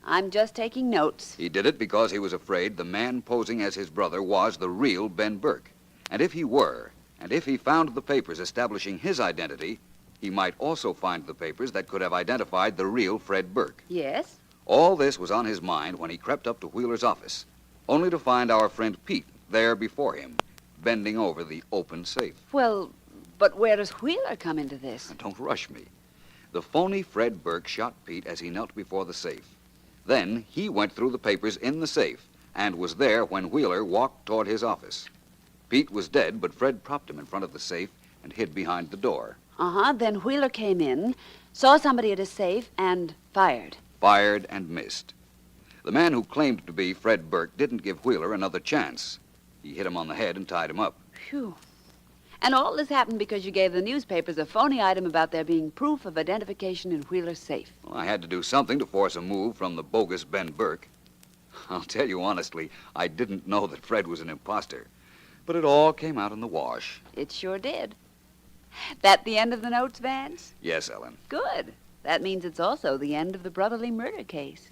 I'm just taking notes. He did it because he was afraid the man posing as his brother was the real Ben Burke. And if he were, and if he found the papers establishing his identity, he might also find the papers that could have identified the real Fred Burke. Yes? All this was on his mind when he crept up to Wheeler's office, only to find our friend Pete there before him, bending over the open safe. Well, but where does Wheeler come into this? Don't rush me. The phony Fred Burke shot Pete as he knelt before the safe. Then he went through the papers in the safe and was there when Wheeler walked toward his office. Pete was dead, but Fred propped him in front of the safe and hid behind the door. Uh-huh. Then Wheeler came in, saw somebody at a safe, and fired. Fired and missed. The man who claimed to be Fred Burke didn't give Wheeler another chance. He hit him on the head and tied him up. Phew. And all this happened because you gave the newspapers a phony item about there being proof of identification in Wheeler's safe. Well, I had to do something to force a move from the bogus Ben Burke. I'll tell you honestly, I didn't know that Fred was an imposter. But it all came out in the wash. It sure did. That the end of the notes, Vance? Yes, Ellen. Good. That means it's also the end of the brotherly murder case.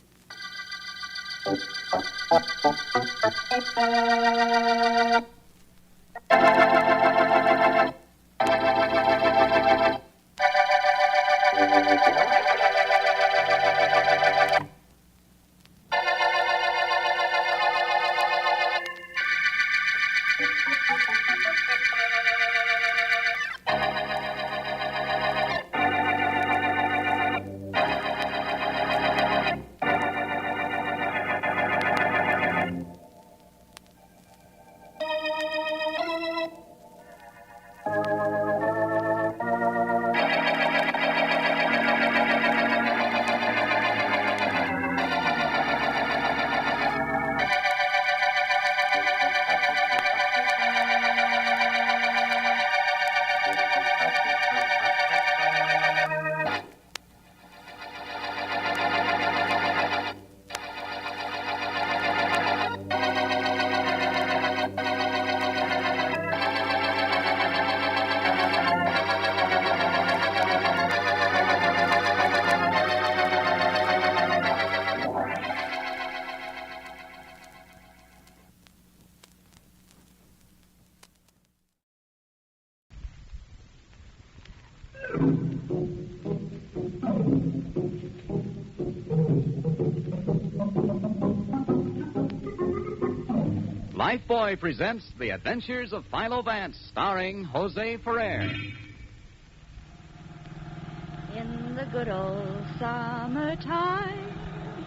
Lifebuoy presents The Adventures of Philo Vance, starring Jose Ferrer. In the good old summertime,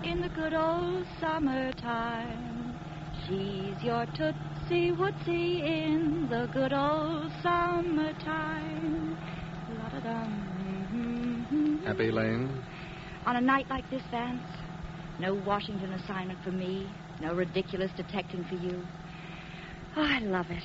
in the good old summertime, she's your Tootsie Wootsie in the good old summertime. La-da-dum. Happy Lane? On a night like this, Vance, no Washington assignment for me, no ridiculous detecting for you. Oh, I love it.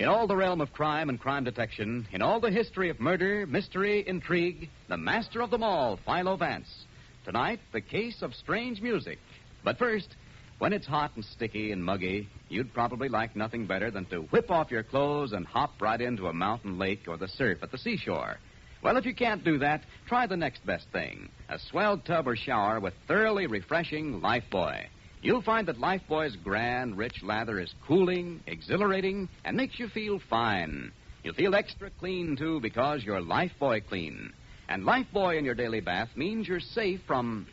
In all the realm of crime and crime detection, in all the history of murder, mystery, intrigue, the master of them all, Philo Vance. Tonight, the case of strange music. But first, when it's hot and sticky and muggy, you'd probably like nothing better than to whip off your clothes and hop right into a mountain lake or the surf at the seashore. Well, if you can't do that, try the next best thing, a swell tub or shower with thoroughly refreshing Lifebuoy. You'll find that Lifebuoy's grand, rich lather is cooling, exhilarating, and makes you feel fine. You'll feel extra clean, too, because you're Lifebuoy clean. And Lifebuoy in your daily bath means you're safe from...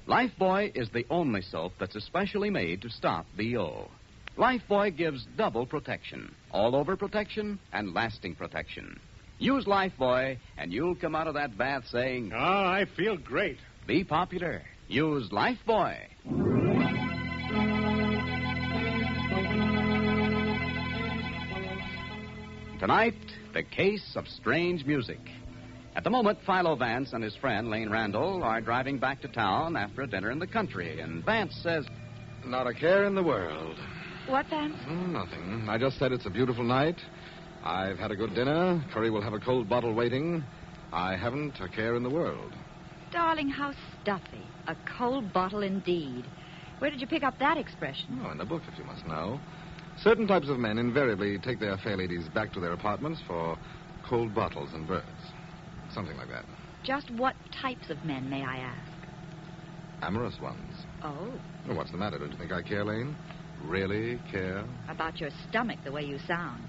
Lifebuoy is the only soap that's especially made to stop BO. Lifebuoy gives double protection, all-over protection, and lasting protection. Use Lifebuoy, and you'll come out of that bath saying, "Oh, I feel great." Be popular. Use Lifebuoy. Tonight, the case of strange music. At the moment, Philo Vance and his friend, Lane Randall, are driving back to town after a dinner in the country, and Vance says, Not a care in the world. What, Vance? Nothing. I just said it's a beautiful night. I've had a good dinner. Curry will have a cold bottle waiting. I haven't a care in the world. Darling, how stuffy. A cold bottle indeed. Where did you pick up that expression? Oh, in the book, if you must know. Certain types of men invariably take their fair ladies back to their apartments for cold bottles and birds. Something like that. Just what types of men, may I ask? Amorous ones. Oh. Well, what's the matter? Don't you think I care, Lane? Really care? About your stomach, the way you sound.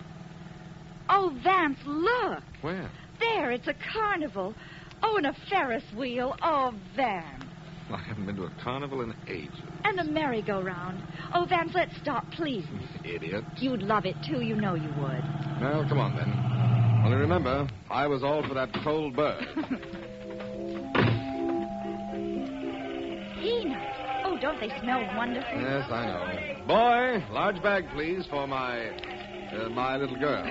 Oh, Vance, look. Where? There, it's a carnival. Oh, and a Ferris wheel. Oh, Vance. I haven't been to a carnival in ages. And a merry-go-round. Oh, Vance, let's stop, please. Idiot. You'd love it, too. You know you would. Well, come on, then. Only remember, I was all for that cold bird. Peanuts. Oh, don't they smell wonderful? Yes, I know. Boy, large bag, please, for my little girl.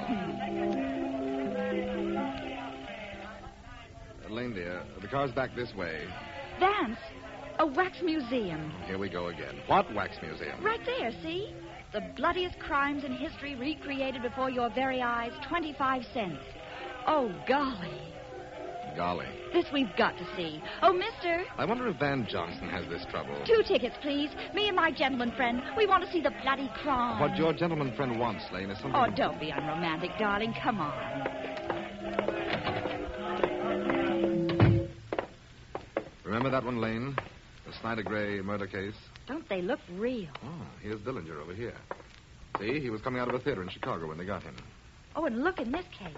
Lane, dear, the car's back this way. Vance, a wax museum. Here we go again. What wax museum? Right there, see? The bloodiest crimes in history recreated before your very eyes, 25 cents. Oh, golly. Golly. This we've got to see. Oh, mister. I wonder if Van Johnson has this trouble. 2 tickets, please. Me and my gentleman friend. We want to see the bloody crime. What your gentleman friend wants, Lane, is something... Oh, don't be unromantic, darling. Come on. Remember that one, Lane? The Snyder Gray murder case? Don't they look real? Oh, here's Dillinger over here. See, he was coming out of a theater in Chicago when they got him. Oh, and look in this case.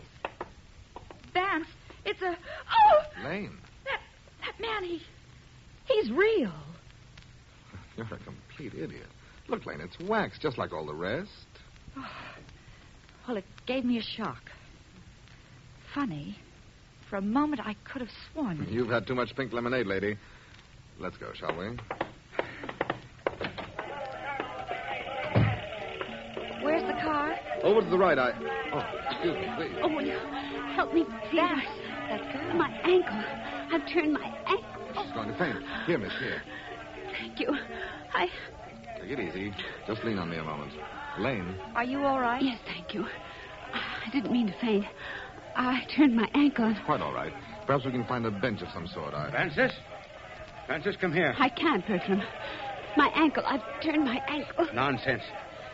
Vance, it's a... Oh! Lane. That man, he's real. You're a complete idiot. Look, Lane, it's wax, just like all the rest. Oh. Well, it gave me a shock. Funny. For a moment, I could have sworn... You've had too much pink lemonade, lady. Let's go, shall we? Where's the car? Over to the right, Oh, excuse me, please. Oh, will you help me, Vance? That's good. My ankle. I've turned my ankle. She's going to faint. Here, miss, here. Thank you. Take it easy. Just lean on me a moment. Lane. Are you all right? Yes, thank you. I didn't mean to faint. I turned my ankle. Quite all right. Perhaps we can find a bench of some sort. Francis? Francis, come here. I can't, Bertram. My ankle. I've turned my ankle. Nonsense.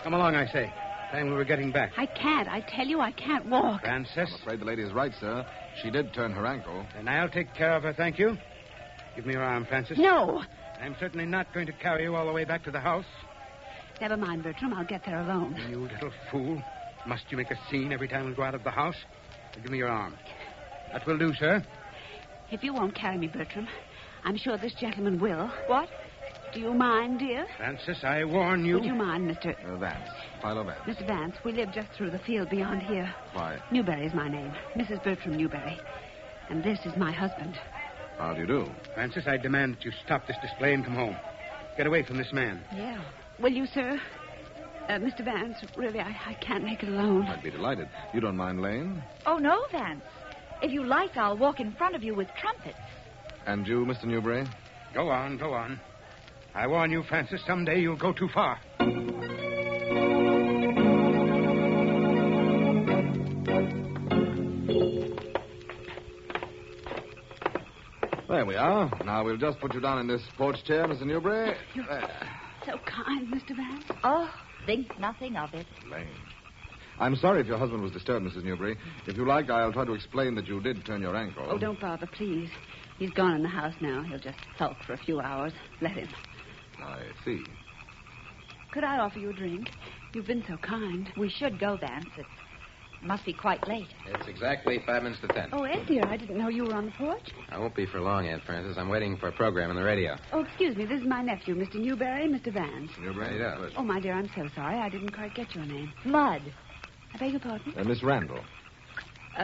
Come along, I say. Time we were getting back. I can't. I tell you, I can't walk. Francis? I'm afraid the lady is right, sir. She did turn her ankle. Then I'll take care of her, thank you. Give me your arm, Francis. No. I'm certainly not going to carry you all the way back to the house. Never mind, Bertram. I'll get there alone. You little fool. Must you make a scene every time we go out of the house? Now, give me your arm. That will do, sir. If you won't carry me, Bertram, I'm sure this gentleman will. What? Do you mind, dear? Francis, I warn you. Would you mind, Mr. Vance. Philo Vance. Mr. Vance, we live just through the field beyond here. Why? Newberry's my name. Mrs. Bertram Newberry. And this is my husband. How do you do? Francis, I demand that you stop this display and come home. Get away from this man. Yeah. Will you, sir? Mr. Vance, really, I can't make it alone. I'd be delighted. You don't mind, Lane? Oh, no, Vance. If you like, I'll walk in front of you with trumpets. And you, Mr. Newberry? Go on, go on. I warn you, Francis, someday you'll go too far. There we are. Now, we'll just put you down in this porch chair, Mr. Newberry. You're so kind, Mr. Vance. Oh, think nothing of it. Lane. I'm sorry if your husband was disturbed, Mrs. Newberry. If you like, I'll try to explain that you did turn your ankle. Oh, don't bother, please. He's gone in the house now. He'll just sulk for a few hours. Let him. I see. Could I offer you a drink? You've been so kind. We should go, Vance. It must be quite late. It's exactly 5 minutes to 10. Oh, Ed, dear, I didn't know you were on the porch. I won't be for long, Aunt Frances. I'm waiting for a program on the radio. Oh, excuse me. This is my nephew, Mr. Newberry, Mr. Vance. Newberry? Yeah. Oh, my dear, I'm so sorry. I didn't quite get your name. Mud. I beg your pardon? Miss Randall.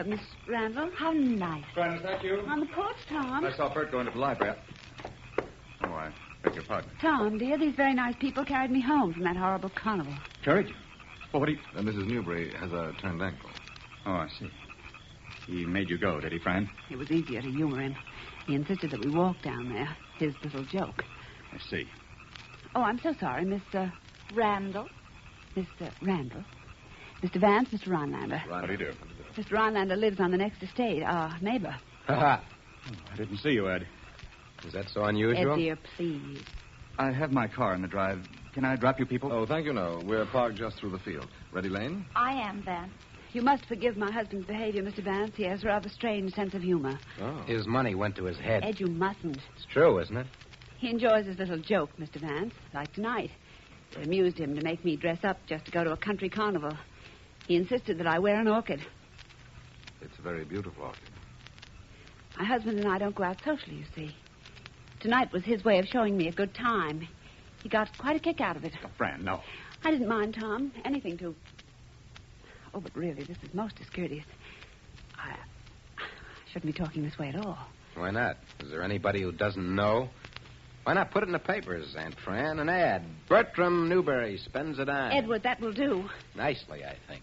Miss Randall? How nice. Friend, is that you? On the porch, Tom. I saw Bert going to the library. Oh, I beg your pardon. Tom, dear, these very nice people carried me home from that horrible carnival. Courage. Well, what do you... Mrs. Newberry has a turned ankle. Oh, I see. He made you go, did he, friend? It was easier to humor him. He insisted that we walk down there. His little joke. I see. Oh, I'm so sorry, Miss, Randall? Miss, Randall. Mr. Vance, Mr. Rhinelander. How do you do? Mr. Rhinelander lives on the next estate, our neighbor. I didn't see you, Ed. Is that so unusual? Ed, dear, please. I have my car in the drive. Can I drop you people? Oh, thank you, no. We're parked just through the field. Ready, Lane? I am, Vance. You must forgive my husband's behavior, Mr. Vance. He has a rather strange sense of humor. Oh. His money went to his head. Ed, you mustn't. It's true, isn't it? He enjoys his little joke, Mr. Vance, like tonight. It amused him to make me dress up just to go to a country carnival. He insisted that I wear an orchid. It's a very beautiful orchid. My husband and I don't go out socially, you see. Tonight was his way of showing me a good time. He got quite a kick out of it. Fran, no. I didn't mind, Tom. Anything to... Oh, but really, this is most discourteous. I shouldn't be talking this way at all. Why not? Is there anybody who doesn't know? Why not put it in the papers, Aunt Fran? An ad. Bertram Newberry spends a dime. Edward, that will do. Nicely, I think.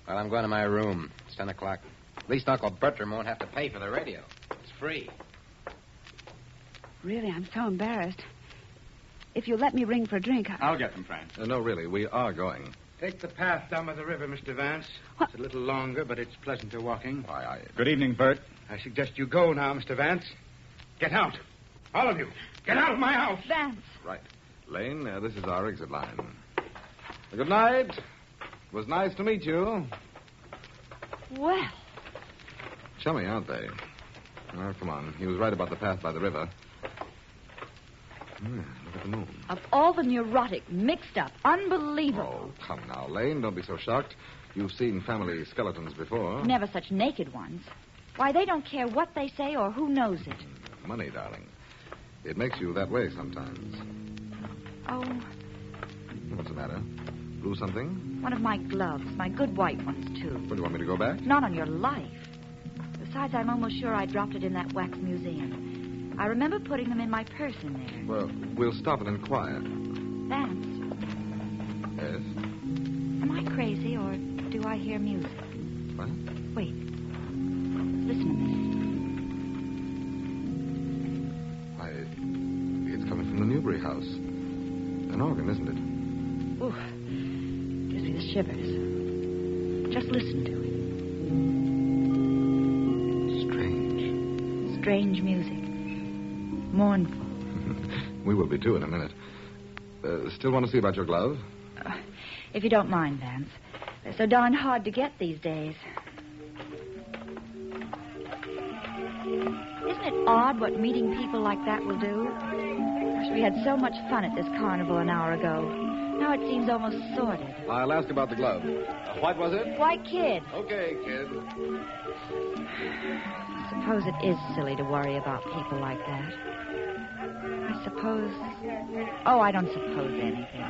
Well, I'm going to my room. It's 10 o'clock. At least Uncle Bertram won't have to pay for the radio. It's free. Really, I'm so embarrassed. If you'll let me ring for a drink, I'll get them, Fran. No, really, we are going. Take the path down by the river, Mr. Vance. It's a little longer, but it's pleasanter walking. Good evening, Bert. I suggest you go now, Mr. Vance. Get out. All of you. Get out of my house. Vance. Right. Lane, this is our exit line. Good night. It was nice to meet you. Well, Chummy, aren't they? Oh, come on. He was right about the path by the river. Look at the moon. of all the neurotic, mixed up, unbelievable. Oh, come now, Lane. Don't be so shocked. You've seen family skeletons before. Never such naked ones. Why, they don't care what they say or who knows it. Money, darling. It makes you that way sometimes. Oh, What's the matter? Lose something? one of my gloves, my good white ones, too. What, do you want me to go back? Not on your life. Besides, I'm almost sure I dropped it in that wax museum. I remember putting them in my purse in there. Well, we'll stop and inquire. Vance, Yes? am I crazy or do I hear music? What? Wait. Listen to me. Why, it's coming from the Newbury house. An organ, isn't it? Ooh, gives me the shivers. Just listen to it. Strange music. Mournful. We will be, too, in a minute. Still want to see about your glove? If you don't mind, Vance. They're so darn hard to get these days. Isn't it odd what meeting people like that will do? Gosh, we had so much fun at this carnival an hour ago. Now it seems almost sordid. I'll ask about the glove. What was it? White kid. Okay, kid. I suppose it is silly to worry about people like that. I suppose... Oh, I don't suppose anything.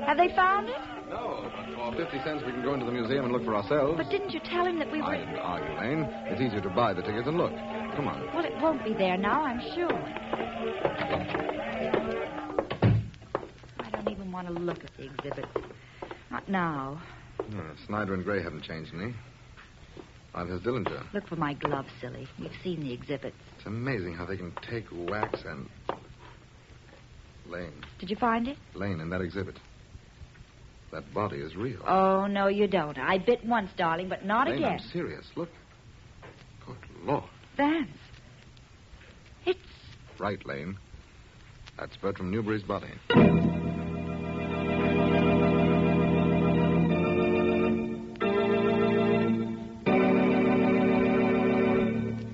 Have they found it? No, but for 50 cents we can go into the museum and look for ourselves. But didn't you tell him that we were... I didn't argue, Lane. It's easier to buy the tickets and look. Come on. Well, it won't be there now, I'm sure. I don't even want to look at the exhibits. Not now. Snyder and Gray haven't changed any. Neither has Dillinger. Look for my glove, silly. We've seen the exhibits. It's amazing how they can take wax and... Lane. Did you find it? Lane, in that exhibit. That body is real. Oh, no, you don't. I bit once, darling, but not Lane, again. I'm serious. Look. Good Lord. Vance. It's... Right, Lane. That's Bertram Newbury's body.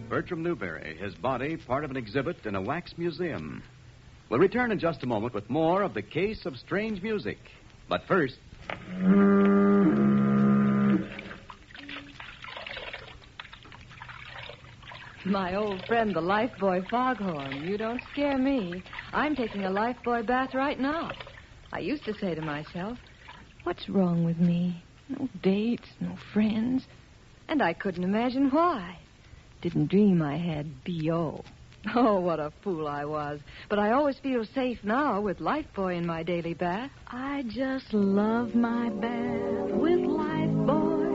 Bertram Newbury, his body part of an exhibit in a wax museum. We'll return in just a moment with more of the Case of Strange Music. But first... My old friend, the lifebuoy Foghorn. You don't scare me. I'm taking a lifebuoy bath right now. I used to say to myself, what's wrong with me? No dates, no friends. And I couldn't imagine why. Didn't dream I had B.O. Oh, what a fool I was. But I always feel safe now with Lifebuoy in my daily bath. I just love my bath with Lifebuoy.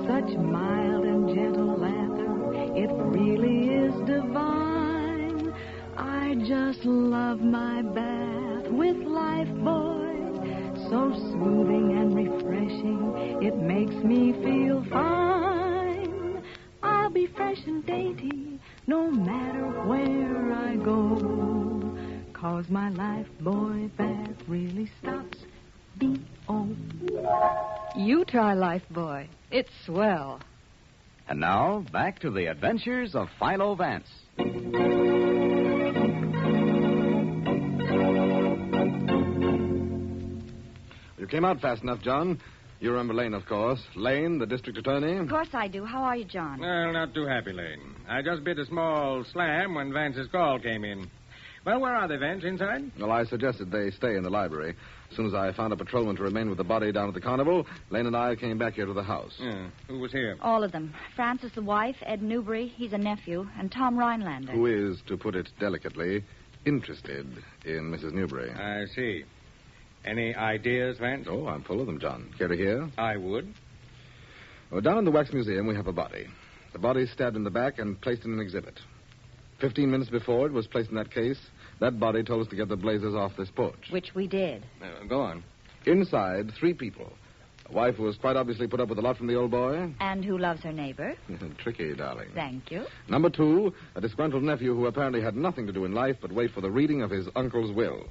Such mild and gentle lather. It really is divine. I just love my bath with Lifebuoy. So soothing and refreshing. It makes me feel fine. I'll be fresh and dainty no matter where I go. 'Cause my Lifebuoy bath really stops B.O. You try Lifebuoy. It's swell. And now, back to the adventures of Philo Vance. You came out fast enough, John. You remember Lane, of course. Lane, the district attorney. Of course I do. How are you, John? Well, not too happy, Lane. I just bit a small slam when Vance's call came in. Well, where are they, Vance? Inside? Well, I suggested they stay in the library. As soon as I found a patrolman to remain with the body down at the carnival, Lane and I came back here to the house. Yeah. Who was here? All of them. Francis, the wife, Ed Newbury, he's a nephew, and Tom Rhinelander. Who is, to put it delicately, interested in Mrs. Newbury. I see. Any ideas, Vance? Oh, I'm full of them, John. Care to hear? I would. Well, down in the Wax Museum, we have a body. The body is stabbed in the back and placed in an exhibit. 15 minutes before it was placed in that case, that body told us to get the blazers off this porch. Which we did. Go on. Inside, 3 people. A wife who was quite obviously put up with a lot from the old boy. And who loves her neighbor. Tricky, darling. Thank you. Number 2, a disgruntled nephew who apparently had nothing to do in life but wait for the reading of his uncle's will.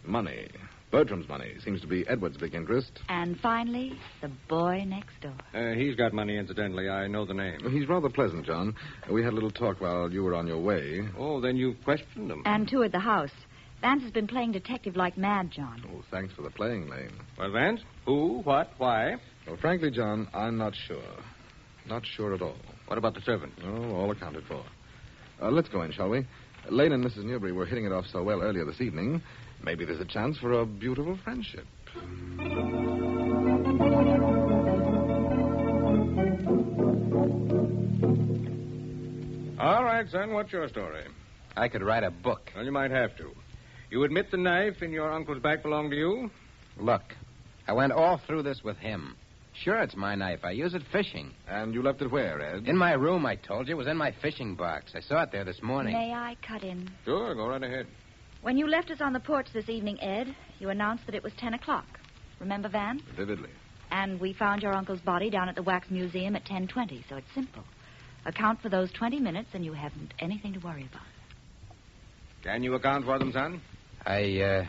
Money. Bertram's money seems to be Edward's big interest. And finally, the boy next door. He's got money, incidentally. I know the name. He's rather pleasant, John. We had a little talk while you were on your way. Oh, then you questioned him. And toured the house. Vance has been playing detective like mad, John. Oh, thanks for the playing, Lane. Well, Vance, who, what, why? Well, frankly, John, I'm not sure. Not sure at all. What about the servant? Oh, all accounted for. Let's go in, shall we? Lane and Mrs. Newbury were hitting it off so well earlier this evening. Maybe there's a chance for a beautiful friendship. All right, son, what's your story? I could write a book. Well, you might have to. You admit the knife in your uncle's back belonged to you? Look, I went all through this with him. Sure, it's my knife. I use it fishing. And you left it where, Ed? In my room, I told you. It was in my fishing box. I saw it there this morning. May I cut in? Sure, go right ahead. When you left us on the porch this evening, Ed, you announced that it was 10 o'clock. Remember, Vance? Vividly. And we found your uncle's body down at the Wax Museum at 10:20, so it's simple. Account for those 20 minutes, and you haven't anything to worry about. Can you account for them, son? I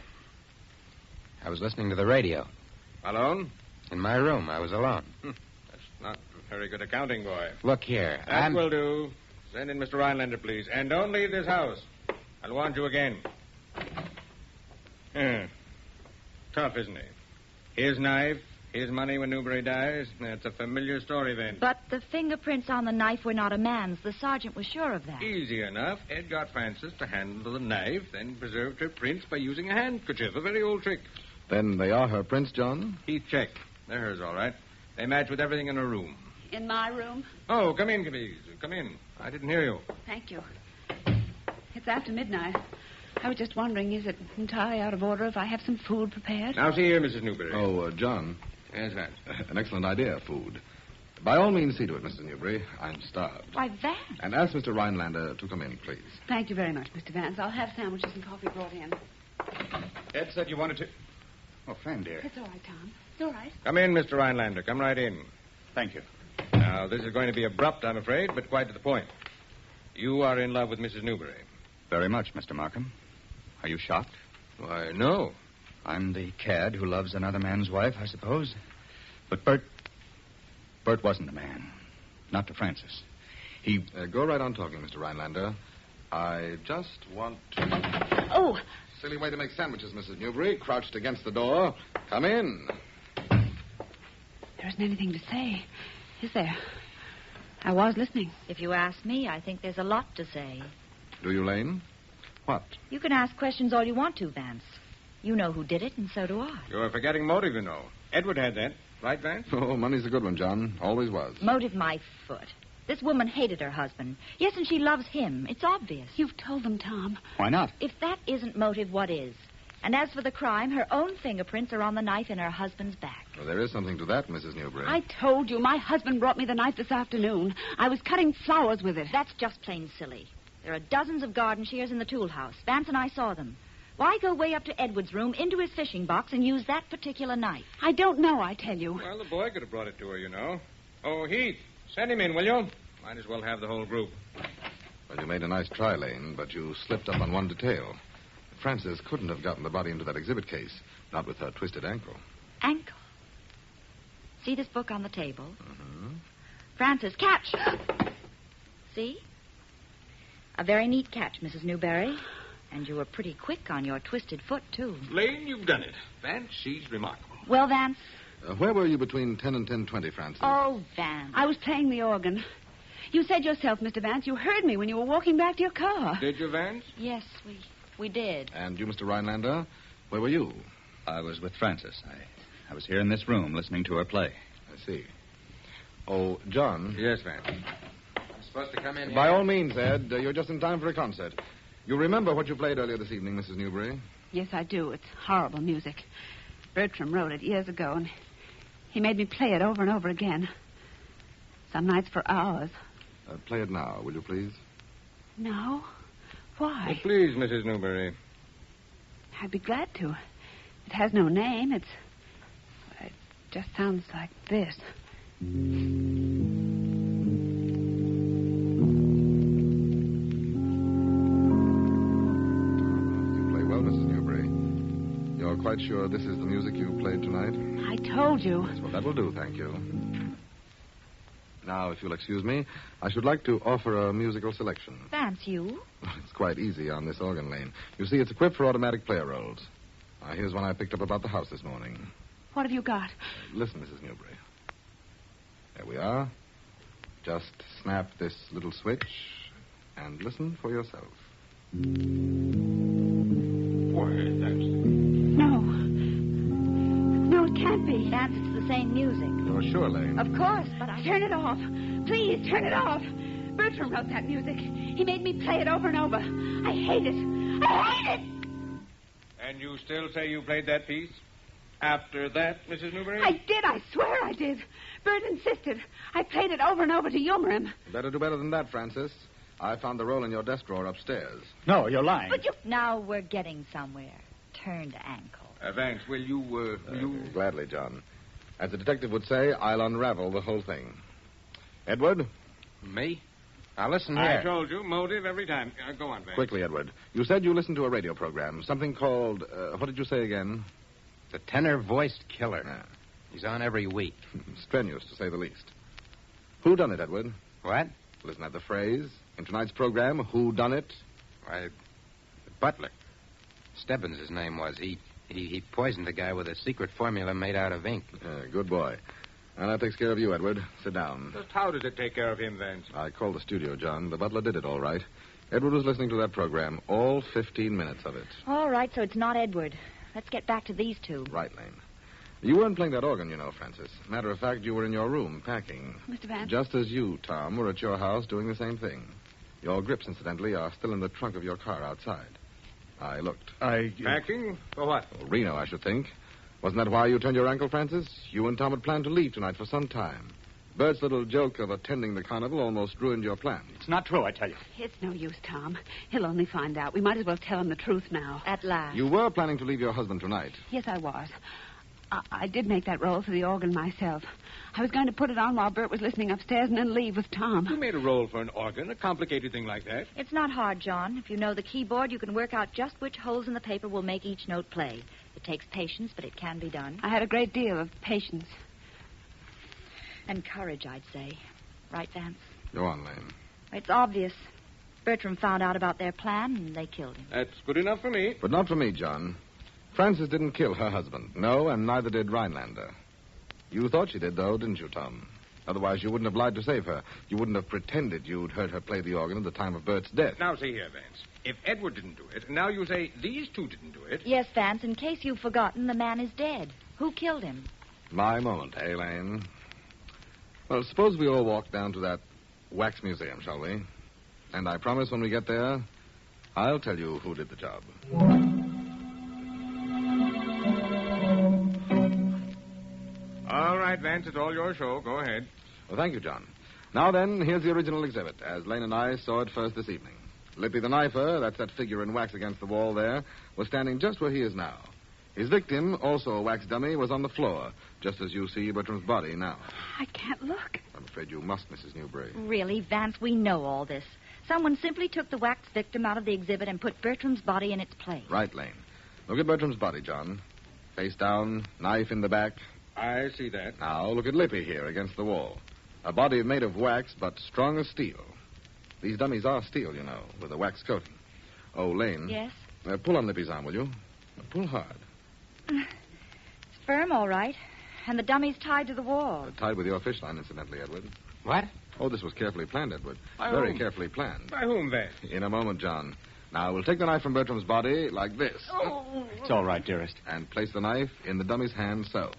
was listening to the radio. Alone? In my room. I was alone. That's not very good accounting, boy. Look here. That will do. Send in Mr. Rhinelander, please. And don't leave this house. I'll want you again. Tough, isn't it? His knife, his money when Newbury dies. That's a familiar story, then. But the fingerprints on the knife were not a man's. The sergeant was sure of that. Easy enough. Ed got Frances to handle the knife, then preserved her prints by using a handkerchief, a very old trick. Then they are her prints, John? He checked. They're hers, all right. They match with everything in her room. In my room? Oh, come in, please. Come in. I didn't hear you. Thank you. It's after midnight. I was just wondering, is it entirely out of order if I have some food prepared? Now, see here, Mrs. Newbury. Oh, John. Yes, Vance. An excellent idea, food. By all means, see to it, Mrs. Newbury. I'm starved. Why, Vance. And ask Mr. Rhinelander to come in, please. Thank you very much, Mr. Vance. I'll have sandwiches and coffee brought in. Ed said you wanted to... Oh, Fran, dear. It's all right, Tom. It's all right. Come in, Mr. Rhinelander. Come right in. Thank you. Now, this is going to be abrupt, I'm afraid, but quite to the point. You are in love with Mrs. Newbury. Very much, Mr. Markham. Are you shocked? Why, no. I'm the cad who loves another man's wife, I suppose. But Bert wasn't a man. Not to Francis. He... Go right on talking, Mr. Rhinelander. I just want to... Oh! Silly way to make sandwiches, Mrs. Newbury. Crouched against the door. Come in. There isn't anything to say, is there? I was listening. If you ask me, I think there's a lot to say. Do you, Lane? What? You can ask questions all you want to, Vance. You know who did it, and so do I. You're forgetting motive, you know. Edward had that. Right, Vance? Oh, money's a good one, John. Always was. Motive my foot. This woman hated her husband. Yes, and she loves him. It's obvious. You've told them, Tom. Why not? If that isn't motive, what is? And as for the crime, her own fingerprints are on the knife in her husband's back. Well, there is something to that, Mrs. Newbury. I told you. My husband brought me the knife this afternoon. I was cutting flowers with it. That's just plain silly. There are dozens of garden shears in the tool house. Vance and I saw them. Why go way up to Edward's room, into his fishing box, and use that particular knife? I don't know, I tell you. Well, the boy could have brought it to her, you know. Oh, Heath, send him in, will you? Might as well have the whole group. Well, you made a nice try, Lane, but you slipped up on one detail. Frances couldn't have gotten the body into that exhibit case, not with her twisted ankle. Ankle? See this book on the table? Mm-hmm. Frances, catch! See? A very neat catch, Mrs. Newberry. And you were pretty quick on your twisted foot, too. Lane, you've done it. Vance, she's remarkable. Well, Vance? Where were you between 10 and 10:20, Frances? Oh, Vance. I was playing the organ. You said yourself, Mr. Vance, you heard me when you were walking back to your car. Did you, Vance? Yes, we did. And you, Mr. Rhinelander, where were you? I was with Frances. I was here in this room listening to her play. I see. Oh, John. Yes, Vance. I'm supposed to come in here? By all means, Ed. You're just in time for a concert. You remember what you played earlier this evening, Mrs. Newbury? Yes, I do. It's horrible music. Bertram wrote it years ago, and he made me play it over and over again. Some nights for hours. Play it now, will you please? No? Why? Oh, please, Mrs. Newbury. I'd be glad to. It has no name. It's just sounds like this. Quite sure this is the music you played tonight? I told you. Yes, well, that will do, thank you. Now, if you'll excuse me, I should like to offer a musical selection. Vance, you? It's quite easy on this organ, Lane. You see, it's equipped for automatic player rolls. Here's one I picked up about the house this morning. What have you got? Listen, Mrs. Newbury. There we are. Just snap this little switch and listen for yourself. No, it can't be. Vance, it's the same music. You're sure, Lane? Of course, but I... Turn it off. Please, turn it off. Bertram wrote that music. He made me play it over and over. I hate it. I hate it! And you still say you played that piece? After that, Mrs. Newbury? I did. I swear I did. Bert insisted. I played it over and over to humor him. Better do better than that, Francis. I found the roll in your desk drawer upstairs. No, you're lying. But you... Now we're getting somewhere. Turned ankle. Vance, will you... Gladly, John. As the detective would say, I'll unravel the whole thing. Edward? Me? Now, listen here. I told you, motive every time. Go on, Vance. Quickly, Edward. You said you listened to a radio program, something called... what did you say again? The tenor-voiced killer. He's on every week. Strenuous, to say the least. Who done it, Edward? What? Listen at the phrase. In tonight's program, who done it? Why, the butler. Stebbins, his name was. He poisoned the guy with a secret formula made out of ink. Good boy. And that takes care of you, Edward. Sit down. Just how does it take care of him, Vance? I called the studio, John. The butler did it all right. Edward was listening to that program, all 15 minutes of it. All right, so it's not Edward. Let's get back to these two. Right, Lane. You weren't playing that organ, you know, Francis. Matter of fact, you were in your room, packing. Mr. Vance? Just as you, Tom, were at your house doing the same thing. Your grips, incidentally, are still in the trunk of your car outside. I looked. Packing? For what? Well, Reno, I should think. Wasn't that why you turned your ankle, Francis? You and Tom had planned to leave tonight for some time. Bert's little joke of attending the carnival almost ruined your plans. It's not true, I tell you. It's no use, Tom. He'll only find out. We might as well tell him the truth now. At last. You were planning to leave your husband tonight. Yes, I was. I did make that roll for the organ myself. I was going to put it on while Bert was listening upstairs and then leave with Tom. You made a roll for an organ, a complicated thing like that. It's not hard, John. If you know the keyboard, you can work out just which holes in the paper will make each note play. It takes patience, but it can be done. I had a great deal of patience. And courage, I'd say. Right, Vance? Go on, Lane. It's obvious. Bertram found out about their plan, and they killed him. That's good enough for me. But not for me, John. Frances didn't kill her husband. No, and neither did Rhinelander. You thought she did, though, didn't you, Tom? Otherwise, you wouldn't have lied to save her. You wouldn't have pretended you'd heard her play the organ at the time of Bert's death. Now, see here, Vance. If Edward didn't do it, and now you say these two didn't do it... Yes, Vance, in case you've forgotten, the man is dead. Who killed him? My moment, eh, Lane? Well, suppose we all walk down to that wax museum, shall we? And I promise when we get there, I'll tell you who did the job. All right, Vance, it's all your show. Go ahead. Well, thank you, John. Now then, here's the original exhibit, as Lane and I saw it first this evening. Lippy the knifer, that's that figure in wax against the wall there, was standing just where he is now. His victim, also a wax dummy, was on the floor, just as you see Bertram's body now. I can't look. I'm afraid you must, Mrs. Newbury. Really, Vance, we know all this. Someone simply took the wax victim out of the exhibit and put Bertram's body in its place. Right, Lane. Look at Bertram's body, John. Face down, knife in the back. I see that. Now, look at Lippy here against the wall. A body made of wax, but strong as steel. These dummies are steel, you know, with a wax coating. Oh, Lane. Yes? Pull on Lippy's arm, will you? Pull hard. It's firm, all right. And the dummy's tied to the wall. Tied with your fish line, incidentally, Edward. What? Oh, this was carefully planned, Edward. By Very whom? carefully planned. By whom, Vance? In a moment, John. Now, we'll take the knife from Bertram's body like this. Oh. It's all right, dearest. And place the knife in the dummy's hand so.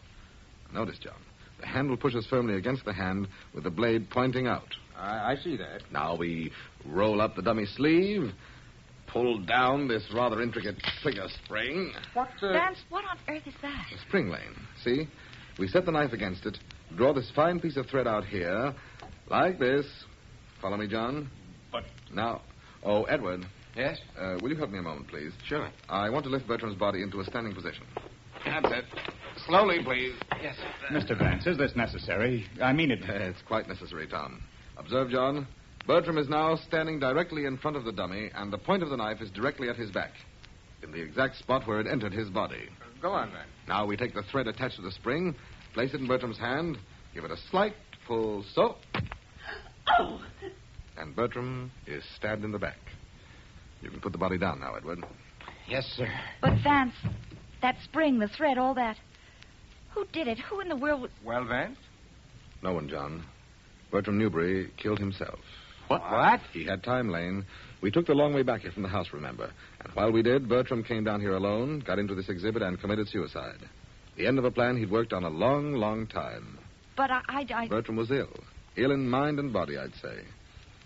Notice, John. The handle pushes firmly against the hand with the blade pointing out. I see that. Now we roll up the dummy sleeve, pull down this rather intricate trigger spring. Vance, what on earth is that? A spring, Lane. See? We set the knife against it, draw this fine piece of thread out here, like this. Follow me, John? But... Now, oh, Edward. Yes? Will you help me a moment, please? Sure. I want to lift Bertram's body into a standing position. That's it. Slowly, please. Yes, Mr. Vance, is this necessary? I mean it. It's quite necessary, Tom. Observe, John. Bertram is now standing directly in front of the dummy, and the point of the knife is directly at his back, in the exact spot where it entered his body. Go on, then. Now we take the thread attached to the spring, place it in Bertram's hand, give it a slight pull, so. Oh! And Bertram is stabbed in the back. You can put the body down now, Edward. Yes, sir. But Vance, that spring, the thread, all that. Who did it? Who in the world was... Well, Vance? No one, John. Bertram Newbury killed himself. What? He had time, Lane. We took the long way back here from the house, remember? And while we did, Bertram came down here alone, got into this exhibit, and committed suicide. The end of a plan he'd worked on a long, long time. But I... Bertram was ill. Ill in mind and body, I'd say.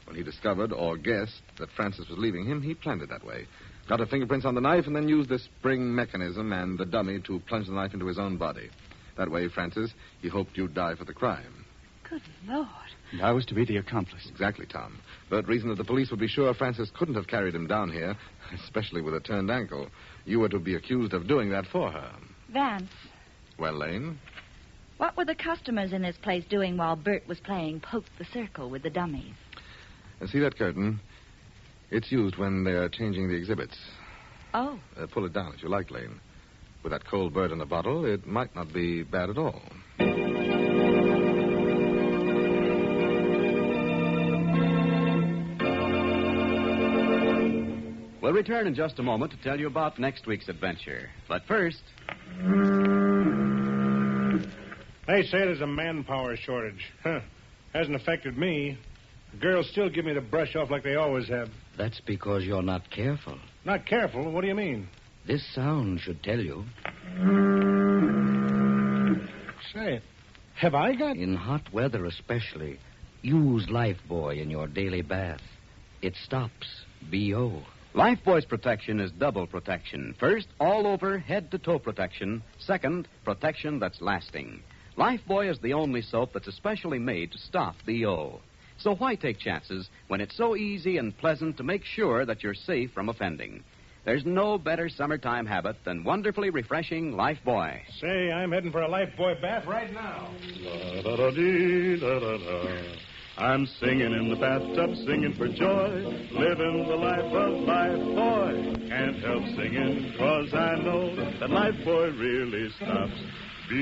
When he discovered or guessed that Francis was leaving him, he planned it that way. Got her fingerprints on the knife and then used the spring mechanism and the dummy to plunge the knife into his own body. That way, Francis, he hoped you'd die for the crime. Good Lord. And I was to be the accomplice. Exactly, Tom. But reason that the police would be sure Francis couldn't have carried him down here, especially with a turned ankle. You were to be accused of doing that for her. Vance, Well, Lane? what were the customers in this place doing while Bert was playing Poke the Circle with the dummies? See that curtain? It's used when they're changing the exhibits. Oh. Pull it down if you like, Lane. With that cold bird in a bottle, it might not be bad at all. We'll return in just a moment to tell you about next week's adventure. But first... They say there's a manpower shortage. Huh. Hasn't affected me. The girls still give me the brush off like they always have. That's because you're not careful. Not careful? What do you mean? This sound should tell you. Say, have I got... In hot weather especially, use Lifebuoy in your daily bath. It stops BO. Lifebuoy's protection is double protection. First, all over head-to-toe protection. Second, protection that's lasting. Lifebuoy is the only soap that's especially made to stop BO. So why take chances when it's so easy and pleasant to make sure that you're safe from offending? There's no better summertime habit than wonderfully refreshing Lifebuoy. Say, I'm heading for a Lifebuoy bath right now. I'm singing in the bathtub, singing for joy, living the life of Lifebuoy. Can't help singing, 'cause I know that Lifebuoy really stops BO.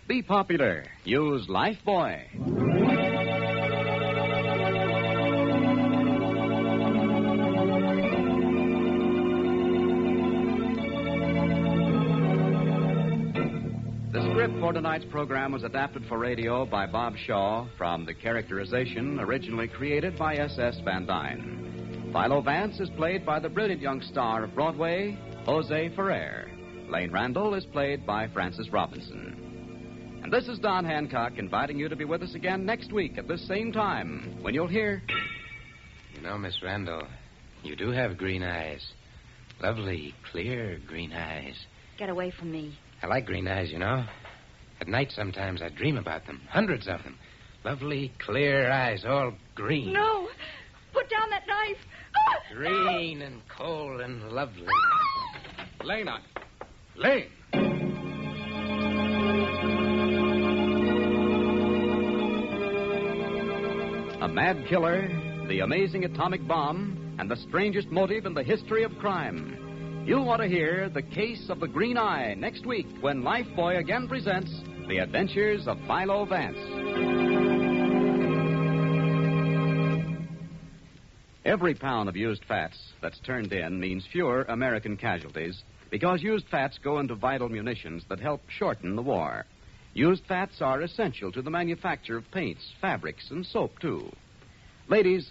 Be popular. Use Lifebuoy. The script for tonight's program was adapted for radio by Bob Shaw from the characterization originally created by S.S. Van Dyne. Philo Vance is played by the brilliant young star of Broadway, Jose Ferrer. Lane Randall is played by Francis Robinson. And this is Don Hancock inviting you to be with us again next week at this same time when you'll hear... You know, Miss Randall, you do have green eyes. Lovely, clear green eyes. Get away from me. I like green eyes, you know. At night, sometimes I dream about them. Hundreds of them. Lovely, clear eyes, all green. No! Put down that knife! Green and cold and lovely. Lane, Lane! A mad killer, the amazing atomic bomb, and the strangest motive in the history of crime. You'll want to hear The Case of the Green Eye next week when Lifebuoy again presents The Adventures of Philo Vance. Every pound of used fats that's turned in means fewer American casualties because used fats go into vital munitions that help shorten the war. Used fats are essential to the manufacture of paints, fabrics, and soap, too. Ladies,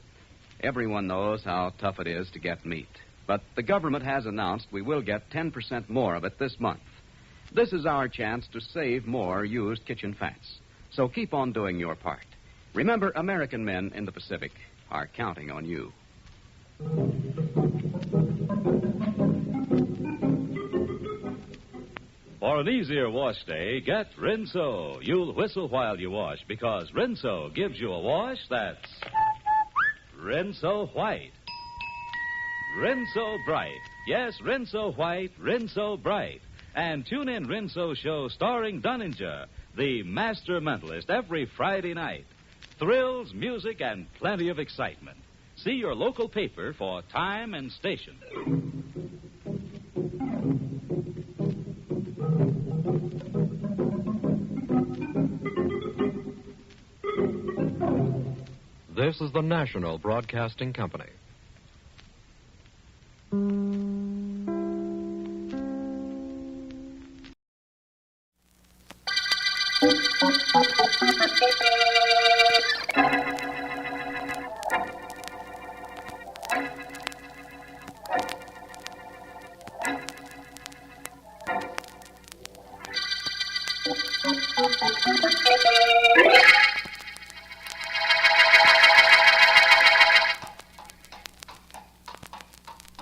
everyone knows how tough it is to get meat. But the government has announced we will get 10% more of it this month. This is our chance to save more used kitchen fats. So keep on doing your part. Remember, American men in the Pacific are counting on you. For an easier wash day, get Rinso. You'll whistle while you wash because Rinso gives you a wash that's Rinso white. Rinso Bright. Yes, Rinso White, Rinso Bright. And tune in Rinso Show starring Dunninger, the master mentalist, every Friday night. Thrills, music, and plenty of excitement. See your local paper for time and station. This is the National Broadcasting Company.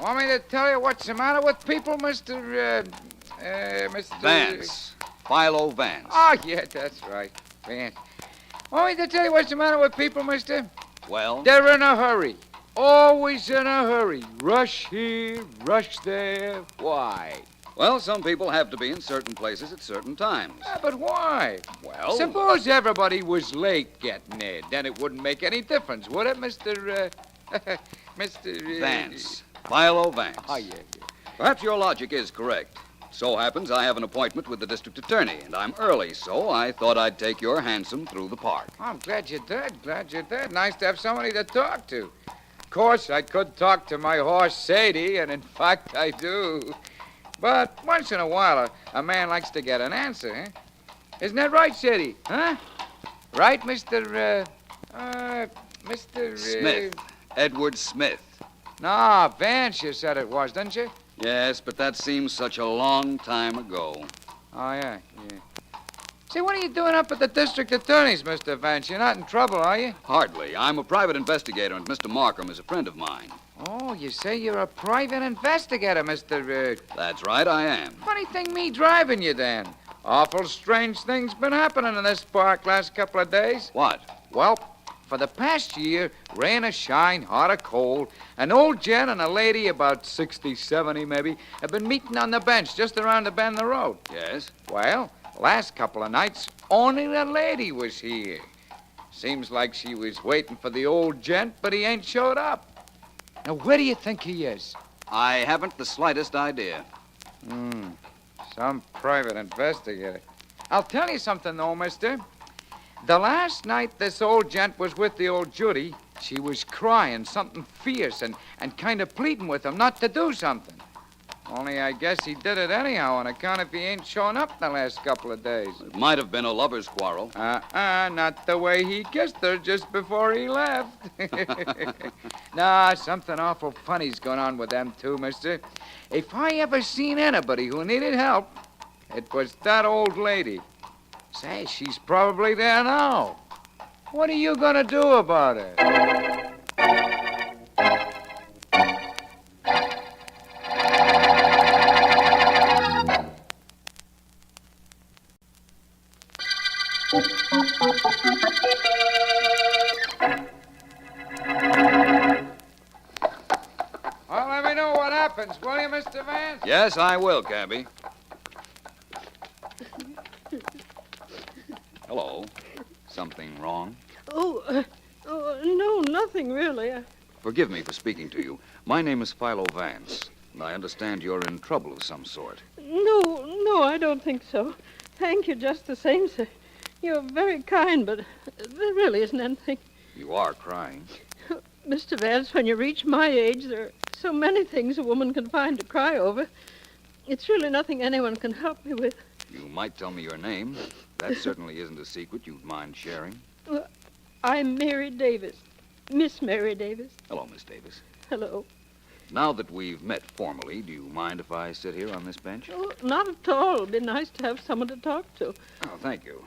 Want me to tell you what's the matter with people, Mr. Vance. Philo Vance. Oh, yeah, that's right. Vance. Want me to tell you what's the matter with people, mister? Well? They're in a hurry. Always in a hurry. Rush here, rush there. Why? Well, some people have to be in certain places at certain times. Yeah, but why? Well? Suppose everybody was late getting there. Then it wouldn't make any difference, would it, Mr. Mr. Vance. Philo Vance. Oh, yeah. Perhaps your logic is correct. So happens I have an appointment with the district attorney, and I'm early, so I thought I'd take your hansom through the park. Oh, I'm glad you did. Nice to have somebody to talk to. Of course, I could talk to my horse, Sadie, and in fact, I do. But once in a while, a man likes to get an answer, huh? Isn't that right, Sadie? Huh? Right, Mr. Smith. Edward Smith. No, Vance, you said it was, didn't you? Yes, but that seems such a long time ago. Oh, yeah. Say, what are you doing up at the district attorney's, Mr. Vance? You're not in trouble, are you? Hardly. I'm a private investigator, and Mr. Markham is a friend of mine. Oh, you say you're a private investigator, Mr. That's right, I am. Funny thing me driving you, then. Awful strange things been happening in this park last couple of days. What? Well, for the past year, rain or shine, hot or cold, an old gent and a lady, about 60, 70 maybe, have been meeting on the bench just around the bend of the road. Yes? Well, last couple of nights, only the lady was here. Seems like she was waiting for the old gent, but he ain't showed up. Now, where do you think he is? I haven't the slightest idea. Some private investigator. I'll tell you something, though, mister. The last night this old gent was with the old Judy, she was crying something fierce and kind of pleading with him not to do something. Only I guess he did it anyhow on account if he ain't shown up the last couple of days. It might have been a lover's quarrel. Not the way he kissed her just before he left. Nah, something awful funny's going on with them two, mister. If I ever seen anybody who needed help, it was that old lady. Say, she's probably there now. What are you going to do about it? Well, let me know what happens, will you, Mr. Vance? Yes, I will, Cabby. Hello. Something wrong? Oh, no, nothing really. Forgive me for speaking to you. My name is Philo Vance, and I understand you're in trouble of some sort. No, I don't think so. Thank you just the same, sir. You're very kind, but there really isn't anything. You are crying. Mr. Vance, when you reach my age, there are so many things a woman can find to cry over. It's really nothing anyone can help me with. You might tell me your name. That certainly isn't a secret you'd mind sharing. Well, I'm Mary Davis. Miss Mary Davis. Hello, Miss Davis. Hello. Now that we've met formally, do you mind if I sit here on this bench? Oh, not at all. It'd be nice to have someone to talk to. Oh, thank you.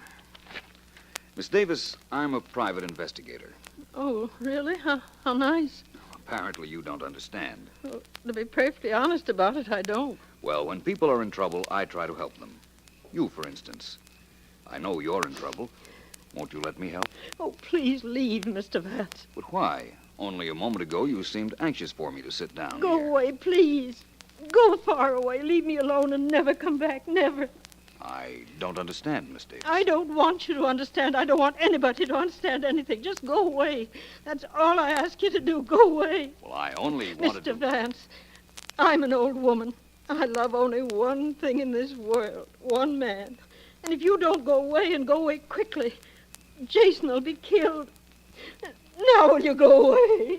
Miss Davis, I'm a private investigator. Oh, really? How nice. Apparently you don't understand. Well, to be perfectly honest about it, I don't. Well, when people are in trouble, I try to help them. You, for instance. I know you're in trouble. Won't you let me help? Oh, please leave, Mr. Vance. But why? Only a moment ago, you seemed anxious for me to sit down. Go away, please. Go far away. Leave me alone and never come back. Never. I don't understand, Miss Davis. I don't want you to understand. I don't want anybody to understand anything. Just go away. That's all I ask you to do. Go away. Well, I only wanted Mr. Vance, I'm an old woman. I love only one thing in this world, one man. And if you don't go away and go away quickly, Jason will be killed. Now will you go away?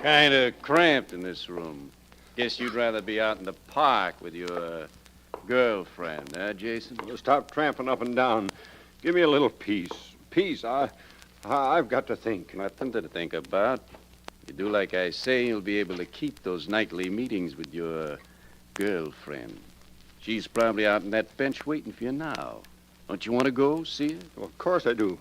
Kind of cramped in this room. Guess you'd rather be out in the park with your girlfriend, huh, Jason? Well, stop tramping up and down. Give me a little peace. Peace. I've got to think. Nothing to think about. You do like I say, you'll be able to keep those nightly meetings with your girlfriend. She's probably out on that bench waiting for you now. Don't you want to go see her? Well, of course I do.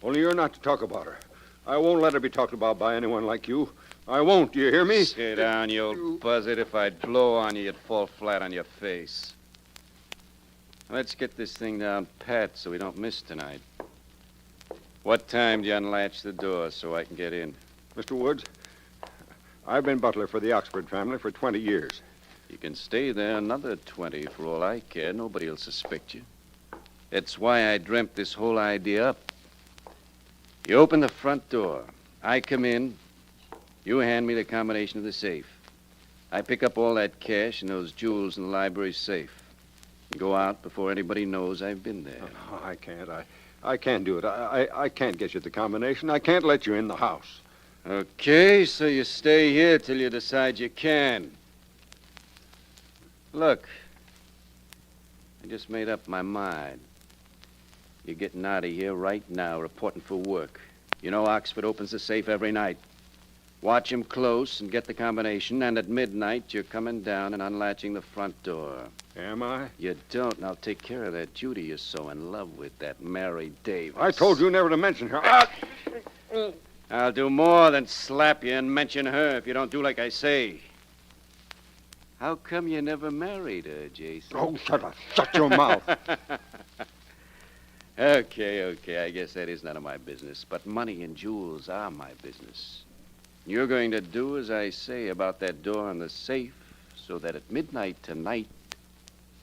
Only you're not to talk about her. I won't let her be talked about by anyone like you. I won't. Do you hear me? Sit down, you old buzzard. If I'd blow on you, you'd fall flat on your face. Let's get this thing down pat so we don't miss tonight. What time do you unlatch the door so I can get in? Mr. Woods, I've been butler for the Oxford family for 20 years. You can stay there another 20 for all I care. Nobody will suspect you. That's why I dreamt this whole idea up. You open the front door. I come in. You hand me the combination of the safe. I pick up all that cash and those jewels in the library safe. And go out before anybody knows I've been there. Oh, I can't. I can't do it. I can't get you the combination. I can't let you in the house. Okay, so you stay here till you decide you can. Look, I just made up my mind. You're getting out of here right now, reporting for work. You know Oxford opens the safe every night. Watch him close and get the combination, and at midnight you're coming down and unlatching the front door. Am I? You don't, and I'll take care of that Judy you're so in love with, that Mary Davis. I told you never to mention her. I'll do more than slap you and mention her if you don't do like I say. How come you never married her, Jason? Oh, shut up. Shut your mouth. Okay. I guess that is none of my business. But money and jewels are my business. You're going to do as I say about that door and the safe, so that at midnight tonight,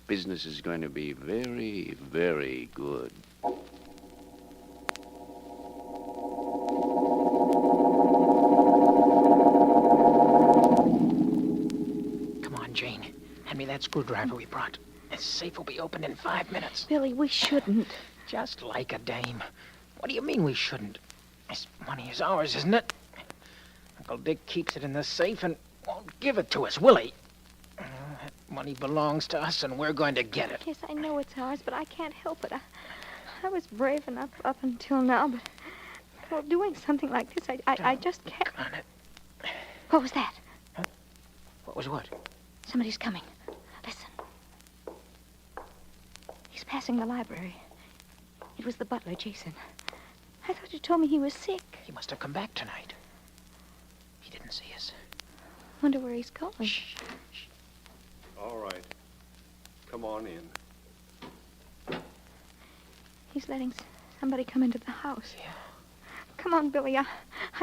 business is going to be very, very good. Come on, Jane. Hand me that screwdriver we brought. This safe will be opened in 5 minutes. Billy, we shouldn't. Just like a dame. What do you mean we shouldn't? This money is ours, isn't it? Uncle Dick keeps it in the safe and won't give it to us, will he? That money belongs to us, and we're going to get it. Yes, I know it's ours, but I can't help it. I was brave enough up until now, but well, doing something like this, I just can't. Come on. What was that? What was what? Somebody's coming. Listen. He's passing the library. It was the butler, Jason. I thought you told me he was sick. He must have come back tonight. He didn't see us. Wonder where he's going. Shh. All right. Come on in. He's letting somebody come into the house. Yeah. Come on, Billy. I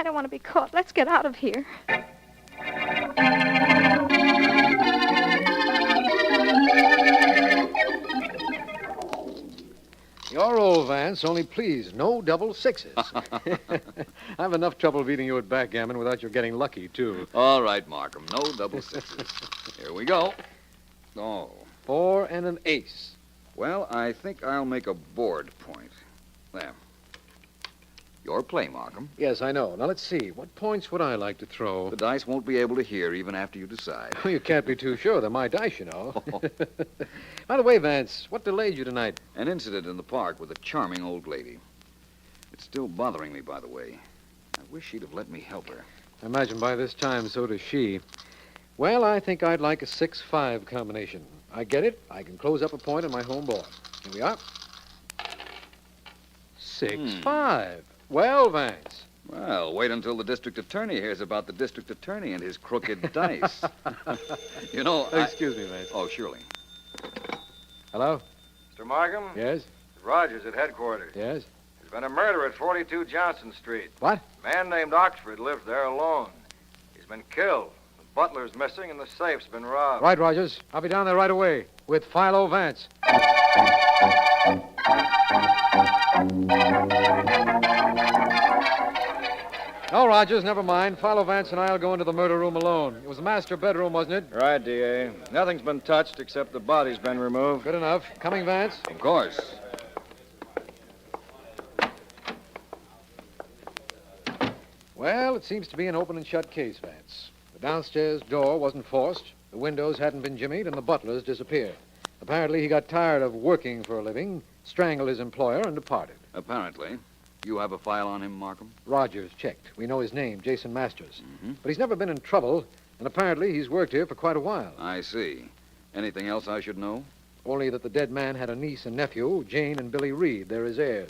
don't want to be caught. Let's get out of here. You're old, Vance, only please, no double sixes. I have enough trouble beating you at backgammon without your getting lucky, too. All right, Markham, no double sixes. Here we go. Oh. 4 and an ace. Well, I think I'll make a board point. There. Your play, Markham. Yes, I know. Now, let's see. What points would I like to throw? The dice won't be able to hear even after you decide. Oh, you can't be too sure. They're my dice, you know. By the way, Vance, what delayed you tonight? An incident in the park with a charming old lady. It's still bothering me, by the way. I wish she'd have let me help her. I imagine by this time, so does she. Well, I think I'd like a 6-5 combination. I get it. I can close up a point on my home board. Here we are. 6-5. Well, Vance. Well, wait until the district attorney hears about the district attorney and his crooked dice. You know, Excuse me, Vance. Oh, surely. Hello? Mr. Markham? Yes? Rogers at headquarters. Yes? There's been a murder at 42 Johnson Street. What? A man named Oxford lives there alone. He's been killed. The butler's missing and the safe's been robbed. Right, Rogers. I'll be down there right away with Philo Vance. No, Rogers, never mind. Philo Vance and I'll go into the murder room alone. It was the master bedroom, wasn't it? Right, D.A. Nothing's been touched except the body's been removed. Good enough. Coming, Vance? Of course. Well, it seems to be an open and shut case, Vance. The downstairs door wasn't forced, the windows hadn't been jimmied, and the butler's disappeared. Apparently, he got tired of working for a living, strangled his employer, and departed. Apparently. You have a file on him, Markham? Rogers checked. We know his name, Jason Masters. But he's never been in trouble, and apparently he's worked here for quite a while. I see. Anything else I should know? Only that the dead man had a niece and nephew, Jane and Billy Reed. They're his heirs.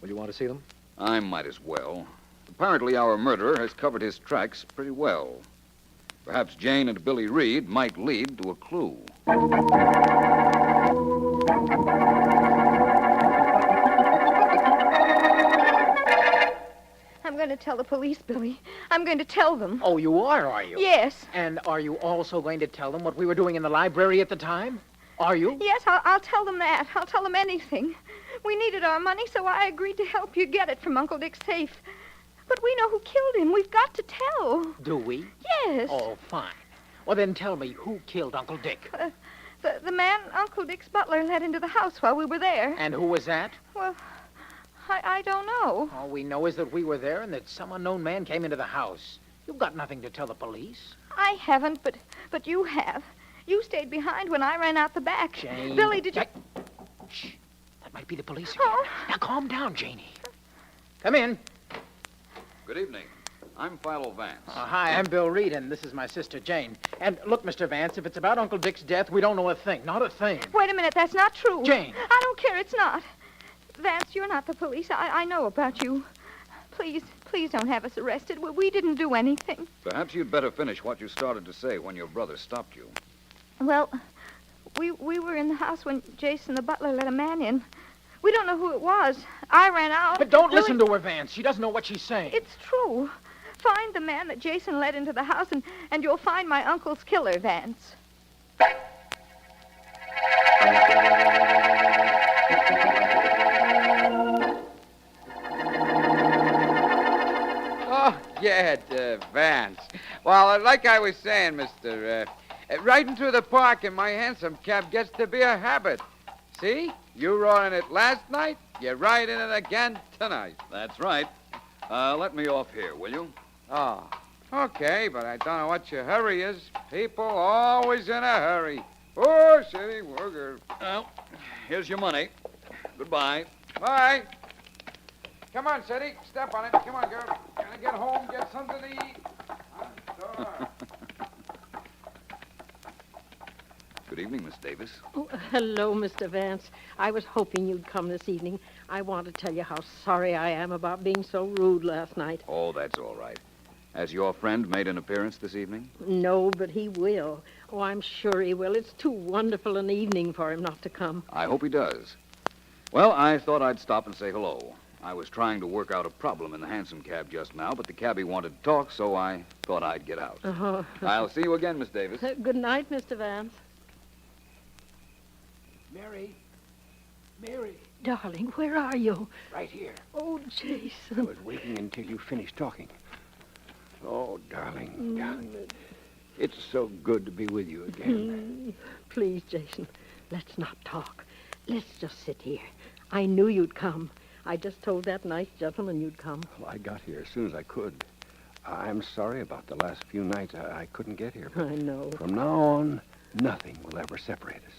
Will you want to see them? I might as well. Apparently our murderer has covered his tracks pretty well. Perhaps Jane and Billy Reed might lead to a clue. I'm going to tell the police, Billy. I'm going to tell them. Oh, you are you? Yes. And are you also going to tell them what we were doing in the library at the time? Are you? Yes, I'll tell them that. I'll tell them anything. We needed our money, so I agreed to help you get it from Uncle Dick's safe. But we know who killed him. We've got to tell. Do we? Yes. Oh, fine. Well, then tell me, who killed Uncle Dick? The man Uncle Dick's butler let into the house while we were there. And who was that? Well, I don't know. All we know is that we were there and that some unknown man came into the house. You've got nothing to tell the police. I haven't, but you have. You stayed behind when I ran out the back. Jane. Billy, did you... Shh. That might be the police again. Oh. Now, calm down, Janie. Come in. Good evening. I'm Philo Vance. Hi, I'm Bill Reed, and this is my sister, Jane. And look, Mr. Vance, if it's about Uncle Dick's death, we don't know a thing. Not a thing. Wait a minute, that's not true. Jane. I don't care, it's not. Vance, you're not the police. I know about you. Please don't have us arrested. We didn't do anything. Perhaps you'd better finish what you started to say when your brother stopped you. Well, we were in the house when Jason the butler let a man in. We don't know who it was. I ran out. But don't listen to her, Vance. She doesn't know what she's saying. It's true. Find the man that Jason led into the house, and you'll find my uncle's killer, Vance. Oh, yeah, Vance. Well, like I was saying, mister, riding through the park in my hansom cab gets to be a habit. See? You rode in it last night, you ride in it again tonight. That's right. Let me off here, will you? Oh, okay, but I don't know what your hurry is. People always in a hurry. Oh, city worker. Well, here's your money. Goodbye. Bye. Come on, City. Step on it. Come on, girl. Gotta get home, get something to eat. Good evening, Miss Davis. Oh, hello, Mr. Vance. I was hoping you'd come this evening. I want to tell you how sorry I am about being so rude last night. Oh, that's all right. Has your friend made an appearance this evening? No, but he will. Oh, I'm sure he will. It's too wonderful an evening for him not to come. I hope he does. Well, I thought I'd stop and say hello. I was trying to work out a problem in the hansom cab just now, but the cabbie wanted to talk, so I thought I'd get out. Oh. I'll see you again, Miss Davis. Good night, Mr. Vance. Mary. Mary. Darling, where are you? Right here. Oh, Jason. I was waiting until you finished talking. Oh, darling, darling. It's so good to be with you again. Please, Jason, let's not talk. Let's just sit here. I knew you'd come. I just told that nice gentleman you'd come. Well, I got here as soon as I could. I'm sorry about the last few nights. I couldn't get here. But I know. From now on, nothing will ever separate us.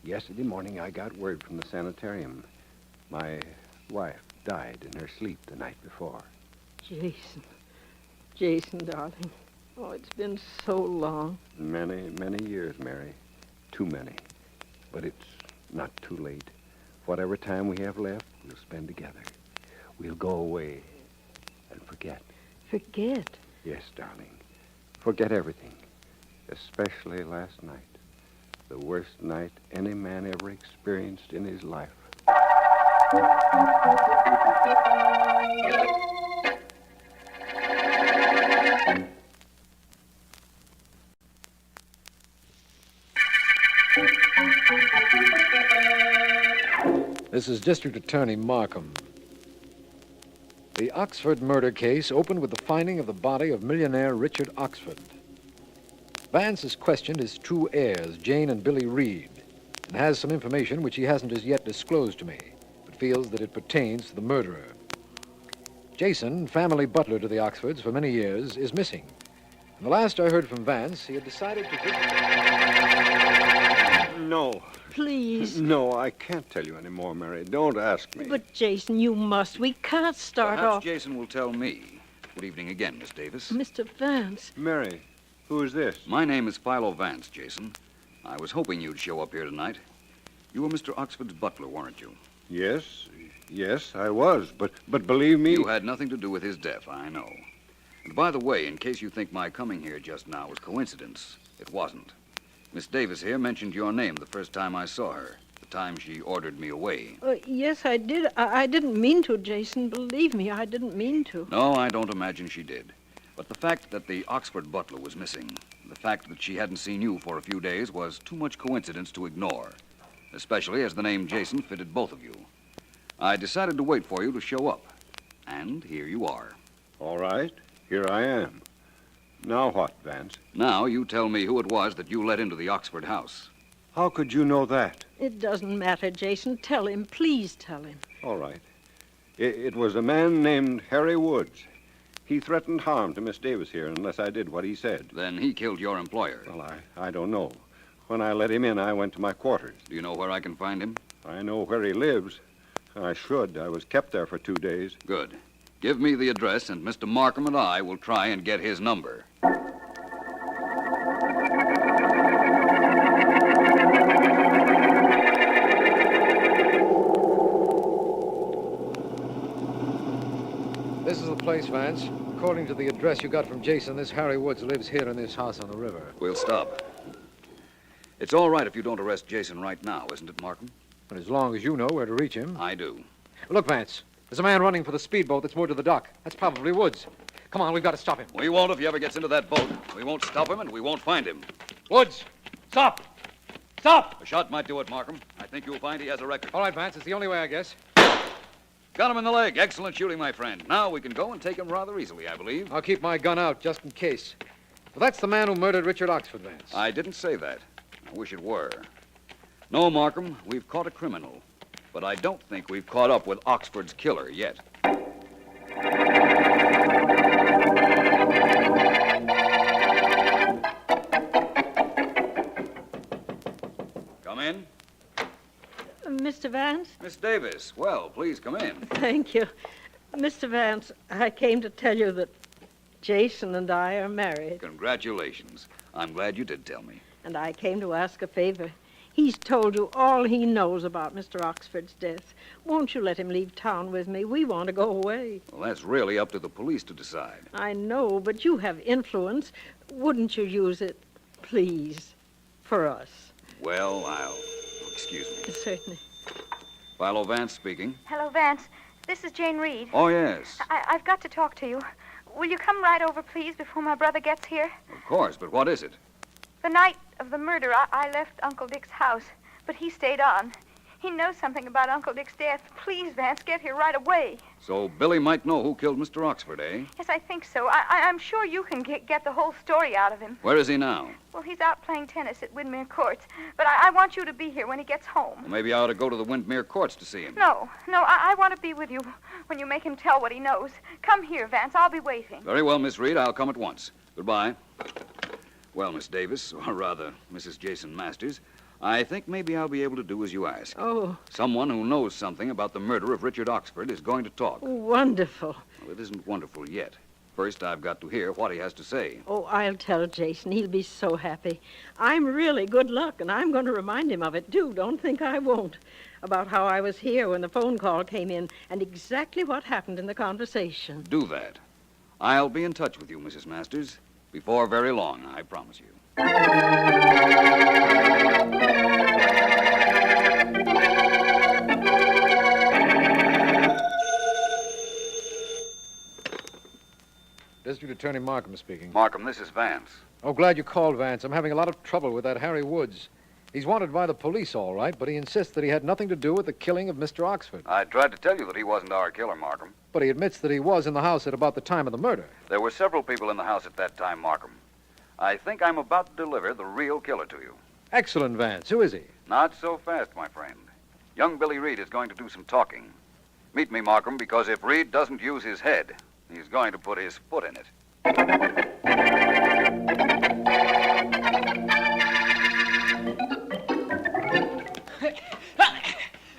Yesterday morning, I got word from the sanitarium. My wife died in her sleep the night before. Jason, darling. Oh, it's been so long. Many, many years, Mary. Too many. But it's not too late. Whatever time we have left, we'll spend together. We'll go away and forget. Forget? Yes, darling. Forget everything. Especially last night. the worst night any man ever experienced in his life. This is District Attorney Markham. The Oxford murder case opened with the finding of the body of millionaire Richard Oxford. Vance has questioned his two heirs, Jane and Billy Reed, and has some information which he hasn't as yet disclosed to me, but feels that it pertains to the murderer. Jason, family butler to the Oxfords for many years, is missing. And the last I heard from Vance, he had decided to visit... No. Please. No, I can't tell you anymore, Mary. Don't ask me. But, Jason, you must. We can't start Perhaps off... Jason will tell me. Good evening again, Miss Davis. Mr. Vance. Mary, who is this? My name is Philo Vance, Jason. I was hoping you'd show up here tonight. You were Mr. Oxford's butler, weren't you? Yes, I was. But believe me... You had nothing to do with his death, I know. And by the way, in case you think my coming here just now was coincidence, it wasn't. Miss Davis here mentioned your name the first time I saw her, the time she ordered me away. Yes, I did. I didn't mean to, Jason. Believe me, I didn't mean to. No, I don't imagine she did. But the fact that the Oxford butler was missing, the fact that she hadn't seen you for a few days was too much coincidence to ignore, especially as the name Jason fitted both of you. I decided to wait for you to show up, and here you are. All right, here I am. Now what, Vance? Now you tell me who it was that you let into the Oxford house. How could you know that? It doesn't matter, Jason. Tell him. Please tell him. All right. It was a man named Harry Woods. He threatened harm to Miss Davis here unless I did what he said. Then he killed your employer. Well, I don't know. When I let him in, I went to my quarters. Do you know where I can find him? I know where he lives. I should. I was kept there for 2 days. Good. Give me the address, and Mr. Markham and I will try and get his number. This is the place, Vance. According to the address you got from Jason, this Harry Woods lives here in this house on the river. We'll stop. It's all right if you don't arrest Jason right now, isn't it, Markham? But as long as you know where to reach him. I do. Look, Vance. There's a man running for the speedboat that's moored to the dock. That's probably Woods. Come on, we've got to stop him. We won't if he ever gets into that boat. We won't stop him, and we won't find him. Woods! Stop! Stop! A shot might do it, Markham. I think you'll find he has a record. All right, Vance. It's the only way, I guess. Got him in the leg. Excellent shooting, my friend. Now we can go and take him rather easily, I believe. I'll keep my gun out, just in case. Well, that's the man who murdered Richard Oxford, Vance. I didn't say that. I wish it were. No, Markham, we've caught a criminal. But I don't think we've caught up with Oxford's killer yet. Come in. Mr. Vance? Miss Davis. Well, please come in. Thank you. Mr. Vance, I came to tell you that Jason and I are married. Congratulations. I'm glad you did tell me. And I came to ask a favor. He's told you all he knows about Mr. Oxford's death. Won't you let him leave town with me? We want to go away. Well, that's really up to the police to decide. I know, but you have influence. Wouldn't you use it, please, for us? Well, excuse me. Certainly. Philo Vance speaking. Hello, Vance. This is Jane Reed. Oh, yes. I've got to talk to you. Will you come right over, please, before my brother gets here? Of course, but what is it? The night of the murder, I left Uncle Dick's house, but he stayed on. He knows something about Uncle Dick's death. Please, Vance, get here right away. So Billy might know who killed Mr. Oxford, eh? Yes, I think so. I'm sure you can get the whole story out of him. Where is he now? Well, he's out playing tennis at Windmere Courts, but I want you to be here when he gets home. Well, maybe I ought to go to the Windmere Courts to see him. No, I want to be with you when you make him tell what he knows. Come here, Vance. I'll be waiting. Very well, Miss Reed. I'll come at once. Goodbye. Well, Miss Davis, or rather, Mrs. Jason Masters, I think maybe I'll be able to do as you ask. Oh. Someone who knows something about the murder of Richard Oxford is going to talk. Wonderful. Well, it isn't wonderful yet. First, I've got to hear what he has to say. Oh, I'll tell Jason. He'll be so happy. I'm really good luck, and I'm going to remind him of it, too. Don't think I won't. About how I was here when the phone call came in, and exactly what happened in the conversation. Do that. I'll be in touch with you, Mrs. Masters. Before very long, I promise you. District Attorney Markham speaking. Markham, this is Vance. Oh, glad you called, Vance. I'm having a lot of trouble with that Harry Woods. He's wanted by the police, all right, but he insists that he had nothing to do with the killing of Mr. Oxford. I tried to tell you that he wasn't our killer, Markham. But he admits that he was in the house at about the time of the murder. There were several people in the house at that time, Markham. I think I'm about to deliver the real killer to you. Excellent, Vance. Who is he? Not so fast, my friend. Young Billy Reed is going to do some talking. Meet me, Markham, because if Reed doesn't use his head, he's going to put his foot in it.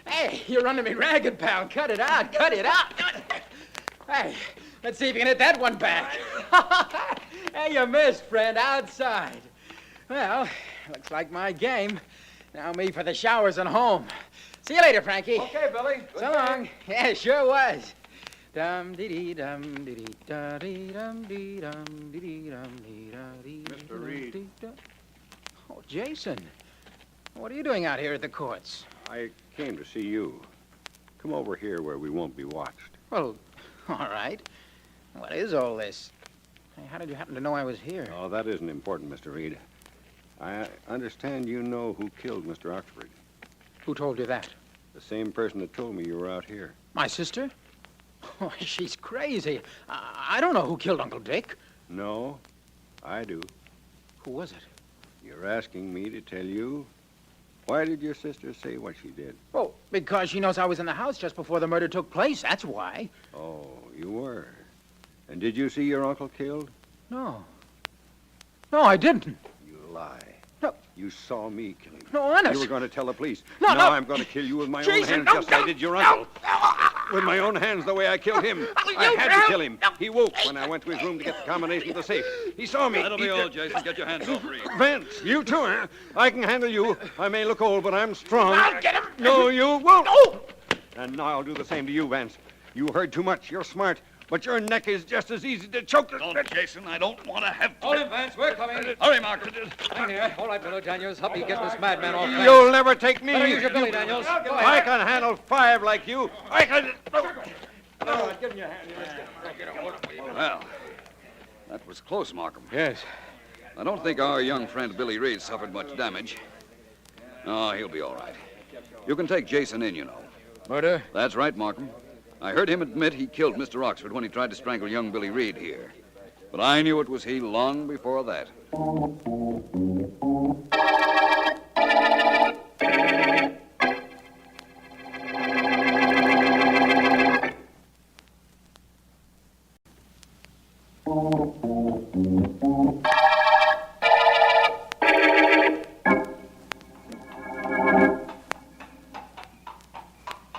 Hey, you're running me ragged, pal. Cut it out. Cut it out. Hey, let's see if you can hit that one back. Hey, you missed, friend. Outside. Well, looks like my game. Now me for the showers and home. See you later, Frankie. Okay, Billy. So long. Yeah, sure was. Dum dee dee dum dee dee da dee dum dee dum dee dee dum dee da dee. Mr. Reed. Oh, Jason. What are you doing out here at the courts? I came to see you. Come over here where we won't be watched. Well, all right. What is all this? Hey, how did you happen to know I was here? Oh, that isn't important, Mr. Reed. I understand you know who killed Mr. Oxford. Who told you that? The same person that told me you were out here. My sister? Oh, she's crazy. I don't know who killed Uncle Dick. No, I do. Who was it? You're asking me to tell you? Why did your sister say what she did? Oh, because she knows I was in the house just before the murder took place. That's why. Oh, you were. And did you see your uncle killed? No. No, I didn't. You lie. No. You saw me kill him. No, honest. You were going to tell the police. No, now no. I'm going to kill you with my own Jason, hands, no, just as I did your uncle. With my own hands, the way I killed him. I had to kill him. He woke when I went to his room to get the combination of the safe. He saw me. That'll be all, Jason. Get your hands off Reed. Vance, you too, huh? I can handle you. I may look old, but I'm strong. I'll get him. No, you won't. Oh! And now I'll do the same to you, Vance. You heard too much. You're smart. But your neck is just as easy to choke. Don't, Jason. I don't want to have to. Hold him, Vance. We're coming. Hurry, Markham. Hang here. All right, Billy Daniels. Help me get this madman off. You'll never take me. Better use your Billy Daniels. Go I ahead. can handle 5 like you. I can... All right, give him your hand. Well, that was close, Markham. Yes. I don't think our young friend Billy Reed suffered much damage. No, he'll be all right. You can take Jason in, you know. Murder? That's right, Markham. I heard him admit he killed Mr. Oxford when he tried to strangle young Billy Reed here. But I knew it was he long before that.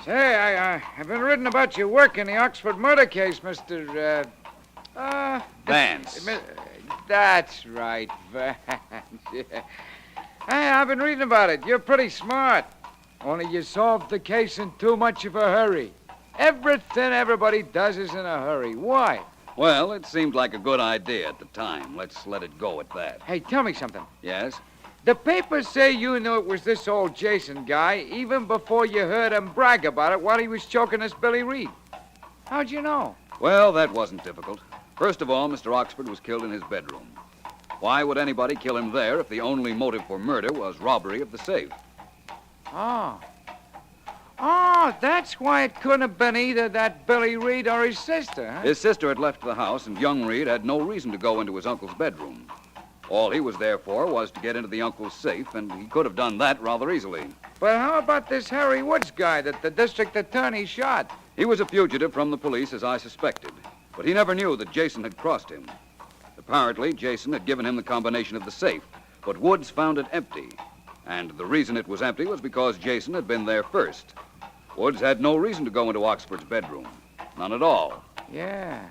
Say, I've been reading about your work in the Oxford murder case, Mr. Vance. That's right, Vance. Yeah. Hey, I've been reading about it. You're pretty smart. Only you solved the case in too much of a hurry. Everything everybody does is in a hurry. Why? Well, it seemed like a good idea at the time. Let's let it go at that. Hey, tell me something. Yes? The papers say you knew it was this old Jason guy even before you heard him brag about it while he was choking this Billy Reed. How'd you know? Well, that wasn't difficult. First of all, Mr. Oxford was killed in his bedroom. Why would anybody kill him there if the only motive for murder was robbery of the safe? Oh. Oh, that's why it couldn't have been either that Billy Reed or his sister, huh? His sister had left the house, and young Reed had no reason to go into his uncle's bedroom. All he was there for was to get into the uncle's safe, and he could have done that rather easily. But how about this Harry Woods guy that the district attorney shot? He was a fugitive from the police, as I suspected, but he never knew that Jason had crossed him. Apparently, Jason had given him the combination of the safe, but Woods found it empty. And the reason it was empty was because Jason had been there first. Woods had no reason to go into Oxford's bedroom. None at all. Yeah.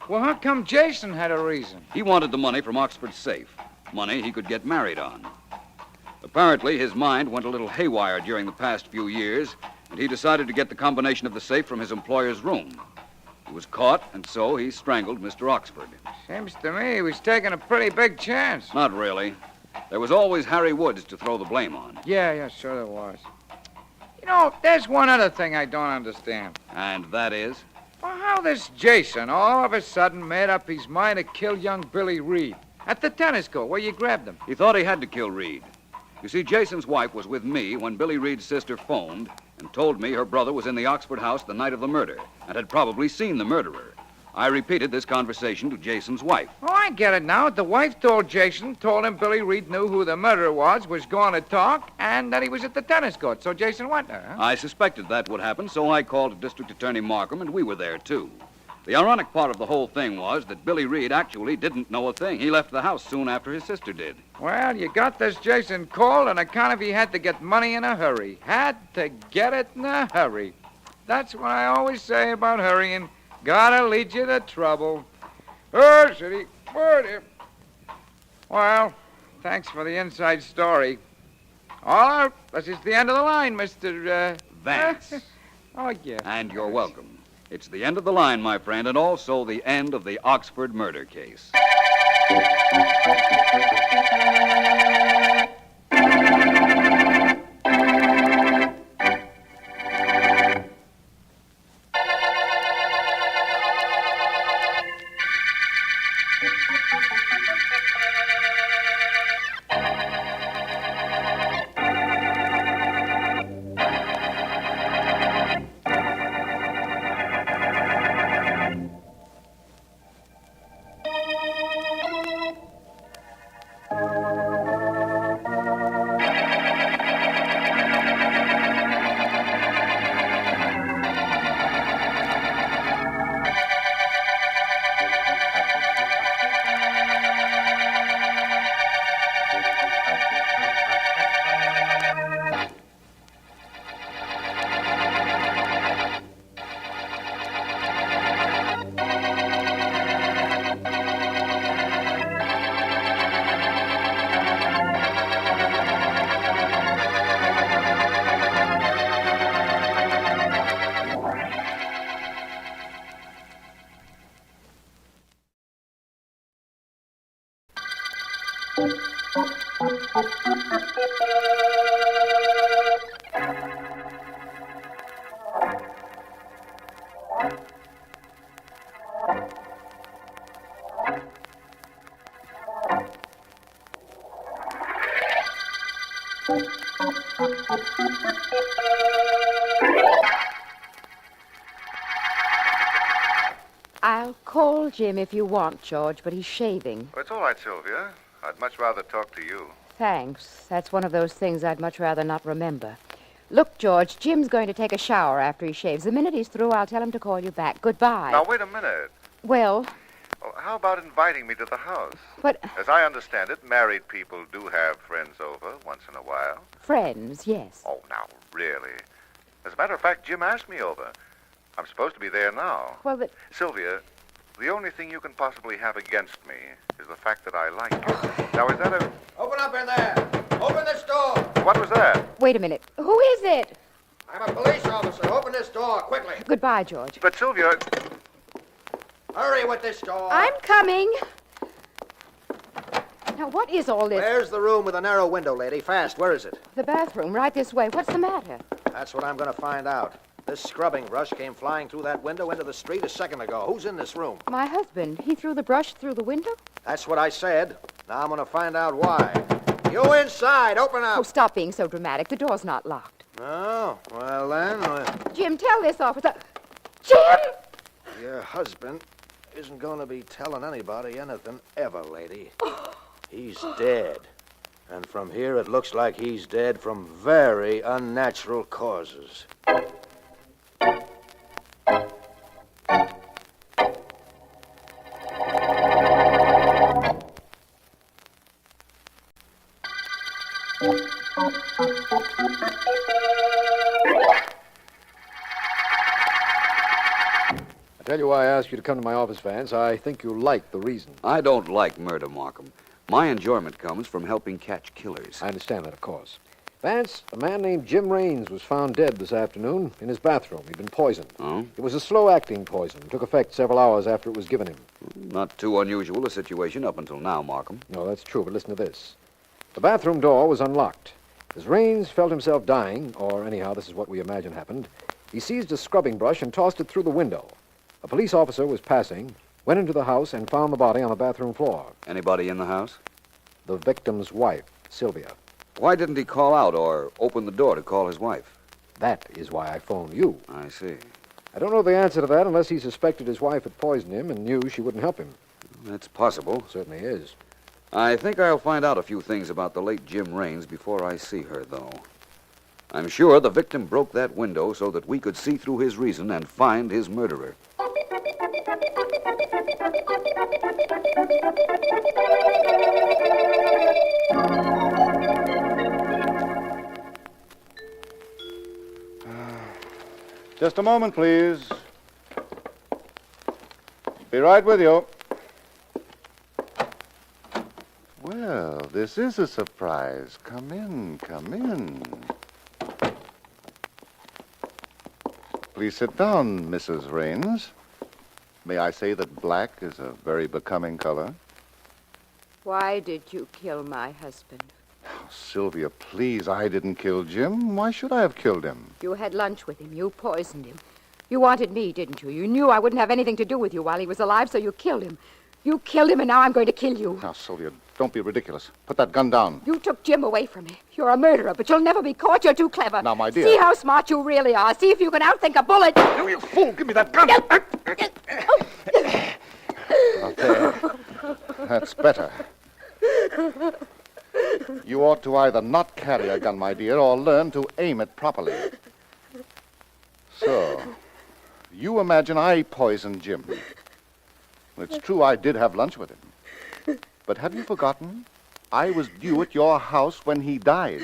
Well, how come Jason had a reason? He wanted the money from Oxford's safe, money he could get married on. Apparently, his mind went a little haywire during the past few years, and he decided to get the combination of the safe from his employer's room. He was caught, and so he strangled Mr. Oxford. Seems to me he was taking a pretty big chance. Not really. There was always Harry Woods to throw the blame on. Yeah, sure there was. You know, there's one other thing I don't understand. And that is? Well, how this Jason all of a sudden made up his mind to kill young Billy Reed at the tennis court where you grabbed him? He thought he had to kill Reed. You see, Jason's wife was with me when Billy Reed's sister phoned and told me her brother was in the Oxford house the night of the murder and had probably seen the murderer. I repeated this conversation to Jason's wife. Oh, I get it now. The wife told him Billy Reed knew who the murderer was going to talk, and that he was at the tennis court. So Jason went there, huh? I suspected that would happen, so I called District Attorney Markham, and we were there, too. The ironic part of the whole thing was that Billy Reed actually didn't know a thing. He left the house soon after his sister did. Well, you got this Jason called on account of he had to get money in a hurry. Had to get it in a hurry. That's what I always say about hurrying. Gotta lead you to trouble. Oh, city. Word. Well, thanks for the inside story. All out. This is the end of the line, Mr. Vance. Oh, yeah. And you're welcome. It's the end of the line, my friend, and also the end of the Oxford murder case. I'll call Jim if you want, George, but he's shaving. Well, it's all right, Sylvia. I'd much rather talk to you. Thanks. That's one of those things I'd much rather not remember. Look, George, Jim's going to take a shower after he shaves. The minute he's through, I'll tell him to call you back. Goodbye. Now, wait a minute. Well, How about inviting me to the house? But As I understand it, married people do have friends over once in a while. friends, yes. Oh, now, really? As a matter of fact, Jim asked me over. I'm supposed to be there now. Well, but... Sylvia, the only thing you can possibly have against me is the fact that I like you. Now, is that a... Open up in there. Open this door. What was that? Wait a minute. Who is it? I'm a police officer. Open this door quickly. Goodbye, George. But, Sylvia... Hurry with this door. I'm coming. Now, what is all this? Where's the room with a narrow window, lady? Fast. Where is it? The bathroom, right this way. What's the matter? That's what I'm going to find out. This scrubbing brush came flying through that window into the street a second ago. Who's in this room? My husband. He threw the brush through the window? That's what I said. Now I'm going to find out why. You inside. Open up. Oh, stop being so dramatic. The door's not locked. Oh, well then. Jim, tell this officer. Jim! Your husband isn't going to be telling anybody anything ever, lady. He's dead. And from here it looks like he's dead from very unnatural causes. I tell you why I asked you to come to my office, Vance. I think you'll like the reason. I don't like murder, Markham. My enjoyment comes from helping catch killers. I understand that, of course. Vance, a man named Jim Raines was found dead this afternoon in his bathroom. He'd been poisoned. Oh? It was a slow-acting poison. It took effect several hours after it was given him. Not too unusual a situation up until now, Markham. No, that's true, but listen to this. The bathroom door was unlocked. As Raines felt himself dying, or anyhow, this is what we imagine happened, he seized a scrubbing brush and tossed it through the window. A police officer was passing, went into the house, and found the body on the bathroom floor. Anybody in the house? The victim's wife, Sylvia. Why didn't he call out or open the door to call his wife? That is why I phoned you. I see. I don't know the answer to that unless he suspected his wife had poisoned him and knew she wouldn't help him. That's possible. Certainly is. I think I'll find out a few things about the late Jim Raines before I see her, though. I'm sure the victim broke that window so that we could see through his reason and find his murderer. Just a moment, please. Be right with you. Well, this is a surprise. Come in, come in. Please sit down, Mrs. Raines. May I say that black is a very becoming color? Why did you kill my husband? Oh, Sylvia, please, I didn't kill Jim. Why should I have killed him? You had lunch with him. You poisoned him. You wanted me, didn't you? You knew I wouldn't have anything to do with you while he was alive, so you killed him. You killed him, and now I'm going to kill you. Now, Sylvia, don't be ridiculous. Put that gun down. You took Jim away from me. You're a murderer, but you'll never be caught. You're too clever. Now, my dear. See how smart you really are. See if you can outthink a bullet. You, you fool! Give me that gun! Now, there. That's better. You ought to either not carry a gun, my dear, or learn to aim it properly. So, you imagine I poisoned Jim. It's true I did have lunch with him. But have you forgotten? I was due at your house when he died.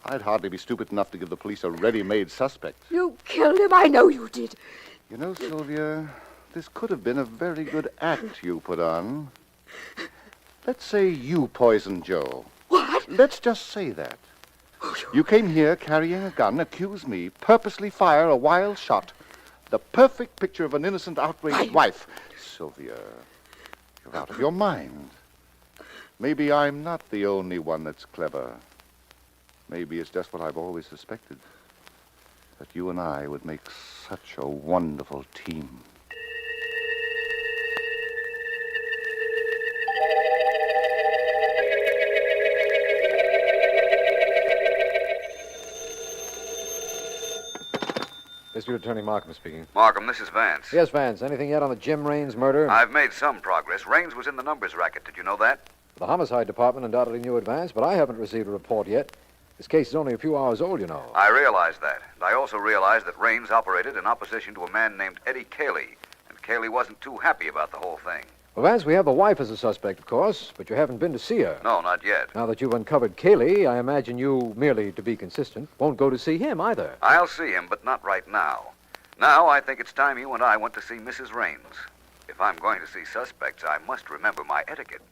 I'd hardly be stupid enough to give the police a ready-made suspect. You killed him. I know you did. You know, Sylvia, this could have been a very good act you put on. Let's say you poisoned Joe. What? Let's just say that. You came here carrying a gun, accuse me, purposely fire a wild shot. The perfect picture of an innocent, outraged wife. Sylvia, you're out of your mind. Maybe I'm not the only one that's clever. Maybe it's just what I've always suspected. That you and I would make such a wonderful team. District Attorney Markham speaking. Markham, this is Vance. Yes, Vance. Anything yet on the Jim Raines murder? I've made some progress. Raines was in the numbers racket. Did you know that? The homicide department undoubtedly knew Vance, but I haven't received a report yet. This case is only a few hours old, you know. I realize that. And I also realize that Raines operated in opposition to a man named Eddie Cayley. And Cayley wasn't too happy about the whole thing. Well, Vance, we have the wife as a suspect, of course, but you haven't been to see her. No, not yet. Now that you've uncovered Cayley, I imagine you, merely to be consistent, won't go to see him either. I'll see him, but not right now. Now I think it's time you and I went to see Mrs. Raines. If I'm going to see suspects, I must remember my etiquette.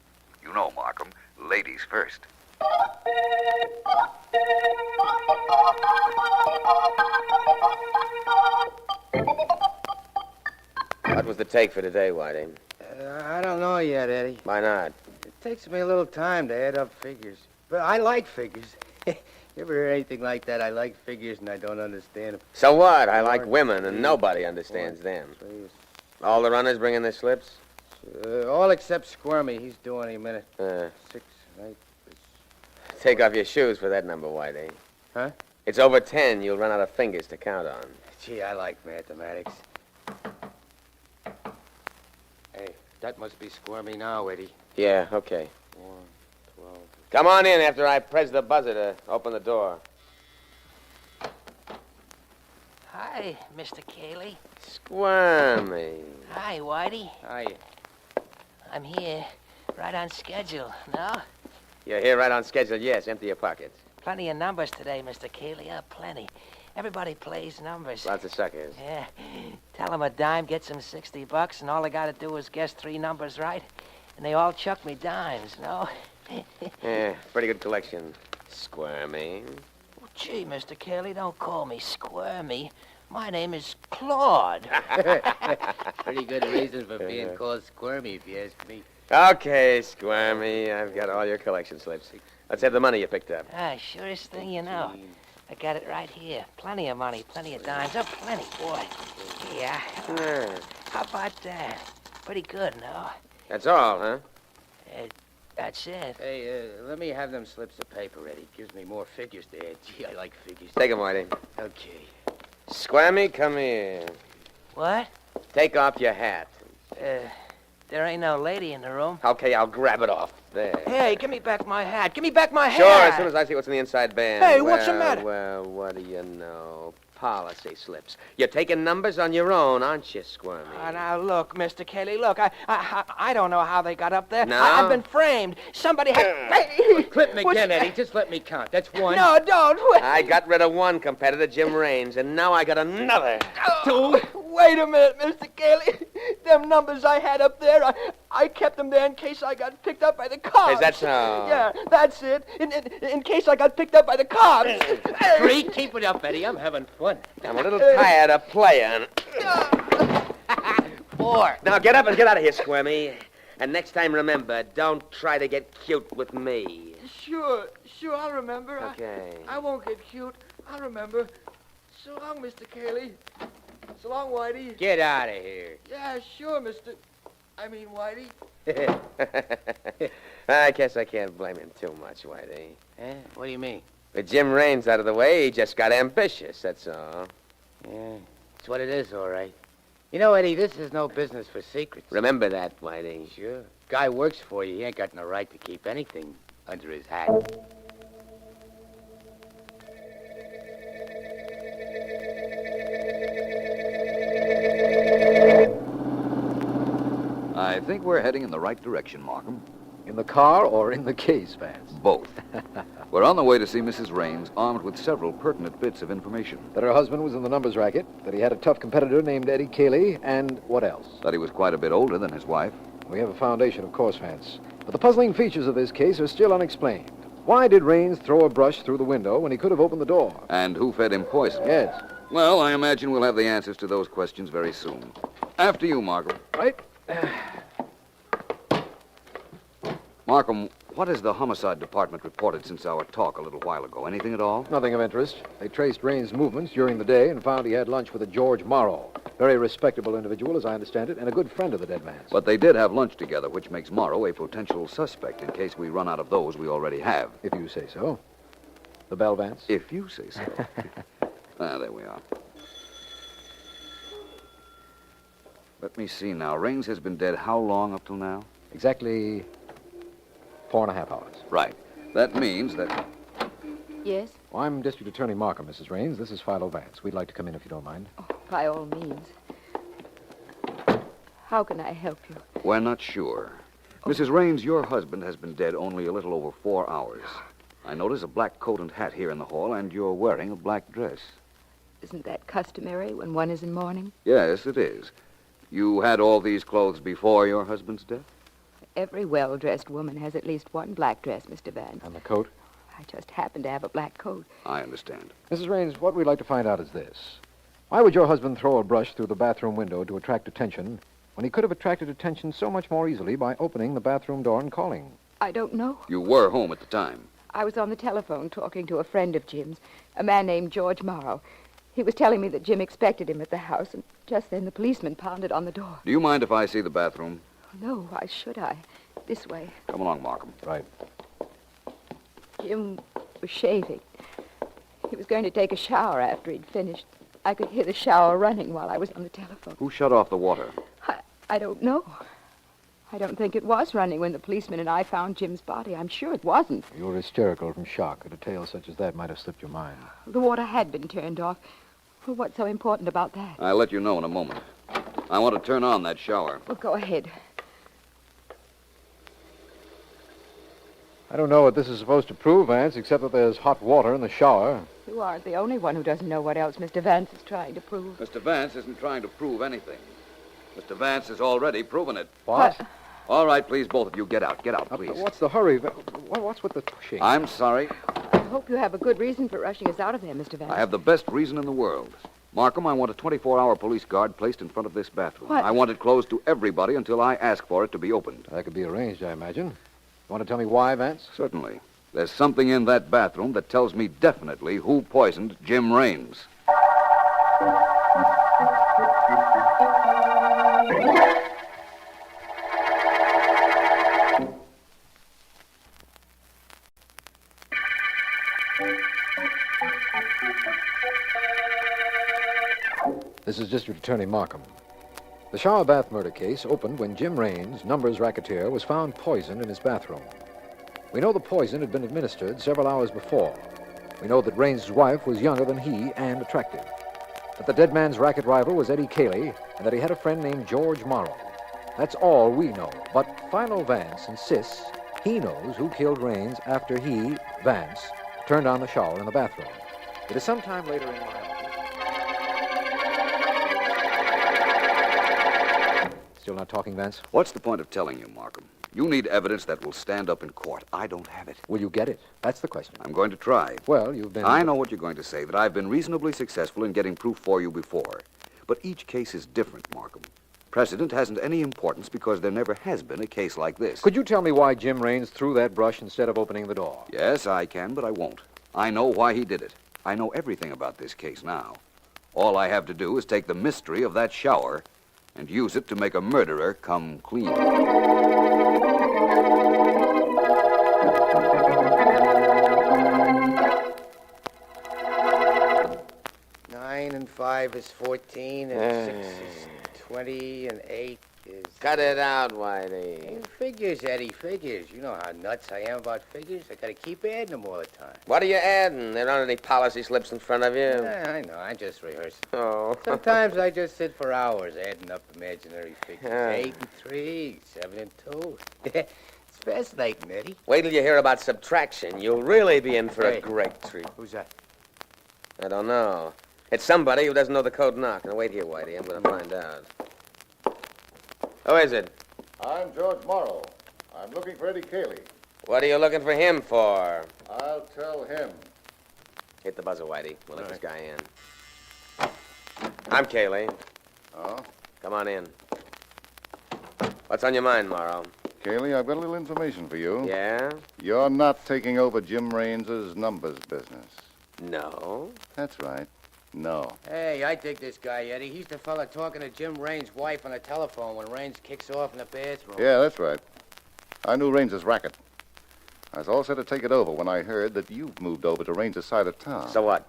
You know, Markham, ladies first. What was the take for today, Whitey? I don't know yet, Eddie. Why not? It takes me a little time to add up figures. But I like figures. You ever hear anything like that? I like figures and I don't understand them. So what? I like women and nobody understands them. All the runners bringing their slips? All except Squirmy. He's due any minute. 6, 8. Take off your shoes for that number, Whitey. Huh? It's over 10. You'll run out of fingers to count on. Gee, I like mathematics. Hey, that must be Squirmy now, Eddie. Yeah, okay. 1, 12. Come on in after I press the buzzer to open the door. Hi, Mr. Cayley. Squirmy. Hi, Whitey. Hi. I'm here, right on schedule. No? You're here right on schedule, yes. Empty your pockets. Plenty of numbers today, Mr. Cayley. Plenty. Everybody plays numbers. Lots of suckers. Yeah. Tell them a dime gets them $60, and all they got to do is guess 3 numbers right, and they all chuck me dimes, no? Yeah, pretty good collection. Squirmy. Oh, gee, Mr. Cayley, don't call me Squirmy. My name is Claude. Pretty good reason for being called Squirmy, if you ask me. Okay, Squirmy. I've got all your collection slips. Let's have the money you picked up. Surest thing you know. I got it right here. Plenty of money, plenty of dimes. Oh, plenty, boy. Yeah. How about that? Pretty good, no? That's all, huh? That's it. Hey, let me have them slips of paper ready. Gives me more figures to add. Gee, I like figures. Take 'em, Whitey. Okay. Squammy, come here. What? Take off your hat. There ain't no lady in the room. Okay, I'll grab it off. There. Hey, give me back my hat. Give me back my hat. Sure, as soon as I see what's in the inside band. Hey, what's the matter? Well, what do you know? Policy slips. You're taking numbers on your own, aren't you, Squirmy? Now, look, Mr. Kelly, look, I don't know how they got up there. No? I've been framed. Somebody had... Clip me again, Eddie. Just let me count. That's one. No, don't. I got rid of one competitor, Jim Raines, and now I got another. Two. Wait a minute, Mr. Kelly. Them numbers I had up there, I kept them there in case I got picked up by the cops. Is that so? Yeah, that's it. In case I got picked up by the cops. Three, keep it up, Eddie. I'm having fun. I'm a little tired of playing. Four. Now get up and get out of here, Squirmy. And next time, remember, don't try to get cute with me. Sure, I'll remember. Okay. I won't get cute. I'll remember. So long, Mr. Kelly. So long, Whitey. Get out of here. Yeah, sure, Whitey. I guess I can't blame him too much, Whitey. Eh? What do you mean? With Jim Raines out of the way, he just got ambitious, that's all. Yeah, it's what it is, all right. You know, Eddie, this is no business for secrets. Remember that, Whitey. Sure. Guy works for you. He ain't got no right to keep anything under his hat. I think we're heading in the right direction, Markham. In the car or in the case, Vance? Both. We're on the way to see Mrs. Raines, armed with several pertinent bits of information. That her husband was in the numbers racket, that he had a tough competitor named Eddie Cayley, and what else? That he was quite a bit older than his wife. We have a foundation, of course, Vance. But the puzzling features of this case are still unexplained. Why did Raines throw a brush through the window when he could have opened the door? And who fed him poison? Yes. Well, I imagine we'll have the answers to those questions very soon. After you, Markham. Right. Markham, what has the homicide department reported since our talk a little while ago? Anything at all? Nothing of interest. They traced Raines' movements during the day and found he had lunch with a George Morrow. Very respectable individual, as I understand it, and a good friend of the dead man's. But they did have lunch together, which makes Morrow a potential suspect in case we run out of those we already have. If you say so. The bell, Vance? If you say so. There we are. Let me see now. Raines has been dead how long up till now? Exactly 4.5 hours. Right. That means that... Yes? Well, I'm District Attorney Markham, Mrs. Raines. This is Philo Vance. We'd like to come in if you don't mind. Oh, by all means. How can I help you? We're not sure. Mrs. Raines, your husband has been dead only a little over 4 hours. I notice a black coat and hat here in the hall, and you're wearing a black dress. Isn't that customary when one is in mourning? Yes, it is. You had all these clothes before your husband's death? Every well-dressed woman has at least one black dress, Mr. Vance. And the coat? I just happen to have a black coat. I understand. Mrs. Raines, what we'd like to find out is this. Why would your husband throw a brush through the bathroom window to attract attention when he could have attracted attention so much more easily by opening the bathroom door and calling? I don't know. You were home at the time. I was on the telephone talking to a friend of Jim's, a man named George Morrow. He was telling me that Jim expected him at the house, and just then the policeman pounded on the door. Do you mind if I see the bathroom? No, why should I? This way. Come along, Markham. Right. Jim was shaving. He was going to take a shower after he'd finished. I could hear the shower running while I was on the telephone. Who shut off the water? I don't know. I don't think it was running when the policeman and I found Jim's body. I'm sure it wasn't. You were hysterical from shock. A detail such as that might have slipped your mind. The water had been turned off. Well, what's so important about that? I'll let you know in a moment. I want to turn on that shower. Well, go ahead. I don't know what this is supposed to prove, Vance, except that there's hot water in the shower. You aren't the only one who doesn't know what else Mr. Vance is trying to prove. Mr. Vance isn't trying to prove anything. Mr. Vance has already proven it. What? All right, please, both of you, get out. Get out, please. What's the hurry? What's with the pushing? I'm sorry. I hope you have a good reason for rushing us out of there, Mr. Vance. I have the best reason in the world. Markham, I want a 24-hour police guard placed in front of this bathroom. What? I want it closed to everybody until I ask for it to be opened. That could be arranged, I imagine. You want to tell me why, Vance? Certainly. There's something in that bathroom that tells me definitely who poisoned Jim Raines. This is District Attorney Markham. The shower bath murder case opened when Jim Raines, numbers racketeer, was found poisoned in his bathroom. We know the poison had been administered several hours before. We know that Raines' wife was younger than he and attractive. That the dead man's racket rival was Eddie Cayley, and that he had a friend named George Morrow. That's all we know. But Philo Vance insists he knows who killed Raines after he, Vance, turned on the shower in the bathroom. It is sometime later in my office. Still not talking, Vance? What's the point of telling you, Markham? You need evidence that will stand up in court. I don't have it. Will you get it? That's the question. I'm going to try. Well, you've been... I know what you're going to say, that I've been reasonably successful in getting proof for you before. But each case is different, Markham. Precedent hasn't any importance because there never has been a case like this. Could you tell me why Jim Raines threw that brush instead of opening the door? Yes, I can, but I won't. I know why he did it. I know everything about this case now. All I have to do is take the mystery of that shower and use it to make a murderer come clean. 9 and 5 is 14, and 6 is 20, and 8 is... Cut it out, Whitey. Figures, Eddie, figures. You know how nuts I am about figures. I gotta keep adding them all the time. What are you adding? There aren't any policy slips in front of you. Yeah, I know. I just rehearse. Oh. Sometimes I just sit for hours adding up imaginary figures. Yeah. 8 and 3, 7 and 2. It's fascinating, Eddie. Wait till you hear about subtraction. You'll really be in for a Hey. great treat. Who's that? I don't know. It's somebody who doesn't know the code knock. Now, wait here, Whitey. I'm going to find out. Who is it? I'm George Morrow. I'm looking for Eddie Cayley. What are you looking for him for? I'll tell him. Hit the buzzer, Whitey. We'll let this guy in. I'm Cayley. Oh? Come on in. What's on your mind, Morrow? Cayley, I've got a little information for you. Yeah? You're not taking over Jim Raines' numbers business. No. That's right. No. Hey, I dig this guy, Eddie. He's the fella talking to Jim Raines' wife on the telephone when Raines kicks off in the bathroom. Yeah, that's right. I knew Raines' racket. I was all set to take it over when I heard that you've moved over to Raines' side of town. So what?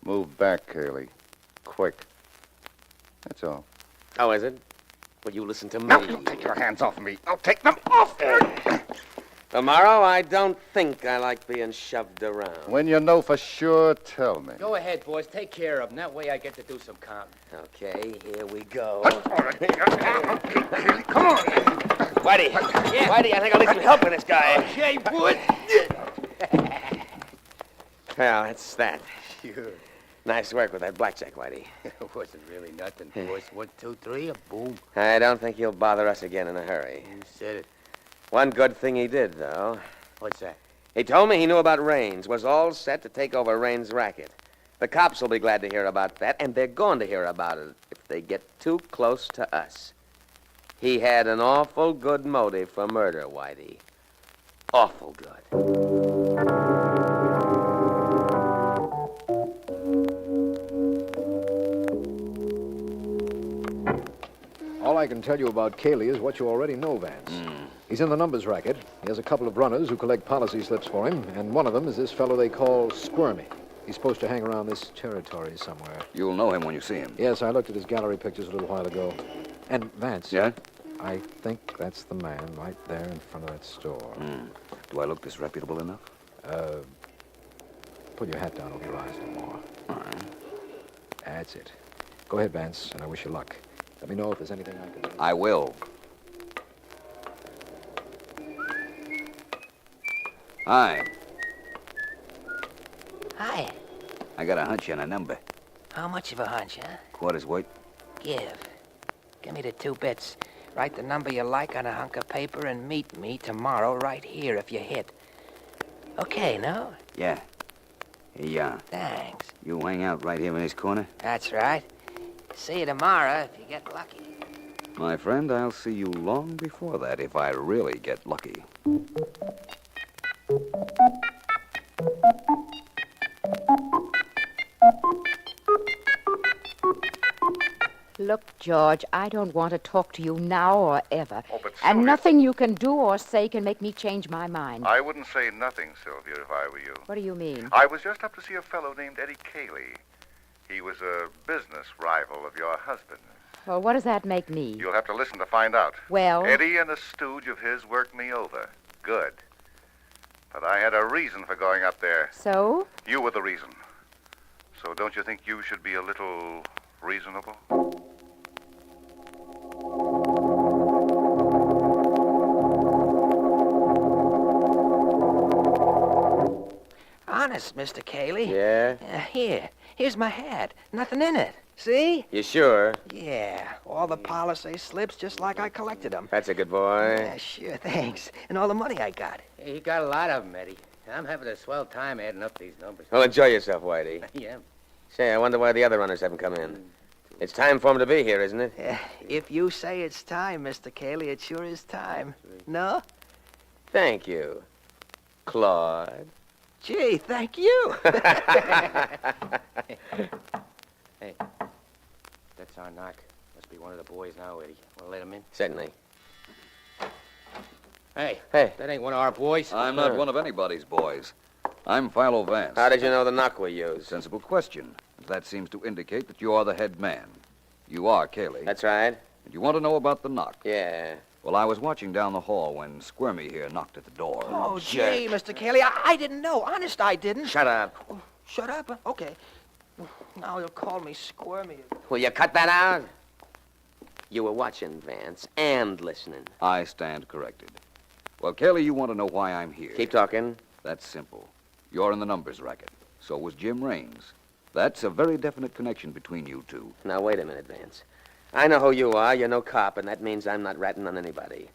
Move back, Cayley. Quick. That's all. Oh, is it? Well, you listen to me. Now, you take your hands off me. I'll take them off. Tomorrow, I don't think I like being shoved around. When you know for sure, tell me. Go ahead, boys. Take care of him. That way I get to do some counting. Okay, here we go. Come on. Whitey. Yeah. Whitey, I think I'll need some help with this guy. Okay, Wood. Well, that's that. Sure. Nice work with that blackjack, Whitey. It wasn't really nothing, boys. 1, 2, 3, and boom. I don't think he'll bother us again in a hurry. You said it. One good thing he did, though. What's that? He told me he knew about Raines, was all set to take over Raines' racket. The cops will be glad to hear about that, and they're going to hear about it if they get too close to us. He had an awful good motive for murder, Whitey. Awful good. All I can tell you about Cayley is what you already know, Vance. He's in the numbers racket. He has a couple of runners who collect policy slips for him, and one of them is this fellow they call Squirmy. He's supposed to hang around this territory somewhere. You'll know him when you see him. Yes, I looked at his gallery pictures a little while ago. And, Vance. Yeah? I think that's the man right there in front of that store. Do I look disreputable enough? Put your hat down over your eyes a little more. All right. That's it. Go ahead, Vance, and I wish you luck. Let me know if there's anything I can do. I will. Hi. Hi. I got a hunch on a number. How much of a hunch, huh? Quarter's worth. Give. Give me the 2 bits. Write the number you like on a hunk of paper and meet me tomorrow right here if you hit. Okay, no? Yeah. Here you are. Thanks. You hang out right here in this corner? That's right. See you tomorrow if you get lucky. My friend, I'll see you long before that if I really get lucky. Look, George, I don't want to talk to you now or ever. Oh, but And Sylvia- nothing you can do or say can make me change my mind. I wouldn't say nothing, Sylvia, if I were you. What do you mean? I was just up to see a fellow named Eddie Cayley. He was a business rival of your husband. Well, what does that make me? You'll have to listen to find out. Well? Eddie and a stooge of his worked me over. Good. But I had a reason for going up there. So? You were the reason. So don't you think you should be a little reasonable? Honest, Mr. Cayley. Yeah? Here's my hat. Nothing in it. See? You sure? Yeah. All the policy slips just like I collected them. That's a good boy. Yeah, sure, thanks. And all the money I got. Hey, you got a lot of them, Eddie. I'm having a swell time adding up these numbers. Well, enjoy yourself, Whitey. Yeah. Say, I wonder why the other runners haven't come in. It's time for them to be here, isn't it? If you say it's time, Mr. Cayley, it sure is time. No? Thank you, Claude. Gee, thank you. Hey, that's our knock. Must be one of the boys now, Eddie. Want to let him in? Certainly. Hey, Hey. that ain't one of our boys. I'm not one of anybody's boys. I'm Philo Vance. How did you know the knock we used? Sensible question. That seems to indicate that you are the head man. You are Cayley. That's right. And you want to know about the knock? Yeah. Well, I was watching down the hall when Squirmy here knocked at the door. Oh, gee, Mr. Cayley, I didn't know. Honest, I didn't. Shut up. Oh, shut up? Huh? Okay. Now he'll call me squirmy. Will you cut that out? You were watching, Vance, and listening. I stand corrected. Well, Cayley, you want to know why I'm here. Keep talking. That's simple. You're in the numbers racket. So was Jim Raines. That's a very definite connection between you two. Now, wait a minute, Vance. I know who you are. You're no cop, and that means I'm not ratting on anybody.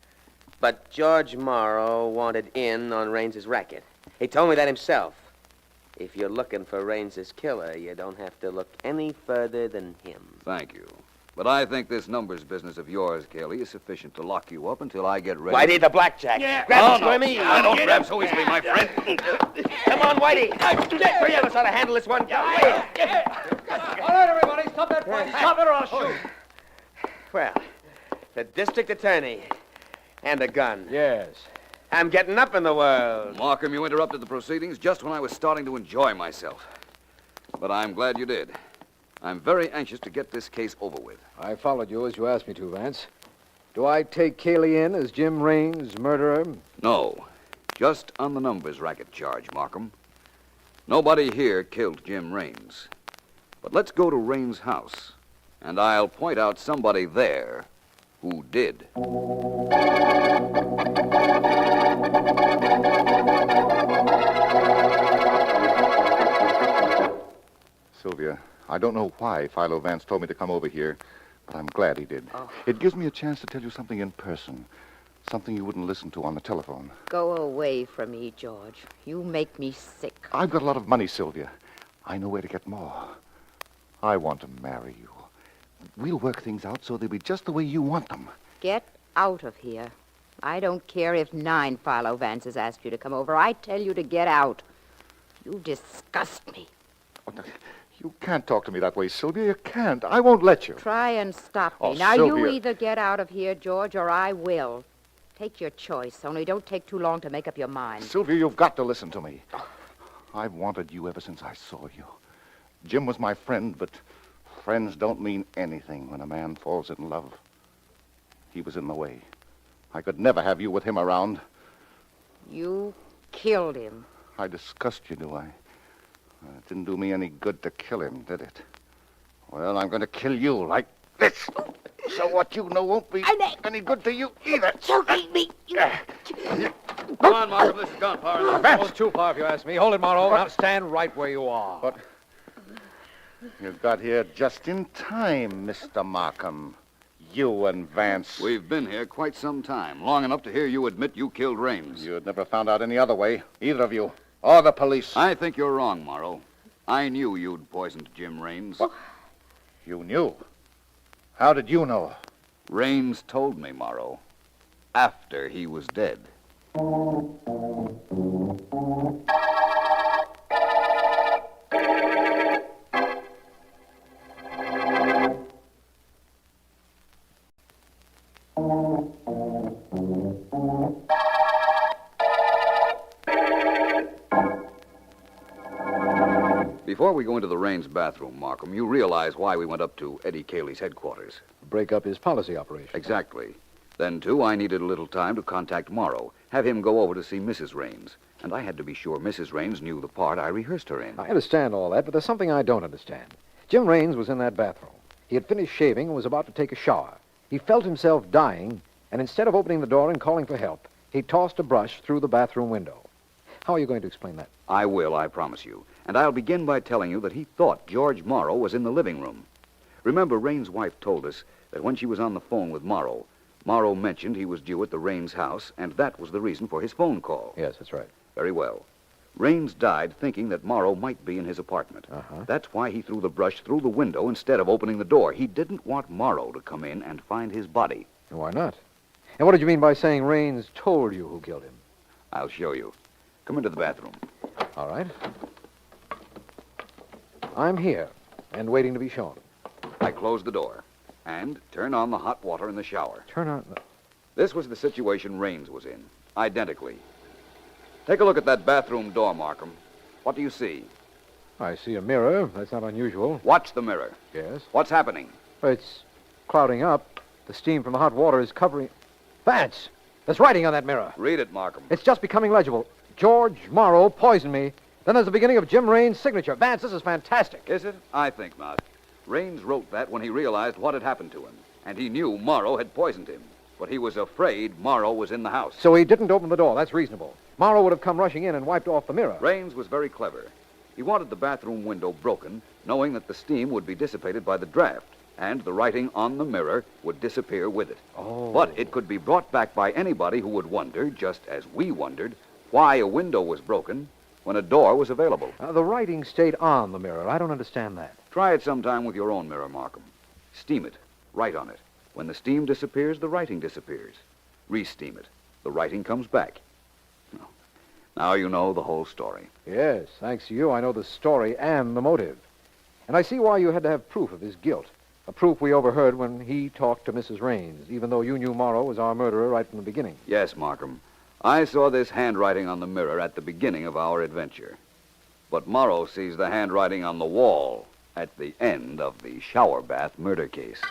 But George Morrow wanted in on Raines's racket. He told me that himself. If you're looking for Raines's killer, you don't have to look any further than him. Thank you. But I think this numbers business of yours, Cayley, is sufficient to lock you up until I get ready. Whitey, the blackjack. Yeah. Grab him, No, Squirmy. I don't grab so easily, my friend. Come on, Whitey. Three of us ought to handle this one. All right, everybody, stop that fight. Stop it or I'll shoot. Well, the district attorney and a gun. Yes. I'm getting up in the world. Markham, you interrupted the proceedings just when I was starting to enjoy myself. But I'm glad you did. I'm very anxious to get this case over with. I followed you as you asked me to, Vance. Do I take Cayley in as Jim Raines' murderer? No. Just on the numbers racket charge, Markham. Nobody here killed Jim Raines. But let's go to Raines' house, and I'll point out somebody there who did. Sylvia, I don't know why Philo Vance told me to come over here, but I'm glad he did. Oh. It gives me a chance to tell you something in person, something you wouldn't listen to on the telephone. Go away from me, George. You make me sick. I've got a lot of money, Sylvia. I know where to get more. I want to marry you. We'll work things out so they'll be just the way you want them. Get out of here. I don't care if 9 Philo Vances asked you to come over. I tell you to get out. You disgust me. You can't talk to me that way, Sylvia. You can't. I won't let you. Try and stop me. Oh, now, you Sylvia. either get out of here, George, or I will. Take your choice, only don't take too long to make up your mind. Sylvia, you've got to listen to me. I've wanted you ever since I saw you. Jim was my friend, but friends don't mean anything when a man falls in love. He was in the way. I could never have you with him around. You killed him. I discussed you, do I? It didn't do me any good to kill him, did it? Well, I'm going to kill you like this. So what you know won't be any good to you either. Choking me. Come on, Markham. This has gone far enough. That's too far if you ask me. Hold it, Morrow. Now stand right where you are. But you got here just in time, Mr. Markham. You and Vance. We've been here quite some time, long enough to hear you admit you killed Raines. You'd never found out any other way, either of you, or the police. I think you're wrong, Morrow. I knew you'd poisoned Jim Raines. What? You knew? How did you know? Raines told me, Morrow, after he was dead. Before we go into the Raines bathroom, Markham, you realize why we went up to Eddie Cayley's headquarters. Break up his policy operation. Exactly. Then, too, I needed a little time to contact Morrow, have him go over to see Mrs. Raines. And I had to be sure Mrs. Raines knew the part I rehearsed her in. I understand all that, but there's something I don't understand. Jim Raines was in that bathroom. He had finished shaving and was about to take a shower. He felt himself dying, and instead of opening the door and calling for help, he tossed a brush through the bathroom window. How are you going to explain that? I will, I promise you. And I'll begin by telling you that he thought George Morrow was in the living room. Remember, Raines' wife told us that when she was on the phone with Morrow, Morrow mentioned he was due at the Raines house, and that was the reason for his phone call. Yes, that's right. Very well. Raines died thinking that Morrow might be in his apartment. That's why he threw the brush through the window instead of opening the door. He didn't want Morrow to come in and find his body. Why not? And what did you mean by saying Raines told you who killed him? I'll show you. Come into the bathroom. All right. I'm here and waiting to be shown. I closed the door and turned on the hot water in the shower. Turn on... This was the situation Raines was in, identically. Take a look at that bathroom door, Markham. What do you see? I see a mirror. That's not unusual. Watch the mirror. Yes? What's happening? It's clouding up. The steam from the hot water is covering... Vance! There's writing on that mirror. Read it, Markham. It's just becoming legible. George Morrow poisoned me. Then there's the beginning of Jim Raines' signature. Vance, this is fantastic. Is it? I think not. Raines wrote that when he realized what had happened to him. And he knew Morrow had poisoned him. But he was afraid Morrow was in the house. So he didn't open the door. That's reasonable. Morrow would have come rushing in and wiped off the mirror. Raines was very clever. He wanted the bathroom window broken, knowing that the steam would be dissipated by the draft, and the writing on the mirror would disappear with it. Oh. But it could be brought back by anybody who would wonder, just as we wondered, why a window was broken when a door was available. The writing stayed on the mirror. I don't understand that. Try it sometime with your own mirror, Markham. Steam it. Write on it. When the steam disappears, the writing disappears. Re-steam it. The writing comes back. Now you know the whole story. Yes, thanks to you, I know the story and the motive. And I see why you had to have proof of his guilt. A proof we overheard when he talked to Mrs. Raines, even though you knew Morrow was our murderer right from the beginning. Yes, Markham. I saw this handwriting on the mirror at the beginning of our adventure. But Morrow sees the handwriting on the wall at the end of the shower bath murder case.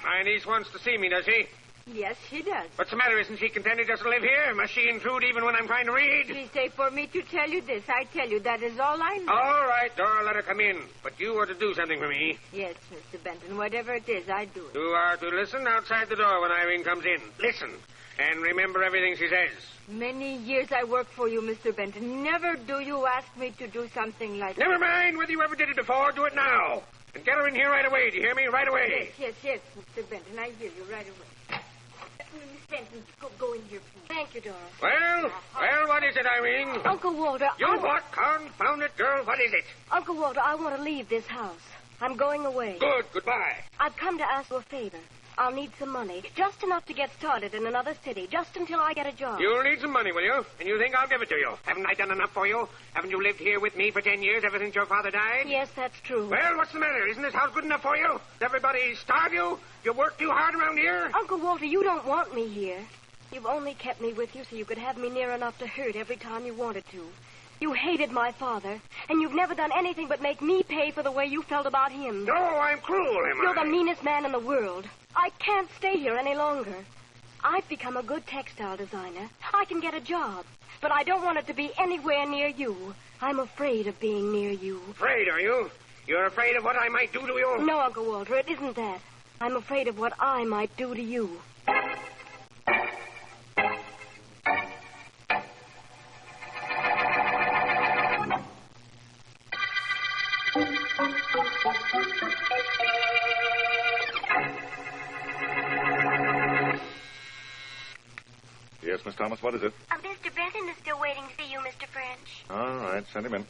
My niece wants to see me, does she? Yes, she does. What's the matter? Isn't she content he doesn't live here? Must she intrude even when I'm trying to read? Please say for me to tell you this. I tell you, that is all I know. All right, Dora, let her come in. But you are to do something for me. Yes, Mr. Benton. Whatever it is, I do it. You are to listen outside the door when Irene comes in. Listen. And remember everything she says. Many years I work for you, Mr. Benton. Never do you ask me to do something like Never mind whether you ever did it before. Do it now. And get her in here right away. Do you hear me? Right away. Yes, Mr. Benton. I hear you right away. Miss Benton, go in here, please. Thank you, Dora. Well, what is it, Irene? Uncle Walter, You what? Confound it, girl. What is it? Uncle Walter, I want to leave this house. I'm going away. Good. Goodbye. I've come to ask you a favor. I'll need some money, just enough to get started in another city, just until I get a job. You'll need some money, will you? And you think I'll give it to you? Haven't I done enough for you? Haven't you lived here with me for 10 years ever since your father died? Yes, that's true. Well, what's the matter? Isn't this house good enough for you? Does everybody starve you? You work too hard around here? Uncle Walter, you don't want me here. You've only kept me with you so you could have me near enough to hurt every time you wanted to. You hated my father, and you've never done anything but make me pay for the way you felt about him. No, I'm cruel, am I? You're the meanest man in the world. I can't stay here any longer. I've become a good textile designer. I can get a job, but I don't want it to be anywhere near you. I'm afraid of being near you. Afraid, are you? You're afraid of what I might do to you? No, Uncle Walter, it isn't that. I'm afraid of what I might do to you. Yes, Miss Thomas, what is it? Mr. Benton is still waiting to see you, Mr. French. All right, send him in.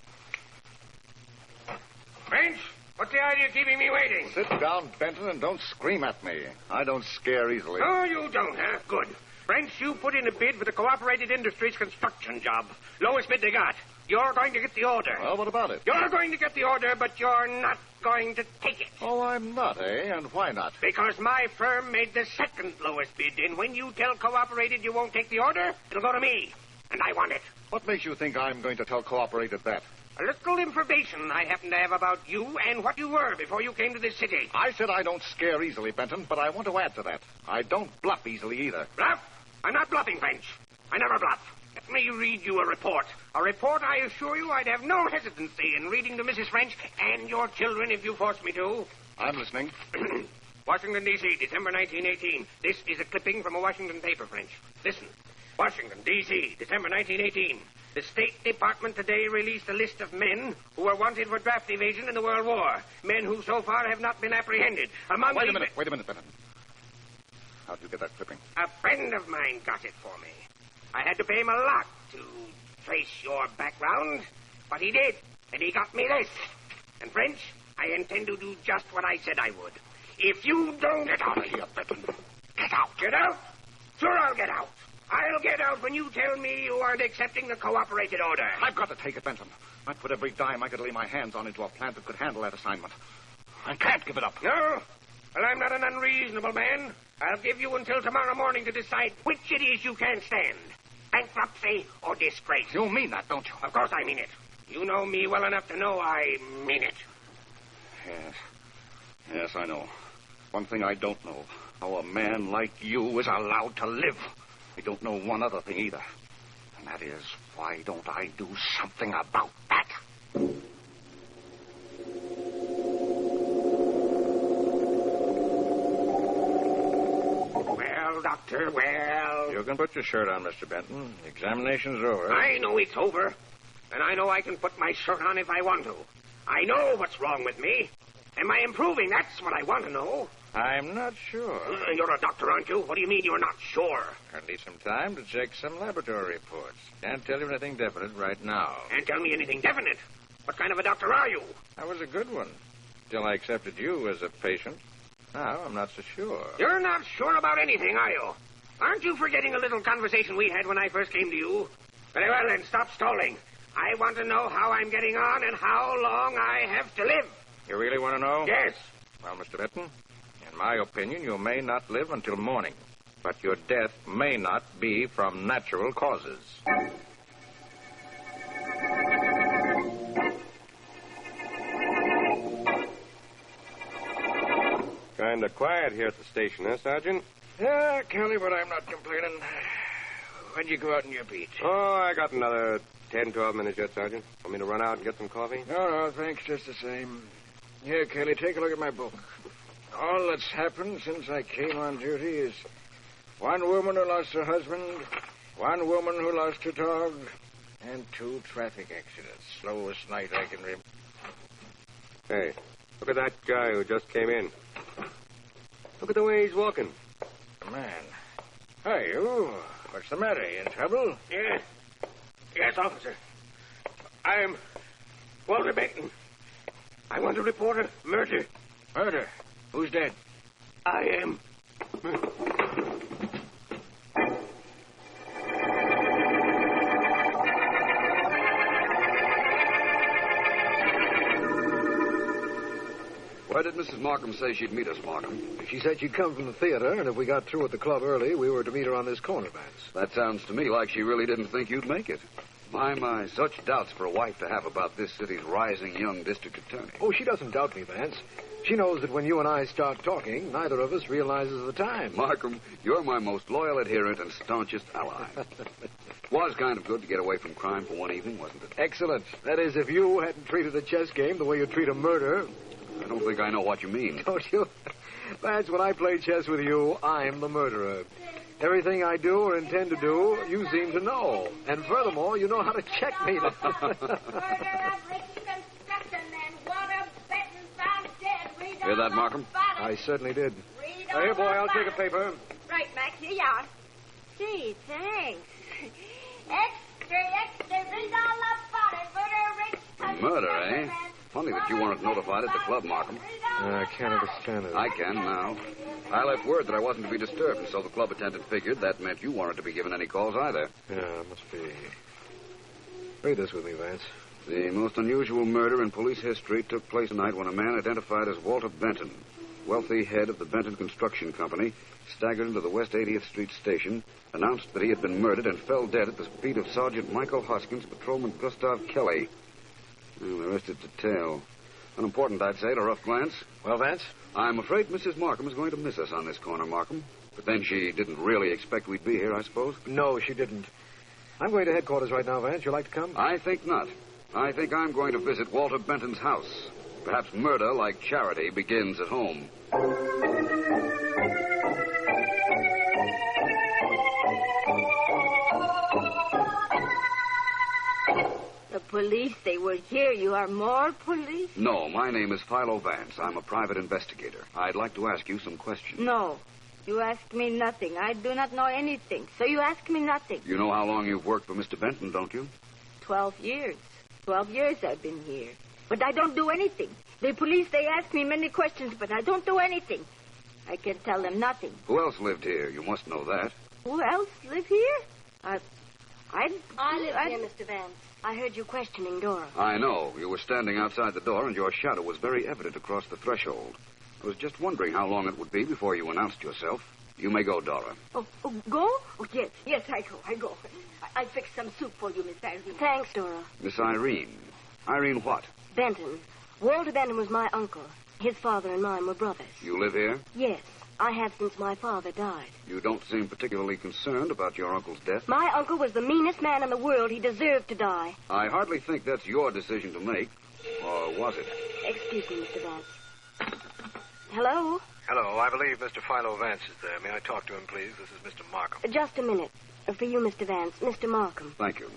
French, what's the idea of keeping me waiting? Sit down, Benton, and don't scream at me. I don't scare easily. Oh, you don't, huh? Good. French, you put in a bid for the Cooperated Industries construction job. Lowest bid they got. You're going to get the order. Well, what about it? You're going to get the order, but you're not going to take it. Oh, I'm not, eh? And why not? Because my firm made the second lowest bid, and when you tell Cooperated you won't take the order, it'll go to me, and I want it. What makes you think I'm going to tell Cooperated that? A little information I happen to have about you and what you were before you came to this city. I said I don't scare easily, Benton, but I want to add to that. I don't bluff easily either. Bluff? I'm not bluffing, French. I never bluff. Let me read you a report. A report I assure you I'd have no hesitancy in reading to Mrs. French and your children if you forced me to. I'm listening. Washington, D.C., December 1918. This is a clipping from a Washington paper, French. Listen. Washington, D.C., December 1918. The State Department today released a list of men who were wanted for draft evasion in the World War. Men who so far have not been apprehended. Wait a minute, Benton. How'd you get that clipping? A friend of mine got it for me. I had to pay him a lot to trace your background, but he did, and he got me this. And, French, I intend to do just what I said I would. If you don't... Get out of here, Benton. Get out. Get out? Sure, I'll get out. I'll get out when you tell me you aren't accepting the cooperated order. I've got to take it, Benton. I'd put every dime I could lay my hands on into a plant that could handle that assignment. I can't give it up. No? Well, I'm not an unreasonable man. I'll give you until tomorrow morning to decide which it is you can't stand. Bankruptcy or disgrace. You mean that, don't you? Of course I mean it. You know me well enough to know I mean it. Yes, I know. One thing I don't know, how a man like you is allowed to live. I don't know one other thing either. And that is, why don't I do something about that? Well, Doctor, well... You can put your shirt on, Mr. Benton. The examination's over. I know it's over. And I know I can put my shirt on if I want to. I know what's wrong with me. Am I improving? That's what I want to know. I'm not sure. You're a doctor, aren't you? What do you mean you're not sure? I'll need some time to check some laboratory reports. Can't tell you anything definite right now. Can't tell me anything definite? What kind of a doctor are you? I was a good one, till I accepted you as a patient. Now, I'm not so sure. You're not sure about anything, are you? Aren't you forgetting a little conversation we had when I first came to you? Very well, then, stop stalling. I want to know how I'm getting on and how long I have to live. You really want to know? Yes. Well, Mr. Benton, in my opinion, you may not live until morning. But your death may not be from natural causes. Kind of quiet here at the station, huh, Sergeant? Yeah, Kelly, but I'm not complaining. When'd you go out on your beat? Oh, I got another 10, 12 minutes yet, Sergeant. Want me to run out and get some coffee? No, thanks, just the same. Here, Kelly, take a look at my book. All that's happened since I came on duty is one woman who lost her husband, one woman who lost her dog, and 2 traffic accidents. Slowest night I can remember. Hey, look at that guy who just came in. Look at the way he's walking. Man, Hey, you. What's the matter? You in trouble? Yeah. Yes, officer. I am Walter Benton. I want to report a murder. Murder? Who's dead? I am. Where did Mrs. Markham say she'd meet us, Markham? She said she'd come from the theater, and if we got through at the club early, we were to meet her on this corner, Vance. That sounds to me like she really didn't think you'd make it. My, such doubts for a wife to have about this city's rising young district attorney. Oh, she doesn't doubt me, Vance. She knows that when you and I start talking, neither of us realizes the time. Markham, you're my most loyal adherent and staunchest ally. Was kind of good to get away from crime for one evening, wasn't it? Excellent. That is, if you hadn't treated a chess game the way you treat a murder. I don't think I know what you mean. Don't you? Vance, when I play chess with you, I'm the murderer. Everything I do or intend to do, you seem to know. And furthermore, you know how to checkmate it. Hear that, Markham? I certainly did. Here, boy, I'll take a paper. Right, Max. Here you are. Gee, thanks. Extra, read all about it. Murder, eh? Funny that you weren't notified at the club, Markham. I can't understand it. I can now. I left word that I wasn't to be disturbed, and so the club attendant figured that meant you weren't to be given any calls either. Yeah, it must be. Read this with me, Vance. The most unusual murder in police history took place tonight when a man identified as Walter Benton, wealthy head of the Benton Construction Company, staggered into the West 80th Street station, announced that he had been murdered, and fell dead at the feet of Sergeant Michael Hoskins, Patrolman Gustav Kelly. Well, the rest is to tell. Unimportant, I'd say, at a rough glance. Well, Vance? I'm afraid Mrs. Markham is going to miss us on this corner, Markham. But then she didn't really expect we'd be here, I suppose. No, she didn't. I'm going to headquarters right now, Vance. You like to come? I think not. I think I'm going to visit Walter Benton's house. Perhaps murder, like charity, begins at home. The police, they were here. You are more police? No, my name is Philo Vance. I'm a private investigator. I'd like to ask you some questions. No. You ask me nothing. I do not know anything. So you ask me nothing. You know how long you've worked for Mr. Benton, don't you? 12 years. 12 years I've been here. But I don't do anything. The police, they ask me many questions, but I don't do anything. I can tell them nothing. Who else lived here? You must know that. Who else live here? I live here, Mr. Vance. I heard you questioning Dora. I know. You were standing outside the door, and your shadow was very evident across the threshold. I was just wondering how long it would be before you announced yourself. You may go, Dora. Oh, go? Oh, yes, I go. I'll fix some soup for you, Miss Irene. Thanks, Dora. Miss Irene. Irene what? Benton. Walter Benton was my uncle. His father and mine were brothers. You live here? Yes, I have since my father died. You don't seem particularly concerned about your uncle's death. My uncle was the meanest man in the world. He deserved to die. I hardly think that's your decision to make. Or was it? Excuse me, Mr. Vance. Hello? Hello, I believe Mr. Philo Vance is there. May I talk to him, please? This is Mr. Markham. Just a minute. For you, Mr. Vance. Mr. Markham. Thank you.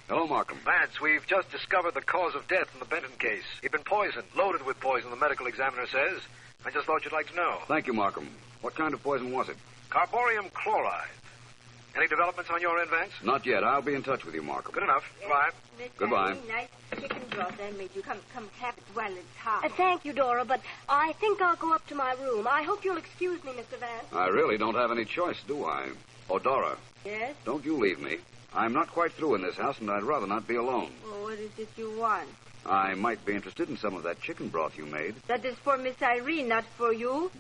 Hello, Markham. Vance, we've just discovered the cause of death in the Benton case. He'd been poisoned, loaded with poison, the medical examiner says. I just thought you'd like to know. Thank you, Markham. What kind of poison was it? Carborium chloride. Any developments on your end, Vance? Not yet. I'll be in touch with you, Markham. Good enough. Bye. Goodbye. Nice chicken broth I made you. Come have it while it's hot. Thank you, Dora, but I think I'll go up to my room. I hope you'll excuse me, Mr. Vance. I really don't have any choice, do I? Oh, Dora. Yes? Don't you leave me. I'm not quite through in this house, and I'd rather not be alone. Well, what is it you want? I might be interested in some of that chicken broth you made. That is for Miss Irene, not for you.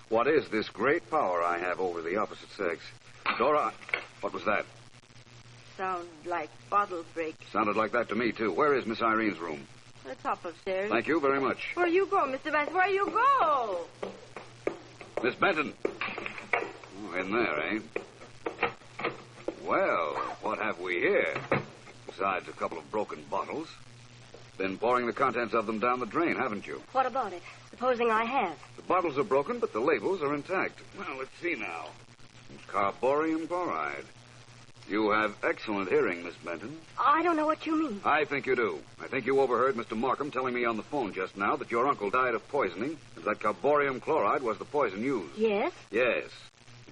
What is this great power I have over the opposite sex? Dora, what was that? Sound like bottle break. Sounded like that to me, too. Where is Miss Irene's room? The top of stairs. Thank you very much. Where you go, Mr. Vance? Where you go? Miss Benton. Oh, in there, eh? Well, what have we here? Besides a couple of broken bottles. Been pouring the contents of them down the drain, haven't you? What about it? Supposing I have. The bottles are broken, but the labels are intact. Well, let's see now. Carborium chloride. You have excellent hearing, Miss Benton. I don't know what you mean. I think you do. I think you overheard Mr. Markham telling me on the phone just now that your uncle died of poisoning, and that carborium chloride was the poison used. Yes? Yes.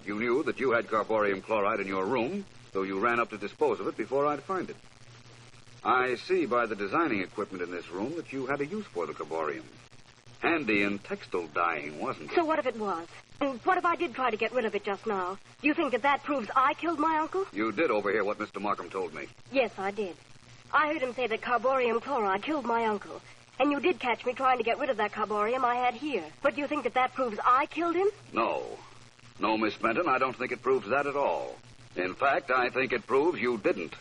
You knew that you had carborium chloride in your room, so you ran up to dispose of it before I'd find it. I see by the designing equipment in this room that you had a use for the carborium. Handy in textile dyeing, wasn't it? So what if it was? And what if I did try to get rid of it just now? Do you think that proves I killed my uncle? You did overhear what Mr. Markham told me. Yes, I did. I heard him say that carborium chloride killed my uncle. And you did catch me trying to get rid of that carborium I had here. But do you think that proves I killed him? No. No, Miss Benton, I don't think it proves that at all. In fact, I think it proves you didn't.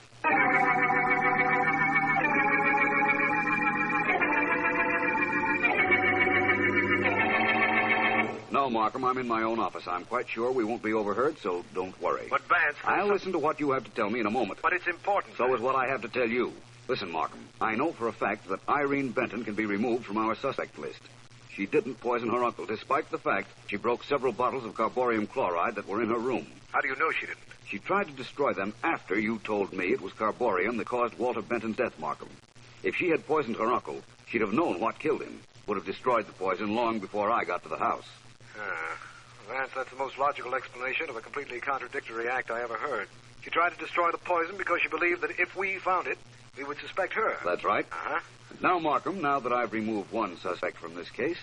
No, Markham, I'm in my own office. I'm quite sure we won't be overheard, so don't worry. But, Vance... I'll listen to what you have to tell me in a moment. But it's important. So is what I have to tell you. Listen, Markham, I know for a fact that Irene Benton can be removed from our suspect list. She didn't poison her uncle, despite the fact she broke several bottles of carborium chloride that were in her room. How do you know she didn't? She tried to destroy them after you told me it was carborium that caused Walter Benton's death, Markham. If she had poisoned her uncle, she'd have known what killed him, would have destroyed the poison long before I got to the house. Vance, that's the most logical explanation of a completely contradictory act I ever heard. She tried to destroy the poison because she believed that if we found it, we would suspect her. That's right. Uh-huh. Now, Markham, now that I've removed one suspect from this case,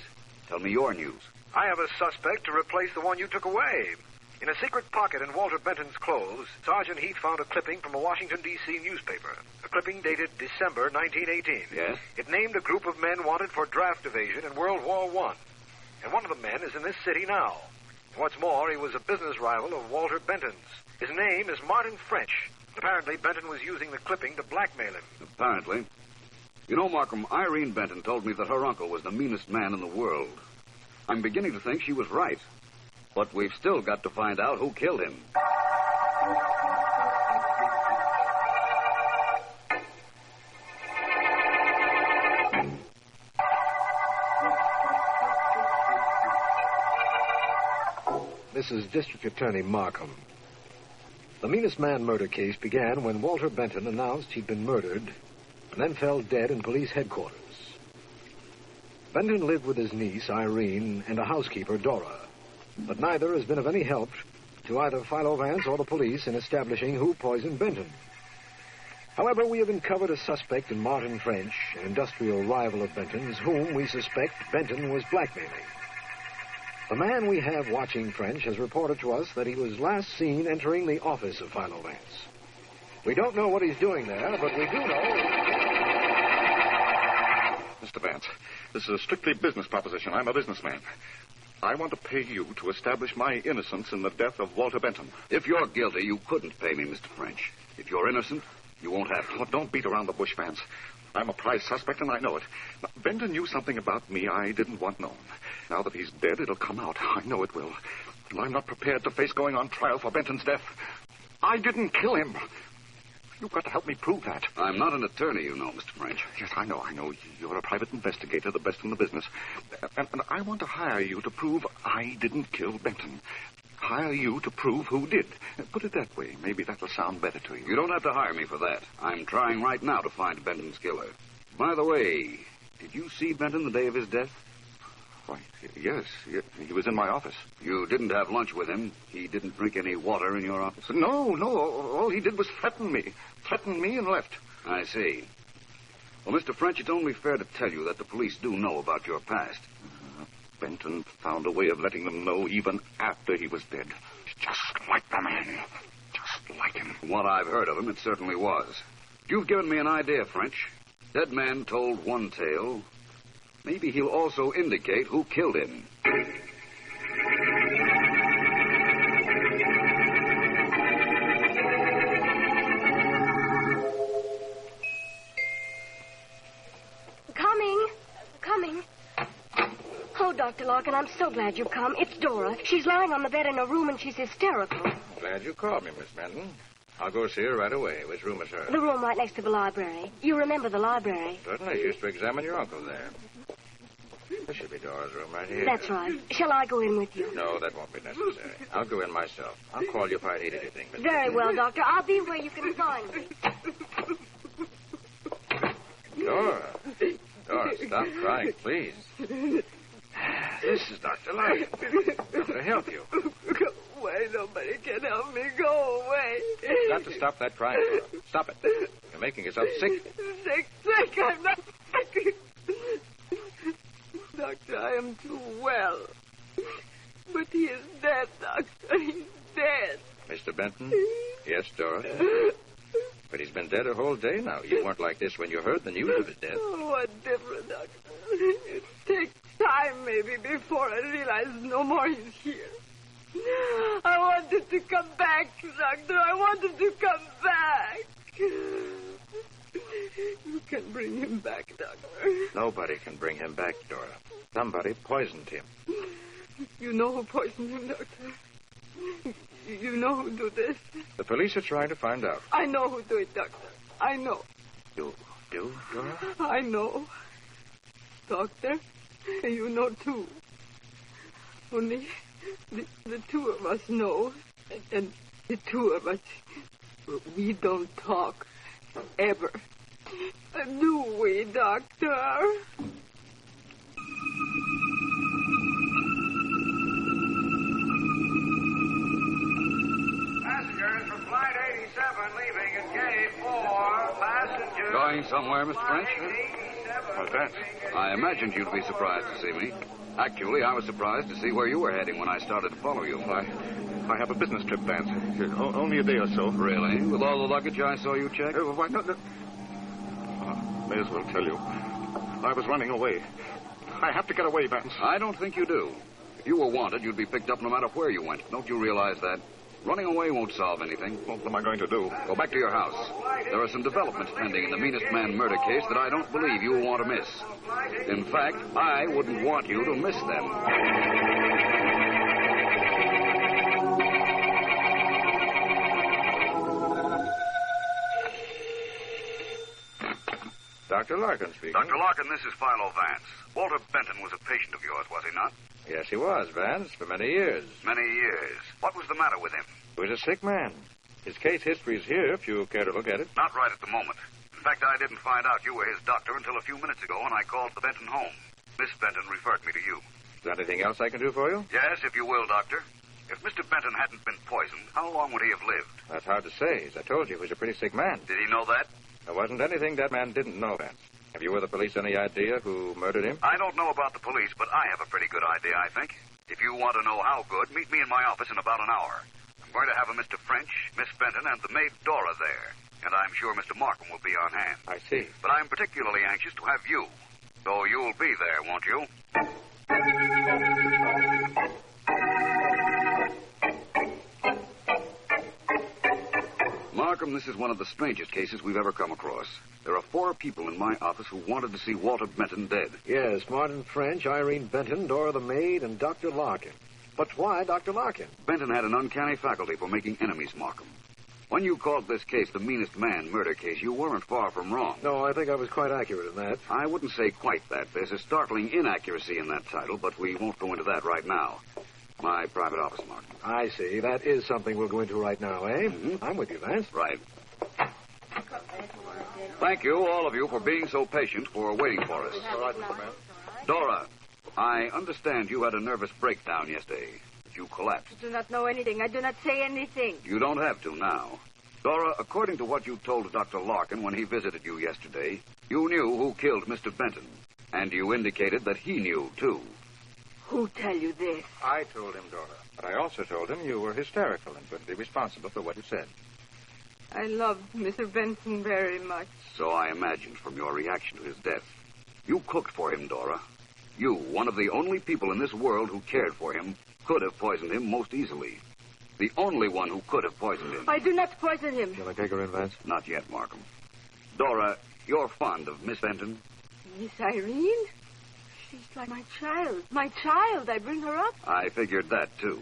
tell me your news. I have a suspect to replace the one you took away. In a secret pocket in Walter Benton's clothes, Sergeant Heath found a clipping from a Washington, D.C. newspaper. A clipping dated December 1918. Yes? It named a group of men wanted for draft evasion in World War I. And one of the men is in this city now. And what's more, he was a business rival of Walter Benton's. His name is Martin French. Apparently, Benton was using the clipping to blackmail him. Apparently. You know, Markham, Irene Benton told me that her uncle was the meanest man in the world. I'm beginning to think she was right. But we've still got to find out who killed him. This is District Attorney Markham. The meanest man murder case began when Walter Benton announced he'd been murdered and then fell dead in police headquarters. Benton lived with his niece, Irene, and a housekeeper, Dora. But neither has been of any help to either Philo Vance or the police in establishing who poisoned Benton. However, we have uncovered a suspect in Martin French, an industrial rival of Benton's, whom we suspect Benton was blackmailing. The man we have watching French has reported to us that he was last seen entering the office of Philo Vance. We don't know what he's doing there, but we do know... Mr. Vance, this is a strictly business proposition. I'm a businessman. I want to pay you to establish my innocence in the death of Walter Benton. If you're guilty, you couldn't pay me, Mr. French. If you're innocent, you won't have to. Oh, don't beat around the bush, Vance. I'm a prize suspect, and I know it. Now, Benton knew something about me I didn't want known. Now that he's dead, it'll come out. I know it will. And I'm not prepared to face going on trial for Benton's death. I didn't kill him. You've got to help me prove that. I'm not an attorney, you know, Mr. French. Yes, I know. You're a private investigator, the best in the business. And I want to hire you to prove I didn't kill Benton. Hire you to prove who did. Put it that way. Maybe that'll sound better to you. You don't have to hire me for that. I'm trying right now to find Benton's killer. By the way, did you see Benton the day of his death? Why, yes. He was in my office. You didn't have lunch with him? He didn't drink any water in your office? No. All he did was threaten me. Threatened me and left. I see. Well, Mr. French, it's only fair to tell you that the police do know about your past. Benton found a way of letting them know even after he was dead. Just like the man. Just like him. From what I've heard of him, it certainly was. You've given me an idea, French. Dead man told one tale. Maybe he'll also indicate who killed him. Coming. Oh, Dr. Larkin, I'm so glad you've come. It's Dora. She's lying on the bed in her room and she's hysterical. Glad you called me, Miss Benton. I'll go see her right away. Which room is hers? The room right next to the library. You remember the library? Certainly. Used to examine your uncle there. This should be Dora's room right here. That's right. Shall I go in with you? No, that won't be necessary. I'll go in myself. I'll call you if I need anything, Miss Very Benton. well, Doctor. I'll be where you can find me. Dora, stop crying, please. This is Dr. Larkin. I'm going to help you. Go away. away. Nobody can help me. Go away. You've got to stop that crying, Dora. Stop it. You're making yourself sick. Sick. I'm not sick. Doctor, I am too well. But he is dead, Doctor. He's dead. Mr. Benton? Yes, Dora. But he's been dead a whole day now. You weren't like this when you heard the news of his death. Oh, what different, Doctor? It takes time, maybe, before I realize no more he's here. I wanted to come back, Doctor. I wanted to come back. You can bring him back, Doctor. Nobody can bring him back, Dora. Somebody poisoned him. You know who poisoned him, Doctor. You know who do this. The police are trying to find out. I know who do it, Doctor. I know. You do, Dora? I know. Doctor, you know too. Only the two of us know. And the two of us, we don't talk. Ever. Do we, Doctor? Passengers from Flight 87 leaving at Gate 4. Passengers... Going somewhere, Mr. French? What's that? I imagined you'd be surprised to see me. Actually, I was surprised to see where you were heading when I started to follow you. I have a business trip, Vance. Only a day or so. Really? With all the luggage I saw you check? Why, no. May as well tell you. I was running away. I have to get away, Vance. I don't think you do. If you were wanted, you'd be picked up no matter where you went. Don't you realize that? Running away won't solve anything. What am I going to do? Go back to your house. There are some developments pending in the meanest man murder case that I don't believe you will want to miss. In fact, I wouldn't want you to miss them. Dr. Larkin speaking. Dr. Larkin, this is Philo Vance. Walter Benton was a patient of yours, was he not? Yes, he was, Vance, for many years. Many years. What was the matter with him? He was a sick man. His case history is here, if you care to look at it. Not right at the moment. In fact, I didn't find out you were his doctor until a few minutes ago when I called the Benton home. Miss Benton referred me to you. Is there anything else I can do for you? Yes, if you will, Doctor. If Mr. Benton hadn't been poisoned, how long would he have lived? That's hard to say. As I told you, he was a pretty sick man. Did he know that? There wasn't anything that man didn't know, Vance. Have you or the police any idea who murdered him? I don't know about the police, but I have a pretty good idea, I think. If you want to know how good, meet me in my office in about an hour. I'm going to have a Mr. French, Miss Benton, and the maid Dora there. And I'm sure Mr. Markham will be on hand. I see. But I'm particularly anxious to have you. So you'll be there, won't you? Markham, this is one of the strangest cases we've ever come across. There are 4 people in my office who wanted to see Walter Benton dead. Yes, Martin French, Irene Benton, Dora the maid, and Dr. Larkin. But why Dr. Larkin? Benton had an uncanny faculty for making enemies, Markham. When you called this case the meanest man murder case, you weren't far from wrong. No, I think I was quite accurate in that. I wouldn't say quite that. There's a startling inaccuracy in that title, but we won't go into that right now. My private office, Markham. I see. That is something we'll go into right now, eh? Mm-hmm. I'm with you, Vance. Right. Thank you, all of you, for being so patient, for waiting for us. All right, Mr. Man. Dora, I understand you had a nervous breakdown yesterday. You collapsed. I do not know anything. I do not say anything. You don't have to now. Dora, according to what you told Dr. Larkin when he visited you yesterday, you knew who killed Mr. Benton. And you indicated that he knew, too. Who tell you this? I told him, Dora. But I also told him you were hysterical and couldn't be responsible for what you said. I loved Mr. Benton very much. So I imagined from your reaction to his death. You cooked for him, Dora. You, one of the only people in this world who cared for him, could have poisoned him most easily. The only one who could have poisoned him. I do not poison him. Shall I take her in, Vance? Not yet, Markham. Dora, you're fond of Miss Benton? Miss Irene? She's like my child. My child. I bring her up. I figured that, too.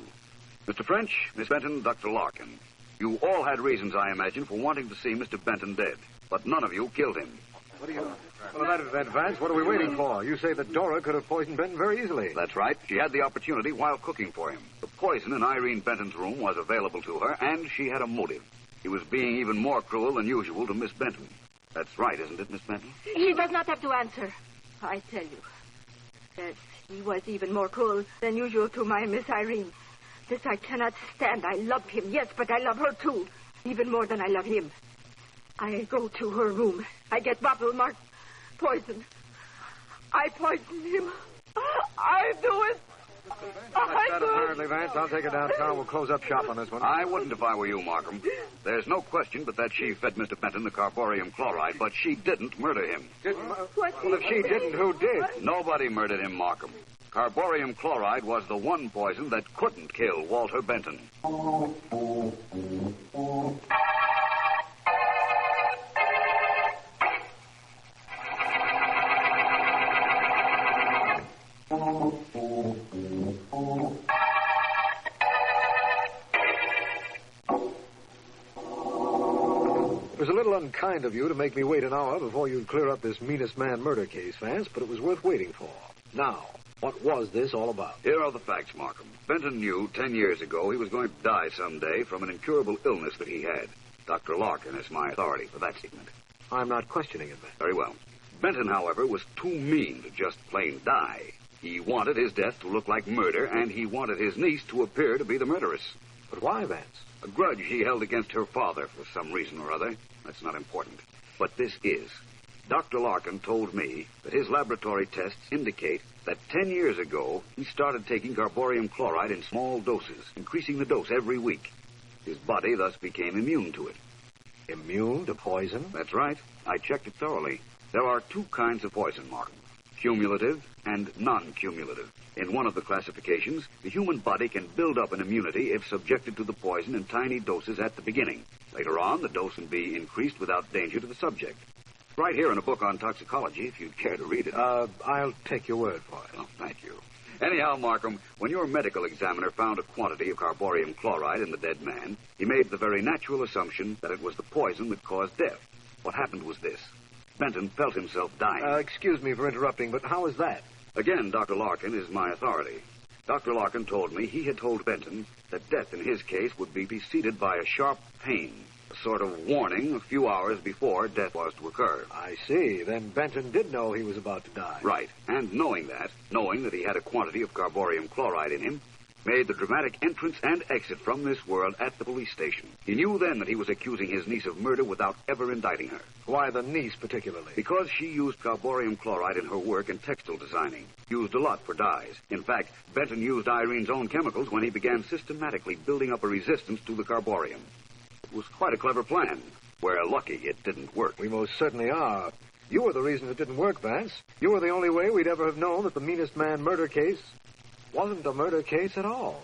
Mr. French, Miss Benton, Dr. Larkin. You all had reasons, I imagine, for wanting to see Mr. Benton dead. But none of you killed him. What do you... Well, that Vance, what are we waiting for? You say that Dora could have poisoned Benton very easily. That's right. She had the opportunity while cooking for him. The poison in Irene Benton's room was available to her, and she had a motive. He was being even more cruel than usual to Miss Benton. That's right, isn't it, Miss Benton? He does not have to answer. I tell you. Yes, he was even more cruel than usual to my Miss Irene. This I cannot stand. I love him, yes, but I love her too. Even more than I love him. I go to her room. I get bottle marked poison. I poison him. I do it. Apparently, Vance. I'll take her downtown. We'll close up shop on this one. I wouldn't if I were you, Markham. There's no question but that she fed Mr. Benton the carborium chloride, but she didn't murder him. Well, if she didn't, who did? Nobody murdered him, Markham. Carborium chloride was the one poison that couldn't kill Walter Benton. It was a little unkind of you to make me wait an hour before you'd clear up this meanest man murder case, Vance, but it was worth waiting for. Now, what was this all about? Here are the facts, Markham. Benton knew 10 years ago he was going to die someday from an incurable illness that he had. Dr. Larkin is my authority for that statement. I'm not questioning it, Vance. Very well. Benton, however, was too mean to just plain die. He wanted his death to look like murder, and he wanted his niece to appear to be the murderess. But why, Vance? A grudge he held against her father for some reason or other. That's not important. But this is. Dr. Larkin told me that his laboratory tests indicate that 10 years ago he started taking carborium chloride in small doses, increasing the dose every week. His body thus became immune to it. Immune to poison? That's right. I checked it thoroughly. There are two kinds of poison, Markham. Cumulative and non-cumulative. In one of the classifications, the human body can build up an immunity if subjected to the poison in tiny doses at the beginning. Later on, the dose can be increased without danger to the subject. Right here in a book on toxicology, if you'd care to read it. I'll take your word for it. Oh, thank you. Anyhow, Markham, when your medical examiner found a quantity of carborium chloride in the dead man, he made the very natural assumption that it was the poison that caused death. What happened was this. Benton felt himself dying. Excuse me for interrupting, but how is that? Again, Dr. Larkin is my authority. Dr. Larkin told me he had told Benton that death in his case would be preceded by a sharp pain, a sort of warning a few hours before death was to occur. I see. Then Benton did know he was about to die. Right. And knowing that he had a quantity of carborium chloride in him, made the dramatic entrance and exit from this world at the police station. He knew then that he was accusing his niece of murder without ever indicting her. Why the niece particularly? Because she used carborium chloride in her work in textile designing. Used a lot for dyes. In fact, Benton used Irene's own chemicals when he began systematically building up a resistance to the carborium. It was quite a clever plan. We're lucky it didn't work. We most certainly are. You were the reason it didn't work, Vance. You were the only way we'd ever have known that the meanest man murder case wasn't a murder case at all.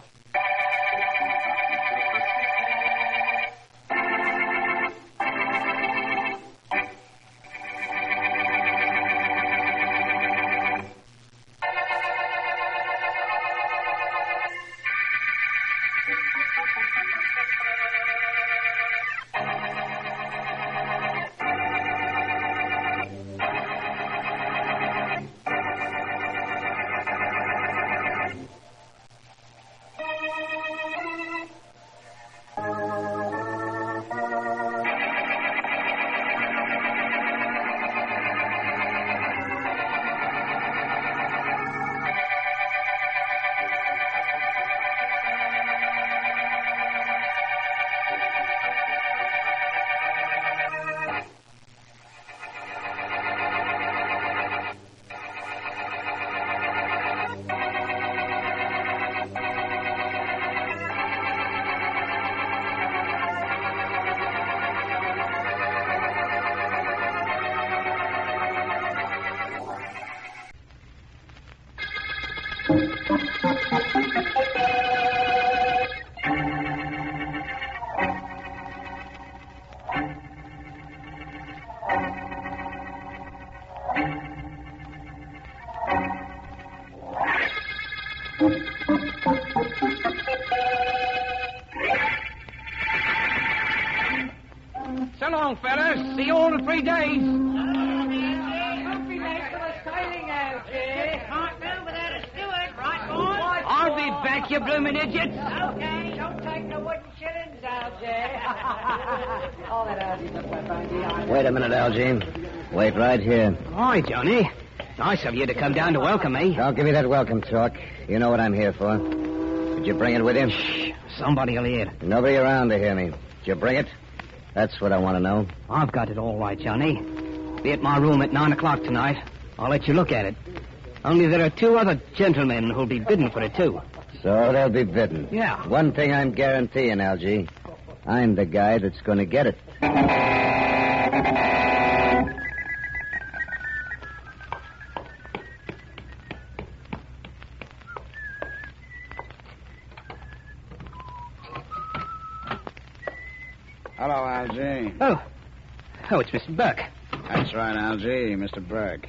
So long, fellas. See you all in 3 days. Don't be late for the sailing out, Jay. Can't do without a steward, right, boys? I'll be back, you blooming idiots. Okay, don't take the wooden shillings, Algy. All that Algy looks like, Wait a minute, Algy. Wait right here. Hi, Johnny. Nice of you to come down to welcome me. Don't give me that welcome talk. You know what I'm here for. Did you bring it with you? Shh. Somebody'll hear it. Nobody around to hear me. Did you bring it? That's what I want to know. I've got it all right, Johnny. Be at my room at 9 o'clock tonight. I'll let you look at it. Only there are 2 other gentlemen who'll be bidding for it, too. So they'll be bidden. Yeah. One thing I'm guaranteeing, Algie. I'm the guy that's going to get it. Hello, Algie. Oh, it's Mr. Burke. That's right, Algie, Mr. Burke.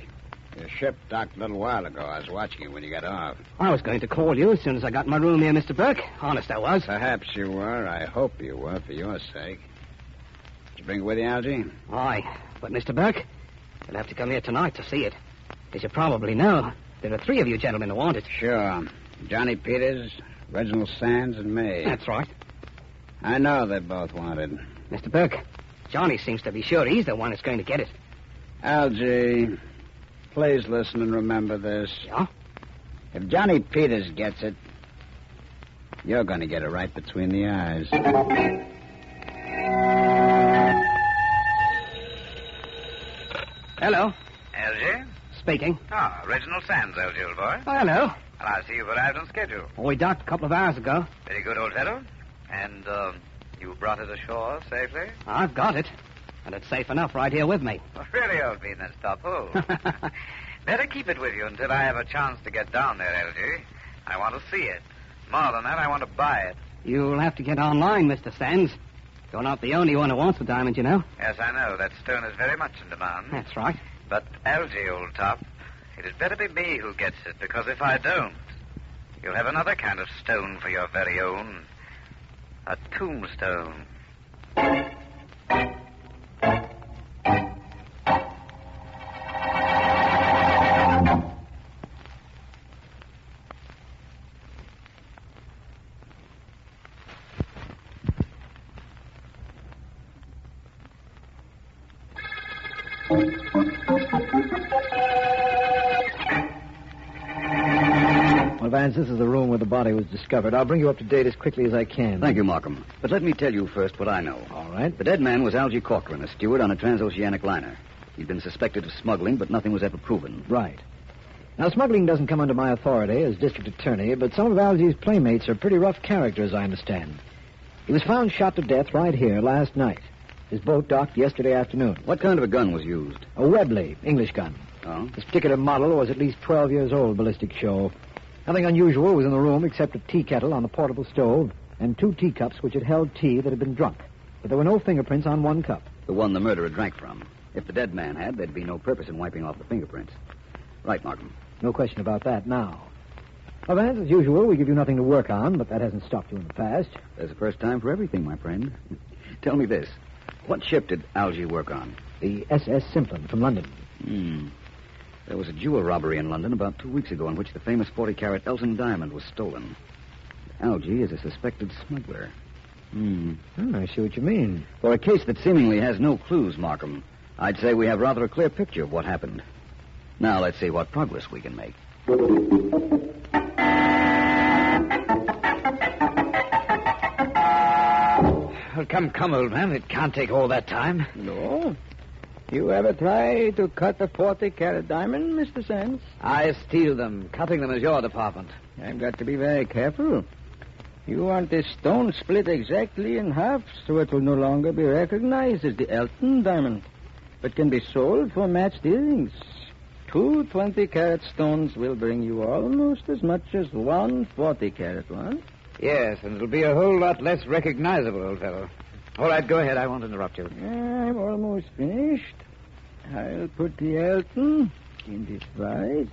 Your ship docked a little while ago. I was watching you when you got off. I was going to call you as soon as I got in my room here, Mr. Burke. Honest, I was. Perhaps you were. I hope you were, for your sake. Did you bring it with you, Algie? Aye, but Mr. Burke, you'll have to come here tonight to see it. As you probably know, there are 3 of you gentlemen who want it. Sure. Johnny Peters, Reginald Sands, and me. That's right. I know they both want it. Mr. Burke, Johnny seems to be sure he's the one that's going to get it. Algie, please listen and remember this. Yeah? If Johnny Peters gets it, you're going to get it right between the eyes. Hello. Algie? Speaking. Ah, Reginald Sands, Algie, old boy. Oh, hello. Well, I see you've arrived on schedule. We docked a couple of hours ago. Very good, old fellow. And, you brought it ashore safely? I've got it. And it's safe enough right here with me. Well, really, old bean, then stop hold. Better keep it with you until I have a chance to get down there, Algie. I want to see it. More than that, I want to buy it. You'll have to get online, Mr. Sands. You're not the only one who wants the diamond, you know. Yes, I know. That stone is very much in demand. That's right. But, Algie, old top, it had better be me who gets it, because if I don't, you'll have another kind of stone for your very own. A tombstone. Well, Vance, this is the room where the body was discovered. I'll bring you up to date as quickly as I can. Thank you, Markham. But let me tell you first what I know. All right. The dead man was Algie Corcoran, a steward on a transoceanic liner. He'd been suspected of smuggling, but nothing was ever proven. Right. Now, smuggling doesn't come under my authority as district attorney, but some of Algie's playmates are pretty rough characters, I understand. He was found shot to death right here last night. His boat docked yesterday afternoon. What kind of a gun was used? A Webley, English gun. Oh? This particular model was at least 12 years old, ballistic show. Nothing unusual was in the room except a tea kettle on the portable stove and 2 teacups which had held tea that had been drunk. But there were no fingerprints on one cup. The one the murderer drank from. If the dead man had, there'd be no purpose in wiping off the fingerprints. Right, Markham. No question about that now. Well, Vance, as usual, we give you nothing to work on, but that hasn't stopped you in the past. There's a first time for everything, my friend. Tell me this. What ship did Algie work on? The SS Simplon from London. There was a jewel robbery in London about 2 weeks ago in which the famous 40-carat Elton diamond was stolen. Algie is a suspected smuggler. I see what you mean. For a case that seemingly has no clues, Markham, I'd say we have rather a clear picture of what happened. Now let's see what progress we can make. Well, come, old man. It can't take all that time. No. You ever try to cut a 40-carat diamond, Mr. Sands? I steal them. Cutting them is your department. I've got to be very careful. You want this stone split exactly in half so it will no longer be recognized as the Elton diamond, but can be sold for matched earrings. 2 20-carat stones will bring you almost as much as 1 40-carat one. Yes, and it'll be a whole lot less recognizable, old fellow. All right, go ahead. I won't interrupt you. I'm almost finished. I'll put the Elton in this vise.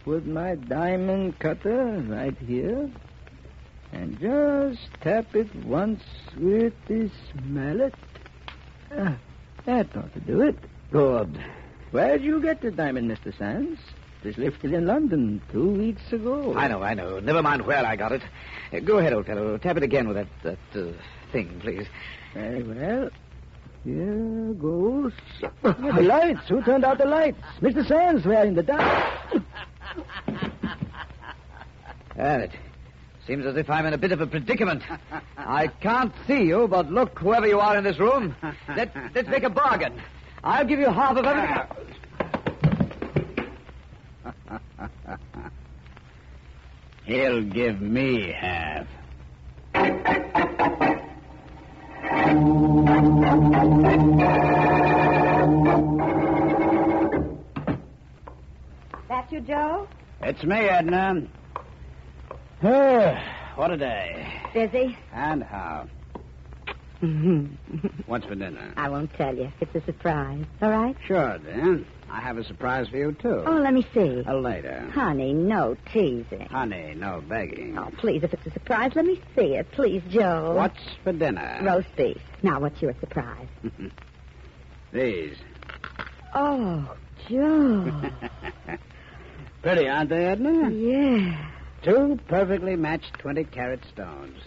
Put my diamond cutter right here. And just tap it once with this mallet. That ought to do it. Good. Where'd you get the diamond, Mr. Sands? It was lifted in London 2 weeks ago. I know. Never mind where I got it. Go ahead, old fellow. Tap it again with that thing, please. Very well. Here goes. The lights. Who turned out the lights? Mr. Sands, we're in the dark. Got it. Seems as if I'm in a bit of a predicament. I can't see you, but look, whoever you are in this room, let's make a bargain. I'll give you half of everything. He'll give me half. That you, Joe? It's me, Edna. What a day. Busy? And how? What's for dinner? I won't tell you. It's a surprise. All right? Sure, dear. I have a surprise for you, too. Oh, let me see. Later. Honey, no teasing. Honey, no begging. Oh, please, if it's a surprise, let me see it. Please, Joe. What's for dinner? Roast beef. Now, what's your surprise? These. Oh, Joe. Pretty, aren't they, Edna? Yeah. 2 perfectly matched 20-carat stones.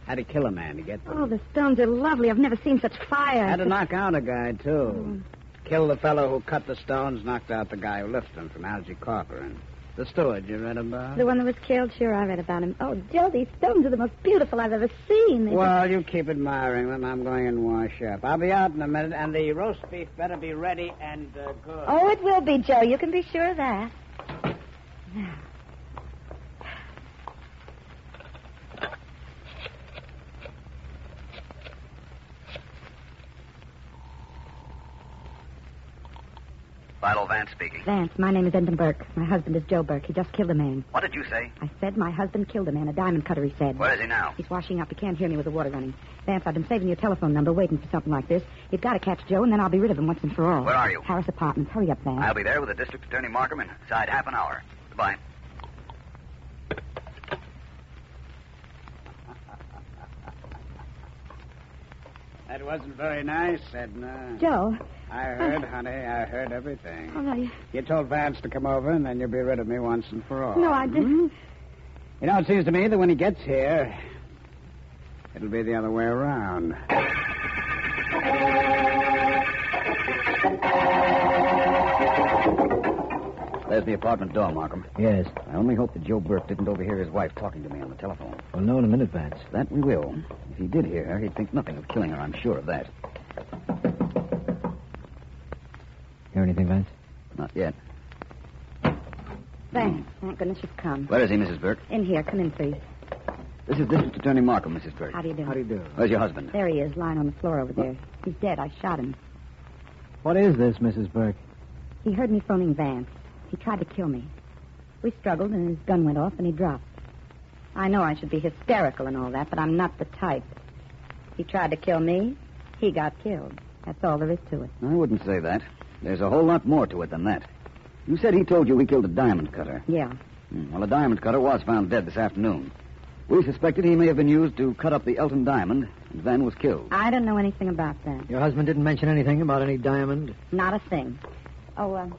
Had to kill a man to get them. Oh, the stones are lovely. I've never seen such fire. Had to knock out a guy, too. Killed the fellow who cut the stones, knocked out the guy who lifted them from Algie Corcoran. The steward you read about? The one that was killed? Sure, I read about him. Oh, Joe, these stones are the most beautiful I've ever seen. Well, you keep admiring them. I'm going and wash up. I'll be out in a minute, and the roast beef better be ready and good. Oh, it will be, Joe. You can be sure of that. Now. Philo Vance speaking. Vance, my name is Endon Burke. My husband is Joe Burke. He just killed a man. What did you say? I said my husband killed a man, a diamond cutter, he said. Where is he now? He's washing up. He can't hear me with the water running. Vance, I've been saving your telephone number, waiting for something like this. You've got to catch Joe, and then I'll be rid of him once and for all. Where are you? Harris Apartments. Hurry up, Vance. I'll be there with the District Attorney Markham inside half an hour. Goodbye. That wasn't very nice, Edna. Joe. I heard, honey. I heard everything. Oh, no, You told Vance to come over, and then you'll be rid of me once and for all. No, I didn't. You know, it seems to me that when he gets here, it'll be the other way around. There's the apartment door, Markham. Yes. I only hope that Joe Burke didn't overhear his wife talking to me on the telephone. We'll know in a minute, Vance. That we will. If he did hear her, he'd think nothing of killing her. I'm sure of that. Hear anything, Vance? Not yet. Vance, thank goodness you've come. Where is he, Mrs. Burke? In here. Come in, please. This is District Attorney Markham, Mrs. Burke. How do you do? How do you do? Where's your husband? There he is, lying on the floor over there. He's dead. I shot him. What is this, Mrs. Burke? He heard me phoning Vance. He tried to kill me. We struggled, and his gun went off, and he dropped. I know I should be hysterical and all that, but I'm not the type. He tried to kill me. He got killed. That's all there is to it. I wouldn't say that. There's a whole lot more to it than that. You said he told you he killed a diamond cutter. Yeah. Well, a diamond cutter was found dead this afternoon. We suspected he may have been used to cut up the Elton diamond, and then was killed. I don't know anything about that. Your husband didn't mention anything about any diamond? Not a thing. Oh,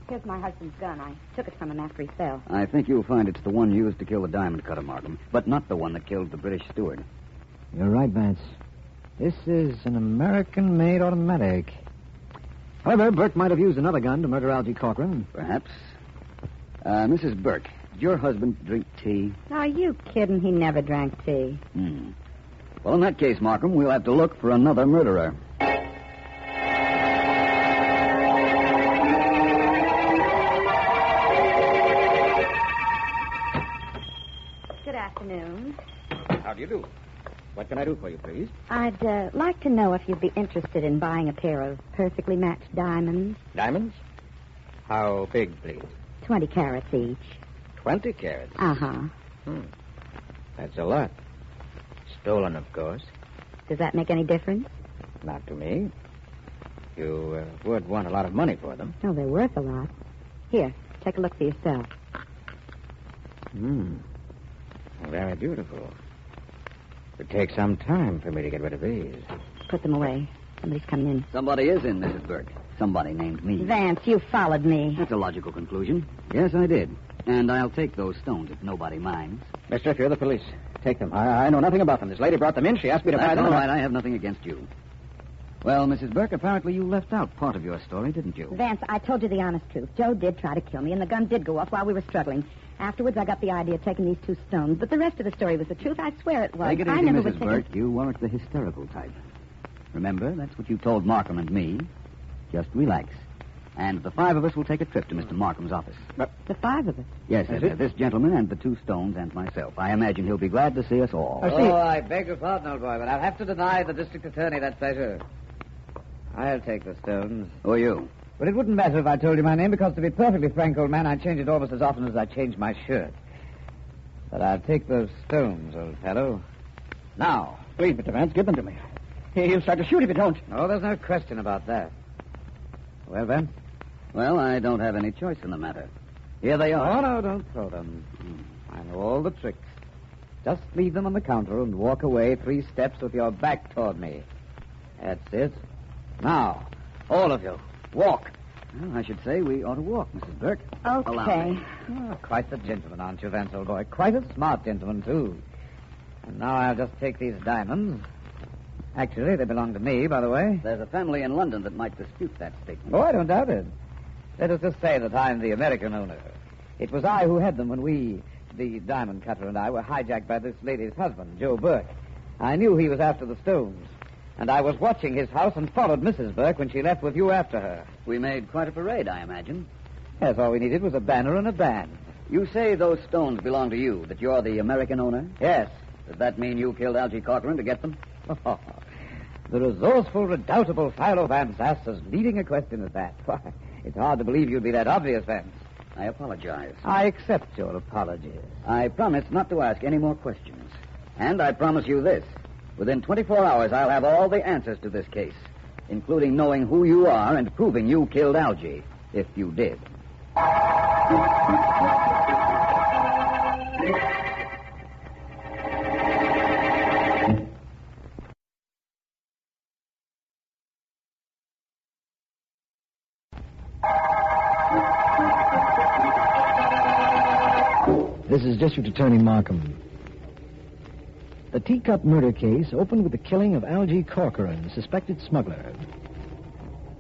here's my husband's gun. I took it from him after he fell. I think you'll find it's the one used to kill the diamond cutter, Markham, but not the one that killed the British steward. You're right, Vance. This is an American-made automatic. However, Burke might have used another gun to murder Algie Corcoran. Perhaps. Mrs. Burke, did your husband drink tea? Are you kidding? He never drank tea. Well, in that case, Markham, we'll have to look for another murderer. Good afternoon. How do you do? What can I do for you, please? I'd like to know if you'd be interested in buying a pair of perfectly matched diamonds. Diamonds? How big, please? 20 carats each. 20 carats? Uh-huh. That's a lot. Stolen, of course. Does that make any difference? Not to me. You would want a lot of money for them. Oh, they're worth a lot. Here, take a look for yourself. Very beautiful. It would take some time for me to get rid of these. Put them away. Somebody's coming in. Somebody is in, Mrs. Burke. Somebody named me. Vance, you followed me. That's a logical conclusion. Yes, I did. And I'll take those stones if nobody minds. Mister, if you're the police, take them. I know nothing about them. This lady brought them in. She asked me to buy them. All right, I have nothing against you. Well, Mrs. Burke, apparently you left out part of your story, didn't you? Vance, I told you the honest truth. Joe did try to kill me, and the gun did go off while we were struggling. Afterwards, I got the idea of taking these 2 stones, but the rest of the story was the truth. I swear it was. Take it I easy, never Mrs. would take Burke. You weren't the hysterical type. Remember, that's what you told Markham and me. Just relax. And the 5 of us will take a trip to Mr. Markham's office. The 5 of us? Yes, this gentleman and the 2 stones and myself. I imagine he'll be glad to see us all. Oh, I beg your pardon, old boy, but I'll have to deny the district attorney that pleasure. I'll take the stones. Who are you? But it wouldn't matter if I told you my name, because to be perfectly frank, old man, I change it almost as often as I change my shirt. But I'll take those stones, old fellow. Now. Please, Mr. Vance, give them to me. He'll start to shoot if you don't. Oh, there's no question about that. Well, then? Well, I don't have any choice in the matter. Here they are. Oh, no, don't throw them. I know all the tricks. Just leave them on the counter and walk away 3 steps with your back toward me. That's it. Now, all of you, walk. Well, I should say we ought to walk, Mrs. Burke. Okay. Oh, quite the gentleman, aren't you, Vance, old boy? Quite a smart gentleman, too. And now I'll just take these diamonds. Actually, they belong to me, by the way. There's a family in London that might dispute that statement. Oh, I don't doubt it. Let us just say that I'm the American owner. It was I who had them when we, the diamond cutter and I, were hijacked by this lady's husband, Joe Burke. I knew he was after the stones. And I was watching his house and followed Mrs. Burke when she left with you after her. We made quite a parade, I imagine. Yes, all we needed was a banner and a band. You say those stones belong to you, that you're the American owner? Yes. Does that mean you killed Algie Corcoran to get them? The resourceful, redoubtable Philo Vance asks as leading a question as that. Why, it's hard to believe you'd be that obvious, Vance. I apologize. I accept your apologies. I promise not to ask any more questions. And I promise you this. Within 24 hours, I'll have all the answers to this case, including knowing who you are and proving you killed Algie, if you did. This is District Attorney Markham. The teacup murder case opened with the killing of Algie Corcoran, suspected smuggler.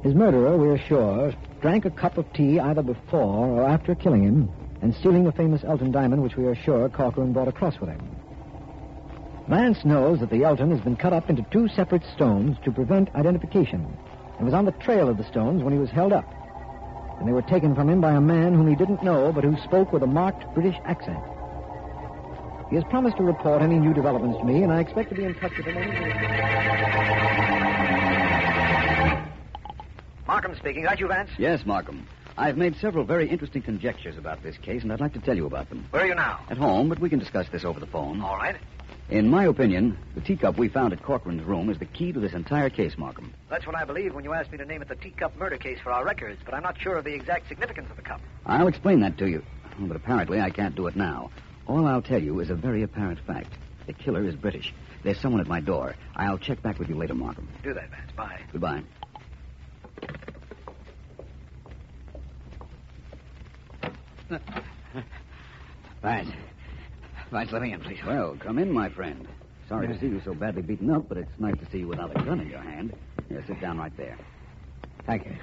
His murderer, we're sure, drank a cup of tea either before or after killing him and stealing the famous Elton diamond, which we are sure Corcoran brought across with him. Vance knows that the Elton has been cut up into 2 separate stones to prevent identification and was on the trail of the stones when he was held up. And they were taken from him by a man whom he didn't know but who spoke with a marked British accent. He has promised to report any new developments to me, and I expect to be in touch with him. Markham speaking. Is that you, Vance? Yes, Markham. I've made several very interesting conjectures about this case, and I'd like to tell you about them. Where are you now? At home, but we can discuss this over the phone. All right. In my opinion, the teacup we found at Corcoran's room is the key to this entire case, Markham. That's what I believe when you asked me to name it the teacup murder case for our records, but I'm not sure of the exact significance of the cup. I'll explain that to you, but apparently I can't do it now. All I'll tell you is a very apparent fact. The killer is British. There's someone at my door. I'll check back with you later, Markham. Do that, Vance. Bye. Goodbye. Vance, let me in, please. Well, come in, my friend. Sorry to see you so badly beaten up, but it's nice to see you without a gun in your hand. Here, sit down right there. Thank you.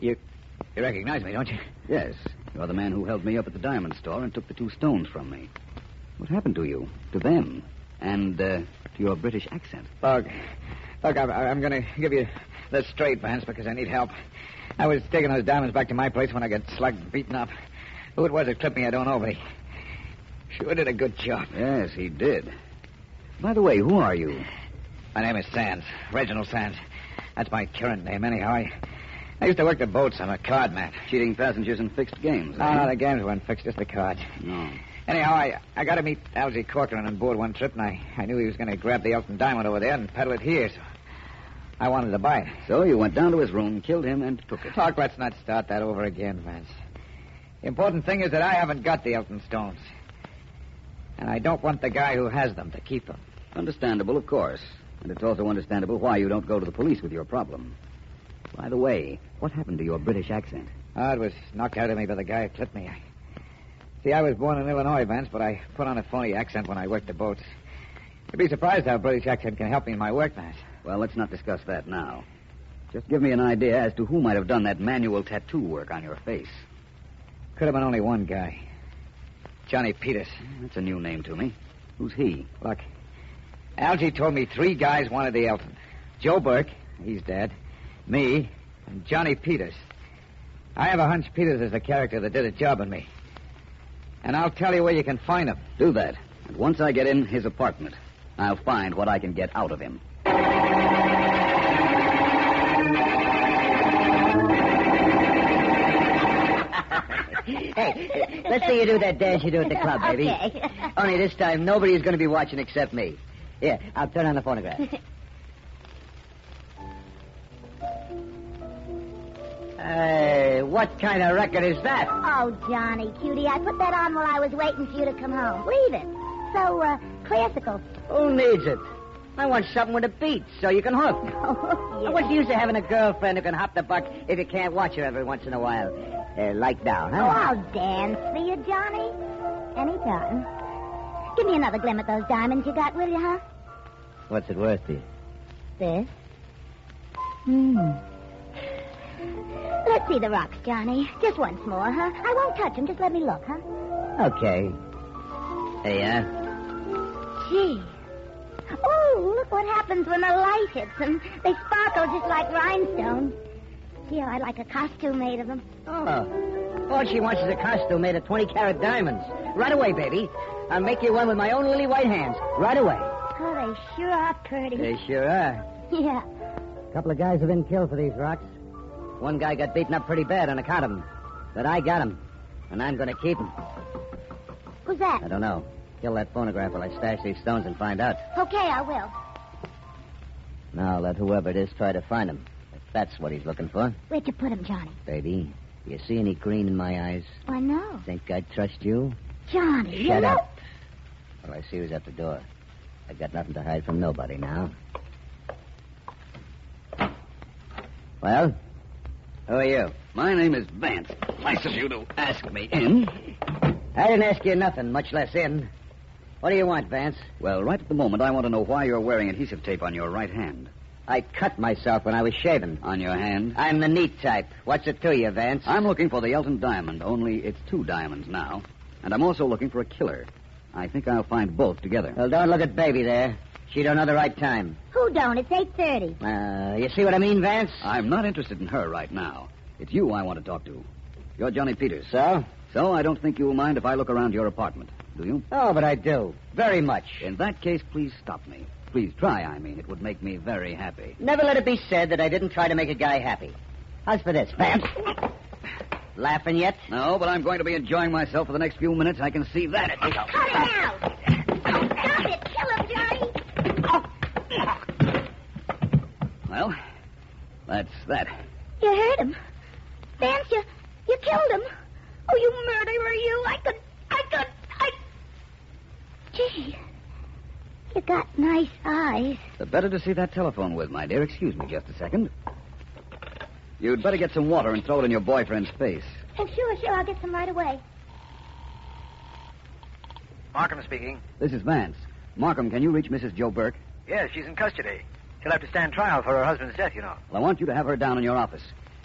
You recognize me, don't you? Yes. You're the man who held me up at the diamond store and took the 2 stones from me. What happened to you? To them? And to your British accent? Look, I'm going to give you this straight, Vance, because I need help. I was taking those diamonds back to my place when I got slugged and beaten up. Who it was that clipped me, I don't know, but he sure did a good job. Yes, he did. By the way, who are you? My name is Sands, Reginald Sands. That's my current name, anyhow. I used to work the boats. I'm a card man. Cheating passengers in fixed games, No, the games weren't fixed, just the cards. No. Anyhow, I got to meet Algie Corcoran on board one trip, and I knew he was going to grab the Elton diamond over there and peddle it here, so I wanted to buy it. So you went down to his room, killed him, and took it. Look, let's not start that over again, Vance. The important thing is that I haven't got the Elton stones. And I don't want the guy who has them to keep them. Understandable, of course. And it's also understandable why you don't go to the police with your problem. By the way, what happened to your British accent? Oh, it was knocked out of me by the guy who clipped me. See, I was born in Illinois, Vance, but I put on a phony accent when I worked the boats. You'd be surprised how a British accent can help me in my work, Vance. Well, let's not discuss that now. Just give me an idea as to who might have done that manual tattoo work on your face. Could have been only one guy. Johnny Peters. That's a new name to me. Who's he? Look, Algie told me 3 guys wanted the Elton. Joe Burke, he's dead. Me, and Johnny Peters. I have a hunch Peters is the character that did a job on me. And I'll tell you where you can find him. Do that. And once I get in his apartment, I'll find what I can get out of him. Hey, let's see you do that dance you do at the club, baby. Okay. Only this time, nobody's going to be watching except me. Here, I'll turn on the phonograph. Hey, what kind of record is that? Oh, Johnny, cutie, I put that on while I was waiting for you to come home. Leave it. So, classical. Who needs it? I want something with a beat so you can hook. Oh, yeah. What's the use of having a girlfriend who can hop the buck if you can't watch her every once in a while? Like now, huh? Oh, I'll dance for you, Johnny. Anytime. Give me another glim at those diamonds you got, will you, huh? What's it worth to you? This? Let's see the rocks, Johnny. Just once more, huh? I won't touch them. Just let me look, huh? Okay. There you are. Gee. Oh, look what happens when the light hits them. They sparkle just like rhinestones. Gee, I'd like a costume made of them. Oh. All she wants is a costume made of 20-carat diamonds. Right away, baby. I'll make you one with my own lily white hands. Right away. Oh, they sure are pretty. They sure are. Yeah. A couple of guys have been killed for these rocks. One guy got beaten up pretty bad on account of them. But I got him. And I'm going to keep him. Who's that? I don't know. Kill that phonograph while I stash these stones and find out. Okay, I will. Now let whoever it is try to find him. If that's what he's looking for. Where'd you put him, Johnny? Baby, do you see any green in my eyes? Why, no. Think I'd trust you? Johnny, Shut up. All I see was at the door. I've got nothing to hide from nobody now. Well, who are you? My name is Vance. Nice of you to ask me in. I didn't ask you nothing, much less in. What do you want, Vance? Well, right at the moment, I want to know why you're wearing adhesive tape on your right hand. I cut myself when I was shaving. On your hand? I'm the neat type. What's it to you, Vance? I'm looking for the Elton diamond, only it's 2 diamonds now. And I'm also looking for a killer. I think I'll find both together. Well, don't look at Baby there. She don't know the right time. Who don't? It's 8:30. You see what I mean, Vance? I'm not interested in her right now. It's you I want to talk to. You're Johnny Peters. So? So I don't think you'll mind if I look around your apartment, do you? Oh, but I do. Very much. In that case, please stop me. Please try, I mean. It would make me very happy. Never let it be said that I didn't try to make a guy happy. How's for this, Vance? Laughing yet? No, but I'm going to be enjoying myself for the next few minutes. I can see that. Cut it out! Don't stop it! Kill him, Johnny! Well, that's that. You hurt him. Vance, you killed him. Oh, you murderer, you. I could... Gee, you got nice eyes. The better to see that telephone with, my dear. Excuse me just a second. You'd better get some water and throw it in your boyfriend's face. Oh, sure, I'll get some right away. Markham speaking. This is Vance. Markham, can you reach Mrs. Joe Burke? Yes, she's in custody. She'll have to stand trial for her husband's death, you know. Well, I want you to have her down in your office.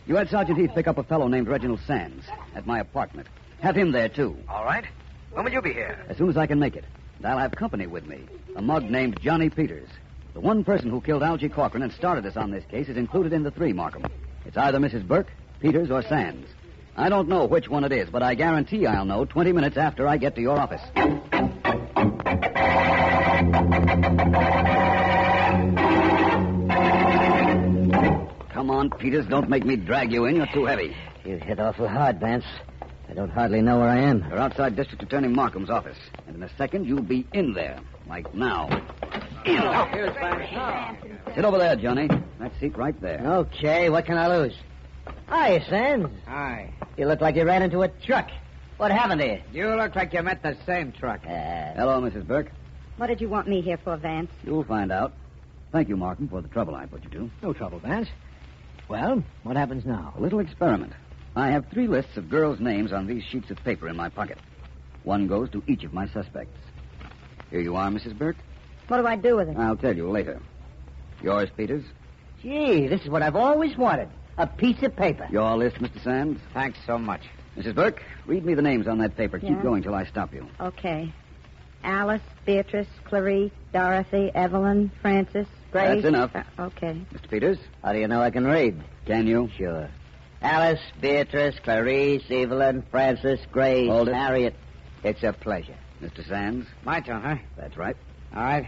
You had Sergeant Heath pick up a fellow named Reginald Sands at my apartment. Have him there, too. All right. When will you be here? As soon as I can make it. And I'll have company with me. A mug named Johnny Peters. The one person who killed Algie Corcoran and started us on this case is included in the 3, Markham. It's either Mrs. Burke, Peters, or Sands. I don't know which one it is, but I guarantee I'll know 20 minutes after I get to your office. Come on, Peters. Don't make me drag you in. You're too heavy. You hit awful hard, Vance. I don't hardly know where I am. You're outside District Attorney Markham's office. And in a second, you'll be in there. Like now. Here's Vance. Sit over there, Johnny. That seat right there. Okay, what can I lose? Hi, Sands. Hi. You look like you ran into a truck. What happened to you? You look like you met the same truck. Hello, Mrs. Burke. What did you want me here for, Vance? You'll find out. Thank you, Markham, for the trouble I put you to. No trouble, Vance. Well, what happens now? A little experiment. I have 3 lists of girls' names on these sheets of paper in my pocket. One goes to each of my suspects. Here you are, Mrs. Burke. What do I do with it? I'll tell you later. Yours, Peters? Gee, this is what I've always wanted. A piece of paper. Your list, Mr. Sands? Thanks so much. Mrs. Burke, read me the names on that paper. Keep Yeah. going till I stop you. Okay. Alice, Beatrice, Clarice, Dorothy, Evelyn, Frances, Grace. That's enough. Okay. Mr. Peters? How do you know I can read? Can you? Sure. Alice, Beatrice, Clarice, Evelyn, Frances, Grace, Hold it. Harriet. It's a pleasure. Mr. Sands? My turn, huh? That's right. All right.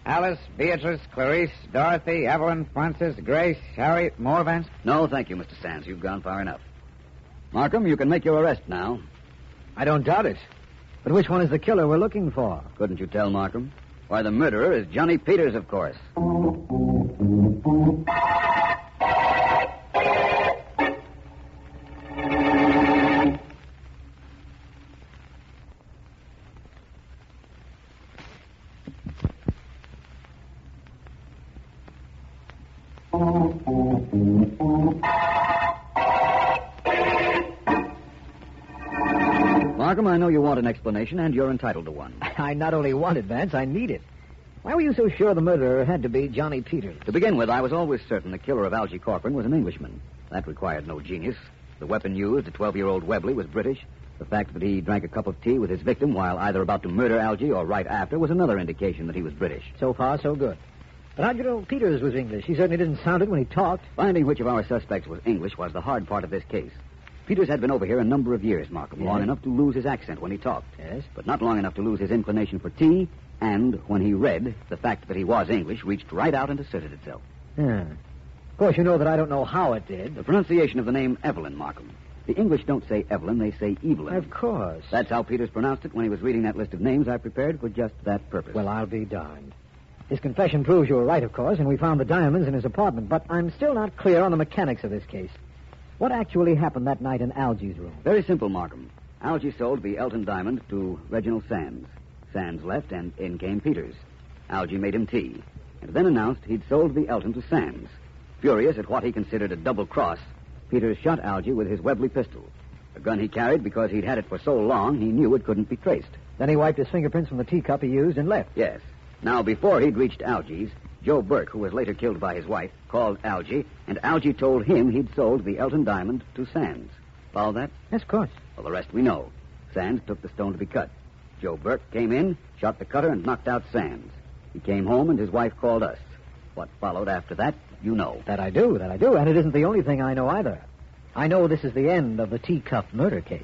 Alice, Beatrice, Clarice, Dorothy, Evelyn, Frances, Grace, Harriet, more, Vance? No, thank you, Mr. Sands. You've gone far enough. Markham, you can make your arrest now. I don't doubt it. But which one is the killer we're looking for? Couldn't you tell, Markham? Why, the murderer is Johnny Peters, of course. Markham, I know you want an explanation, and you're entitled to one. I not only want it, Vance, I need it. Why were you so sure the murderer had to be Johnny Peters? To begin with, I was always certain the killer of Algie Corcoran was an Englishman. That required no genius. The weapon used, a 12-year-old Webley, was British. The fact that he drank a cup of tea with his victim while either about to murder Algie or right after was another indication that he was British. So far, so good. But how'd you know Peters was English? He certainly didn't sound it when he talked. Finding which of our suspects was English was the hard part of this case. Peters had been over here a number of years, Markham, Yes. long enough to lose his accent when he talked. Yes. But not long enough to lose his inclination for tea, and when he read, the fact that he was English reached right out and asserted itself. Yeah. Of course, you know that I don't know how it did. The pronunciation of the name Evelyn, Markham. The English don't say Evelyn, they say Evelyn. Of course. That's how Peters pronounced it when he was reading that list of names I prepared for just that purpose. Well, I'll be darned. His confession proves you were right, of course, and we found the diamonds in his apartment, but I'm still not clear on the mechanics of this case. What actually happened that night in Algie's room? Very simple, Markham. Algie sold the Elton diamond to Reginald Sands. Sands left, and in came Peters. Algie made him tea, and then announced he'd sold the Elton to Sands. Furious at what he considered a double cross, Peters shot Algie with his Webley pistol. A gun he carried because he'd had it for so long he knew it couldn't be traced. Then he wiped his fingerprints from the teacup he used and left. Yes. Now, before he'd reached Algie's, Joe Burke, who was later killed by his wife, called Algie, and Algie told him he'd sold the Elton diamond to Sands. Follow that? Yes, of course. Well, the rest we know. Sands took the stone to be cut. Joe Burke came in, shot the cutter, and knocked out Sands. He came home, and his wife called us. What followed after that, you know. That I do. And it isn't the only thing I know either. I know this is the end of the teacup murder case.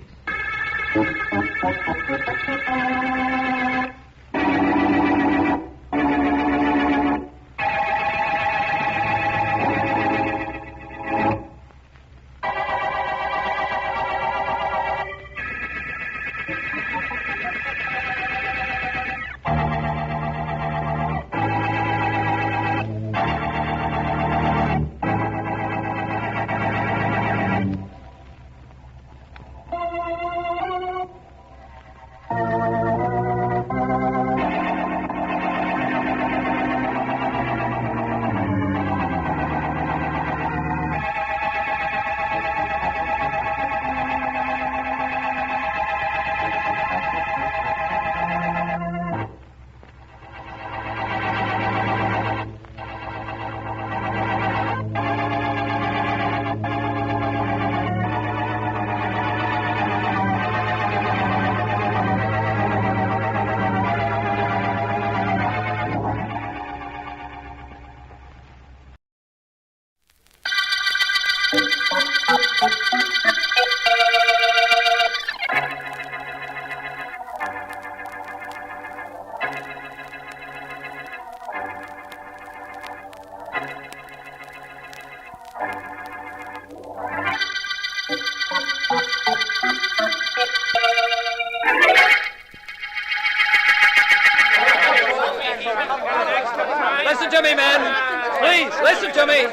Listen to me, men. Please, listen to me.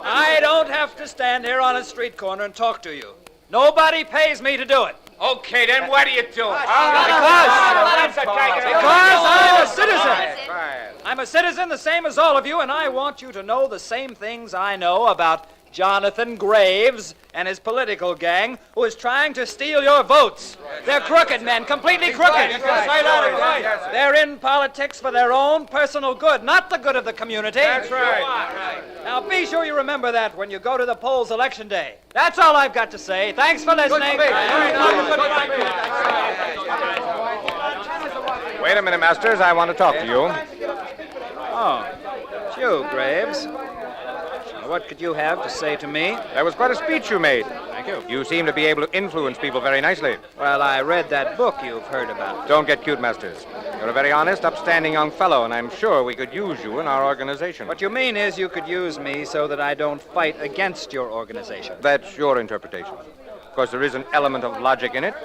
I don't have to stand here on a street corner and talk to you. Nobody pays me to do it. Okay, then why do you do it? Because I'm a citizen. I'm a citizen the same as all of you, and I want you to know the same things I know about Jonathan Graves and his political gang, who is trying to steal your votes. They're crooked men, completely crooked. They're in politics for their own personal good, not the good of the community. That's right. Now, be sure you remember that when you go to the polls election day. That's all I've got to say. Thanks for listening. Wait a minute, Masters. I want to talk to you. Oh, it's you, Graves. What could you have to say to me? There was quite a speech you made. Thank you. You seem to be able to influence people very nicely. Well, I read that book you've heard about. Don't get cute, Masters. You're a very honest, upstanding young fellow, and I'm sure we could use you in our organization. What you mean is you could use me so that I don't fight against your organization. That's your interpretation. Of course, there is an element of logic in it.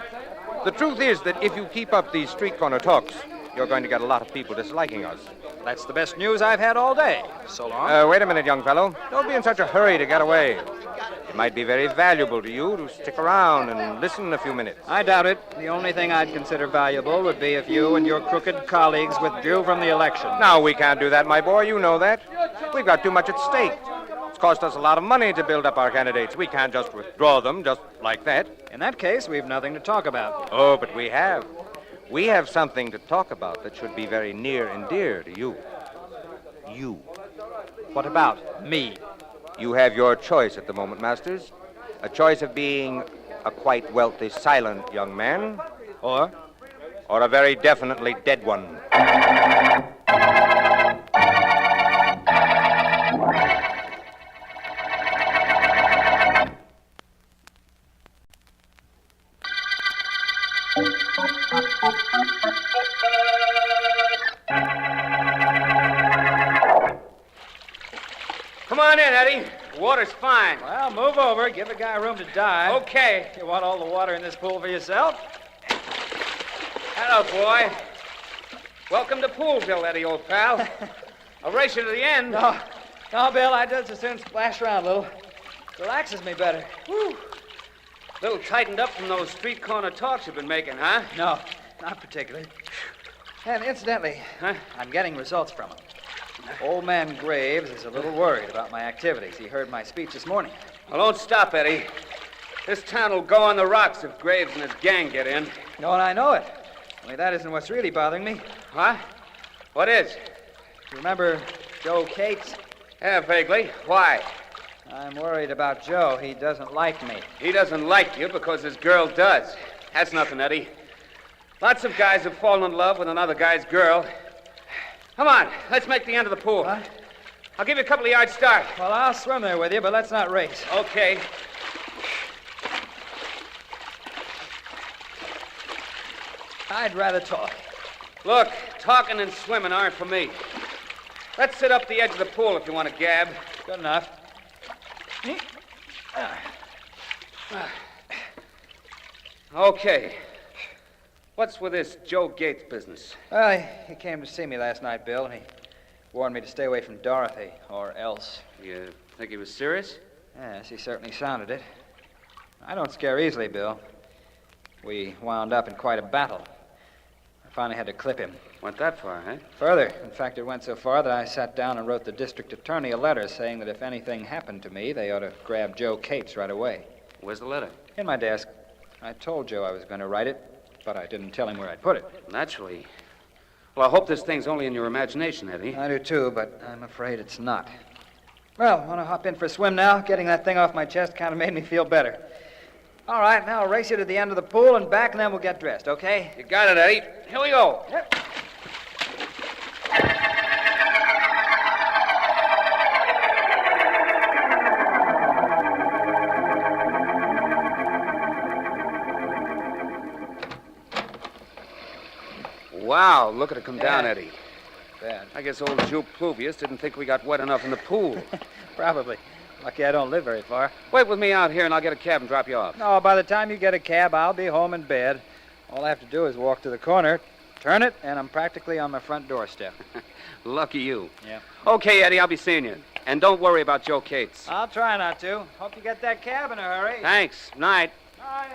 The truth is that if you keep up these street corner talks, you're going to get a lot of people disliking us. That's the best news I've had all day. So long. Wait a minute, young fellow. Don't be in such a hurry to get away. It might be very valuable to you to stick around and listen a few minutes. I doubt it. The only thing I'd consider valuable would be if you and your crooked colleagues withdrew from the election. No, we can't do that, my boy. You know that. We've got too much at stake. It's cost us a lot of money to build up our candidates. We can't just withdraw them just like that. In that case, we've nothing to talk about. Oh, but we have. We have something to talk about that should be very near and dear to you. You. What about me? You have your choice at the moment, Masters. A choice of being a quite wealthy, silent young man. Or a very definitely dead one. Come on in, Eddie. The water's fine. Well, move over. Give the guy room to dive. Okay. You want all the water in this pool for yourself? Hello, boy. Welcome to Poolville, Eddie, old pal. I'll race you to the end. No, Bill, I just as soon splash around a little. Relaxes me better. Whew. A little tightened up from those street corner talks you've been making, huh? No, not particularly. And incidentally, I'm getting results from him. Old man Graves is a little worried about my activities. He heard my speech this morning. Well, don't stop, Eddie. This town will go on the rocks if Graves and his gang get in. No, and I know it. Only that isn't what's really bothering me. Huh? What is? You remember Joe Cates? Yeah, vaguely. Why? I'm worried about Joe. He doesn't like me. He doesn't like you because his girl does. That's nothing, Eddie. Lots of guys have fallen in love with another guy's girl. Come on, let's make the end of the pool. What? I'll give you a couple of yards start. Well, I'll swim there with you, but let's not race. Okay. I'd rather talk. Look, talking and swimming aren't for me. Let's sit up the edge of the pool if you want to gab. Good enough. Okay. What's with this Joe Gates business? Well, he came to see me last night, Bill, and he warned me to stay away from Dorothy, or else. You think he was serious? Yes, he certainly sounded it. I don't scare easily, Bill. We wound up in quite a battle. I finally had to clip him. Went that far, huh? Further. In fact, it went so far that I sat down and wrote the district attorney a letter saying that if anything happened to me, they ought to grab Joe Cates right away. Where's the letter? In my desk. I told Joe I was going to write it, but I didn't tell him where I'd put it. Naturally. Well, I hope this thing's only in your imagination, Eddie. I do, too, but I'm afraid it's not. Well, want to hop in for a swim now? Getting that thing off my chest kind of made me feel better. All right, now I'll race you to the end of the pool and back, and then we'll get dressed, okay? You got it, Eddie. Here we go. Yep. Wow, look at it come down, Eddie. Bad. I guess old Joe Pluvius didn't think we got wet enough in the pool. Probably. Lucky I don't live very far. Wait with me out here, and I'll get a cab and drop you off. No, by the time you get a cab, I'll be home in bed. All I have to do is walk to the corner, turn it, and I'm practically on my front doorstep. Lucky you. Yeah. Okay, Eddie, I'll be seeing you. And don't worry about Joe Cates. I'll try not to. Hope you get that cab in a hurry. Thanks. Night. Night.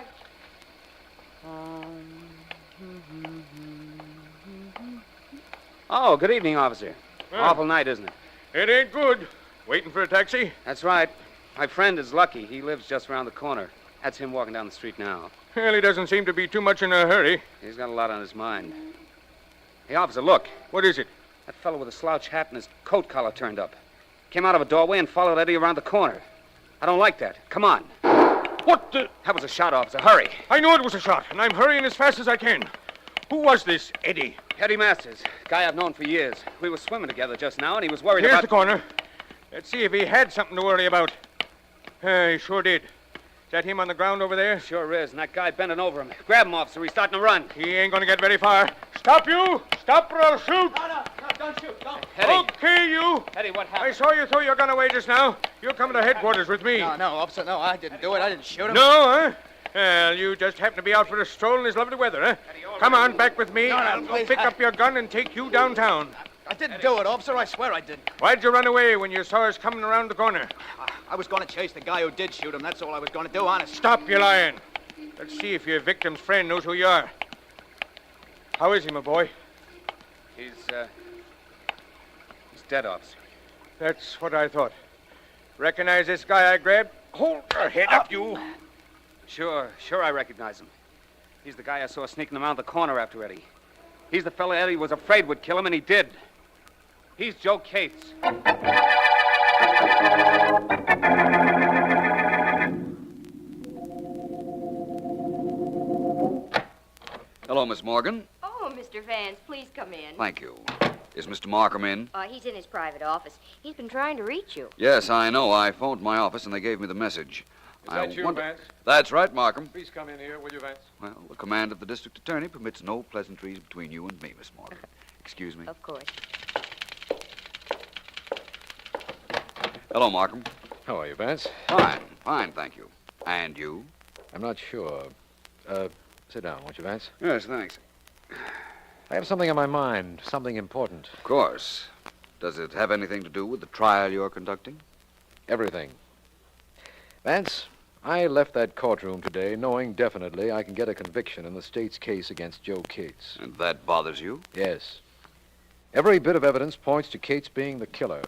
Oh, good evening, officer. Well, Awful night, isn't it? It ain't good. Waiting for a taxi? That's right. My friend is lucky. He lives just around the corner. That's him walking down the street now. Well, he doesn't seem to be too much in a hurry. He's got a lot on his mind. Hey, officer, look. What is it? That fellow with a slouch hat and his coat collar turned up. Came out of a doorway and followed Eddie around the corner. I don't like that. Come on. What the... That was a shot, officer. Hurry. I know it was a shot, and I'm hurrying as fast as I can. Who was this, Eddie? Eddie Masters. Guy I've known for years. We were swimming together just now, and he was worried Here's about... the corner. Let's see if he had something to worry about. He sure did. Is that him on the ground over there? Sure is, and that guy bending over him. Grab him, officer. He's starting to run. He ain't going to get very far. Stop, you! Stop or I'll shoot! No, don't shoot, don't. Eddie. Okay, you! Eddie, what happened? I saw you throw your gun away just now. You're coming to headquarters with me. No, officer, no, I didn't do it. I didn't shoot him. No, huh? Well, you just happen to be out for a stroll in this lovely weather, huh? Come on, back with me. I'll please, pick up your gun and take you downtown. I didn't do it, officer. I swear I didn't. Why'd you run away when you saw us coming around the corner? I was going to chase the guy who did shoot him. That's all I was going to do, honest. Stop your lying. Let's see if your victim's friend knows who you are. How is he, my boy? He's dead, officer. That's what I thought. Recognize this guy I grabbed? Hold your head up, you. Sure I recognize him. He's the guy I saw sneaking around the corner after Eddie. He's the fella Eddie was afraid would kill him, and he did. He's Joe Cates. Hello, Miss Morgan. Oh, Mr. Vance, please come in. Thank you. Is Mr. Markham in? He's in his private office. He's been trying to reach you. Yes, I know. I phoned my office, and they gave me the message. Is that you, Vance? That's right, Markham. Please come in here, will you, Vance? Well, the command of the district attorney permits no pleasantries between you and me, Miss Morgan. Excuse me. Of course. Hello, Markham. How are you, Vance? Fine, thank you. And you? I'm not sure. Sit down, won't you, Vance? Yes, thanks. I have something on my mind, something important. Of course. Does it have anything to do with the trial you're conducting? Everything. Vance, I left that courtroom today knowing definitely I can get a conviction in the state's case against Joe Cates. And that bothers you? Yes. Every bit of evidence points to Cates being the killer.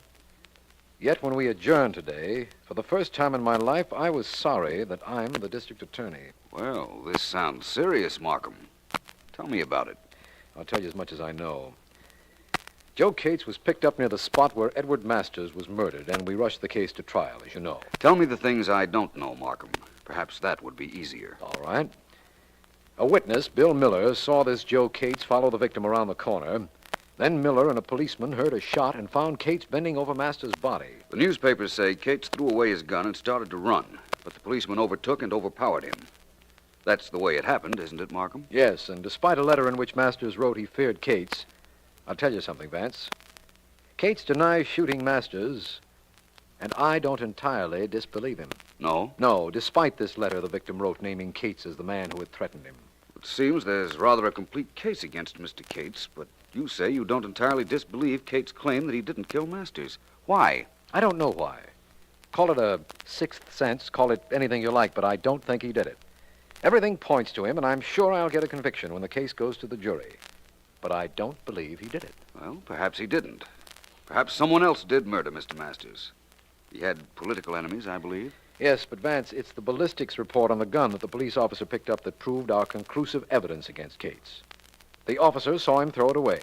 Yet when we adjourned today, for the first time in my life, I was sorry that I'm the district attorney. Well, this sounds serious, Markham. Tell me about it. I'll tell you as much as I know. Joe Cates was picked up near the spot where Edward Masters was murdered, and we rushed the case to trial, as you know. Tell me the things I don't know, Markham. Perhaps that would be easier. All right. A witness, Bill Miller, saw this Joe Cates follow the victim around the corner. Then Miller and a policeman heard a shot and found Cates bending over Masters' body. The newspapers say Cates threw away his gun and started to run, but the policeman overtook and overpowered him. That's the way it happened, isn't it, Markham? Yes, and despite a letter in which Masters wrote he feared Cates, I'll tell you something, Vance. Cates denies shooting Masters, and I don't entirely disbelieve him. No? No, despite this letter the victim wrote naming Cates as the man who had threatened him. It seems there's rather a complete case against Mr. Cates, but you say you don't entirely disbelieve Cates' claim that he didn't kill Masters. Why? I don't know why. Call it a sixth sense, call it anything you like, but I don't think he did it. Everything points to him, and I'm sure I'll get a conviction when the case goes to the jury. But I don't believe he did it. Well, perhaps he didn't. Perhaps someone else did murder Mr. Masters. He had political enemies, I believe. Yes, but Vance, it's the ballistics report on the gun that the police officer picked up that proved our conclusive evidence against Cates. The officer saw him throw it away.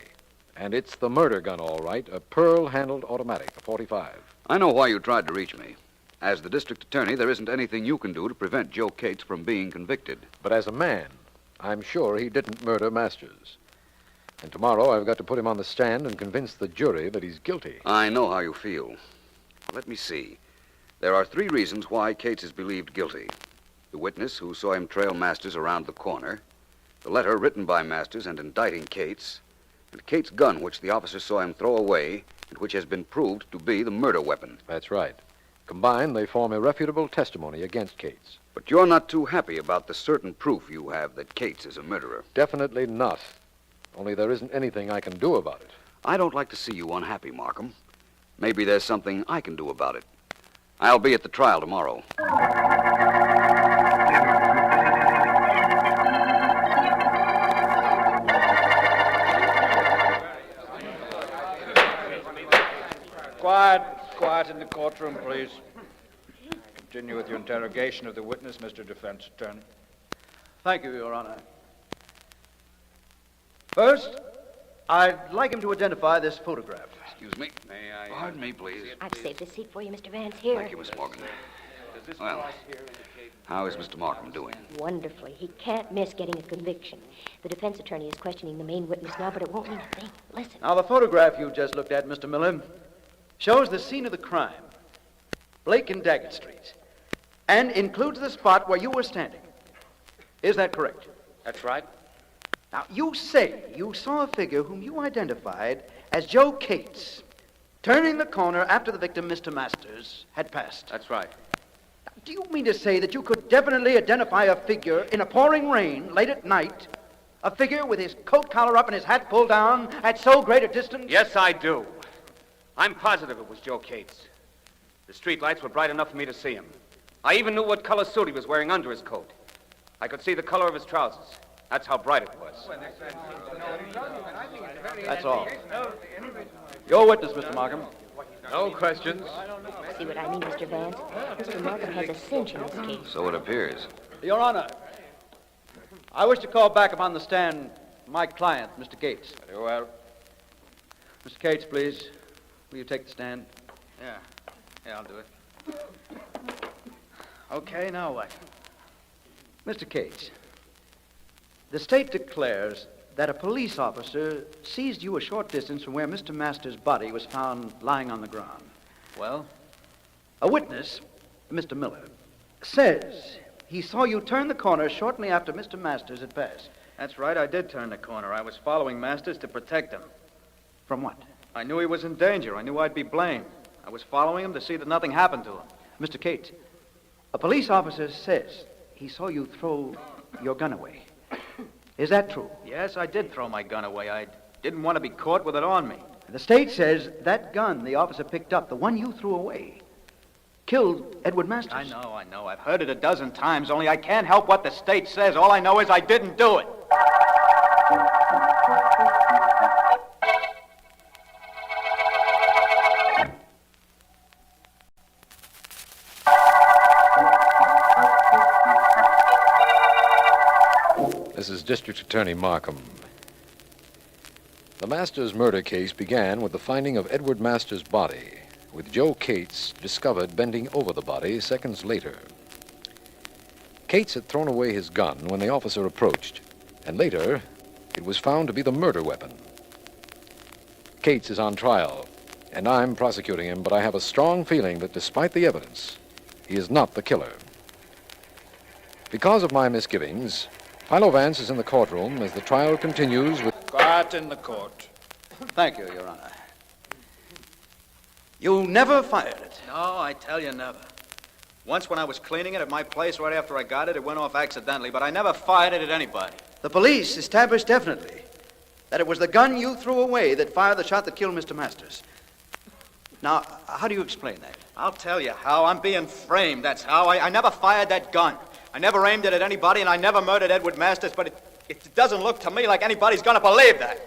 And it's the murder gun, all right, a pearl-handled automatic, a .45. I know why you tried to reach me. As the district attorney, there isn't anything you can do to prevent Joe Cates from being convicted. But as a man, I'm sure he didn't murder Masters. And tomorrow I've got to put him on the stand and convince the jury that he's guilty. I know how you feel. Let me see. There are 3 reasons why Cates is believed guilty. The witness who saw him trail Masters around the corner, the letter written by Masters and indicting Cates, and Cates' gun, which the officer saw him throw away and which has been proved to be the murder weapon. That's right. Combined, they form irrefutable testimony against Cates. But you're not too happy about the certain proof you have that Cates is a murderer. Definitely not. Only there isn't anything I can do about it. I don't like to see you unhappy, Markham. Maybe there's something I can do about it. I'll be at the trial tomorrow. Quiet in the courtroom, please. continue with your interrogation of the witness, Mr. Defense Attorney. Thank you, Your Honor. First, I'd like him to identify this photograph. Excuse me. May I... Pardon me, please. I've saved this seat for you, Mr. Vance. Here. Thank you, Miss Morgan. Well, how is Mr. Markham doing? Wonderfully. He can't miss getting a conviction. The defense attorney is questioning the main witness now, but it won't mean a thing. Listen. Now, the photograph you just looked at, Mr. Miller, shows the scene of the crime, Blake and Daggett Streets, and includes the spot where you were standing. Is that correct? That's right. Now, you say you saw a figure whom you identified as Joe Cates turning the corner after the victim, Mr. Masters, had passed. That's right. Now, do you mean to say that you could definitely identify a figure in a pouring rain late at night, a figure with his coat collar up and his hat pulled down at so great a distance? Yes, I do. I'm positive it was Joe Cates. The street lights were bright enough for me to see him. I even knew what color suit he was wearing under his coat. I could see the color of his trousers. That's how bright it was. That's all. Your witness, Mr. Markham. No questions. See what I mean, Mr. Vance? Mr. Markham has a cinch in this case. So it appears. Your Honor, I wish to call back upon the stand my client, Mr. Cates. Very well. Mr. Cates, please. Will you take the stand? Yeah, I'll do it. Okay, now what? Mr. Cates, the state declares that a police officer seized you a short distance from where Mr. Masters' body was found lying on the ground. Well? A witness, Mr. Miller, says he saw you turn the corner shortly after Mr. Masters had passed. That's right, I did turn the corner. I was following Masters to protect him. From what? I knew he was in danger. I knew I'd be blamed. I was following him to see that nothing happened to him. Mr. Cates, a police officer says he saw you throw your gun away. Is that true? Yes, I did throw my gun away. I didn't want to be caught with it on me. The state says that gun the officer picked up, the one you threw away, killed Edward Masters. I know. I've heard it a dozen times, only I can't help what the state says. All I know is I didn't do it. This is District Attorney Markham. The Masters murder case began with the finding of Edward Masters' body, with Joe Cates discovered bending over the body seconds later. Cates had thrown away his gun when the officer approached, and later it was found to be the murder weapon. Cates is on trial, and I'm prosecuting him, but I have a strong feeling that despite the evidence, he is not the killer. Because of my misgivings, Philo Vance is in the courtroom as the trial continues with... Quiet in the court. Thank you, Your Honor. You never fired it. No, I tell you, never. Once when I was cleaning it at my place right after I got it, it went off accidentally, but I never fired it at anybody. The police established definitely that it was the gun you threw away that fired the shot that killed Mr. Masters. Now, how do you explain that? I'll tell you how. I'm being framed, that's how. I never fired that gun. I never aimed it at anybody, and I never murdered Edward Masters, but it doesn't look to me like anybody's going to believe that.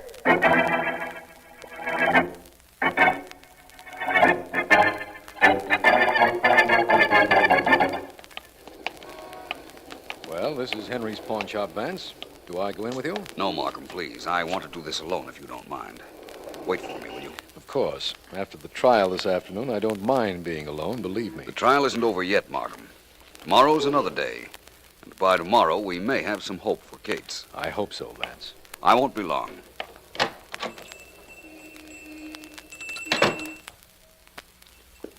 Well, this is Henry's pawn shop, Vance. Do I go in with you? No, Markham, please. I want to do this alone if you don't mind. Wait for me, will you? Of course. After the trial this afternoon, I don't mind being alone, believe me. The trial isn't over yet, Markham. Tomorrow's another day. And by tomorrow, we may have some hope for Cates. I hope so, Vance. I won't be long.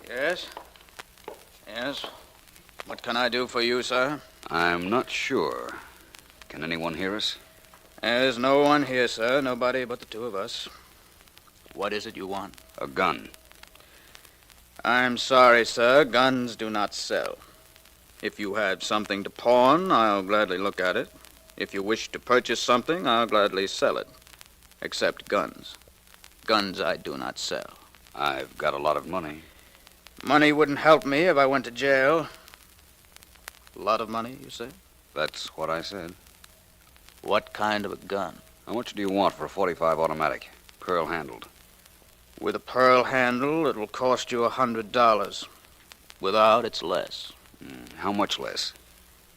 Yes? Yes? What can I do for you, sir? I'm not sure. Can anyone hear us? There's no one here, sir. Nobody but the two of us. What is it you want? A gun. I'm sorry, sir. Guns do not sell. If you have something to pawn, I'll gladly look at it. If you wish to purchase something, I'll gladly sell it. Except guns. Guns I do not sell. I've got a lot of money. Money wouldn't help me if I went to jail. A lot of money, you say? That's what I said. What kind of a gun? How much do you want for a .45 automatic, pearl-handled? With a pearl handle, it will cost you $100. Without, it's less. How much less?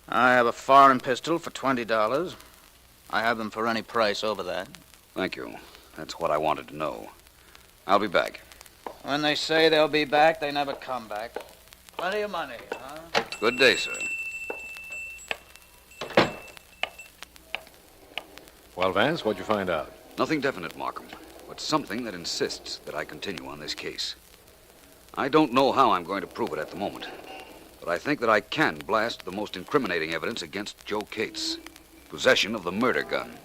I have a foreign pistol for $20. I have them for any price over that. Thank you. That's what I wanted to know. I'll be back. When they say they'll be back, they never come back. Plenty of money, huh? Good day, sir. Well, Vance, what'd you find out? Nothing definite, Markham, but something that insists that I continue on this case. I don't know how I'm going to prove it at the moment, but I think that I can blast the most incriminating evidence against Joe Cates. Possession of the murder gun.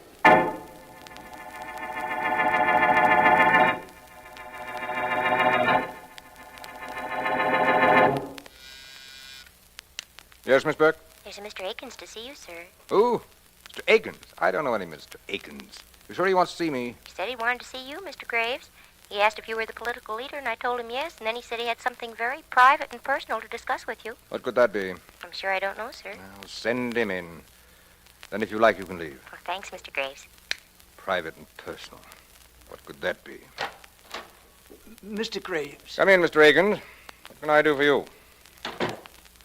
Yes, Miss Burke? There's a Mr. Akins to see you, sir. Ooh, Mr. Akins. I don't know any Mr. Akins. You sure he wants to see me? He said he wanted to see you, Mr. Graves. He asked if you were the political leader, and I told him yes, and then he said he had something very private and personal to discuss with you. What could that be? I'm sure I don't know, sir. Well, send him in. Then if you like, you can leave. Oh, thanks, Mr. Graves. Private and personal. What could that be? Mr. Graves. Come in, Mr. Akins. What can I do for you?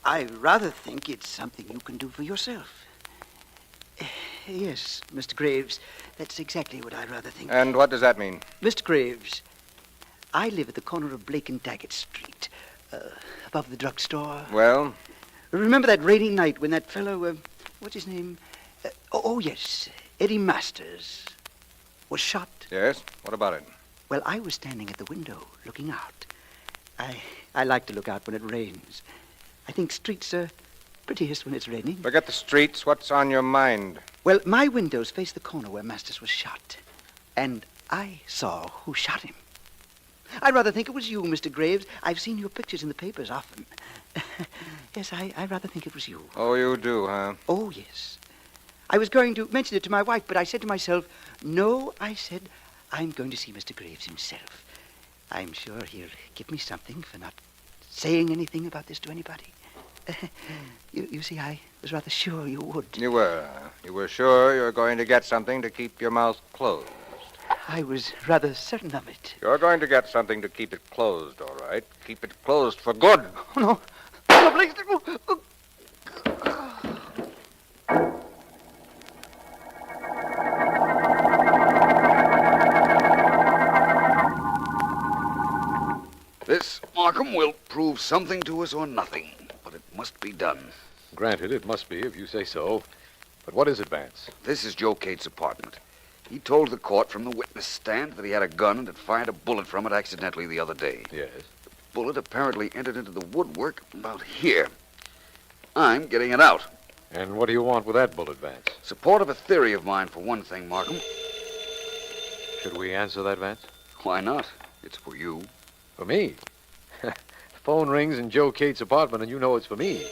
I rather think it's something you can do for yourself. Yes, Mr. Graves, that's exactly what I rather think. And what does that mean? Mr. Graves, I live at the corner of Blake and Daggett Street, above the drugstore. Well? Remember that rainy night when that fellow, what's his name? Yes, Eddie Masters, was shot? Yes? What about it? Well, I was standing at the window, looking out. I like to look out when it rains. I think streets are prettiest when it's raining. Forget the streets. What's on your mind? Well, my windows face the corner where Masters was shot. And I saw who shot him. I rather think it was you, Mr. Graves. I've seen your pictures in the papers often. Yes, I rather think it was you. Oh, you do, huh? Oh, yes. I was going to mention it to my wife, but I said to myself, no, I said, I'm going to see Mr. Graves himself. I'm sure he'll give me something for not saying anything about this to anybody. You see, I was rather sure you would. You were. You were sure you were going to get something to keep your mouth closed. I was rather certain of it. You're going to get something to keep it closed, all right? Keep it closed for good. Oh, no. No, please. This, Markham, will prove something to us or nothing, but it must be done. Granted, it must be, if you say so. But what is it, Vance? This is Joe Cates' apartment. He told the court from the witness stand that he had a gun and had fired a bullet from it accidentally the other day. Yes. The bullet apparently entered into the woodwork about here. I'm getting it out. And what do you want with that bullet, Vance? Support of a theory of mine, for one thing, Markham. Should we answer that, Vance? Why not? It's for you. For me? The phone rings in Joe Cates' apartment, and you know it's for me.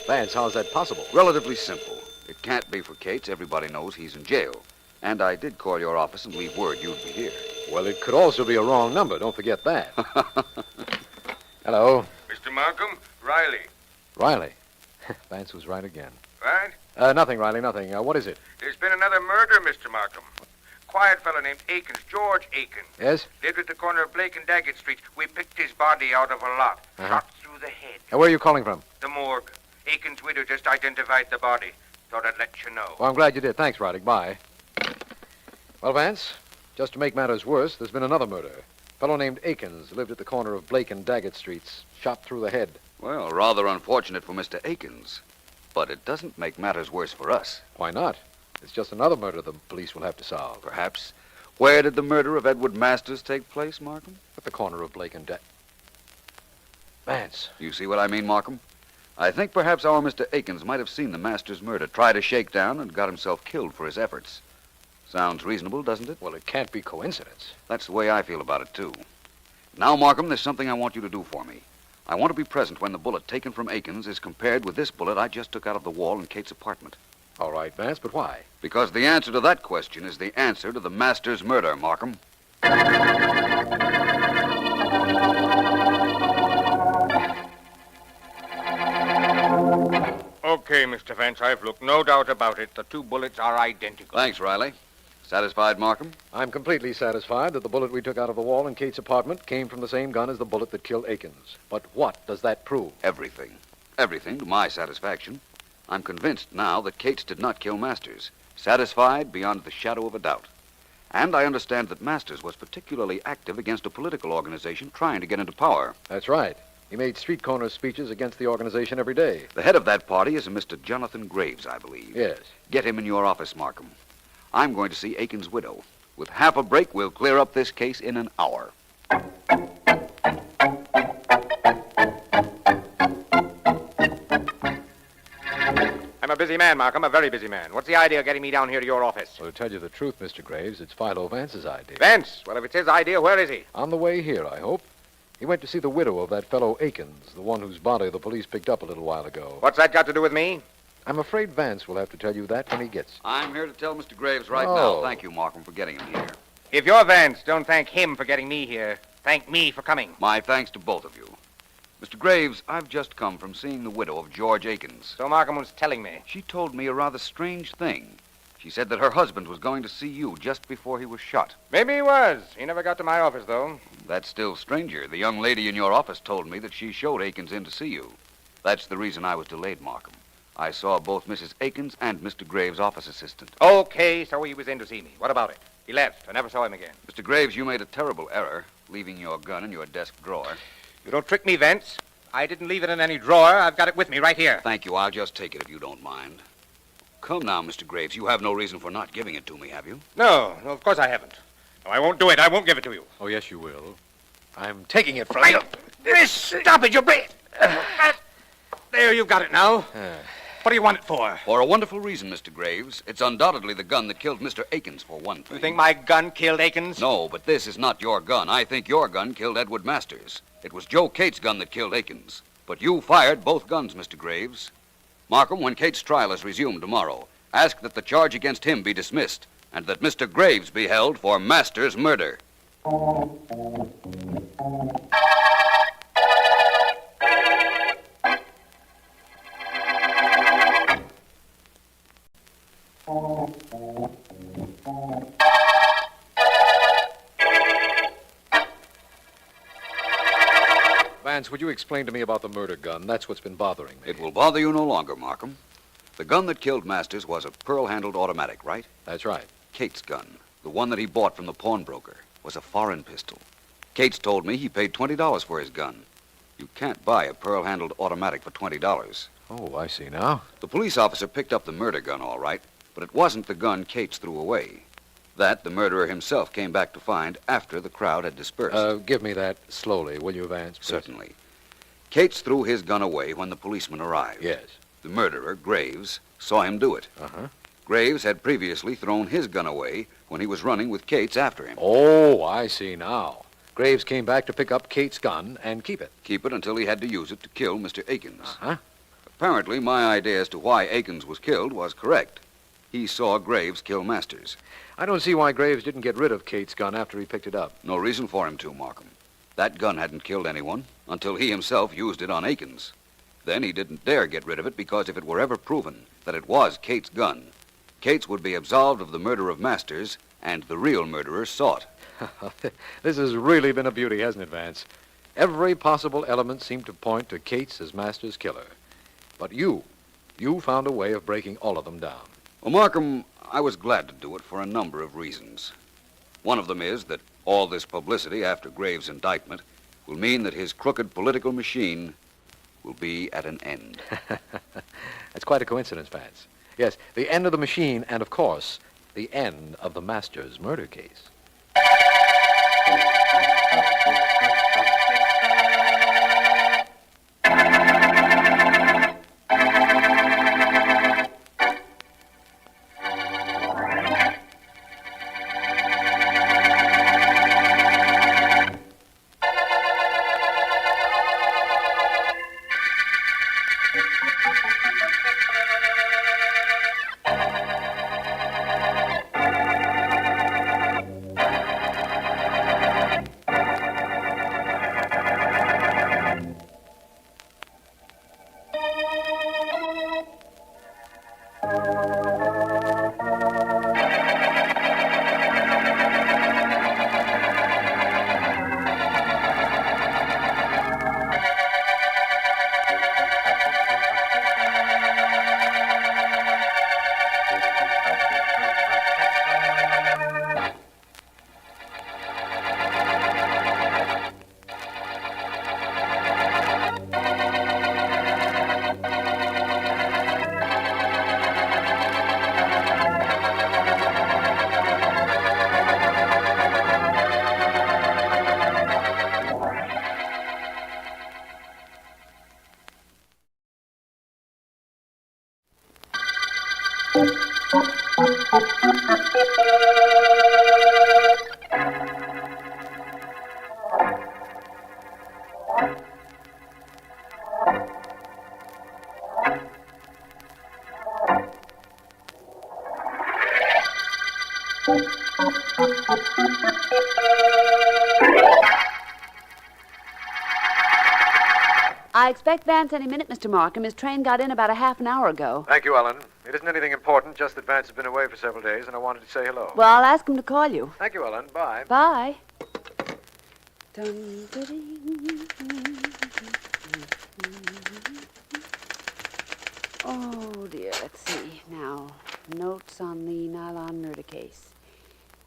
Vance, how's that possible? Relatively simple. It can't be for Cates. Everybody knows he's in jail. And I did call your office and leave word you'd be here. Well, it could also be a wrong number. Don't forget that. Hello? Mr. Markham, Riley. Riley. Vance was right again. What? Nothing, Riley, nothing. What is it? There's been another murder, Mr. Markham. Quiet fellow named Akins, George Akins. Yes? Lived at the corner of Blake and Daggett Street. We picked his body out of a lot. Shot through the head. Where are you calling from? The morgue. Akins' widow just identified the body. Thought I'd let you know. Well, I'm glad you did. Thanks, Riley. Bye. Well, Vance, just to make matters worse, there's been another murder. A fellow named Akins lived at the corner of Blake and Daggett Streets. Shot through the head. Well, rather unfortunate for Mr. Akins. But it doesn't make matters worse for us. Why not? It's just another murder the police will have to solve. Perhaps. Where did the murder of Edward Masters take place, Markham? At the corner of Blake and Daggett. Vance. You see what I mean, Markham? I think perhaps our Mr. Akins might have seen the Masters murder, tried a shakedown, and got himself killed for his efforts. Sounds reasonable, doesn't it? Well, it can't be coincidence. That's the way I feel about it, too. Now, Markham, there's something I want you to do for me. I want to be present when the bullet taken from Akins is compared with this bullet I just took out of the wall in Kate's apartment. All right, Vance, but why? Because the answer to that question is the answer to the Masters murder, Markham. Okay, Mr. Vance, I've looked. No doubt about it. The two bullets are identical. Thanks, Riley. Satisfied, Markham? I'm completely satisfied that the bullet we took out of the wall in Kate's apartment came from the same gun as the bullet that killed Akins. But what does that prove? Everything. Everything to my satisfaction. I'm convinced now that Cates did not kill Masters. Satisfied beyond the shadow of a doubt. And I understand that Masters was particularly active against a political organization trying to get into power. That's right. He made street corner speeches against the organization every day. The head of that party is a Mr. Jonathan Graves, I believe. Yes. Get him in your office, Markham. I'm going to see Aiken's widow. With half a break, we'll clear up this case in an hour. I'm a busy man, Markham, a very busy man. What's the idea of getting me down here to your office? Well, to tell you the truth, Mr. Graves, it's Philo Vance's idea. Vance? Well, if it's his idea, where is he? On the way here, I hope. He went to see the widow of that fellow Aikens, the one whose body the police picked up a little while ago. What's that got to do with me? I'm afraid Vance will have to tell you that when he gets. I'm here to tell Mr. Graves right now. Thank you, Markham, for getting him here. If you're Vance, don't thank him for getting me here. Thank me for coming. My thanks to both of you. Mr. Graves, I've just come from seeing the widow of George Aikens. So Markham was telling me. She told me a rather strange thing. She said that her husband was going to see you just before he was shot. Maybe he was. He never got to my office, though. That's still stranger. The young lady in your office told me that she showed Aikens in to see you. That's the reason I was delayed, Markham. I saw both Mrs. Aikens and Mr. Graves' office assistant. Okay, so he was in to see me. What about it? He left. I never saw him again. Mr. Graves, you made a terrible error, leaving your gun in your desk drawer. You don't trick me, Vance. I didn't leave it in any drawer. I've got it with me right here. Thank you. I'll just take it if you don't mind. Come now, Mr. Graves. You have no reason for not giving it to me, have you? No, of course I haven't. No, I won't do it. I won't give it to you. Oh, yes, you will. I'm taking it from you. Stop it, you There, you've got it now. What do you want it for? For a wonderful reason, Mr. Graves. It's undoubtedly the gun that killed Mr. Aikens, for one thing. You think my gun killed Aikens? No, but this is not your gun. I think your gun killed Edward Masters. It was Joe Cates' gun that killed Aikens. But you fired both guns, Mr. Graves. Markham, when Cates' trial is resumed tomorrow, ask that the charge against him be dismissed and that Mr. Graves be held for Masters' murder. Vance, would you explain to me about the murder gun? That's what's been bothering me. It will bother you no longer, Markham. The gun that killed Masters was a pearl-handled automatic, right? That's right. Cates' gun, the one that he bought from the pawnbroker, was a foreign pistol. Cates told me he paid $20 for his gun. You can't buy a pearl-handled automatic for $20. Oh, I see now. The police officer picked up the murder gun, all right, but it wasn't the gun Cates threw away. That the murderer himself came back to find after the crowd had dispersed. Give me that slowly, will you, Vance? Please? Certainly. Cates threw his gun away when the policeman arrived. Yes. The murderer, Graves, saw him do it. Uh-huh. Graves had previously thrown his gun away when he was running with Cates after him. Oh, I see now. Graves came back to pick up Cates' gun and keep it. Keep it until he had to use it to kill Mr. Aikens. Uh-huh. Apparently, my idea as to why Aikens was killed was correct. He saw Graves kill Masters. I don't see why Graves didn't get rid of Cates' gun after he picked it up. No reason for him to, Markham. That gun hadn't killed anyone until he himself used it on Aikens. Then he didn't dare get rid of it because if it were ever proven that it was Cates' gun, Cates would be absolved of the murder of Masters and the real murderer sought. This has really been a beauty, hasn't it, Vance? Every possible element seemed to point to Cates as Masters' killer. But you found a way of breaking all of them down. Well, Markham, I was glad to do it for a number of reasons. One of them is that all this publicity after Graves' indictment will mean that his crooked political machine will be at an end. That's quite a coincidence, Vance. Yes, the end of the machine and, of course, the end of the Masters' murder case. I expect Vance any minute, Mr. Markham. His train got in about a half an hour ago. Thank you, Ellen. It isn't anything important, just that Vance has been away for several days, and I wanted to say hello. Well, I'll ask him to call you. Thank you, Ellen. Bye. Bye. Oh, dear. Let's see. Now, notes on the nylon murder case.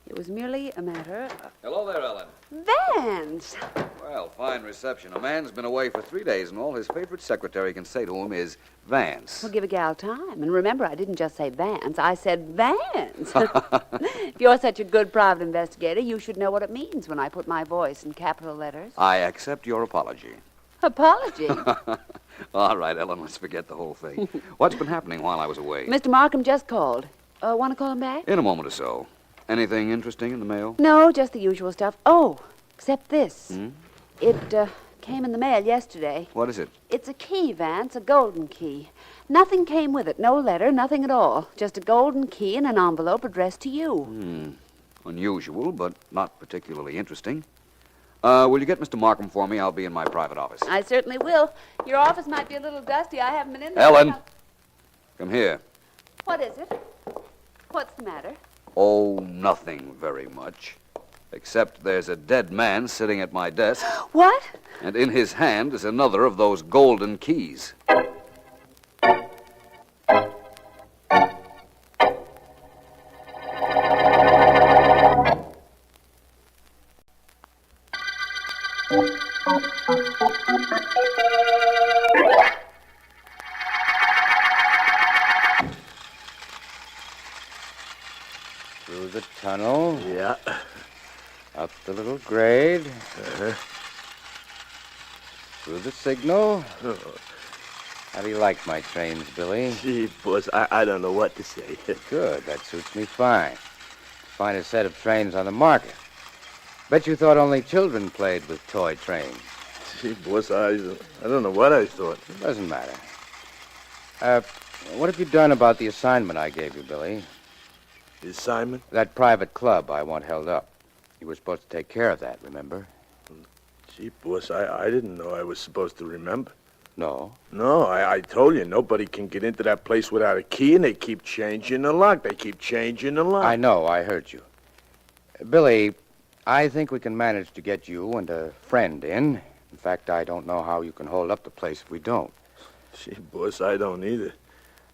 It was merely a matter of... Hello there, Ellen. Vance! Well, fine reception. A man's been away for 3 days, and all his favorite secretary can say to him is Vance. Well, give a gal time. And remember, I didn't just say Vance. I said Vance. If you're such a good private investigator, you should know what it means when I put my voice in capital letters. I accept your apology. Apology? All right, Ellen, let's forget the whole thing. What's been happening while I was away? Mr. Markham just called. Want to call him back? In a moment or so. Anything interesting in the mail? No, just the usual stuff. Oh, except this. Hmm? It came in the mail yesterday. What is it? It's a key, Vance, a golden key. Nothing came with it. No letter, nothing at all. Just a golden key in an envelope addressed to you. Unusual, but not particularly interesting. Will you get Mr. Markham for me? I'll be in my private office. I certainly will. Your office might be a little dusty. I haven't been in there. Ellen! Come here. What is it? What's the matter? Oh, nothing very much. Except there's a dead man sitting at my desk. What? And in his hand is another of those golden keys. Through the tunnel. Yeah. Up the little grade. Through the signal. How do you like my trains, Billy? Gee, boss, I don't know what to say. Good, that suits me fine. Finest set of trains on the market. Bet you thought only children played with toy trains. Gee, boss, I don't know what I thought. It doesn't matter. What have you done about the assignment I gave you, Billy? The assignment? That private club I want held up. You were supposed to take care of that, remember? Gee, boss, I didn't know I was supposed to remember. No? No, I told you, nobody can get into that place without a key, and they keep changing the lock. They keep changing the lock. I know, I heard you. Billy, I think we can manage to get you and a friend in. In fact, I don't know how you can hold up the place if we don't. Gee, boss, I don't either.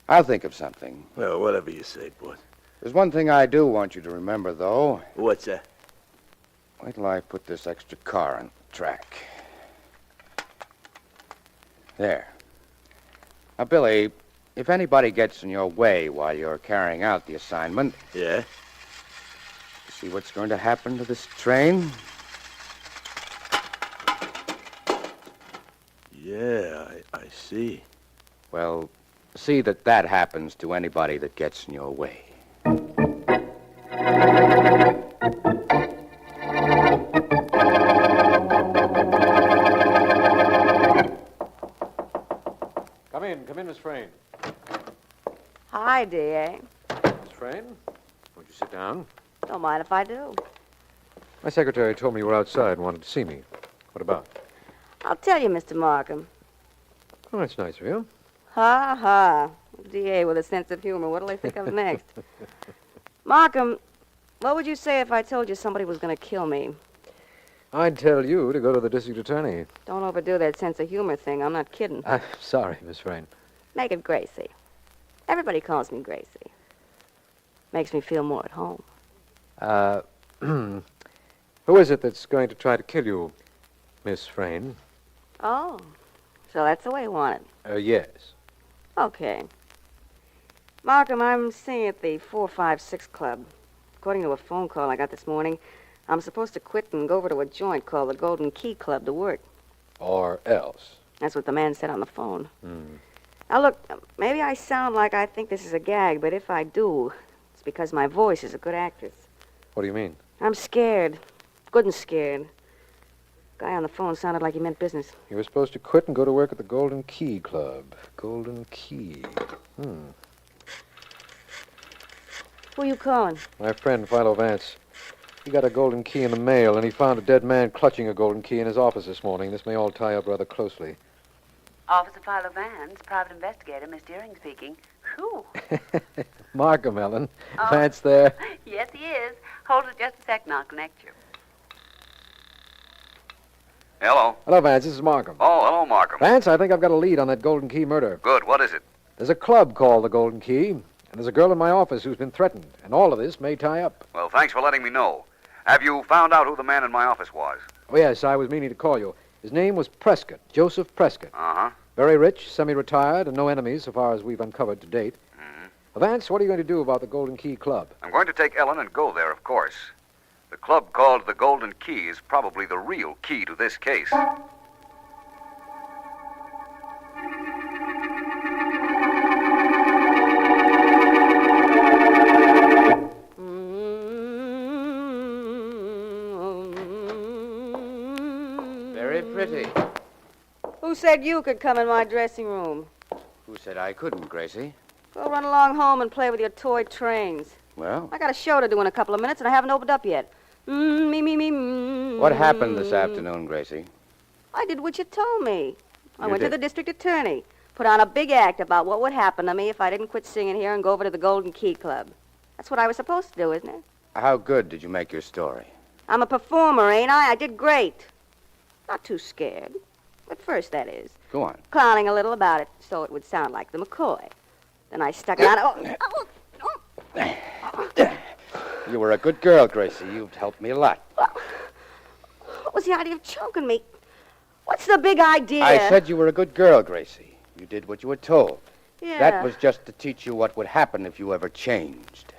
I'll think of something. Well, whatever you say, boss. There's one thing I do want you to remember, though. What's that? Wait till I put this extra car on the track. There. Now, Billy, if anybody gets in your way while you're carrying out the assignment... Yeah? See what's going to happen to this train? Yeah, I see. Well, see that happens to anybody that gets in your way. Come in, Miss Frayne. Hi, D.A. Miss Frayne, won't you sit down? Don't mind if I do. My secretary told me you were outside and wanted to see me. What about? I'll tell you, Mr. Markham. Oh, that's nice of you. Ha ha. D.A. with a sense of humor. What'll they think of next? Markham, what would you say if I told you somebody was going to kill me? I'd tell you to go to the district attorney. Don't overdo that sense of humor thing. I'm not kidding. I'm sorry, Miss Frayne. Make it Gracie. Everybody calls me Gracie. Makes me feel more at home. Who is it that's going to try to kill you, Miss Frayne? Oh, so that's the way you want it. Yes. Okay. Markham, I'm singing at the 456 Club. According to a phone call I got this morning, I'm supposed to quit and go over to a joint called the Golden Key Club to work. Or else. That's what the man said on the phone. Now, look, maybe I sound like I think this is a gag, but if I do, it's because my voice is a good actress. What do you mean? I'm scared. Good and scared. Guy on the phone sounded like he meant business. You were supposed to quit and go to work at the Golden Key Club. Golden Key. Who are you calling? My friend, Philo Vance. He got a golden key in the mail, and he found a dead man clutching a golden key in his office this morning. This may all tie up rather closely. Officer Philo Vance, private investigator, Miss Deering speaking. Whew. Markham, Ellen. Oh. Vance there. Yes, he is. Hold it just a second. I'll connect you. Hello. Hello, Vance. This is Markham. Oh, hello, Markham. Vance, I think I've got a lead on that Golden Key murder. Good. What is it? There's a club called the Golden Key, and there's a girl in my office who's been threatened, and all of this may tie up. Well, thanks for letting me know. Have you found out who the man in my office was? Oh, yes, I was meaning to call you. His name was Prescott, Joseph Prescott. Uh-huh. Very rich, semi-retired, and no enemies so far as we've uncovered to date. Vance, what are you going to do about the Golden Key Club? I'm going to take Ellen and go there, of course. The club called the Golden Key is probably the real key to this case. Very pretty. Who said you could come in my dressing room? Who said I couldn't, Gracie? Go run along home and play with your toy trains. Well, I got a show to do in a couple of minutes, and I haven't opened up yet. Me. what happened this afternoon, Gracie? I did what you told me. I You went to did? the district attorney, put on a big act about what would happen to me if I didn't quit singing here and go over to the Golden Key Club. That's what I was supposed to do, isn't it? How good did you make your story? I'm a performer, ain't I? I did great. Not too scared. At first, that is. Go on. Clowning a little about it so it would sound like the McCoy. Then I stuck it on. You were a good girl, Gracie. You've helped me a lot. What was the idea of choking me? What's the big idea? I said you were a good girl, Gracie. You did what you were told. Yeah. That was just to teach you what would happen if you ever changed.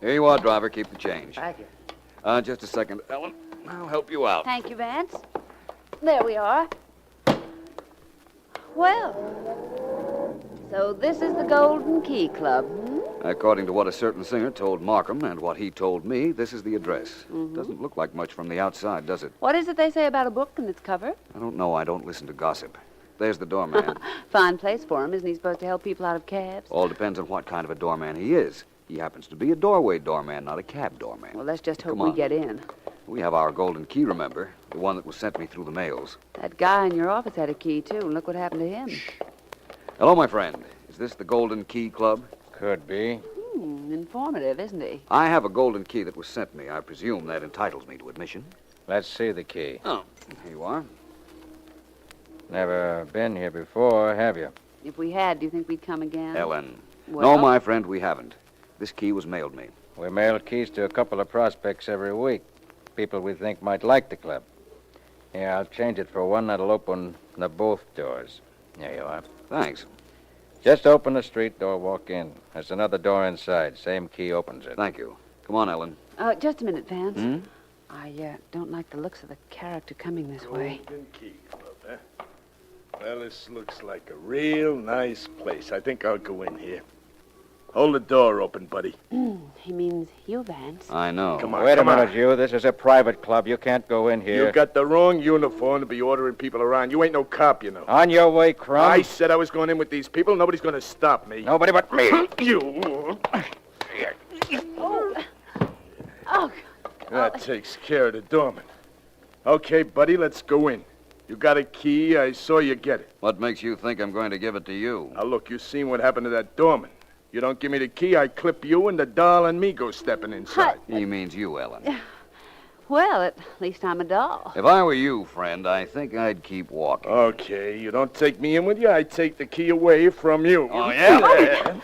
Here you are, driver. Keep the change. Thank you. Just a second, Ellen. I'll help you out. Thank you, Vance. There we are. Well, so this is the Golden Key Club, hmm? According to what a certain singer told Markham and what he told me, this is the address. Doesn't look like much from the outside, does it? What is it they say about a book and its cover? I don't know. I don't listen to gossip. There's the doorman. Fine place for him. Isn't he supposed to help people out of cabs? All depends on what kind of a doorman he is. He happens to be a doorway doorman, not a cab doorman. Well, let's just hope Come we on. get in. We have our golden key, remember? The one that was sent me through the mails. That guy in your office had a key, too, and look what happened to him. Hello, my friend. Is this the Golden Key Club? Could be. Informative, isn't he? I have a golden key that was sent me. I presume that entitles me to admission. Let's see the key. Oh, here you are. Never been here before, have you? If we had, do you think we'd come again? Ellen. Well- No, my friend, we haven't. This key was mailed me. We mail keys to a couple of prospects every week. People we think might like the club. Here, I'll change it for one that'll open the both doors. There you are. Thanks. Just open the street door, walk in. There's another door inside. Same key opens it. Thank you. Come on, Ellen. Just a minute, Vance. Hmm? I don't like the looks of the character coming this way. Golden Key Club, huh? Well, this looks like a real nice place. I think I'll go in here. Hold the door open, buddy. He means you, Vance. I know. Come on, Wait a come on. minute, you. This is a private club. You can't go in here. You got the wrong uniform to be ordering people around. You ain't no cop, you know. On your way, Crumb. I said I was going in with these people. Nobody's going to stop me. Nobody but me. You. Oh. That takes care of the doorman. Okay, buddy, let's go in. You got a key. I saw you get it. What makes you think I'm going to give it to you? Now, look, you seen what happened to that doorman. You don't give me the key, I clip you, and the doll and me go stepping inside. He means you, Ellen. Well, at least I'm a doll. If I were you, friend, I think I'd keep walking. Okay, you don't take me in with you, I take the key away from you. Oh, yeah?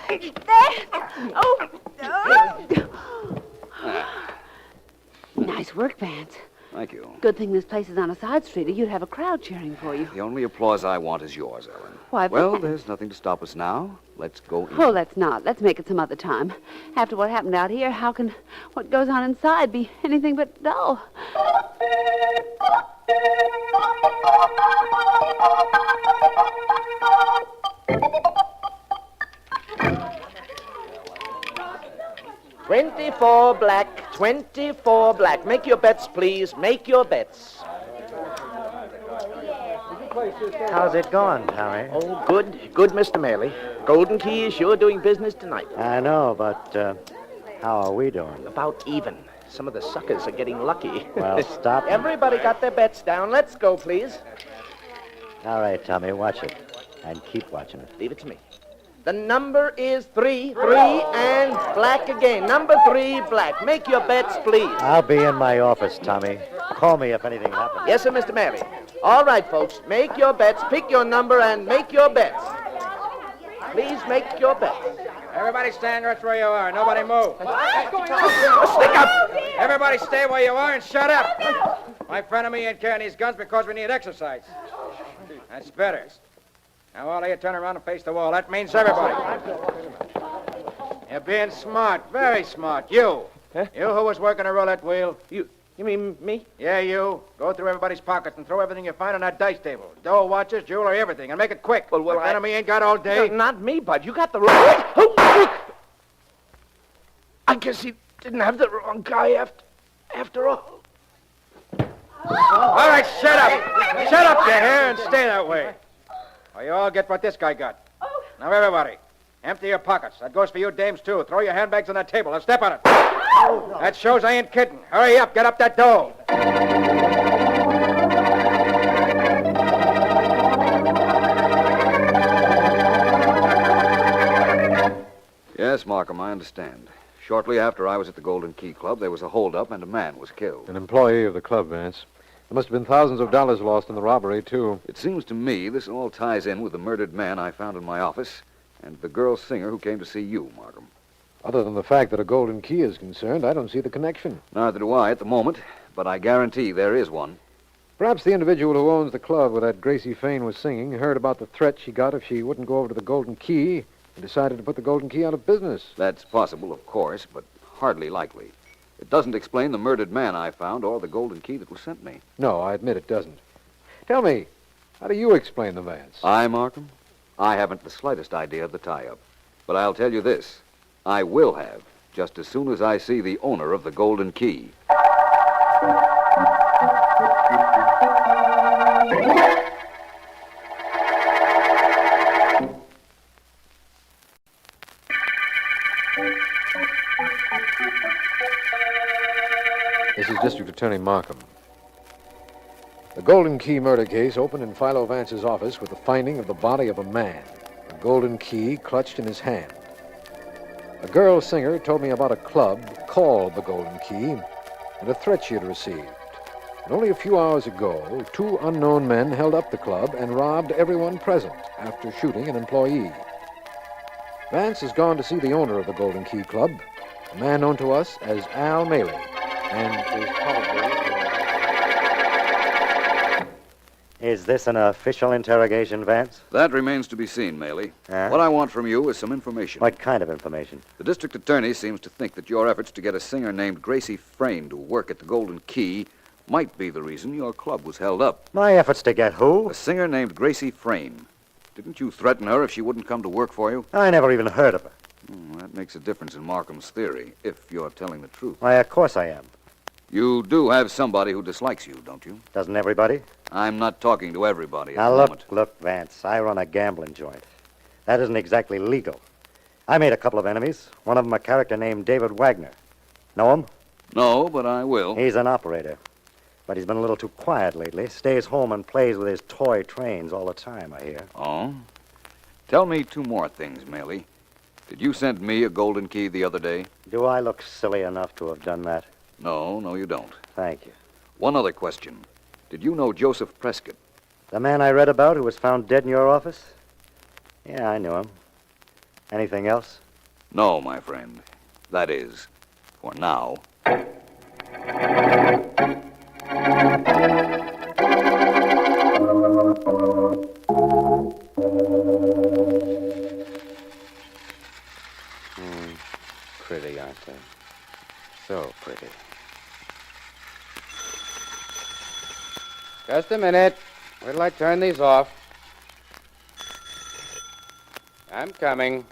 Nice work, Vance. Thank you. Good thing this place is on a side street, or you'd have a crowd cheering for you. The only applause I want is yours, Ellen. Why, Well, Vance. there's nothing to stop us now. Let's go in. Oh, let's not. Let's make it some other time. After what happened out here, how can what goes on inside be anything but dull? $24 black, $24 black. Make your bets, please. Make your bets. How's it going, Tommy? Oh, good. Good, Mr. Maley. Golden Key is sure doing business tonight. I know, but how are we doing? About even. Some of the suckers are getting lucky. Well, stop. Everybody got their bets down. Let's go, please. All right, Tommy, watch it. And keep watching it. Leave it to me. The number is 3, and black again. Number 3, black. Make your bets, please. I'll be in my office, Tommy. Call me if anything happens. Yes, sir, Mr. Maley. All right, folks. Make your bets. Pick your number and make your bets. Please make your bets. Everybody stand right where you are. Nobody move. Stick up. Everybody stay where you are and shut up. My friend and me ain't carrying these guns because we need exercise. That's better. Now all of you turn around and face the wall. That means everybody. You're being smart, very smart. You. Huh? You who was working a roulette wheel. You mean me? Yeah, you. Go through everybody's pockets and throw everything you find on that dice table. Dough, watches, jewelry, everything. And make it quick. Well, My enemy ain't got all day. No, not me, Bud. You got the wrong... Oh, I guess he didn't have the wrong guy after all. All right, shut up. Shut up, you hear, and stay that way. Or you all get what this guy got. Now, everybody, empty your pockets. That goes for you dames, too. Throw your handbags on that table. Now, step on it. That shows I ain't kidding. Hurry up. Get up that dough. Yes, Markham, I understand. Shortly after I was at the Golden Key Club, there was a holdup and a man was killed. An employee of the club, Vance. There must have been thousands of dollars lost in the robbery, too. It seems to me this all ties in with the murdered man I found in my office and the girl singer who came to see you, Markham. Other than the fact that a golden key is concerned, I don't see the connection. Neither do I at the moment, but I guarantee there is one. Perhaps the individual who owns the club where that Gracie Fane was singing heard about the threat she got if she wouldn't go over to the Golden Key and decided to put the Golden Key out of business. That's possible, of course, but hardly likely. It doesn't explain the murdered man I found or the Golden Key that was sent me. No, I admit it doesn't. Tell me, how do you explain the Vance? I, Markham? I haven't the slightest idea of the tie-up. But I'll tell you this. I will have, just as soon as I see the owner of the Golden Key. This is District Attorney Markham. The Golden Key murder case opened in Philo Vance's office with the finding of the body of a man, a golden key clutched in his hand. A girl singer told me about a club called the Golden Key and a threat she had received. And only a few hours ago, 2 unknown men held up the club and robbed everyone present after shooting an employee. Vance has gone to see the owner of the Golden Key Club, a man known to us as Al Maley, and is probably... Is this an official interrogation, Vance? That remains to be seen, Maley. Huh? What I want from you is some information. What kind of information? The district attorney seems to think that your efforts to get a singer named Gracie Frayne to work at the Golden Key might be the reason your club was held up. My efforts to get who? A singer named Gracie Frayne. Didn't you threaten her if she wouldn't come to work for you? I never even heard of her. That makes a difference in Markham's theory, if you're telling the truth. Why, of course I am. You do have somebody who dislikes you, don't you? Doesn't everybody? I'm not talking to everybody at Now, the look, moment. look, Vance, I run a gambling joint. That isn't exactly legal. I made a couple of enemies. One of them a character named David Wagner. Know him? No, but I will. He's an operator. But he's been a little too quiet lately. Stays home and plays with his toy trains all the time, I hear. Oh? Tell me 2 more things, Maley. Did you send me a golden key the other day? Do I look silly enough to have done that? No, you don't. Thank you. One other question. Did you know Joseph Prescott? The man I read about who was found dead in your office? Yeah, I knew him. Anything else? No, my friend. That is, for now. so pretty. Just a minute. Wait till I turn these off. I'm coming.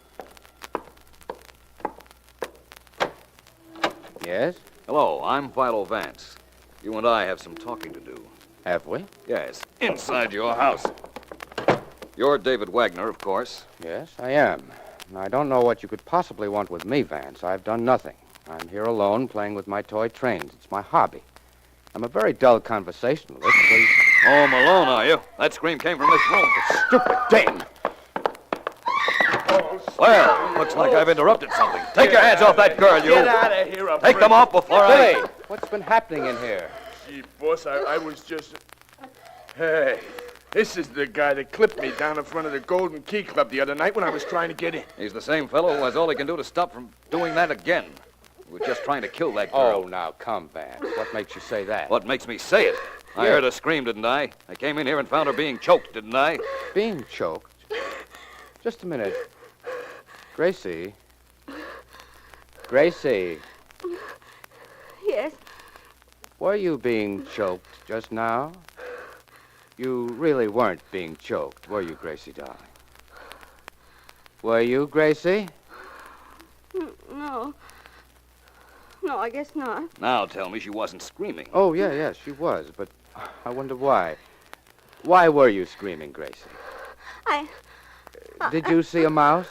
Yes? Hello, I'm Philo Vance. You and I have some talking to do. Have we? Yes, inside your house. You're David Wagner, of course. Yes, I am. And I don't know what you could possibly want with me, Vance. I've done nothing. I'm here alone playing with my toy trains. It's my hobby. I'm a very dull conversationalist, please. Home alone, are you? That scream came from this room. Stupid dame! Well, looks like I've interrupted something. Take your hands off that girl, you. Get out of here, Take them off before Billy, what's been happening in here? Gee, boss, I was just... Hey, this is the guy that clipped me down in front of the Golden Key Club the other night when I was trying to get in. He's the same fellow who has all he can do to stop from doing that again. We were just trying to kill that girl. Oh, now, come, Vance. What makes you say that? What makes me say it? I heard her scream, didn't I? I came in here and found her being choked, didn't I? Being choked? Just a minute. Gracie. Gracie, Yes. were you being choked just now? You really weren't being choked, were you, Gracie, darling? Were you, Gracie? No. No, I guess not. Now tell me she wasn't screaming. Oh, yeah, she was, but I wonder why. Why were you screaming, Gracie? Did you see a mouse?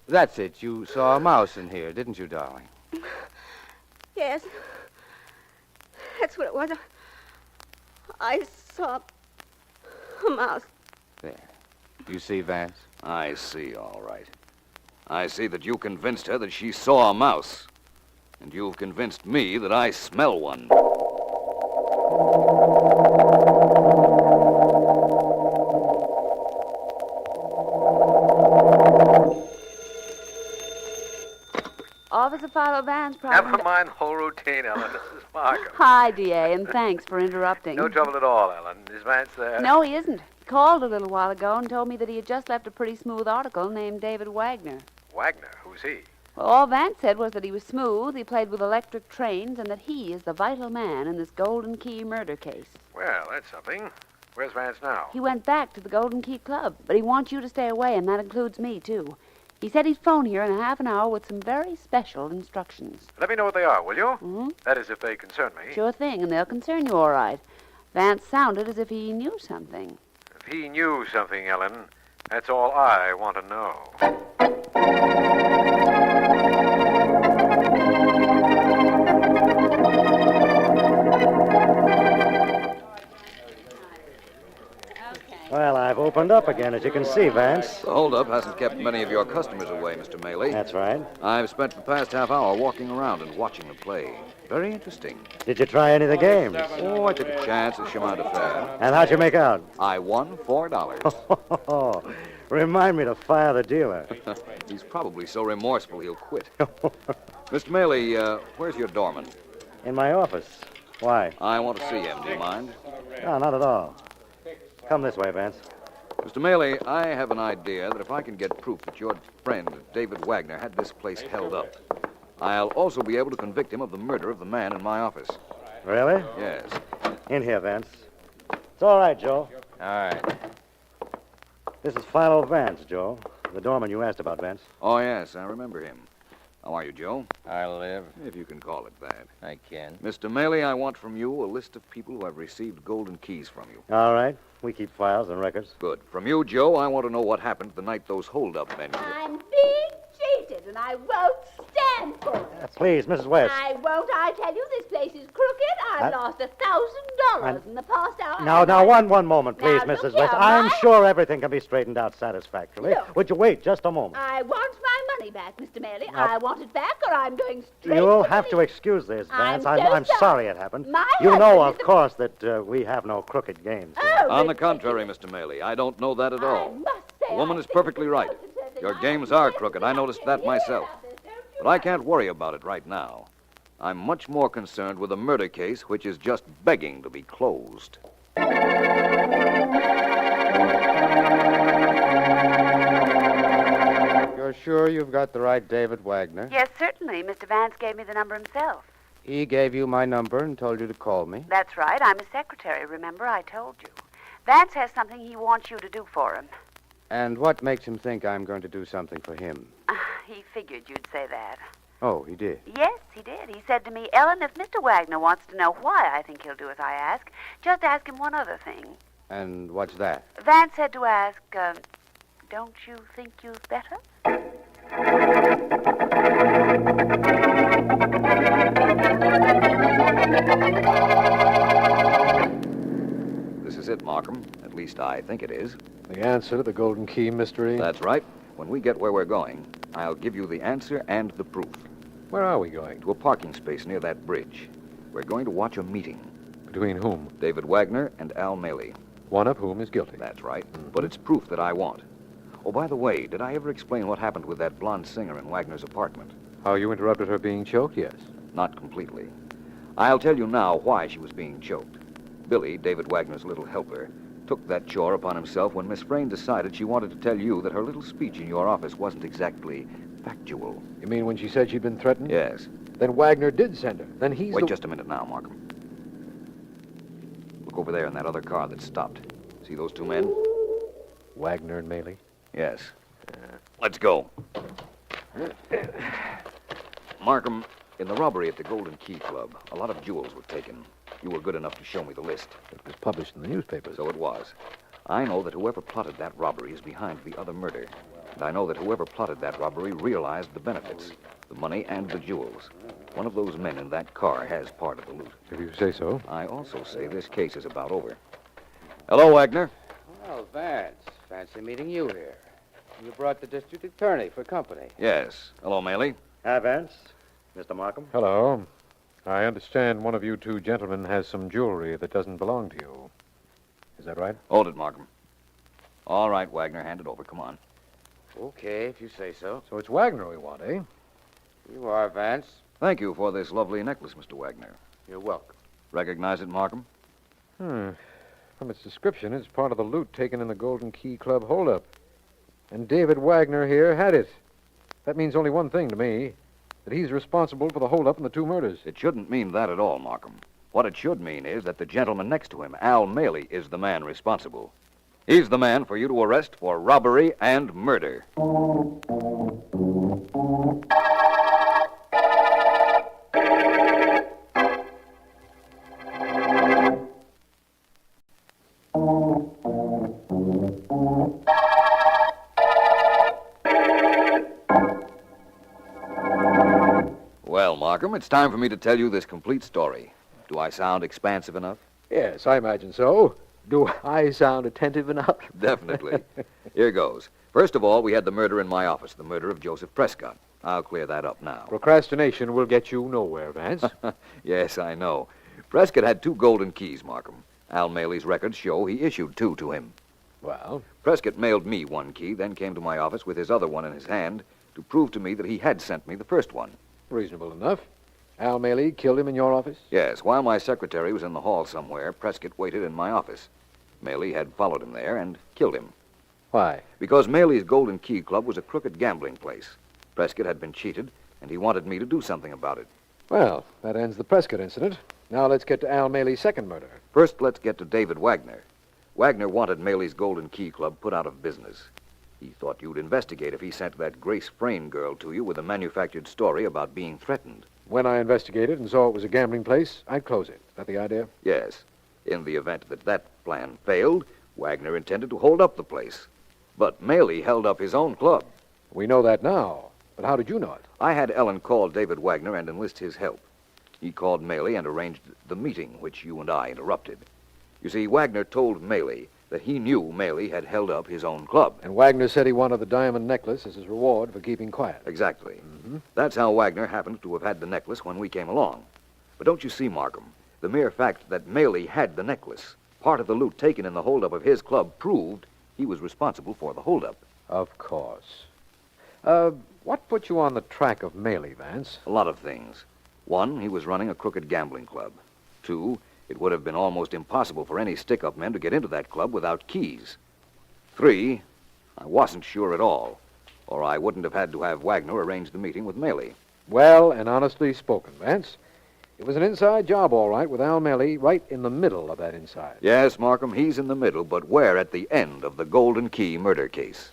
That's it. You saw a mouse in here, didn't you, darling? Yes. That's what it was. I saw a mouse. There. You see, Vance? I see, all right. I see that you convinced her that she saw a mouse. And you've convinced me that I smell one. Officer Philo Vance, probably... Never mind the whole routine, Ellen. This is Markham. Hi, D.A., and thanks for interrupting. No trouble at all, Ellen. Is Vance there? No, he isn't. He called a little while ago and told me that he had just left a pretty smooth article named David Wagner. Wagner? Who's he? Well, all Vance said was that he was smooth, he played with electric trains, and that he is the vital man in this Golden Key murder case. Well, that's something. Where's Vance now? He went back to the Golden Key Club, but he wants you to stay away, and that includes me, too. He said he'd phone here in a half an hour with some very special instructions. Let me know what they are, will you? Mm-hmm. That is, if they concern me. Sure thing, and they'll concern you all right. Vance sounded as if he knew something. If he knew something, Ellen, that's all I want to know. Well, I've opened up again, as you can see, Vance. The holdup hasn't kept many of your customers away, Mr. Maley. That's right. I've spent the past half hour walking around and watching the play. Very interesting. Did you try any of the games? Oh, I took a chance at chemin de fer. And how'd you make out? I won $4. Remind me to fire the dealer. He's probably so remorseful he'll quit. Mr. Maley, where's your doorman? In my office. Why? I want to see him. Do you mind? No, not at all. Come this way, Vance. Mr. Maley, I have an idea that if I can get proof that your friend, David Wagner, had this place held up, I'll also be able to convict him of the murder of the man in my office. Really? Yes. In here, Vance. It's all right, Joe. All right. This is Philo Vance, Joe. The doorman you asked about, Vance. Oh, yes, I remember him. How are you, Joe? I live. If you can call it that. I can. Mr. Maley, I want from you a list of people who have received golden keys from you. All right. We keep files and records. Good. From you, Joe, I want to know what happened the night those hold-up men... I'm being cheated, and I won't stand for it. Please, Mrs. West. I won't. I tell you, this place is crooked. I've lost $1,000 in the past hour. Now, one moment, please, Now, Mrs. look West. here, I'm Mike. sure everything can be straightened out satisfactorily. Look. Would you wait just a moment? I want my money back, Mr. Maley. Now- I want it back, or I'm going straight You'll to have to excuse this, I'm Vance. so I'm sorry it happened. My You know, husband of is a- course, that we have no crooked games. Oh, On the contrary, Mr. Maley, I don't know that at all. The woman is perfectly right. Your games are crooked. I noticed that myself. But I can't worry about it right now. I'm much more concerned with a murder case which is just begging to be closed. You're sure you've got the right David Wagner? Yes, certainly. Mr. Vance gave me the number himself. He gave you my number and told you to call me? That's right. I'm his secretary, remember? I told you. Vance has something he wants you to do for him. And what makes him think I'm going to do something for him? He figured you'd say that. Oh, he did? Yes, he did. He said to me, Ellen, if Mr. Wagner wants to know why I think he'll do as I ask, just ask him one other thing. And what's that? Vance said to ask, don't you think you've better? This is it, Markham. At least I think it is. The answer to the Golden Key mystery? That's right. When we get where we're going, I'll give you the answer and the proof. Where are we going? To a parking space near that bridge. We're going to watch a meeting. Between whom? David Wagner and Al Maley. One of whom is guilty. That's right. But it's proof that I want. Oh, by the way, did I ever explain what happened with that blonde singer in Wagner's apartment? How you interrupted her being choked? Yes. Not completely. I'll tell you now why she was being choked. Billy, David Wagner's little helper, took that chore upon himself when Miss Frayne decided she wanted to tell you that her little speech in your office wasn't exactly factual. You mean when she said she'd been threatened? Yes. Then Wagner did send her. Then he's Wait just a minute now, Markham. Look over there in that other car that stopped. See those two men? Wagner and Maley? Yes. Let's go. Markham, in the robbery at the Golden Key Club, a lot of jewels were taken. You were good enough to show me the list. It was published in the newspapers. So it was. I know that whoever plotted that robbery is behind the other murder. And I know that whoever plotted that robbery realized the benefits, the money and the jewels. One of those men in that car has part of the loot. If you say so. I also say this case is about over. Hello, Wagner. Well, Vance, fancy meeting you here. You brought the district attorney for company. Yes. Hello, Maley. Hi, Vance. Mr. Markham. Hello. I understand one of you two gentlemen has some jewelry that doesn't belong to you. Is that right? Hold it, Markham. All right, Wagner, hand it over. Come on. Okay, if you say so. So it's Wagner we want, eh? You are, Vance. Thank you for this lovely necklace, Mr. Wagner. You're welcome. Recognize it, Markham? From its description, it's part of the loot taken in the Golden Key Club holdup. And David Wagner here had it. That means only one thing to me. That he's responsible for the holdup and the two murders. It shouldn't mean that at all, Markham. What it should mean is that the gentleman next to him, Al Maley, is the man responsible. He's the man for you to arrest for robbery and murder. Well, Markham, it's time for me to tell you this complete story. Do I sound expansive enough? Yes, I imagine so. Do I sound attentive enough? Definitely. Here goes. First of all, we had the murder in my office, the murder of Joseph Prescott. I'll clear that up now. Procrastination will get you nowhere, Vance. Yes, I know. Prescott had 2 golden keys, Markham. Al Maley's records show he issued 2 to him. Well? Prescott mailed me 1 key, then came to my office with his other one in his hand to prove to me that he had sent me the first one. Reasonable enough. Al Maley killed him in your office? Yes. While my secretary was in the hall somewhere, Prescott waited in my office. Maley had followed him there and killed him. Why? Because Maley's Golden Key Club was a crooked gambling place. Prescott had been cheated, and he wanted me to do something about it. Well, that ends the Prescott incident. Now let's get to Al Maley's second murder. First, let's get to David Wagner. Wagner wanted Maley's Golden Key Club put out of business. He thought you'd investigate if he sent that Grace Frayne girl to you with a manufactured story about being threatened. When I investigated and saw it was a gambling place, I'd close it. Is that the idea? Yes. In the event that that plan failed, Wagner intended to hold up the place. But Maley held up his own club. We know that now. But how did you know it? I had Ellen call David Wagner and enlist his help. He called Maley and arranged the meeting, which you and I interrupted. You see, Wagner told Maley that he knew Maley had held up his own club. And Wagner said he wanted the diamond necklace as his reward for keeping quiet. Exactly. That's how Wagner happened to have had the necklace when we came along. But don't you see, Markham, the mere fact that Maley had the necklace, part of the loot taken in the holdup of his club, proved he was responsible for the holdup. Of course. What put you on the track of Maley, Vance? A lot of things. 1, he was running a crooked gambling club. 2, it would have been almost impossible for any stick-up men to get into that club without keys. 3, I wasn't sure at all, or I wouldn't have had to have Wagner arrange the meeting with Maley. Well and honestly spoken, Vance. It was an inside job, all right, with Al Melly right in the middle of that inside. Yes, Markham, he's in the middle, but we're at the end of the Golden Key murder case.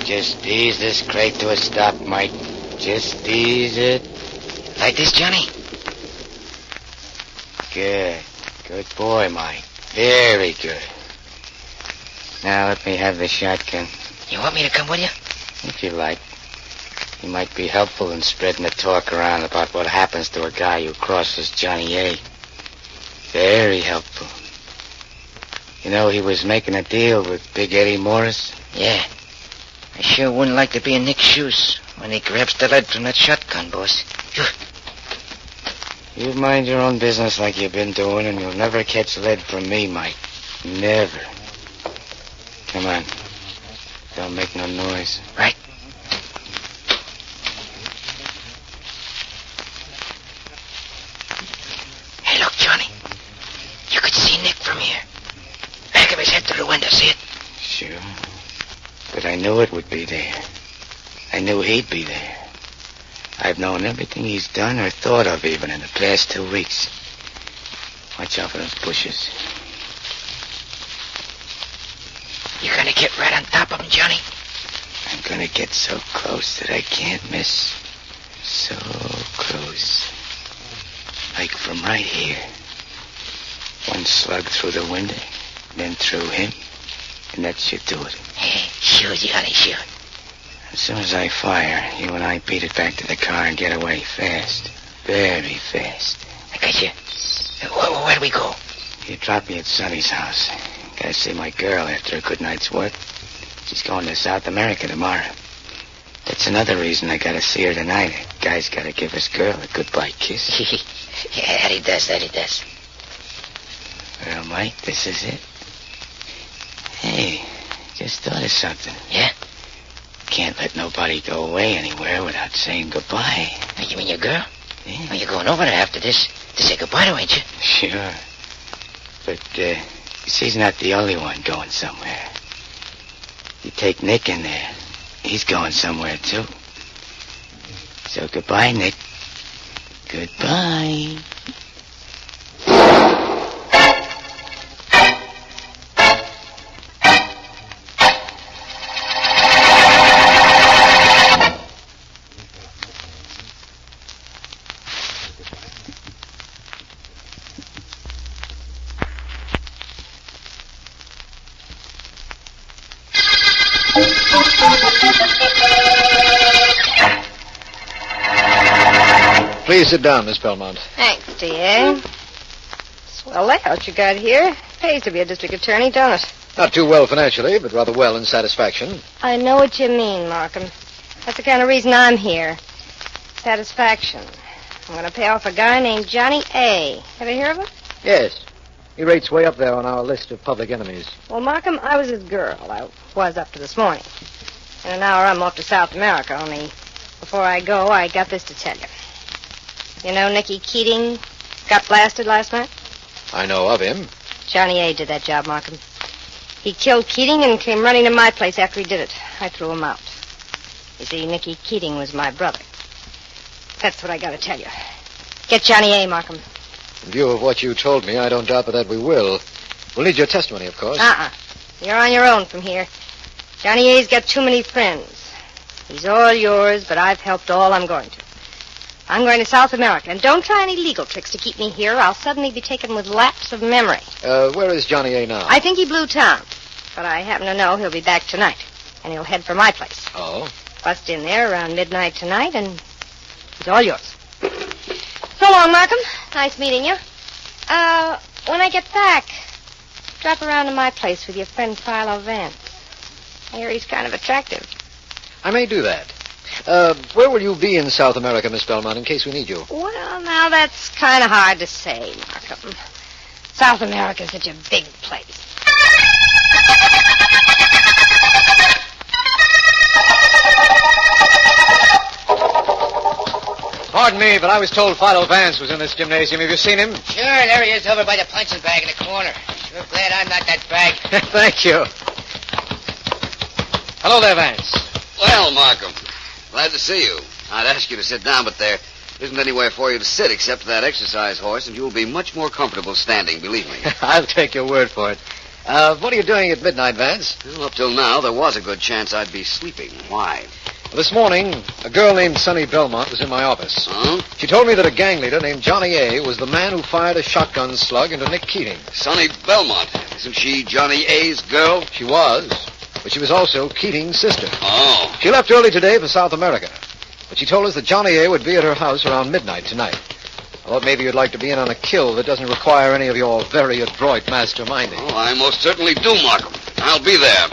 Just ease this crate to a stop, Mike. Just ease it. Like this, Johnny? Good. Good boy, Mike. Very good. Now let me have the shotgun. You want me to come with you? If you like. You might be helpful in spreading the talk around about what happens to a guy who crosses Johnny A. Very helpful. You know, he was making a deal with Big Eddie Morris? Yeah. I sure wouldn't like to be in Nick's shoes when he grabs the lead from that shotgun, boss. You mind your own business like you've been doing, and you'll never catch lead from me, Mike. Never. Come on. Don't make no noise. Right. Hey, look, Johnny. You could see Nick from here. Back of his head through the window, see it? Sure. But I knew it would be there. I knew he'd be there. I've known everything he's done or thought of even in the past 2 weeks. Watch out for those bushes. You're gonna get right on top of him, Johnny? I'm gonna get so close that I can't miss. So close. Like from right here. One slug through the window, then through him, and that should do it. Hey, shoot, Johnny, shoot. As soon as I fire, you and I beat it back to the car and get away fast. Very fast. I got you. Where do we go? You drop me at Sonny's house. Gotta see my girl after a good night's work. She's going to South America tomorrow. That's another reason I gotta see her tonight. A guy's gotta give his girl a goodbye kiss. Yeah, that he does. Well, Mike, this is it. Hey, just thought of something. Yeah? Can't let nobody go away anywhere without saying goodbye. You mean your girl? Yeah. Well, you're going over there after this to say goodbye to, ain't you? Sure. But, she's not the only one going somewhere. You take Nick in there, he's going somewhere, too. So goodbye, Nick. Goodbye. Please sit down, Miss Belmont. Thanks, dear. Swell layout you got here. Pays to be a district attorney, don't it? Not too well financially, but rather well in satisfaction. I know what you mean, Markham. That's the kind of reason I'm here. Satisfaction. I'm going to pay off a guy named Johnny A. Ever hear of him? Yes. He rates way up there on our list of public enemies. Well, Markham, I was his girl. I was up to this morning. In an hour, I'm off to South America, only before I go, I got this to tell you. You know Nicky Keating got blasted last night? I know of him. Johnny A. did that job, Markham. He killed Keating and came running to my place after he did it. I threw him out. You see, Nicky Keating was my brother. That's what I got to tell you. Get Johnny A., Markham. In view of what you told me, I don't doubt but that we will. We'll need your testimony, of course. You're on your own from here. Johnny A.'s got too many friends. He's all yours, but I've helped all I'm going to. I'm going to South America, and don't try any legal tricks to keep me here. I'll suddenly be taken with lapse of memory. Where is Johnny A. now? I think he blew town, but I happen to know he'll be back tonight, and he'll head for my place. Oh? Bust in there around midnight tonight, and it's all yours. So long, Markham. Nice meeting you. When I get back, drop around to my place with your friend Philo Vance. I hear he's kind of attractive. I may do that. Where will you be in South America, Miss Belmont, in case we need you? Well, now, that's kind of hard to say, Markham. South America's such a big place. Pardon me, but I was told Philo Vance was in this gymnasium. Have you seen him? Sure, there he is over by the punching bag in the corner. Sure glad I'm not that bag. Thank you. Hello there, Vance. Well, Markham, glad to see you. I'd ask you to sit down, but there isn't anywhere for you to sit except that exercise horse, and you'll be much more comfortable standing, believe me. I'll take your word for it. What are you doing at midnight, Vance? Well, up till now, there was a good chance I'd be sleeping. Why? Well, this morning, a girl named Sonny Belmont was in my office. Huh? She told me that a gang leader named Johnny A. was the man who fired a shotgun slug into Nick Keating. Sonny Belmont. Isn't she Johnny A.'s girl? She was, but she was also Keating's sister. Oh. She left early today for South America, but she told us that Johnny A. would be at her house around midnight tonight. I thought maybe you'd like to be in on a kill that doesn't require any of your very adroit masterminding. Oh, I most certainly do, Markham. I'll be there.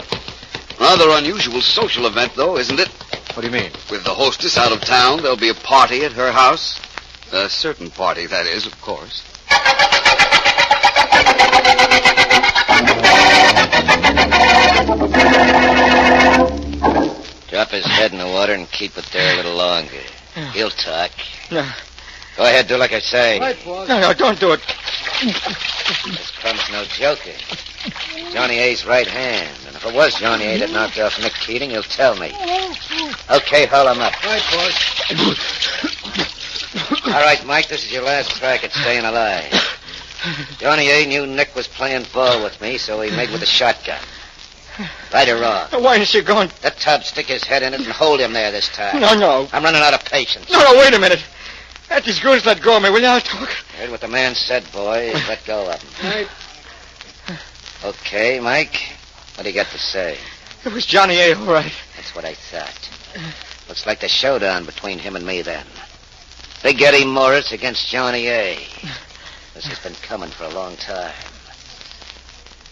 Rather unusual social event, though, isn't it? What do you mean? With the hostess out of town, there'll be a party at her house. A certain party, that is, of course. Drop his head in the water and keep it there a little longer. He'll talk. No. Go ahead, do like I say. Right, boss. No, don't do it. This Crumb's no joker. Johnny A.'s right hand. And if it was Johnny A. that knocked off Nick Keating, he'll tell me. Okay, haul him up. Right, boss. All right, Mike, this is your last crack at staying alive. Johnny A. knew Nick was playing ball with me, so he made with a shotgun. Right or wrong? Why didn't you go and... Let Tubbs stick his head in it and hold him there this time. No. I'm running out of patience. No, wait a minute. Let these goons let go of me, will you? I'll talk. Heard what the man said, boys. Let go of him. Right. Okay, Mike. What do you got to say? It was Johnny A., all right. That's what I thought. Looks like the showdown between him and me, then. Big Eddie Morris against Johnny A. This has been coming for a long time.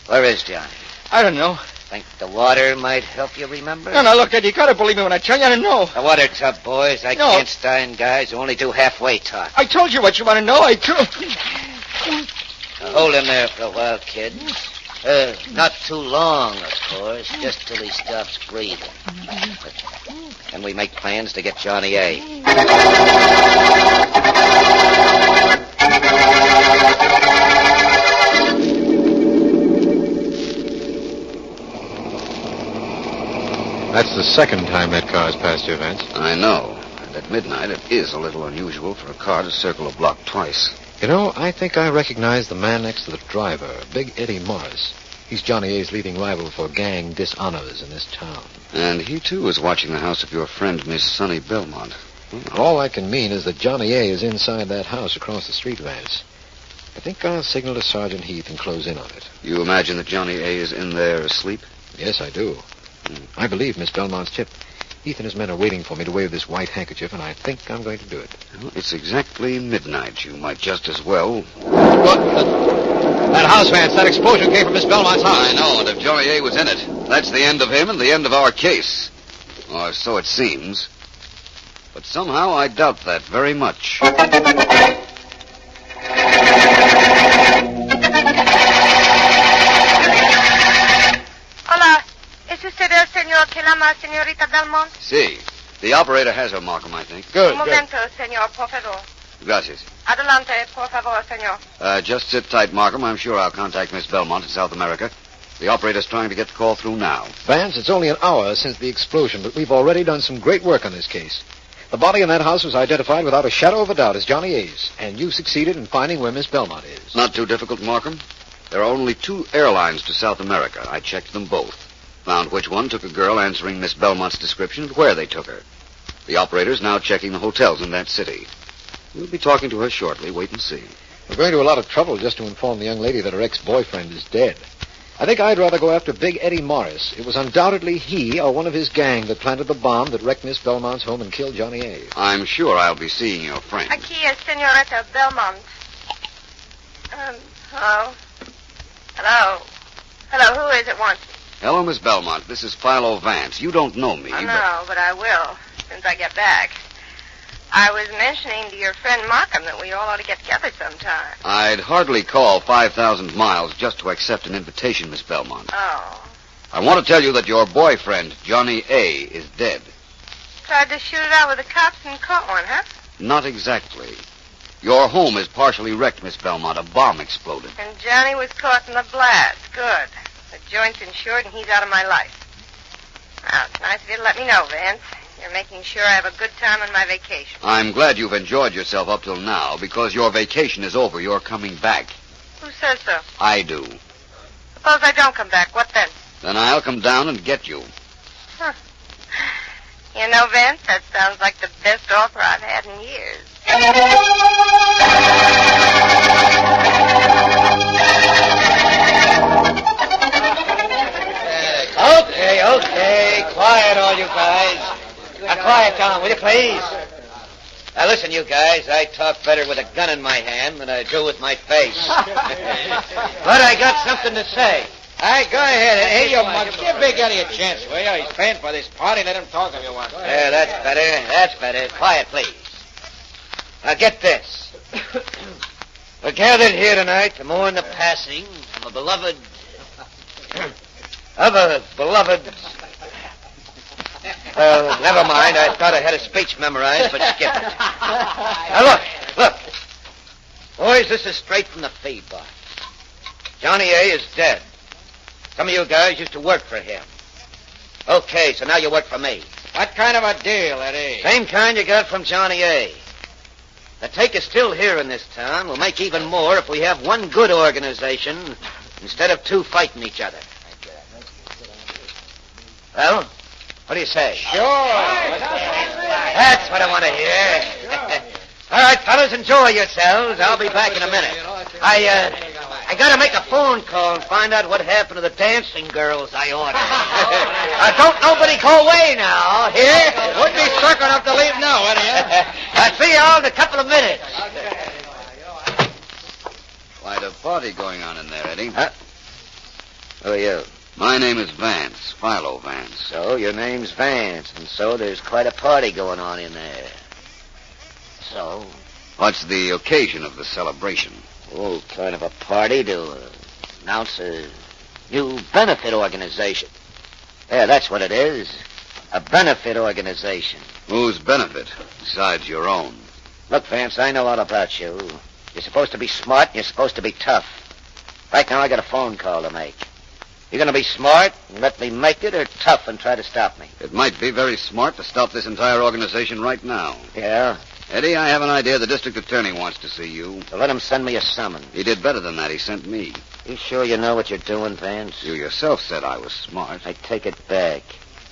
Where is Johnny? I don't know. Think the water might help you remember? No, look, Eddie, you gotta believe me when I tell you I don't know. The water tub, boys. I can't stand guys who only do halfway talk. I told you what you want to know. Now hold him there for a while, kid. Not too long, of course, just till he stops breathing. Then we make plans to get Johnny A. That's the second time that car's passed your, Vance. I know. And at midnight, it is a little unusual for a car to circle a block twice. You know, I think I recognize the man next to the driver, Big Eddie Morris. He's Johnny A.'s leading rival for gang dishonors in this town. And he, too, is watching the house of your friend, Miss Sonny Belmont. All I can mean is that Johnny A. is inside that house across the street, Vance. I think I'll signal to Sergeant Heath and close in on it. You imagine that Johnny A. is in there asleep? Yes, I do. I believe Miss Belmont's tip. Heath and his men are waiting for me to wave this white handkerchief, and I think I'm going to do it. Well, it's exactly midnight. You might just as well. That house, Vance, that explosion came from Miss Belmont's house. I know, and if Johnny A was in it, that's the end of him and the end of our case. Or so it seems. But somehow I doubt that very much. Hola. ¿Es usted el señor que llama señorita Belmont? See, the operator has her, Markham, I think. Un momento, señor, por favor. Gracias. Adelante, por favor, señor. Just sit tight, Markham. I'm sure I'll contact Miss Belmont in South America. The operator's trying to get the call through now. Vance, it's only an hour since the explosion, but we've already done some great work on this case. The body in that house was identified without a shadow of a doubt as Johnny A's, and you succeeded in finding where Miss Belmont is. Not too difficult, Markham. There are only 2 airlines to South America. I checked them both. Found which one took a girl answering Miss Belmont's description and where they took her. The operator's now checking the hotels in that city. We'll be talking to her shortly. Wait and see. We're going to a lot of trouble just to inform the young lady that her ex-boyfriend is dead. I think I'd rather go after Big Eddie Morris. It was undoubtedly he or one of his gang that planted the bomb that wrecked Miss Belmont's home and killed Johnny A. I'm sure I'll be seeing your friend. Aquí es señorita Belmont. Hello? Hello? Hello, who is it wants me? Hello, Miss Belmont. This is Philo Vance. You don't know me. No, but I will, since I get back. I was mentioning to your friend Markham that we all ought to get together sometime. I'd hardly call 5,000 miles just to accept an invitation, Miss Belmont. Oh. I want to tell you that your boyfriend, Johnny A., is dead. Tried to shoot it out with the cops and caught one, huh? Not exactly. Your home is partially wrecked, Miss Belmont. A bomb exploded. And Johnny was caught in the blast. Good. The joint's insured and he's out of my life. Now, it's nice of you to let me know, Vance. You're making sure I have a good time on my vacation. I'm glad you've enjoyed yourself up till now, because your vacation is over. You're coming back. Who says so? I do. Suppose I don't come back. What then? Then I'll come down and get you. Huh. You know, Vance, that sounds like the best offer I've had in years. Okay. Quiet, all you guys. Quiet down, will you, please? Now, listen, you guys. I talk better with a gun in my hand than I do with my face. But I got something to say. All right, go ahead. Hey, you mug, give Big Eddie a chance, will you? He's paying for this party. Let him talk if you want. Yeah, that's better. That's better. Quiet, please. Now, get this. We're gathered here tonight to mourn the passing of a beloved... Well, never mind. I thought I had a speech memorized, but skip it. Now, look. Boys, this is straight from the feed box. Johnny A. is dead. Some of you guys used to work for him. Okay, so now you work for me. What kind of a deal, Eddie? Same kind you got from Johnny A. The take is still here in this town. We'll make even more if we have one good organization instead of 2 fighting each other. Well, what do you say? Sure. That's what I want to hear. All right, fellas, enjoy yourselves. I'll be back in a minute. I got to make a phone call and find out what happened to the dancing girls I ordered. Don't nobody go away now. Here? Wouldn't be circle enough to leave now, would you? I'll see you all in a couple of minutes. Quite a party going on in there, Eddie. Huh? Who are you? My name is Vance, Philo Vance. So your name's Vance, and so there's quite a party going on in there. So? What's the occasion of the celebration? Oh, kind of a party to announce a new benefit organization. Yeah, that's what it is. A benefit organization. Whose benefit, besides your own? Look, Vance, I know all about you. You're supposed to be smart and you're supposed to be tough. Right now I got a phone call to make. You're going to be smart and let me make it, or tough and try to stop me? It might be very smart to stop this entire organization right now. Yeah? Eddie, I have an idea the district attorney wants to see you. So let him send me a summons. He did better than that. He sent me. You sure you know what you're doing, Vance? You yourself said I was smart. I take it back.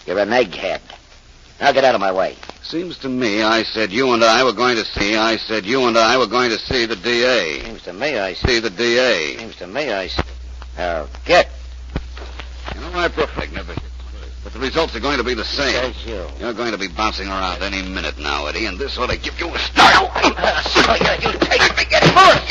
You're an egghead. Now get out of my way. Seems to me I said you and I were going to see the DA. Seems to me I see the DA. Seems to me I see... Now, get. You know, I perfectly never... But the results are going to be the same. Says you. You're going to be bouncing around any minute now, Eddie, and this ought to give you a start. You take me, get hurt.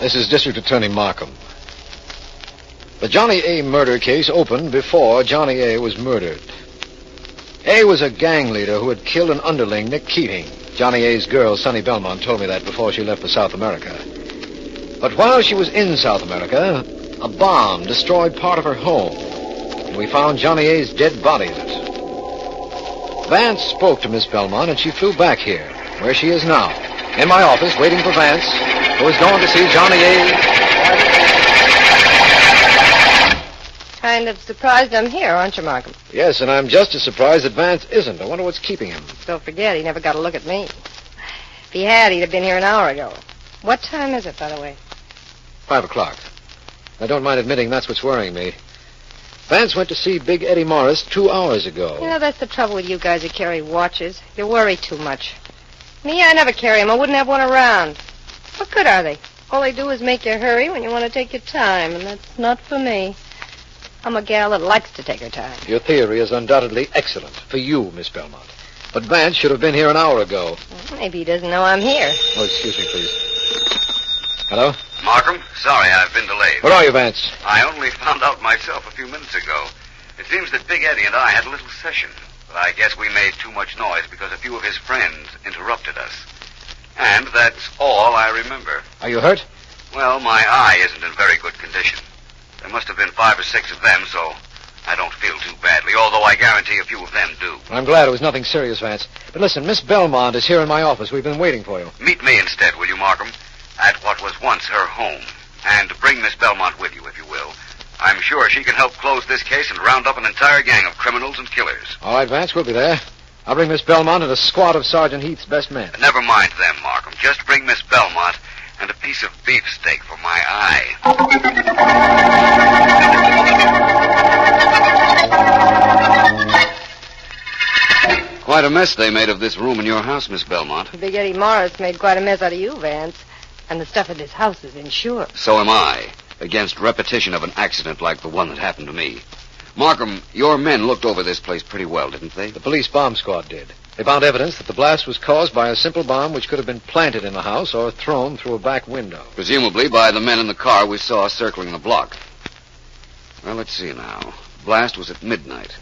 This is District Attorney Markham. The Johnny A. murder case opened before Johnny A. was murdered. A. was a gang leader who had killed an underling, Nick Keating. Johnny A.'s girl, Sonny Belmont, told me that before she left for South America. But while she was in South America, a bomb destroyed part of her home, and we found Johnny A.'s dead body in it. Vance spoke to Miss Belmont, and she flew back here, where she is now, in my office, waiting for Vance, who is going to see Johnny A. Kind of surprised I'm here, aren't you, Markham? Yes, and I'm just as surprised that Vance isn't. I wonder what's keeping him. Don't forget, he never got a look at me. If he had, he'd have been here an hour ago. What time is it, by the way? 5 o'clock. I don't mind admitting that's what's worrying me. Vance went to see Big Eddie Morris 2 hours ago. You know, that's the trouble with you guys who carry watches. You worry too much. Me, I never carry them. I wouldn't have one around. What good are they? All they do is make you hurry when you want to take your time, and that's not for me. I'm a gal that likes to take her time. Your theory is undoubtedly excellent for you, Miss Belmont. But Vance should have been here an hour ago. Well, maybe he doesn't know I'm here. Oh, excuse me, please. Hello? Markham, sorry I've been delayed. Where are you, Vance? I only found out myself a few minutes ago. It seems that Big Eddie and I had a little session, but I guess we made too much noise because a few of his friends interrupted us. And that's all I remember. Are you hurt? Well, my eye isn't in very good condition. There must have been 5 or 6 of them, so I don't feel too badly, although I guarantee a few of them do. I'm glad it was nothing serious, Vance. But listen, Miss Belmont is here in my office. We've been waiting for you. Meet me instead, will you, Markham? At what was once her home. And bring Miss Belmont with you, if you will. I'm sure she can help close this case and round up an entire gang of criminals and killers. All right, Vance, we'll be there. I'll bring Miss Belmont and a squad of Sergeant Heath's best men. Never mind them, Markham. Just bring Miss Belmont and a piece of beefsteak for my eye. Quite a mess they made of this room in your house, Miss Belmont. Big Eddie Morris made quite a mess out of you, Vance. And the stuff in this house is insured. So am I, against repetition of an accident like the one that happened to me. Markham, your men looked over this place pretty well, didn't they? The police bomb squad did. They found evidence that the blast was caused by a simple bomb which could have been planted in the house or thrown through a back window. Presumably by the men in the car we saw circling the block. Well, let's see now. The blast was at midnight.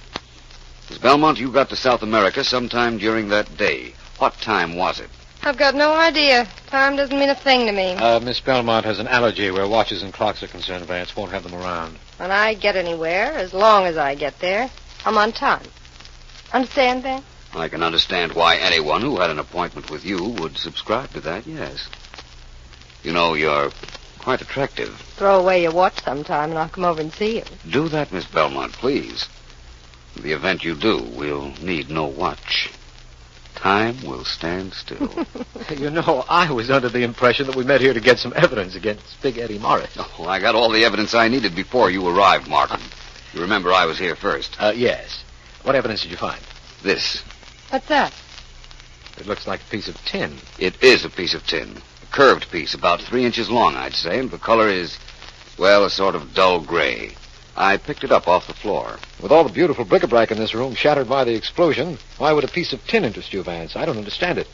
Miss Belmont, you got to South America sometime during that day. What time was it? I've got no idea. Time doesn't mean a thing to me. Miss Belmont has an allergy where watches and clocks are concerned. Vance won't have them around. When I get anywhere, as long as I get there, I'm on time. Understand, Vance? I can understand why anyone who had an appointment with you would subscribe to that, yes. You know, you're quite attractive. Throw away your watch sometime and I'll come over and see you. Do that, Miss Belmont, please. In the event you do, we'll need no watch. Time will stand still. You know, I was under the impression that we met here to get some evidence against Big Eddie Morris. Oh, I got all the evidence I needed before you arrived, Markham. You remember I was here first. Yes. What evidence did you find? This. What's that? It looks like a piece of tin. It is a piece of tin. A curved piece, about 3 inches long, I'd say, and the color is, well, a sort of dull gray. I picked it up off the floor. With all the beautiful bric-a-brac in this room shattered by the explosion, why would a piece of tin interest you, Vance? I don't understand it.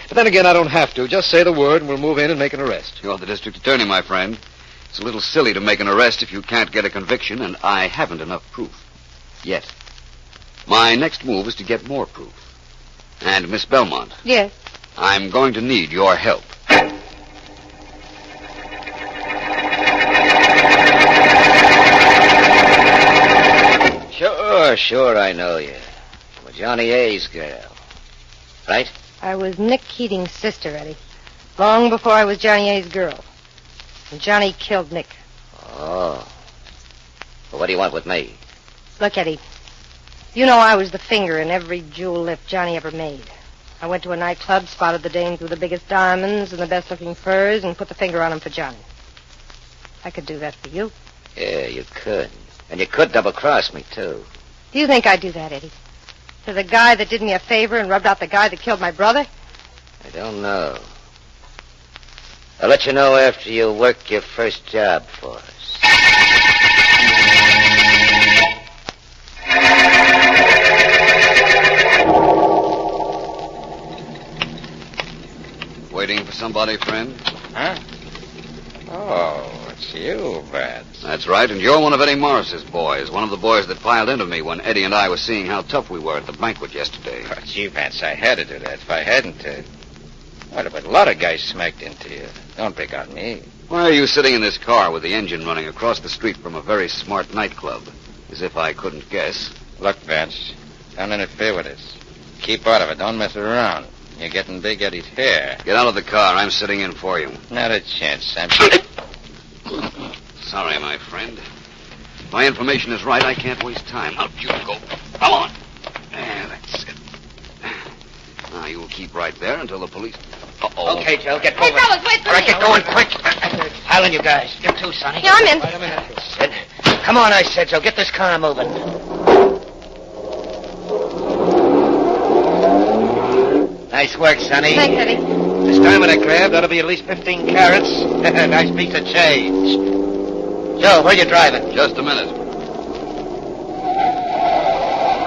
But then again, I don't have to. Just say the word and we'll move in and make an arrest. You're the district attorney, my friend. It's a little silly to make an arrest if you can't get a conviction, and I haven't enough proof. Yet. My next move is to get more proof. And, Miss Belmont. Yes? I'm going to need your help. Sure, I know you. You're Johnny A.'s girl. Right? I was Nick Keating's sister, Eddie. Long before I was Johnny A.'s girl. And Johnny killed Nick. Oh. Well, what do you want with me? Look, Eddie. You know I was the finger in every jewel lift Johnny ever made. I went to a nightclub, spotted the dames with the biggest diamonds and the best-looking furs, and put the finger on them for Johnny. I could do that for you. Yeah, you could. And you could double-cross me, too. Do you think I'd do that, Eddie? To the guy that did me a favor and rubbed out the guy that killed my brother? I don't know. I'll let you know after you work your first job for us. Waiting for somebody, friend? Huh? Oh, it's you, Vance. That's right, and you're one of Eddie Morris's boys. One of the boys that piled into me when Eddie and I were seeing how tough we were at the banquet yesterday. Oh, gee, Vance, I had to do that. If I hadn't, well, but a lot of guys smacked into you. Don't pick on me. Why are you sitting in this car with the engine running across the street from a very smart nightclub? As if I couldn't guess. Look, Vance, don't interfere with this. Keep out of it. Don't mess around. You're getting big Eddie's hair. Get out of the car. I'm sitting in for you. Not a chance. I'm... Sorry, my friend. If my information is right, I can't waste time. Out you go. Come on. That's it. Now, you will keep right there until the police... Uh-oh. Okay, Joe, get moving. Hey, fellas, wait for All right, me. get going quick. Pile in, you guys. You too, Sonny. Yeah, I'm in. Wait a minute. Sid. Come on, I said, Joe. Get this car moving. Nice work, Sonny. Thanks, Eddie. This diamond I grabbed ought to be at least 15 carats. Nice piece of change. Joe, where you driving? Just a minute.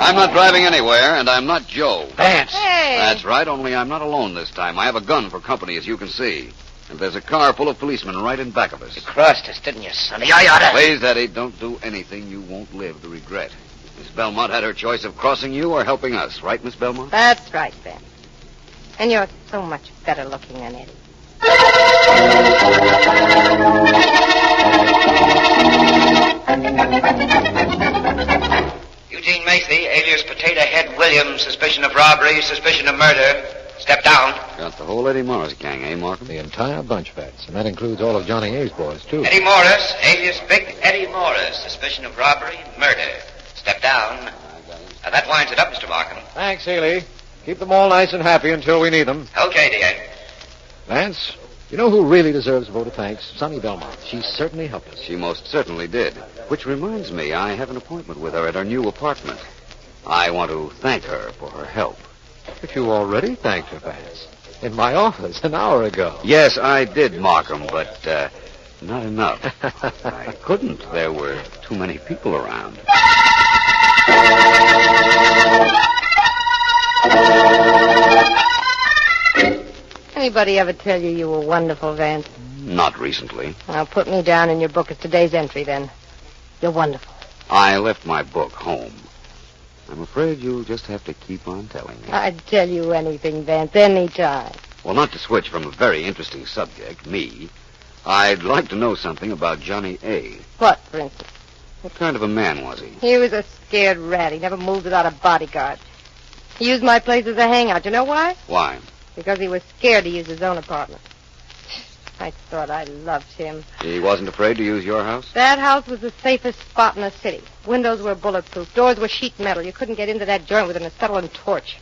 I'm not driving anywhere, and I'm not Joe. Vance. Hey. That's right, only I'm not alone this time. I have a gun for company, as you can see. And there's a car full of policemen right in back of us. You crossed us, didn't you, Sonny? I oughta... Please, Eddie, don't do anything you won't live to regret. Miss Belmont had her choice of crossing you or helping us, right, Miss Belmont? That's right, Ben. And you're so much better looking than Eddie. Eugene Macy, alias Potato Head Williams, suspicion of robbery, suspicion of murder. Step down. Got the whole Eddie Morris gang, eh, Markham? The entire bunch, Vance. And that includes all of Johnny A's boys, too. Eddie Morris, alias Big Eddie Morris, suspicion of robbery and murder. Step down. That winds it up, Mr. Markham. Thanks, Healy. Keep them all nice and happy until we need them. Okay, dear. Vance, you know who really deserves a vote of thanks? Sonny Belmont. She certainly helped us. She most certainly did. Which reminds me, I have an appointment with her at her new apartment. I want to thank her for her help. But you already thanked her, Vance. In my office an hour ago. Yes, I did, Markham, but not enough. I couldn't. There were too many people around. Anybody ever tell you were wonderful, Vance? Not recently. Well, put me down in your book as today's entry, then. You're wonderful. I left my book home. I'm afraid you'll just have to keep on telling me. I'd tell you anything, Vance, any time. Well, not to switch from a very interesting subject, me, I'd like to know something about Johnny A. What, for instance? What kind of a man was he? He was a scared rat. He never moved without a bodyguard. He used my place as a hangout. You know why? Why? Because he was scared to use his own apartment. I thought I loved him. He wasn't afraid to use your house? That house was the safest spot in the city. Windows were bulletproof. Doors were sheet metal. You couldn't get into that joint with an acetylene torch.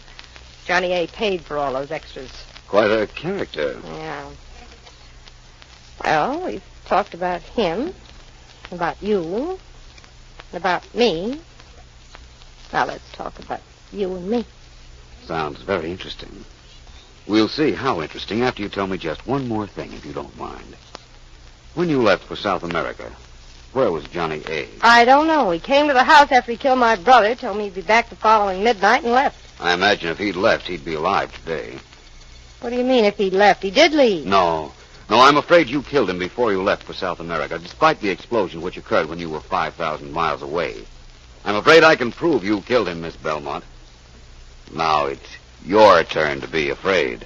Johnny A. paid for all those extras. Quite a character. Yeah. Well, we've talked about him, about you, and about me. Now let's talk about you and me. Sounds very interesting. We'll see how interesting after you tell me just one more thing, if you don't mind. When you left for South America, where was Johnny A? I don't know. He came to the house after he killed my brother, told me he'd be back the following midnight, and left. I imagine if he'd left, he'd be alive today. What do you mean, if he left? He did leave. No, I'm afraid you killed him before you left for South America, despite the explosion which occurred when you were 5,000 miles away. I'm afraid I can prove you killed him, Miss Belmont. Now it's your turn to be afraid.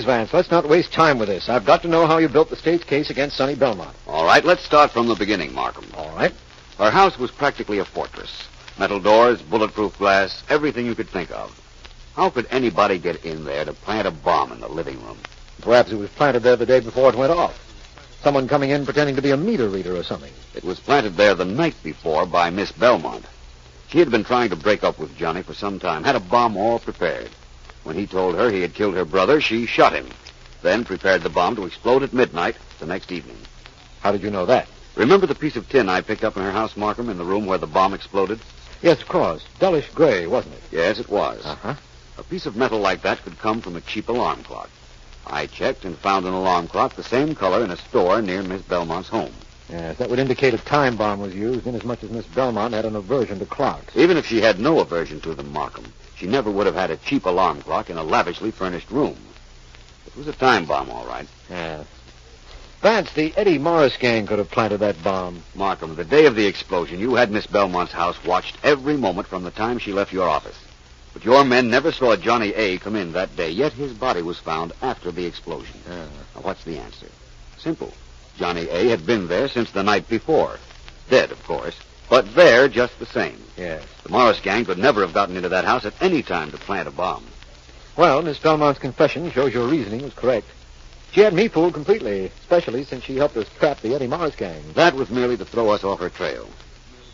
Please, Vance, let's not waste time with this. I've got to know how you built the state's case against Sonny Belmont. All right, let's start from the beginning, Markham. All right. Our house was practically a fortress. Metal doors, bulletproof glass, everything you could think of. How could anybody get in there to plant a bomb in the living room? Perhaps it was planted there the day before it went off. Someone coming in pretending to be a meter reader or something. It was planted there the night before by Miss Belmont. She had been trying to break up with Johnny for some time, had a bomb all prepared. When he told her he had killed her brother, she shot him, then prepared the bomb to explode at midnight the next evening. How did you know that? Remember the piece of tin I picked up in her house, Markham, in the room where the bomb exploded? Yes, of course. Dullish gray, wasn't it? Yes, it was. Uh-huh. A piece of metal like that could come from a cheap alarm clock. I checked and found an alarm clock the same color in a store near Miss Belmont's home. Yes, that would indicate a time bomb was used, inasmuch as Miss Belmont had an aversion to clocks. Even if she had no aversion to them, Markham, she never would have had a cheap alarm clock in a lavishly furnished room. It was a time bomb, all right. Yes. Vance, the Eddie Morris gang could have planted that bomb. Markham, the day of the explosion, you had Miss Belmont's house watched every moment from the time she left your office. But your men never saw Johnny A. come in that day, yet his body was found after the explosion. Now, what's the answer? Simple. Johnny A. had been there since the night before. Dead, of course, but there just the same. Yes. The Morris gang could never have gotten into that house at any time to plant a bomb. Well, Miss Belmont's confession shows your reasoning was correct. She had me fooled completely, especially since she helped us trap the Eddie Morris gang. That was merely to throw us off her trail,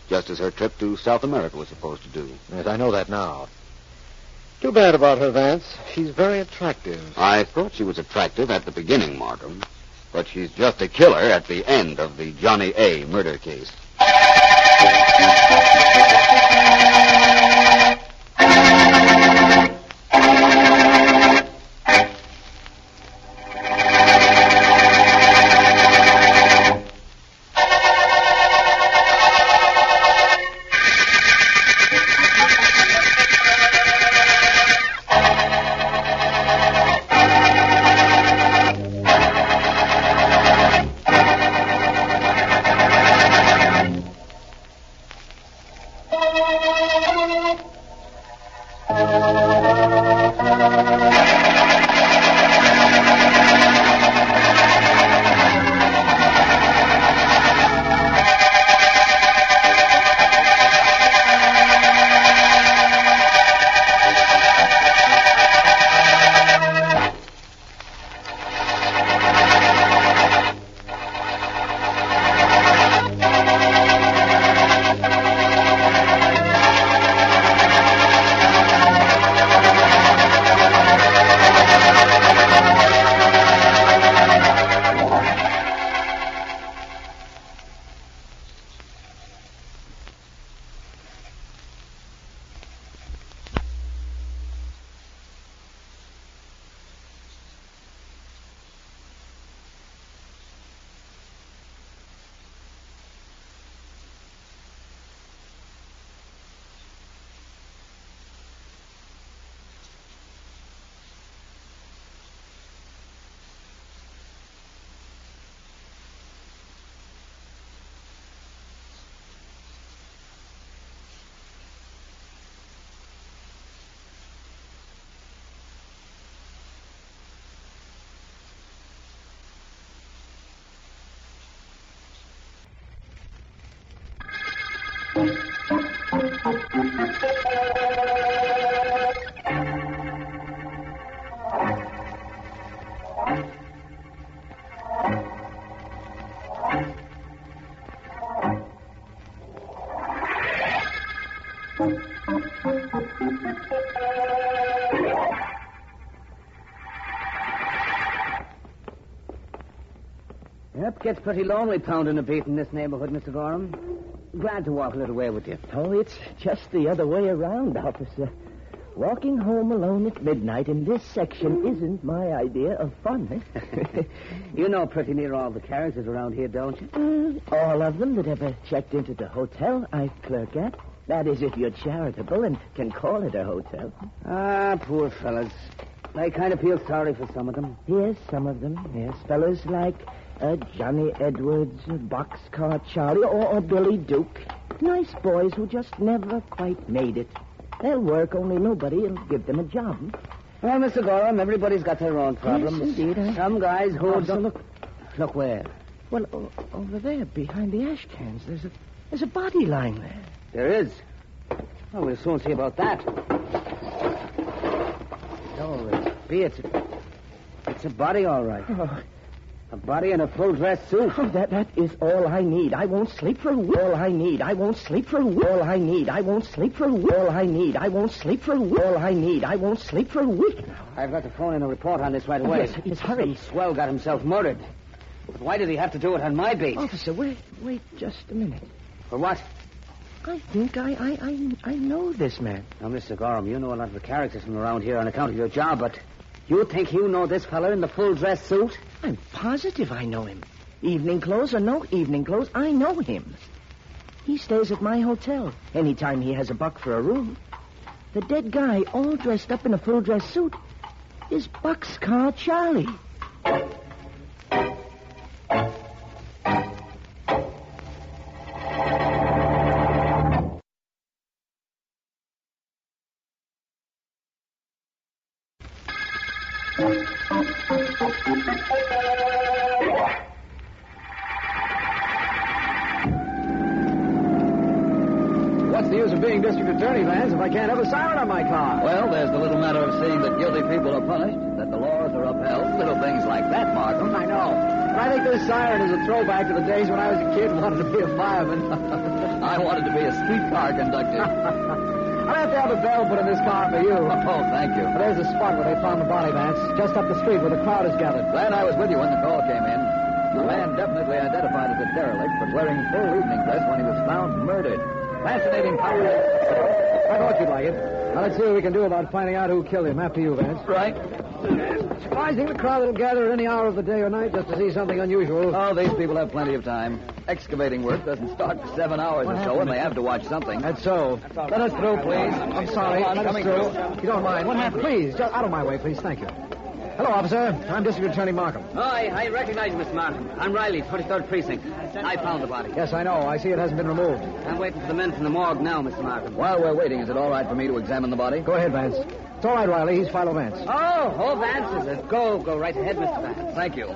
just as her trip to South America was supposed to do. Yes, I know that now. Too bad about her, Vance. She's very attractive. I thought she was attractive at the beginning, Markham, but she's just a killer at the end of the Johnny A. murder case. Yep, gets pretty lonely pounding a beat in this neighborhood, Mr. Gorham. Glad to walk a little way with you. Oh, it's just the other way around, officer. Walking home alone at midnight in this section isn't my idea of fun. You know pretty near all the characters around here, don't you? All of them that ever checked into the hotel I clerk at. That is, if you're charitable and can call it a hotel. Ah, poor fellas. I kind of feel sorry for some of them. Yes, some of them. Yes, fellas like Johnny Edwards, Boxcar Charlie, or Billy Duke. Nice boys who just never quite made it. They'll work, only nobody will give them a job. Well, Mr. Gorham, everybody's got their own problems. Yes, indeed. Some guys who Officer, don't... look. Look where? Well, over there, behind the ash cans, there's a body lying there. There is. Well, we'll soon see about that. Oh, it's a body, all right. Oh. A body in a full-dress suit. Oh, that is all I need. I won't sleep for a week. All I need. I won't sleep for a week. All I need. I won't sleep for a week. All I need. I won't sleep for a week. All I need. I won't sleep for a week now. I've got to phone in a report on this right away. Yes, hurry. Some swell got himself murdered. But why did he have to do it on my beat? Officer, wait just a minute. For what? I think I know this man. Now, Mr. Gorham, you know a lot of the characters from around here on account of your job, but you think you know this fella in the full-dress suit? I'm positive I know him. Evening clothes or no evening clothes, I know him. He stays at my hotel anytime he has a buck for a room. The dead guy, all dressed up in a full-dress suit, is Boxcar Charlie. What's the use of being district attorney, Vance, if I can't have a siren on my car? Well, there's the little matter of seeing that guilty people are punished, that the laws are upheld, little things like that, Markham. I know. But I think this siren is a throwback to the days when I was a kid and wanted to be a fireman. I wanted to be a streetcar conductor. I'll have to have a bell put in this car for you. Oh, thank you. But there's the spot where they found the body, Vance, just up the street where the crowd is gathered. Glad I was with you when the call came in. The man definitely identified as a derelict, but wearing full evening dress when he was found murdered. Fascinating power. I thought you'd like it. Now, let's see what we can do about finding out who killed him. After you, Vance. Right. Surprising the crowd that'll gather at any hour of the day or night just to see something unusual. Oh, these people have plenty of time. Excavating work doesn't start for 7 hours or so, and they have to watch something. That's so. Let us through, please. I'm sorry. Come on, Let us coming through. through. If you don't mind. What happened? Please, just out of my way, please. Thank you. Hello, officer. I'm District Attorney Markham. Oh, I recognize you, Mr. Markham. I'm Riley, 23rd Precinct. I found the body. Yes, I know. I see it hasn't been removed. I'm waiting for the men from the morgue now, Mr. Markham. While we're waiting, is it all right for me to examine the body? Go ahead, Vance. It's all right, Riley. He's Philo Vance. Oh, Vance is it? Go right ahead, Mr. Vance. Thank you.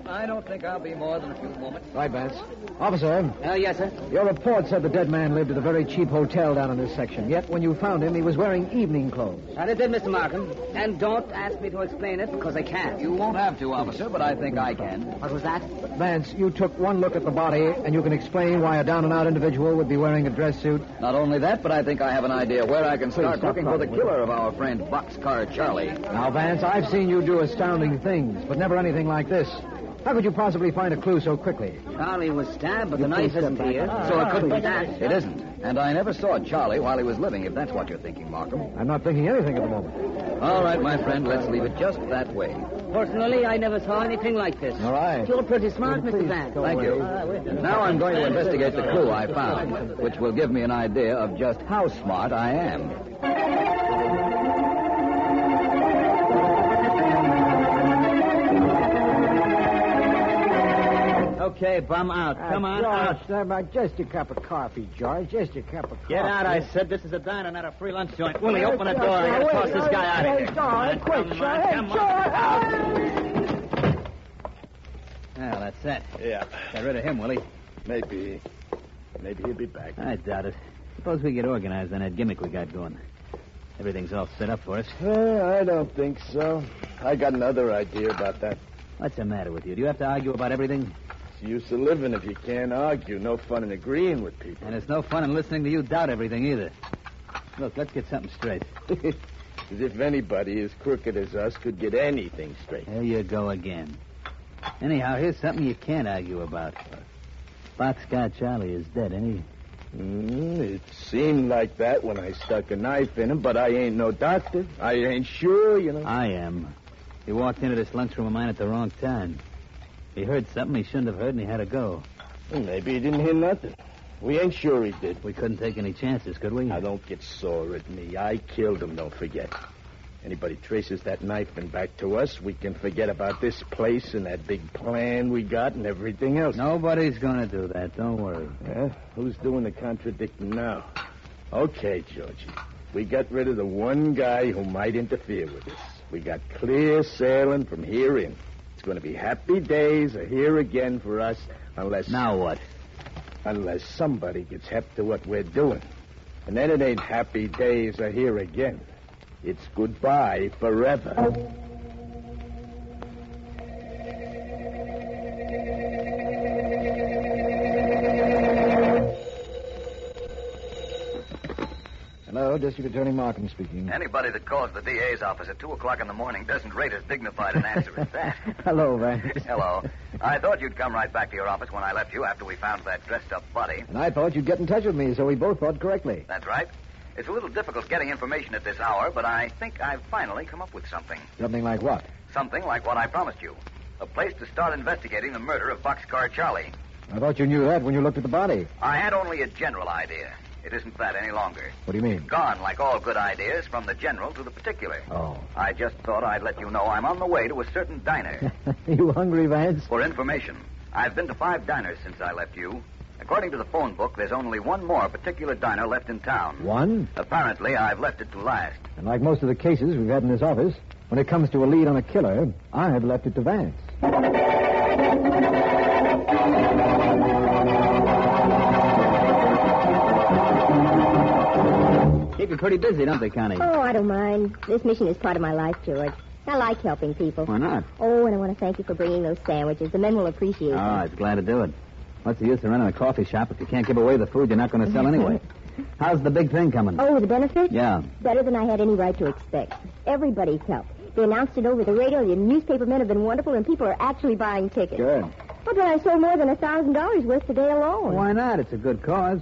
I don't think I'll be more than a few moments. Right, Vance. Officer. Yes, sir? Your report said the dead man lived at a very cheap hotel down in this section. Yet, when you found him, he was wearing evening clothes. That it did, Mr. Markham. And don't ask me to explain it, because I can't. You won't have to, officer, but I think I can. What was that? Vance, you took one look at the body, and you can explain why a down-and-out individual would be wearing a dress suit? Not only that, but I think I have an idea where I can start stop looking for the talking. killer of our friend Boxcar Charlie. Now, Vance, I've seen you do astounding things, but never anything like this. How could you possibly find a clue so quickly? Charlie was stabbed, but the knife isn't here, so it couldn't be that. It isn't. And I never saw Charlie while he was living, if that's what you're thinking, Markham. I'm not thinking anything at the moment. All right, my friend, let's leave it just that way. Personally, I never saw anything like this. All right. You're pretty smart, Mr. Vance. Thank you. Now I'm going to investigate the clue I found, which will give me an idea of just how smart I am. Okay, bum out. Come on, out. George, just a cup of coffee, George. Just a cup of coffee. Get out, I said. This is a diner, not a free lunch joint. Willie, open the door. I gotta toss this guy out of here. George, quick, George. Well, that's it. Yeah. Got rid of him, Willie. Maybe he'll be back. I doubt it. Suppose we get organized on that gimmick we got going. Everything's all set up for us. I don't think so. I got another idea about that. What's the matter with you? Do you have to argue about everything? It's the use of living if you can't argue. No fun in agreeing with people. And it's no fun in listening to you doubt everything either. Look, let's get something straight. As if anybody as crooked as us could get anything straight. There you go again. Anyhow, here's something you can't argue about. Boxcar Charlie is dead, ain't he? It seemed like that when I stuck a knife in him, but I ain't no doctor. I ain't sure, you know. I am. He walked into this lunchroom of mine at the wrong time. He heard something he shouldn't have heard, and he had to go. Well, maybe he didn't hear nothing. We ain't sure he did. We couldn't take any chances, could we? Now, don't get sore at me. I killed him, don't forget. Anybody traces that knife and back to us, we can forget about this place and that big plan we got and everything else. Nobody's going to do that. Don't worry. Yeah? Who's doing the contradicting now? Okay, Georgie. We got rid of the one guy who might interfere with us. We got clear sailing from here in. It's going to be happy days here again for us, unless... Now what? Unless somebody gets hep to what we're doing. And then it ain't happy days here again. It's goodbye forever. Hello, District Attorney Markham speaking. Anybody that calls the DA's office at 2 o'clock in the morning doesn't rate as dignified an answer as that. Hello, Vance. Hello. I thought you'd come right back to your office when I left you after we found that dressed-up body. And I thought you'd get in touch with me, so we both thought correctly. That's right. It's a little difficult getting information at this hour, but I think I've finally come up with something. Something like what? Something like what I promised you. A place to start investigating the murder of Boxcar Charlie. I thought you knew that when you looked at the body. I had only a general idea. It isn't that any longer. What do you mean? Gone, like all good ideas, from the general to the particular. Oh. I just thought I'd let you know I'm on the way to a certain diner. You hungry, Vance? For information. I've been to 5 diners since I left you. According to the phone book, there's only one more particular diner left in town. One? Apparently, I've left it to last. And like most of the cases we've had in this office, when it comes to a lead on a killer, I have left it to Vance. Keep you pretty busy, don't they, Connie? Oh, I don't mind. This mission is part of my life, George. I like helping people. Why not? Oh, and I want to thank you for bringing those sandwiches. The men will appreciate them. Oh, I was glad to do it. What's the use of running a coffee shop if you can't give away the food you're not going to sell anyway? How's the big thing coming? Oh, the benefit? Yeah. Better than I had any right to expect. Everybody's helped. They announced it over the radio. The newspaper men have been wonderful, and people are actually buying tickets. Good. But then I sold more than $1,000 worth today alone. Why not? It's a good cause.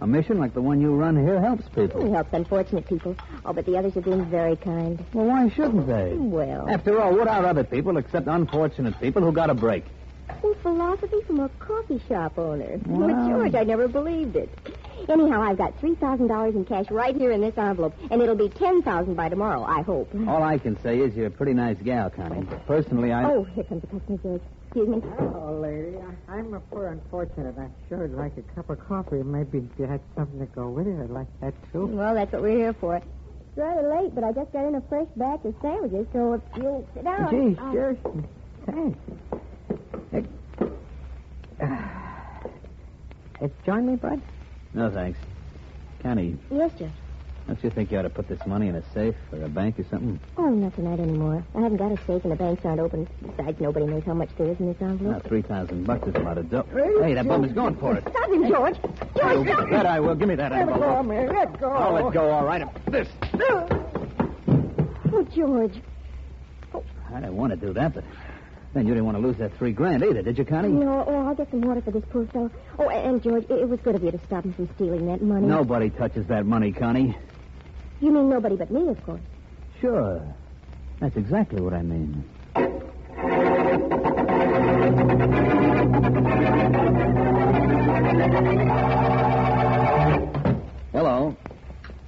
A mission like the one you run here helps people. It helps unfortunate people. Oh, but the others are being very kind. Well, why shouldn't they? Well. After all, what are other people except unfortunate people who got a break? Well, philosophy from a coffee shop owner. Wow. Well, George, I never believed it. Anyhow, I've got $3,000 in cash right here in this envelope, and it'll be $10,000 by tomorrow, I hope. All I can say is you're a pretty nice gal, Connie. Personally, I... Oh, here comes the customer, George. Excuse me. Hello, lady. I'm a poor unfortunate. I sure would like a cup of coffee. Maybe if you had something to go with it, I'd like that, too. Well, that's what we're here for. It's rather late, but I just got in a fresh batch of sandwiches, so if you'll sit down... Gee, sure. Thanks. Join me, Bud? No, thanks. Connie, Yes, George. don't you think you ought to put this money in a safe or a bank or something? Oh, not tonight anymore. I haven't got a safe and the banks aren't open. Besides, nobody knows how much there is in this envelope. Now, $3,000 is a lot of dough. Really? Hey, that bum is going for it. Stop him, George. George, stop him. That I will. Give me that Let go envelope. of me. Let go. I'll let go, all right. This. Oh, George. I didn't want to do that, but then you didn't want to lose that $3,000 either, did you, Connie? No, I'll get some water for this poor fellow. Oh, and George, it was good of you to stop him from stealing that money. Nobody touches that money, Connie. You mean nobody but me, of course. Sure. That's exactly what I mean. Hello.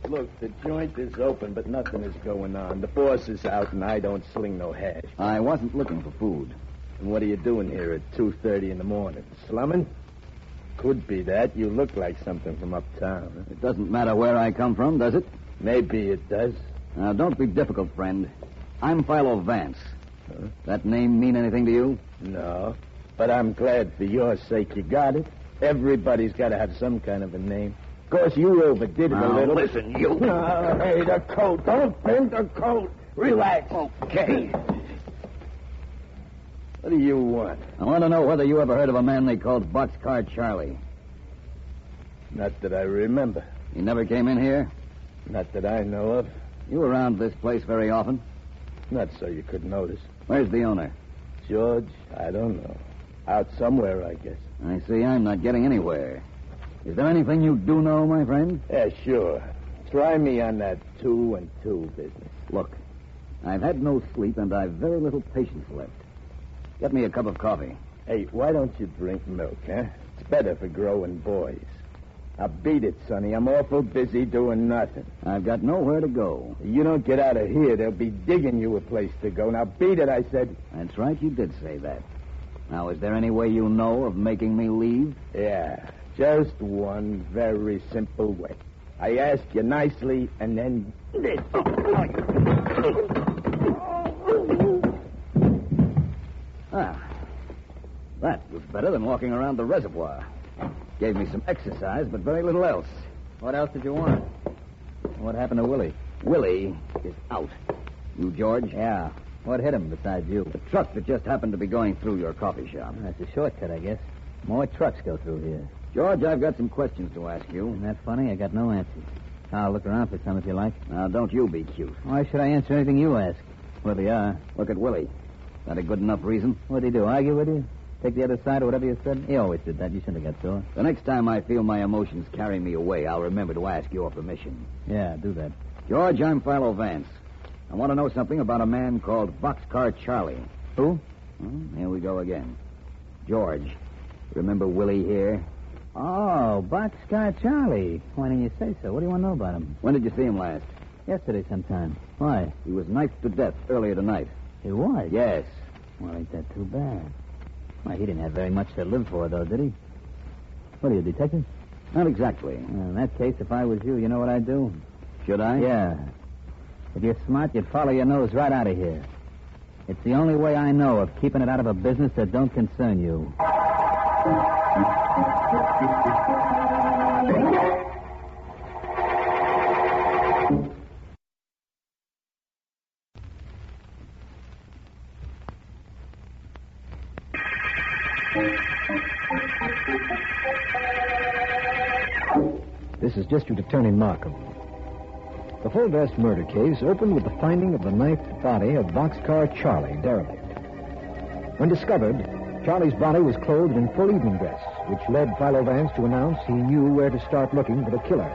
Look, the joint is open, but nothing is going on. The boss is out, and I don't sling no hash. I wasn't looking for food. And what are you doing here at 2:30 in the morning? Slumming? Could be that. You look like something from uptown. It doesn't matter where I come from, does it? Maybe it does. Now, don't be difficult, friend. I'm Philo Vance. That name mean anything to you? No. But I'm glad for your sake you got it. Everybody's got to have some kind of a name. Of course, you overdid it a Now, little. listen, you. Hey, the coat. Don't bend the coat. Relax. Okay. What do you want? I want to know whether you ever heard of a man they called Boxcar Charlie. Not that I remember. He never came in here? Not that I know of. You around this place very often? Not so you could notice. Where's the owner? George, I don't know. Out somewhere, I guess. I see I'm not getting anywhere. Is there anything you do know, my friend? Yeah, sure. Try me on that 2 and 2 business. Look, I've had no sleep and I've very little patience left. Get me a cup of coffee. Hey, why don't you drink milk, huh? It's better for growing boys. Now, beat it, Sonny. I'm awful busy doing nothing. I've got nowhere to go. You don't get out of here, they'll be digging you a place to go. Now, beat it, I said. That's right, you did say that. Now, is there any way you know of making me leave? Yeah, just one very simple way. I ask you nicely, and then... That was better than walking around the reservoir. Gave me some exercise, but very little else. What else did you want? What happened to Willie? Willie is out. You, George? Yeah. What hit him besides you? The truck that just happened to be going through your coffee shop. That's a shortcut, I guess. More trucks go through here. George, I've got some questions to ask you. Isn't that funny? I got no answers. I'll look around for some if you like. Now, don't you be cute. Why should I answer anything you ask? Well, they are. Look at Willie. That a good enough reason? What'd he do, argue with you? Take the other side or whatever you said? He always did that. You shouldn't have got sore. The next time I feel my emotions carry me away, I'll remember to ask your permission. Yeah, do that. George, I'm Philo Vance. I want to know something about a man called Boxcar Charlie. Who? Well, here we go again. George, remember Willie here? Oh, Boxcar Charlie. Why didn't you say so? What do you want to know about him? When did you see him last? Yesterday sometime. Why? He was knifed to death earlier tonight. He was? Yes. Well, ain't that too bad. Why, he didn't have very much to live for, though, did he? What are you, a detective? Not exactly. In that case, if I was you, you know what I'd do? Should I? Yeah. If you're smart, you'd follow your nose right out of here. It's the only way I know of keeping it out of a business that don't concern you. This is District Attorney Markham. The full-dress murder case opened with the finding of the knifed body of Boxcar Charlie, derelict. When discovered, Charlie's body was clothed in full evening dress, which led Philo Vance to announce he knew where to start looking for the killer.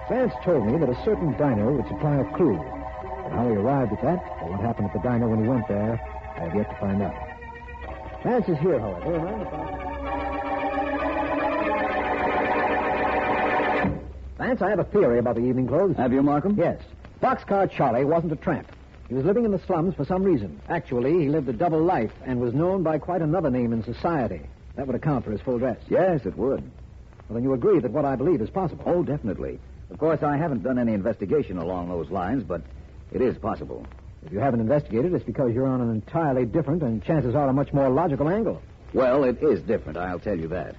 Vance told me that a certain diner would supply a clue. But how he arrived at that, or what happened at the diner when he went there, I have yet to find out. Vance is here, however. Vance, I have a theory about the evening clothes. Have you, Markham? Yes. Boxcar Charlie wasn't a tramp. He was living in the slums for some reason. Actually, he lived a double life and was known by quite another name in society. That would account for his full dress. Yes, it would. Well, then you agree that what I believe is possible. Oh, definitely. Of course, I haven't done any investigation along those lines, but it is possible. If you haven't investigated, it's because you're on an entirely different and chances are a much more logical angle. Well, it is different, I'll tell you that.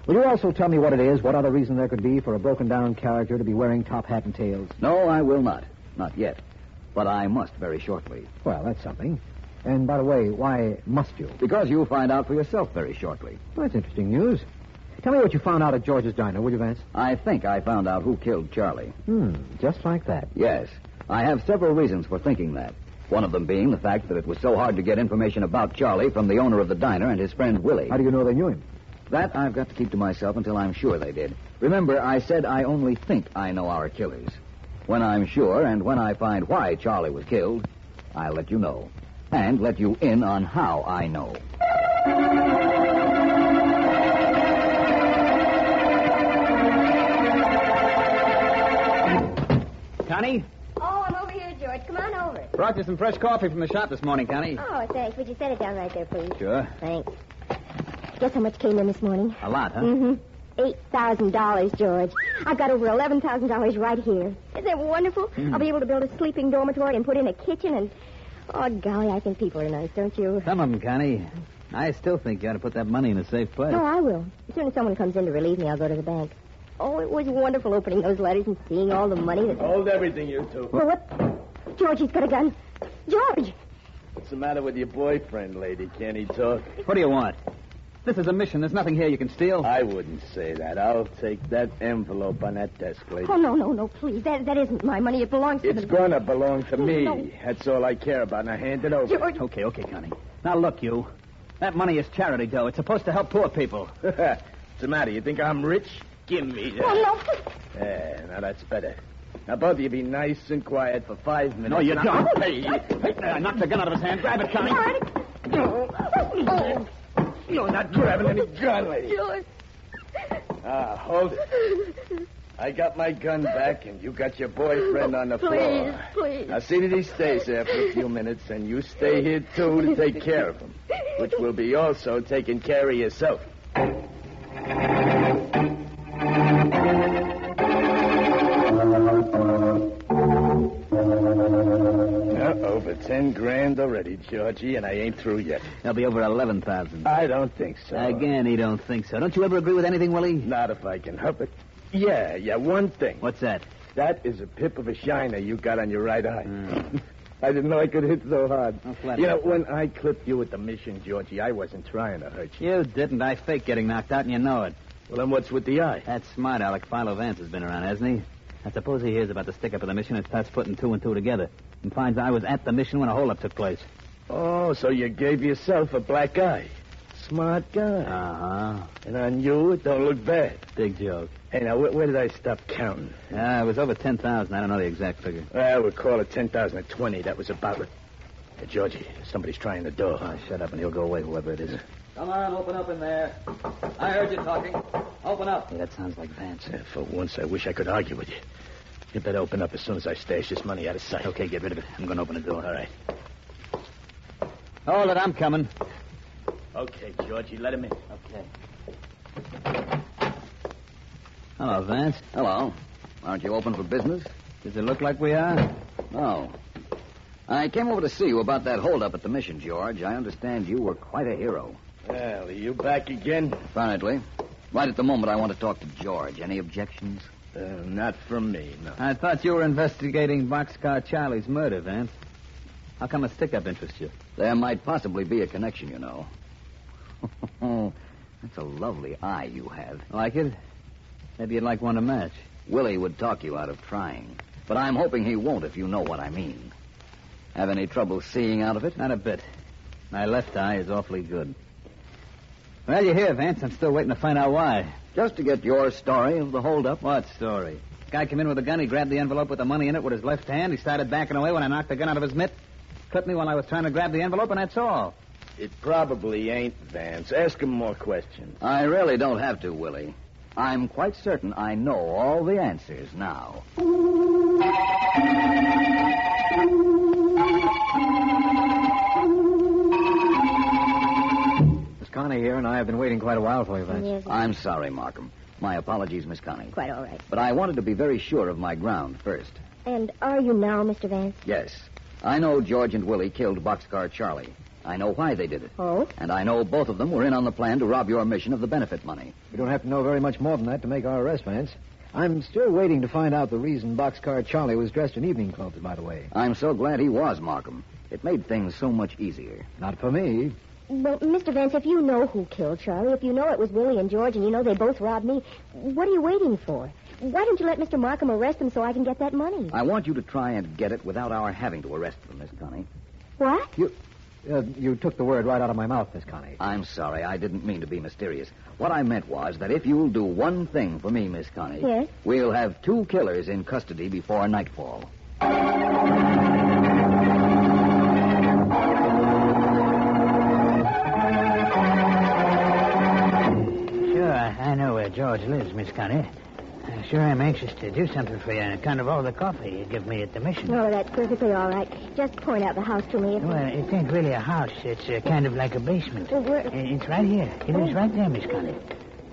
Will you also tell me what it is, what other reason there could be for a broken-down character to be wearing top hat and tails? No, I will not. Not yet. But I must very shortly. Well, that's something. And, by the way, why must you? Because you'll find out for yourself very shortly. Well, that's interesting news. Tell me what you found out at George's diner, will you, Vance? I think I found out who killed Charlie. Just like that. Yes. I have several reasons for thinking that. One of them being the fact that it was so hard to get information about Charlie from the owner of the diner and his friend Willie. How do you know they knew him? That I've got to keep to myself until I'm sure they did. Remember, I said I only think I know our killers. When I'm sure and when I find why Charlie was killed, I'll let you know. And let you in on how I know. Connie? Oh, I'm over here, George. Come on over. Brought you some fresh coffee from the shop this morning, Connie. Oh, thanks. Would you set it down right there, please? Sure. Thanks. Guess how much came in this morning? A lot, huh? Mm-hmm. $8,000, George. I've got over $11,000 right here. Isn't that wonderful? I'll be able to build a sleeping dormitory and put in a kitchen and... Oh, golly, I think people are nice, don't you? Some of them, Connie. I still think you ought to put that money in a safe place. No, I will. As soon as someone comes in to relieve me, I'll go to the bank. Oh, it was wonderful opening those letters and seeing all the money that... Hold everything, you two. Well, what? George, he's got a gun. George! What's the matter with your boyfriend, lady? Can't he talk? What do you want? This is a mission. There's nothing here you can steal. I wouldn't say that. I'll take that envelope on that desk, lady. Oh, no, please. That isn't my money. It belongs to It's going to belong to me. No. That's all I care about. Now hand it over. George. Okay, Connie. Now, look, you. That money is charity dough. It's supposed to help poor people. What's the matter? You think I'm rich? Give me that. Oh, no. Yeah, now that's better. Now, both of you be nice and quiet for 5 minutes. No, you don't. Hey, knock the gun out of his hand. Grab it, Connie. You're not grabbing any gun, lady. George. Hold it. I got my gun back, and you got your boyfriend on the floor. Please. Now, see that he stays there for a few minutes, and you stay here, too, to take care of him, which will be also taking care of yourself. Over $10,000 $10,000 already, Georgie, and I ain't through yet. There'll be over 11,000. I don't think so. Again, he don't think so. Don't you ever agree with anything, Willie? Not if I can help it. Yeah, one thing. What's that? That is a pip of a shiner you got on your right eye. I didn't know I could hit so hard. When I clipped you with the mission, Georgie, I wasn't trying to hurt you. You didn't. I faked getting knocked out, and you know it. Well, then what's with the eye? That's smart, Alec. Philo Vance has been around, hasn't he? I suppose he hears about the stick-up of the mission and starts putting two and two together and finds I was at the mission when a hold-up took place. Oh, so you gave yourself a black eye. Smart guy. Uh-huh. And on you, it don't look bad. Big joke. Hey, now, where did I stop counting? It was over 10,000. I don't know the exact figure. Well, we'll call it 10,000 at 20. That was about it. Hey, Georgie, somebody's trying the door. Oh, shut up and he'll go away, whoever it is. Come on, open up in there. I heard you talking. Open up. Hey, that sounds like Vance. For once, I wish I could argue with you. You better open up as soon as I stash this money out of sight. Okay, get rid of it. I'm going to open the door. All right. Hold it, I'm coming. Okay, Georgie, let him in. Okay. Hello, Vance. Hello. Aren't you open for business? Does it look like we are? No. I came over to see you about that holdup at the mission, George. I understand you were quite a hero. Well, are you back again? Apparently. Right at the moment, I want to talk to George. Any objections? Not from me, no. I thought you were investigating Boxcar Charlie's murder, Vance. How come a stick-up interests you? There might possibly be a connection, you know. That's a lovely eye you have. Like it? Maybe you'd like one to match. Willie would talk you out of trying. But I'm hoping he won't, if you know what I mean. Have any trouble seeing out of it? Not a bit. My left eye is awfully good. Well, you're here, Vance. I'm still waiting to find out why. Just to get your story of the holdup. What story? Guy came in with a gun. He grabbed the envelope with the money in it with his left hand. He started backing away when I knocked the gun out of his mitt. Clipped me while I was trying to grab the envelope, and that's all. It probably ain't, Vance. Ask him more questions. I really don't have to, Willie. I'm quite certain I know all the answers now. Miss Connie here, and I have been waiting quite a while for you, Vance. Yes. I'm sorry, Markham. My apologies, Miss Connie. Quite all right. But I wanted to be very sure of my ground first. And are you now, Mr. Vance? Yes. I know George and Willie killed Boxcar Charlie. I know why they did it. Oh? And I know both of them were in on the plan to rob your mission of the benefit money. We don't have to know very much more than that to make our arrest, Vance. I'm still waiting to find out the reason Boxcar Charlie was dressed in evening clothes, by the way. I'm so glad he was, Markham. It made things so much easier. Not for me. Well, Mr. Vance, if you know who killed Charlie, if you know it was Willie and George, and you know they both robbed me, what are you waiting for? Why don't you let Mr. Markham arrest them so I can get that money? I want you to try and get it without our having to arrest them, Miss Connie. What? You took the word right out of my mouth, Miss Connie. I'm sorry. I didn't mean to be mysterious. What I meant was that if you'll do one thing for me, Miss Connie... Yes? We'll have 2 killers in custody before nightfall. Sure, I know where George lives, Miss Connie. I sure am anxious to do something for you and kind of all the coffee you give me at the mission. Oh, that's perfectly all right. Just point out the house to me. Well, it ain't really a house. It's kind of like a basement. Well, It's right here. It is right there, Miss Connie.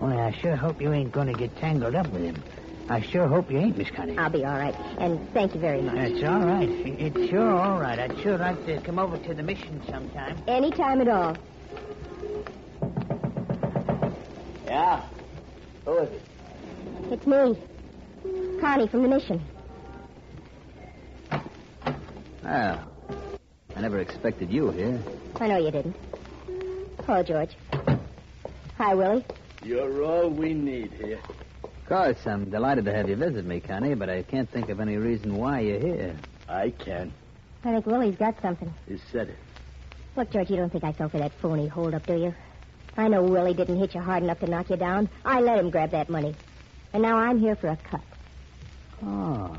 Only I sure hope you ain't going to get tangled up with him. I sure hope you ain't, Miss Connie. I'll be all right. And thank you very much. That's all right. It's sure all right. I'd sure like to come over to the mission sometime. Any time at all. Yeah? Who is it? It's me. Connie from the mission. Well, I never expected you here. I know you didn't. Hello, George. Hi, Willie. You're all we need here. Of course, I'm delighted to have you visit me, Connie, but I can't think of any reason why you're here. I can. I think Willie's got something. You said it. Look, George, you don't think I fell for that phony holdup, do you? I know Willie didn't hit you hard enough to knock you down. I let him grab that money. And now I'm here for a cut. Oh.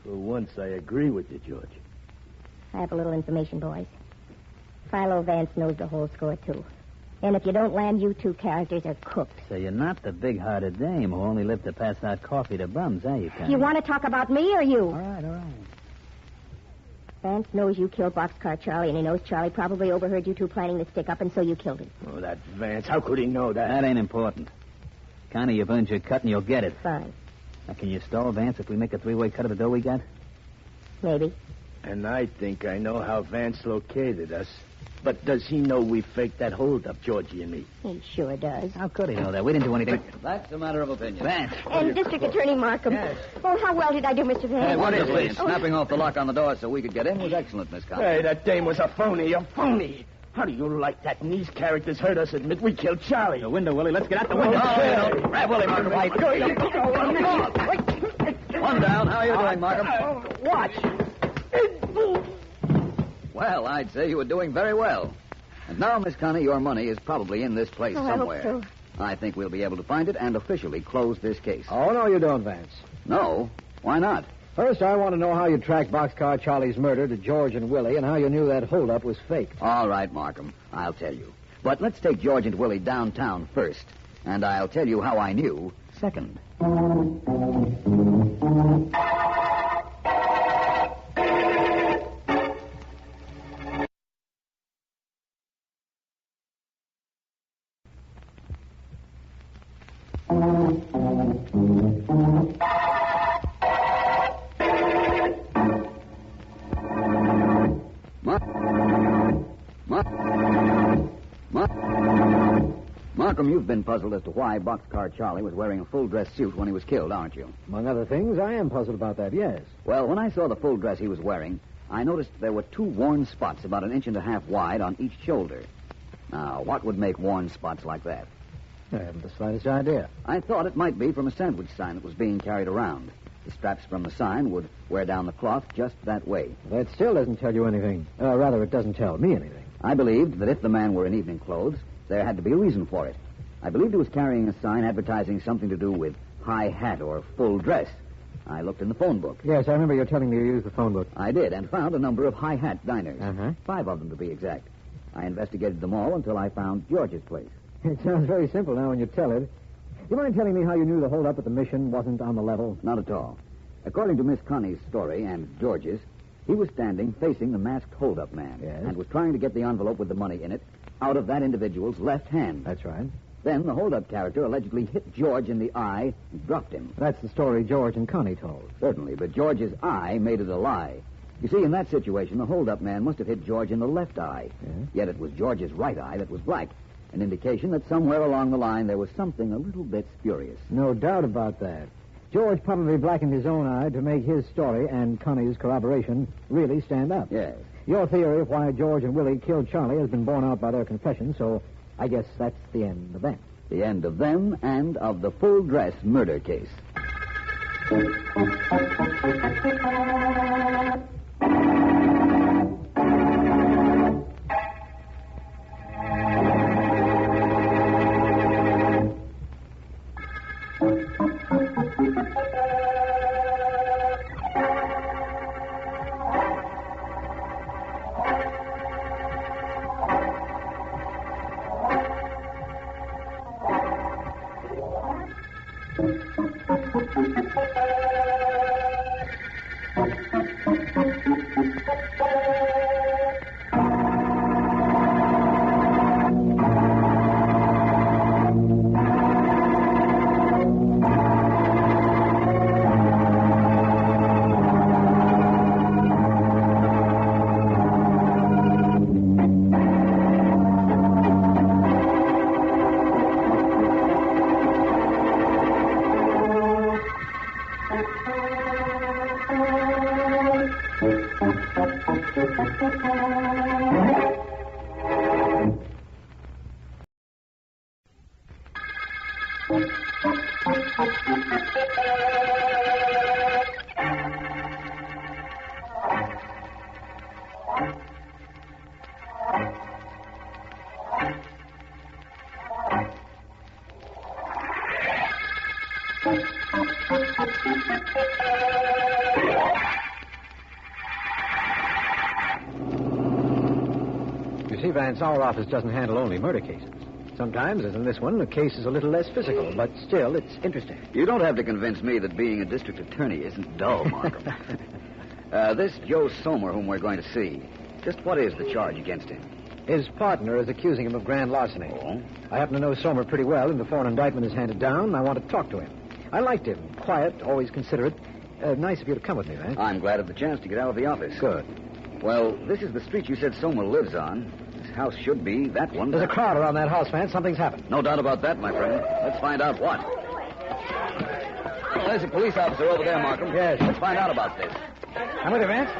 For once, I agree with you, George. I have a little information, boys. Philo Vance knows the whole score, too. And if you don't land, you 2 characters are cooked. So you're not the big-hearted dame who only lived to pass out coffee to bums, are you, Connie? You want to talk about me or you? All right. Vance knows you killed Boxcar Charlie, and he knows Charlie probably overheard you 2 planning the stick-up, and so you killed him. Oh, that Vance. How could he know that? That ain't important. Connie, you've earned your cut, and you'll get it. Fine. Now, can you stall Vance if we make a 3-way cut of the dough we got? Maybe. And I think I know how Vance located us. But does he know we faked that holdup, Georgie and me? He sure does. How could he know that? We didn't do anything. That's a matter of opinion. Vance. And District Attorney Markham. Yes. Oh, how well did I do, Mr. Vance? Hey, what is Wonderfully. this? Snapping off the lock on the door so we could get in was excellent, Miss Connie. Hey, that dame was a phony. How do you like that? And these characters heard us admit we killed Charlie. The window, Willie. Let's get out the window. No. Grab Willie, Markham. One down. How are you doing, Markham? Watch. Well, I'd say you were doing very well. And now, Miss Connie, your money is probably in this place somewhere. I hope so. I think we'll be able to find it and officially close this case. Oh, no, you don't, Vance. No? Why not? First, I want to know how you tracked Boxcar Charlie's murder to George and Willie and how you knew that holdup was faked. All right, Markham. I'll tell you. But let's take George and Willie downtown first. And I'll tell you how I knew second. Markham, you've been puzzled as to why Boxcar Charlie was wearing a full-dress suit when he was killed, aren't you? Among other things, I am puzzled about that, yes. Well, when I saw the full dress he was wearing, I noticed there were 2 worn spots about 1.5 inches wide on each shoulder. Now, what would make worn spots like that? I haven't the slightest idea. I thought it might be from a sandwich sign that was being carried around. The straps from the sign would wear down the cloth just that way. That still doesn't tell you anything. Rather, it doesn't tell me anything. I believed that if the man were in evening clothes, there had to be a reason for it. I believed he was carrying a sign advertising something to do with high hat or full dress. I looked in the phone book. Yes, I remember you telling me you used the phone book. I did, and found a number of high hat diners. Uh-huh. 5 of them, to be exact. I investigated them all until I found George's place. It sounds very simple now when you tell it. You mind telling me how you knew the holdup at the Mission wasn't on the level? Not at all. According to Miss Connie's story and George's, he was standing facing the masked holdup man. Yes. And was trying to get the envelope with the money in it out of that individual's left hand. That's right. Then the holdup character allegedly hit George in the eye and dropped him. That's the story George and Connie told. Certainly, but George's eye made it a lie. You see, in that situation, the holdup man must have hit George in the left eye. Yes. Yet it was George's right eye that was black. An indication that somewhere along the line there was something a little bit spurious. No doubt about that. George probably blackened his own eye to make his story and Connie's corroboration really stand up. Yes. Your theory of why George and Willie killed Charlie has been borne out by their confession, so I guess that's the end of that. The end of them and of the full-dress murder case. You see, Vance, our office doesn't handle only murder cases. Sometimes, as in this one, the case is a little less physical, but still, it's interesting. You don't have to convince me that being a district attorney isn't dull, Markham. This Joe Somer whom we're going to see, just what is the charge against him? His partner is accusing him of grand larceny. Oh? I happen to know Somer pretty well, and before an indictment is handed down, I want to talk to him. I liked him. Quiet, always considerate. Nice of you to come with me, Vance. I'm glad of the chance to get out of the office. Good. Well, this is the street you said Soma lives on. This house should be that one. There's a crowd around that house, Vance. Something's happened. No doubt about that, my friend. Let's find out what. Oh, there's a police officer over there, Markham. Yes. Let's find out about this. I'm with you, Vance.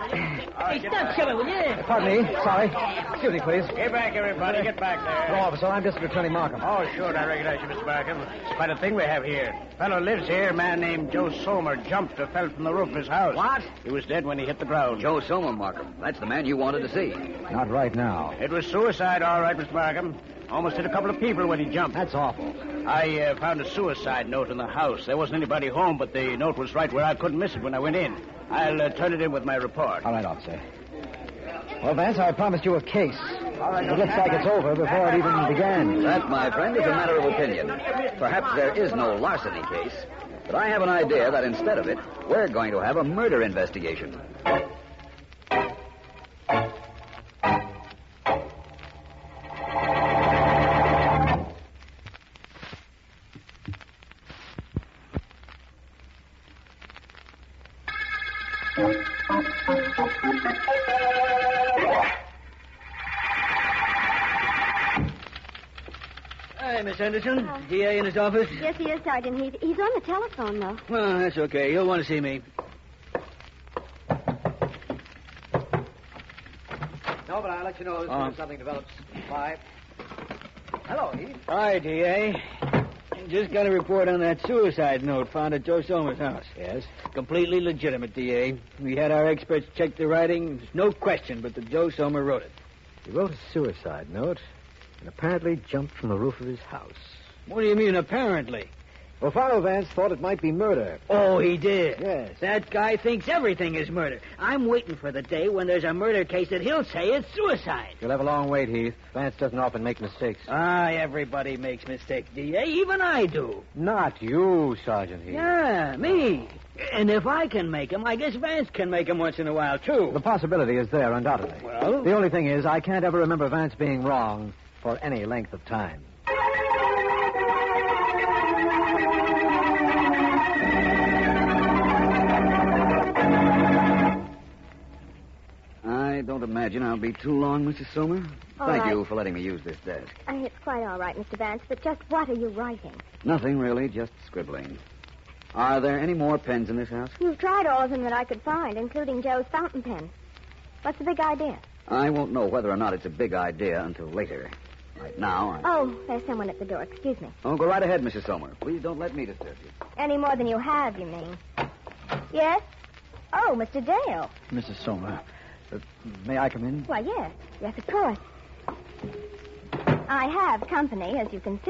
Hey, stop shoving, will you? Pardon me. Sorry. Excuse me, please. Get back, everybody. Get back there. Hello, officer. I'm District Attorney Markham. Oh, sure. I recognize you, Mr. Markham. It's quite a thing we have here. Fellow lives here. A man named Joe Somer jumped or fell from the roof of his house. What? He was dead when he hit the ground. Joe Soma, Markham. That's the man you wanted to see. Not right now. It was suicide, all right, Mr. Markham. Almost hit a couple of people when he jumped. That's awful. I found a suicide note in the house. There wasn't anybody home, but the note was right where I couldn't miss it when I went in. I'll turn it in with my report. All right, officer. Well, Vance, I promised you a case. It looks like it's over before it even began. That, my friend, is a matter of opinion. Perhaps there is no larceny case, but I have an idea that instead of it, we're going to have a murder investigation. Hi, Miss Henderson. DA in his office? Yes, he is, Sergeant. He's on the telephone, though. Well, that's okay. He'll want to see me. No, but I'll let you know as soon as something develops. Bye. Hello, Heath. Hi, DA. Just got a report on that suicide note found at Joe Somer's house. Yes? Completely legitimate, DA. We had our experts check the writing. There's no question but that Joe Somer wrote it. He wrote a suicide note and apparently jumped from the roof of his house. What do you mean, apparently? Well, Philo Vance thought it might be murder. Oh, he did? Yes. That guy thinks everything is murder. I'm waiting for the day when there's a murder case that he'll say it's suicide. You'll have a long wait, Heath. Vance doesn't often make mistakes. Everybody makes mistakes, DA. Even I do. Not you, Sergeant Heath. Yeah, me. And if I can make 'em, I guess Vance can make 'em once in a while, too. The possibility is there, undoubtedly. Well? The only thing is, I can't ever remember Vance being wrong for any length of time. I don't imagine I'll be too long, Mrs. Somer. Thank you for letting me use this desk. It's quite all right, Mr. Vance, but just what are you writing? Nothing, really, just scribbling. Are there any more pens in this house? You've tried all of them that I could find, including Joe's fountain pen. What's the big idea? I won't know whether or not it's a big idea until later. Right now, Oh, there's someone at the door. Excuse me. Oh, go right ahead, Mrs. Somer. Please don't let me disturb you. Any more than you have, you mean? Yes? Oh, Mr. Dale. Mrs. Somer, may I come in? Why, yes. Yes, of course. I have company, as you can see.